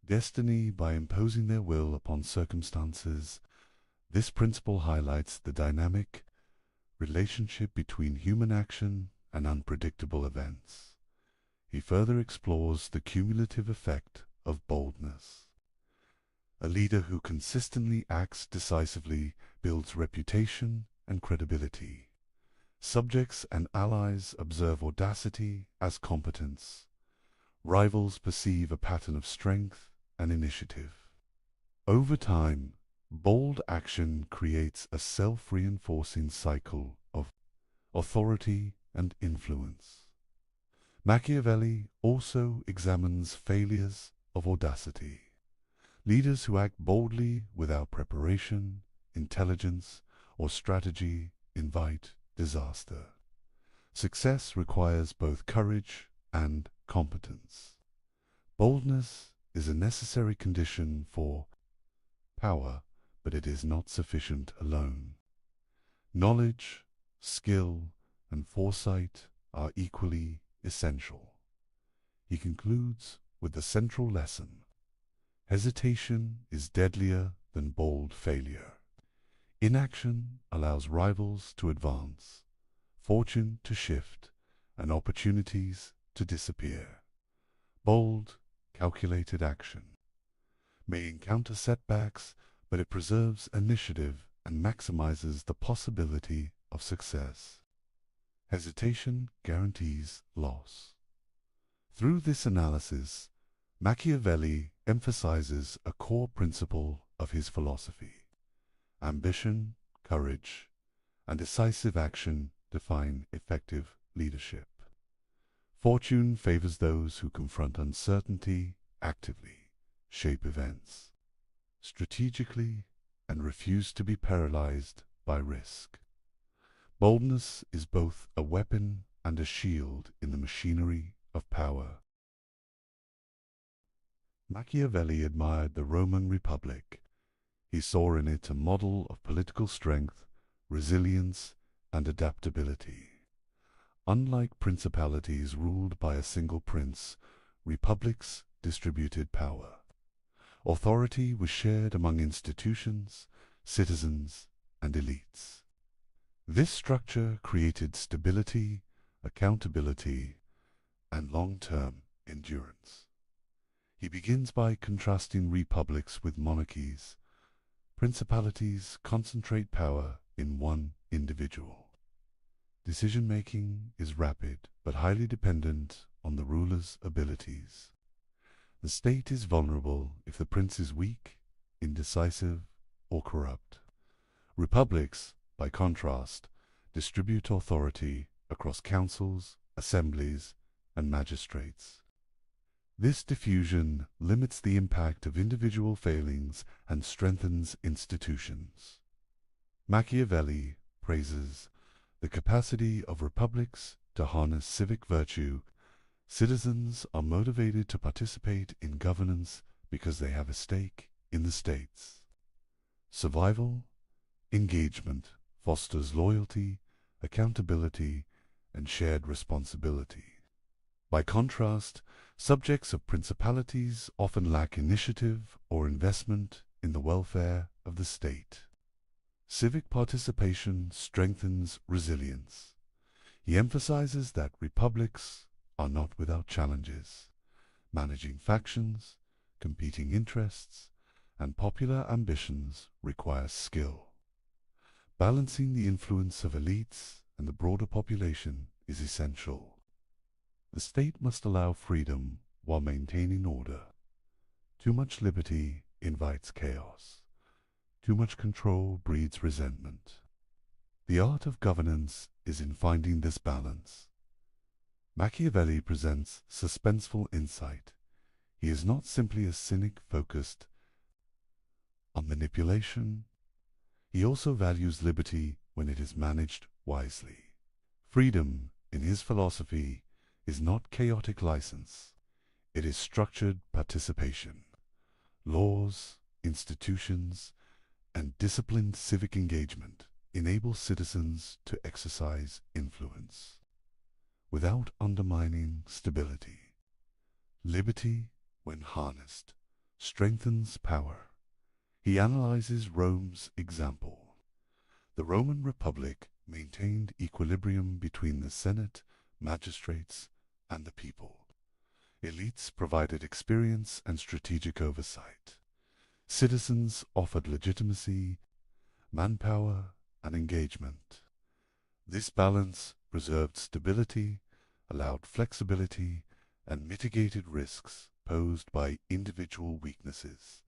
destiny by imposing their will upon circumstances. This principle highlights the dynamic relationship between human action and unpredictable events. He further explores the cumulative effect of boldness. A leader who consistently acts decisively builds reputation and credibility. Subjects and allies observe audacity as competence. Rivals perceive a pattern of strength and initiative. Over time, bold action creates a self-reinforcing cycle of authority and influence. Machiavelli also examines failures of audacity. Leaders who act boldly without preparation, intelligence, or strategy invite disaster. Success requires both courage and competence. Boldness is a necessary condition for power, but it is not sufficient alone. Knowledge, skill, and foresight are equally essential. He concludes with the central lesson: hesitation is deadlier than bold failure. Inaction allows rivals to advance, fortune to shift, and opportunities to disappear. Bold, calculated action may encounter setbacks, but it preserves initiative and maximizes the possibility of success. Hesitation guarantees loss. Through this analysis, Machiavelli emphasizes a core principle of his philosophy. Ambition, courage, and decisive action define effective leadership. Fortune favors those who confront uncertainty actively, shape events strategically, and refuse to be paralyzed by risk. Boldness is both a weapon and a shield in the machinery of power. Machiavelli admired the Roman Republic. He saw in it a model of political strength, resilience, and adaptability. Unlike principalities ruled by a single prince, republics distributed power. Authority was shared among institutions, citizens, and elites. This structure created stability, accountability, and long-term endurance. He begins by contrasting republics with monarchies. Principalities concentrate power in one individual. Decision-making is rapid but highly dependent on the ruler's abilities. The state is vulnerable if the prince is weak, indecisive, or corrupt. Republics, by contrast, distribute authority across councils, assemblies, and magistrates. This diffusion limits the impact of individual failings and strengthens institutions. Machiavelli praises the capacity of republics to harness civic virtue. Citizens are motivated to participate in governance because they have a stake in the states. Survival, engagement fosters loyalty, accountability, and shared responsibility. By contrast, subjects of principalities often lack initiative or investment in the welfare of the state. Civic participation strengthens resilience. He emphasizes that republics are not without challenges. Managing factions, competing interests, and popular ambitions requires skill. Balancing the influence of elites and the broader population is essential. The state must allow freedom while maintaining order. Too much liberty invites chaos. Too much control breeds resentment. The art of governance is in finding this balance. Machiavelli presents suspenseful insight. He is not simply a cynic focused on manipulation. He also values liberty when it is managed wisely. Freedom, in his philosophy, is not chaotic license. It is structured participation. Laws, institutions, and disciplined civic engagement enable citizens to exercise influence without undermining stability. Liberty, when harnessed, strengthens power. He analyzes Rome's example. The Roman Republic maintained equilibrium between the Senate, magistrates, and the people. Elites provided experience and strategic oversight. Citizens offered legitimacy, manpower, and engagement. This balance preserved stability, allowed flexibility, and mitigated risks posed by individual weaknesses.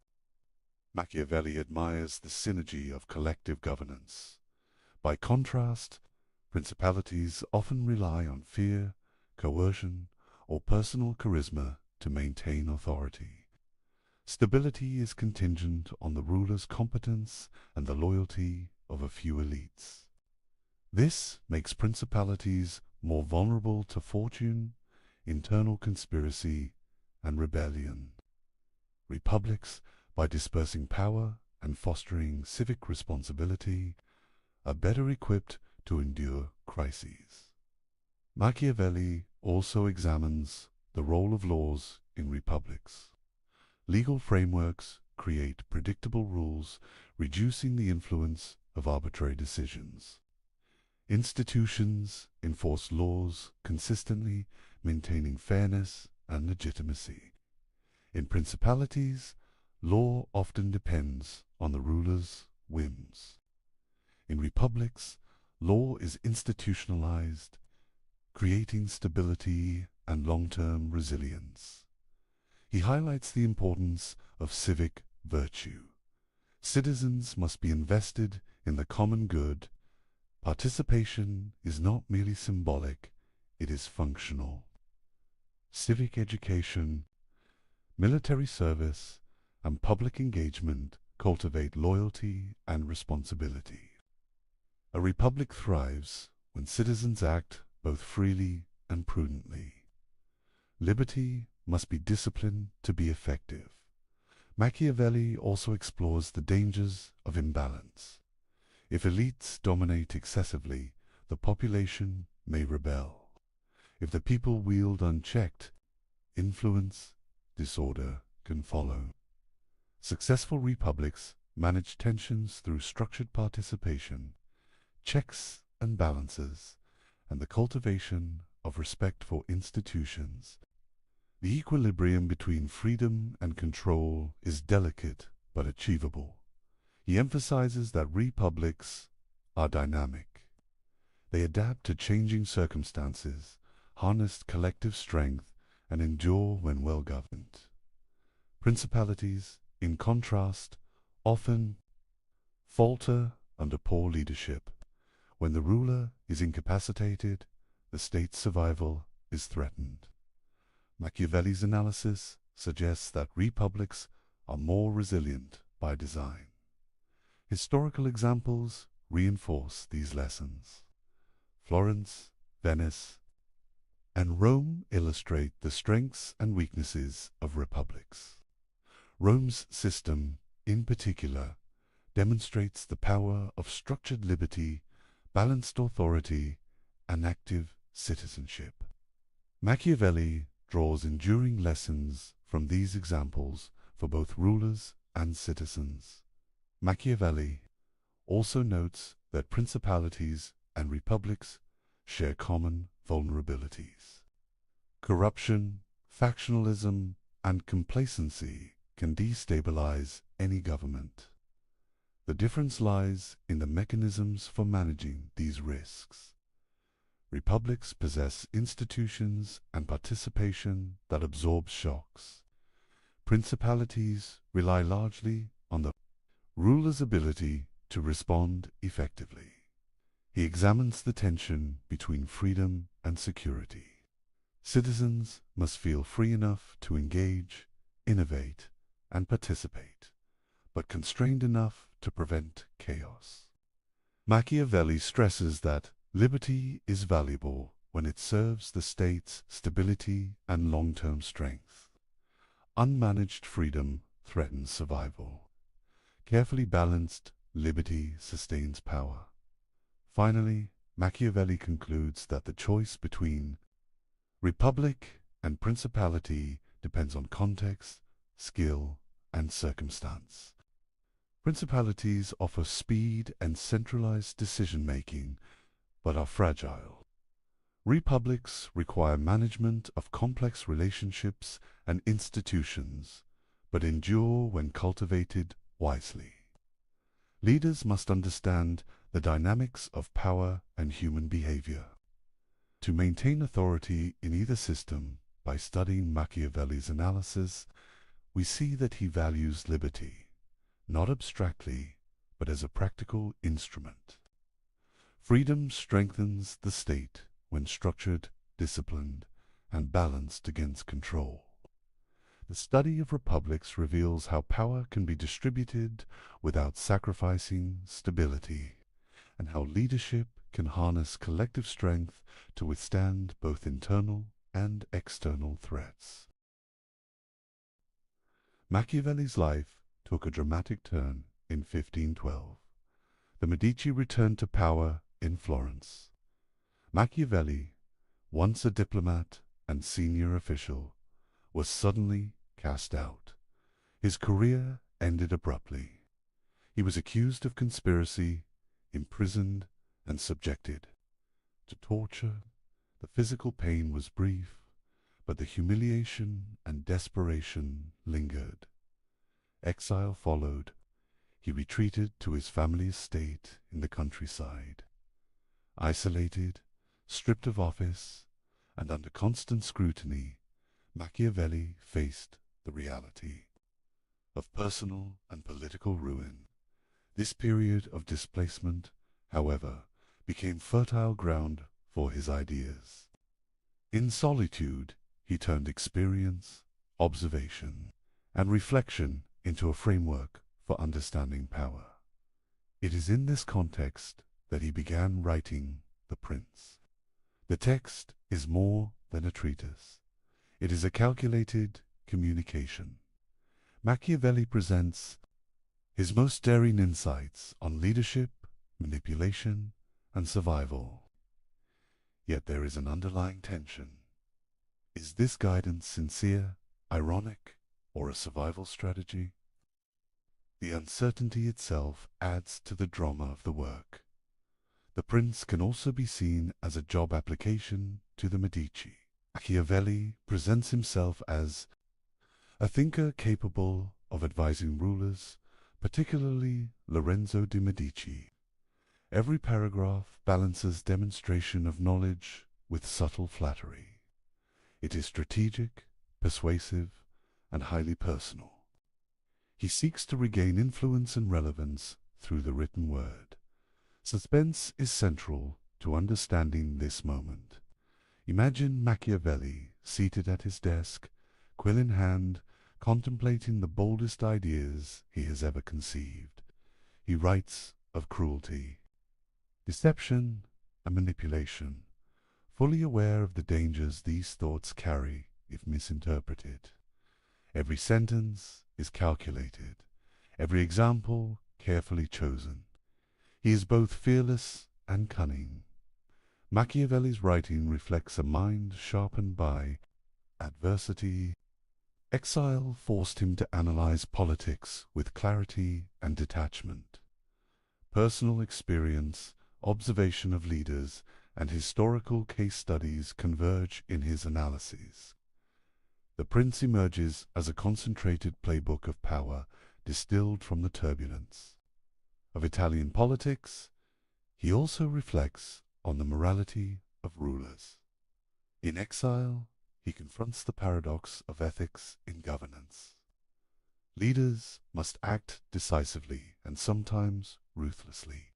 Machiavelli admires the synergy of collective governance. By contrast, principalities often rely on fear, coercion, or personal charisma to maintain authority. Stability is contingent on the ruler's competence and the loyalty of a few elites. This makes principalities more vulnerable to fortune, internal conspiracy, and rebellion. Republics, by dispersing power and fostering civic responsibility, are better equipped to endure crises. Machiavelli also examines the role of laws in republics. Legal frameworks create predictable rules, reducing the influence of arbitrary decisions. Institutions enforce laws consistently, maintaining fairness and legitimacy. In principalities, law often depends on the ruler's whims. In republics, law is institutionalized, creating stability and long-term resilience. He highlights the importance of civic virtue. Citizens must be invested in the common good. Participation is not merely symbolic, it is functional. Civic education, military service, and public engagement cultivate loyalty and responsibility. A republic thrives when citizens act both freely and prudently. Liberty must be disciplined to be effective. Machiavelli also explores the dangers of imbalance. If elites dominate excessively, the population may rebel. If the people wield unchecked influence, disorder can follow. Successful republics manage tensions through structured participation, checks and balances, and the cultivation of respect for institutions. The equilibrium between freedom and control is delicate but achievable. He emphasizes that republics are dynamic. They adapt to changing circumstances, harness collective strength, and endure when well governed. Principalities, in contrast, often falter under poor leadership. When the ruler is incapacitated, the state's survival is threatened. Machiavelli's analysis suggests that republics are more resilient by design. Historical examples reinforce these lessons. Florence, Venice, and Rome illustrate the strengths and weaknesses of republics. Rome's system, in particular, demonstrates the power of structured liberty, balanced authority, and active citizenship. Machiavelli draws enduring lessons from these examples for both rulers and citizens. Machiavelli also notes that principalities and republics share common vulnerabilities. Corruption, factionalism, and complacency can destabilize any government. The difference lies in the mechanisms for managing these risks. Republics possess institutions and participation that absorb shocks. Principalities rely largely on the ruler's ability to respond effectively. He examines the tension between freedom and security. Citizens must feel free enough to engage, innovate, and participate, but constrained enough to prevent chaos. Machiavelli stresses that liberty is valuable when it serves the state's stability and long-term strength. Unmanaged freedom threatens survival. Carefully balanced liberty sustains power. Finally, Machiavelli concludes that the choice between republic and principality depends on context, skill, and circumstance. Principalities offer speed and centralized decision-making, but are fragile. Republics require management of complex relationships and institutions, but endure when cultivated wisely. Leaders must understand the dynamics of power and human behavior. To maintain authority in either system, by studying Machiavelli's analysis, we see that he values liberty, not abstractly, but as a practical instrument. Freedom strengthens the state when structured, disciplined, and balanced against control. The study of republics reveals how power can be distributed without sacrificing stability, and how leadership can harness collective strength to withstand both internal and external threats. Machiavelli's life took a dramatic turn in 1512. The Medici returned to power in Florence. Machiavelli, once a diplomat and senior official, was suddenly cast out. His career ended abruptly. He was accused of conspiracy, imprisoned, and subjected to torture. The physical pain was brief, but the humiliation and desperation lingered. Exile followed. He retreated to his family estate in the countryside. Isolated, stripped of office, and under constant scrutiny, Machiavelli faced the reality of personal and political ruin. This period of displacement, however, became fertile ground for his ideas. In solitude, he turned experience, observation, and reflection into a framework for understanding power. It is in this context that he began writing The Prince. The text is more than a treatise. It is a calculated communication. Machiavelli presents his most daring insights on leadership, manipulation, and survival. Yet there is an underlying tension. Is this guidance sincere, ironic, or a survival strategy? The uncertainty itself adds to the drama of the work. The Prince can also be seen as a job application to the Medici. Machiavelli presents himself as a thinker capable of advising rulers, particularly Lorenzo de' Medici. Every paragraph balances demonstration of knowledge with subtle flattery. It is strategic, persuasive, and highly personal. He seeks to regain influence and relevance through the written word. Suspense is central to understanding this moment. Imagine Machiavelli seated at his desk, quill in hand, contemplating the boldest ideas he has ever conceived. He writes of cruelty, deception, and manipulation, fully aware of the dangers these thoughts carry if misinterpreted. Every sentence is calculated, every example carefully chosen. He is both fearless and cunning. Machiavelli's writing reflects a mind sharpened by adversity. Exile forced him to analyze politics with clarity and detachment. Personal experience, observation of leaders, and historical case studies converge in his analyses. The Prince emerges as a concentrated playbook of power distilled from the turbulence of Italian politics. He also reflects on the morality of rulers. In exile, he confronts the paradox of ethics in governance. Leaders must act decisively and sometimes ruthlessly.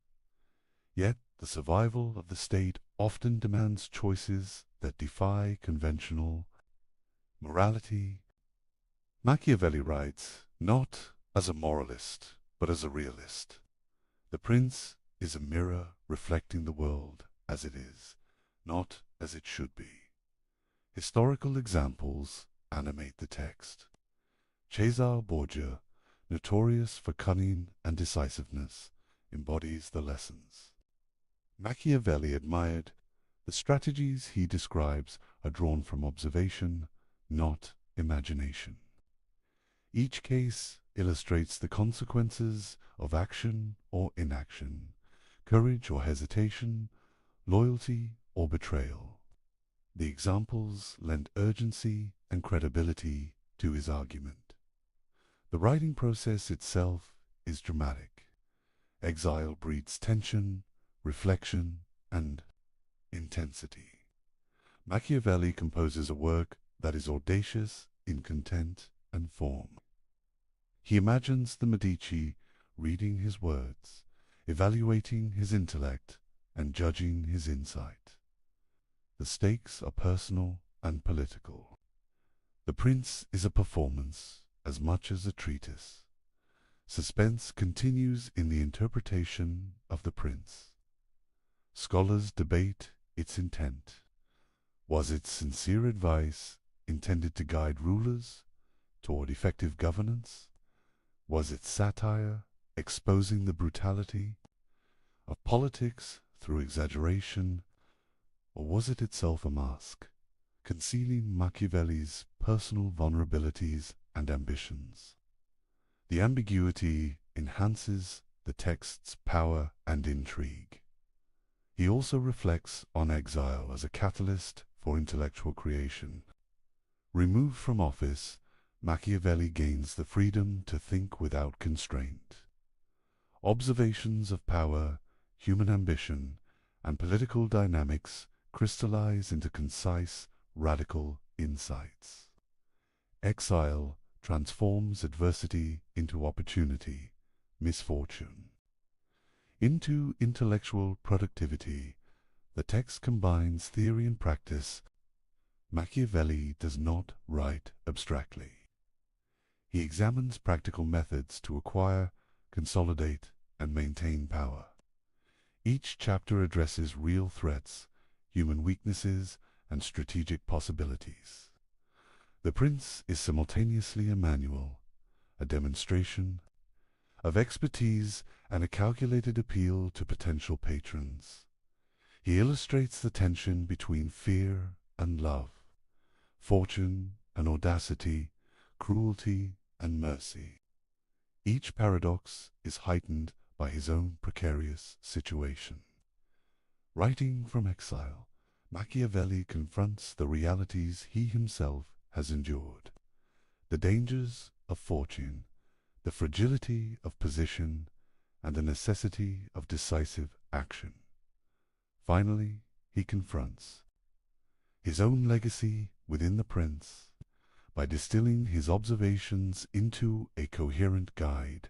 Yet the survival of the state often demands choices that defy conventional morality. Machiavelli writes not as a moralist, but as a realist. The Prince is a mirror reflecting the world as it is, not as it should be. Historical examples animate the text. Cesare Borgia, notorious for cunning and decisiveness, embodies the lessons. Machiavelli admired the strategies he describes are drawn from observation, not imagination. Each case illustrates the consequences of action or inaction, courage or hesitation, loyalty or betrayal. The examples lend urgency and credibility to his argument. The writing process itself is dramatic. Exile breeds tension, reflection, and intensity. Machiavelli composes a work that is audacious in content and form. He imagines the Medici reading his words, evaluating his intellect, and judging his insight. The stakes are personal and political. The Prince is a performance as much as a treatise. Suspense continues in the interpretation of the Prince. Scholars debate its intent. Was it sincere advice intended to guide rulers toward effective governance? Was it satire exposing the brutality of politics through exaggeration? Or was it itself a mask, concealing Machiavelli's personal vulnerabilities and ambitions? The ambiguity enhances the text's power and intrigue. He also reflects on exile as a catalyst for intellectual creation. Removed from office, Machiavelli gains the freedom to think without constraint. Observations of power, human ambition, and political dynamics crystallize into concise, radical insights. Exile transforms adversity into opportunity, misfortune. Into intellectual productivity, the text combines theory and practice. Machiavelli does not write abstractly. He examines practical methods to acquire, consolidate, and maintain power. Each chapter addresses real threats, human weaknesses, and strategic possibilities. The Prince is simultaneously a manual, a demonstration of expertise, and a calculated appeal to potential patrons. He illustrates the tension between fear and love, fortune and audacity, cruelty and mercy. Each paradox is heightened by his own precarious situation. Writing from exile, Machiavelli confronts the realities he himself has endured, the dangers of fortune, the fragility of position, and the necessity of decisive action. Finally, he confronts his own legacy within the Prince. By distilling his observations into a coherent guide,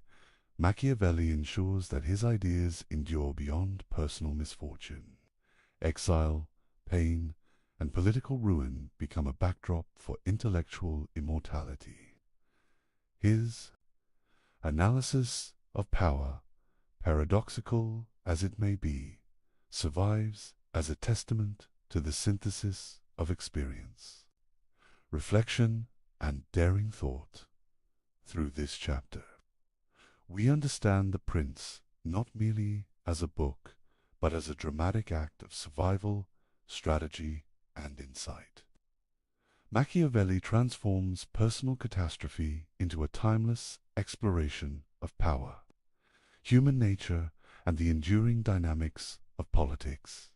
Machiavelli ensures that his ideas endure beyond personal misfortune. Exile, pain, and political ruin become a backdrop for intellectual immortality. His analysis of power, paradoxical as it may be, survives as a testament to the synthesis of experience, reflection, and daring thought. Through this chapter, we understand the Prince not merely as a book, but as a dramatic act of survival strategy, and insight. Machiavelli transforms personal catastrophe into a timeless exploration of power, human nature, and the enduring dynamics of politics.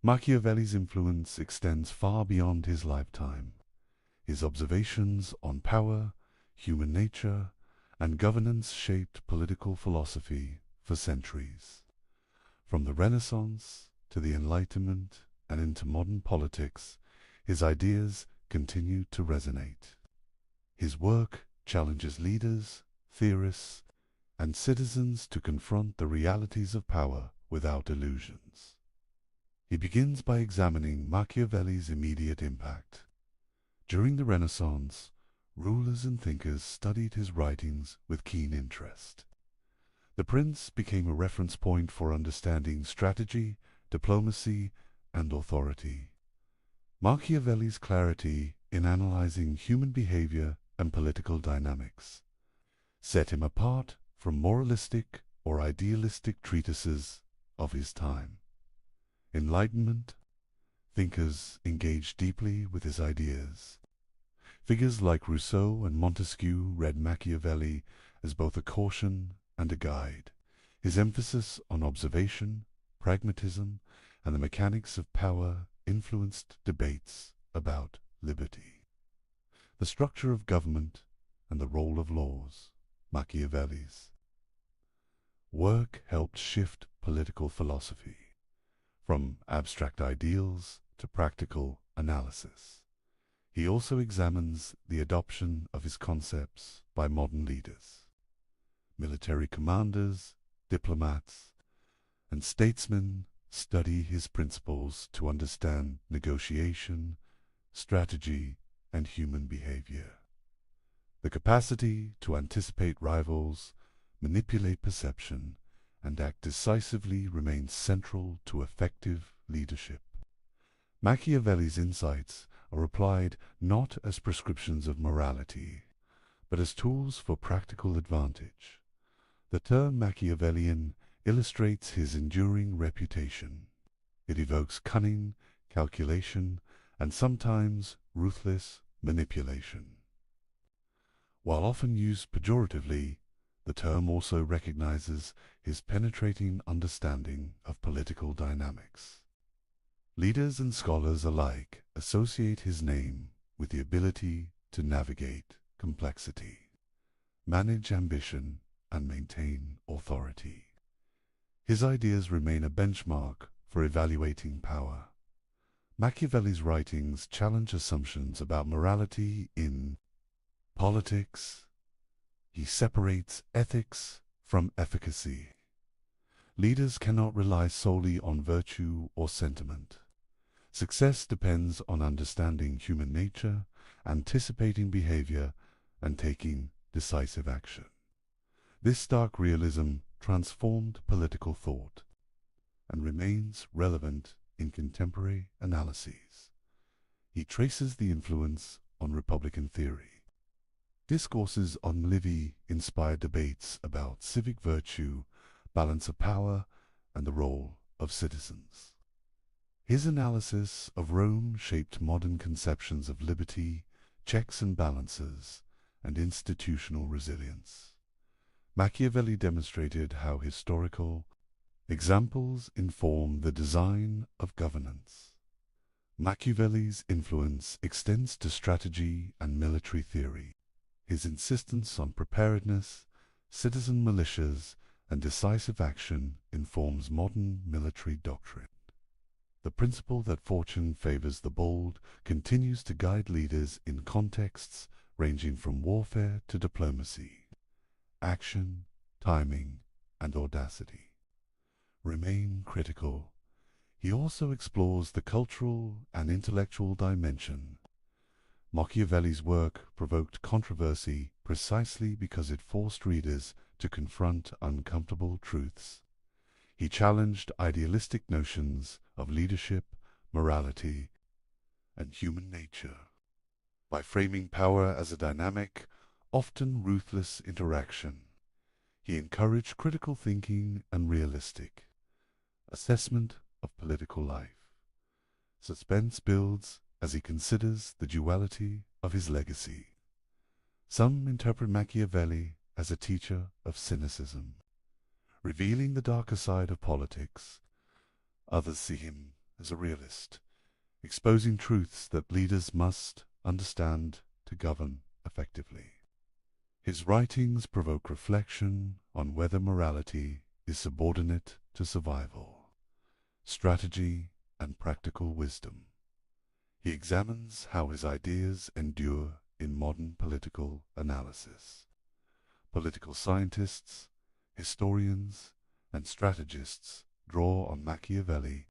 Machiavelli's influence extends far beyond his lifetime. His observations on power, human nature, and governance shaped political philosophy for centuries. From the Renaissance to the Enlightenment and into modern politics, his ideas continue to resonate. His work challenges leaders, theorists, and citizens to confront the realities of power without illusions. He begins by examining Machiavelli's immediate impact. During the Renaissance, rulers and thinkers studied his writings with keen interest. The prince became a reference point for understanding strategy, diplomacy, and authority. Machiavelli's clarity in analyzing human behavior and political dynamics set him apart from moralistic or idealistic treatises of his time. Enlightenment thinkers engaged deeply with his ideas. Figures like Rousseau and Montesquieu read Machiavelli as both a caution and a guide. His emphasis on observation, pragmatism, and the mechanics of power influenced debates about liberty, the structure of government, and the role of laws. Machiavelli's work helped shift political philosophy from abstract ideals to practical analysis. He also examines the adoption of his concepts by modern leaders. Military commanders, diplomats, and statesmen study his principles to understand negotiation, strategy, and human behavior. The capacity to anticipate rivals, manipulate perception, and act decisively remains central to effective leadership. Machiavelli's insights are applied not as prescriptions of morality, but as tools for practical advantage. The term Machiavellian illustrates his enduring reputation. It evokes cunning, calculation, and sometimes ruthless manipulation. While often used pejoratively, the term also recognizes his penetrating understanding of political dynamics. Leaders and scholars alike associate his name with the ability to navigate complexity, manage ambition, and maintain authority. His ideas remain a benchmark for evaluating power. Machiavelli's writings challenge assumptions about morality in politics. He separates ethics from efficacy. Leaders cannot rely solely on virtue or sentiment. Success depends on understanding human nature, anticipating behavior, and taking decisive action. This stark realism transformed political thought and remains relevant in contemporary analyses. He traces the influence on Republican theory. Discourses on Livy inspire debates about civic virtue, balance of power, and the role of citizens. His analysis of Rome shaped modern conceptions of liberty, checks and balances, and institutional resilience. Machiavelli demonstrated how historical examples inform the design of governance. Machiavelli's influence extends to strategy and military theory. His insistence on preparedness, citizen militias, and decisive action informs modern military doctrine. The principle that fortune favors the bold continues to guide leaders in contexts ranging from warfare to diplomacy. Action, timing, and audacity remain critical. He also explores the cultural and intellectual dimension. Machiavelli's work provoked controversy precisely because it forced readers to confront uncomfortable truths. He challenged idealistic notions of leadership, morality, and human nature. By framing power as a dynamic, often ruthless interaction, he encouraged critical thinking and realistic assessment of political life. Suspense builds as he considers the duality of his legacy. Some interpret Machiavelli as a teacher of cynicism, revealing the darker side of politics. Others see him as a realist, exposing truths that leaders must understand to govern effectively. His writings provoke reflection on whether morality is subordinate to survival, strategy, and practical wisdom. He examines how his ideas endure in modern political analysis. Political scientists, historians, and strategists draw on Machiavelli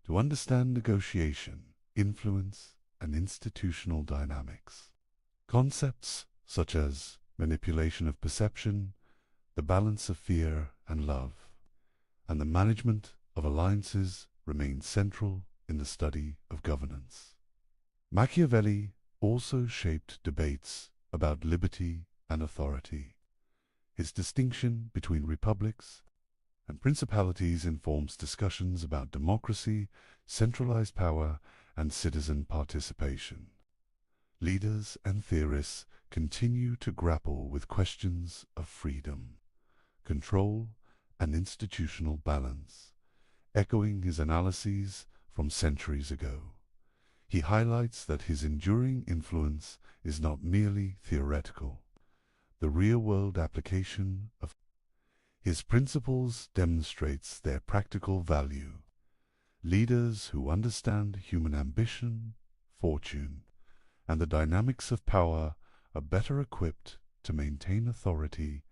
to understand negotiation, influence, and institutional dynamics. Concepts such as manipulation of perception, the balance of fear and love, and the management of alliances remain central in the study of governance. Machiavelli also shaped debates about liberty and authority. His distinction between republics and principalities informs discussions about democracy, centralized power, and citizen participation. Leaders and theorists continue to grapple with questions of freedom, control, and institutional balance, echoing his analyses from centuries ago. He highlights that his enduring influence is not merely theoretical. The real-world application of his principles demonstrates their practical value. Leaders who understand human ambition, fortune, and the dynamics of power are better equipped to maintain authority,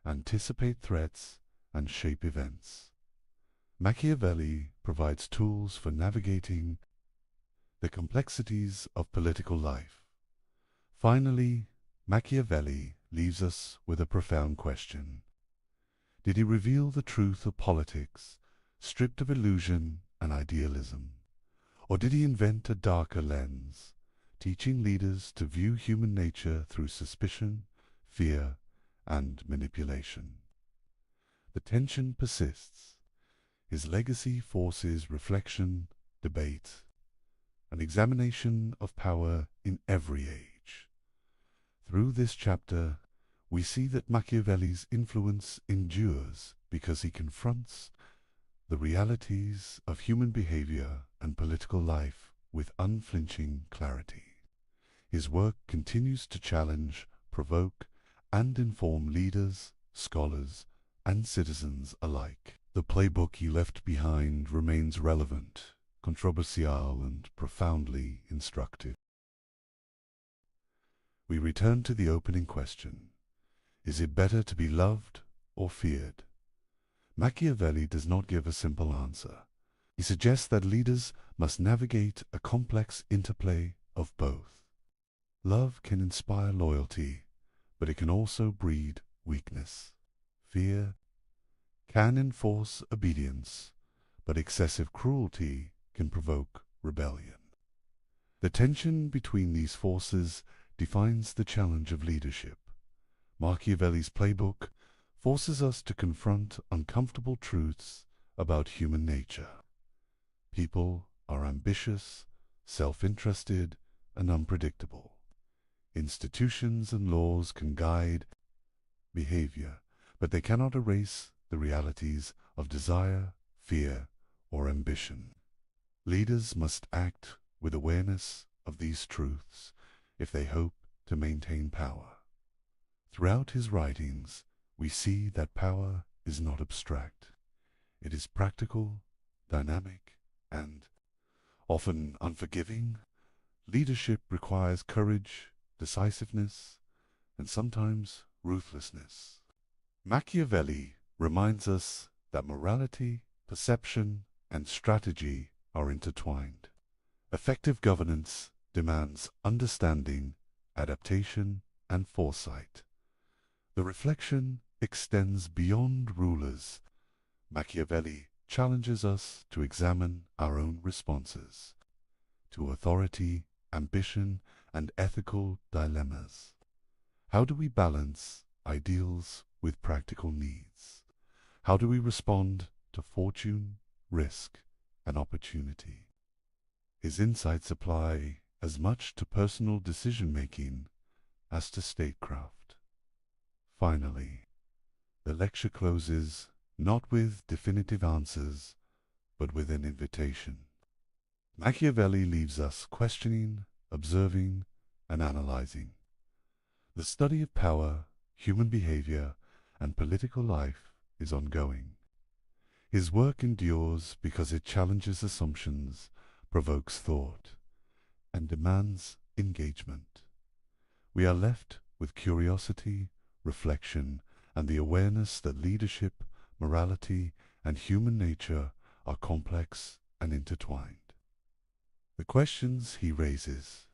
anticipate threats, and shape events. Machiavelli provides tools for navigating the complexities of political life. Finally, Machiavelli leaves us with a profound question. Did he reveal the truth of politics, stripped of illusion and idealism? Or did he invent a darker lens, teaching leaders to view human nature through suspicion, fear, and manipulation? The tension persists. His legacy forces reflection, debate, an examination of power in every age. Through this chapter, we see that Machiavelli's influence endures because he confronts the realities of human behavior and political life with unflinching clarity. His work continues to challenge, provoke, and inform leaders, scholars, and citizens alike. The playbook he left behind remains relevant, controversial, and profoundly instructive. We return to the opening question. Is it better to be loved or feared? Machiavelli does not give a simple answer. He suggests that leaders must navigate a complex interplay of both. Love can inspire loyalty, but it can also breed weakness. Fear can enforce obedience, but excessive cruelty can provoke rebellion. The tension between these forces defines the challenge of leadership. Machiavelli's playbook forces us to confront uncomfortable truths about human nature. People are ambitious, self-interested, and unpredictable. Institutions and laws can guide behavior, but they cannot erase the realities of desire, fear, or ambition. Leaders must act with awareness of these truths if they hope to maintain power. Throughout his writings, we see that power is not abstract. It is practical, dynamic, and often unforgiving. Leadership requires courage, decisiveness, and sometimes ruthlessness. Machiavelli reminds us that morality, perception, and strategy are intertwined. Effective governance demands understanding, adaptation, and foresight. The reflection extends beyond rulers. Machiavelli challenges us to examine our own responses to authority, ambition, and ethical dilemmas. How do we balance ideals with practical needs? How do we respond to fortune, risk, and opportunity. His insights apply as much to personal decision-making as to statecraft. Finally, the lecture closes not with definitive answers, but with an invitation. Machiavelli leaves us questioning, observing, and analyzing. The study of power, human behavior, and political life is ongoing. His work endures because it challenges assumptions, provokes thought, and demands engagement. We are left with curiosity, reflection, and the awareness that leadership, morality, and human nature are complex and intertwined. The questions he raises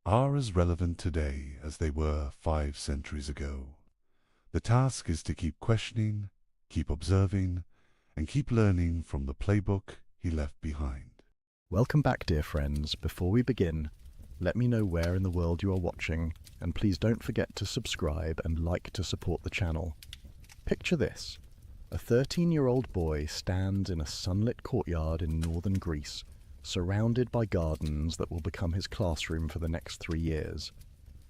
are as relevant today as they were 5 centuries ago. The task is to keep questioning, keep observing, and keep learning from the playbook he left behind. Welcome back, dear friends. Before we begin, let me know where in the world you are watching, and please don't forget to subscribe and like to support the channel. Picture this. A 13-year-old boy stands in a sunlit courtyard in northern Greece, surrounded by gardens that will become his classroom for the next 3 years.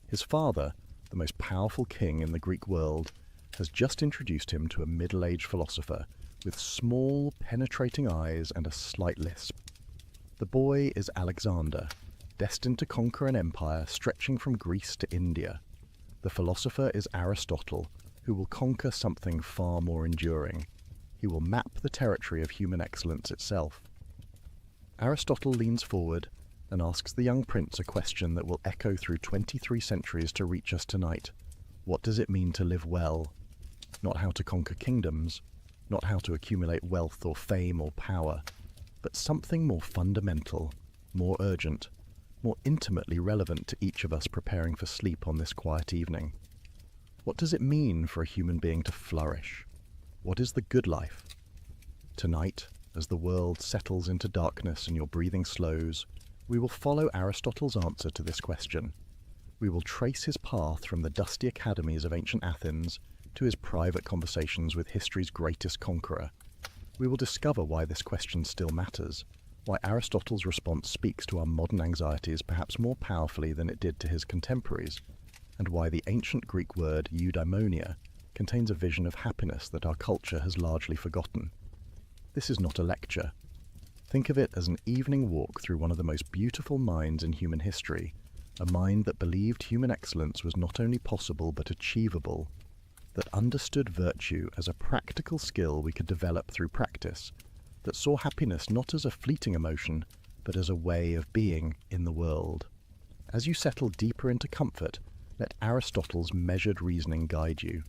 His father, the most powerful king in the Greek world, has just introduced him to a middle-aged philosopher with small, penetrating eyes and a slight lisp. The boy is Alexander, destined to conquer an empire stretching from Greece to India. The philosopher is Aristotle, who will conquer something far more enduring. He will map the territory of human excellence itself. Aristotle leans forward and asks the young prince a question that will echo through 23 centuries to reach us tonight. What does it mean to live well? Not how to conquer kingdoms, not how to accumulate wealth or fame or power, but something more fundamental, more urgent, more intimately relevant to each of us preparing for sleep on this quiet evening. What does it mean for a human being to flourish? What is the good life? Tonight, as the world settles into darkness and your breathing slows, we will follow Aristotle's answer to this question. We will trace his path from the dusty academies of ancient Athens to his private conversations with history's greatest conqueror. We will discover why this question still matters, why Aristotle's response speaks to our modern anxieties perhaps more powerfully than it did to his contemporaries, and why the ancient Greek word eudaimonia contains a vision of happiness that our culture has largely forgotten. This is not a lecture. Think of it as an evening walk through one of the most beautiful minds in human history, a mind that believed human excellence was not only possible but achievable, that understood virtue as a practical skill we could develop through practice, that saw happiness not as a fleeting emotion, but as a way of being in the world. As you settle deeper into comfort, let Aristotle's measured reasoning guide you.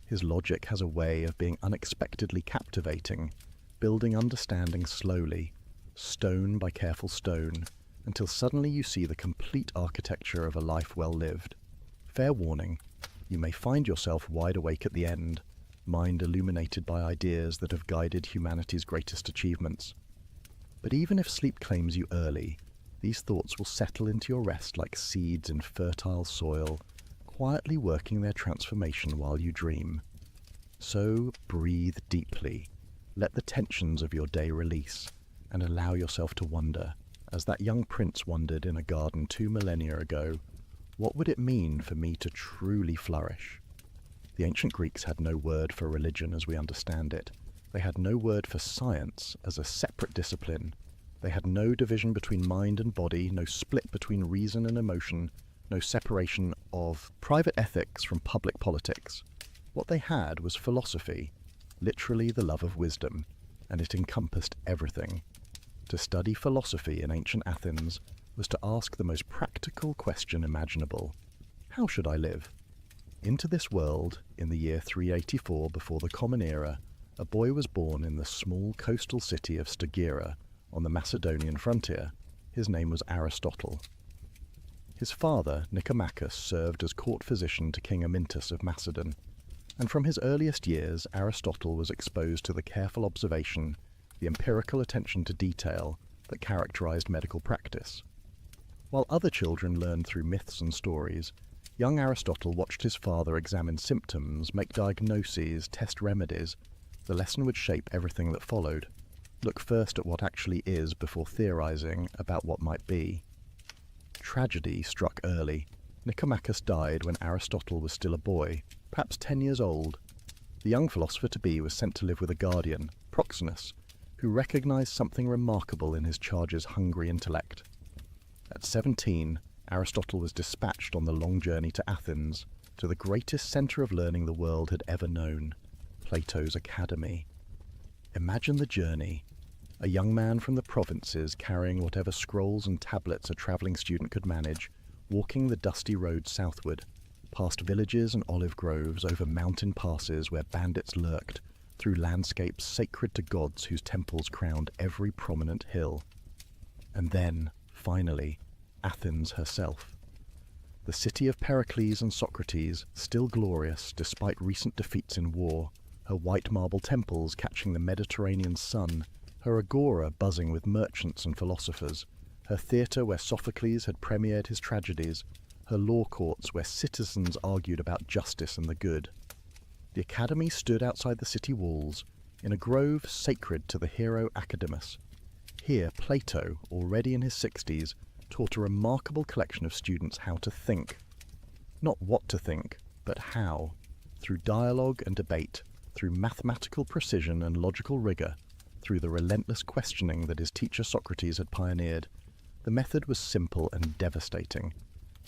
His logic has a way of being unexpectedly captivating, building understanding slowly, stone by careful stone, until suddenly you see the complete architecture of a life well lived. Fair warning, you may find yourself wide awake at the end, mind illuminated by ideas that have guided humanity's greatest achievements. But even if sleep claims you early, these thoughts will settle into your rest like seeds in fertile soil, quietly working their transformation while you dream. So breathe deeply, let the tensions of your day release, and allow yourself to wonder, as that young prince wondered in a garden 2 millennia ago, what would it mean for me to truly flourish? The ancient Greeks had no word for religion as we understand it. They had no word for science as a separate discipline. They had no division between mind and body, no split between reason and emotion, no separation of private ethics from public politics. What they had was philosophy, literally the love of wisdom, and it encompassed everything. To study philosophy in ancient Athens was to ask the most practical question imaginable. How should I live? Into this world, in the year 384 before the Common Era, a boy was born in the small coastal city of Stagira on the Macedonian frontier. His name was Aristotle. His father, Nicomachus, served as court physician to King Amyntas of Macedon, and from his earliest years Aristotle was exposed to the careful observation, the empirical attention to detail that characterized medical practice. While other children learned through myths and stories, young Aristotle watched his father examine symptoms, make diagnoses, test remedies. The lesson would shape everything that followed. Look first at what actually is before theorizing about what might be. Tragedy struck early. Nicomachus died when Aristotle was still a boy, perhaps 10 years old. The young philosopher-to-be was sent to live with a guardian, Proxenus, who recognized something remarkable in his charge's hungry intellect. At 17, Aristotle was dispatched on the long journey to Athens, to the greatest center of learning the world had ever known, Plato's academy. Imagine the journey. A young man from the provinces carrying whatever scrolls and tablets a travelling student could manage, walking the dusty road southward, past villages and olive groves, over mountain passes where bandits lurked, through landscapes sacred to gods whose temples crowned every prominent hill. And then, finally, Athens herself. The city of Pericles and Socrates, still glorious despite recent defeats in war, her white marble temples catching the Mediterranean sun, her agora buzzing with merchants and philosophers, her theatre where Sophocles had premiered his tragedies, her law courts where citizens argued about justice and the good. The academy stood outside the city walls, in a grove sacred to the hero Academus. Here Plato, already in his 60s, taught a remarkable collection of students how to think. Not what to think, but how, through dialogue and debate, through mathematical precision and logical rigour, through the relentless questioning that his teacher Socrates had pioneered. The method was simple and devastating.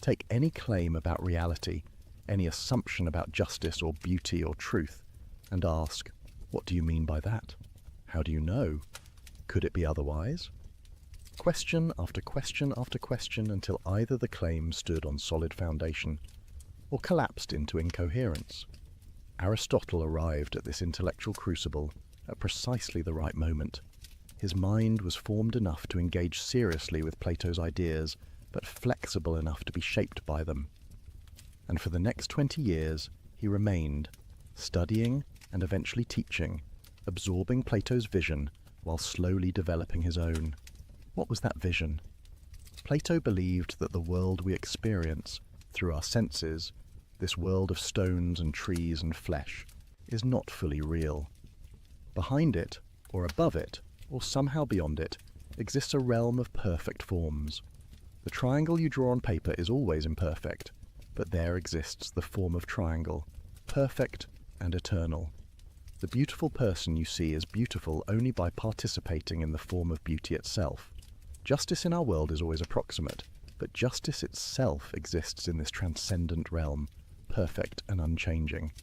Take any claim about reality, any assumption about justice or beauty or truth, and ask, what do you mean by that? How do you know? Could it be otherwise? Question after question after question until either the claim stood on solid foundation, or collapsed into incoherence. Aristotle arrived at this intellectual crucible at precisely the right moment. His mind was formed enough to engage seriously with Plato's ideas, but flexible enough to be shaped by them. And for the next 20 years, he remained, studying and eventually teaching, absorbing Plato's vision while slowly developing his own. What was that vision? Plato believed that the world we experience through our senses, this world of stones and trees and flesh, is not fully real. Behind it, or above it, or somehow beyond it, exists a realm of perfect forms. The triangle you draw on paper is always imperfect, but there exists the form of triangle, perfect and eternal. The beautiful person you see is beautiful only by participating in the form of beauty itself. Justice in our world is always approximate, but justice itself exists in this transcendent realm, perfect and unchanging.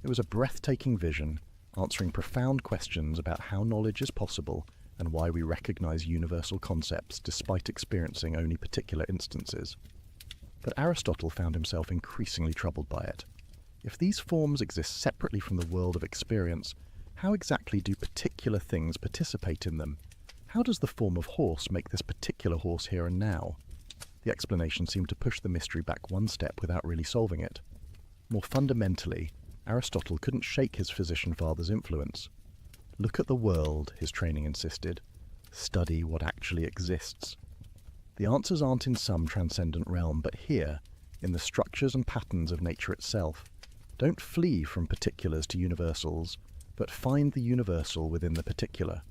It was a breathtaking vision, answering profound questions about how knowledge is possible and why we recognize universal concepts despite experiencing only particular instances. But Aristotle found himself increasingly troubled by it. If these forms exist separately from the world of experience, how exactly do particular things participate in them? How does the form of horse make this particular horse here and now? The explanation seemed to push the mystery back one step without really solving it. More fundamentally, Aristotle couldn't shake his physician father's influence. Look at the world, his training insisted. Study what actually exists. The answers aren't in some transcendent realm, but here, in the structures and patterns of nature itself. Don't flee from particulars to universals, but find the universal within the particular.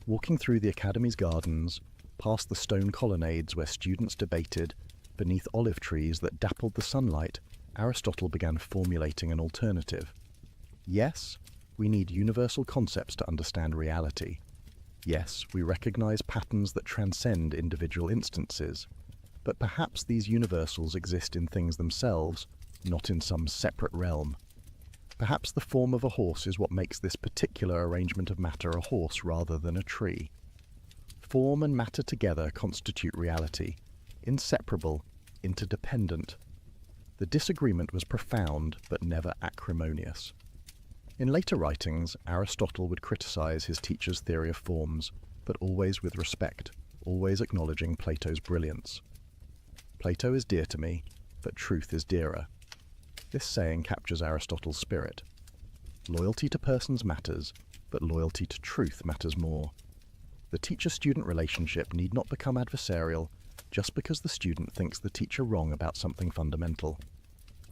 Walking through the academy's gardens, past the stone colonnades where students debated, beneath olive trees that dappled the sunlight, Aristotle began formulating an alternative. Yes, we need universal concepts to understand reality. Yes, we recognize patterns that transcend individual instances. But perhaps these universals exist in things themselves, not in some separate realm. Perhaps the form of a horse is what makes this particular arrangement of matter a horse rather than a tree. Form and matter together constitute reality, inseparable, interdependent. The disagreement was profound, but never acrimonious. In later writings, Aristotle would criticize his teacher's theory of forms, but always with respect, always acknowledging Plato's brilliance. Plato is dear to me, but truth is dearer. This saying captures Aristotle's spirit. Loyalty to persons matters, but loyalty to truth matters more. The teacher-student relationship need not become adversarial just because the student thinks the teacher wrong about something fundamental.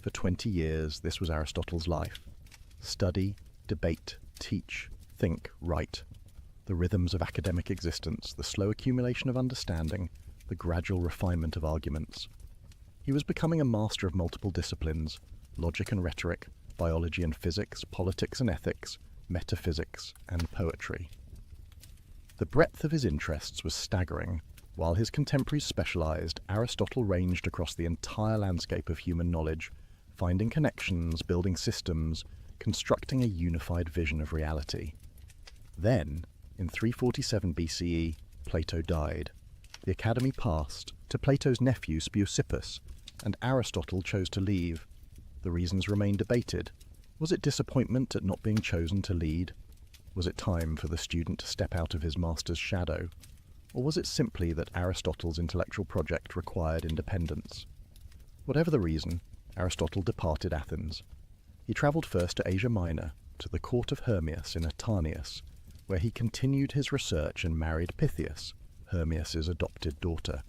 For 20 years, this was Aristotle's life. Study, debate, teach, think, write. the rhythms of academic existence, the slow accumulation of understanding, the gradual refinement of arguments. He was becoming a master of multiple disciplines: logic and rhetoric, biology and physics, politics and ethics, metaphysics and poetry. The breadth of his interests was staggering. While his contemporaries specialized, Aristotle ranged across the entire landscape of human knowledge, finding connections, building systems, constructing a unified vision of reality. Then, in 347 BCE, Plato died. The academy passed to Plato's nephew Speusippus, and Aristotle chose to leave. The reasons remain debated. Was it disappointment at not being chosen to lead? Was it time for the student to step out of his master's shadow? Or was it simply that Aristotle's intellectual project required independence? Whatever the reason, Aristotle departed Athens. He travelled first to Asia Minor, to the court of Hermias in Atarneus, where he continued his research and married Pythias, Hermias' adopted daughter.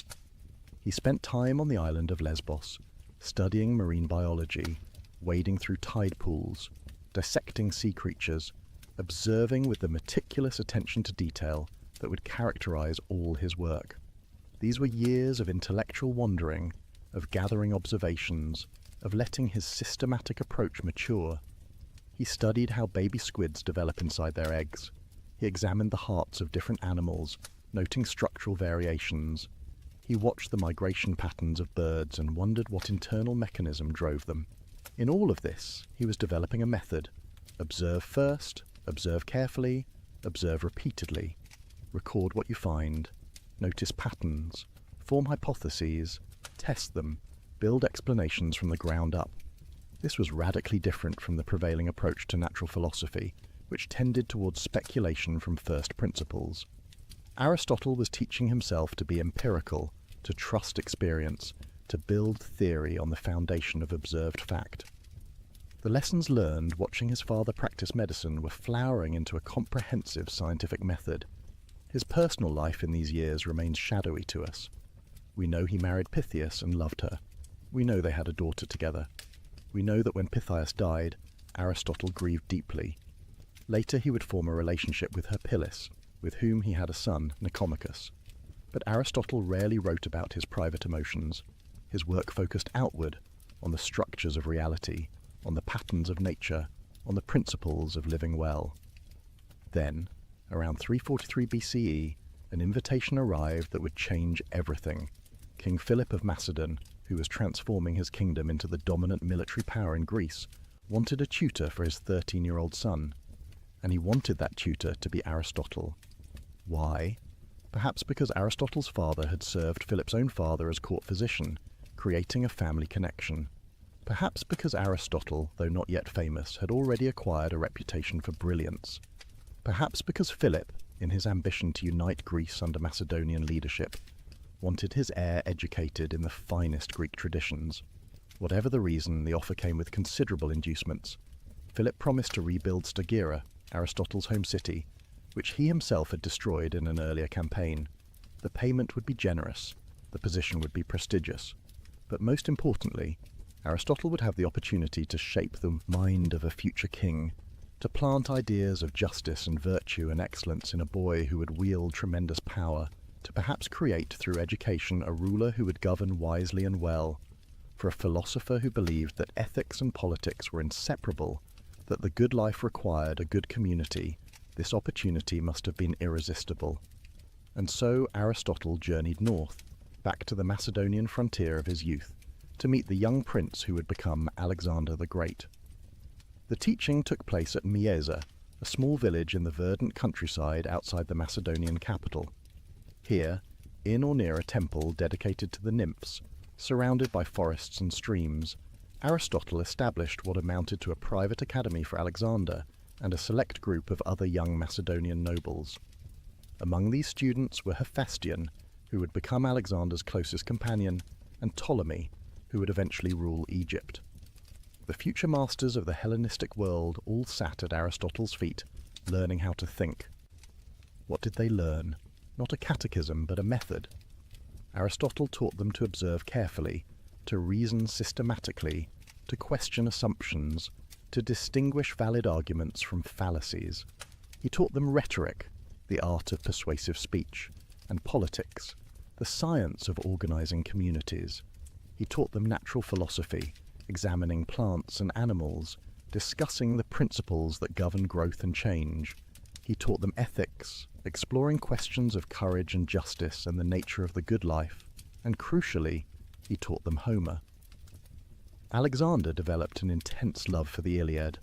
He spent time on the island of Lesbos, studying marine biology, wading through tide pools, dissecting sea creatures, observing with the meticulous attention to detail that would characterize all his work. These were years of intellectual wandering, of gathering observations, of letting his systematic approach mature. He studied how baby squids develop inside their eggs. He examined the hearts of different animals, noting structural variations. He watched the migration patterns of birds and wondered what internal mechanism drove them. In all of this, he was developing a method. Observe first, observe carefully, observe repeatedly. Record what you find, notice patterns, form hypotheses, test them, build explanations from the ground up. This was radically different from the prevailing approach to natural philosophy, which tended towards speculation from first principles. Aristotle was teaching himself to be empirical, to trust experience, to build theory on the foundation of observed fact. The lessons learned watching his father practice medicine were flowering into a comprehensive scientific method. His personal life in these years remains shadowy to us. We know he married Pythias and loved her. We know they had a daughter together. We know that when Pythias died, Aristotle grieved deeply. Later he would form a relationship with her Pillis, with whom he had a son, Nicomachus. But Aristotle rarely wrote about his private emotions. His work focused outward, on the structures of reality, on the patterns of nature, on the principles of living well. Then, around 343 BCE, an invitation arrived that would change everything. King Philip of Macedon, who was transforming his kingdom into the dominant military power in Greece, wanted a tutor for his 13-year-old son. And he wanted that tutor to be Aristotle. Why? Perhaps because Aristotle's father had served Philip's own father as court physician, creating a family connection. Perhaps because Aristotle, though not yet famous, had already acquired a reputation for brilliance. Perhaps because Philip, in his ambition to unite Greece under Macedonian leadership, wanted his heir educated in the finest Greek traditions. Whatever the reason, the offer came with considerable inducements. Philip promised to rebuild Stagira, Aristotle's home city, which he himself had destroyed in an earlier campaign. The payment would be generous, the position would be prestigious, but most importantly, Aristotle would have the opportunity to shape the mind of a future king, to plant ideas of justice and virtue and excellence in a boy who would wield tremendous power, to perhaps create through education a ruler who would govern wisely and well, for a philosopher who believed that ethics and politics were inseparable, that the good life required a good community. This opportunity must have been irresistible. And so Aristotle journeyed north, back to the Macedonian frontier of his youth, to meet the young prince who would become Alexander the Great. The teaching took place at Mieza, a small village in the verdant countryside outside the Macedonian capital. Here, in or near a temple dedicated to the nymphs, surrounded by forests and streams, Aristotle established what amounted to a private academy for Alexander and a select group of other young Macedonian nobles. Among these students were Hephaestion, who would become Alexander's closest companion, and Ptolemy, who would eventually rule Egypt. The future masters of the Hellenistic world all sat at Aristotle's feet, learning how to think. What did they learn? Not a catechism, but a method. Aristotle taught them to observe carefully, to reason systematically, to question assumptions, to distinguish valid arguments from fallacies. He taught them rhetoric, the art of persuasive speech, and politics, the science of organizing communities. He taught them natural philosophy, examining plants and animals, discussing the principles that govern growth and change. He taught them ethics, exploring questions of courage and justice and the nature of the good life, and crucially, he taught them Homer. Alexander developed an intense love for the Iliad,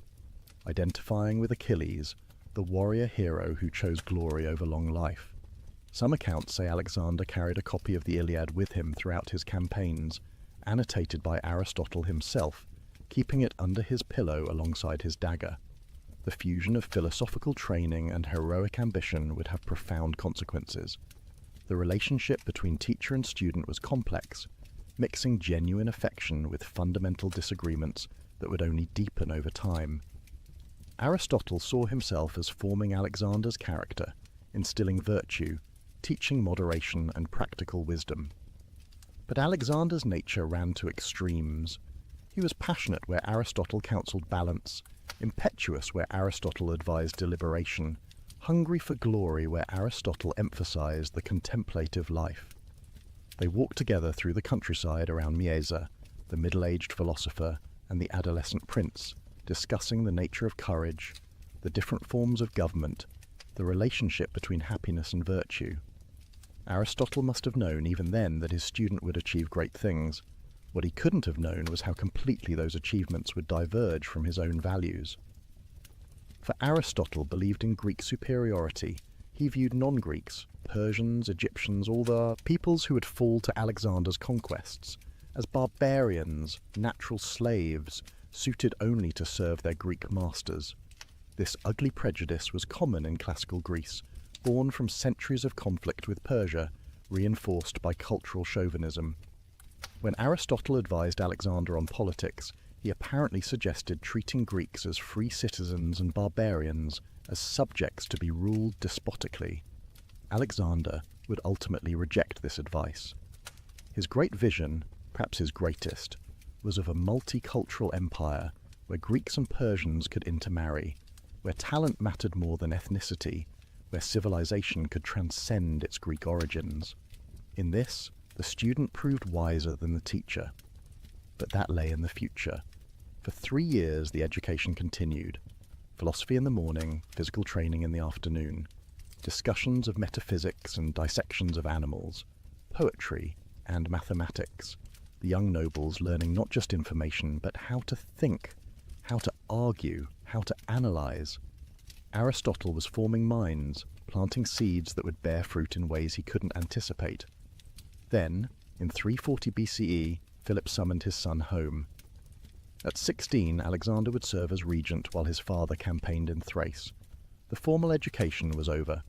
identifying with Achilles, the warrior hero who chose glory over long life. Some accounts say Alexander carried a copy of the Iliad with him throughout his campaigns, annotated by Aristotle himself, keeping it under his pillow alongside his dagger. The fusion of philosophical training and heroic ambition would have profound consequences. The relationship between teacher and student was complex, mixing genuine affection with fundamental disagreements that would only deepen over time. Aristotle saw himself as forming Alexander's character, instilling virtue, teaching moderation and practical wisdom. But Alexander's nature ran to extremes. He was passionate where Aristotle counselled balance, impetuous where Aristotle advised deliberation, hungry for glory where Aristotle emphasized the contemplative life. They walked together through the countryside around Mieza, the middle-aged philosopher and the adolescent prince, discussing the nature of courage, the different forms of government, the relationship between happiness and virtue. Aristotle must have known even then that his student would achieve great things. What he couldn't have known was how completely those achievements would diverge from his own values. For Aristotle believed in Greek superiority. He viewed non-Greeks, Persians, Egyptians, all the peoples who would fall to Alexander's conquests, as barbarians, natural slaves, suited only to serve their Greek masters. This ugly prejudice was common in classical Greece, born from centuries of conflict with Persia, reinforced by cultural chauvinism. When Aristotle advised Alexander on politics, he apparently suggested treating Greeks as free citizens and barbarians, as subjects to be ruled despotically. Alexander would ultimately reject this advice. His great vision, perhaps his greatest, was of a multicultural empire where Greeks and Persians could intermarry, where talent mattered more than ethnicity, where civilization could transcend its Greek origins. In this, the student proved wiser than the teacher. But that lay in the future. For 3 years the education continued. Philosophy in the morning, physical training in the afternoon, discussions of metaphysics and dissections of animals, poetry and mathematics, the young nobles learning not just information but how to think, how to argue, how to analyze. Aristotle was forming minds, planting seeds that would bear fruit in ways he couldn't anticipate. Then, in 340 BCE, Philip summoned his son home. At 16, Alexander would serve as regent while his father campaigned in Thrace. The formal education was over.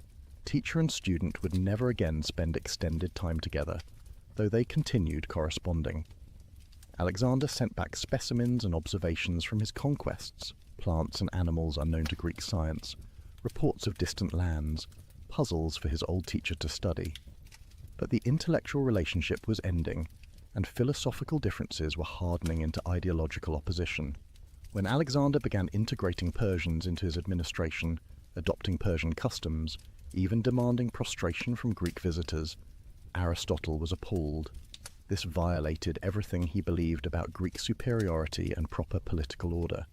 Teacher and student would never again spend extended time together, though they continued corresponding. Alexander sent back specimens and observations from his conquests, plants and animals unknown to Greek science, reports of distant lands, puzzles for his old teacher to study. But the intellectual relationship was ending, and philosophical differences were hardening into ideological opposition. When Alexander began integrating Persians into his administration, adopting Persian customs, even demanding prostration from Greek visitors, Aristotle was appalled. This violated everything he believed about Greek superiority and proper political order.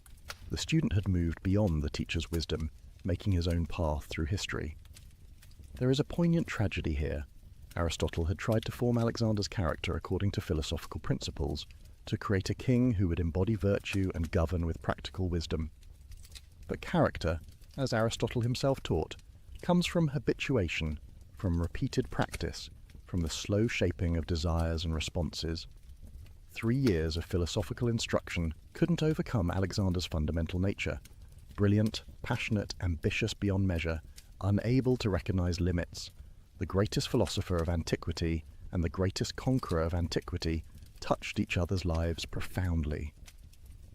The student had moved beyond the teacher's wisdom, making his own path through history. There is a poignant tragedy here. Aristotle had tried to form Alexander's character according to philosophical principles, to create a king who would embody virtue and govern with practical wisdom. But character, as Aristotle himself taught, comes from habituation, from repeated practice, from the slow shaping of desires and responses. 3 years of philosophical instruction couldn't overcome Alexander's fundamental nature. Brilliant, passionate, ambitious beyond measure, unable to recognize limits, the greatest philosopher of antiquity and the greatest conqueror of antiquity touched each other's lives profoundly.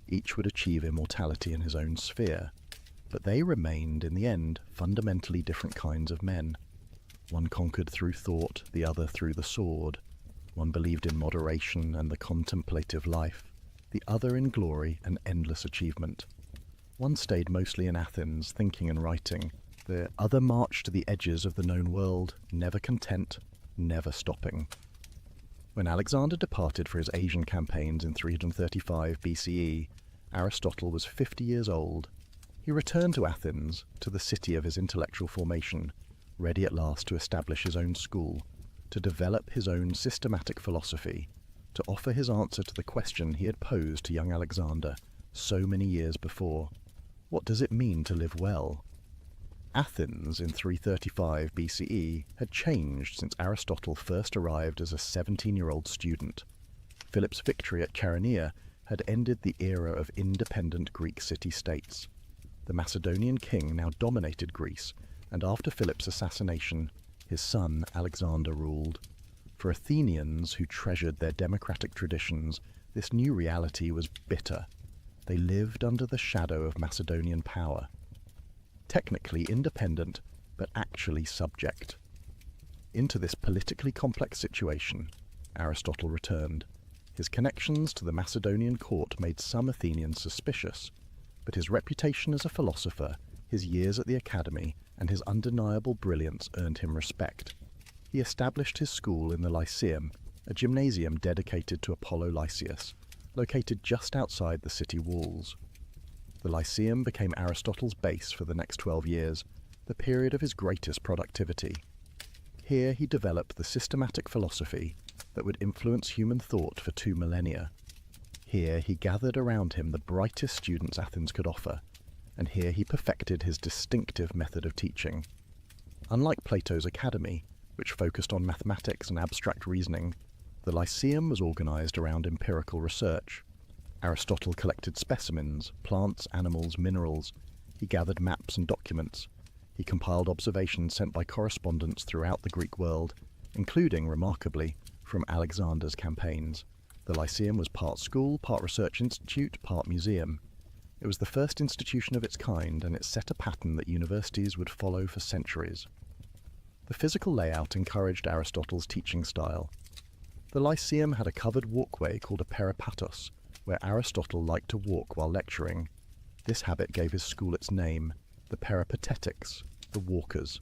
Each would achieve immortality in his own sphere, but they remained, in the end, fundamentally different kinds of men. One conquered through thought, the other through the sword. One believed in moderation and the contemplative life, the other in glory and endless achievement. One stayed mostly in Athens, thinking and writing. The other marched to the edges of the known world, never content, never stopping. When Alexander departed for his Asian campaigns in 335 BCE, Aristotle was 50 years old. He returned to Athens, to the city of his intellectual formation, ready at last to establish his own school, to develop his own systematic philosophy, to offer his answer to the question he had posed to young Alexander so many years before. What does it mean to live well? Athens in 335 BCE had changed since Aristotle first arrived as a 17-year-old student. Philip's victory at Chaeronea had ended the era of independent Greek city-states. The Macedonian king now dominated Greece, and after Philip's assassination, his son Alexander ruled. For Athenians who treasured their democratic traditions, this new reality was bitter. They lived under the shadow of Macedonian power. Technically independent, but actually subject. Into this politically complex situation, Aristotle returned. His connections to the Macedonian court made some Athenians suspicious, but his reputation as a philosopher, his years at the academy, and his undeniable brilliance earned him respect. He established his school in the Lyceum, a gymnasium dedicated to Apollo Lysias, located just outside the city walls. The Lyceum became Aristotle's base for the next 12 years, the period of his greatest productivity. Here he developed the systematic philosophy that would influence human thought for 2 millennia. Here he gathered around him the brightest students Athens could offer, and here he perfected his distinctive method of teaching. Unlike Plato's academy, which focused on mathematics and abstract reasoning, the Lyceum was organized around empirical research. Aristotle collected specimens, plants, animals, minerals. He gathered maps and documents. He compiled observations sent by correspondents throughout the Greek world, including, remarkably, from Alexander's campaigns. The Lyceum was part school, part research institute, part museum. It was the first institution of its kind, and it set a pattern that universities would follow for centuries. The physical layout encouraged Aristotle's teaching style. The Lyceum had a covered walkway called a peripatos, where Aristotle liked to walk while lecturing. This habit gave his school its name, the Peripatetics, the walkers.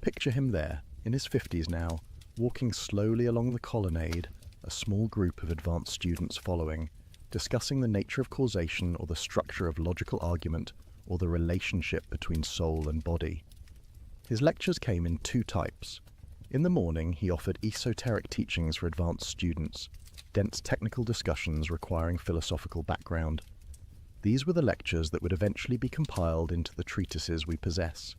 Picture him there, in his 50s now, walking slowly along the colonnade, a small group of advanced students following, discussing the nature of causation or the structure of logical argument or the relationship between soul and body. His lectures came in 2 types. In the morning, he offered esoteric teachings for advanced students, dense technical discussions requiring philosophical background. These were the lectures that would eventually be compiled into the treatises we possess: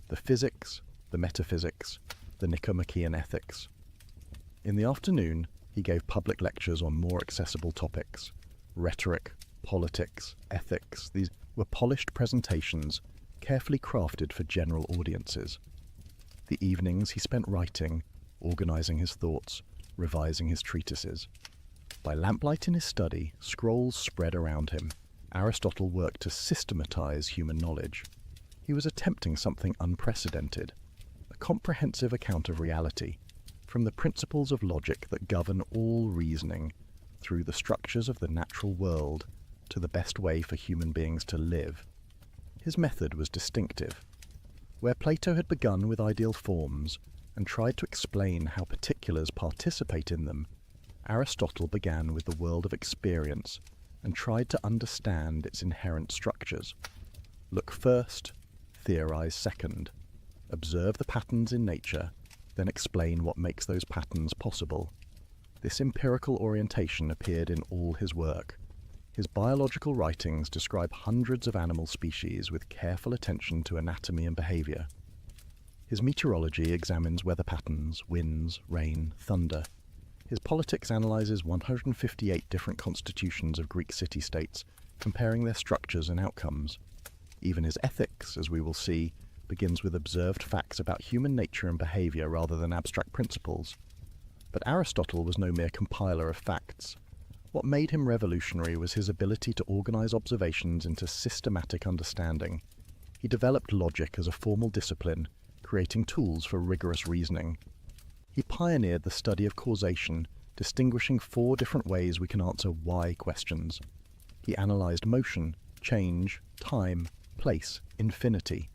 the physics, the metaphysics, the Nicomachean ethics. In the afternoon, he gave public lectures on more accessible topics: rhetoric, politics, ethics. These were polished presentations, carefully crafted for general audiences. The evenings he spent writing, organizing his thoughts, revising his treatises. By lamplight in his study, scrolls spread around him. Aristotle worked to systematize human knowledge. He was attempting something unprecedented, a comprehensive account of reality, from the principles of logic that govern all reasoning, through the structures of the natural world, to the best way for human beings to live. His method was distinctive. Where Plato had begun with ideal forms and tried to explain how particulars participate in them, Aristotle began with the world of experience and tried to understand its inherent structures. Look first, theorize second. Observe the patterns in nature, then explain what makes those patterns possible. This empirical orientation appeared in all his work. His biological writings describe hundreds of animal species with careful attention to anatomy and behavior. His meteorology examines weather patterns, winds, rain, thunder. His politics analyzes 158 different constitutions of Greek city-states, comparing their structures and outcomes. Even his ethics, as we will see, begins with observed facts about human nature and behavior rather than abstract principles. But Aristotle was no mere compiler of facts. What made him revolutionary was his ability to organize observations into systematic understanding. He developed logic as a formal discipline, creating tools for rigorous reasoning. He pioneered the study of causation, distinguishing 4 different ways we can answer why questions. He analyzed motion, change, time, place, infinity.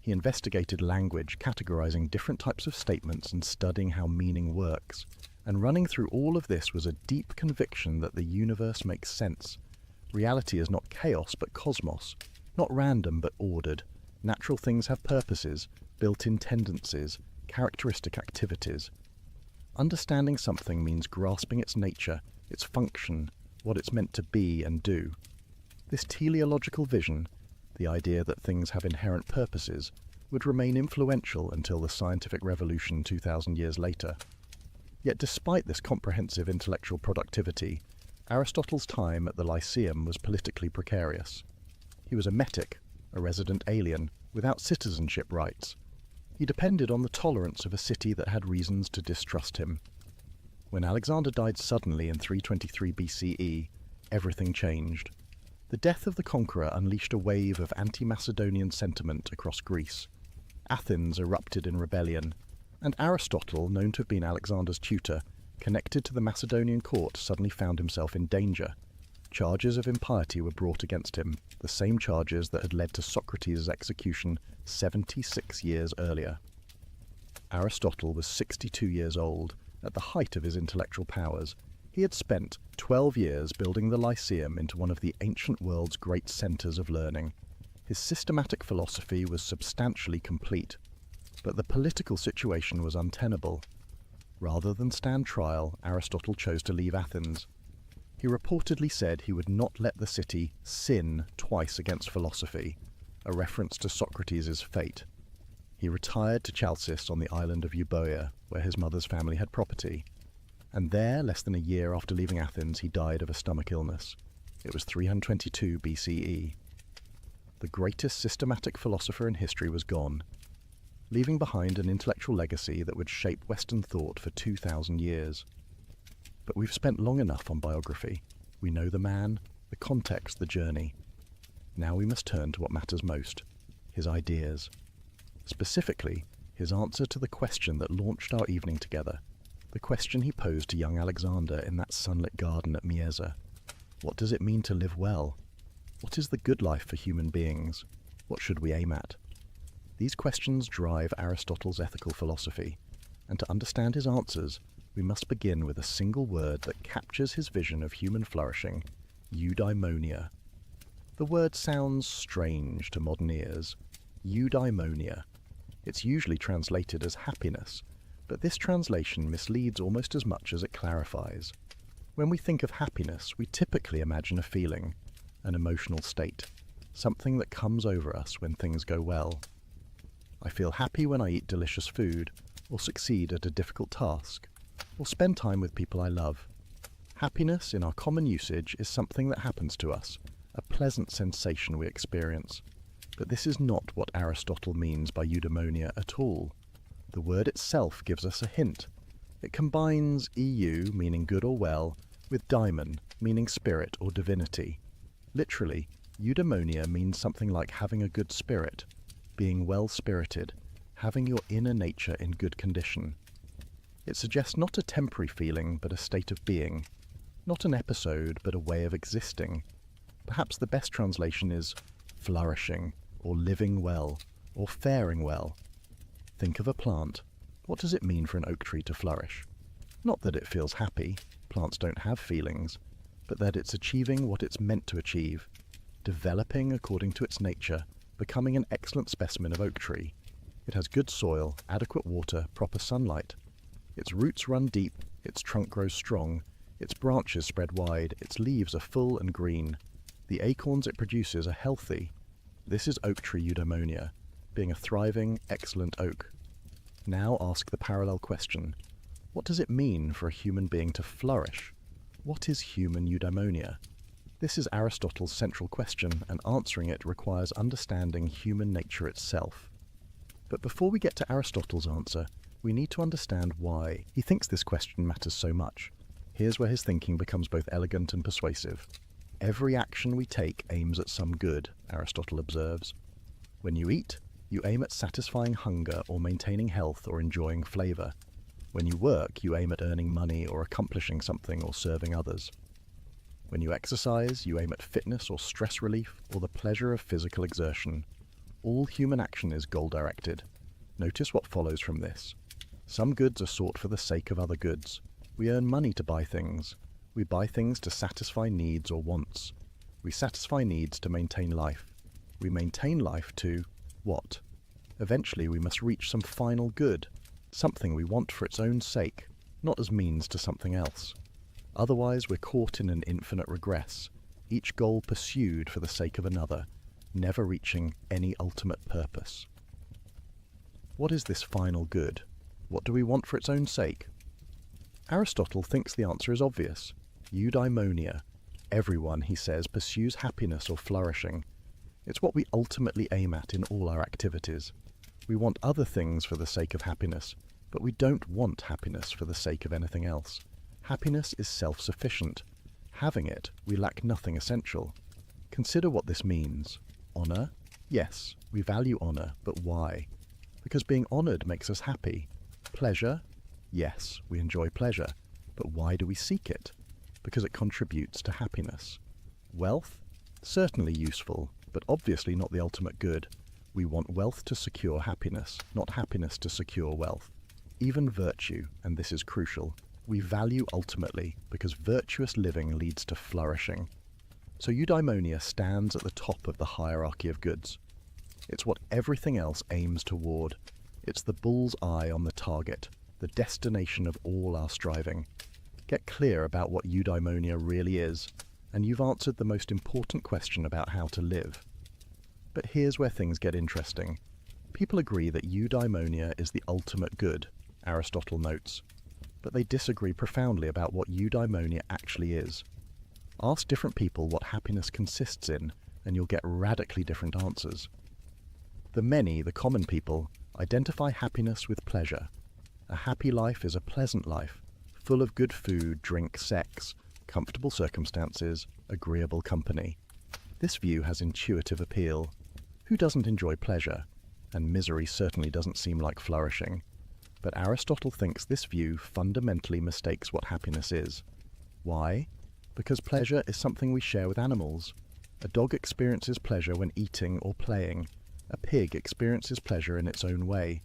He investigated language, categorizing different types of statements and studying how meaning works. And running through all of this was a deep conviction that the universe makes sense. Reality is not chaos but cosmos, not random but ordered. Natural things have purposes, built-in tendencies, characteristic activities. Understanding something means grasping its nature, its function, what it's meant to be and do. This teleological vision, the idea that things have inherent purposes, would remain influential until the scientific revolution 2,000 years later. Yet despite this comprehensive intellectual productivity, Aristotle's time at the Lyceum was politically precarious. He was a metic, a resident alien, without citizenship rights. He depended on the tolerance of a city that had reasons to distrust him. When Alexander died suddenly in 323 BCE, everything changed. The death of the conqueror unleashed a wave of anti-Macedonian sentiment across Greece. Athens erupted in rebellion, and Aristotle, known to have been Alexander's tutor, connected to the Macedonian court, suddenly found himself in danger. Charges of impiety were brought against him, the same charges that had led to Socrates' execution 76 years earlier. Aristotle was 62 years old, at the height of his intellectual powers. He had spent 12 years building the Lyceum into one of the ancient world's great centres of learning. His systematic philosophy was substantially complete, but the political situation was untenable. Rather than stand trial, Aristotle chose to leave Athens. He reportedly said he would not let the city sin twice against philosophy, a reference to Socrates' fate. He retired to Chalcis on the island of Euboea, where his mother's family had property. And there, less than a year after leaving Athens, he died of a stomach illness. It was 322 BCE. The greatest systematic philosopher in history was gone, leaving behind an intellectual legacy that would shape Western thought for 2,000 years. But we've spent long enough on biography. We know the man, the context, the journey. Now we must turn to what matters most, his ideas. Specifically, his answer to the question that launched our evening together, the question he posed to young Alexander in that sunlit garden at Mieza. What does it mean to live well? What is the good life for human beings? What should we aim at? These questions drive Aristotle's ethical philosophy, and to understand his answers, we must begin with a single word that captures his vision of human flourishing: eudaimonia. The word sounds strange to modern ears. Eudaimonia. It's usually translated as happiness, but this translation misleads almost as much as it clarifies. When we think of happiness, we typically imagine a feeling, an emotional state, something that comes over us when things go well. I feel happy when I eat delicious food, or succeed at a difficult task, or spend time with people I love. Happiness, in our common usage, is something that happens to us, a pleasant sensation we experience. But this is not what Aristotle means by eudaimonia at all. The word itself gives us a hint. It combines eu, meaning good or well, with daimon, meaning spirit or divinity. Literally, eudaimonia means something like having a good spirit, being well-spirited, having your inner nature in good condition. It suggests not a temporary feeling, but a state of being. Not an episode, but a way of existing. Perhaps the best translation is flourishing, or living well, or faring well. Think of a plant. What does it mean for an oak tree to flourish? Not that it feels happy, plants don't have feelings, but that it's achieving what it's meant to achieve, developing according to its nature, becoming an excellent specimen of oak tree. It has good soil, adequate water, proper sunlight. Its roots run deep, its trunk grows strong, its branches spread wide, its leaves are full and green. The acorns it produces are healthy. This is oak tree eudaimonia, being a thriving, excellent oak. Now ask the parallel question. What does it mean for a human being to flourish? What is human eudaimonia? This is Aristotle's central question, and answering it requires understanding human nature itself. But before we get to Aristotle's answer, we need to understand why he thinks this question matters so much. Here's where his thinking becomes both elegant and persuasive. Every action we take aims at some good, Aristotle observes. When you eat, you aim at satisfying hunger or maintaining health or enjoying flavor. When you work, you aim at earning money or accomplishing something or serving others. When you exercise, you aim at fitness or stress relief or the pleasure of physical exertion. All human action is goal-directed. Notice what follows from this. Some goods are sought for the sake of other goods. We earn money to buy things. We buy things to satisfy needs or wants. We satisfy needs to maintain life. We maintain life to what? Eventually we must reach some final good, something we want for its own sake, not as means to something else. Otherwise we're caught in an infinite regress, each goal pursued for the sake of another, never reaching any ultimate purpose. What is this final good? What do we want for its own sake? Aristotle thinks the answer is obvious. Eudaimonia. Everyone, he says, pursues happiness or flourishing. It's what we ultimately aim at in all our activities. We want other things for the sake of happiness, but we don't want happiness for the sake of anything else. Happiness is self-sufficient. Having it, we lack nothing essential. Consider what this means. Honor? Yes, we value honor, but why? Because being honored makes us happy. Pleasure? Yes, we enjoy pleasure, but why do we seek it? Because it contributes to happiness. Wealth? Certainly useful, but obviously not the ultimate good. We want wealth to secure happiness, not happiness to secure wealth. Even virtue, and this is crucial, we value ultimately because virtuous living leads to flourishing. So eudaimonia stands at the top of the hierarchy of goods. It's what everything else aims toward. It's the bull's eye on the target, the destination of all our striving. Get clear about what eudaimonia really is, and you've answered the most important question about how to live. But here's where things get interesting. People agree that eudaimonia is the ultimate good, Aristotle notes, but they disagree profoundly about what eudaimonia actually is. Ask different people what happiness consists in, and you'll get radically different answers. The common people, identify happiness with pleasure. A happy life is a pleasant life, full of good food, drink, sex, comfortable circumstances, agreeable company. This view has intuitive appeal. Who doesn't enjoy pleasure? And misery certainly doesn't seem like flourishing. But Aristotle thinks this view fundamentally mistakes what happiness is. Why? Because pleasure is something we share with animals. A dog experiences pleasure when eating or playing. A pig experiences pleasure in its own way.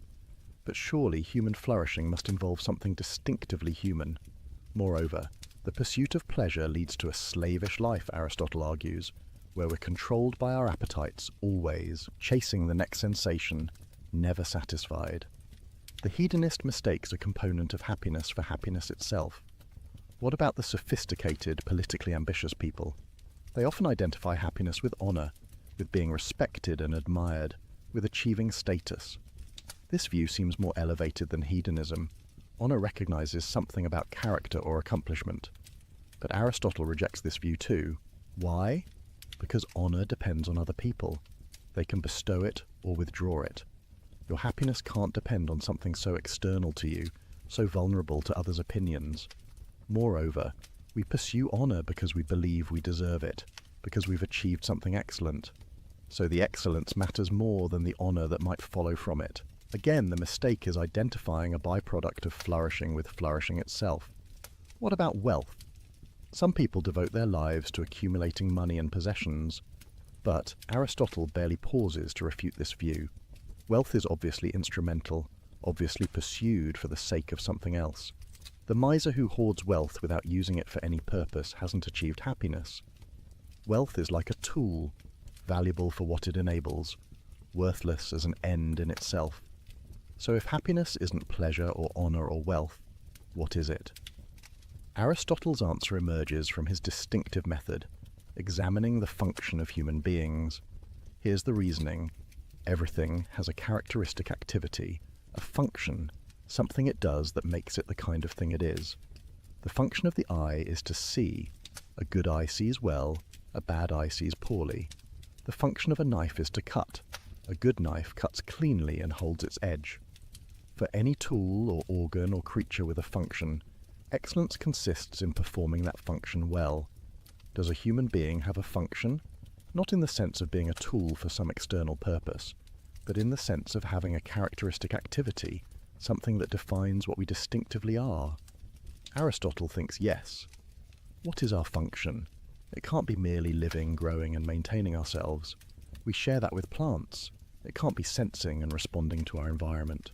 But surely human flourishing must involve something distinctively human. Moreover, the pursuit of pleasure leads to a slavish life, Aristotle argues, where we're controlled by our appetites, always, chasing the next sensation, never satisfied. The hedonist mistakes a component of happiness for happiness itself. What about the sophisticated, politically ambitious people? They often identify happiness with honor, with being respected and admired, with achieving status. This view seems more elevated than hedonism. Honor recognizes something about character or accomplishment. But Aristotle rejects this view too. Why? Because honor depends on other people. They can bestow it or withdraw it. Your happiness can't depend on something so external to you, so vulnerable to others' opinions. Moreover, we pursue honor because we believe we deserve it, because we've achieved something excellent. So the excellence matters more than the honor that might follow from it. Again, the mistake is identifying a byproduct of flourishing with flourishing itself. What about wealth? Some people devote their lives to accumulating money and possessions, but Aristotle barely pauses to refute this view. Wealth is obviously instrumental, obviously pursued for the sake of something else. The miser who hoards wealth without using it for any purpose hasn't achieved happiness. Wealth is like a tool, valuable for what it enables, worthless as an end in itself. So if happiness isn't pleasure or honor or wealth, what is it? Aristotle's answer emerges from his distinctive method, examining the function of human beings. Here's the reasoning. Everything has a characteristic activity, a function, something it does that makes it the kind of thing it is. The function of the eye is to see. A good eye sees well, a bad eye sees poorly. The function of a knife is to cut. A good knife cuts cleanly and holds its edge. For any tool or organ or creature with a function, excellence consists in performing that function well. Does a human being have a function? Not in the sense of being a tool for some external purpose, but in the sense of having a characteristic activity, something that defines what we distinctively are. Aristotle thinks yes. What is our function? It can't be merely living, growing, and maintaining ourselves. We share that with plants. It can't be sensing and responding to our environment.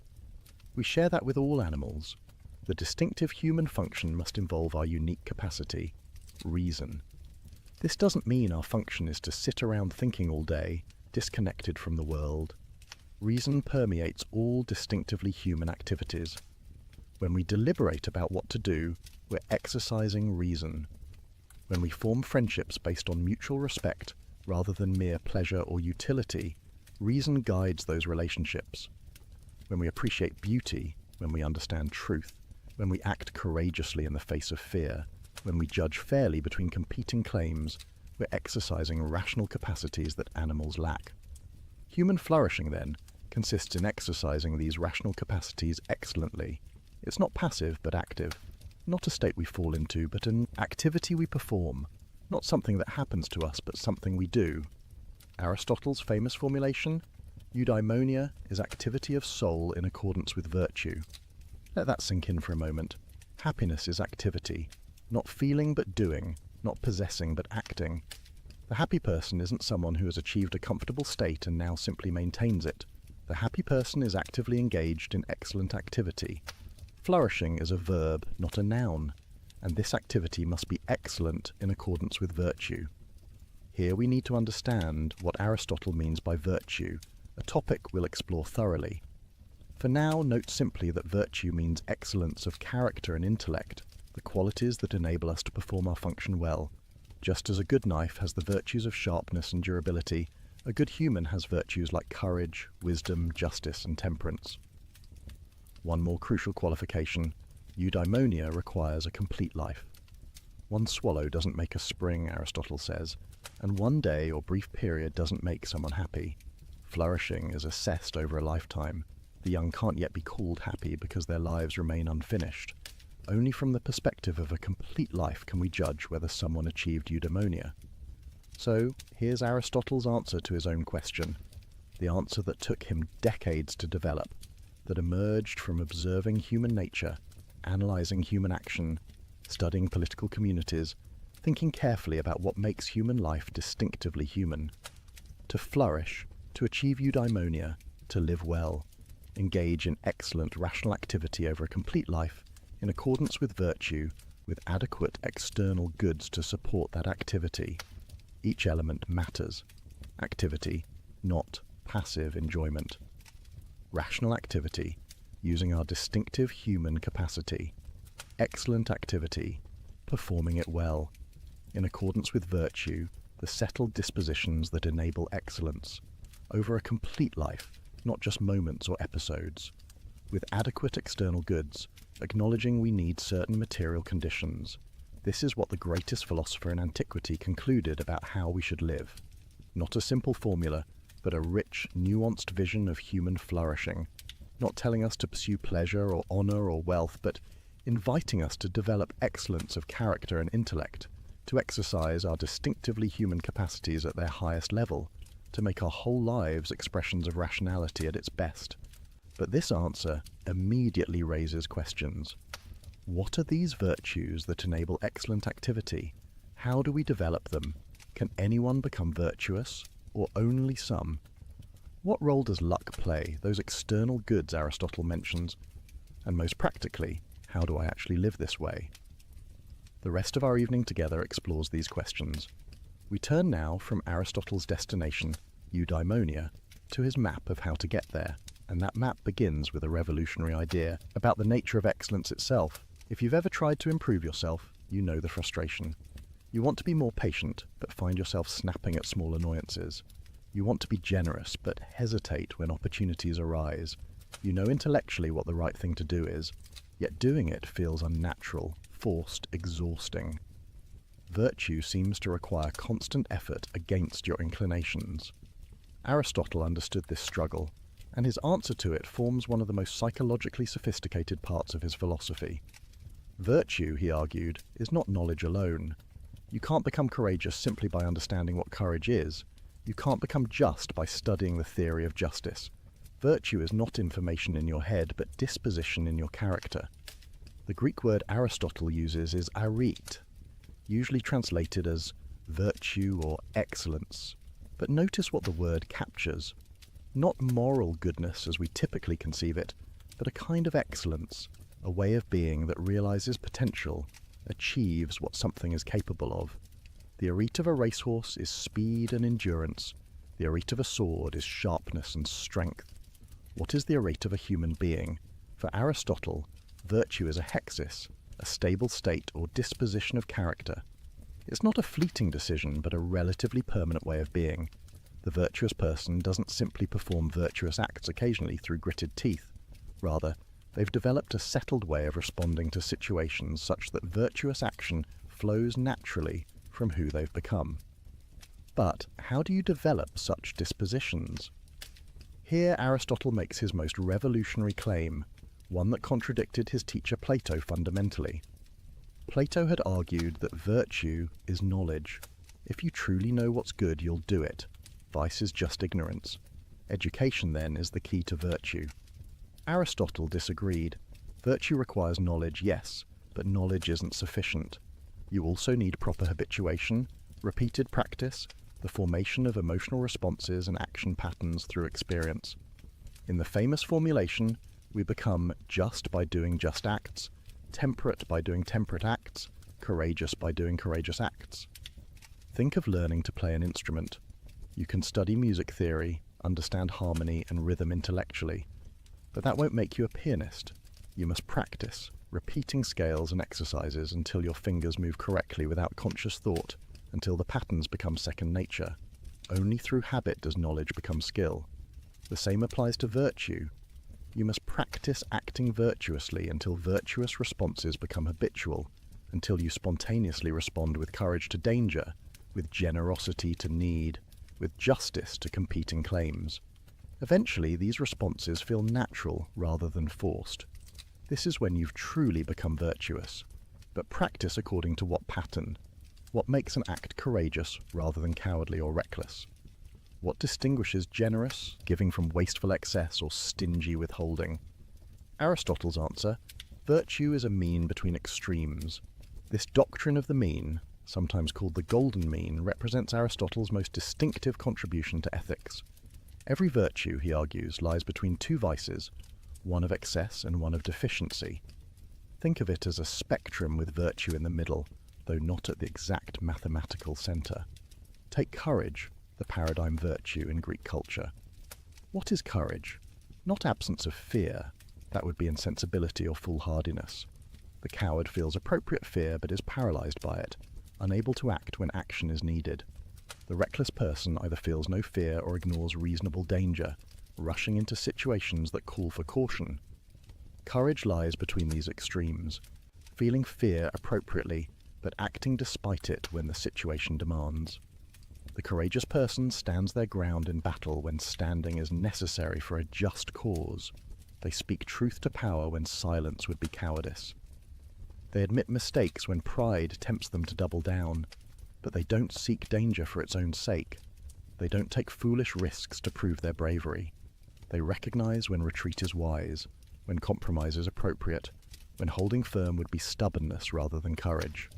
We share that with all animals. The distinctive human function must involve our unique capacity, reason. This doesn't mean our function is to sit around thinking all day, disconnected from the world. Reason permeates all distinctively human activities. When we deliberate about what to do, we're exercising reason. When we form friendships based on mutual respect rather than mere pleasure or utility, reason guides those relationships. When we appreciate beauty, when we understand truth, when we act courageously in the face of fear, when we judge fairly between competing claims, we're exercising rational capacities that animals lack. Human flourishing, then, consists in exercising these rational capacities excellently. It's not passive, but active. Not a state we fall into, but an activity we perform. Not something that happens to us, but something we do. Aristotle's famous formulation? Eudaimonia is activity of soul in accordance with virtue. Let that sink in for a moment. Happiness is activity. Not feeling but doing, not possessing but acting. The happy person isn't someone who has achieved a comfortable state and now simply maintains it. The happy person is actively engaged in excellent activity. Flourishing is a verb, not a noun, and this activity must be excellent in accordance with virtue. Here we need to understand what Aristotle means by virtue, a topic we'll explore thoroughly. For now, note simply that virtue means excellence of character and intellect, the qualities that enable us to perform our function well. Just as a good knife has the virtues of sharpness and durability, a good human has virtues like courage, wisdom, justice, and temperance. One more crucial qualification: eudaimonia requires a complete life. One swallow doesn't make a spring, Aristotle says, and one day or brief period doesn't make someone happy. Flourishing is assessed over a lifetime. The young can't yet be called happy because their lives remain unfinished. Only from the perspective of a complete life can we judge whether someone achieved eudaimonia. So, here's Aristotle's answer to his own question, the answer that took him decades to develop, that emerged from observing human nature, analysing human action, studying political communities, thinking carefully about what makes human life distinctively human. To flourish, to achieve eudaimonia, to live well, engage in excellent rational activity over a complete life, in accordance with virtue, with adequate external goods to support that activity. Each element matters. Activity, not passive enjoyment. Rational activity, using our distinctive human capacity. Excellent activity, performing it well. In accordance with virtue, the settled dispositions that enable excellence. Over a complete life, not just moments or episodes. With adequate external goods, acknowledging we need certain material conditions. This is what the greatest philosopher in antiquity concluded about how we should live. Not a simple formula, but a rich, nuanced vision of human flourishing, not telling us to pursue pleasure or honour or wealth, but inviting us to develop excellence of character and intellect, to exercise our distinctively human capacities at their highest level, to make our whole lives expressions of rationality at its best. But this answer immediately raises questions. What are these virtues that enable excellent activity? How do we develop them? Can anyone become virtuous, or only some? What role does luck play, those external goods Aristotle mentions? And most practically, how do I actually live this way? The rest of our evening together explores these questions. We turn now from Aristotle's destination, eudaimonia, to his map of how to get there. And that map begins with a revolutionary idea about the nature of excellence itself. If you've ever tried to improve yourself, you know the frustration. You want to be more patient, but find yourself snapping at small annoyances. You want to be generous, but hesitate when opportunities arise. You know intellectually what the right thing to do is, yet doing it feels unnatural, forced, exhausting. Virtue seems to require constant effort against your inclinations. Aristotle understood this struggle, and his answer to it forms one of the most psychologically sophisticated parts of his philosophy. Virtue, he argued, is not knowledge alone. You can't become courageous simply by understanding what courage is. You can't become just by studying the theory of justice. Virtue is not information in your head, but disposition in your character. The Greek word Aristotle uses is arete, usually translated as virtue or excellence. But notice what the word captures. Not moral goodness as we typically conceive it, but a kind of excellence, a way of being that realizes potential, achieves what something is capable of. The arete of a racehorse is speed and endurance. The arete of a sword is sharpness and strength. What is the arete of a human being? For Aristotle, virtue is a hexis, a stable state or disposition of character. It's not a fleeting decision, but a relatively permanent way of being. The virtuous person doesn't simply perform virtuous acts occasionally through gritted teeth. Rather, they've developed a settled way of responding to situations such that virtuous action flows naturally from who they've become. But how do you develop such dispositions? Here Aristotle makes his most revolutionary claim, one that contradicted his teacher Plato fundamentally. Plato had argued that virtue is knowledge. If you truly know what's good, you'll do it. Vice is just ignorance. Education, then, is the key to virtue. Aristotle disagreed. Virtue requires knowledge, yes, but knowledge isn't sufficient. You also need proper habituation, repeated practice, the formation of emotional responses and action patterns through experience. In the famous formulation, we become just by doing just acts, temperate by doing temperate acts, courageous by doing courageous acts. Think of learning to play an instrument. You can study music theory, understand harmony and rhythm intellectually, but that won't make you a pianist. You must practice, repeating scales and exercises until your fingers move correctly without conscious thought, until the patterns become second nature. Only through habit does knowledge become skill. The same applies to virtue. You must practice acting virtuously until virtuous responses become habitual, until you spontaneously respond with courage to danger, with generosity to need, with justice to competing claims. Eventually, these responses feel natural rather than forced. This is when you've truly become virtuous. But practice according to what pattern? What makes an act courageous rather than cowardly or reckless? What distinguishes generous, giving from wasteful excess, or stingy withholding? Aristotle's answer: virtue is a mean between extremes. This doctrine of the mean, sometimes called the golden mean, represents Aristotle's most distinctive contribution to ethics. Every virtue, he argues, lies between two vices, one of excess and one of deficiency. Think of it as a spectrum with virtue in the middle, though not at the exact mathematical centre. Take courage, the paradigm virtue in Greek culture. What is courage? Not absence of fear. That would be insensibility or foolhardiness. The coward feels appropriate fear but is paralyzed by it, unable to act when action is needed. The reckless person either feels no fear or ignores reasonable danger, rushing into situations that call for caution. Courage lies between these extremes, feeling fear appropriately, but acting despite it when the situation demands. The courageous person stands their ground in battle when standing is necessary for a just cause. They speak truth to power when silence would be cowardice. They admit mistakes when pride tempts them to double down, but they don't seek danger for its own sake. They don't take foolish risks to prove their bravery. They recognize when retreat is wise, when compromise is appropriate, when holding firm would be stubbornness rather than courage.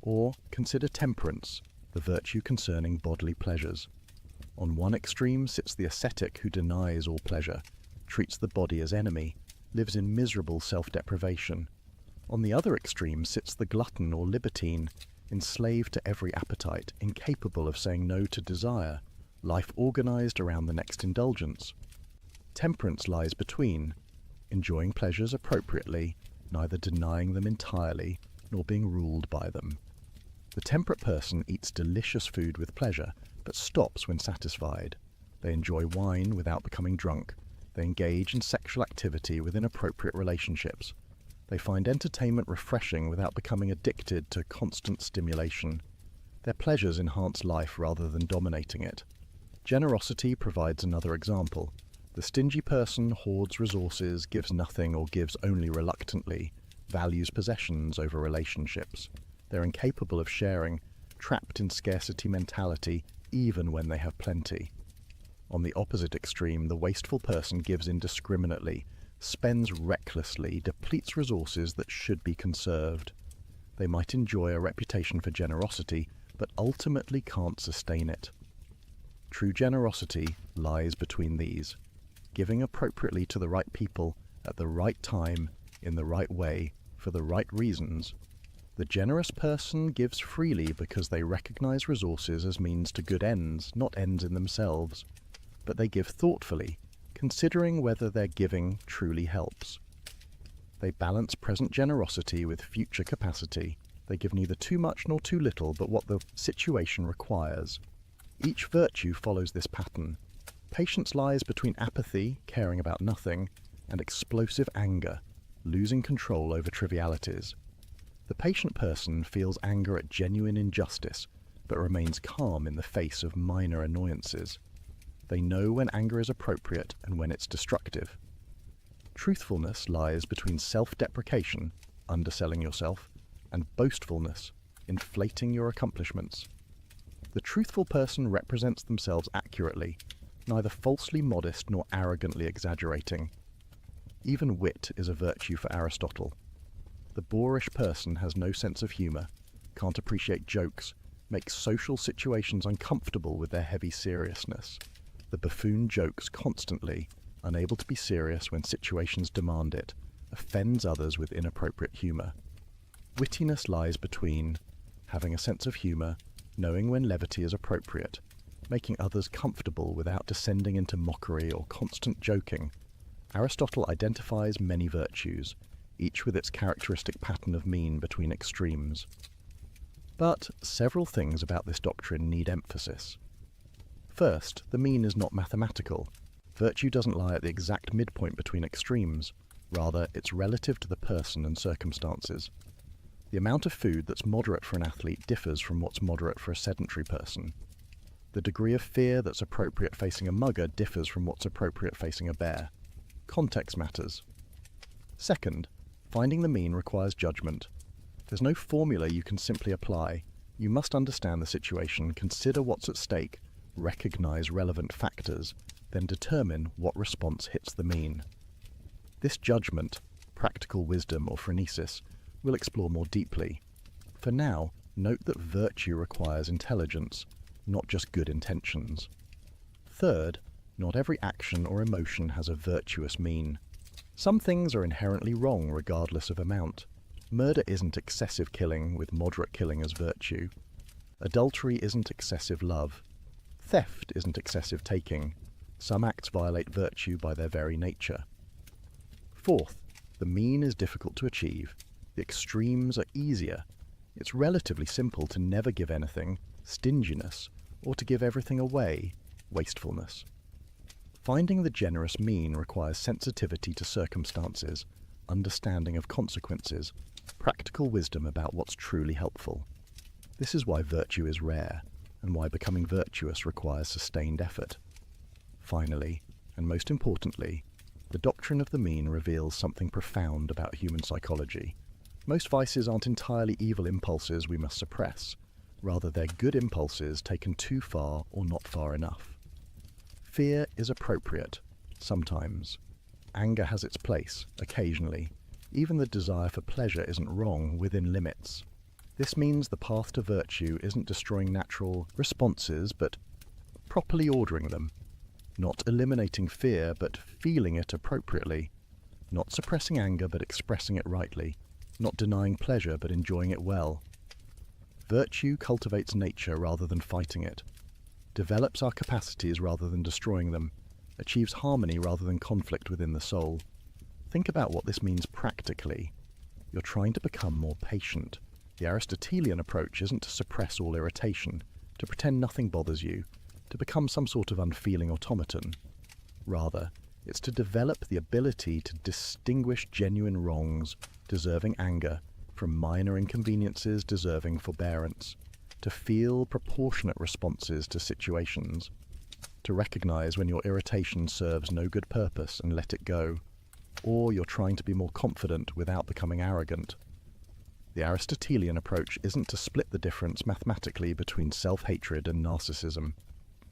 Or consider temperance, the virtue concerning bodily pleasures. On one extreme sits the ascetic who denies all pleasure, treats the body as enemy, lives in miserable self-deprivation. On the other extreme sits the glutton or libertine, enslaved to every appetite, incapable of saying no to desire, life organized around the next indulgence. Temperance lies between, enjoying pleasures appropriately, neither denying them entirely, nor being ruled by them. The temperate person eats delicious food with pleasure, but stops when satisfied. They enjoy wine without becoming drunk. They engage in sexual activity within appropriate relationships. They find entertainment refreshing without becoming addicted to constant stimulation. Their pleasures enhance life rather than dominating it. Generosity provides another example. The stingy person hoards resources, gives nothing or gives only reluctantly, values possessions over relationships. They're incapable of sharing, trapped in scarcity mentality even when they have plenty. On the opposite extreme, the wasteful person gives indiscriminately, spends recklessly, depletes resources that should be conserved. They might enjoy a reputation for generosity, but ultimately can't sustain it. True generosity lies between these, giving appropriately to the right people at the right time, in the right way, for the right reasons. The generous person gives freely because they recognize resources as means to good ends, not ends in themselves. But they give thoughtfully, considering whether their giving truly helps. They balance present generosity with future capacity. They give neither too much nor too little, but what the situation requires. Each virtue follows this pattern. Patience lies between apathy, caring about nothing, and explosive anger, losing control over trivialities. The patient person feels anger at genuine injustice, but remains calm in the face of minor annoyances. They know when anger is appropriate and when it's destructive. Truthfulness lies between self-deprecation, underselling yourself, and boastfulness, inflating your accomplishments. The truthful person represents themselves accurately, neither falsely modest nor arrogantly exaggerating. Even wit is a virtue for Aristotle. The boorish person has no sense of humour, can't appreciate jokes, makes social situations uncomfortable with their heavy seriousness. The buffoon jokes constantly, unable to be serious when situations demand it, offends others with inappropriate humour. Wittiness lies between having a sense of humour, knowing when levity is appropriate, making others comfortable without descending into mockery or constant joking. Aristotle identifies many virtues, each with its characteristic pattern of mean between extremes. But several things about this doctrine need emphasis. First, the mean is not mathematical. Virtue doesn't lie at the exact midpoint between extremes. Rather, it's relative to the person and circumstances. The amount of food that's moderate for an athlete differs from what's moderate for a sedentary person. The degree of fear that's appropriate facing a mugger differs from what's appropriate facing a bear. Context matters. Second, finding the mean requires judgment. There's no formula you can simply apply. You must understand the situation, consider what's at stake, recognize relevant factors, then determine what response hits the mean. This judgment, practical wisdom or phronesis, we'll explore more deeply. For now, note that virtue requires intelligence, not just good intentions. Third, not every action or emotion has a virtuous mean. Some things are inherently wrong regardless of amount. Murder isn't excessive killing with moderate killing as virtue. Adultery isn't excessive love. Theft isn't excessive taking. Some acts violate virtue by their very nature. Fourth, the mean is difficult to achieve. The extremes are easier. It's relatively simple to never give anything, stinginess, or to give everything away, wastefulness. Finding the generous mean requires sensitivity to circumstances, understanding of consequences, practical wisdom about what's truly helpful. This is why virtue is rare, and why becoming virtuous requires sustained effort. Finally, and most importantly, the doctrine of the mean reveals something profound about human psychology. Most vices aren't entirely evil impulses we must suppress. Rather, they're good impulses taken too far or not far enough. Fear is appropriate, sometimes. Anger has its place, occasionally. Even the desire for pleasure isn't wrong within limits. This means the path to virtue isn't destroying natural responses, but properly ordering them. Not eliminating fear, but feeling it appropriately. Not suppressing anger, but expressing it rightly. Not denying pleasure, but enjoying it well. Virtue cultivates nature rather than fighting it. Develops our capacities rather than destroying them. Achieves harmony rather than conflict within the soul. Think about what this means practically. You're trying to become more patient. The Aristotelian approach isn't to suppress all irritation, to pretend nothing bothers you, to become some sort of unfeeling automaton. Rather, it's to develop the ability to distinguish genuine wrongs, deserving anger, from minor inconveniences deserving forbearance, to feel proportionate responses to situations, to recognize when your irritation serves no good purpose and let it go, or you're trying to be more confident without becoming arrogant. The Aristotelian approach isn't to split the difference mathematically between self-hatred and narcissism.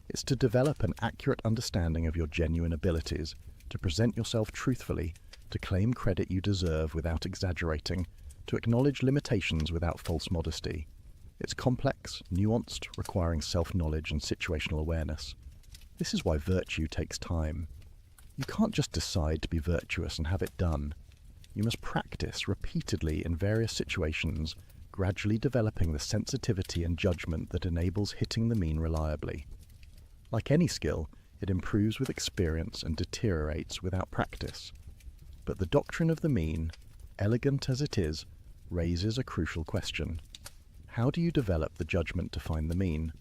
It's to develop an accurate understanding of your genuine abilities, to present yourself truthfully, to claim credit you deserve without exaggerating, to acknowledge limitations without false modesty. It's complex, nuanced, requiring self-knowledge and situational awareness. This is why virtue takes time. You can't just decide to be virtuous and have it done. You must practice repeatedly in various situations, gradually developing the sensitivity and judgment that enables hitting the mean reliably. Like any skill, it improves with experience and deteriorates without practice. But the doctrine of the mean, elegant as it is, raises a crucial question. How do you develop the judgment to find the mean?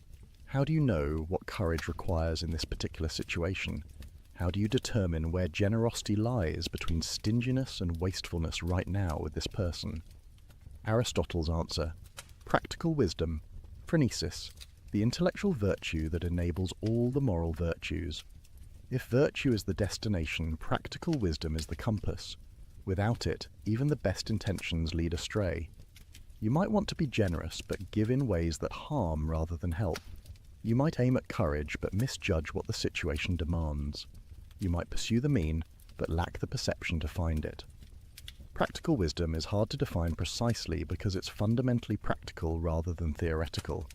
How do you know what courage requires in this particular situation? How do you determine where generosity lies between stinginess and wastefulness right now with this person? Aristotle's answer: practical wisdom, phronesis, the intellectual virtue that enables all the moral virtues. If virtue is the destination, practical wisdom is the compass. Without it, even the best intentions lead astray. You might want to be generous, but give in ways that harm rather than help. You might aim at courage, but misjudge what the situation demands. You might pursue the mean, but lack the perception to find it. Practical wisdom is hard to define precisely because it's fundamentally practical rather than theoretical.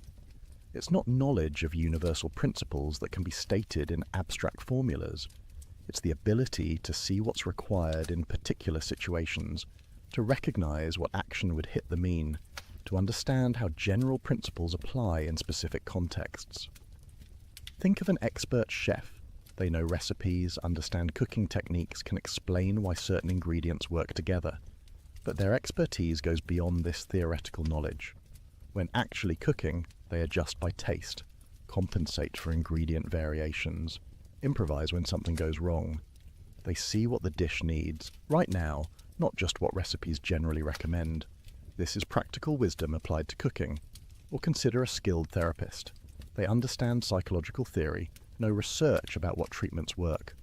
It's not knowledge of universal principles that can be stated in abstract formulas. It's the ability to see what's required in particular situations, to recognize what action would hit the mean, to understand how general principles apply in specific contexts. Think of an expert chef. They know recipes, understand cooking techniques, can explain why certain ingredients work together. But their expertise goes beyond this theoretical knowledge. When actually cooking, they adjust by taste, compensate for ingredient variations, improvise when something goes wrong. They see what the dish needs, right now, not just what recipes generally recommend. This is practical wisdom applied to cooking. Or consider a skilled therapist. They understand psychological theory, know research about what treatments work.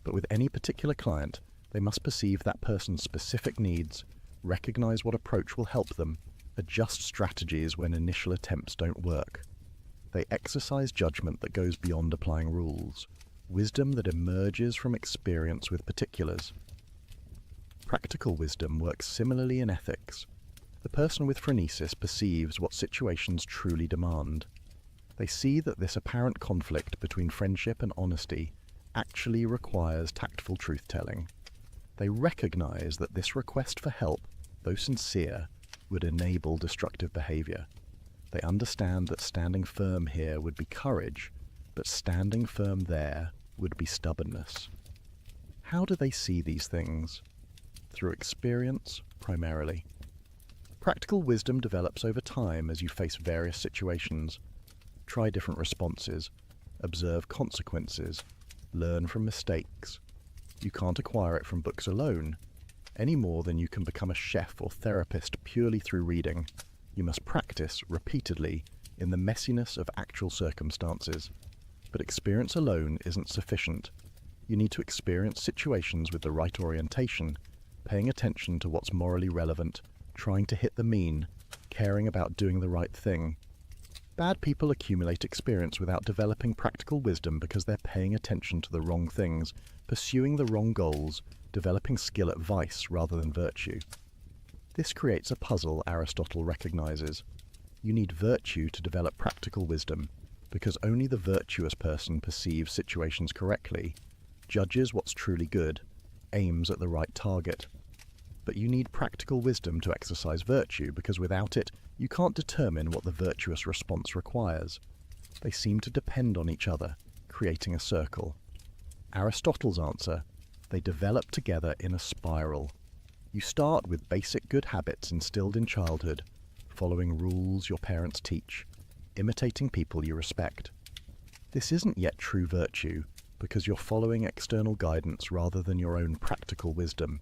But with any particular client, they must perceive that person's specific needs, recognize what approach will help them, adjust strategies when initial attempts don't work. They exercise judgment that goes beyond applying rules, wisdom that emerges from experience with particulars. Practical wisdom works similarly in ethics. The person with phronesis perceives what situations truly demand. They see that this apparent conflict between friendship and honesty actually requires tactful truth-telling. They recognize that this request for help, though sincere, would enable destructive behavior. They understand that standing firm here would be courage, but standing firm there would be stubbornness. How do they see these things? Through experience, primarily. Practical wisdom develops over time as you face various situations. Try different responses, observe consequences, learn from mistakes. You can't acquire it from books alone, any more than you can become a chef or therapist purely through reading. You must practice repeatedly in the messiness of actual circumstances. But experience alone isn't sufficient. You need to experience situations with the right orientation, paying attention to what's morally relevant, trying to hit the mean, caring about doing the right thing. Bad people accumulate experience without developing practical wisdom because they're paying attention to the wrong things, pursuing the wrong goals, developing skill at vice rather than virtue. This creates a puzzle Aristotle recognizes. You need virtue to develop practical wisdom, because only the virtuous person perceives situations correctly, judges what's truly good, aims at the right target. But you need practical wisdom to exercise virtue, because without it, you can't determine what the virtuous response requires. They seem to depend on each other, creating a circle. Aristotle's answer: they develop together in a spiral. You start with basic good habits instilled in childhood, following rules your parents teach, imitating people you respect. This isn't yet true virtue, because you're following external guidance rather than your own practical wisdom.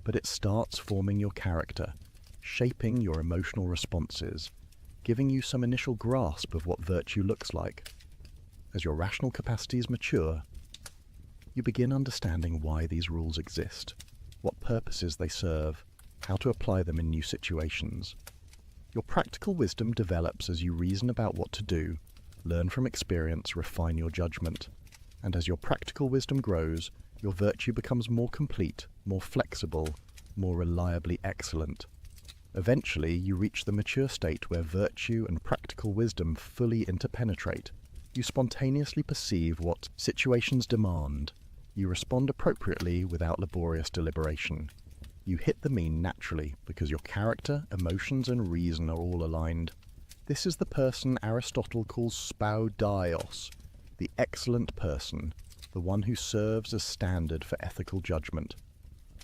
But it starts forming your character, shaping your emotional responses, giving you some initial grasp of what virtue looks like. As your rational capacities mature, you begin understanding why these rules exist, what purposes they serve, how to apply them in new situations. Your practical wisdom develops as you reason about what to do, learn from experience, refine your judgment. And as your practical wisdom grows, your virtue becomes more complete, more flexible, more reliably excellent. Eventually, you reach the mature state where virtue and practical wisdom fully interpenetrate, You spontaneously perceive what situations demand. You respond appropriately without laborious deliberation. You hit the mean naturally because your character, emotions, and reason are all aligned. This is the person Aristotle calls spoudaios, the excellent person, the one who serves as standard for ethical judgment.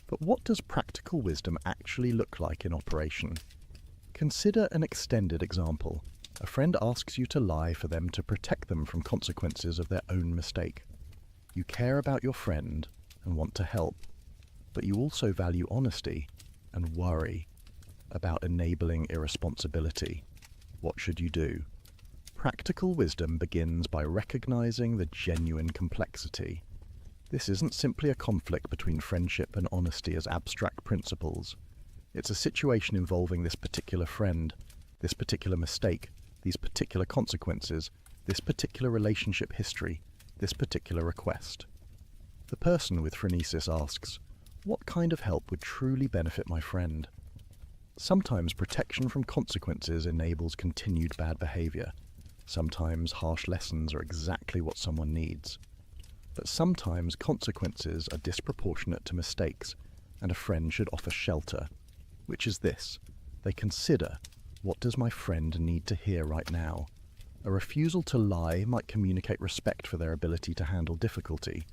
But what does practical wisdom actually look like in operation? Consider an extended example. A friend asks you to lie for them to protect them from consequences of their own mistake. You care about your friend and want to help, but you also value honesty and worry about enabling irresponsibility. What should you do? Practical wisdom begins by recognizing the genuine complexity. This isn't simply a conflict between friendship and honesty as abstract principles. It's a situation involving this particular friend, this particular mistake, these particular consequences, this particular relationship history, this particular request. The person with phronesis asks, what kind of help would truly benefit my friend? Sometimes protection from consequences enables continued bad behavior. Sometimes harsh lessons are exactly what someone needs. But sometimes consequences are disproportionate to mistakes, and a friend should offer shelter, which is this. They consider, what does my friend need to hear right now? A refusal to lie might communicate respect for their ability to handle difficulty,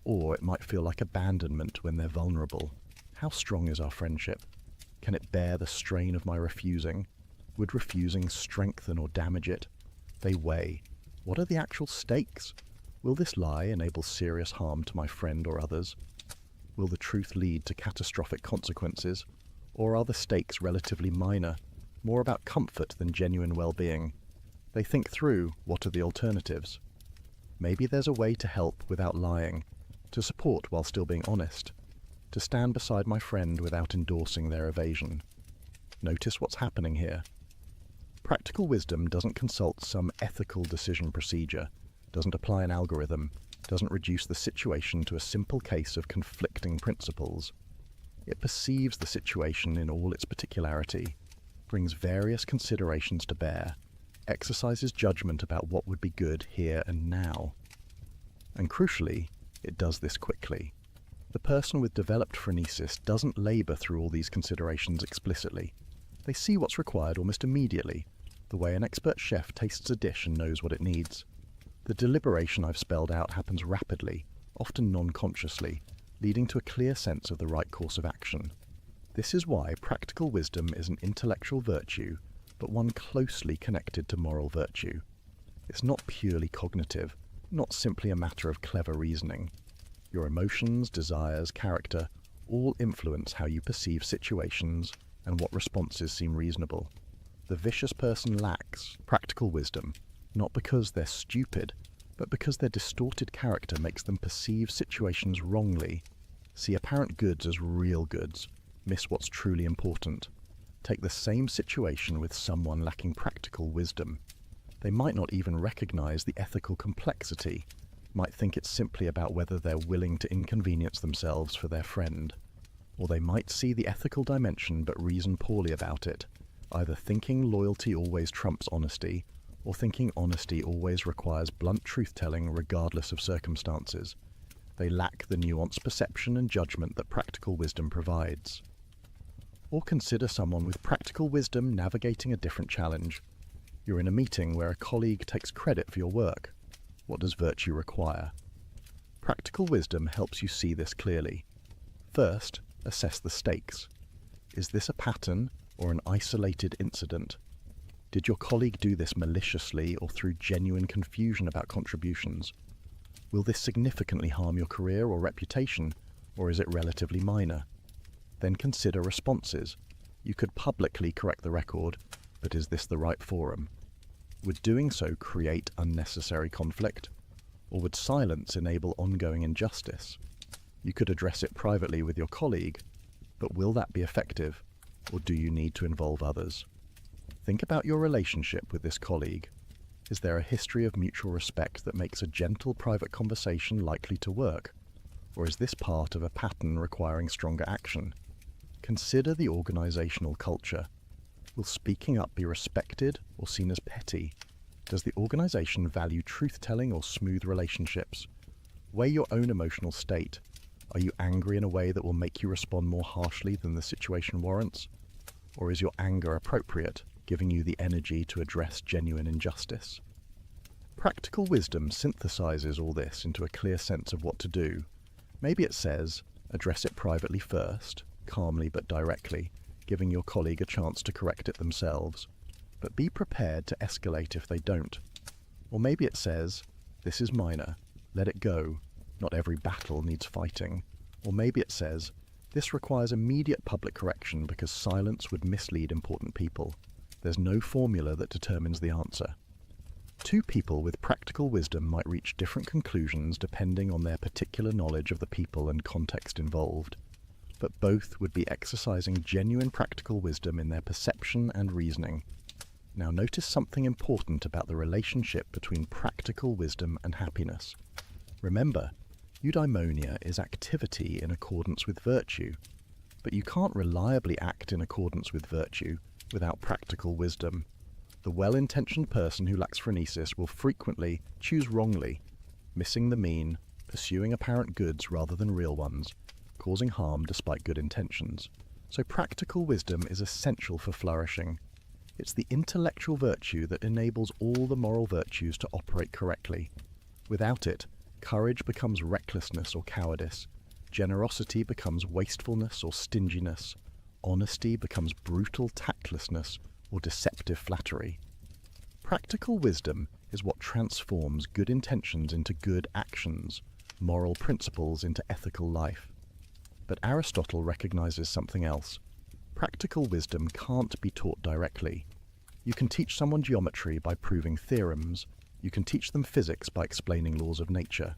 or it might feel like abandonment when they're vulnerable. How strong is our friendship? Can it bear the strain of my refusing? Would refusing strengthen or damage it? They weigh. What are the actual stakes? Will this lie enable serious harm to my friend or others? Will the truth lead to catastrophic consequences? Or are the stakes relatively minor, more about comfort than genuine well-being? They think through, what are the alternatives? Maybe there's a way to help without lying, to support while still being honest, to stand beside my friend without endorsing their evasion. Notice what's happening here. Practical wisdom doesn't consult some ethical decision procedure, doesn't apply an algorithm, doesn't reduce the situation to a simple case of conflicting principles. It perceives the situation in all its particularity, brings various considerations to bear, exercises judgment about what would be good here and now. And crucially, it does this quickly. The person with developed phronesis doesn't labour through all these considerations explicitly. They see what's required almost immediately, the way an expert chef tastes a dish and knows what it needs. The deliberation I've spelled out happens rapidly, often non-consciously, leading to a clear sense of the right course of action. This is why practical wisdom is an intellectual virtue, but one closely connected to moral virtue. It's not purely cognitive, not simply a matter of clever reasoning. Your emotions, desires, character all influence how you perceive situations and what responses seem reasonable. The vicious person lacks practical wisdom, not because they're stupid, but because their distorted character makes them perceive situations wrongly, see apparent goods as real goods, miss what's truly important. Take the same situation with someone lacking practical wisdom. They might not even recognize the ethical complexity, might think it's simply about whether they're willing to inconvenience themselves for their friend. Or they might see the ethical dimension but reason poorly about it, either thinking loyalty always trumps honesty, or thinking honesty always requires blunt truth-telling regardless of circumstances. They lack the nuanced perception and judgment that practical wisdom provides. Or consider someone with practical wisdom navigating a different challenge. You're in a meeting where a colleague takes credit for your work. What does virtue require? Practical wisdom helps you see this clearly. First, assess the stakes. Is this a pattern or an isolated incident? Did your colleague do this maliciously or through genuine confusion about contributions? Will this significantly harm your career or reputation, or is it relatively minor? Then consider responses. You could publicly correct the record, but is this the right forum? Would doing so create unnecessary conflict? Or would silence enable ongoing injustice? You could address it privately with your colleague, but will that be effective, or do you need to involve others? Think about your relationship with this colleague. Is there a history of mutual respect that makes a gentle private conversation likely to work? Or is this part of a pattern requiring stronger action? Consider the organizational culture. Will speaking up be respected or seen as petty? Does the organization value truth-telling or smooth relationships? Weigh your own emotional state. Are you angry in a way that will make you respond more harshly than the situation warrants? Or is your anger appropriate, giving you the energy to address genuine injustice? Practical wisdom synthesizes all this into a clear sense of what to do. Maybe it says, address it privately first, calmly but directly, giving your colleague a chance to correct it themselves. But be prepared to escalate if they don't. Or maybe it says, this is minor, let it go, not every battle needs fighting. Or maybe it says, this requires immediate public correction because silence would mislead important people. There's no formula that determines the answer. Two people with practical wisdom might reach different conclusions depending on their particular knowledge of the people and context involved, but both would be exercising genuine practical wisdom in their perception and reasoning. Now notice something important about the relationship between practical wisdom and happiness. Remember, eudaimonia is activity in accordance with virtue, but you can't reliably act in accordance with virtue without practical wisdom. The well-intentioned person who lacks phronesis will frequently choose wrongly, missing the mean, pursuing apparent goods rather than real ones, causing harm despite good intentions. So practical wisdom is essential for flourishing. It's the intellectual virtue that enables all the moral virtues to operate correctly. Without it, courage becomes recklessness or cowardice, generosity becomes wastefulness or stinginess, honesty becomes brutal tactlessness or deceptive flattery. Practical wisdom is what transforms good intentions into good actions, moral principles into ethical life. But Aristotle recognizes something else. Practical wisdom can't be taught directly. You can teach someone geometry by proving theorems, you can teach them physics by explaining laws of nature,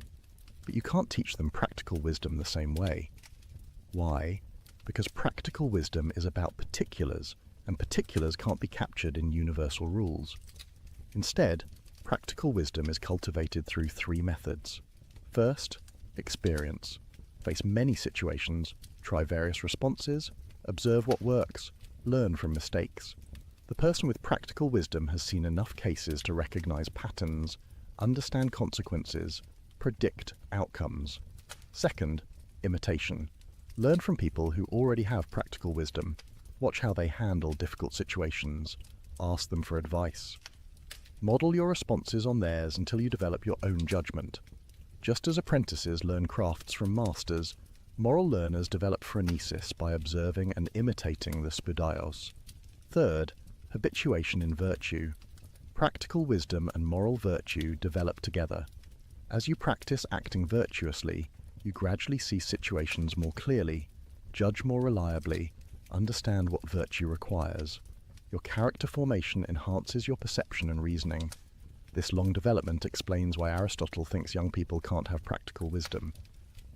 but you can't teach them practical wisdom the same way. Why? Because practical wisdom is about particulars, and particulars can't be captured in universal rules. Instead, practical wisdom is cultivated through three methods. First, experience. Face many situations, try various responses, observe what works, learn from mistakes. The person with practical wisdom has seen enough cases to recognize patterns, understand consequences, predict outcomes. Second, imitation. Learn from people who already have practical wisdom. Watch how they handle difficult situations. Ask them for advice. Model your responses on theirs until you develop your own judgment. Just as apprentices learn crafts from masters, moral learners develop phronesis by observing and imitating the spoudios. Third, habituation in virtue. Practical wisdom and moral virtue develop together. As you practice acting virtuously, you gradually see situations more clearly, judge more reliably, understand what virtue requires. Your character formation enhances your perception and reasoning. This long development explains why Aristotle thinks young people can't have practical wisdom.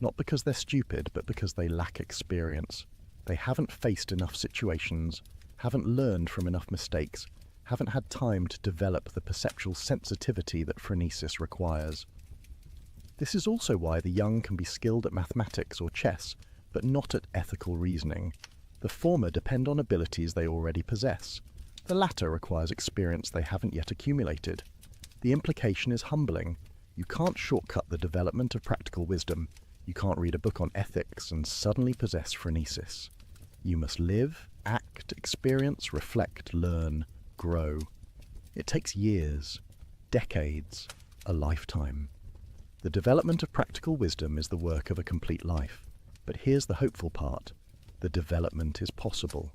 Not because they're stupid, but because they lack experience. They haven't faced enough situations, haven't learned from enough mistakes, haven't had time to develop the perceptual sensitivity that phronesis requires. This is also why the young can be skilled at mathematics or chess, but not at ethical reasoning. The former depend on abilities they already possess. The latter requires experience they haven't yet accumulated. The implication is humbling. You can't shortcut the development of practical wisdom. You can't read a book on ethics and suddenly possess phronesis. You must live, act, experience, reflect, learn, grow. It takes years, decades, a lifetime. The development of practical wisdom is the work of a complete life. But here's the hopeful part. The development is possible.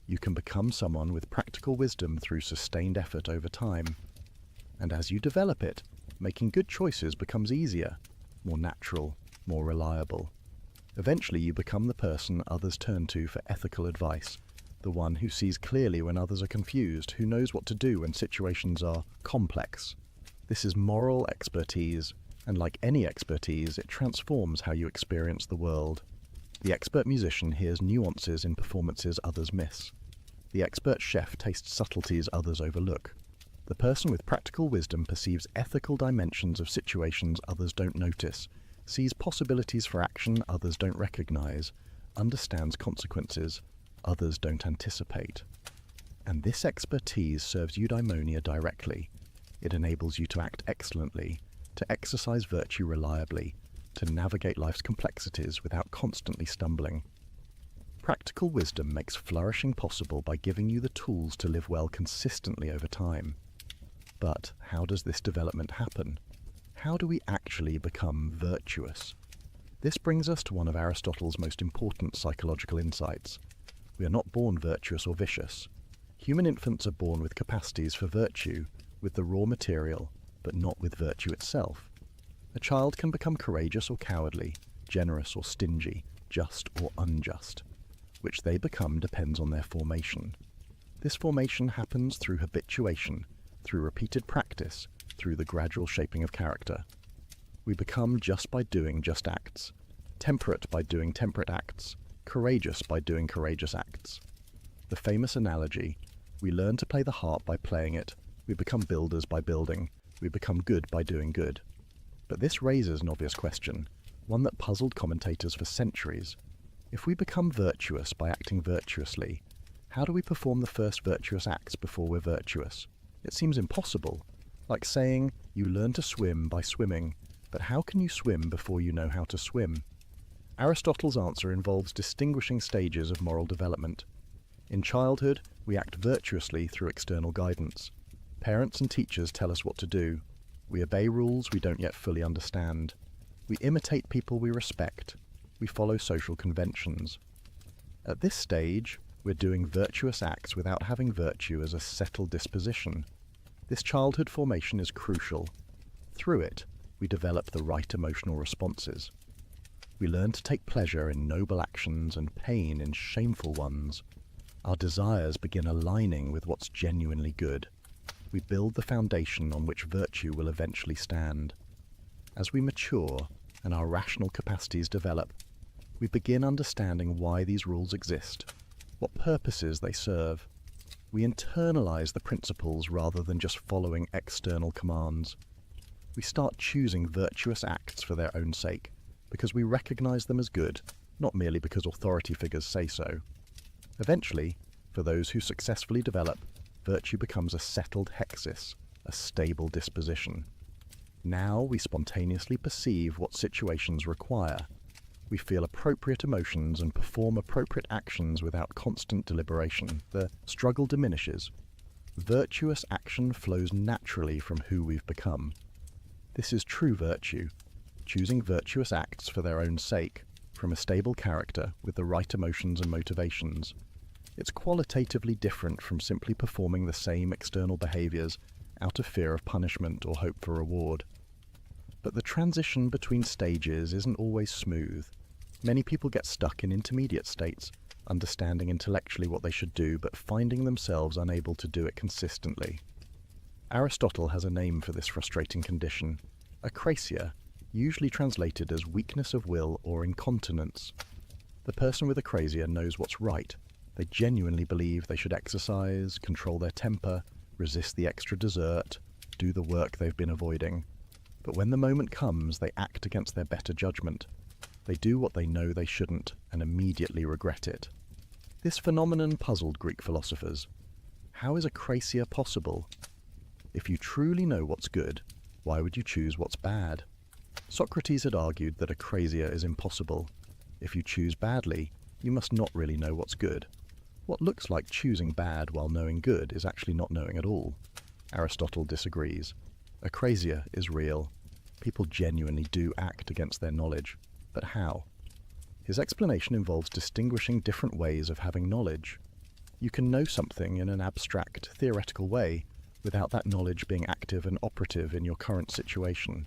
You can become someone with practical wisdom through sustained effort over time. And as you develop it, making good choices becomes easier, more natural, more reliable. Eventually you become the person others turn to for ethical advice, the one who sees clearly when others are confused, who knows what to do when situations are complex. This is moral expertise, and like any expertise, it transforms how you experience the world. The expert musician hears nuances in performances others miss. The expert chef tastes subtleties others overlook. The person with practical wisdom perceives ethical dimensions of situations others don't notice, sees possibilities for action others don't recognize, understands consequences others don't anticipate. And this expertise serves eudaimonia directly. It enables you to act excellently, to exercise virtue reliably, to navigate life's complexities without constantly stumbling. Practical wisdom makes flourishing possible by giving you the tools to live well consistently over time. But how does this development happen? How do we actually become virtuous? This brings us to one of Aristotle's most important psychological insights. We are not born virtuous or vicious. Human infants are born with capacities for virtue, with the raw material, but not with virtue itself. A child can become courageous or cowardly, generous or stingy, just or unjust. Which they become depends on their formation. This formation happens through habituation, through repeated practice, through the gradual shaping of character. We become just by doing just acts, temperate by doing temperate acts, courageous by doing courageous acts. The famous analogy, we learn to play the harp by playing it, we become builders by building, we become good by doing good. But this raises an obvious question, one that puzzled commentators for centuries. If we become virtuous by acting virtuously, how do we perform the first virtuous acts before we're virtuous? It seems impossible, like saying you learn to swim by swimming, but how can you swim before you know how to swim? Aristotle's answer involves distinguishing stages of moral development. In childhood, we act virtuously through external guidance. Parents and teachers tell us what to do. We obey rules we don't yet fully understand. We imitate people we respect. We follow social conventions. At this stage, we're doing virtuous acts without having virtue as a settled disposition. This childhood formation is crucial. Through it, we develop the right emotional responses. We learn to take pleasure in noble actions and pain in shameful ones. Our desires begin aligning with what's genuinely good. We build the foundation on which virtue will eventually stand. As we mature and our rational capacities develop, we begin understanding why these rules exist, what purposes they serve. We internalize the principles rather than just following external commands. We start choosing virtuous acts for their own sake, because we recognize them as good, not merely because authority figures say so. Eventually, for those who successfully develop, virtue becomes a settled hexis, a stable disposition. Now we spontaneously perceive what situations require. We feel appropriate emotions and perform appropriate actions without constant deliberation. The struggle diminishes. Virtuous action flows naturally from who we've become. This is true virtue, choosing virtuous acts for their own sake, from a stable character with the right emotions and motivations. It's qualitatively different from simply performing the same external behaviors out of fear of punishment or hope for reward. But the transition between stages isn't always smooth. Many people get stuck in intermediate states, understanding intellectually what they should do, but finding themselves unable to do it consistently. Aristotle has a name for this frustrating condition, acrasia, usually translated as weakness of will or incontinence. The person with acrasia knows what's right. They genuinely believe they should exercise, control their temper, resist the extra dessert, do the work they've been avoiding. But when the moment comes, they act against their better judgment. They do what they know they shouldn't and immediately regret it. This phenomenon puzzled Greek philosophers. How is acrasia possible? If you truly know what's good, why would you choose what's bad? Socrates had argued that acrasia is impossible. If you choose badly, you must not really know what's good. What looks like choosing bad while knowing good is actually not knowing at all. Aristotle disagrees. Acrasia is real. People genuinely do act against their knowledge. But how? His explanation involves distinguishing different ways of having knowledge. You can know something in an abstract, theoretical way without that knowledge being active and operative in your current situation.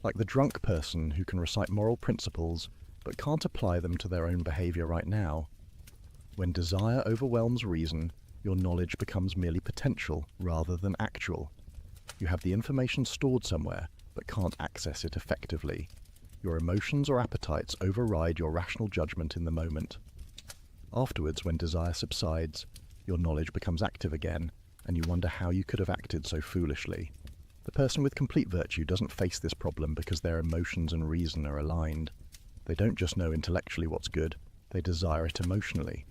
Like the drunk person who can recite moral principles but can't apply them to their own behavior right now. When desire overwhelms reason, your knowledge becomes merely potential rather than actual. You have the information stored somewhere but can't access it effectively. Your emotions or appetites override your rational judgment in the moment. Afterwards, when desire subsides, your knowledge becomes active again, and you wonder how you could have acted so foolishly. The person with complete virtue doesn't face this problem because their emotions and reason are aligned. They don't just know intellectually what's good, they desire it emotionally.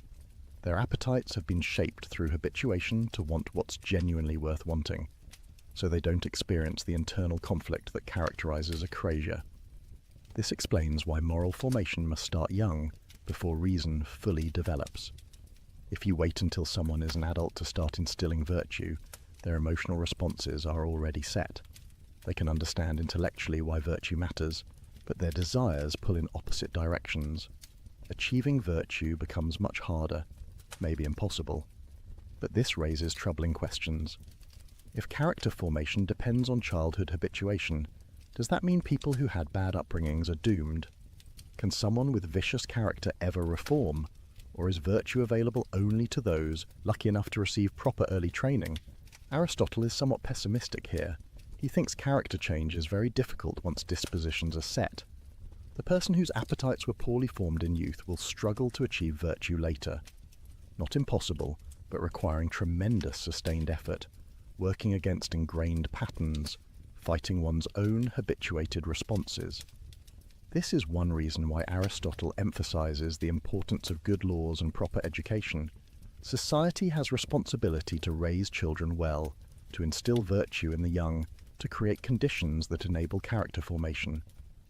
Their appetites have been shaped through habituation to want what's genuinely worth wanting. so they don't experience the internal conflict that characterizes acrasia. This explains why moral formation must start young before reason fully develops. If you wait until someone is an adult to start instilling virtue, their emotional responses are already set. They can understand intellectually why virtue matters, but their desires pull in opposite directions. Achieving virtue becomes much harder, maybe impossible. But this raises troubling questions. If character formation depends on childhood habituation, does that mean people who had bad upbringings are doomed? Can someone with vicious character ever reform? Or is virtue available only to those lucky enough to receive proper early training? Aristotle is somewhat pessimistic here. He thinks character change is very difficult once dispositions are set. The person whose appetites were poorly formed in youth will struggle to achieve virtue later. Not impossible, but requiring tremendous sustained effort, working against ingrained patterns, fighting one's own habituated responses. This is one reason why Aristotle emphasizes the importance of good laws and proper education. Society has responsibility to raise children well, to instill virtue in the young, to create conditions that enable character formation.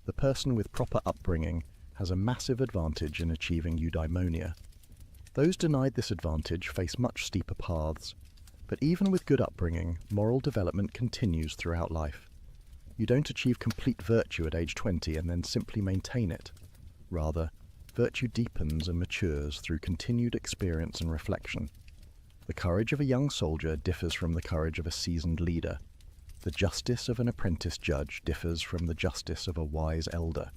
The person with proper upbringing has a massive advantage in achieving eudaimonia. Those denied this advantage face much steeper paths. But even with good upbringing, moral development continues throughout life. You don't achieve complete virtue at age 20 and then simply maintain it. Rather, virtue deepens and matures through continued experience and reflection. The courage of a young soldier differs from the courage of a seasoned leader. The justice of an apprentice judge differs from the justice of a wise elder.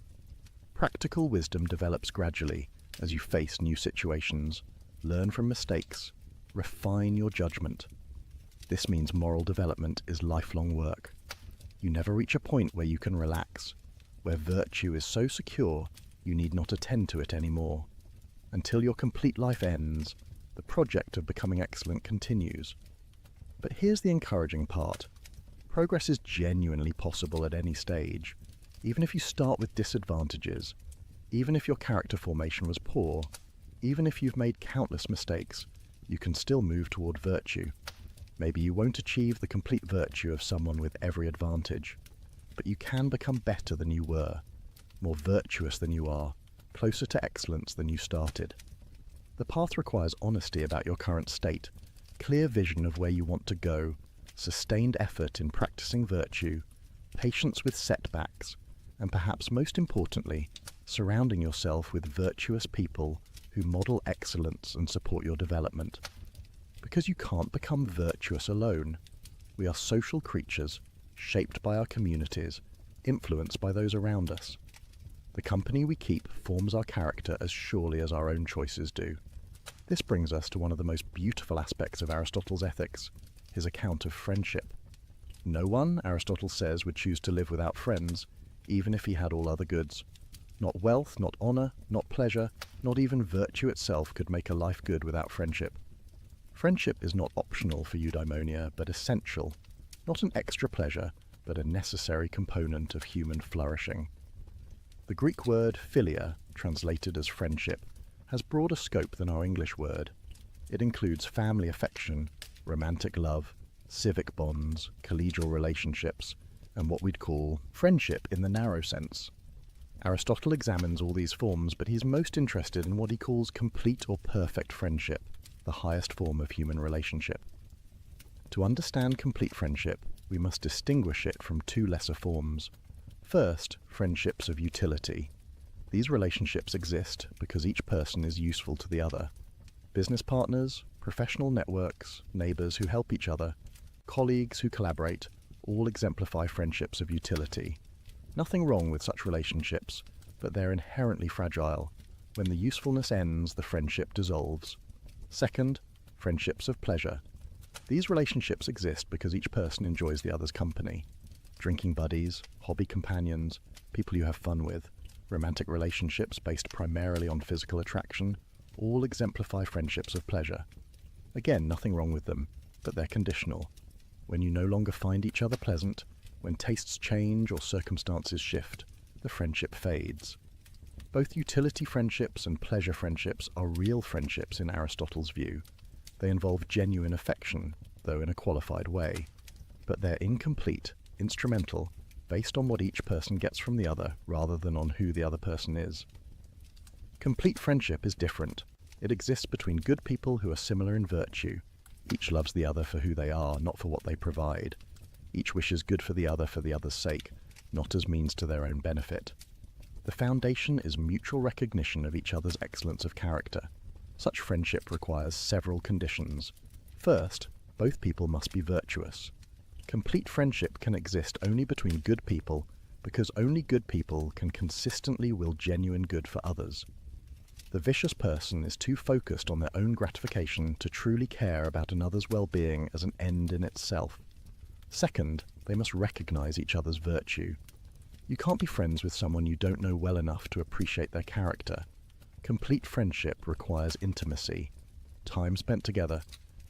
Practical wisdom develops gradually as you face new situations, learn from mistakes, refine your judgment. This means moral development is lifelong work. You never reach a point where you can relax, where virtue is so secure you need not attend to it anymore. Until your complete life ends, the project of becoming excellent continues. But here's the encouraging part. Progress is genuinely possible at any stage, even if you start with disadvantages, even if your character formation was poor, even if you've made countless mistakes, you can still move toward virtue. Maybe you won't achieve the complete virtue of someone with every advantage, but you can become better than you were, more virtuous than you are, closer to excellence than you started. The path requires honesty about your current state, clear vision of where you want to go, sustained effort in practicing virtue, patience with setbacks, and perhaps most importantly, surrounding yourself with virtuous people who model excellence and support your development. Because you can't become virtuous alone. We are social creatures, shaped by our communities, influenced by those around us. The company we keep forms our character as surely as our own choices do. This brings us to one of the most beautiful aspects of Aristotle's ethics, his account of friendship. No one, Aristotle says, would choose to live without friends, even if he had all other goods. Not wealth, not honor, not pleasure, not even virtue itself could make a life good without friendship. Friendship is not optional for eudaimonia, but essential. Not an extra pleasure, but a necessary component of human flourishing. The Greek word philia, translated as friendship, has broader scope than our English word. It includes family affection, romantic love, civic bonds, collegial relationships, and what we'd call friendship in the narrow sense. Aristotle examines all these forms, but he's most interested in what he calls complete or perfect friendship, the highest form of human relationship. To understand complete friendship, we must distinguish it from two lesser forms. First, friendships of utility. These relationships exist because each person is useful to the other. Business partners, professional networks, neighbors who help each other, colleagues who collaborate, all exemplify friendships of utility. Nothing wrong with such relationships, but they're inherently fragile. When the usefulness ends, the friendship dissolves. Second, friendships of pleasure. These relationships exist because each person enjoys the other's company. Drinking buddies, hobby companions, people you have fun with, romantic relationships based primarily on physical attraction, all exemplify friendships of pleasure. Again, nothing wrong with them, but they're conditional. When you no longer find each other pleasant, when tastes change or circumstances shift, the friendship fades. Both utility friendships and pleasure friendships are real friendships in Aristotle's view. They involve genuine affection, though in a qualified way. but they're incomplete, instrumental, based on what each person gets from the other rather than on who the other person is. Complete friendship is different. It exists between good people who are similar in virtue. Each loves the other for who they are, not for what they provide. Each wishes good for the other's sake, not as means to their own benefit. The foundation is mutual recognition of each other's excellence of character. Such friendship requires several conditions. First, both people must be virtuous. Complete friendship can exist only between good people because only good people can consistently will genuine good for others. The vicious person is too focused on their own gratification to truly care about another's well-being as an end in itself. Second, they must recognize each other's virtue. You can't be friends with someone you don't know well enough to appreciate their character. Complete friendship requires intimacy, time spent together,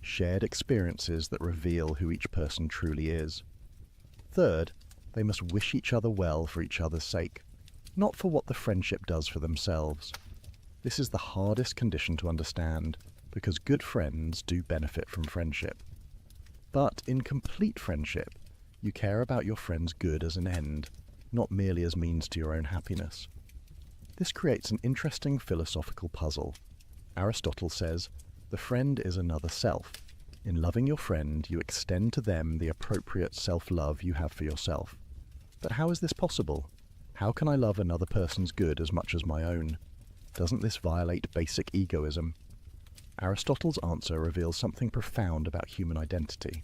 shared experiences that reveal who each person truly is. Third, they must wish each other well for each other's sake, not for what the friendship does for themselves. This is the hardest condition to understand, because good friends do benefit from friendship. But in complete friendship, you care about your friend's good as an end, not merely as means to your own happiness. This creates an interesting philosophical puzzle. Aristotle says, "The friend is another self. In loving your friend, you extend to them the appropriate self-love you have for yourself." But how is this possible? How can I love another person's good as much as my own? Doesn't this violate basic egoism? Aristotle's answer reveals something profound about human identity.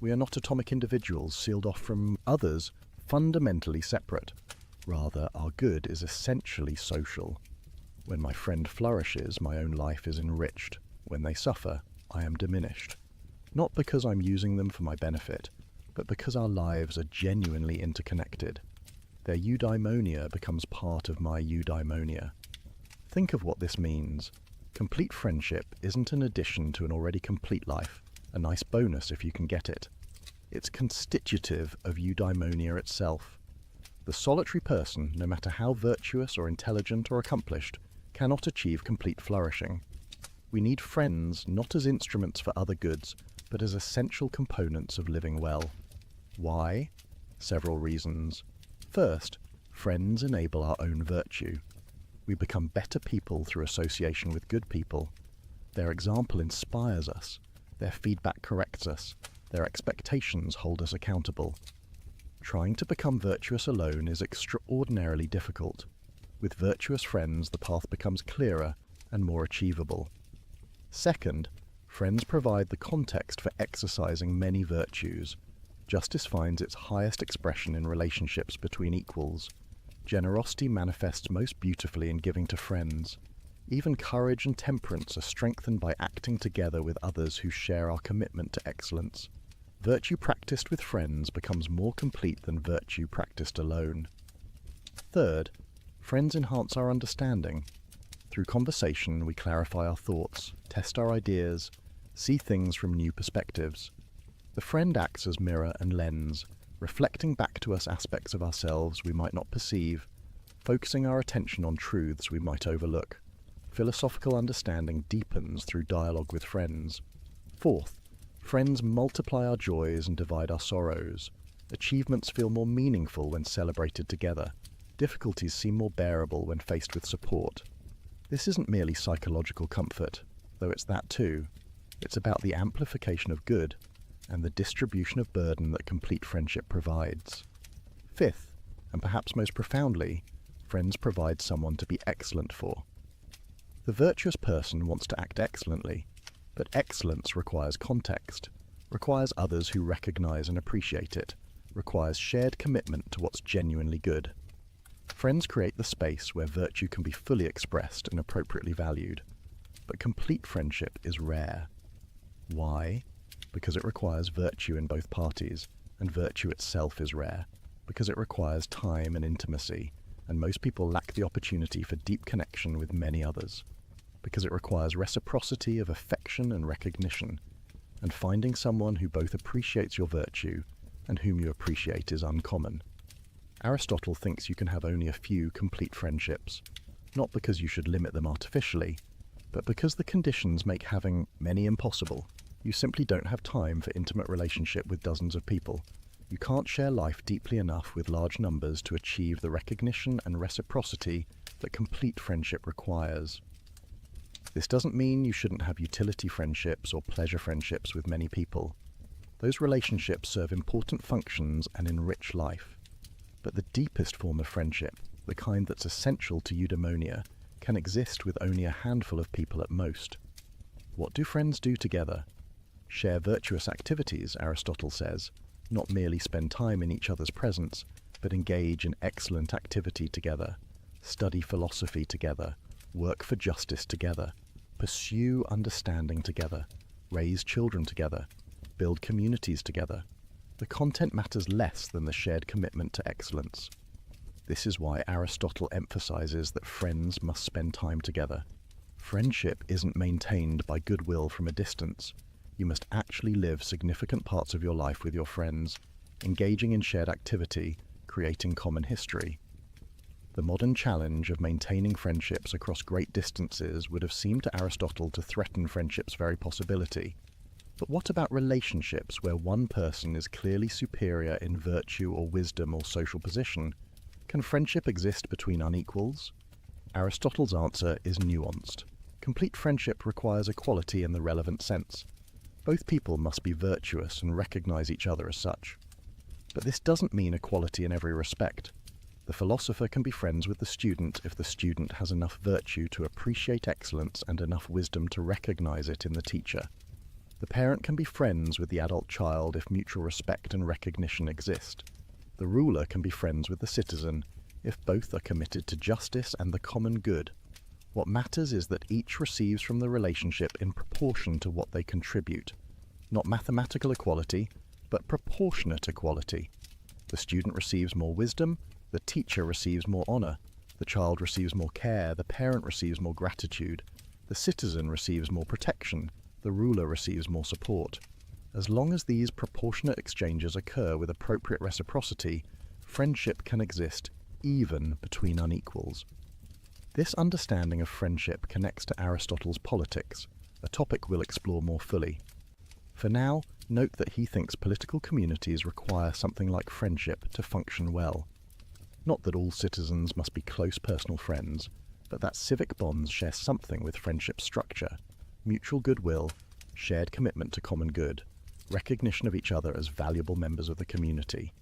We are not atomic individuals sealed off from others, fundamentally separate. Rather, our good is essentially social. When my friend flourishes, my own life is enriched. When they suffer, I am diminished. Not because I'm using them for my benefit, but because our lives are genuinely interconnected. Their eudaimonia becomes part of my eudaimonia. Think of what this means. Complete friendship isn't an addition to an already complete life, a nice bonus if you can get it. It's constitutive of eudaimonia itself. The solitary person, no matter how virtuous or intelligent or accomplished, cannot achieve complete flourishing. We need friends not as instruments for other goods, but as essential components of living well. Why? Several reasons. First, friends enable our own virtue. We become better people through association with good people. Their example inspires us. Their feedback corrects us. Their expectations hold us accountable. Trying to become virtuous alone is extraordinarily difficult. With virtuous friends, the path becomes clearer and more achievable. Second, friends provide the context for exercising many virtues. Justice finds its highest expression in relationships between equals. Generosity manifests most beautifully in giving to friends. Even courage and temperance are strengthened by acting together with others who share our commitment to excellence. Virtue practiced with friends becomes more complete than virtue practiced alone. Third, friends enhance our understanding. Through conversation, we clarify our thoughts, test our ideas, see things from new perspectives. The friend acts as mirror and lens, reflecting back to us aspects of ourselves we might not perceive, focusing our attention on truths we might overlook. Philosophical understanding deepens through dialogue with friends. Fourth, friends multiply our joys and divide our sorrows. Achievements feel more meaningful when celebrated together. Difficulties seem more bearable when faced with support. This isn't merely psychological comfort, though it's that too. It's about the amplification of good and the distribution of burden that complete friendship provides. Fifth, and perhaps most profoundly, friends provide someone to be excellent for. The virtuous person wants to act excellently, but excellence requires context, requires others who recognize and appreciate it, requires shared commitment to what's genuinely good. Friends create the space where virtue can be fully expressed and appropriately valued, but complete friendship is rare. Why? Because it requires virtue in both parties, and virtue itself is rare, because it requires time and intimacy, and most people lack the opportunity for deep connection with many others, because it requires reciprocity of affection and recognition, and finding someone who both appreciates your virtue and whom you appreciate is uncommon. Aristotle thinks you can have only a few complete friendships, not because you should limit them artificially, but because the conditions make having many impossible. You simply don't have time for intimate relationship with dozens of people. You can't share life deeply enough with large numbers to achieve the recognition and reciprocity that complete friendship requires. This doesn't mean you shouldn't have utility friendships or pleasure friendships with many people. Those relationships serve important functions and enrich life. But the deepest form of friendship, the kind that's essential to eudaimonia, can exist with only a handful of people at most. What do friends do together? Share virtuous activities, Aristotle says, not merely spend time in each other's presence, but engage in excellent activity together, study philosophy together, work for justice together, pursue understanding together, raise children together, build communities together. The content matters less than the shared commitment to excellence. This is why Aristotle emphasizes that friends must spend time together. Friendship isn't maintained by goodwill from a distance. You must actually live significant parts of your life with your friends, engaging in shared activity, creating common history. The modern challenge of maintaining friendships across great distances would have seemed to Aristotle to threaten friendship's very possibility. But what about relationships where one person is clearly superior in virtue or wisdom or social position? Can friendship exist between unequals? Aristotle's answer is nuanced. Complete friendship requires equality in the relevant sense. Both people must be virtuous and recognize each other as such. But this doesn't mean equality in every respect. The philosopher can be friends with the student if the student has enough virtue to appreciate excellence and enough wisdom to recognize it in the teacher. The parent can be friends with the adult child if mutual respect and recognition exist. The ruler can be friends with the citizen if both are committed to justice and the common good. What matters is that each receives from the relationship in proportion to what they contribute. Not mathematical equality, but proportionate equality. The student receives more wisdom, the teacher receives more honor, the child receives more care, the parent receives more gratitude, the citizen receives more protection, the ruler receives more support. As long as these proportionate exchanges occur with appropriate reciprocity, friendship can exist even between unequals. This understanding of friendship connects to Aristotle's politics, a topic we'll explore more fully. For now, note that he thinks political communities require something like friendship to function well. Not that all citizens must be close personal friends, but that civic bonds share something with friendship structure: mutual goodwill, shared commitment to common good, recognition of each other as valuable members of the community.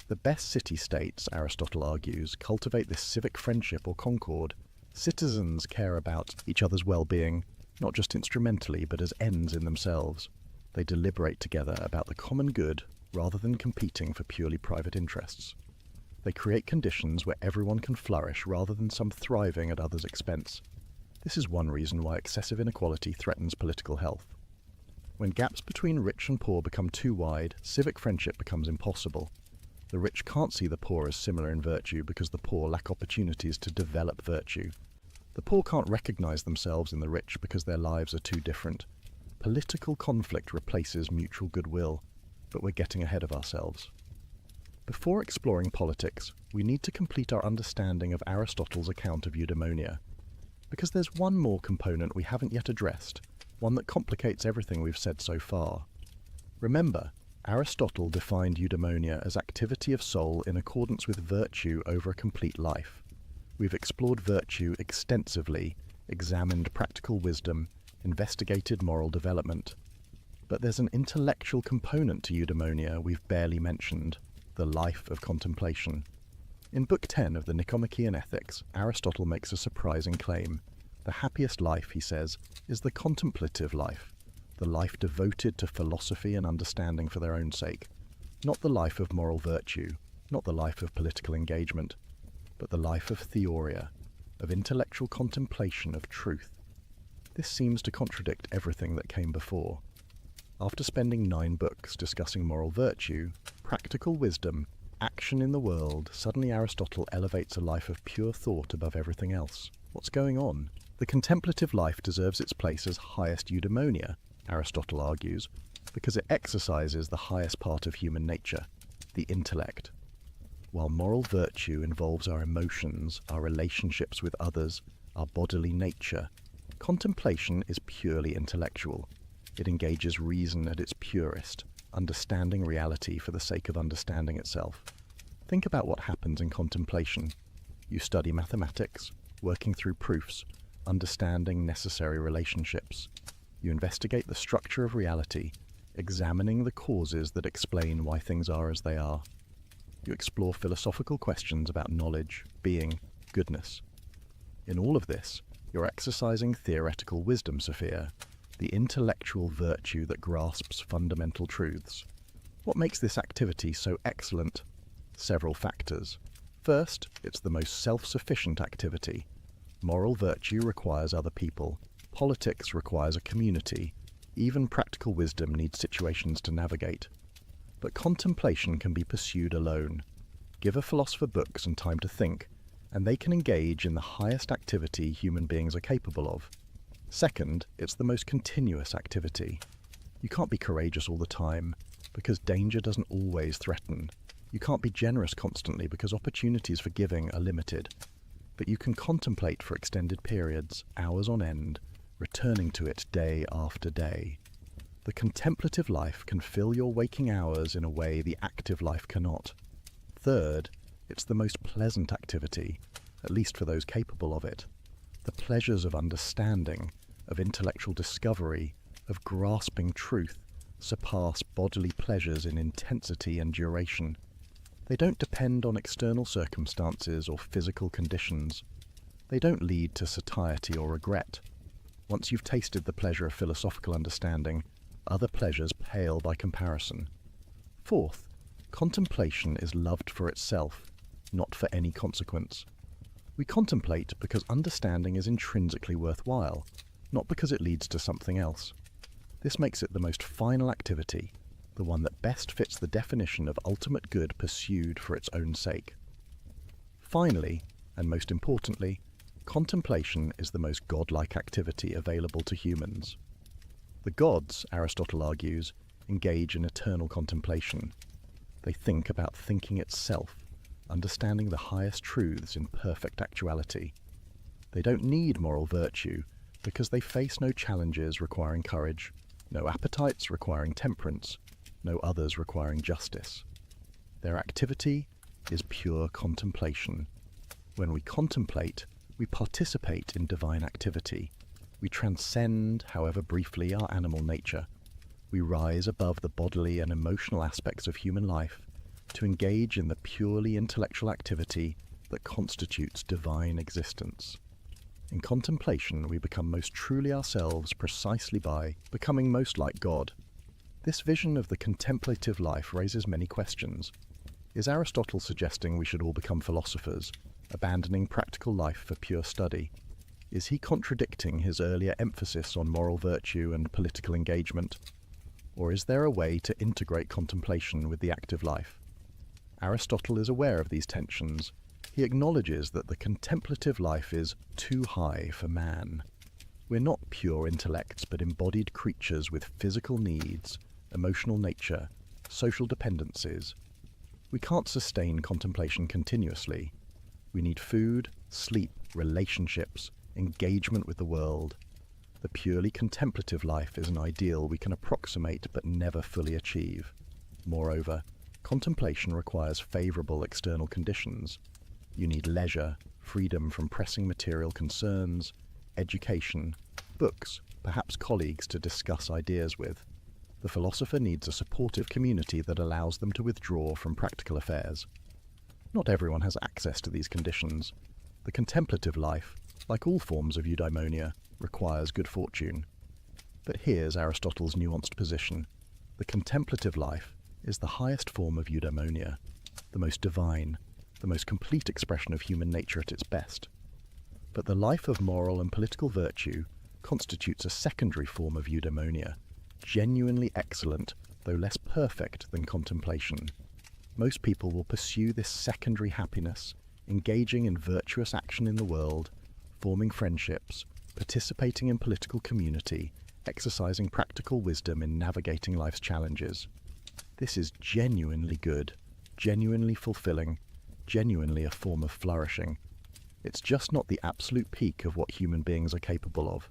The best city-states, Aristotle argues, cultivate this civic friendship or concord. Citizens care about each other's well-being, not just instrumentally, but as ends in themselves. They deliberate together about the common good rather than competing for purely private interests. They create conditions where everyone can flourish rather than some thriving at others' expense. This is one reason why excessive inequality threatens political health. When gaps between rich and poor become too wide, civic friendship becomes impossible. The rich can't see the poor as similar in virtue because the poor lack opportunities to develop virtue. The poor can't recognize themselves in the rich because their lives are too different. Political conflict replaces mutual goodwill, but we're getting ahead of ourselves. Before exploring politics, we need to complete our understanding of Aristotle's account of eudaimonia. Because there's one more component we haven't yet addressed, one that complicates everything we've said so far. Remember, Aristotle defined eudaimonia as activity of soul in accordance with virtue over a complete life. We've explored virtue extensively, examined practical wisdom, investigated moral development. But there's an intellectual component to eudaimonia we've barely mentioned: the life of contemplation. In Book 10 of the Nicomachean Ethics, Aristotle makes a surprising claim. The happiest life, he says, is the contemplative life, the life devoted to philosophy and understanding for their own sake, not the life of moral virtue, not the life of political engagement, but the life of theoria, of intellectual contemplation of truth. This seems to contradict everything that came before. After spending 9 books discussing moral virtue, practical wisdom, action in the world, suddenly Aristotle elevates a life of pure thought above everything else. What's going on? The contemplative life deserves its place as highest eudaimonia, Aristotle argues, because it exercises the highest part of human nature, the intellect. While moral virtue involves our emotions, our relationships with others, our bodily nature, contemplation is purely intellectual. It engages reason at its purest, understanding reality for the sake of understanding itself. Think about what happens in contemplation. You study mathematics, working through proofs, understanding necessary relationships. You investigate the structure of reality, examining the causes that explain why things are as they are. You explore philosophical questions about knowledge, being, goodness. In all of this, you're exercising theoretical wisdom, Sophia, the intellectual virtue that grasps fundamental truths. What makes this activity so excellent? Several factors. First, it's the most self-sufficient activity. Moral virtue requires other people. Politics requires a community. Even practical wisdom needs situations to navigate. But contemplation can be pursued alone. Give a philosopher books and time to think, and they can engage in the highest activity human beings are capable of. Second, it's the most continuous activity. You can't be courageous all the time, because danger doesn't always threaten. You can't be generous constantly because opportunities for giving are limited. But you can contemplate for extended periods, hours on end, returning to it day after day. The contemplative life can fill your waking hours in a way the active life cannot. Third, it's the most pleasant activity, at least for those capable of it. The pleasures of understanding, of intellectual discovery, of grasping truth, surpass bodily pleasures in intensity and duration. They don't depend on external circumstances or physical conditions. They don't lead to satiety or regret. Once you've tasted the pleasure of philosophical understanding, other pleasures pale by comparison. Fourth, contemplation is loved for itself, not for any consequence. We contemplate because understanding is intrinsically worthwhile, not because it leads to something else. This makes it the most final activity, the one that best fits the definition of ultimate good pursued for its own sake. Finally, and most importantly, contemplation is the most godlike activity available to humans. The gods, Aristotle argues, engage in eternal contemplation. They think about thinking itself, understanding the highest truths in perfect actuality. They don't need moral virtue because they face no challenges requiring courage, no appetites requiring temperance, no others requiring justice. Their activity is pure contemplation. When we contemplate, we participate in divine activity. We transcend, however briefly, our animal nature. We rise above the bodily and emotional aspects of human life to engage in the purely intellectual activity that constitutes divine existence. In contemplation, we become most truly ourselves precisely by becoming most like God. This vision of the contemplative life raises many questions. Is Aristotle suggesting we should all become philosophers, abandoning practical life for pure study? Is he contradicting his earlier emphasis on moral virtue and political engagement? Or is there a way to integrate contemplation with the active life? Aristotle is aware of these tensions. He acknowledges that the contemplative life is too high for man. We're not pure intellects, but embodied creatures with physical needs, emotional nature, social dependencies. We can't sustain contemplation continuously. We need food, sleep, relationships, engagement with the world. The purely contemplative life is an ideal we can approximate but never fully achieve. Moreover, contemplation requires favorable external conditions. You need leisure, freedom from pressing material concerns, education, books, perhaps colleagues to discuss ideas with. The philosopher needs a supportive community that allows them to withdraw from practical affairs. Not everyone has access to these conditions. The contemplative life, like all forms of eudaimonia, requires good fortune. But here's Aristotle's nuanced position. The contemplative life is the highest form of eudaimonia, the most divine, the most complete expression of human nature at its best. But the life of moral and political virtue constitutes a secondary form of eudaimonia, genuinely excellent, though less perfect than contemplation. Most people will pursue this secondary happiness, engaging in virtuous action in the world, forming friendships, participating in political community, exercising practical wisdom in navigating life's challenges. This is genuinely good, genuinely fulfilling, genuinely a form of flourishing. It's just not the absolute peak of what human beings are capable of.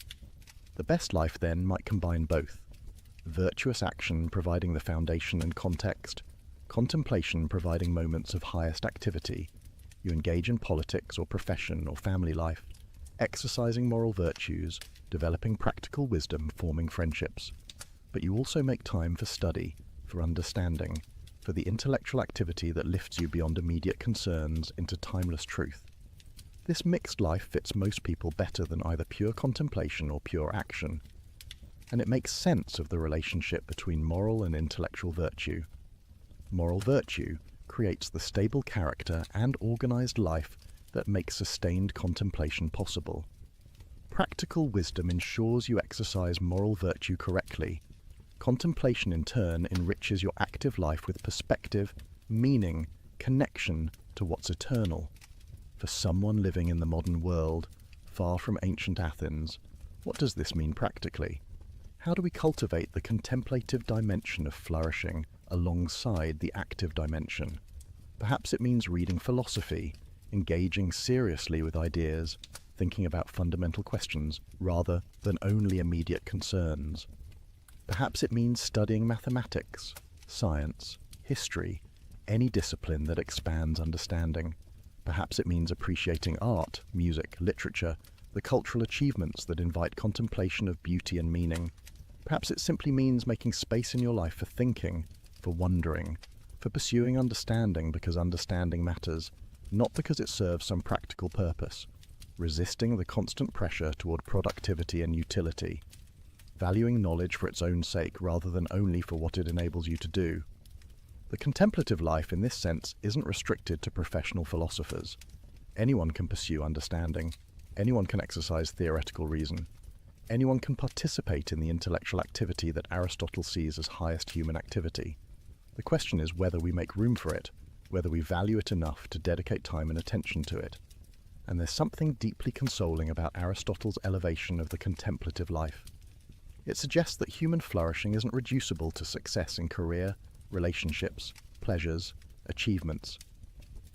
The best life, then, might combine both. virtuous action providing the foundation and context, contemplation providing moments of highest activity. You engage in politics or profession or family life, exercising moral virtues, developing practical wisdom, forming friendships. But you also make time for study, for understanding, for the intellectual activity that lifts you beyond immediate concerns into timeless truth. This mixed life fits most people better than either pure contemplation or pure action, and it makes sense of the relationship between moral and intellectual virtue. Moral virtue creates the stable character and organized life that makes sustained contemplation possible. Practical wisdom ensures you exercise moral virtue correctly. Contemplation in turn enriches your active life with perspective, meaning, connection to what's eternal. For someone living in the modern world, far from ancient Athens, what does this mean practically? How do we cultivate the contemplative dimension of flourishing alongside the active dimension? Perhaps it means reading philosophy, engaging seriously with ideas, thinking about fundamental questions rather than only immediate concerns. Perhaps it means studying mathematics, science, history, any discipline that expands understanding. Perhaps it means appreciating art, music, literature, the cultural achievements that invite contemplation of beauty and meaning. Perhaps it simply means making space in your life for thinking, for wondering, for pursuing understanding because understanding matters, not because it serves some practical purpose, resisting the constant pressure toward productivity and utility, valuing knowledge for its own sake rather than only for what it enables you to do. The contemplative life in this sense isn't restricted to professional philosophers. Anyone can pursue understanding. Anyone can exercise theoretical reason. Anyone can participate in the intellectual activity that Aristotle sees as highest human activity. The question is whether we make room for it, whether we value it enough to dedicate time and attention to it. And there's something deeply consoling about Aristotle's elevation of the contemplative life. It suggests that human flourishing isn't reducible to success in career, relationships, pleasures, achievements.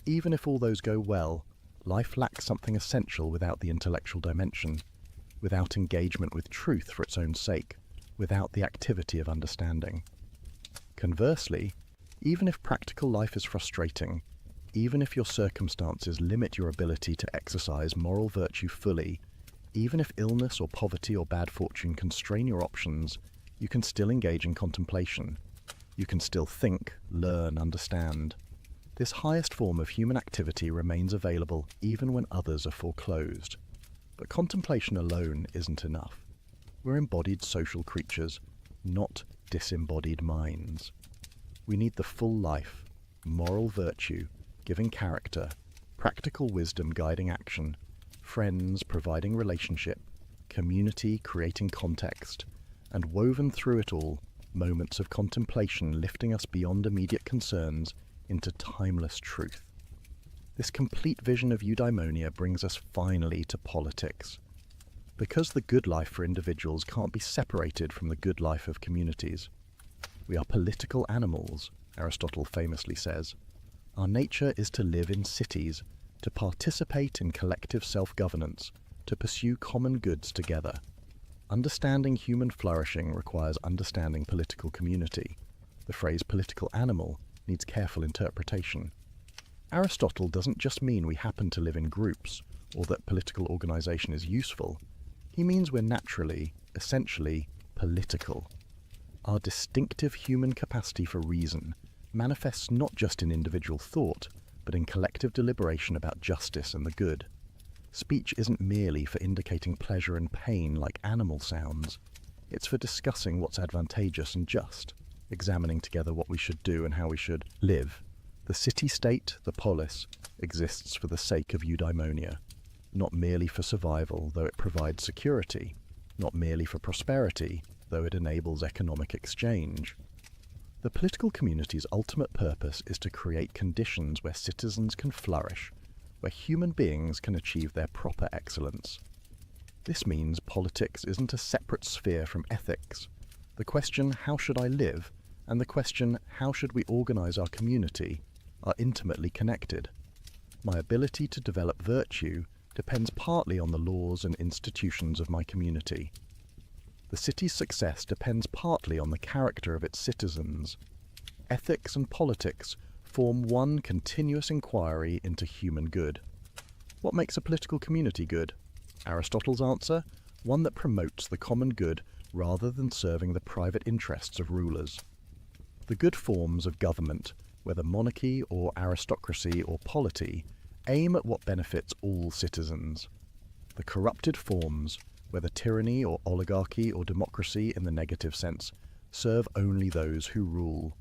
Even if all those go well, life lacks something essential without the intellectual dimension, without engagement with truth for its own sake, without the activity of understanding. Conversely, even if practical life is frustrating, even if your circumstances limit your ability to exercise moral virtue fully, even if illness or poverty or bad fortune constrain your options, you can still engage in contemplation. You can still think, learn, understand. This highest form of human activity remains available even when others are foreclosed. But contemplation alone isn't enough. We're embodied social creatures, not disembodied minds. We need the full life, moral virtue, giving character, practical wisdom guiding action, friends providing relationship, community creating context, and woven through it all, moments of contemplation lifting us beyond immediate concerns into timeless truth. This complete vision of eudaimonia brings us finally to politics. Because the good life for individuals can't be separated from the good life of communities. We are political animals, Aristotle famously says. Our nature is to live in cities, to participate in collective self-governance, to pursue common goods together. Understanding human flourishing requires understanding political community. The phrase political animal needs careful interpretation. Aristotle doesn't just mean we happen to live in groups, or that political organization is useful. He means we're naturally, essentially, political. Our distinctive human capacity for reason manifests not just in individual thought, but in collective deliberation about justice and the good. Speech isn't merely for indicating pleasure and pain like animal sounds. It's for discussing what's advantageous and just, examining together what we should do and how we should live. The city-state, the polis, exists for the sake of eudaimonia, not merely for survival, though it provides security, not merely for prosperity, though it enables economic exchange. The political community's ultimate purpose is to create conditions where citizens can flourish, where human beings can achieve their proper excellence. This means politics isn't a separate sphere from ethics. The question, how should I live, and the question, how should we organize our community, are intimately connected. My ability to develop virtue depends partly on the laws and institutions of my community. The city's success depends partly on the character of its citizens. Ethics and politics form one continuous inquiry into human good. What makes a political community good? Aristotle's answer: one that promotes the common good rather than serving the private interests of rulers. The good forms of government, whether monarchy or aristocracy or polity, aim at what benefits all citizens. The corrupted forms, whether tyranny or oligarchy or democracy in the negative sense, serve only those who rule.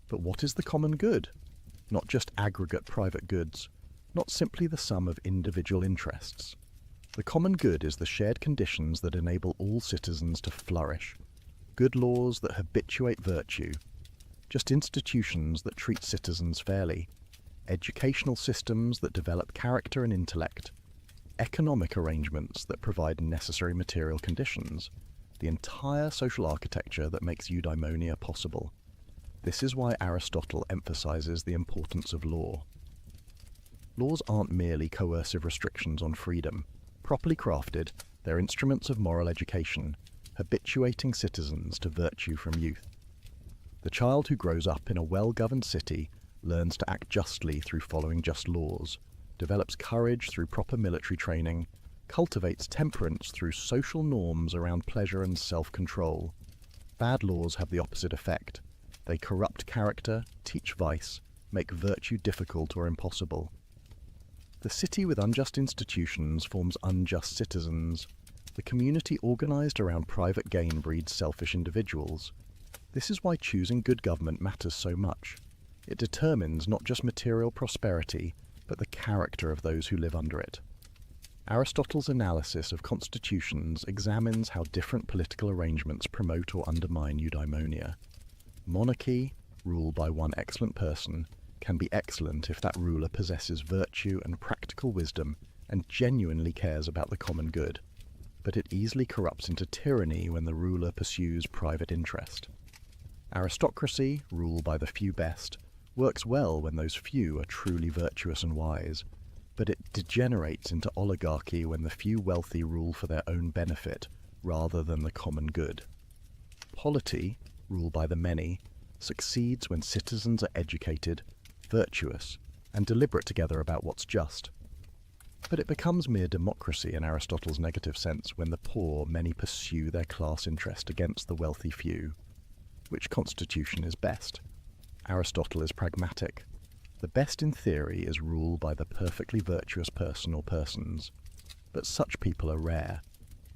But what is the common good? Not just aggregate private goods, not simply the sum of individual interests. The common good is the shared conditions that enable all citizens to flourish, good laws that habituate virtue, just institutions that treat citizens fairly, educational systems that develop character and intellect, economic arrangements that provide necessary material conditions, the entire social architecture that makes eudaimonia possible. This is why Aristotle emphasizes the importance of law. Laws aren't merely coercive restrictions on freedom. Properly crafted, they're instruments of moral education, habituating citizens to virtue from youth. The child who grows up in a well-governed city learns to act justly through following just laws, develops courage through proper military training, cultivates temperance through social norms around pleasure and self-control. Bad laws have the opposite effect. They corrupt character, teach vice, make virtue difficult or impossible. The city with unjust institutions forms unjust citizens. The community organized around private gain breeds selfish individuals. This is why choosing good government matters so much. It determines not just material prosperity, but the character of those who live under it. Aristotle's analysis of constitutions examines how different political arrangements promote or undermine eudaimonia. Monarchy, ruled by one excellent person, can be excellent if that ruler possesses virtue and practical wisdom and genuinely cares about the common good. But it easily corrupts into tyranny when the ruler pursues private interest. Aristocracy, ruled by the few best, works well when those few are truly virtuous and wise, but it degenerates into oligarchy when the few wealthy rule for their own benefit rather than the common good. Polity, ruled by the many, succeeds when citizens are educated, virtuous, and deliberate together about what's just. But it becomes mere democracy in Aristotle's negative sense when the poor many pursue their class interest against the wealthy few. Which constitution is best? Aristotle is pragmatic. The best in theory is ruled by the perfectly virtuous person or persons, but such people are rare.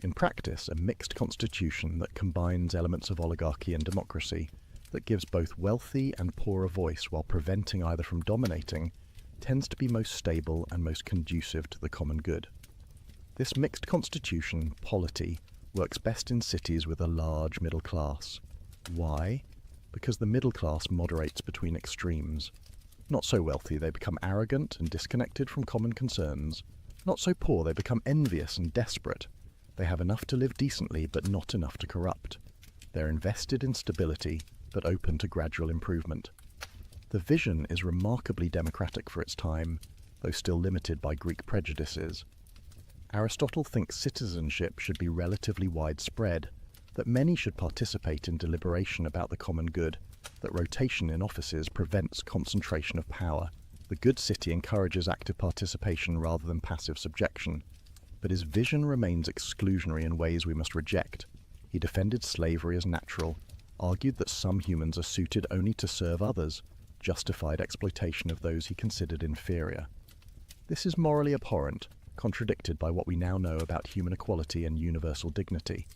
In practice, a mixed constitution that combines elements of oligarchy and democracy, that gives both wealthy and poor a voice while preventing either from dominating, tends to be most stable and most conducive to the common good. This mixed constitution, polity, works best in cities with a large middle class. Why? Because the middle class moderates between extremes. Not so wealthy, they become arrogant and disconnected from common concerns. Not so poor, they become envious and desperate. They have enough to live decently, but not enough to corrupt. They're invested in stability, but open to gradual improvement. The vision is remarkably democratic for its time, though still limited by Greek prejudices. Aristotle thinks citizenship should be relatively widespread, that many should participate in deliberation about the common good, that rotation in offices prevents concentration of power. The good city encourages active participation rather than passive subjection. But his vision remains exclusionary in ways we must reject. He defended slavery as natural, argued that some humans are suited only to serve others, justified exploitation of those he considered inferior. This is morally abhorrent, contradicted by what we now know about human equality and universal dignity.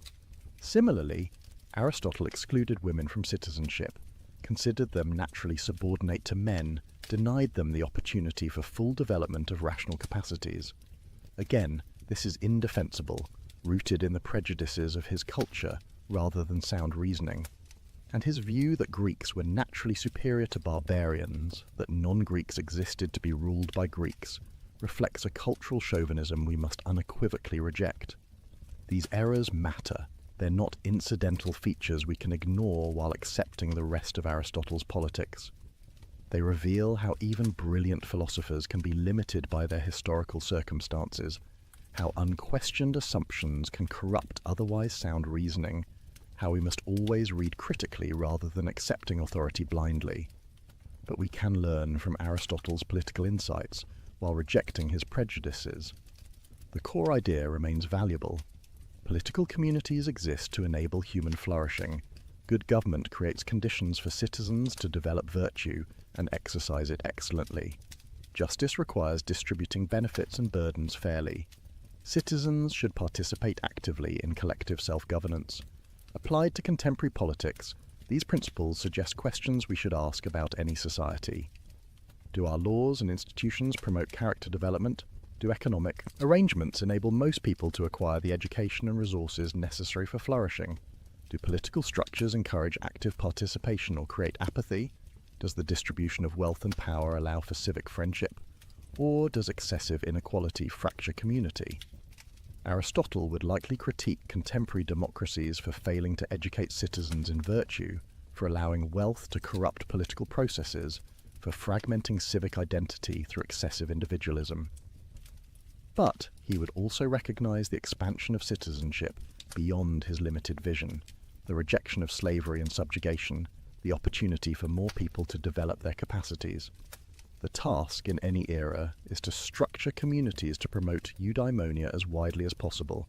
Similarly, Aristotle excluded women from citizenship, considered them naturally subordinate to men, denied them the opportunity for full development of rational capacities. Again, this is indefensible, rooted in the prejudices of his culture rather than sound reasoning. And his view that Greeks were naturally superior to barbarians, that non-Greeks existed to be ruled by Greeks, reflects a cultural chauvinism we must unequivocally reject. These errors matter. They're not incidental features we can ignore while accepting the rest of Aristotle's politics. They reveal how even brilliant philosophers can be limited by their historical circumstances, how unquestioned assumptions can corrupt otherwise sound reasoning, how we must always read critically rather than accepting authority blindly. But we can learn from Aristotle's political insights while rejecting his prejudices. The core idea remains valuable. Political communities exist to enable human flourishing. Good government creates conditions for citizens to develop virtue and exercise it excellently. Justice requires distributing benefits and burdens fairly. Citizens should participate actively in collective self-governance. Applied to contemporary politics, these principles suggest questions we should ask about any society. Do our laws and institutions promote character development? Do economic arrangements enable most people to acquire the education and resources necessary for flourishing? Do political structures encourage active participation or create apathy? Does the distribution of wealth and power allow for civic friendship? Or does excessive inequality fracture community? Aristotle would likely critique contemporary democracies for failing to educate citizens in virtue, for allowing wealth to corrupt political processes, for fragmenting civic identity through excessive individualism. But he would also recognize the expansion of citizenship beyond his limited vision, the rejection of slavery and subjugation, the opportunity for more people to develop their capacities. The task in any era is to structure communities to promote eudaimonia as widely as possible,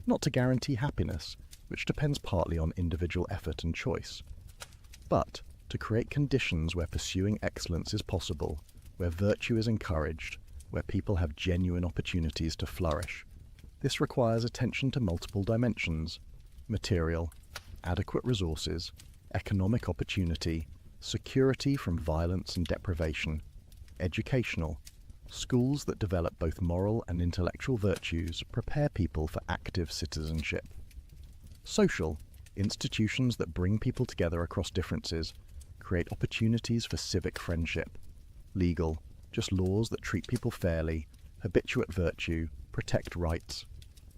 not to guarantee happiness, which depends partly on individual effort and choice, but to create conditions where pursuing excellence is possible, where virtue is encouraged, where people have genuine opportunities to flourish. This requires attention to multiple dimensions: material, adequate resources, economic opportunity, security from violence and deprivation, educational, schools that develop both moral and intellectual virtues prepare people for active citizenship. Social, institutions that bring people together across differences, create opportunities for civic friendship. Legal, just laws that treat people fairly, habituate virtue, protect rights.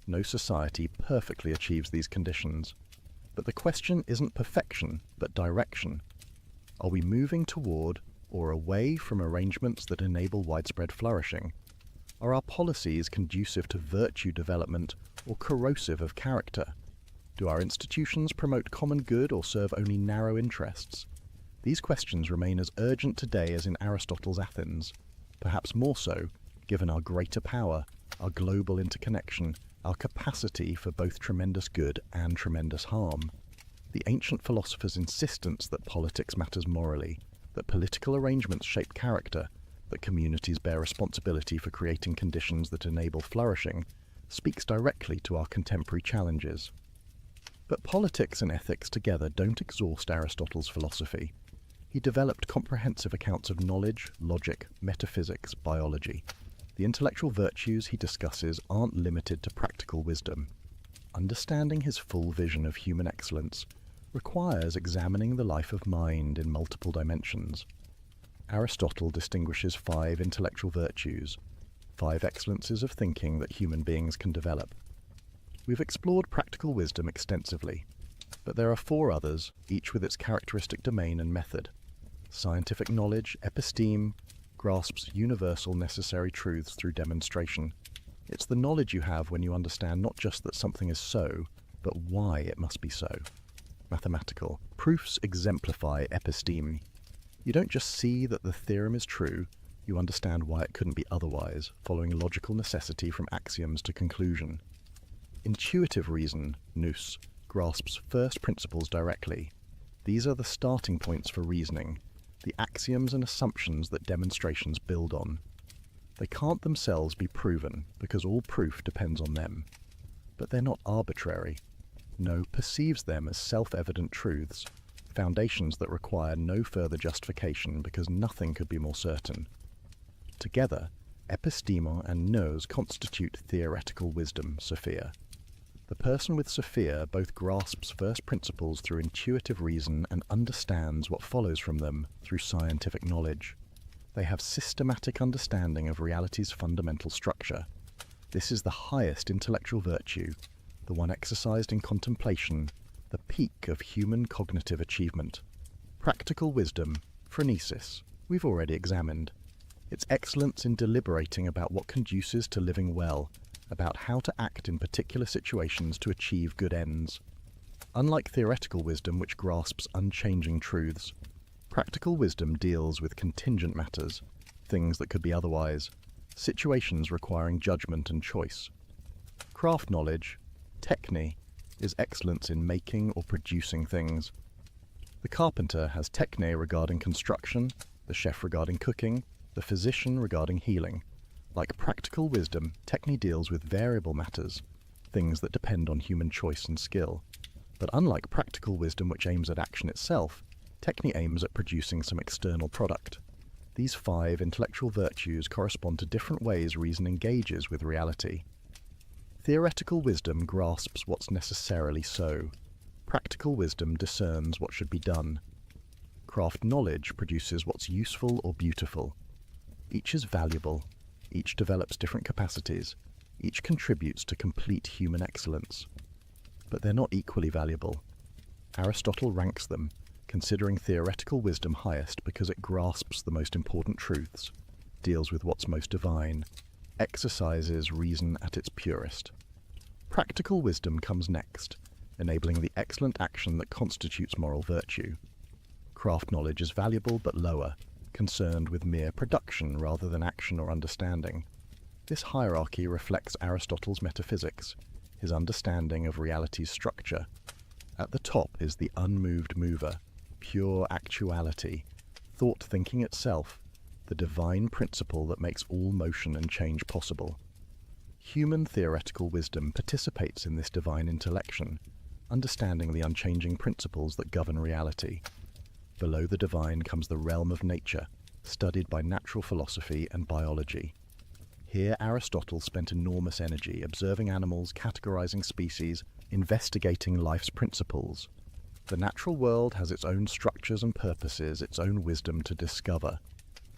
No society perfectly achieves these conditions. But the question isn't perfection, but direction. Are we moving toward or away from arrangements that enable widespread flourishing? Are our policies conducive to virtue development or corrosive of character? Do our institutions promote common good or serve only narrow interests? These questions remain as urgent today as in Aristotle's Athens, perhaps more so, given our greater power, our global interconnection, our capacity for both tremendous good and tremendous harm. The ancient philosophers' insistence that politics matters morally, that political arrangements shape character, that communities bear responsibility for creating conditions that enable flourishing, speaks directly to our contemporary challenges. But politics and ethics together don't exhaust Aristotle's philosophy. He developed comprehensive accounts of knowledge, logic, metaphysics, biology. The intellectual virtues he discusses aren't limited to practical wisdom. Understanding his full vision of human excellence requires examining the life of mind in multiple dimensions. Aristotle distinguishes 5 intellectual virtues, 5 excellences of thinking that human beings can develop. We've explored practical wisdom extensively, but there are 4 others, each with its characteristic domain and method. Scientific knowledge, episteme, grasps universal necessary truths through demonstration. It's the knowledge you have when you understand not just that something is so, but why it must be so. Mathematical. Proofs exemplify episteme. You don't just see that the theorem is true, you understand why it couldn't be otherwise, following logical necessity from axioms to conclusion. Intuitive reason, nous, grasps first principles directly. These are the starting points for reasoning, the axioms and assumptions that demonstrations build on. They can't themselves be proven, because all proof depends on them. But they're not arbitrary. No perceives them as self-evident truths, foundations that require no further justification because nothing could be more certain. Together, episteme and nous constitute theoretical wisdom, Sophia. The person with Sophia both grasps first principles through intuitive reason and understands what follows from them through scientific knowledge. They have systematic understanding of reality's fundamental structure. This is the highest intellectual virtue, the one exercised in contemplation, the peak of human cognitive achievement. Practical wisdom, phronesis, we've already examined. Its excellence in deliberating about what conduces to living well, about how to act in particular situations to achieve good ends. Unlike theoretical wisdom, which grasps unchanging truths, practical wisdom deals with contingent matters, things that could be otherwise, situations requiring judgment and choice. Craft knowledge, techne, is excellence in making or producing things. The carpenter has techne regarding construction, the chef regarding cooking, the physician regarding healing. Like practical wisdom, techne deals with variable matters, things that depend on human choice and skill. But unlike practical wisdom, which aims at action itself, techne aims at producing some external product. These 5 intellectual virtues correspond to different ways reason engages with reality. Theoretical wisdom grasps what's necessarily so. Practical wisdom discerns what should be done. Craft knowledge produces what's useful or beautiful. Each is valuable. Each develops different capacities. Each contributes to complete human excellence. But they're not equally valuable. Aristotle ranks them, considering theoretical wisdom highest because it grasps the most important truths, deals with what's most divine, exercises reason at its purest. Practical wisdom comes next, enabling the excellent action that constitutes moral virtue. Craft knowledge is valuable but lower, concerned with mere production rather than action or understanding. This hierarchy reflects Aristotle's metaphysics, his understanding of reality's structure. At the top is the unmoved mover, pure actuality, thought thinking itself, the divine principle that makes all motion and change possible. Human theoretical wisdom participates in this divine intellection, understanding the unchanging principles that govern reality. Below the divine comes the realm of nature, studied by natural philosophy and biology. Here Aristotle spent enormous energy observing animals, categorizing species, investigating life's principles. The natural world has its own structures and purposes, its own wisdom to discover.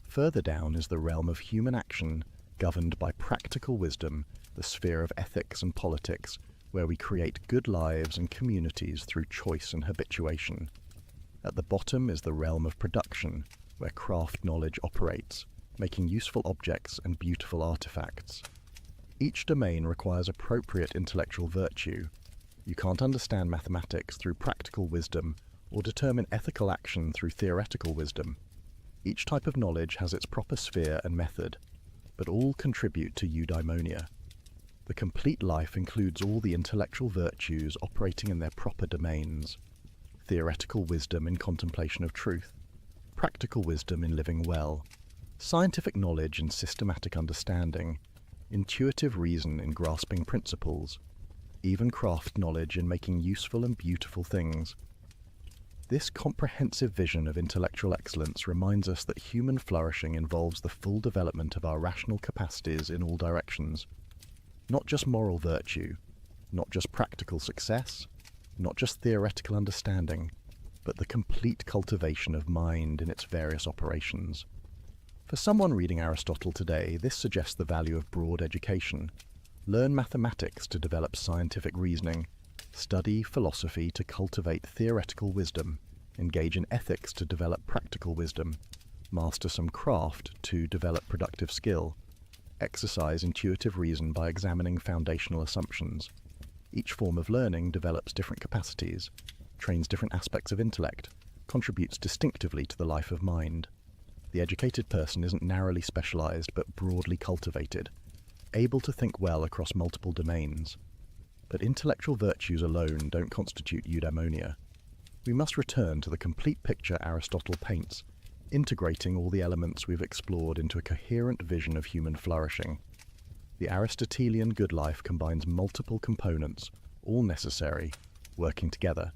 Further down is the realm of human action, governed by practical wisdom, the sphere of ethics and politics, where we create good lives and communities through choice and habituation. At the bottom is the realm of production, where craft knowledge operates, making useful objects and beautiful artifacts. Each domain requires appropriate intellectual virtue. You can't understand mathematics through practical wisdom or determine ethical action through theoretical wisdom. Each type of knowledge has its proper sphere and method, but all contribute to eudaimonia. The complete life includes all the intellectual virtues operating in their proper domains. Theoretical wisdom in contemplation of truth, practical wisdom in living well, scientific knowledge in systematic understanding, intuitive reason in grasping principles, even craft knowledge in making useful and beautiful things. This comprehensive vision of intellectual excellence reminds us that human flourishing involves the full development of our rational capacities in all directions. Not just moral virtue, not just practical success, not just theoretical understanding, but the complete cultivation of mind in its various operations. For someone reading Aristotle today, this suggests the value of broad education. Learn mathematics to develop scientific reasoning, study philosophy to cultivate theoretical wisdom, engage in ethics to develop practical wisdom, master some craft to develop productive skill, exercise intuitive reason by examining foundational assumptions. Each form of learning develops different capacities, trains different aspects of intellect, contributes distinctively to the life of mind. The educated person isn't narrowly specialized but broadly cultivated, able to think well across multiple domains. But intellectual virtues alone don't constitute eudaimonia. We must return to the complete picture Aristotle paints, integrating all the elements we've explored into a coherent vision of human flourishing. The Aristotelian good life combines multiple components, all necessary, working together.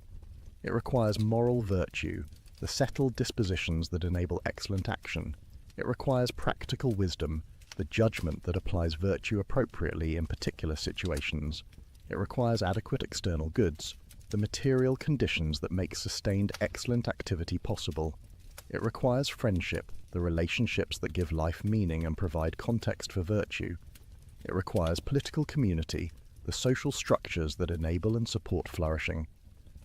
It requires moral virtue, the settled dispositions that enable excellent action. It requires practical wisdom, the judgment that applies virtue appropriately in particular situations. It requires adequate external goods, the material conditions that make sustained excellent activity possible. It requires friendship, the relationships that give life meaning and provide context for virtue. It requires political community, the social structures that enable and support flourishing.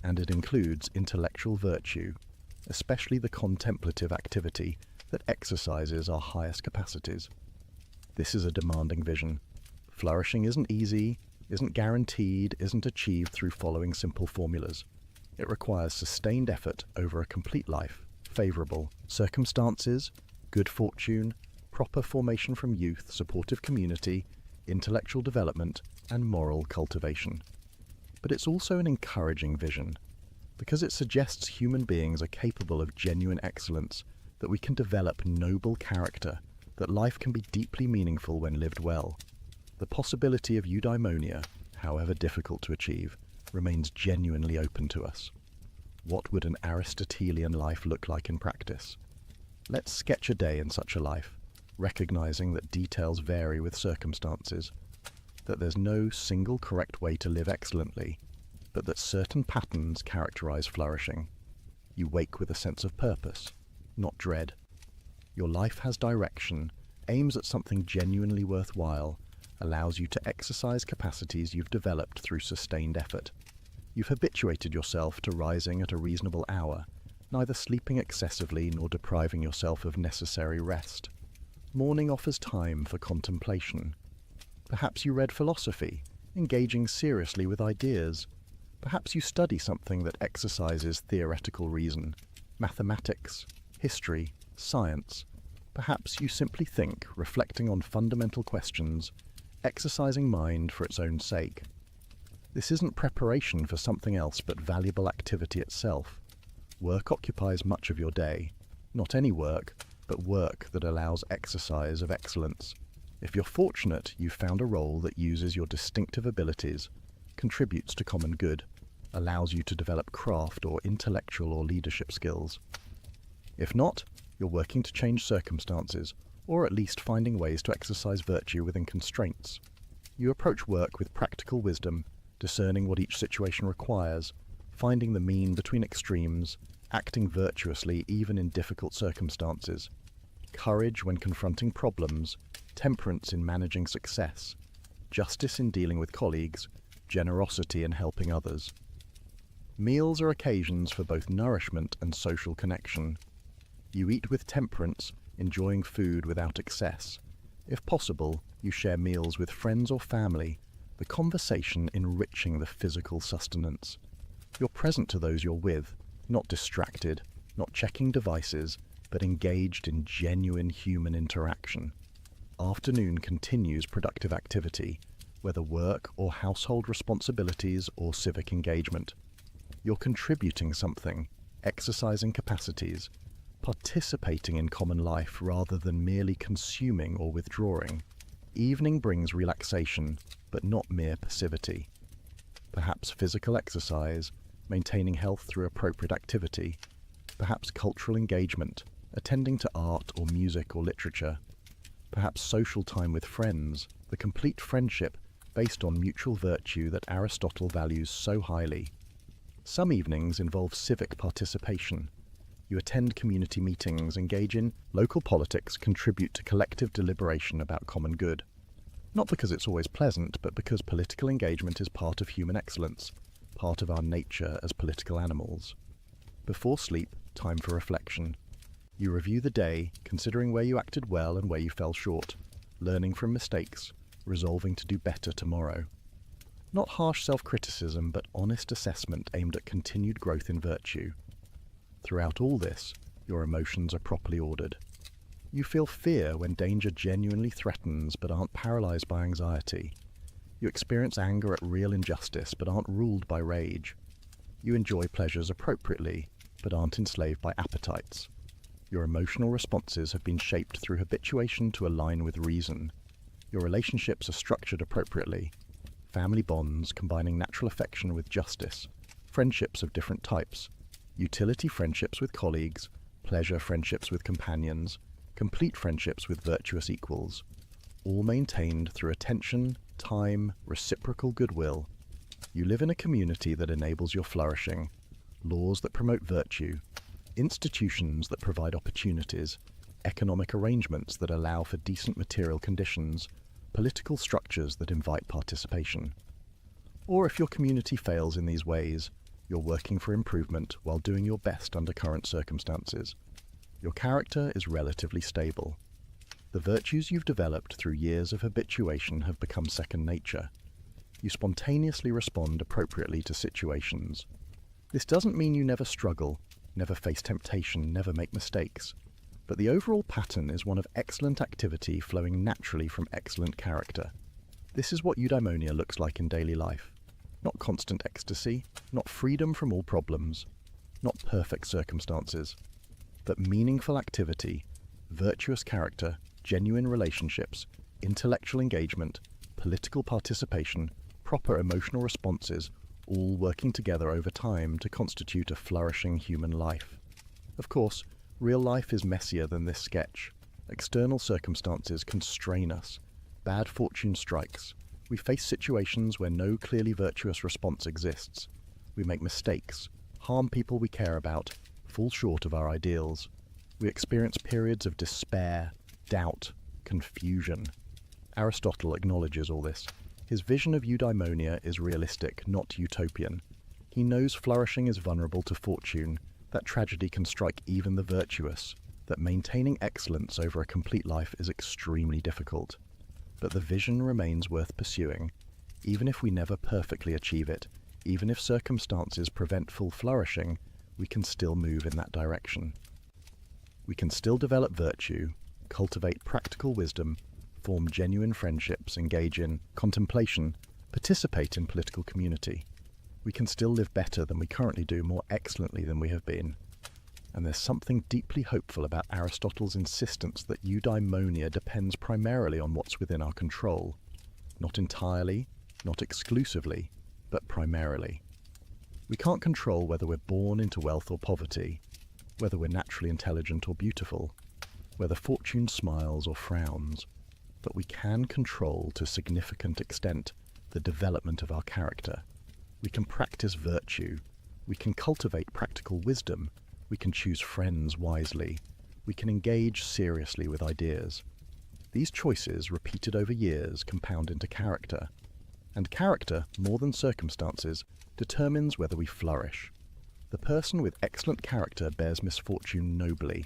And it includes intellectual virtue, especially the contemplative activity that exercises our highest capacities. This is a demanding vision, Flourishing isn't easy, isn't guaranteed, isn't achieved through following simple formulas. It requires sustained effort over a complete life, favourable circumstances, good fortune, proper formation from youth, supportive community, intellectual development, and moral cultivation. But it's also an encouraging vision, because it suggests human beings are capable of genuine excellence, that we can develop noble character, that life can be deeply meaningful when lived well. The possibility of eudaimonia, however difficult to achieve, remains genuinely open to us. What would an Aristotelian life look like in practice? Let's sketch a day in such a life, recognizing that details vary with circumstances, that there's no single correct way to live excellently, but that certain patterns characterize flourishing. You wake with a sense of purpose, not dread. Your life has direction, aims at something genuinely worthwhile, allows you to exercise capacities you've developed through sustained effort. You've habituated yourself to rising at a reasonable hour, neither sleeping excessively nor depriving yourself of necessary rest. Morning offers time for contemplation. Perhaps you read philosophy, engaging seriously with ideas. Perhaps you study something that exercises theoretical reason, mathematics, history, science. Perhaps you simply think, reflecting on fundamental questions, exercising mind for its own sake. This isn't preparation for something else but valuable activity itself. Work occupies much of your day. Not any work, but work that allows exercise of excellence. If you're fortunate, you've found a role that uses your distinctive abilities, contributes to common good, allows you to develop craft or intellectual or leadership skills. If not, you're working to change circumstances, or at least finding ways to exercise virtue within constraints. You approach work with practical wisdom, discerning what each situation requires, finding the mean between extremes, acting virtuously even in difficult circumstances, courage when confronting problems, temperance in managing success, justice in dealing with colleagues, generosity in helping others. Meals are occasions for both nourishment and social connection. You eat with temperance, enjoying food without excess. If possible, you share meals with friends or family, the conversation enriching the physical sustenance. You're present to those you're with, not distracted, not checking devices, but engaged in genuine human interaction. Afternoon continues productive activity, whether work or household responsibilities or civic engagement. You're contributing something, exercising capacities, participating in common life rather than merely consuming or withdrawing. Evening brings relaxation, but not mere passivity. Perhaps physical exercise, maintaining health through appropriate activity, perhaps cultural engagement, attending to art or music or literature, perhaps social time with friends, the complete friendship based on mutual virtue that Aristotle values so highly. Some evenings involve civic participation. You attend community meetings, engage in local politics, contribute to collective deliberation about common good. Not because it's always pleasant, but because political engagement is part of human excellence, part of our nature as political animals. Before sleep, time for reflection. You review the day, considering where you acted well and where you fell short, learning from mistakes, resolving to do better tomorrow. Not harsh self-criticism, but honest assessment aimed at continued growth in virtue. Throughout all this, your emotions are properly ordered. You feel fear when danger genuinely threatens but aren't paralyzed by anxiety. You experience anger at real injustice but aren't ruled by rage. You enjoy pleasures appropriately but aren't enslaved by appetites. Your emotional responses have been shaped through habituation to align with reason. Your relationships are structured appropriately. Family bonds combining natural affection with justice. Friendships of different types. Utility friendships with colleagues, pleasure friendships with companions, complete friendships with virtuous equals, all maintained through attention, time, reciprocal goodwill. You live in a community that enables your flourishing, laws that promote virtue, institutions that provide opportunities, economic arrangements that allow for decent material conditions, political structures that invite participation. Or if your community fails in these ways, you're working for improvement while doing your best under current circumstances. Your character is relatively stable. The virtues you've developed through years of habituation have become second nature. You spontaneously respond appropriately to situations. This doesn't mean you never struggle, never face temptation, never make mistakes. But the overall pattern is one of excellent activity flowing naturally from excellent character. This is what eudaimonia looks like in daily life. Not constant ecstasy, not freedom from all problems, not perfect circumstances, but meaningful activity, virtuous character, genuine relationships, intellectual engagement, political participation, proper emotional responses, all working together over time to constitute a flourishing human life. Of course, real life is messier than this sketch. External circumstances constrain us. Bad fortune strikes. We face situations where no clearly virtuous response exists. We make mistakes, harm people we care about, fall short of our ideals. We experience periods of despair, doubt, confusion. Aristotle acknowledges all this. His vision of eudaimonia is realistic, not utopian. He knows flourishing is vulnerable to fortune, that tragedy can strike even the virtuous, that maintaining excellence over a complete life is extremely difficult. But the vision remains worth pursuing, even if we never perfectly achieve it, even if circumstances prevent full flourishing, we can still move in that direction. We can still develop virtue, cultivate practical wisdom, form genuine friendships, engage in contemplation, participate in political community. We can still live better than we currently do, more excellently than we have been. And there's something deeply hopeful about Aristotle's insistence that eudaimonia depends primarily on what's within our control. Not entirely, not exclusively, but primarily. We can't control whether we're born into wealth or poverty, whether we're naturally intelligent or beautiful, whether fortune smiles or frowns, but we can control to a significant extent the development of our character. We can practice virtue, we can cultivate practical wisdom, we can choose friends wisely, we can engage seriously with ideas. These choices, repeated over years, compound into character. And character, more than circumstances, determines whether we flourish. The person with excellent character bears misfortune nobly.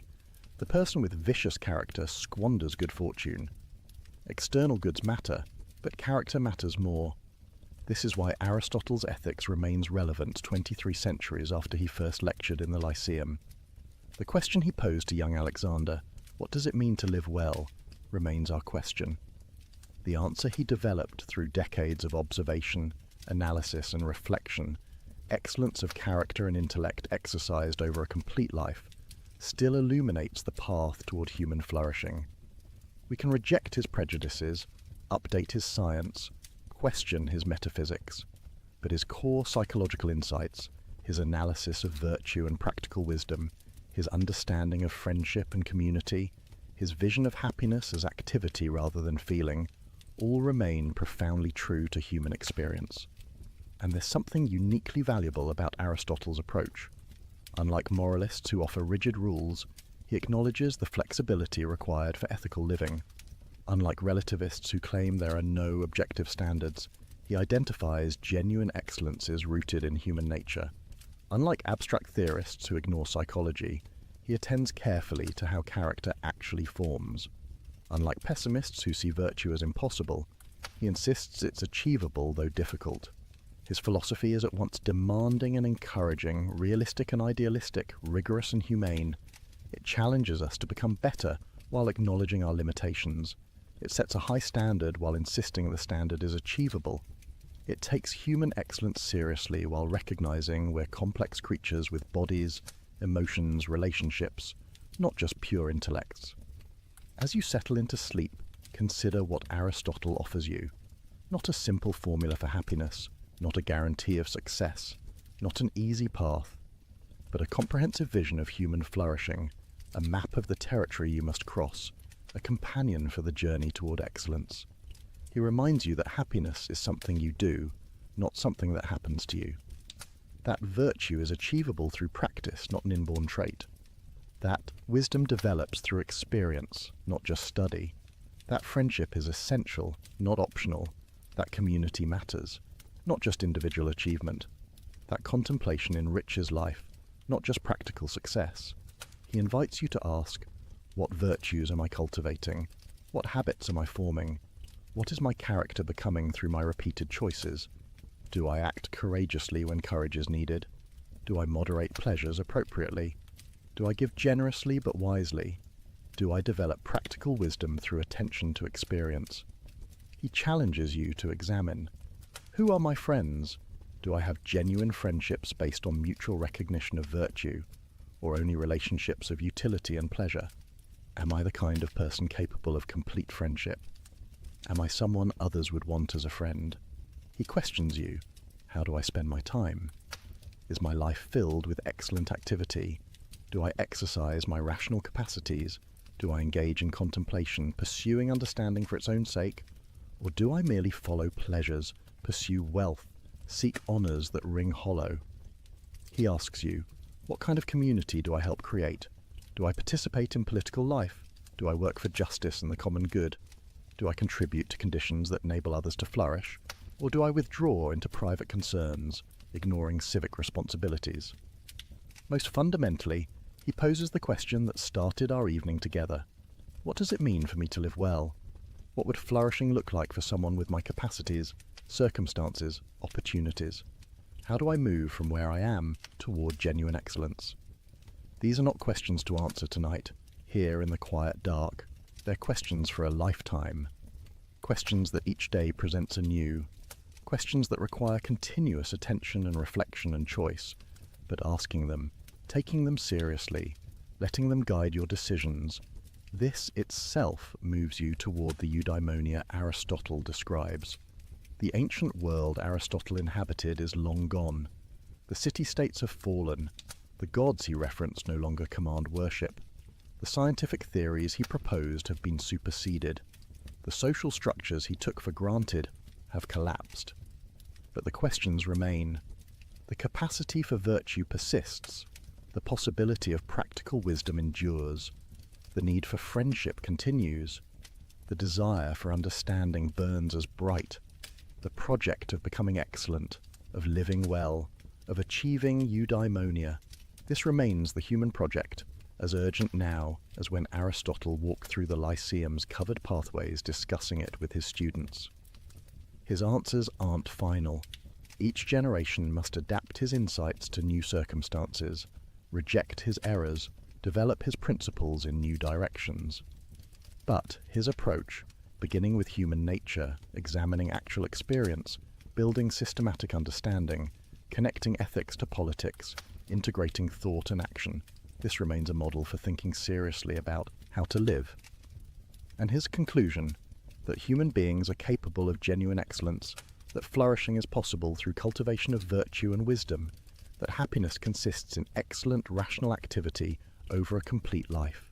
The person with vicious character squanders good fortune. External goods matter, but character matters more. This is why Aristotle's ethics remains relevant 23 centuries after he first lectured in the Lyceum. The question he posed to young Alexander, what does it mean to live well, remains our question. The answer he developed through decades of observation, analysis and reflection, excellence of character and intellect exercised over a complete life, still illuminates the path toward human flourishing. We can reject his prejudices, update his science, question his metaphysics, but his core psychological insights, his analysis of virtue and practical wisdom, his understanding of friendship and community, his vision of happiness as activity rather than feeling, all remain profoundly true to human experience. And there's something uniquely valuable about Aristotle's approach. Unlike moralists who offer rigid rules, he acknowledges the flexibility required for ethical living. Unlike relativists who claim there are no objective standards, he identifies genuine excellences rooted in human nature. Unlike abstract theorists who ignore psychology, he attends carefully to how character actually forms. Unlike pessimists who see virtue as impossible, he insists it's achievable though difficult. His philosophy is at once demanding and encouraging, realistic and idealistic, rigorous and humane. It challenges us to become better while acknowledging our limitations. It sets a high standard while insisting the standard is achievable. It takes human excellence seriously while recognizing we're complex creatures with bodies, emotions, relationships, not just pure intellects. As you settle into sleep, consider what Aristotle offers you. Not a simple formula for happiness, not a guarantee of success, not an easy path, but a comprehensive vision of human flourishing, a map of the territory you must cross, a companion for the journey toward excellence. He reminds you that happiness is something you do, not something that happens to you. That virtue is achievable through practice, not an inborn trait. That wisdom develops through experience, not just study. That friendship is essential, not optional. That community matters, not just individual achievement. That contemplation enriches life, not just practical success. He invites you to ask, what virtues am I cultivating? What habits am I forming? What is my character becoming through my repeated choices? Do I act courageously when courage is needed? Do I moderate pleasures appropriately? Do I give generously but wisely? Do I develop practical wisdom through attention to experience? He challenges you to examine. Who are my friends? Do I have genuine friendships based on mutual recognition of virtue, or only relationships of utility and pleasure? Am I the kind of person capable of complete friendship? Am I someone others would want as a friend? He questions you. How do I spend my time? Is my life filled with excellent activity? Do I exercise my rational capacities? Do I engage in contemplation, pursuing understanding for its own sake? Or do I merely follow pleasures, pursue wealth, seek honours that ring hollow? He asks you, what kind of community do I help create? Do I participate in political life? Do I work for justice and the common good? Do I contribute to conditions that enable others to flourish? Or do I withdraw into private concerns, ignoring civic responsibilities? Most fundamentally, he poses the question that started our evening together. What does it mean for me to live well? What would flourishing look like for someone with my capacities, circumstances, opportunities? How do I move from where I am toward genuine excellence? These are not questions to answer tonight, here in the quiet dark. They're questions for a lifetime. Questions that each day presents anew. Questions that require continuous attention and reflection and choice, but asking them, taking them seriously, letting them guide your decisions, this itself moves you toward the eudaimonia Aristotle describes. The ancient world Aristotle inhabited is long gone. The city-states have fallen. The gods he referenced no longer command worship. The scientific theories he proposed have been superseded. The social structures he took for granted have collapsed. But the questions remain. The capacity for virtue persists. The possibility of practical wisdom endures. The need for friendship continues. The desire for understanding burns as bright. The project of becoming excellent, of living well, of achieving eudaimonia, this remains the human project, as urgent now as when Aristotle walked through the Lyceum's covered pathways discussing it with his students. His answers aren't final. Each generation must adapt his insights to new circumstances, reject his errors, develop his principles in new directions. But his approach, beginning with human nature, examining actual experience, building systematic understanding, connecting ethics to politics, integrating thought and action, this remains a model for thinking seriously about how to live. And his conclusion, that human beings are capable of genuine excellence, that flourishing is possible through cultivation of virtue and wisdom, that happiness consists in excellent rational activity over a complete life.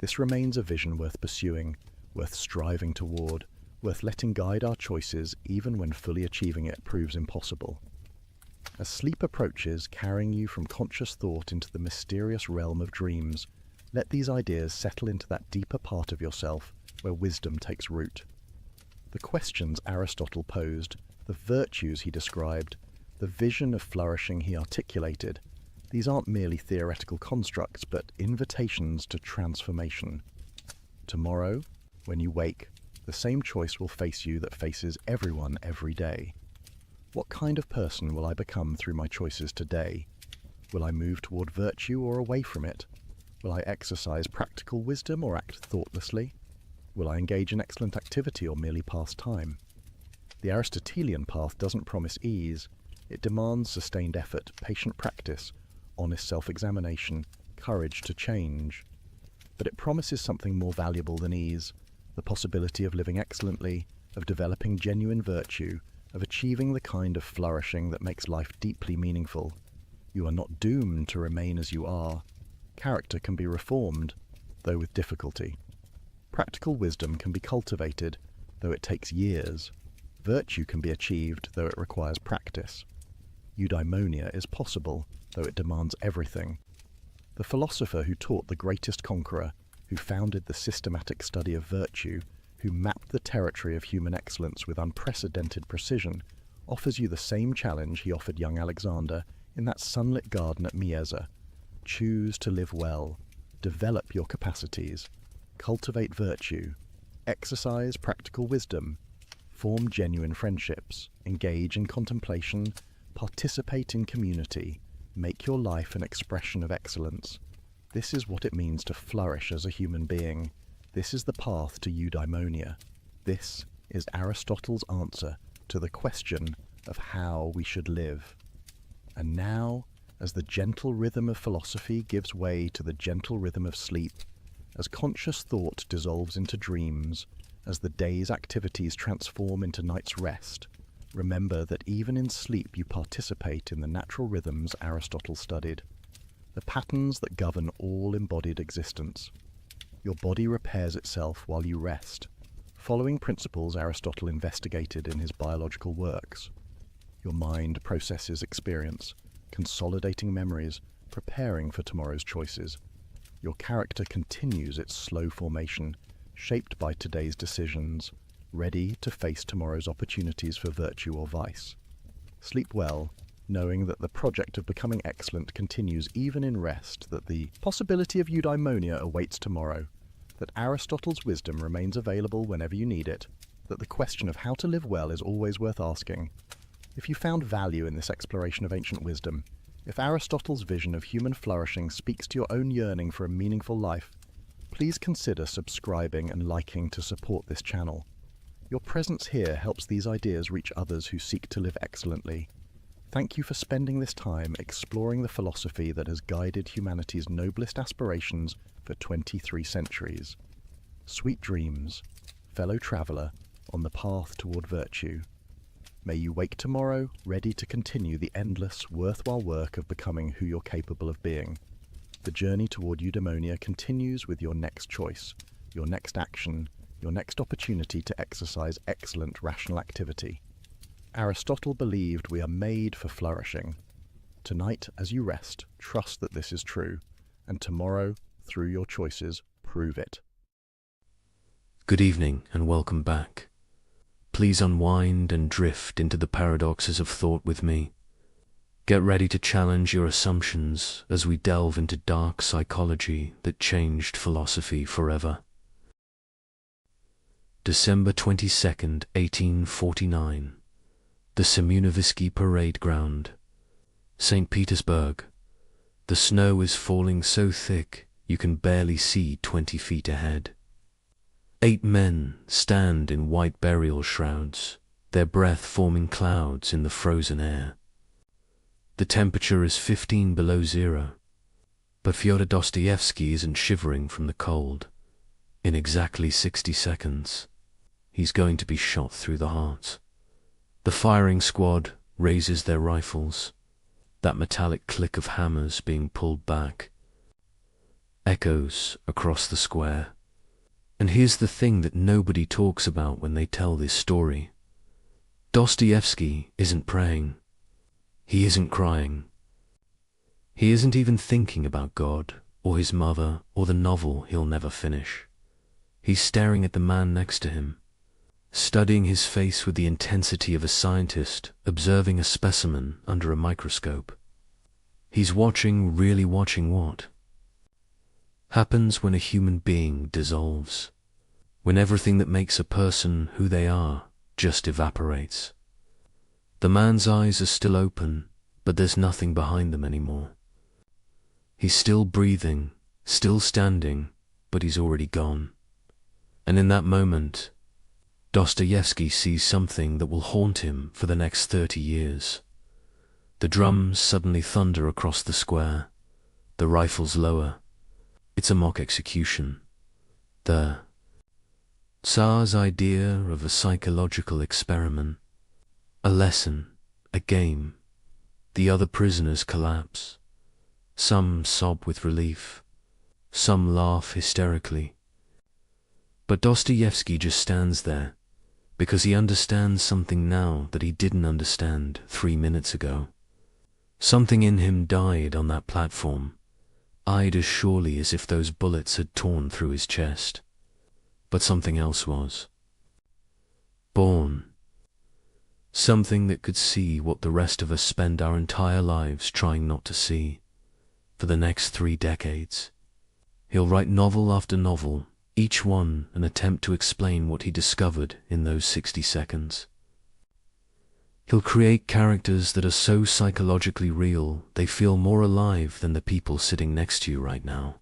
This remains a vision worth pursuing, worth striving toward, worth letting guide our choices even when fully achieving it proves impossible. As sleep approaches, carrying you from conscious thought into the mysterious realm of dreams, let these ideas settle into that deeper part of yourself where wisdom takes root. The questions Aristotle posed, the virtues he described, the vision of flourishing he articulated, these aren't merely theoretical constructs, but invitations to transformation. Tomorrow, when you wake, the same choice will face you that faces everyone every day. What kind of person will I become through my choices today? Will I move toward virtue or away from it? Will I exercise practical wisdom or act thoughtlessly? Will I engage in excellent activity or merely pass time? The Aristotelian path doesn't promise ease. It demands sustained effort, patient practice, honest self-examination, courage to change. But it promises something more valuable than ease, the possibility of living excellently, of developing genuine virtue, of achieving the kind of flourishing that makes life deeply meaningful. You are not doomed to remain as you are. Character can be reformed, though with difficulty. Practical wisdom can be cultivated, though it takes years. Virtue can be achieved, though it requires practice. Eudaimonia is possible, though it demands everything. The philosopher who taught the greatest conqueror, who founded the systematic study of virtue, who mapped the territory of human excellence with unprecedented precision, offers you the same challenge he offered young Alexander in that sunlit garden at Mieza. Choose to live well, develop your capacities, cultivate virtue, Exercise practical wisdom. Form genuine friendships. Engage in contemplation. Participate in community. Make your life an expression of excellence. This is what it means to flourish as a human being. This is the path to eudaimonia. This is Aristotle's answer to the question of how we should live. And now, as the gentle rhythm of philosophy gives way to the gentle rhythm of sleep, as conscious thought dissolves into dreams, as the day's activities transform into night's rest, remember that even in sleep you participate in the natural rhythms Aristotle studied, the patterns that govern all embodied existence. Your body repairs itself while you rest, following principles Aristotle investigated in his biological works. Your mind processes experience, consolidating memories, preparing for tomorrow's choices. Your character continues its slow formation, shaped by today's decisions, ready to face tomorrow's opportunities for virtue or vice. Sleep well, knowing that the project of becoming excellent continues even in rest, that the possibility of eudaimonia awaits tomorrow, that Aristotle's wisdom remains available whenever you need it, that the question of how to live well is always worth asking. If you found value in this exploration of ancient wisdom, if Aristotle's vision of human flourishing speaks to your own yearning for a meaningful life, please consider subscribing and liking to support this channel. Your presence here helps these ideas reach others who seek to live excellently. Thank you for spending this time exploring the philosophy that has guided humanity's noblest aspirations for 23 centuries. Sweet dreams, fellow traveller on the path toward virtue. May you wake tomorrow ready to continue the endless, worthwhile work of becoming who you're capable of being. The journey toward eudaimonia continues with your next choice, your next action, your next opportunity to exercise excellent rational activity. Aristotle believed we are made for flourishing. Tonight, as you rest, trust that this is true, and tomorrow, through your choices, prove it. Good evening and welcome back. Please unwind and drift into the paradoxes of thought with me. Get ready to challenge your assumptions as we delve into dark psychology that changed philosophy forever. December 22nd, 1849. The Siemianowski Parade Ground. St. Petersburg. The snow is falling so thick you can barely see 20 feet ahead. 8 men stand in white burial shrouds, their breath forming clouds in the frozen air. The temperature is 15 below zero, but Fyodor Dostoevsky isn't shivering from the cold. In exactly 60 seconds, he's going to be shot through the heart. The firing squad raises their rifles, that metallic click of hammers being pulled back echoes across the square. And here's the thing that nobody talks about when they tell this story. Dostoevsky isn't praying. He isn't crying. He isn't even thinking about God, or his mother, or the novel he'll never finish. He's staring at the man next to him, studying his face with the intensity of a scientist observing a specimen under a microscope. He's really watching what happens when a human being dissolves, when everything that makes a person who they are just evaporates. The man's eyes are still open, but there's nothing behind them anymore. He's still breathing, still standing, but he's already gone. And in that moment, Dostoevsky sees something that will haunt him for the next 30 years. The drums suddenly thunder across the square, the rifles lower. It's a mock execution. The Tsar's idea of a psychological experiment, a lesson, a game. The other prisoners collapse. Some sob with relief. Some laugh hysterically. But Dostoevsky just stands there, because he understands something now that he didn't understand 3 minutes ago. Something in him died on that platform, eyed as surely as if those bullets had torn through his chest. But something else was born. Something that could see what the rest of us spend our entire lives trying not to see. For the next 3 decades, he'll write novel after novel, each one an attempt to explain what he discovered in those 60 seconds. He'll create characters that are so psychologically real they feel more alive than the people sitting next to you right now.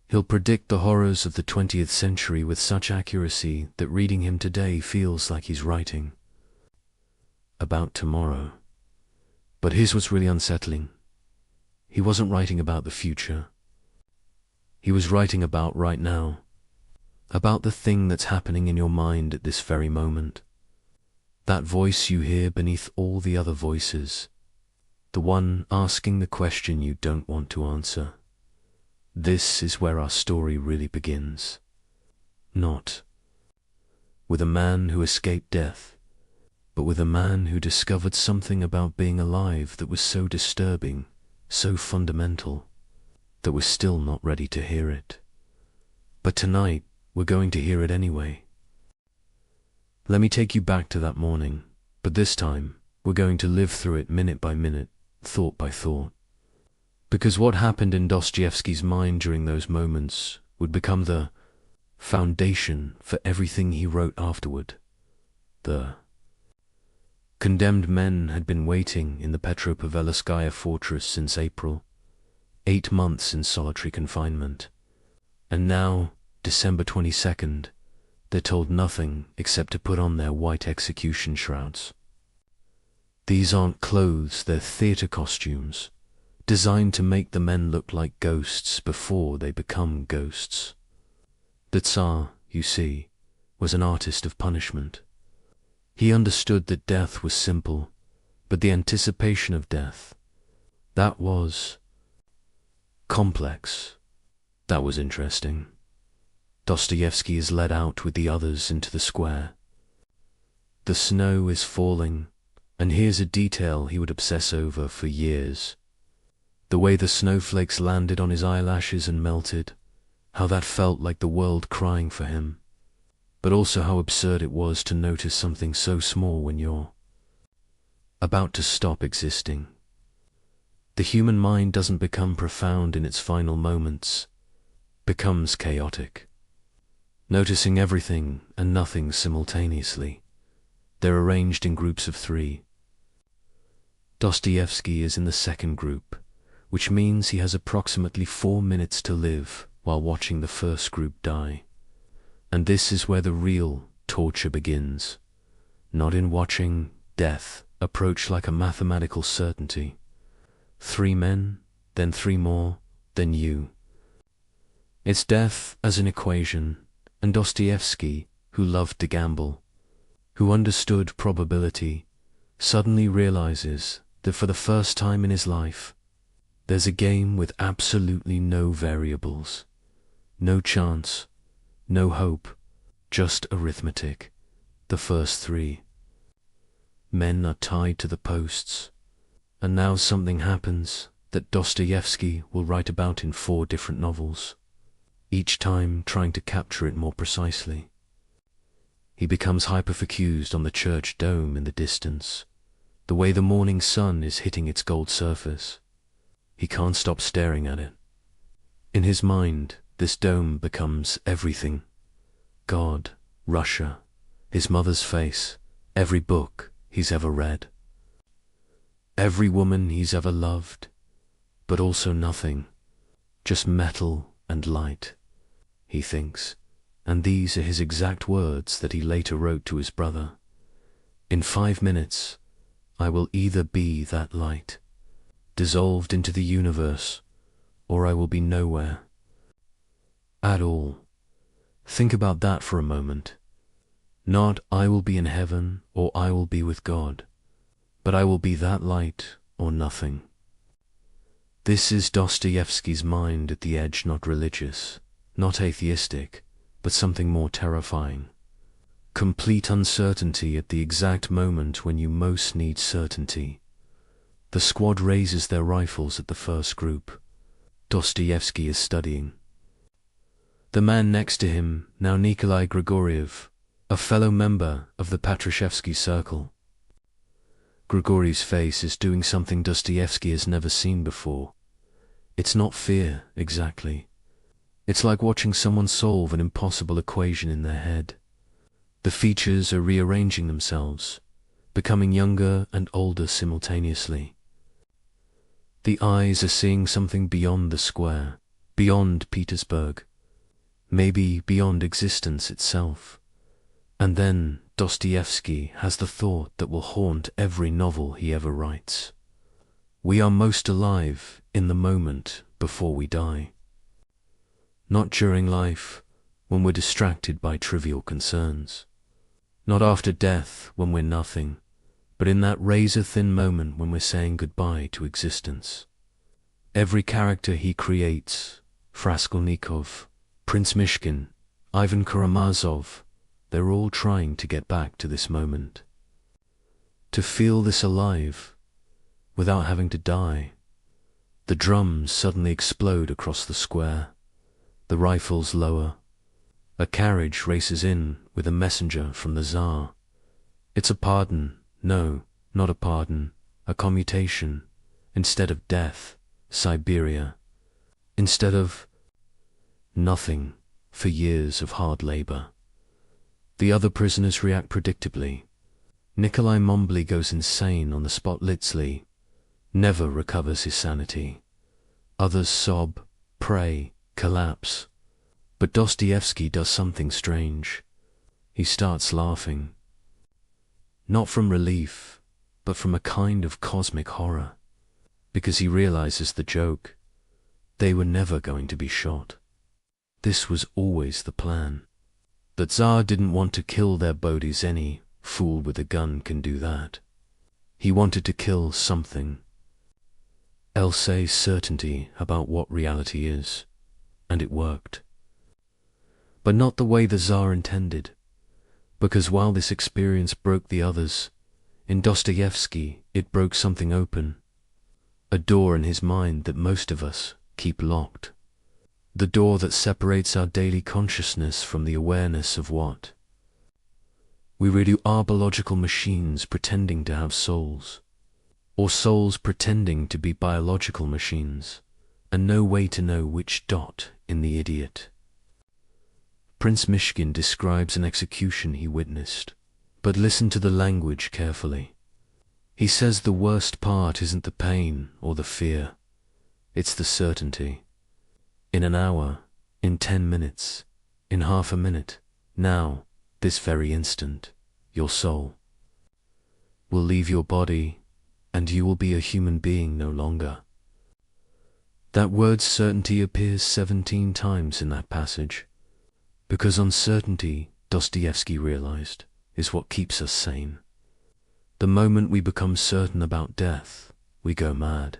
He'll predict the horrors of the 20th century with such accuracy that reading him today feels like he's writing about tomorrow. But here's what's really unsettling. He wasn't writing about the future. He was writing about right now, about the thing that's happening in your mind at this very moment. That voice you hear beneath all the other voices, the one asking the question you don't want to answer. This is where our story really begins. Not with a man who escaped death, but with a man who discovered something about being alive that was so disturbing, so fundamental, that we're still not ready to hear it. But tonight, we're going to hear it anyway. Let me take you back to that morning, but this time, we're going to live through it minute by minute, thought by thought. Because what happened in Dostoevsky's mind during those moments would become the foundation for everything he wrote afterward. The condemned men had been waiting in the Petropavelskaya fortress since April, 8 months in solitary confinement. And now, December 22nd, they're told nothing except to put on their white execution shrouds. These aren't clothes, they're theater costumes, designed to make the men look like ghosts before they become ghosts. The Tsar, you see, was an artist of punishment. He understood that death was simple, but the anticipation of death, that was complex. That was interesting. Dostoevsky is led out with the others into the square. The snow is falling, and here's a detail he would obsess over for years. The way the snowflakes landed on his eyelashes and melted, how that felt like the world crying for him, but also how absurd it was to notice something so small when you're about to stop existing. The human mind doesn't become profound in its final moments, becomes chaotic, noticing everything and nothing simultaneously. They're arranged in groups of 3. Dostoevsky is in the second group, which means he has approximately 4 minutes to live while watching the first group die. And this is where the real torture begins, not in watching death approach like a mathematical certainty. 3 men, then 3 more, then you. It's death as an equation, and Dostoevsky, who loved to gamble, who understood probability, suddenly realizes that for the first time in his life, there's a game with absolutely no variables, no chance, no hope, just arithmetic, the first 3. Men are tied to the posts, and now something happens that Dostoevsky will write about in 4 different novels, each time trying to capture it more precisely. He becomes hyperfocused on the church dome in the distance, the way the morning sun is hitting its gold surface. He can't stop staring at it. In his mind, this dome becomes everything. God, Russia, his mother's face, every book he's ever read, every woman he's ever loved, but also nothing, just metal and light, he thinks, and these are his exact words that he later wrote to his brother. In 5 minutes, I will either be that light, dissolved into the universe, or I will be nowhere at all. Think about that for a moment. Not I will be in heaven or I will be with God, but I will be that light or nothing. This is Dostoevsky's mind at the edge, not religious, not atheistic, but something more terrifying. Complete uncertainty at the exact moment when you most need certainty. The squad raises their rifles at the first group. Dostoevsky is studying. The man next to him, now Nikolai Grigoriev, a fellow member of the Patrashevsky circle. Grigoriev's face is doing something Dostoevsky has never seen before. It's not fear, exactly. It's like watching someone solve an impossible equation in their head. The features are rearranging themselves, becoming younger and older simultaneously. The eyes are seeing something beyond the square, beyond Petersburg, maybe beyond existence itself. And then Dostoevsky has the thought that will haunt every novel he ever writes. We are most alive in the moment before we die. Not during life, when we're distracted by trivial concerns. Not after death, when we're nothing, but in that razor-thin moment when we're saying goodbye to existence. Every character he creates, Raskolnikov, Prince Mishkin, Ivan Karamazov, they're all trying to get back to this moment. To feel this alive, without having to die. The drums suddenly explode across the square. The rifles lower. A carriage races in with a messenger from the Tsar. It's a pardon. No, not a pardon. A commutation. Instead of death, Siberia. Instead of nothing for years of hard labor. The other prisoners react predictably. Nikolai Mombly goes insane on the spot. Litzli never recovers his sanity. Others sob, pray, collapse. But Dostoevsky does something strange. He starts laughing. Not from relief, but from a kind of cosmic horror. Because he realizes the joke. They were never going to be shot. This was always the plan. The Tsar didn't want to kill their bodies. Any fool with a gun can do that. He wanted to kill something. Elsay's certainty about what reality is. And it worked. But not the way the Tsar intended. Because while this experience broke the others, in Dostoevsky it broke something open. A door in his mind that most of us keep locked. The door that separates our daily consciousness from the awareness of what we really are: biological machines pretending to have souls, or souls pretending to be biological machines, and no way to know which dot in the idiot. Prince Mishkin describes an execution he witnessed, but listen to the language carefully. He says the worst part isn't the pain or the fear, it's the certainty. In an hour, in 10 minutes, in half a minute, now, this very instant, your soul will leave your body and you will be a human being no longer. That word certainty appears 17 times in that passage, because uncertainty, Dostoevsky realized, is what keeps us sane. The moment we become certain about death, we go mad.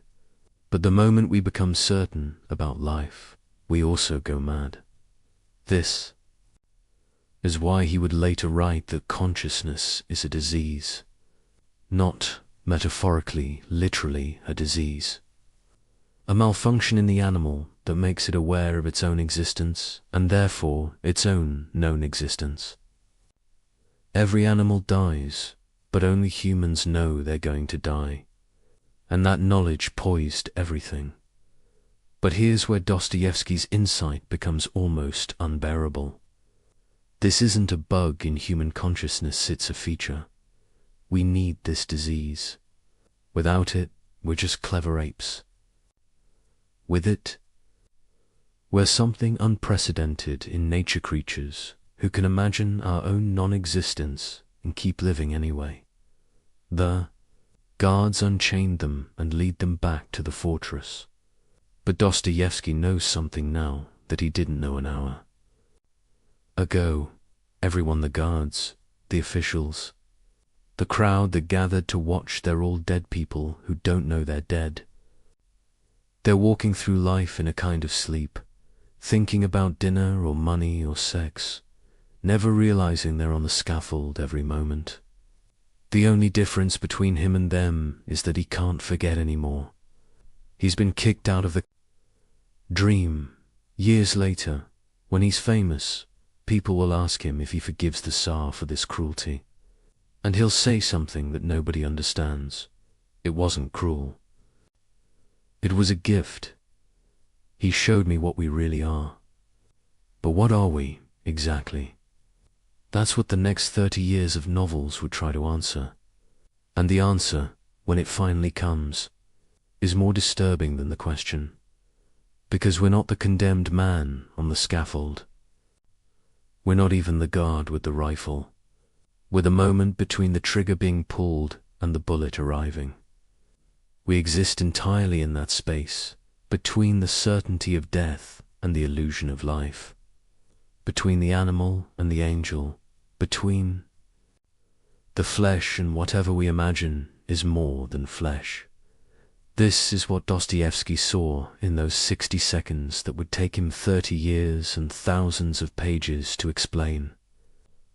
But the moment we become certain about life, we also go mad. This is why he would later write that consciousness is a disease, not metaphorically, literally a disease. A malfunction in the animal that makes it aware of its own existence and therefore its own known existence. Every animal dies, but only humans know they're going to die, and that knowledge poised everything. But here's where Dostoevsky's insight becomes almost unbearable. This isn't a bug in human consciousness, it's a feature. We need this disease. Without it, we're just clever apes. With it, we're something unprecedented in nature creatures who can imagine our own non-existence and keep living anyway. The guards unchain them and lead them back to the fortress. But Dostoevsky knows something now that he didn't know an hour ago. Everyone, the guards, the officials, the crowd that gathered to watch, they're all dead people who don't know they're dead. They're walking through life in a kind of sleep, thinking about dinner or money or sex, never realizing they're on the scaffold every moment. The only difference between him and them is that he can't forget anymore. He's been kicked out of the dream. Years later, when he's famous, people will ask him if he forgives the Tsar for this cruelty. And he'll say something that nobody understands. It wasn't cruel. It was a gift. He showed me what we really are. But what are we, exactly? That's what the next 30 years of novels would try to answer. And the answer, when it finally comes, is more disturbing than the question. Because we're not the condemned man on the scaffold. We're not even the guard with the rifle. We're the moment between the trigger being pulled and the bullet arriving. We exist entirely in that space, between the certainty of death and the illusion of life. Between the animal and the angel, between the flesh and whatever we imagine is more than flesh. This is what Dostoevsky saw in those 60 seconds that would take him 30 years and thousands of pages to explain.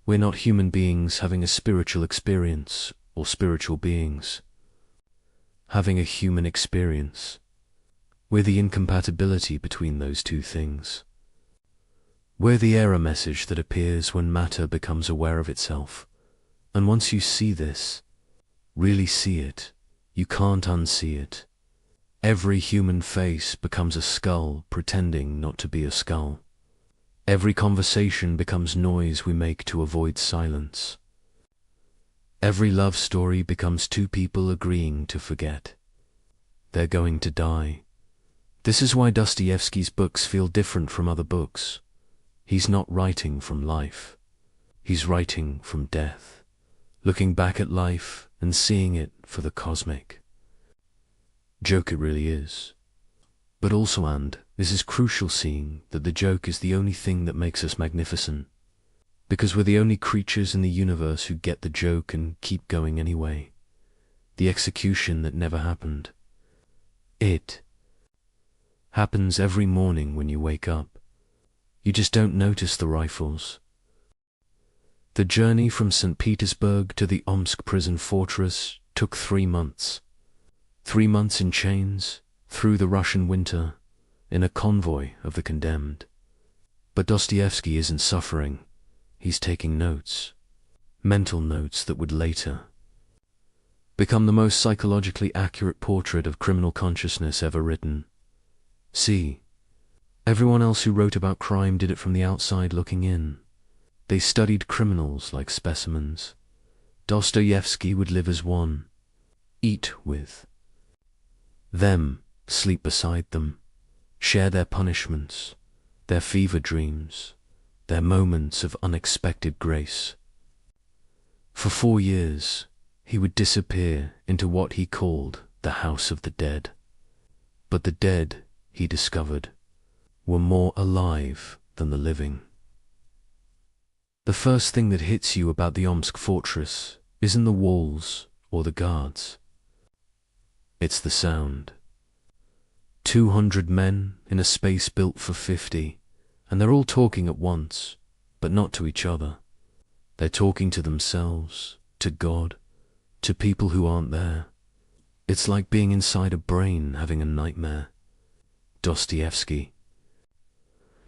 We're not human beings having a spiritual experience or spiritual beings having a human experience. We're the incompatibility between those two things. We're the error message that appears when matter becomes aware of itself. And once you see this, really see it, you can't unsee it. Every human face becomes a skull pretending not to be a skull. Every conversation becomes noise we make to avoid silence. Every love story becomes two people agreeing to forget. They're going to die. This is why Dostoevsky's books feel different from other books. He's not writing from life. He's writing from death, looking back at life and seeing it for the cosmic. Joke it really is. But also, and this is crucial, seeing that the joke is the only thing that makes us magnificent. Because we're the only creatures in the universe who get the joke and keep going anyway. The execution that never happened. It happens every morning when you wake up. You just don't notice the rifles. The journey from St. Petersburg to the Omsk prison fortress took 3 months. 3 months in chains, through the Russian winter, in a convoy of the condemned. But Dostoevsky isn't suffering. He's taking notes. Mental notes that would later become the most psychologically accurate portrait of criminal consciousness ever written. See, everyone else who wrote about crime did it from the outside looking in. They studied criminals like specimens. Dostoevsky would live as one, eat with them, sleep beside them, share their punishments, their fever dreams, their moments of unexpected grace. For 4 years, he would disappear into what he called the House of the Dead. But the dead, he discovered, were more alive than the living. The first thing that hits you about the Omsk fortress isn't the walls or the guards. It's the sound. 200 men in a space built for 50, and they're all talking at once, but not to each other. They're talking to themselves, to God, to people who aren't there. It's like being inside a brain having a nightmare. Dostoevsky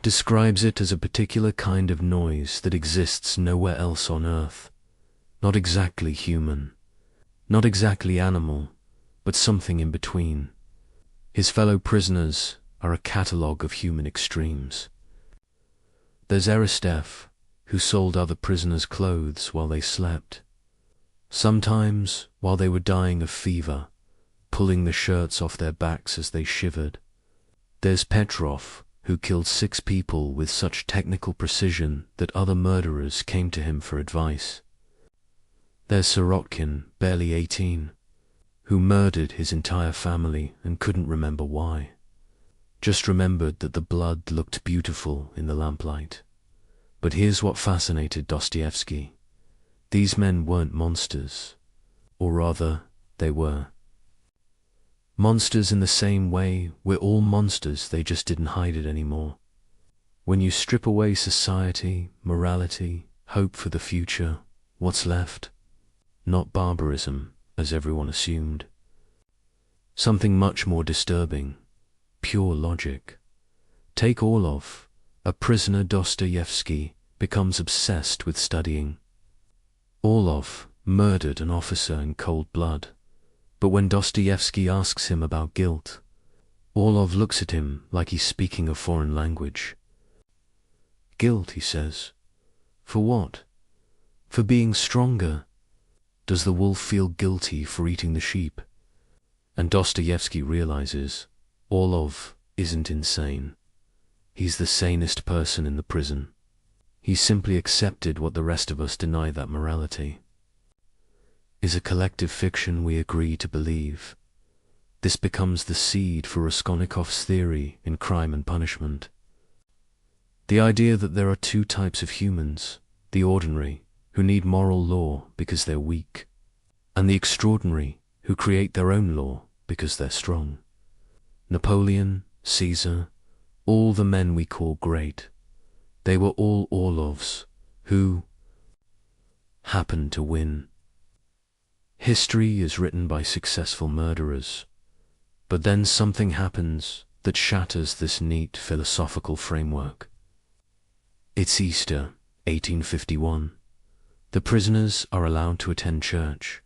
describes it as a particular kind of noise that exists nowhere else on earth. Not exactly human, not exactly animal, but something in between. His fellow prisoners are a catalogue of human extremes. There's Aristeph, who sold other prisoners clothes while they slept. Sometimes, while they were dying of fever, pulling the shirts off their backs as they shivered. There's Petrov, who killed 6 people with such technical precision that other murderers came to him for advice. There's Sirotkin, barely 18, who murdered his entire family and couldn't remember why. Just remembered that the blood looked beautiful in the lamplight. But here's what fascinated Dostoevsky. These men weren't monsters, or rather, they were. Monsters in the same way we're all monsters, they just didn't hide it anymore. When you strip away society, morality, hope for the future, what's left? Not barbarism, as everyone assumed. Something much more disturbing, pure logic. Take Orlov, a prisoner Dostoevsky becomes obsessed with studying. Orlov murdered an officer in cold blood, but when Dostoevsky asks him about guilt, Orlov looks at him like he's speaking a foreign language. Guilt, he says. For what? For being stronger. Does the wolf feel guilty for eating the sheep? And Dostoevsky realizes Orlov isn't insane. He's the sanest person in the prison. He simply accepted what the rest of us deny that morality is a collective fiction we agree to believe. This becomes the seed for Raskolnikov's theory in Crime and Punishment. The idea that there are two types of humans, the ordinary, who need moral law because they're weak, and the extraordinary, who create their own law because they're strong. Napoleon, Caesar, all the men we call great, they were all Orlovs who happened to win. History is written by successful murderers, but then something happens that shatters this neat philosophical framework. It's Easter, 1851. The prisoners are allowed to attend church.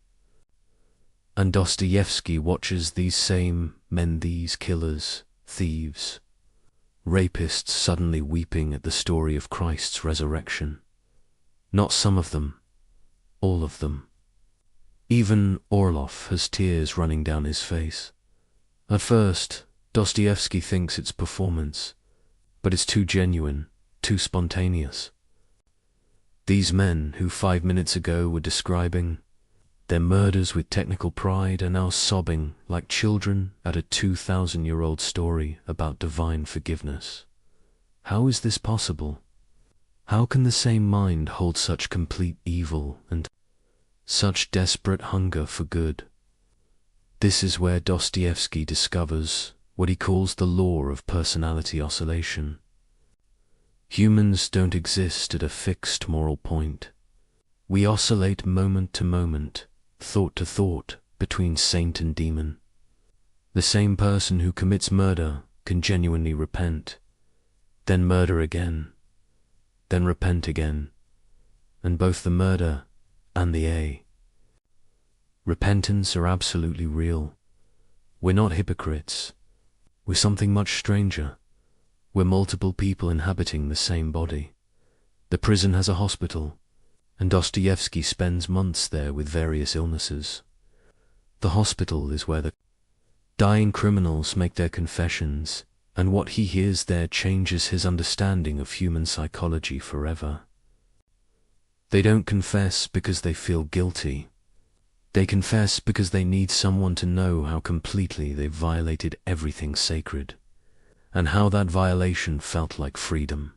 And Dostoevsky watches these same men, these killers, thieves, rapists suddenly weeping at the story of Christ's resurrection. Not some of them, all of them. Even Orlov has tears running down his face. At first, Dostoevsky thinks it's performance, but it's too genuine, too spontaneous. These men who 5 minutes ago were describing their murders with technical pride are now sobbing like children at a 2,000-year-old story about divine forgiveness. How is this possible? How can the same mind hold such complete evil and such desperate hunger for good? This is where Dostoevsky discovers what he calls the law of personality oscillation. Humans don't exist at a fixed moral point. We oscillate moment to moment, thought to thought, between saint and demon. The same person who commits murder can genuinely repent, then murder again, then repent again, and both the murder and the repentance are absolutely real. We're not hypocrites. We're something much stranger. We're multiple people inhabiting the same body. The prison has a hospital, and Dostoevsky spends months there with various illnesses. The hospital is where the dying criminals make their confessions, and what he hears there changes his understanding of human psychology forever. They don't confess because they feel guilty. They confess because they need someone to know how completely they've violated everything sacred, and how that violation felt like freedom.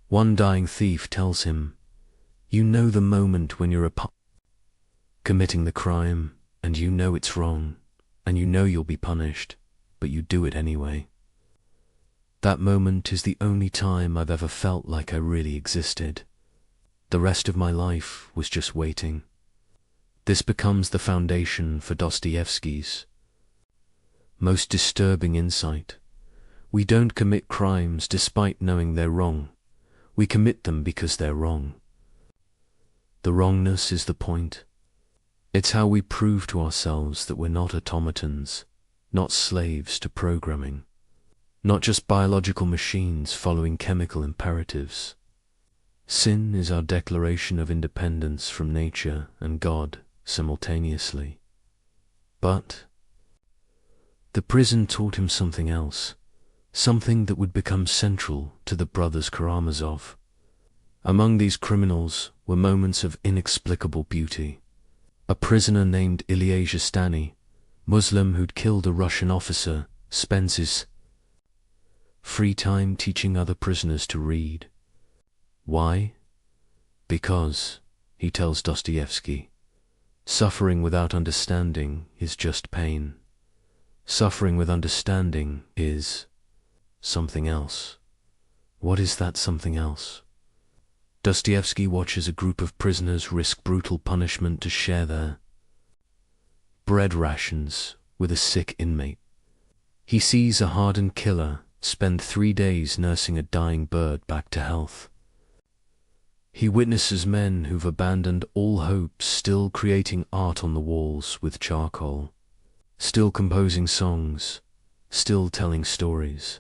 One dying thief tells him, "You know the moment when you're committing the crime, and you know it's wrong, and you know you'll be punished, but you do it anyway. That moment is the only time I've ever felt like I really existed. The rest of my life was just waiting." This becomes the foundation for Dostoevsky's most disturbing insight. We don't commit crimes despite knowing they're wrong. We commit them because they're wrong. The wrongness is the point. It's how we prove to ourselves that we're not automatons, not slaves to programming, not just biological machines following chemical imperatives. Sin is our declaration of independence from nature and God simultaneously. But the prison taught him something else, something that would become central to the brothers Karamazov. Among these criminals were moments of inexplicable beauty. A prisoner named Ilya Zhestany, Muslim who'd killed a Russian officer, spends his free time teaching other prisoners to read. Why? Because, he tells Dostoevsky, suffering without understanding is just pain. Suffering with understanding is something else. What is that something else? Dostoevsky watches a group of prisoners risk brutal punishment to share their bread rations with a sick inmate. He sees a hardened killer spend 3 days nursing a dying bird back to health. He witnesses men who've abandoned all hope still creating art on the walls with charcoal, still composing songs, still telling stories.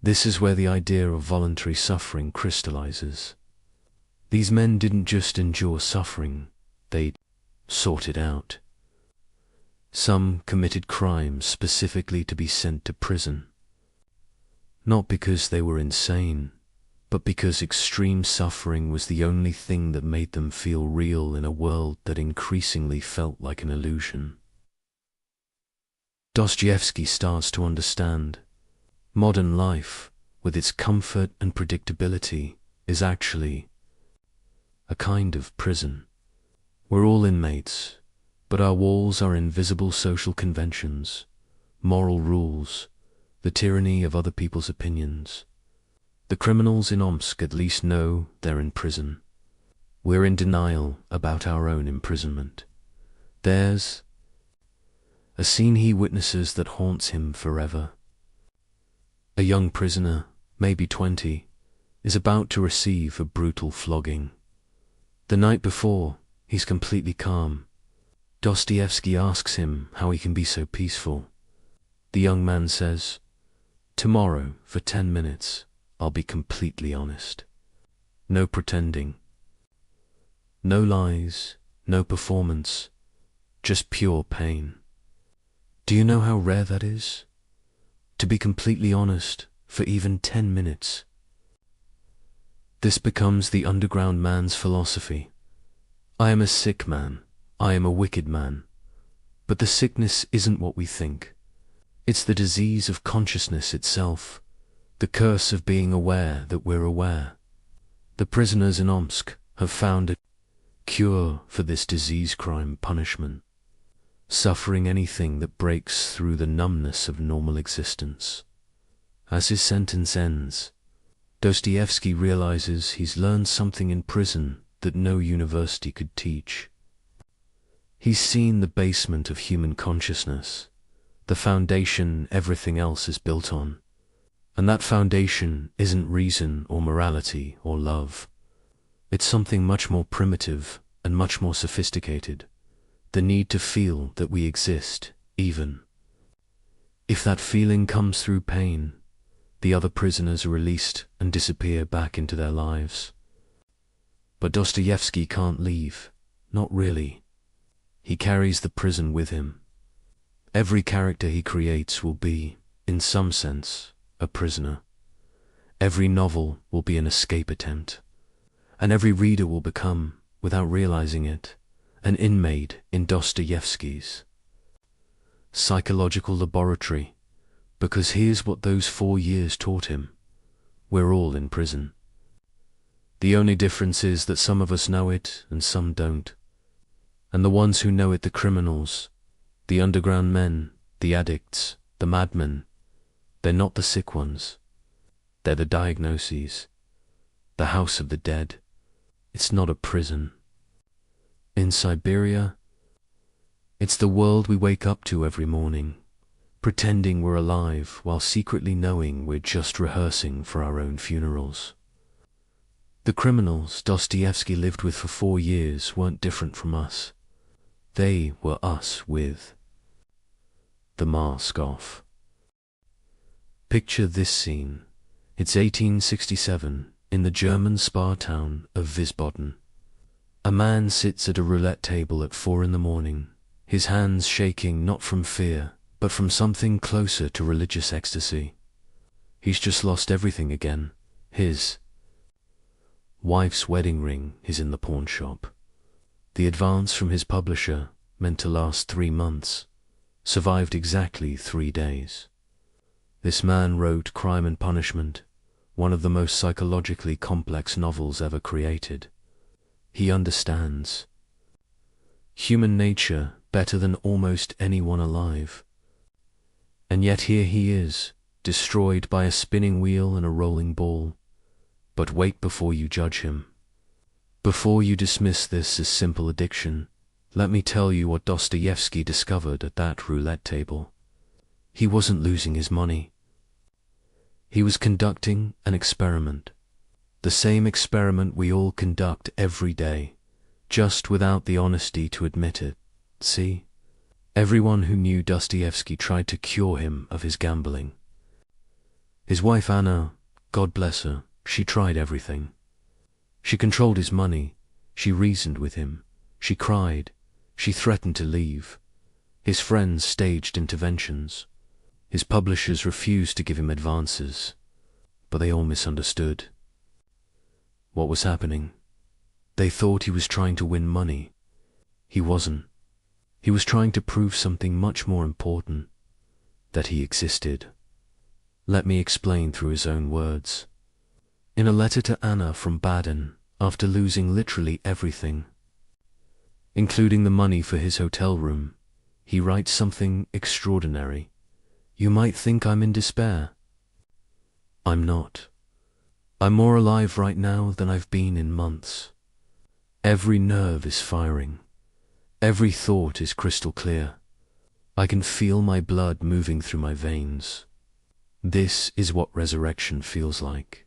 This is where the idea of voluntary suffering crystallizes. These men didn't just endure suffering, they sought it out. Some committed crimes specifically to be sent to prison. Not because they were insane, but because extreme suffering was the only thing that made them feel real in a world that increasingly felt like an illusion. Dostoevsky starts to understand modern life, with its comfort and predictability, is actually a kind of prison. We're all inmates, but our walls are invisible social conventions, moral rules, the tyranny of other people's opinions. The criminals in Omsk at least know they're in prison. We're in denial about our own imprisonment. There's a scene he witnesses that haunts him forever. A young prisoner, maybe 20, is about to receive a brutal flogging. The night before, he's completely calm. Dostoevsky asks him how he can be so peaceful. The young man says, "Tomorrow, for 10 minutes, I'll be completely honest. No pretending. No lies, no performance, just pure pain." Do you know how rare that is? To be completely honest for even 10 minutes. This becomes the underground man's philosophy. I am a sick man. I am a wicked man. But the sickness isn't what we think. It's the disease of consciousness itself, the curse of being aware that we're aware. The prisoners in Omsk have found a cure for this disease crime punishment. Suffering anything that breaks through the numbness of normal existence. As his sentence ends, Dostoevsky realizes he's learned something in prison that no university could teach. He's seen the basement of human consciousness, the foundation everything else is built on. And that foundation isn't reason or morality or love. It's something much more primitive and much more sophisticated. The need to feel that we exist, even if that feeling comes through pain. The other prisoners are released and disappear back into their lives. But Dostoevsky can't leave, not really. He carries the prison with him. Every character he creates will be, in some sense, a prisoner. Every novel will be an escape attempt, and every reader will become, without realizing it, an inmate in Dostoevsky's psychological laboratory, because here's what those 4 years taught him. We're all in prison. The only difference is that some of us know it and some don't. And the ones who know it, the criminals, the underground men, the addicts, the madmen, they're not the sick ones. They're the diagnoses, the house of the dead. It's not a prison. In Siberia, it's the world we wake up to every morning, pretending we're alive while secretly knowing we're just rehearsing for our own funerals. The criminals Dostoevsky lived with for 4 years weren't different from us. They were us with the mask off. Picture this scene. It's 1867 in the German spa town of Wiesbaden. A man sits at a roulette table at 4 a.m, his hands shaking not from fear, but from something closer to religious ecstasy. He's just lost everything again. His wife's wedding ring is in the pawn shop. The advance from his publisher, meant to last 3 months, survived exactly 3 days. This man wrote Crime and Punishment, one of the most psychologically complex novels ever created. He understands human nature better than almost anyone alive. And yet here he is, destroyed by a spinning wheel and a rolling ball. But wait before you judge him. Before you dismiss this as simple addiction, let me tell you what Dostoevsky discovered at that roulette table. He wasn't losing his money. He was conducting an experiment. The same experiment we all conduct every day, just without the honesty to admit it. See? Everyone who knew Dostoevsky tried to cure him of his gambling. His wife Anna, God bless her, she tried everything. She controlled his money, she reasoned with him, she cried, she threatened to leave. His friends staged interventions. His publishers refused to give him advances, but they all misunderstood. What was happening? They thought he was trying to win money. He wasn't. He was trying to prove something much more important, that he existed. Let me explain through his own words. In a letter to Anna from Baden, after losing literally everything, including the money for his hotel room, he writes something extraordinary. You might think I'm in despair. I'm not. I'm more alive right now than I've been in months. Every nerve is firing. Every thought is crystal clear. I can feel my blood moving through my veins. This is what resurrection feels like.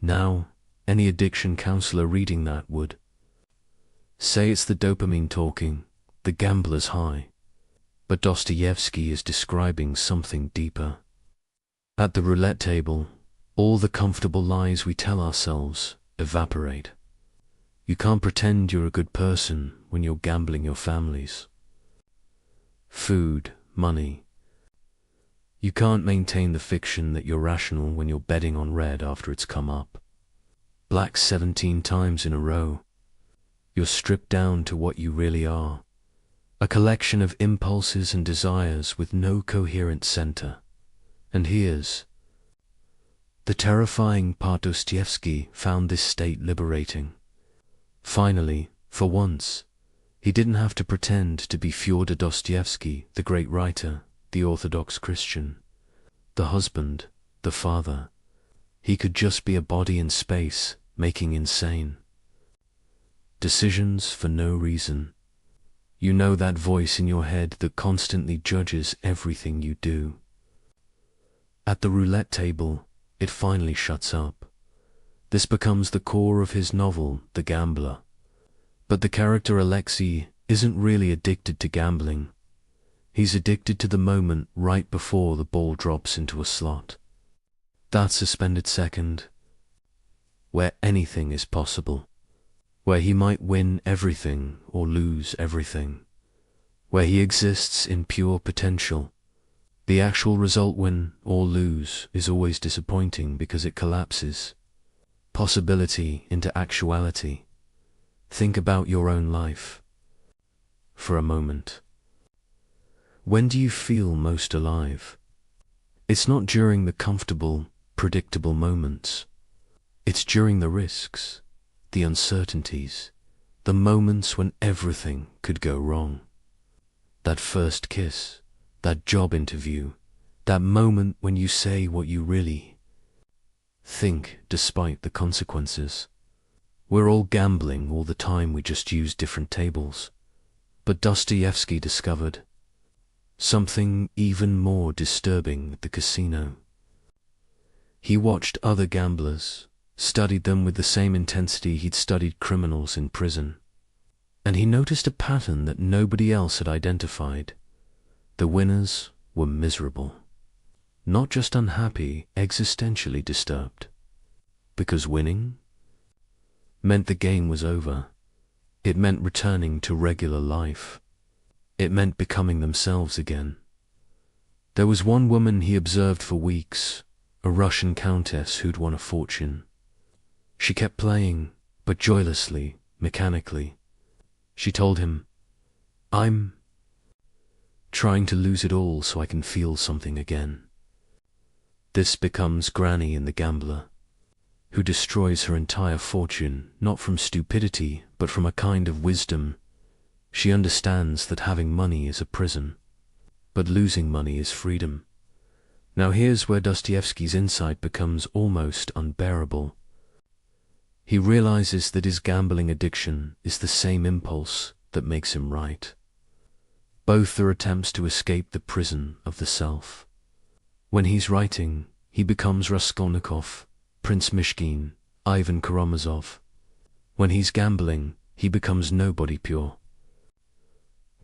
Now, any addiction counselor reading that would say it's the dopamine talking, the gambler's high. But Dostoevsky is describing something deeper. At the roulette table, all the comfortable lies we tell ourselves evaporate. You can't pretend you're a good person when you're gambling your families. Food, money. You can't maintain the fiction that you're rational when you're betting on red after it's come up. Black 17 times in a row. You're stripped down to what you really are. A collection of impulses and desires with no coherent center. And here's the terrifying part. Dostoevsky found this state liberating. Finally, for once, he didn't have to pretend to be Fyodor Dostoevsky, the great writer, the Orthodox Christian, the husband, the father. He could just be a body in space, making insane decisions for no reason. You know that voice in your head that constantly judges everything you do. At the roulette table, it finally shuts up. This becomes the core of his novel, The Gambler. But the character Alexei isn't really addicted to gambling. He's addicted to the moment right before the ball drops into a slot. That suspended second, where anything is possible. Where he might win everything or lose everything, where he exists in pure potential. The actual result, win or lose, is always disappointing because it collapses possibility into actuality. Think about your own life for a moment. When do you feel most alive? It's not during the comfortable, predictable moments. It's during the risks, the uncertainties, the moments when everything could go wrong. That first kiss, that job interview, that moment when you say what you really think despite the consequences. We're all gambling all the time, we just use different tables. But Dostoevsky discovered something even more disturbing at the casino. He watched other gamblers, studied them with the same intensity he'd studied criminals in prison. And he noticed a pattern that nobody else had identified. The winners were miserable. Not just unhappy, existentially disturbed. Because winning meant the game was over. It meant returning to regular life. It meant becoming themselves again. There was one woman he observed for weeks, a Russian countess who'd won a fortune. She kept playing, but joylessly, mechanically. She told him, "I'm trying to lose it all so I can feel something again." This becomes Granny in The Gambler, who destroys her entire fortune, not from stupidity, but from a kind of wisdom. She understands that having money is a prison, but losing money is freedom. Now here's where Dostoevsky's insight becomes almost unbearable. He realizes that his gambling addiction is the same impulse that makes him write. Both are attempts to escape the prison of the self. When he's writing, he becomes Raskolnikov, Prince Mishkin, Ivan Karamazov. When he's gambling, he becomes nobody pure.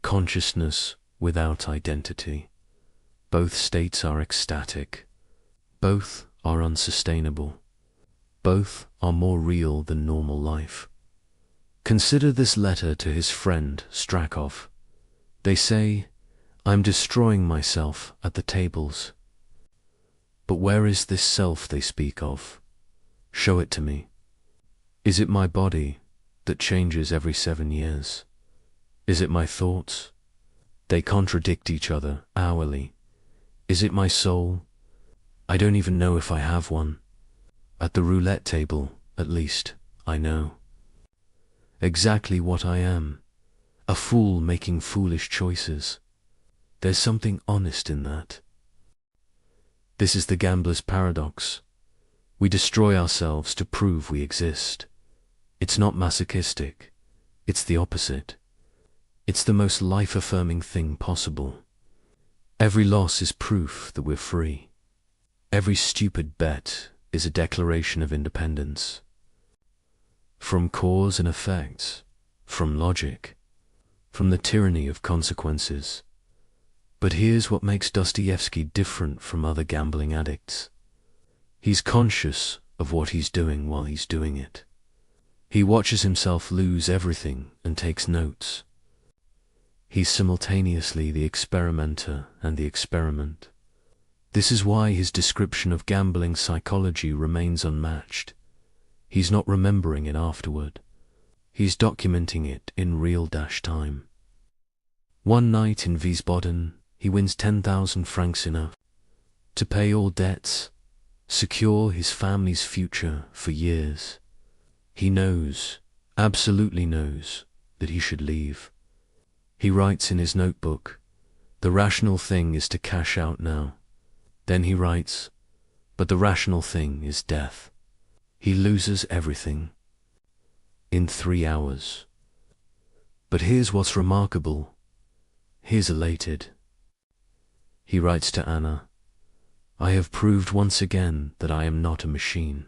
Consciousness without identity. Both states are ecstatic. Both are unsustainable. Both are more real than normal life. Consider this letter to his friend Strakov. They say, "I'm destroying myself at the tables." But where is this self they speak of? Show it to me. Is it my body that changes every 7 years? Is it my thoughts? They contradict each other hourly. Is it my soul? I don't even know if I have one. At the roulette table, at least, I know exactly what I am. A fool making foolish choices. There's something honest in that. This is the gambler's paradox. We destroy ourselves to prove we exist. It's not masochistic. It's the opposite. It's the most life-affirming thing possible. Every loss is proof that we're free. Every stupid bet is a declaration of independence. From cause and effect, from logic, from the tyranny of consequences. But here's what makes Dostoevsky different from other gambling addicts. He's conscious of what he's doing while he's doing it. He watches himself lose everything and takes notes. He's simultaneously the experimenter and the experiment. This is why his description of gambling psychology remains unmatched. He's not remembering it afterward. He's documenting it in real time. One night in Wiesbaden, he wins 10,000 francs enough to pay all debts, secure his family's future for years. He knows, absolutely knows, that he should leave. He writes in his notebook, "The rational thing is to cash out now." Then he writes, "But the rational thing is death." He loses everything in 3 hours. But here's what's remarkable. He's elated. He writes to Anna, "I have proved once again that I am not a machine.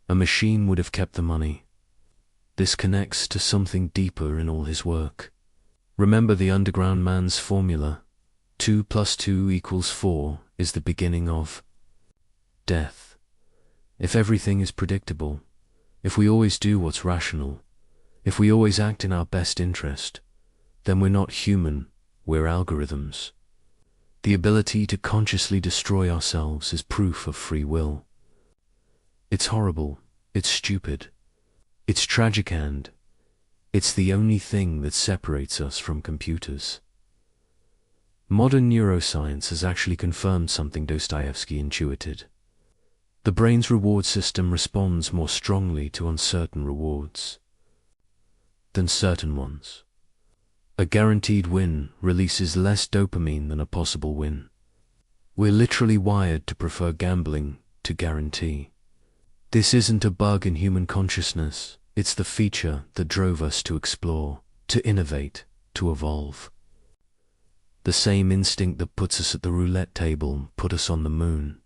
A machine would have kept the money." This connects to something deeper in all his work. Remember the underground man's formula. 2 + 2 = 4 is the beginning of death. If everything is predictable, if we always do what's rational, if we always act in our best interest, then we're not human, we're algorithms. The ability to consciously destroy ourselves is proof of free will. It's horrible, it's stupid, it's tragic, and it's the only thing that separates us from computers. Modern neuroscience has actually confirmed something Dostoevsky intuited. The brain's reward system responds more strongly to uncertain rewards than certain ones. A guaranteed win releases less dopamine than a possible win. We're literally wired to prefer gambling to guarantee. This isn't a bug in human consciousness, it's the feature that drove us to explore, to innovate, to evolve. The same instinct that puts us at the roulette table put us on the moon.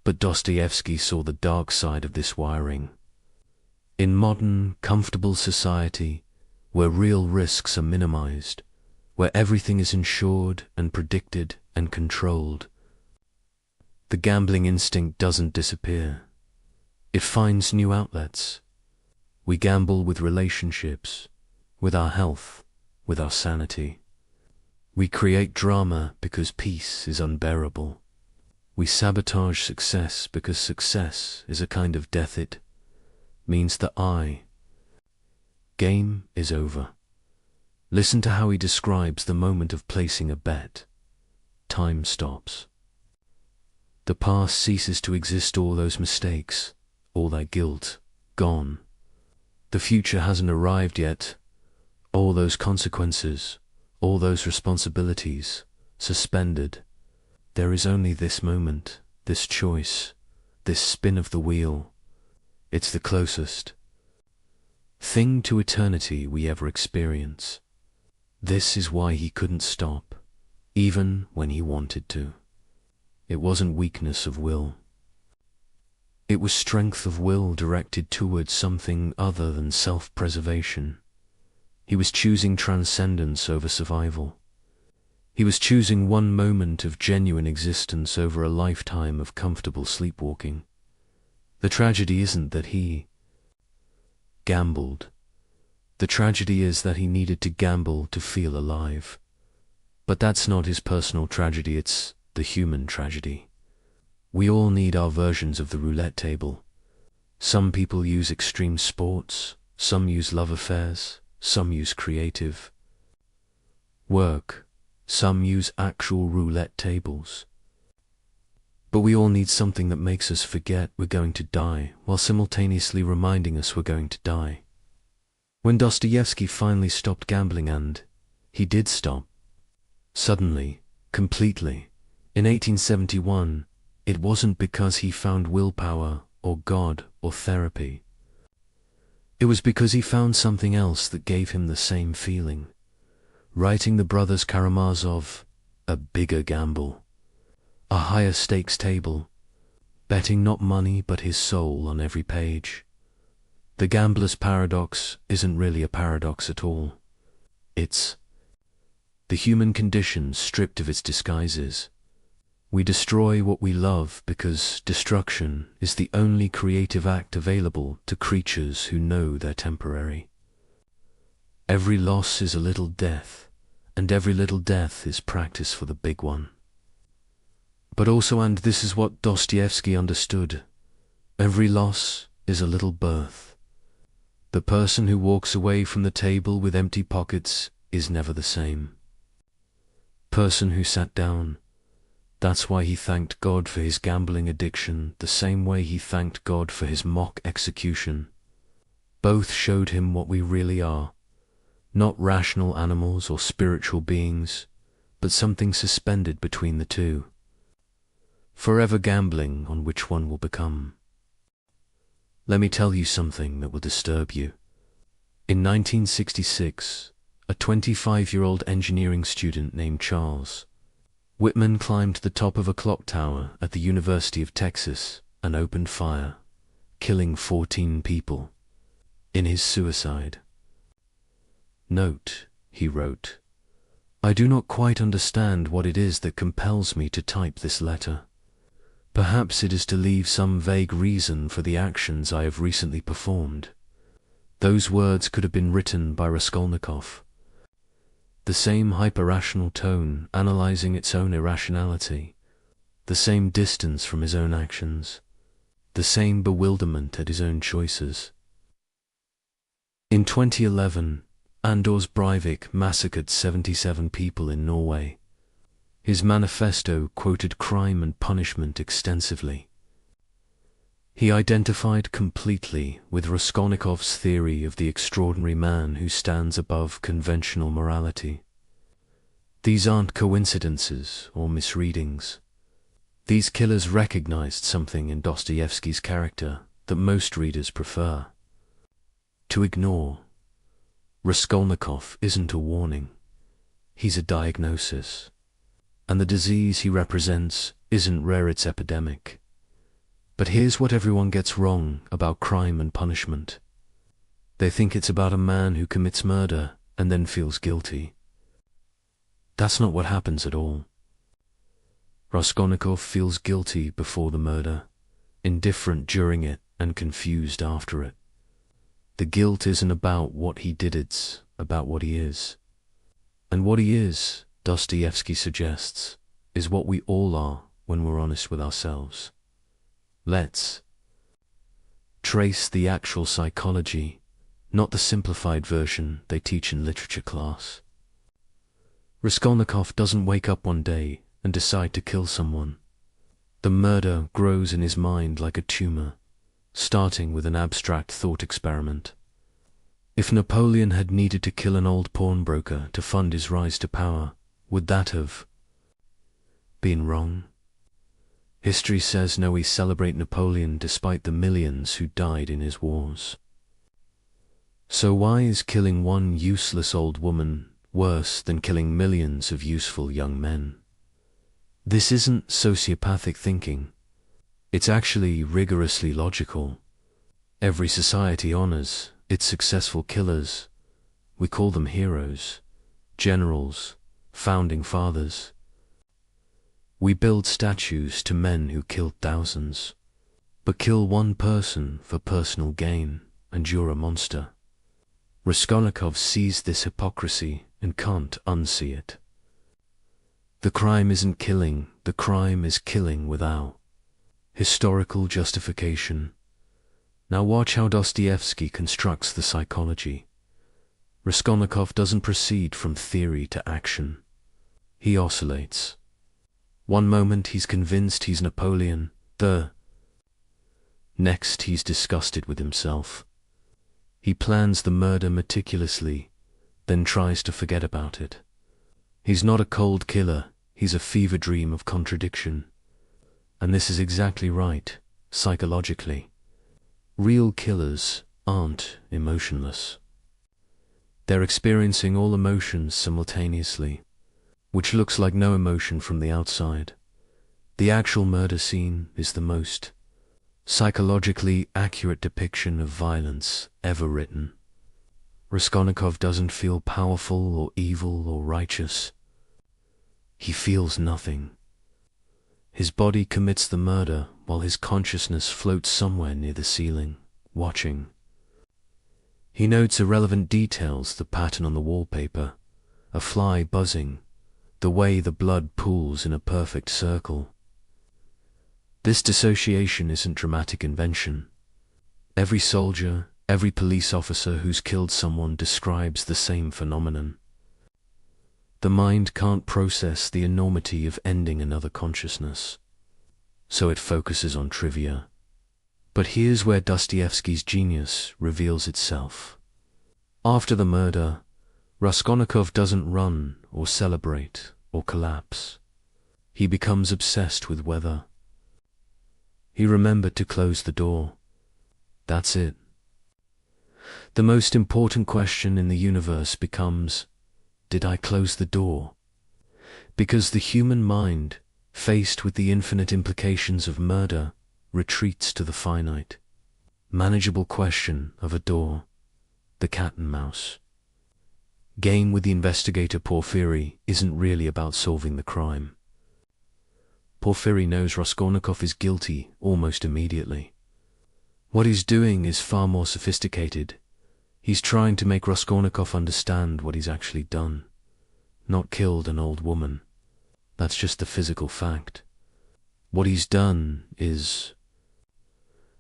But Dostoevsky saw the dark side of this wiring. In modern, comfortable society, where real risks are minimized, where everything is insured and predicted and controlled, the gambling instinct doesn't disappear. It finds new outlets. We gamble with relationships, with our health, with our sanity. We create drama because peace is unbearable. We sabotage success because success is a kind of death. It means the game is over. Listen to how he describes the moment of placing a bet. Time stops. The past ceases to exist, all those mistakes, all that guilt, gone. The future hasn't arrived yet. All those consequences, all those responsibilities, suspended. There is only this moment, this choice, this spin of the wheel. It's the closest thing to eternity we ever experience. This is why he couldn't stop, even when he wanted to. It wasn't weakness of will. It was strength of will directed towards something other than self-preservation. He was choosing transcendence over survival. He was choosing one moment of genuine existence over a lifetime of comfortable sleepwalking. The tragedy isn't that he gambled. The tragedy is that he needed to gamble to feel alive. But that's not his personal tragedy, it's the human tragedy. We all need our versions of the roulette table. Some people use extreme sports, some use love affairs, some use creative work, some use actual roulette tables. But we all need something that makes us forget we're going to die, while simultaneously reminding us we're going to die. When Dostoevsky finally stopped gambling, and he did stop, suddenly, completely, in 1871, it wasn't because he found willpower or God or therapy. It was because he found something else that gave him the same feeling. Writing the brothers Karamazov, a bigger gamble, a higher stakes table, betting not money but his soul on every page. The gambler's paradox isn't really a paradox at all. It's the human condition stripped of its disguises. We destroy what we love because destruction is the only creative act available to creatures who know they're temporary. Every loss is a little death, and every little death is practice for the big one. But also, and this is what Dostoevsky understood, every loss is a little birth. The person who walks away from the table with empty pockets is never the same person who sat down. That's why he thanked God for his gambling addiction the same way he thanked God for his mock execution. Both showed him what we really are, not rational animals or spiritual beings, but something suspended between the two, forever gambling on which one will become. Let me tell you something that will disturb you. In 1966, a 25-year-old engineering student named Charles Whitman climbed the top of a clock tower at the University of Texas and opened fire, killing 14 people in his suicide. Note, he wrote, I do not quite understand what it is that compels me to type this letter. Perhaps it is to leave some vague reason for the actions I have recently performed. Those words could have been written by Raskolnikov. The same hyper-rational tone analyzing its own irrationality, the same distance from his own actions, the same bewilderment at his own choices. In 2011, Anders Breivik massacred 77 people in Norway. His manifesto quoted crime and punishment extensively. He identified completely with Raskolnikov's theory of the extraordinary man who stands above conventional morality. These aren't coincidences or misreadings. These killers recognized something in Dostoevsky's character that most readers prefer to ignore. Raskolnikov isn't a warning. He's a diagnosis. And the disease he represents isn't rare, it's epidemic. But here's what everyone gets wrong about crime and punishment. They think it's about a man who commits murder and then feels guilty. That's not what happens at all. Raskolnikov feels guilty before the murder, indifferent during it, and confused after it. The guilt isn't about what he did, it's about what he is. And what he is, Dostoevsky suggests, is what we all are when we're honest with ourselves. Let's trace the actual psychology, not the simplified version they teach in literature class. Raskolnikov doesn't wake up one day and decide to kill someone. The murder grows in his mind like a tumor, starting with an abstract thought experiment. If Napoleon had needed to kill an old pawnbroker to fund his rise to power, would that have been wrong? History says no, we celebrate Napoleon despite the millions who died in his wars. So why is killing one useless old woman worse than killing millions of useful young men? This isn't sociopathic thinking. It's actually rigorously logical. Every society honors its successful killers. We call them heroes, generals, founding fathers. We build statues to men who killed thousands, but kill one person for personal gain, and you're a monster. Raskolnikov sees this hypocrisy and can't unsee it. The crime isn't killing, the crime is killing without historical justification. Now watch how Dostoevsky constructs the psychology. Raskolnikov doesn't proceed from theory to action. He oscillates. One moment he's convinced he's Napoleon, the next he's disgusted with himself. He plans the murder meticulously, then tries to forget about it. He's not a cold killer, he's a fever dream of contradiction. And this is exactly right, psychologically. Real killers aren't emotionless. They're experiencing all emotions simultaneously, which looks like no emotion from the outside. The actual murder scene is the most psychologically accurate depiction of violence ever written. Raskolnikov doesn't feel powerful or evil or righteous. He feels nothing. His body commits the murder while his consciousness floats somewhere near the ceiling, watching. He notes irrelevant details, the pattern on the wallpaper, a fly buzzing, the way the blood pools in a perfect circle. This dissociation isn't dramatic invention. Every soldier, every police officer who's killed someone describes the same phenomenon. The mind can't process the enormity of ending another consciousness, so it focuses on trivia. But here's where Dostoevsky's genius reveals itself. After the murder, Raskolnikov doesn't run or celebrate or collapse. He becomes obsessed with weather. He remembered to close the door. That's it. The most important question in the universe becomes, did I close the door? Because the human mind, faced with the infinite implications of murder, retreats to the finite, manageable question of a door, the cat and mouse. Game with the investigator Porfiry isn't really about solving the crime. Porfiry knows Raskolnikov is guilty almost immediately. What he's doing is far more sophisticated. He's trying to make Raskolnikov understand what he's actually done. Not killed an old woman. That's just the physical fact. What he's done is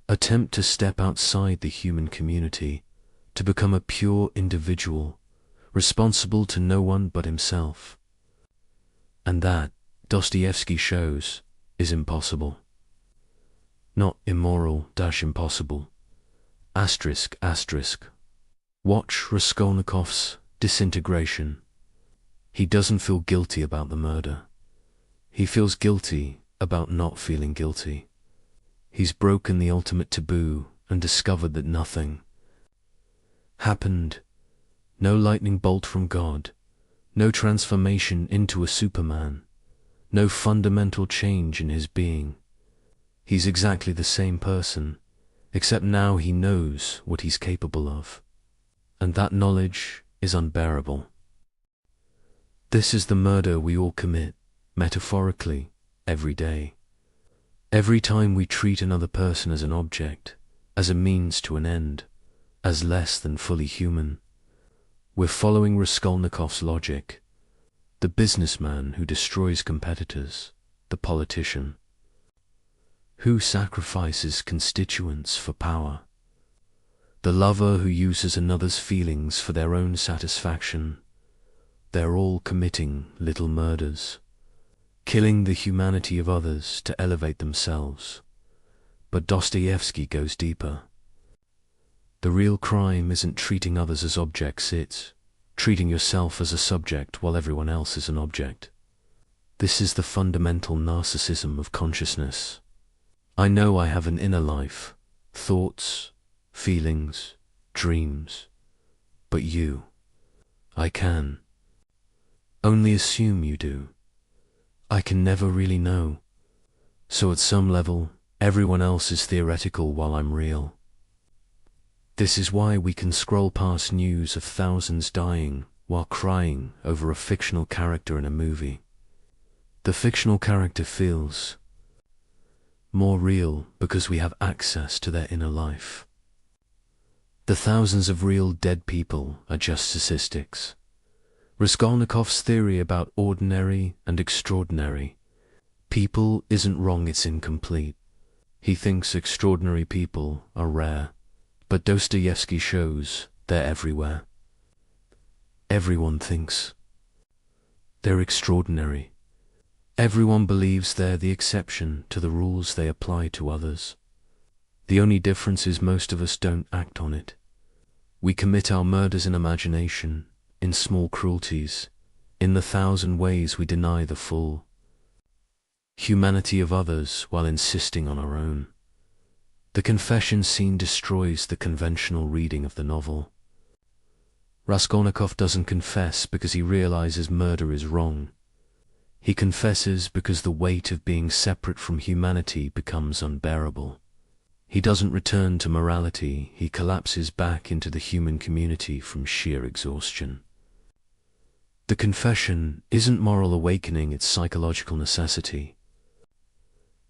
attempt to step outside the human community, to become a pure individual, responsible to no one but himself. And that, Dostoevsky shows, is impossible. Not immoral-impossible. Asterisk, asterisk. Watch Raskolnikov's disintegration. He doesn't feel guilty about the murder. He feels guilty about not feeling guilty. He's broken the ultimate taboo and discovered that nothing happened. No lightning bolt from God, no transformation into a Superman, no fundamental change in his being. He's exactly the same person, except now he knows what he's capable of. And that knowledge is unbearable. This is the murder we all commit, metaphorically, every day. Every time we treat another person as an object, as a means to an end, as less than fully human, we're following Raskolnikov's logic, the businessman who destroys competitors, the politician, who sacrifices constituents for power, the lover who uses another's feelings for their own satisfaction. They're all committing little murders, killing the humanity of others to elevate themselves. But Dostoevsky goes deeper. The real crime isn't treating others as objects, it's treating yourself as a subject while everyone else is an object. This is the fundamental narcissism of consciousness. I know I have an inner life, thoughts, feelings, dreams, but you, I can only assume you do. I can never really know. So at some level, everyone else is theoretical while I'm real. This is why we can scroll past news of thousands dying while crying over a fictional character in a movie. The fictional character feels more real because we have access to their inner life. The thousands of real dead people are just statistics. Raskolnikov's theory about ordinary and extraordinary people isn't wrong, it's incomplete. He thinks extraordinary people are rare, but Dostoevsky shows they're everywhere. Everyone thinks they're extraordinary. Everyone believes they're the exception to the rules they apply to others. The only difference is most of us don't act on it. We commit our murders in imagination, in small cruelties, in the thousand ways we deny the full humanity of others while insisting on our own. The confession scene destroys the conventional reading of the novel. Raskolnikov doesn't confess because he realizes murder is wrong. He confesses because the weight of being separate from humanity becomes unbearable. He doesn't return to morality, he collapses back into the human community from sheer exhaustion. The confession isn't moral awakening, it's psychological necessity.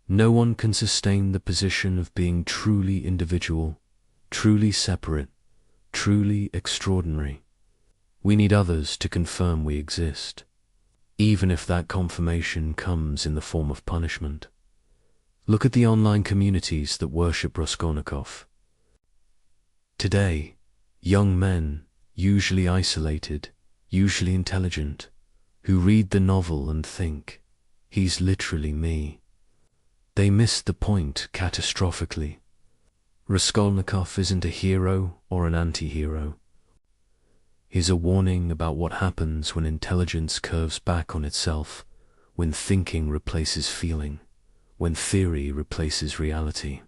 No one can sustain the position of being truly individual, truly separate, truly extraordinary. We need others to confirm we exist, even if that confirmation comes in the form of punishment. Look at the online communities that worship Raskolnikov. Today, young men, usually isolated, usually intelligent, who read the novel and think, he's literally me. They missed the point catastrophically. Raskolnikov isn't a hero or an anti-hero. He's a warning about what happens when intelligence curves back on itself, when thinking replaces feeling, when theory replaces reality.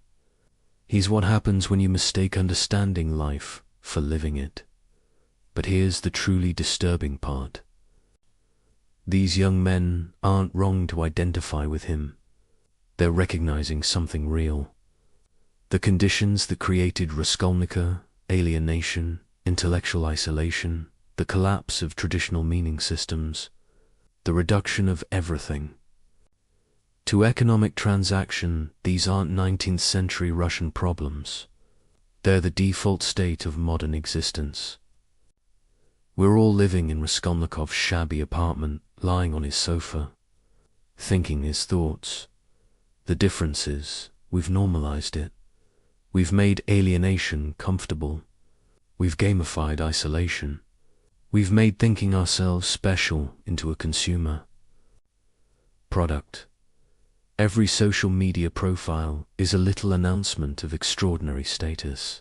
He's what happens when you mistake understanding life for living it. But here's the truly disturbing part. These young men aren't wrong to identify with him. They're recognizing something real. The conditions that created Raskolnikov, alienation, intellectual isolation, the collapse of traditional meaning systems, the reduction of everything to economic transaction, these aren't 19th century Russian problems. They're the default state of modern existence. We're all living in Raskolnikov's shabby apartment, lying on his sofa, thinking his thoughts. The difference is, we've normalized it. We've made alienation comfortable. We've gamified isolation. We've made thinking ourselves special into a consumer product. Every social media profile is a little announcement of extraordinary status.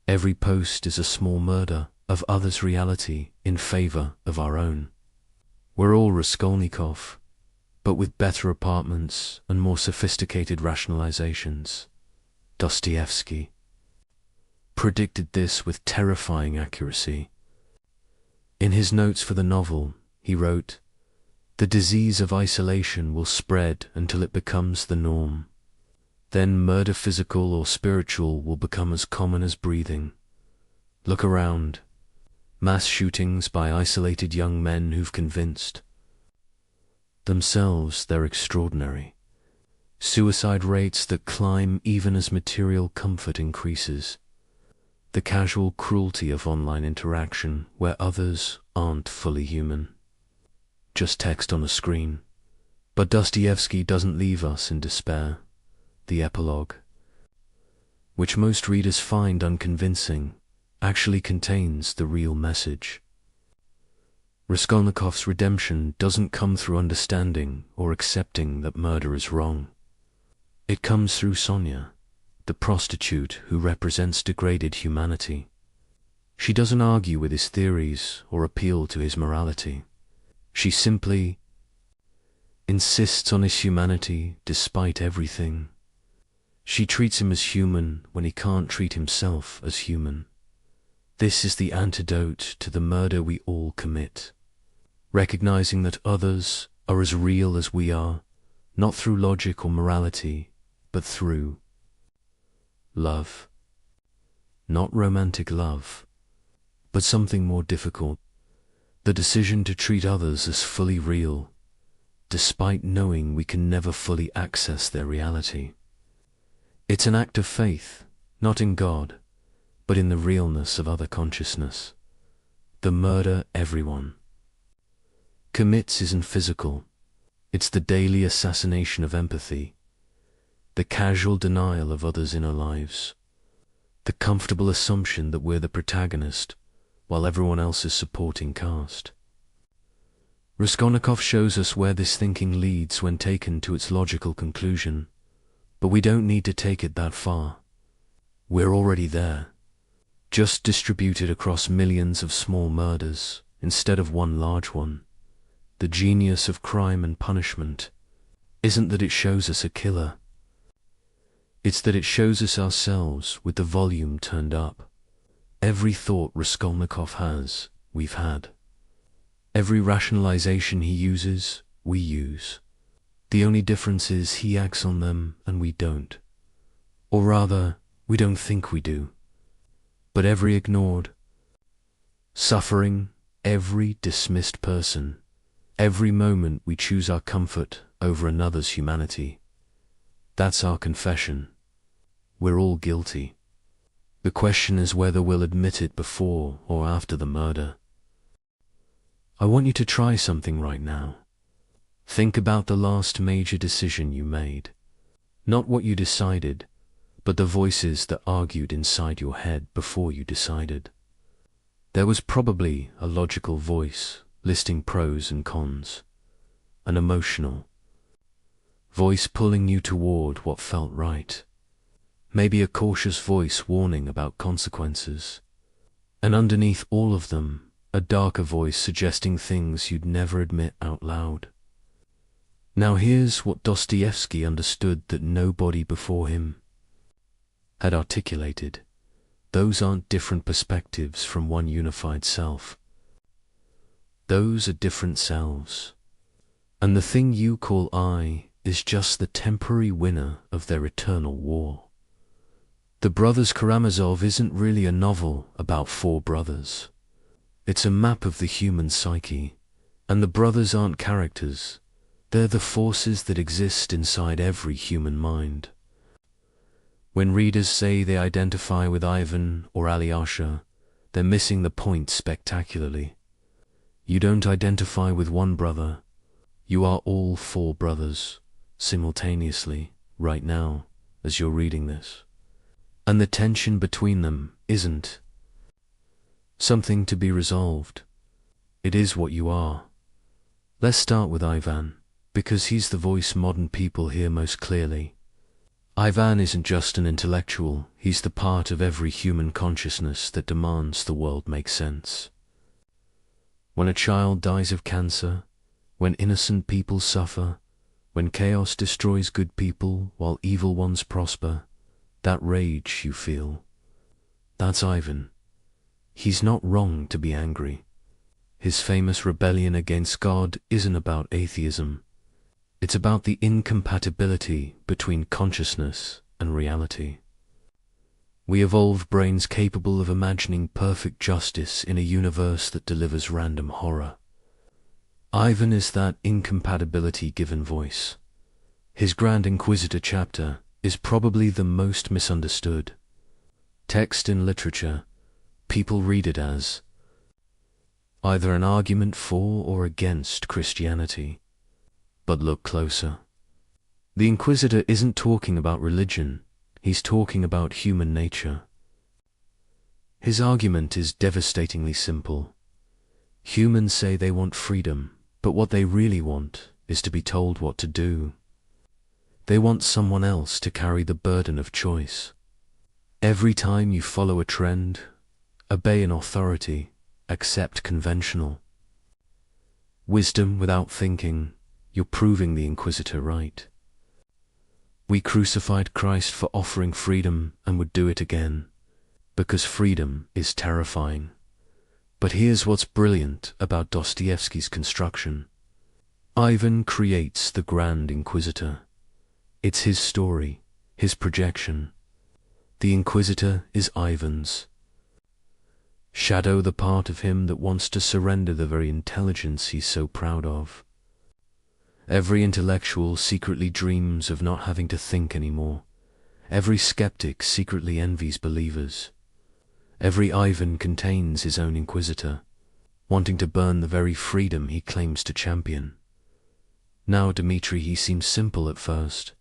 Every post is a small murder of others' reality in favor of our own. We're all Raskolnikov, but with better apartments and more sophisticated rationalizations. Dostoevsky predicted this with terrifying accuracy. In his notes for the novel, he wrote, "The disease of isolation will spread until it becomes the norm. Then murder, physical or spiritual, will become as common as breathing. Look around. Mass shootings by isolated young men who've convinced themselves they're extraordinary. Suicide rates that climb even as material comfort increases. The casual cruelty of online interaction where others aren't fully human. Just text on a screen." But Dostoevsky doesn't leave us in despair. The epilogue, which most readers find unconvincing, actually contains the real message. Raskolnikov's redemption doesn't come through understanding or accepting that murder is wrong. It comes through Sonia, the prostitute who represents degraded humanity. She doesn't argue with his theories or appeal to his morality. She simply insists on his humanity despite everything. She treats him as human when he can't treat himself as human. This is the antidote to the murder we all commit. Recognizing that others are as real as we are, not through logic or morality, but through love. Not romantic love, but something more difficult, The decision to treat others as fully real, despite knowing we can never fully access their reality. It's an act of faith, not in God, but in the realness of other consciousness. The murder everyone commits isn't physical. It's the daily assassination of empathy, the casual denial of others' inner lives, the comfortable assumption that we're the protagonist while everyone else is supporting cast. Raskolnikov shows us where this thinking leads when taken to its logical conclusion, but we don't need to take it that far. We're already there, just distributed across millions of small murders instead of one large one. The genius of crime and punishment isn't that it shows us a killer. It's that it shows us ourselves with the volume turned up. Every thought Raskolnikov has, we've had. Every rationalization he uses, we use. The only difference is he acts on them and we don't. Or rather, we don't think we do. But every ignored suffering, every dismissed person, every moment we choose our comfort over another's humanity, that's our confession. We're all guilty. The question is whether we'll admit it before or after the murder. I want you to try something right now. Think about the last major decision you made. Not what you decided, but the voices that argued inside your head before you decided. There was probably a logical voice listing pros and cons, an emotional voice pulling you toward what felt right, maybe a cautious voice warning about consequences, and underneath all of them, a darker voice suggesting things you'd never admit out loud. Now here's what Dostoevsky understood that nobody before him had articulated. Those aren't different perspectives from one unified self. Those are different selves. And the thing you call I is just the temporary winner of their eternal war. The Brothers Karamazov isn't really a novel about four brothers. It's a map of the human psyche, and the brothers aren't characters. They're the forces that exist inside every human mind. When readers say they identify with Ivan or Alyosha, they're missing the point spectacularly. You don't identify with one brother. You are all four brothers, simultaneously, right now, as you're reading this. And the tension between them isn't something to be resolved. It is what you are. Let's start with Ivan, because he's the voice modern people hear most clearly. Ivan isn't just an intellectual, he's the part of every human consciousness that demands the world make sense. When a child dies of cancer, when innocent people suffer, when chaos destroys good people while evil ones prosper, that rage you feel, that's Ivan. He's not wrong to be angry. His famous rebellion against God isn't about atheism. It's about the incompatibility between consciousness and reality. We evolved brains capable of imagining perfect justice in a universe that delivers random horror. Ivan is that incompatibility given voice. His Grand Inquisitor chapter is probably the most misunderstood. Text in literature, people read it as either an argument for or against Christianity. But look closer. The Inquisitor isn't talking about religion, he's talking about human nature. His argument is devastatingly simple. Humans say they want freedom, but what they really want is to be told what to do. They want someone else to carry the burden of choice. Every time you follow a trend, obey an authority, accept conventional wisdom without thinking, you're proving the Inquisitor right. We crucified Christ for offering freedom and would do it again, because freedom is terrifying. But here's what's brilliant about Dostoevsky's construction. Ivan creates the Grand Inquisitor. It's his story, his projection. The Inquisitor is Ivan's. Shadow the part of him that wants to surrender the very intelligence he's so proud of. Every intellectual secretly dreams of not having to think anymore. Every skeptic secretly envies believers. Every Ivan contains his own inquisitor, wanting to burn the very freedom he claims to champion. Now, Dmitri, he seems simple at first,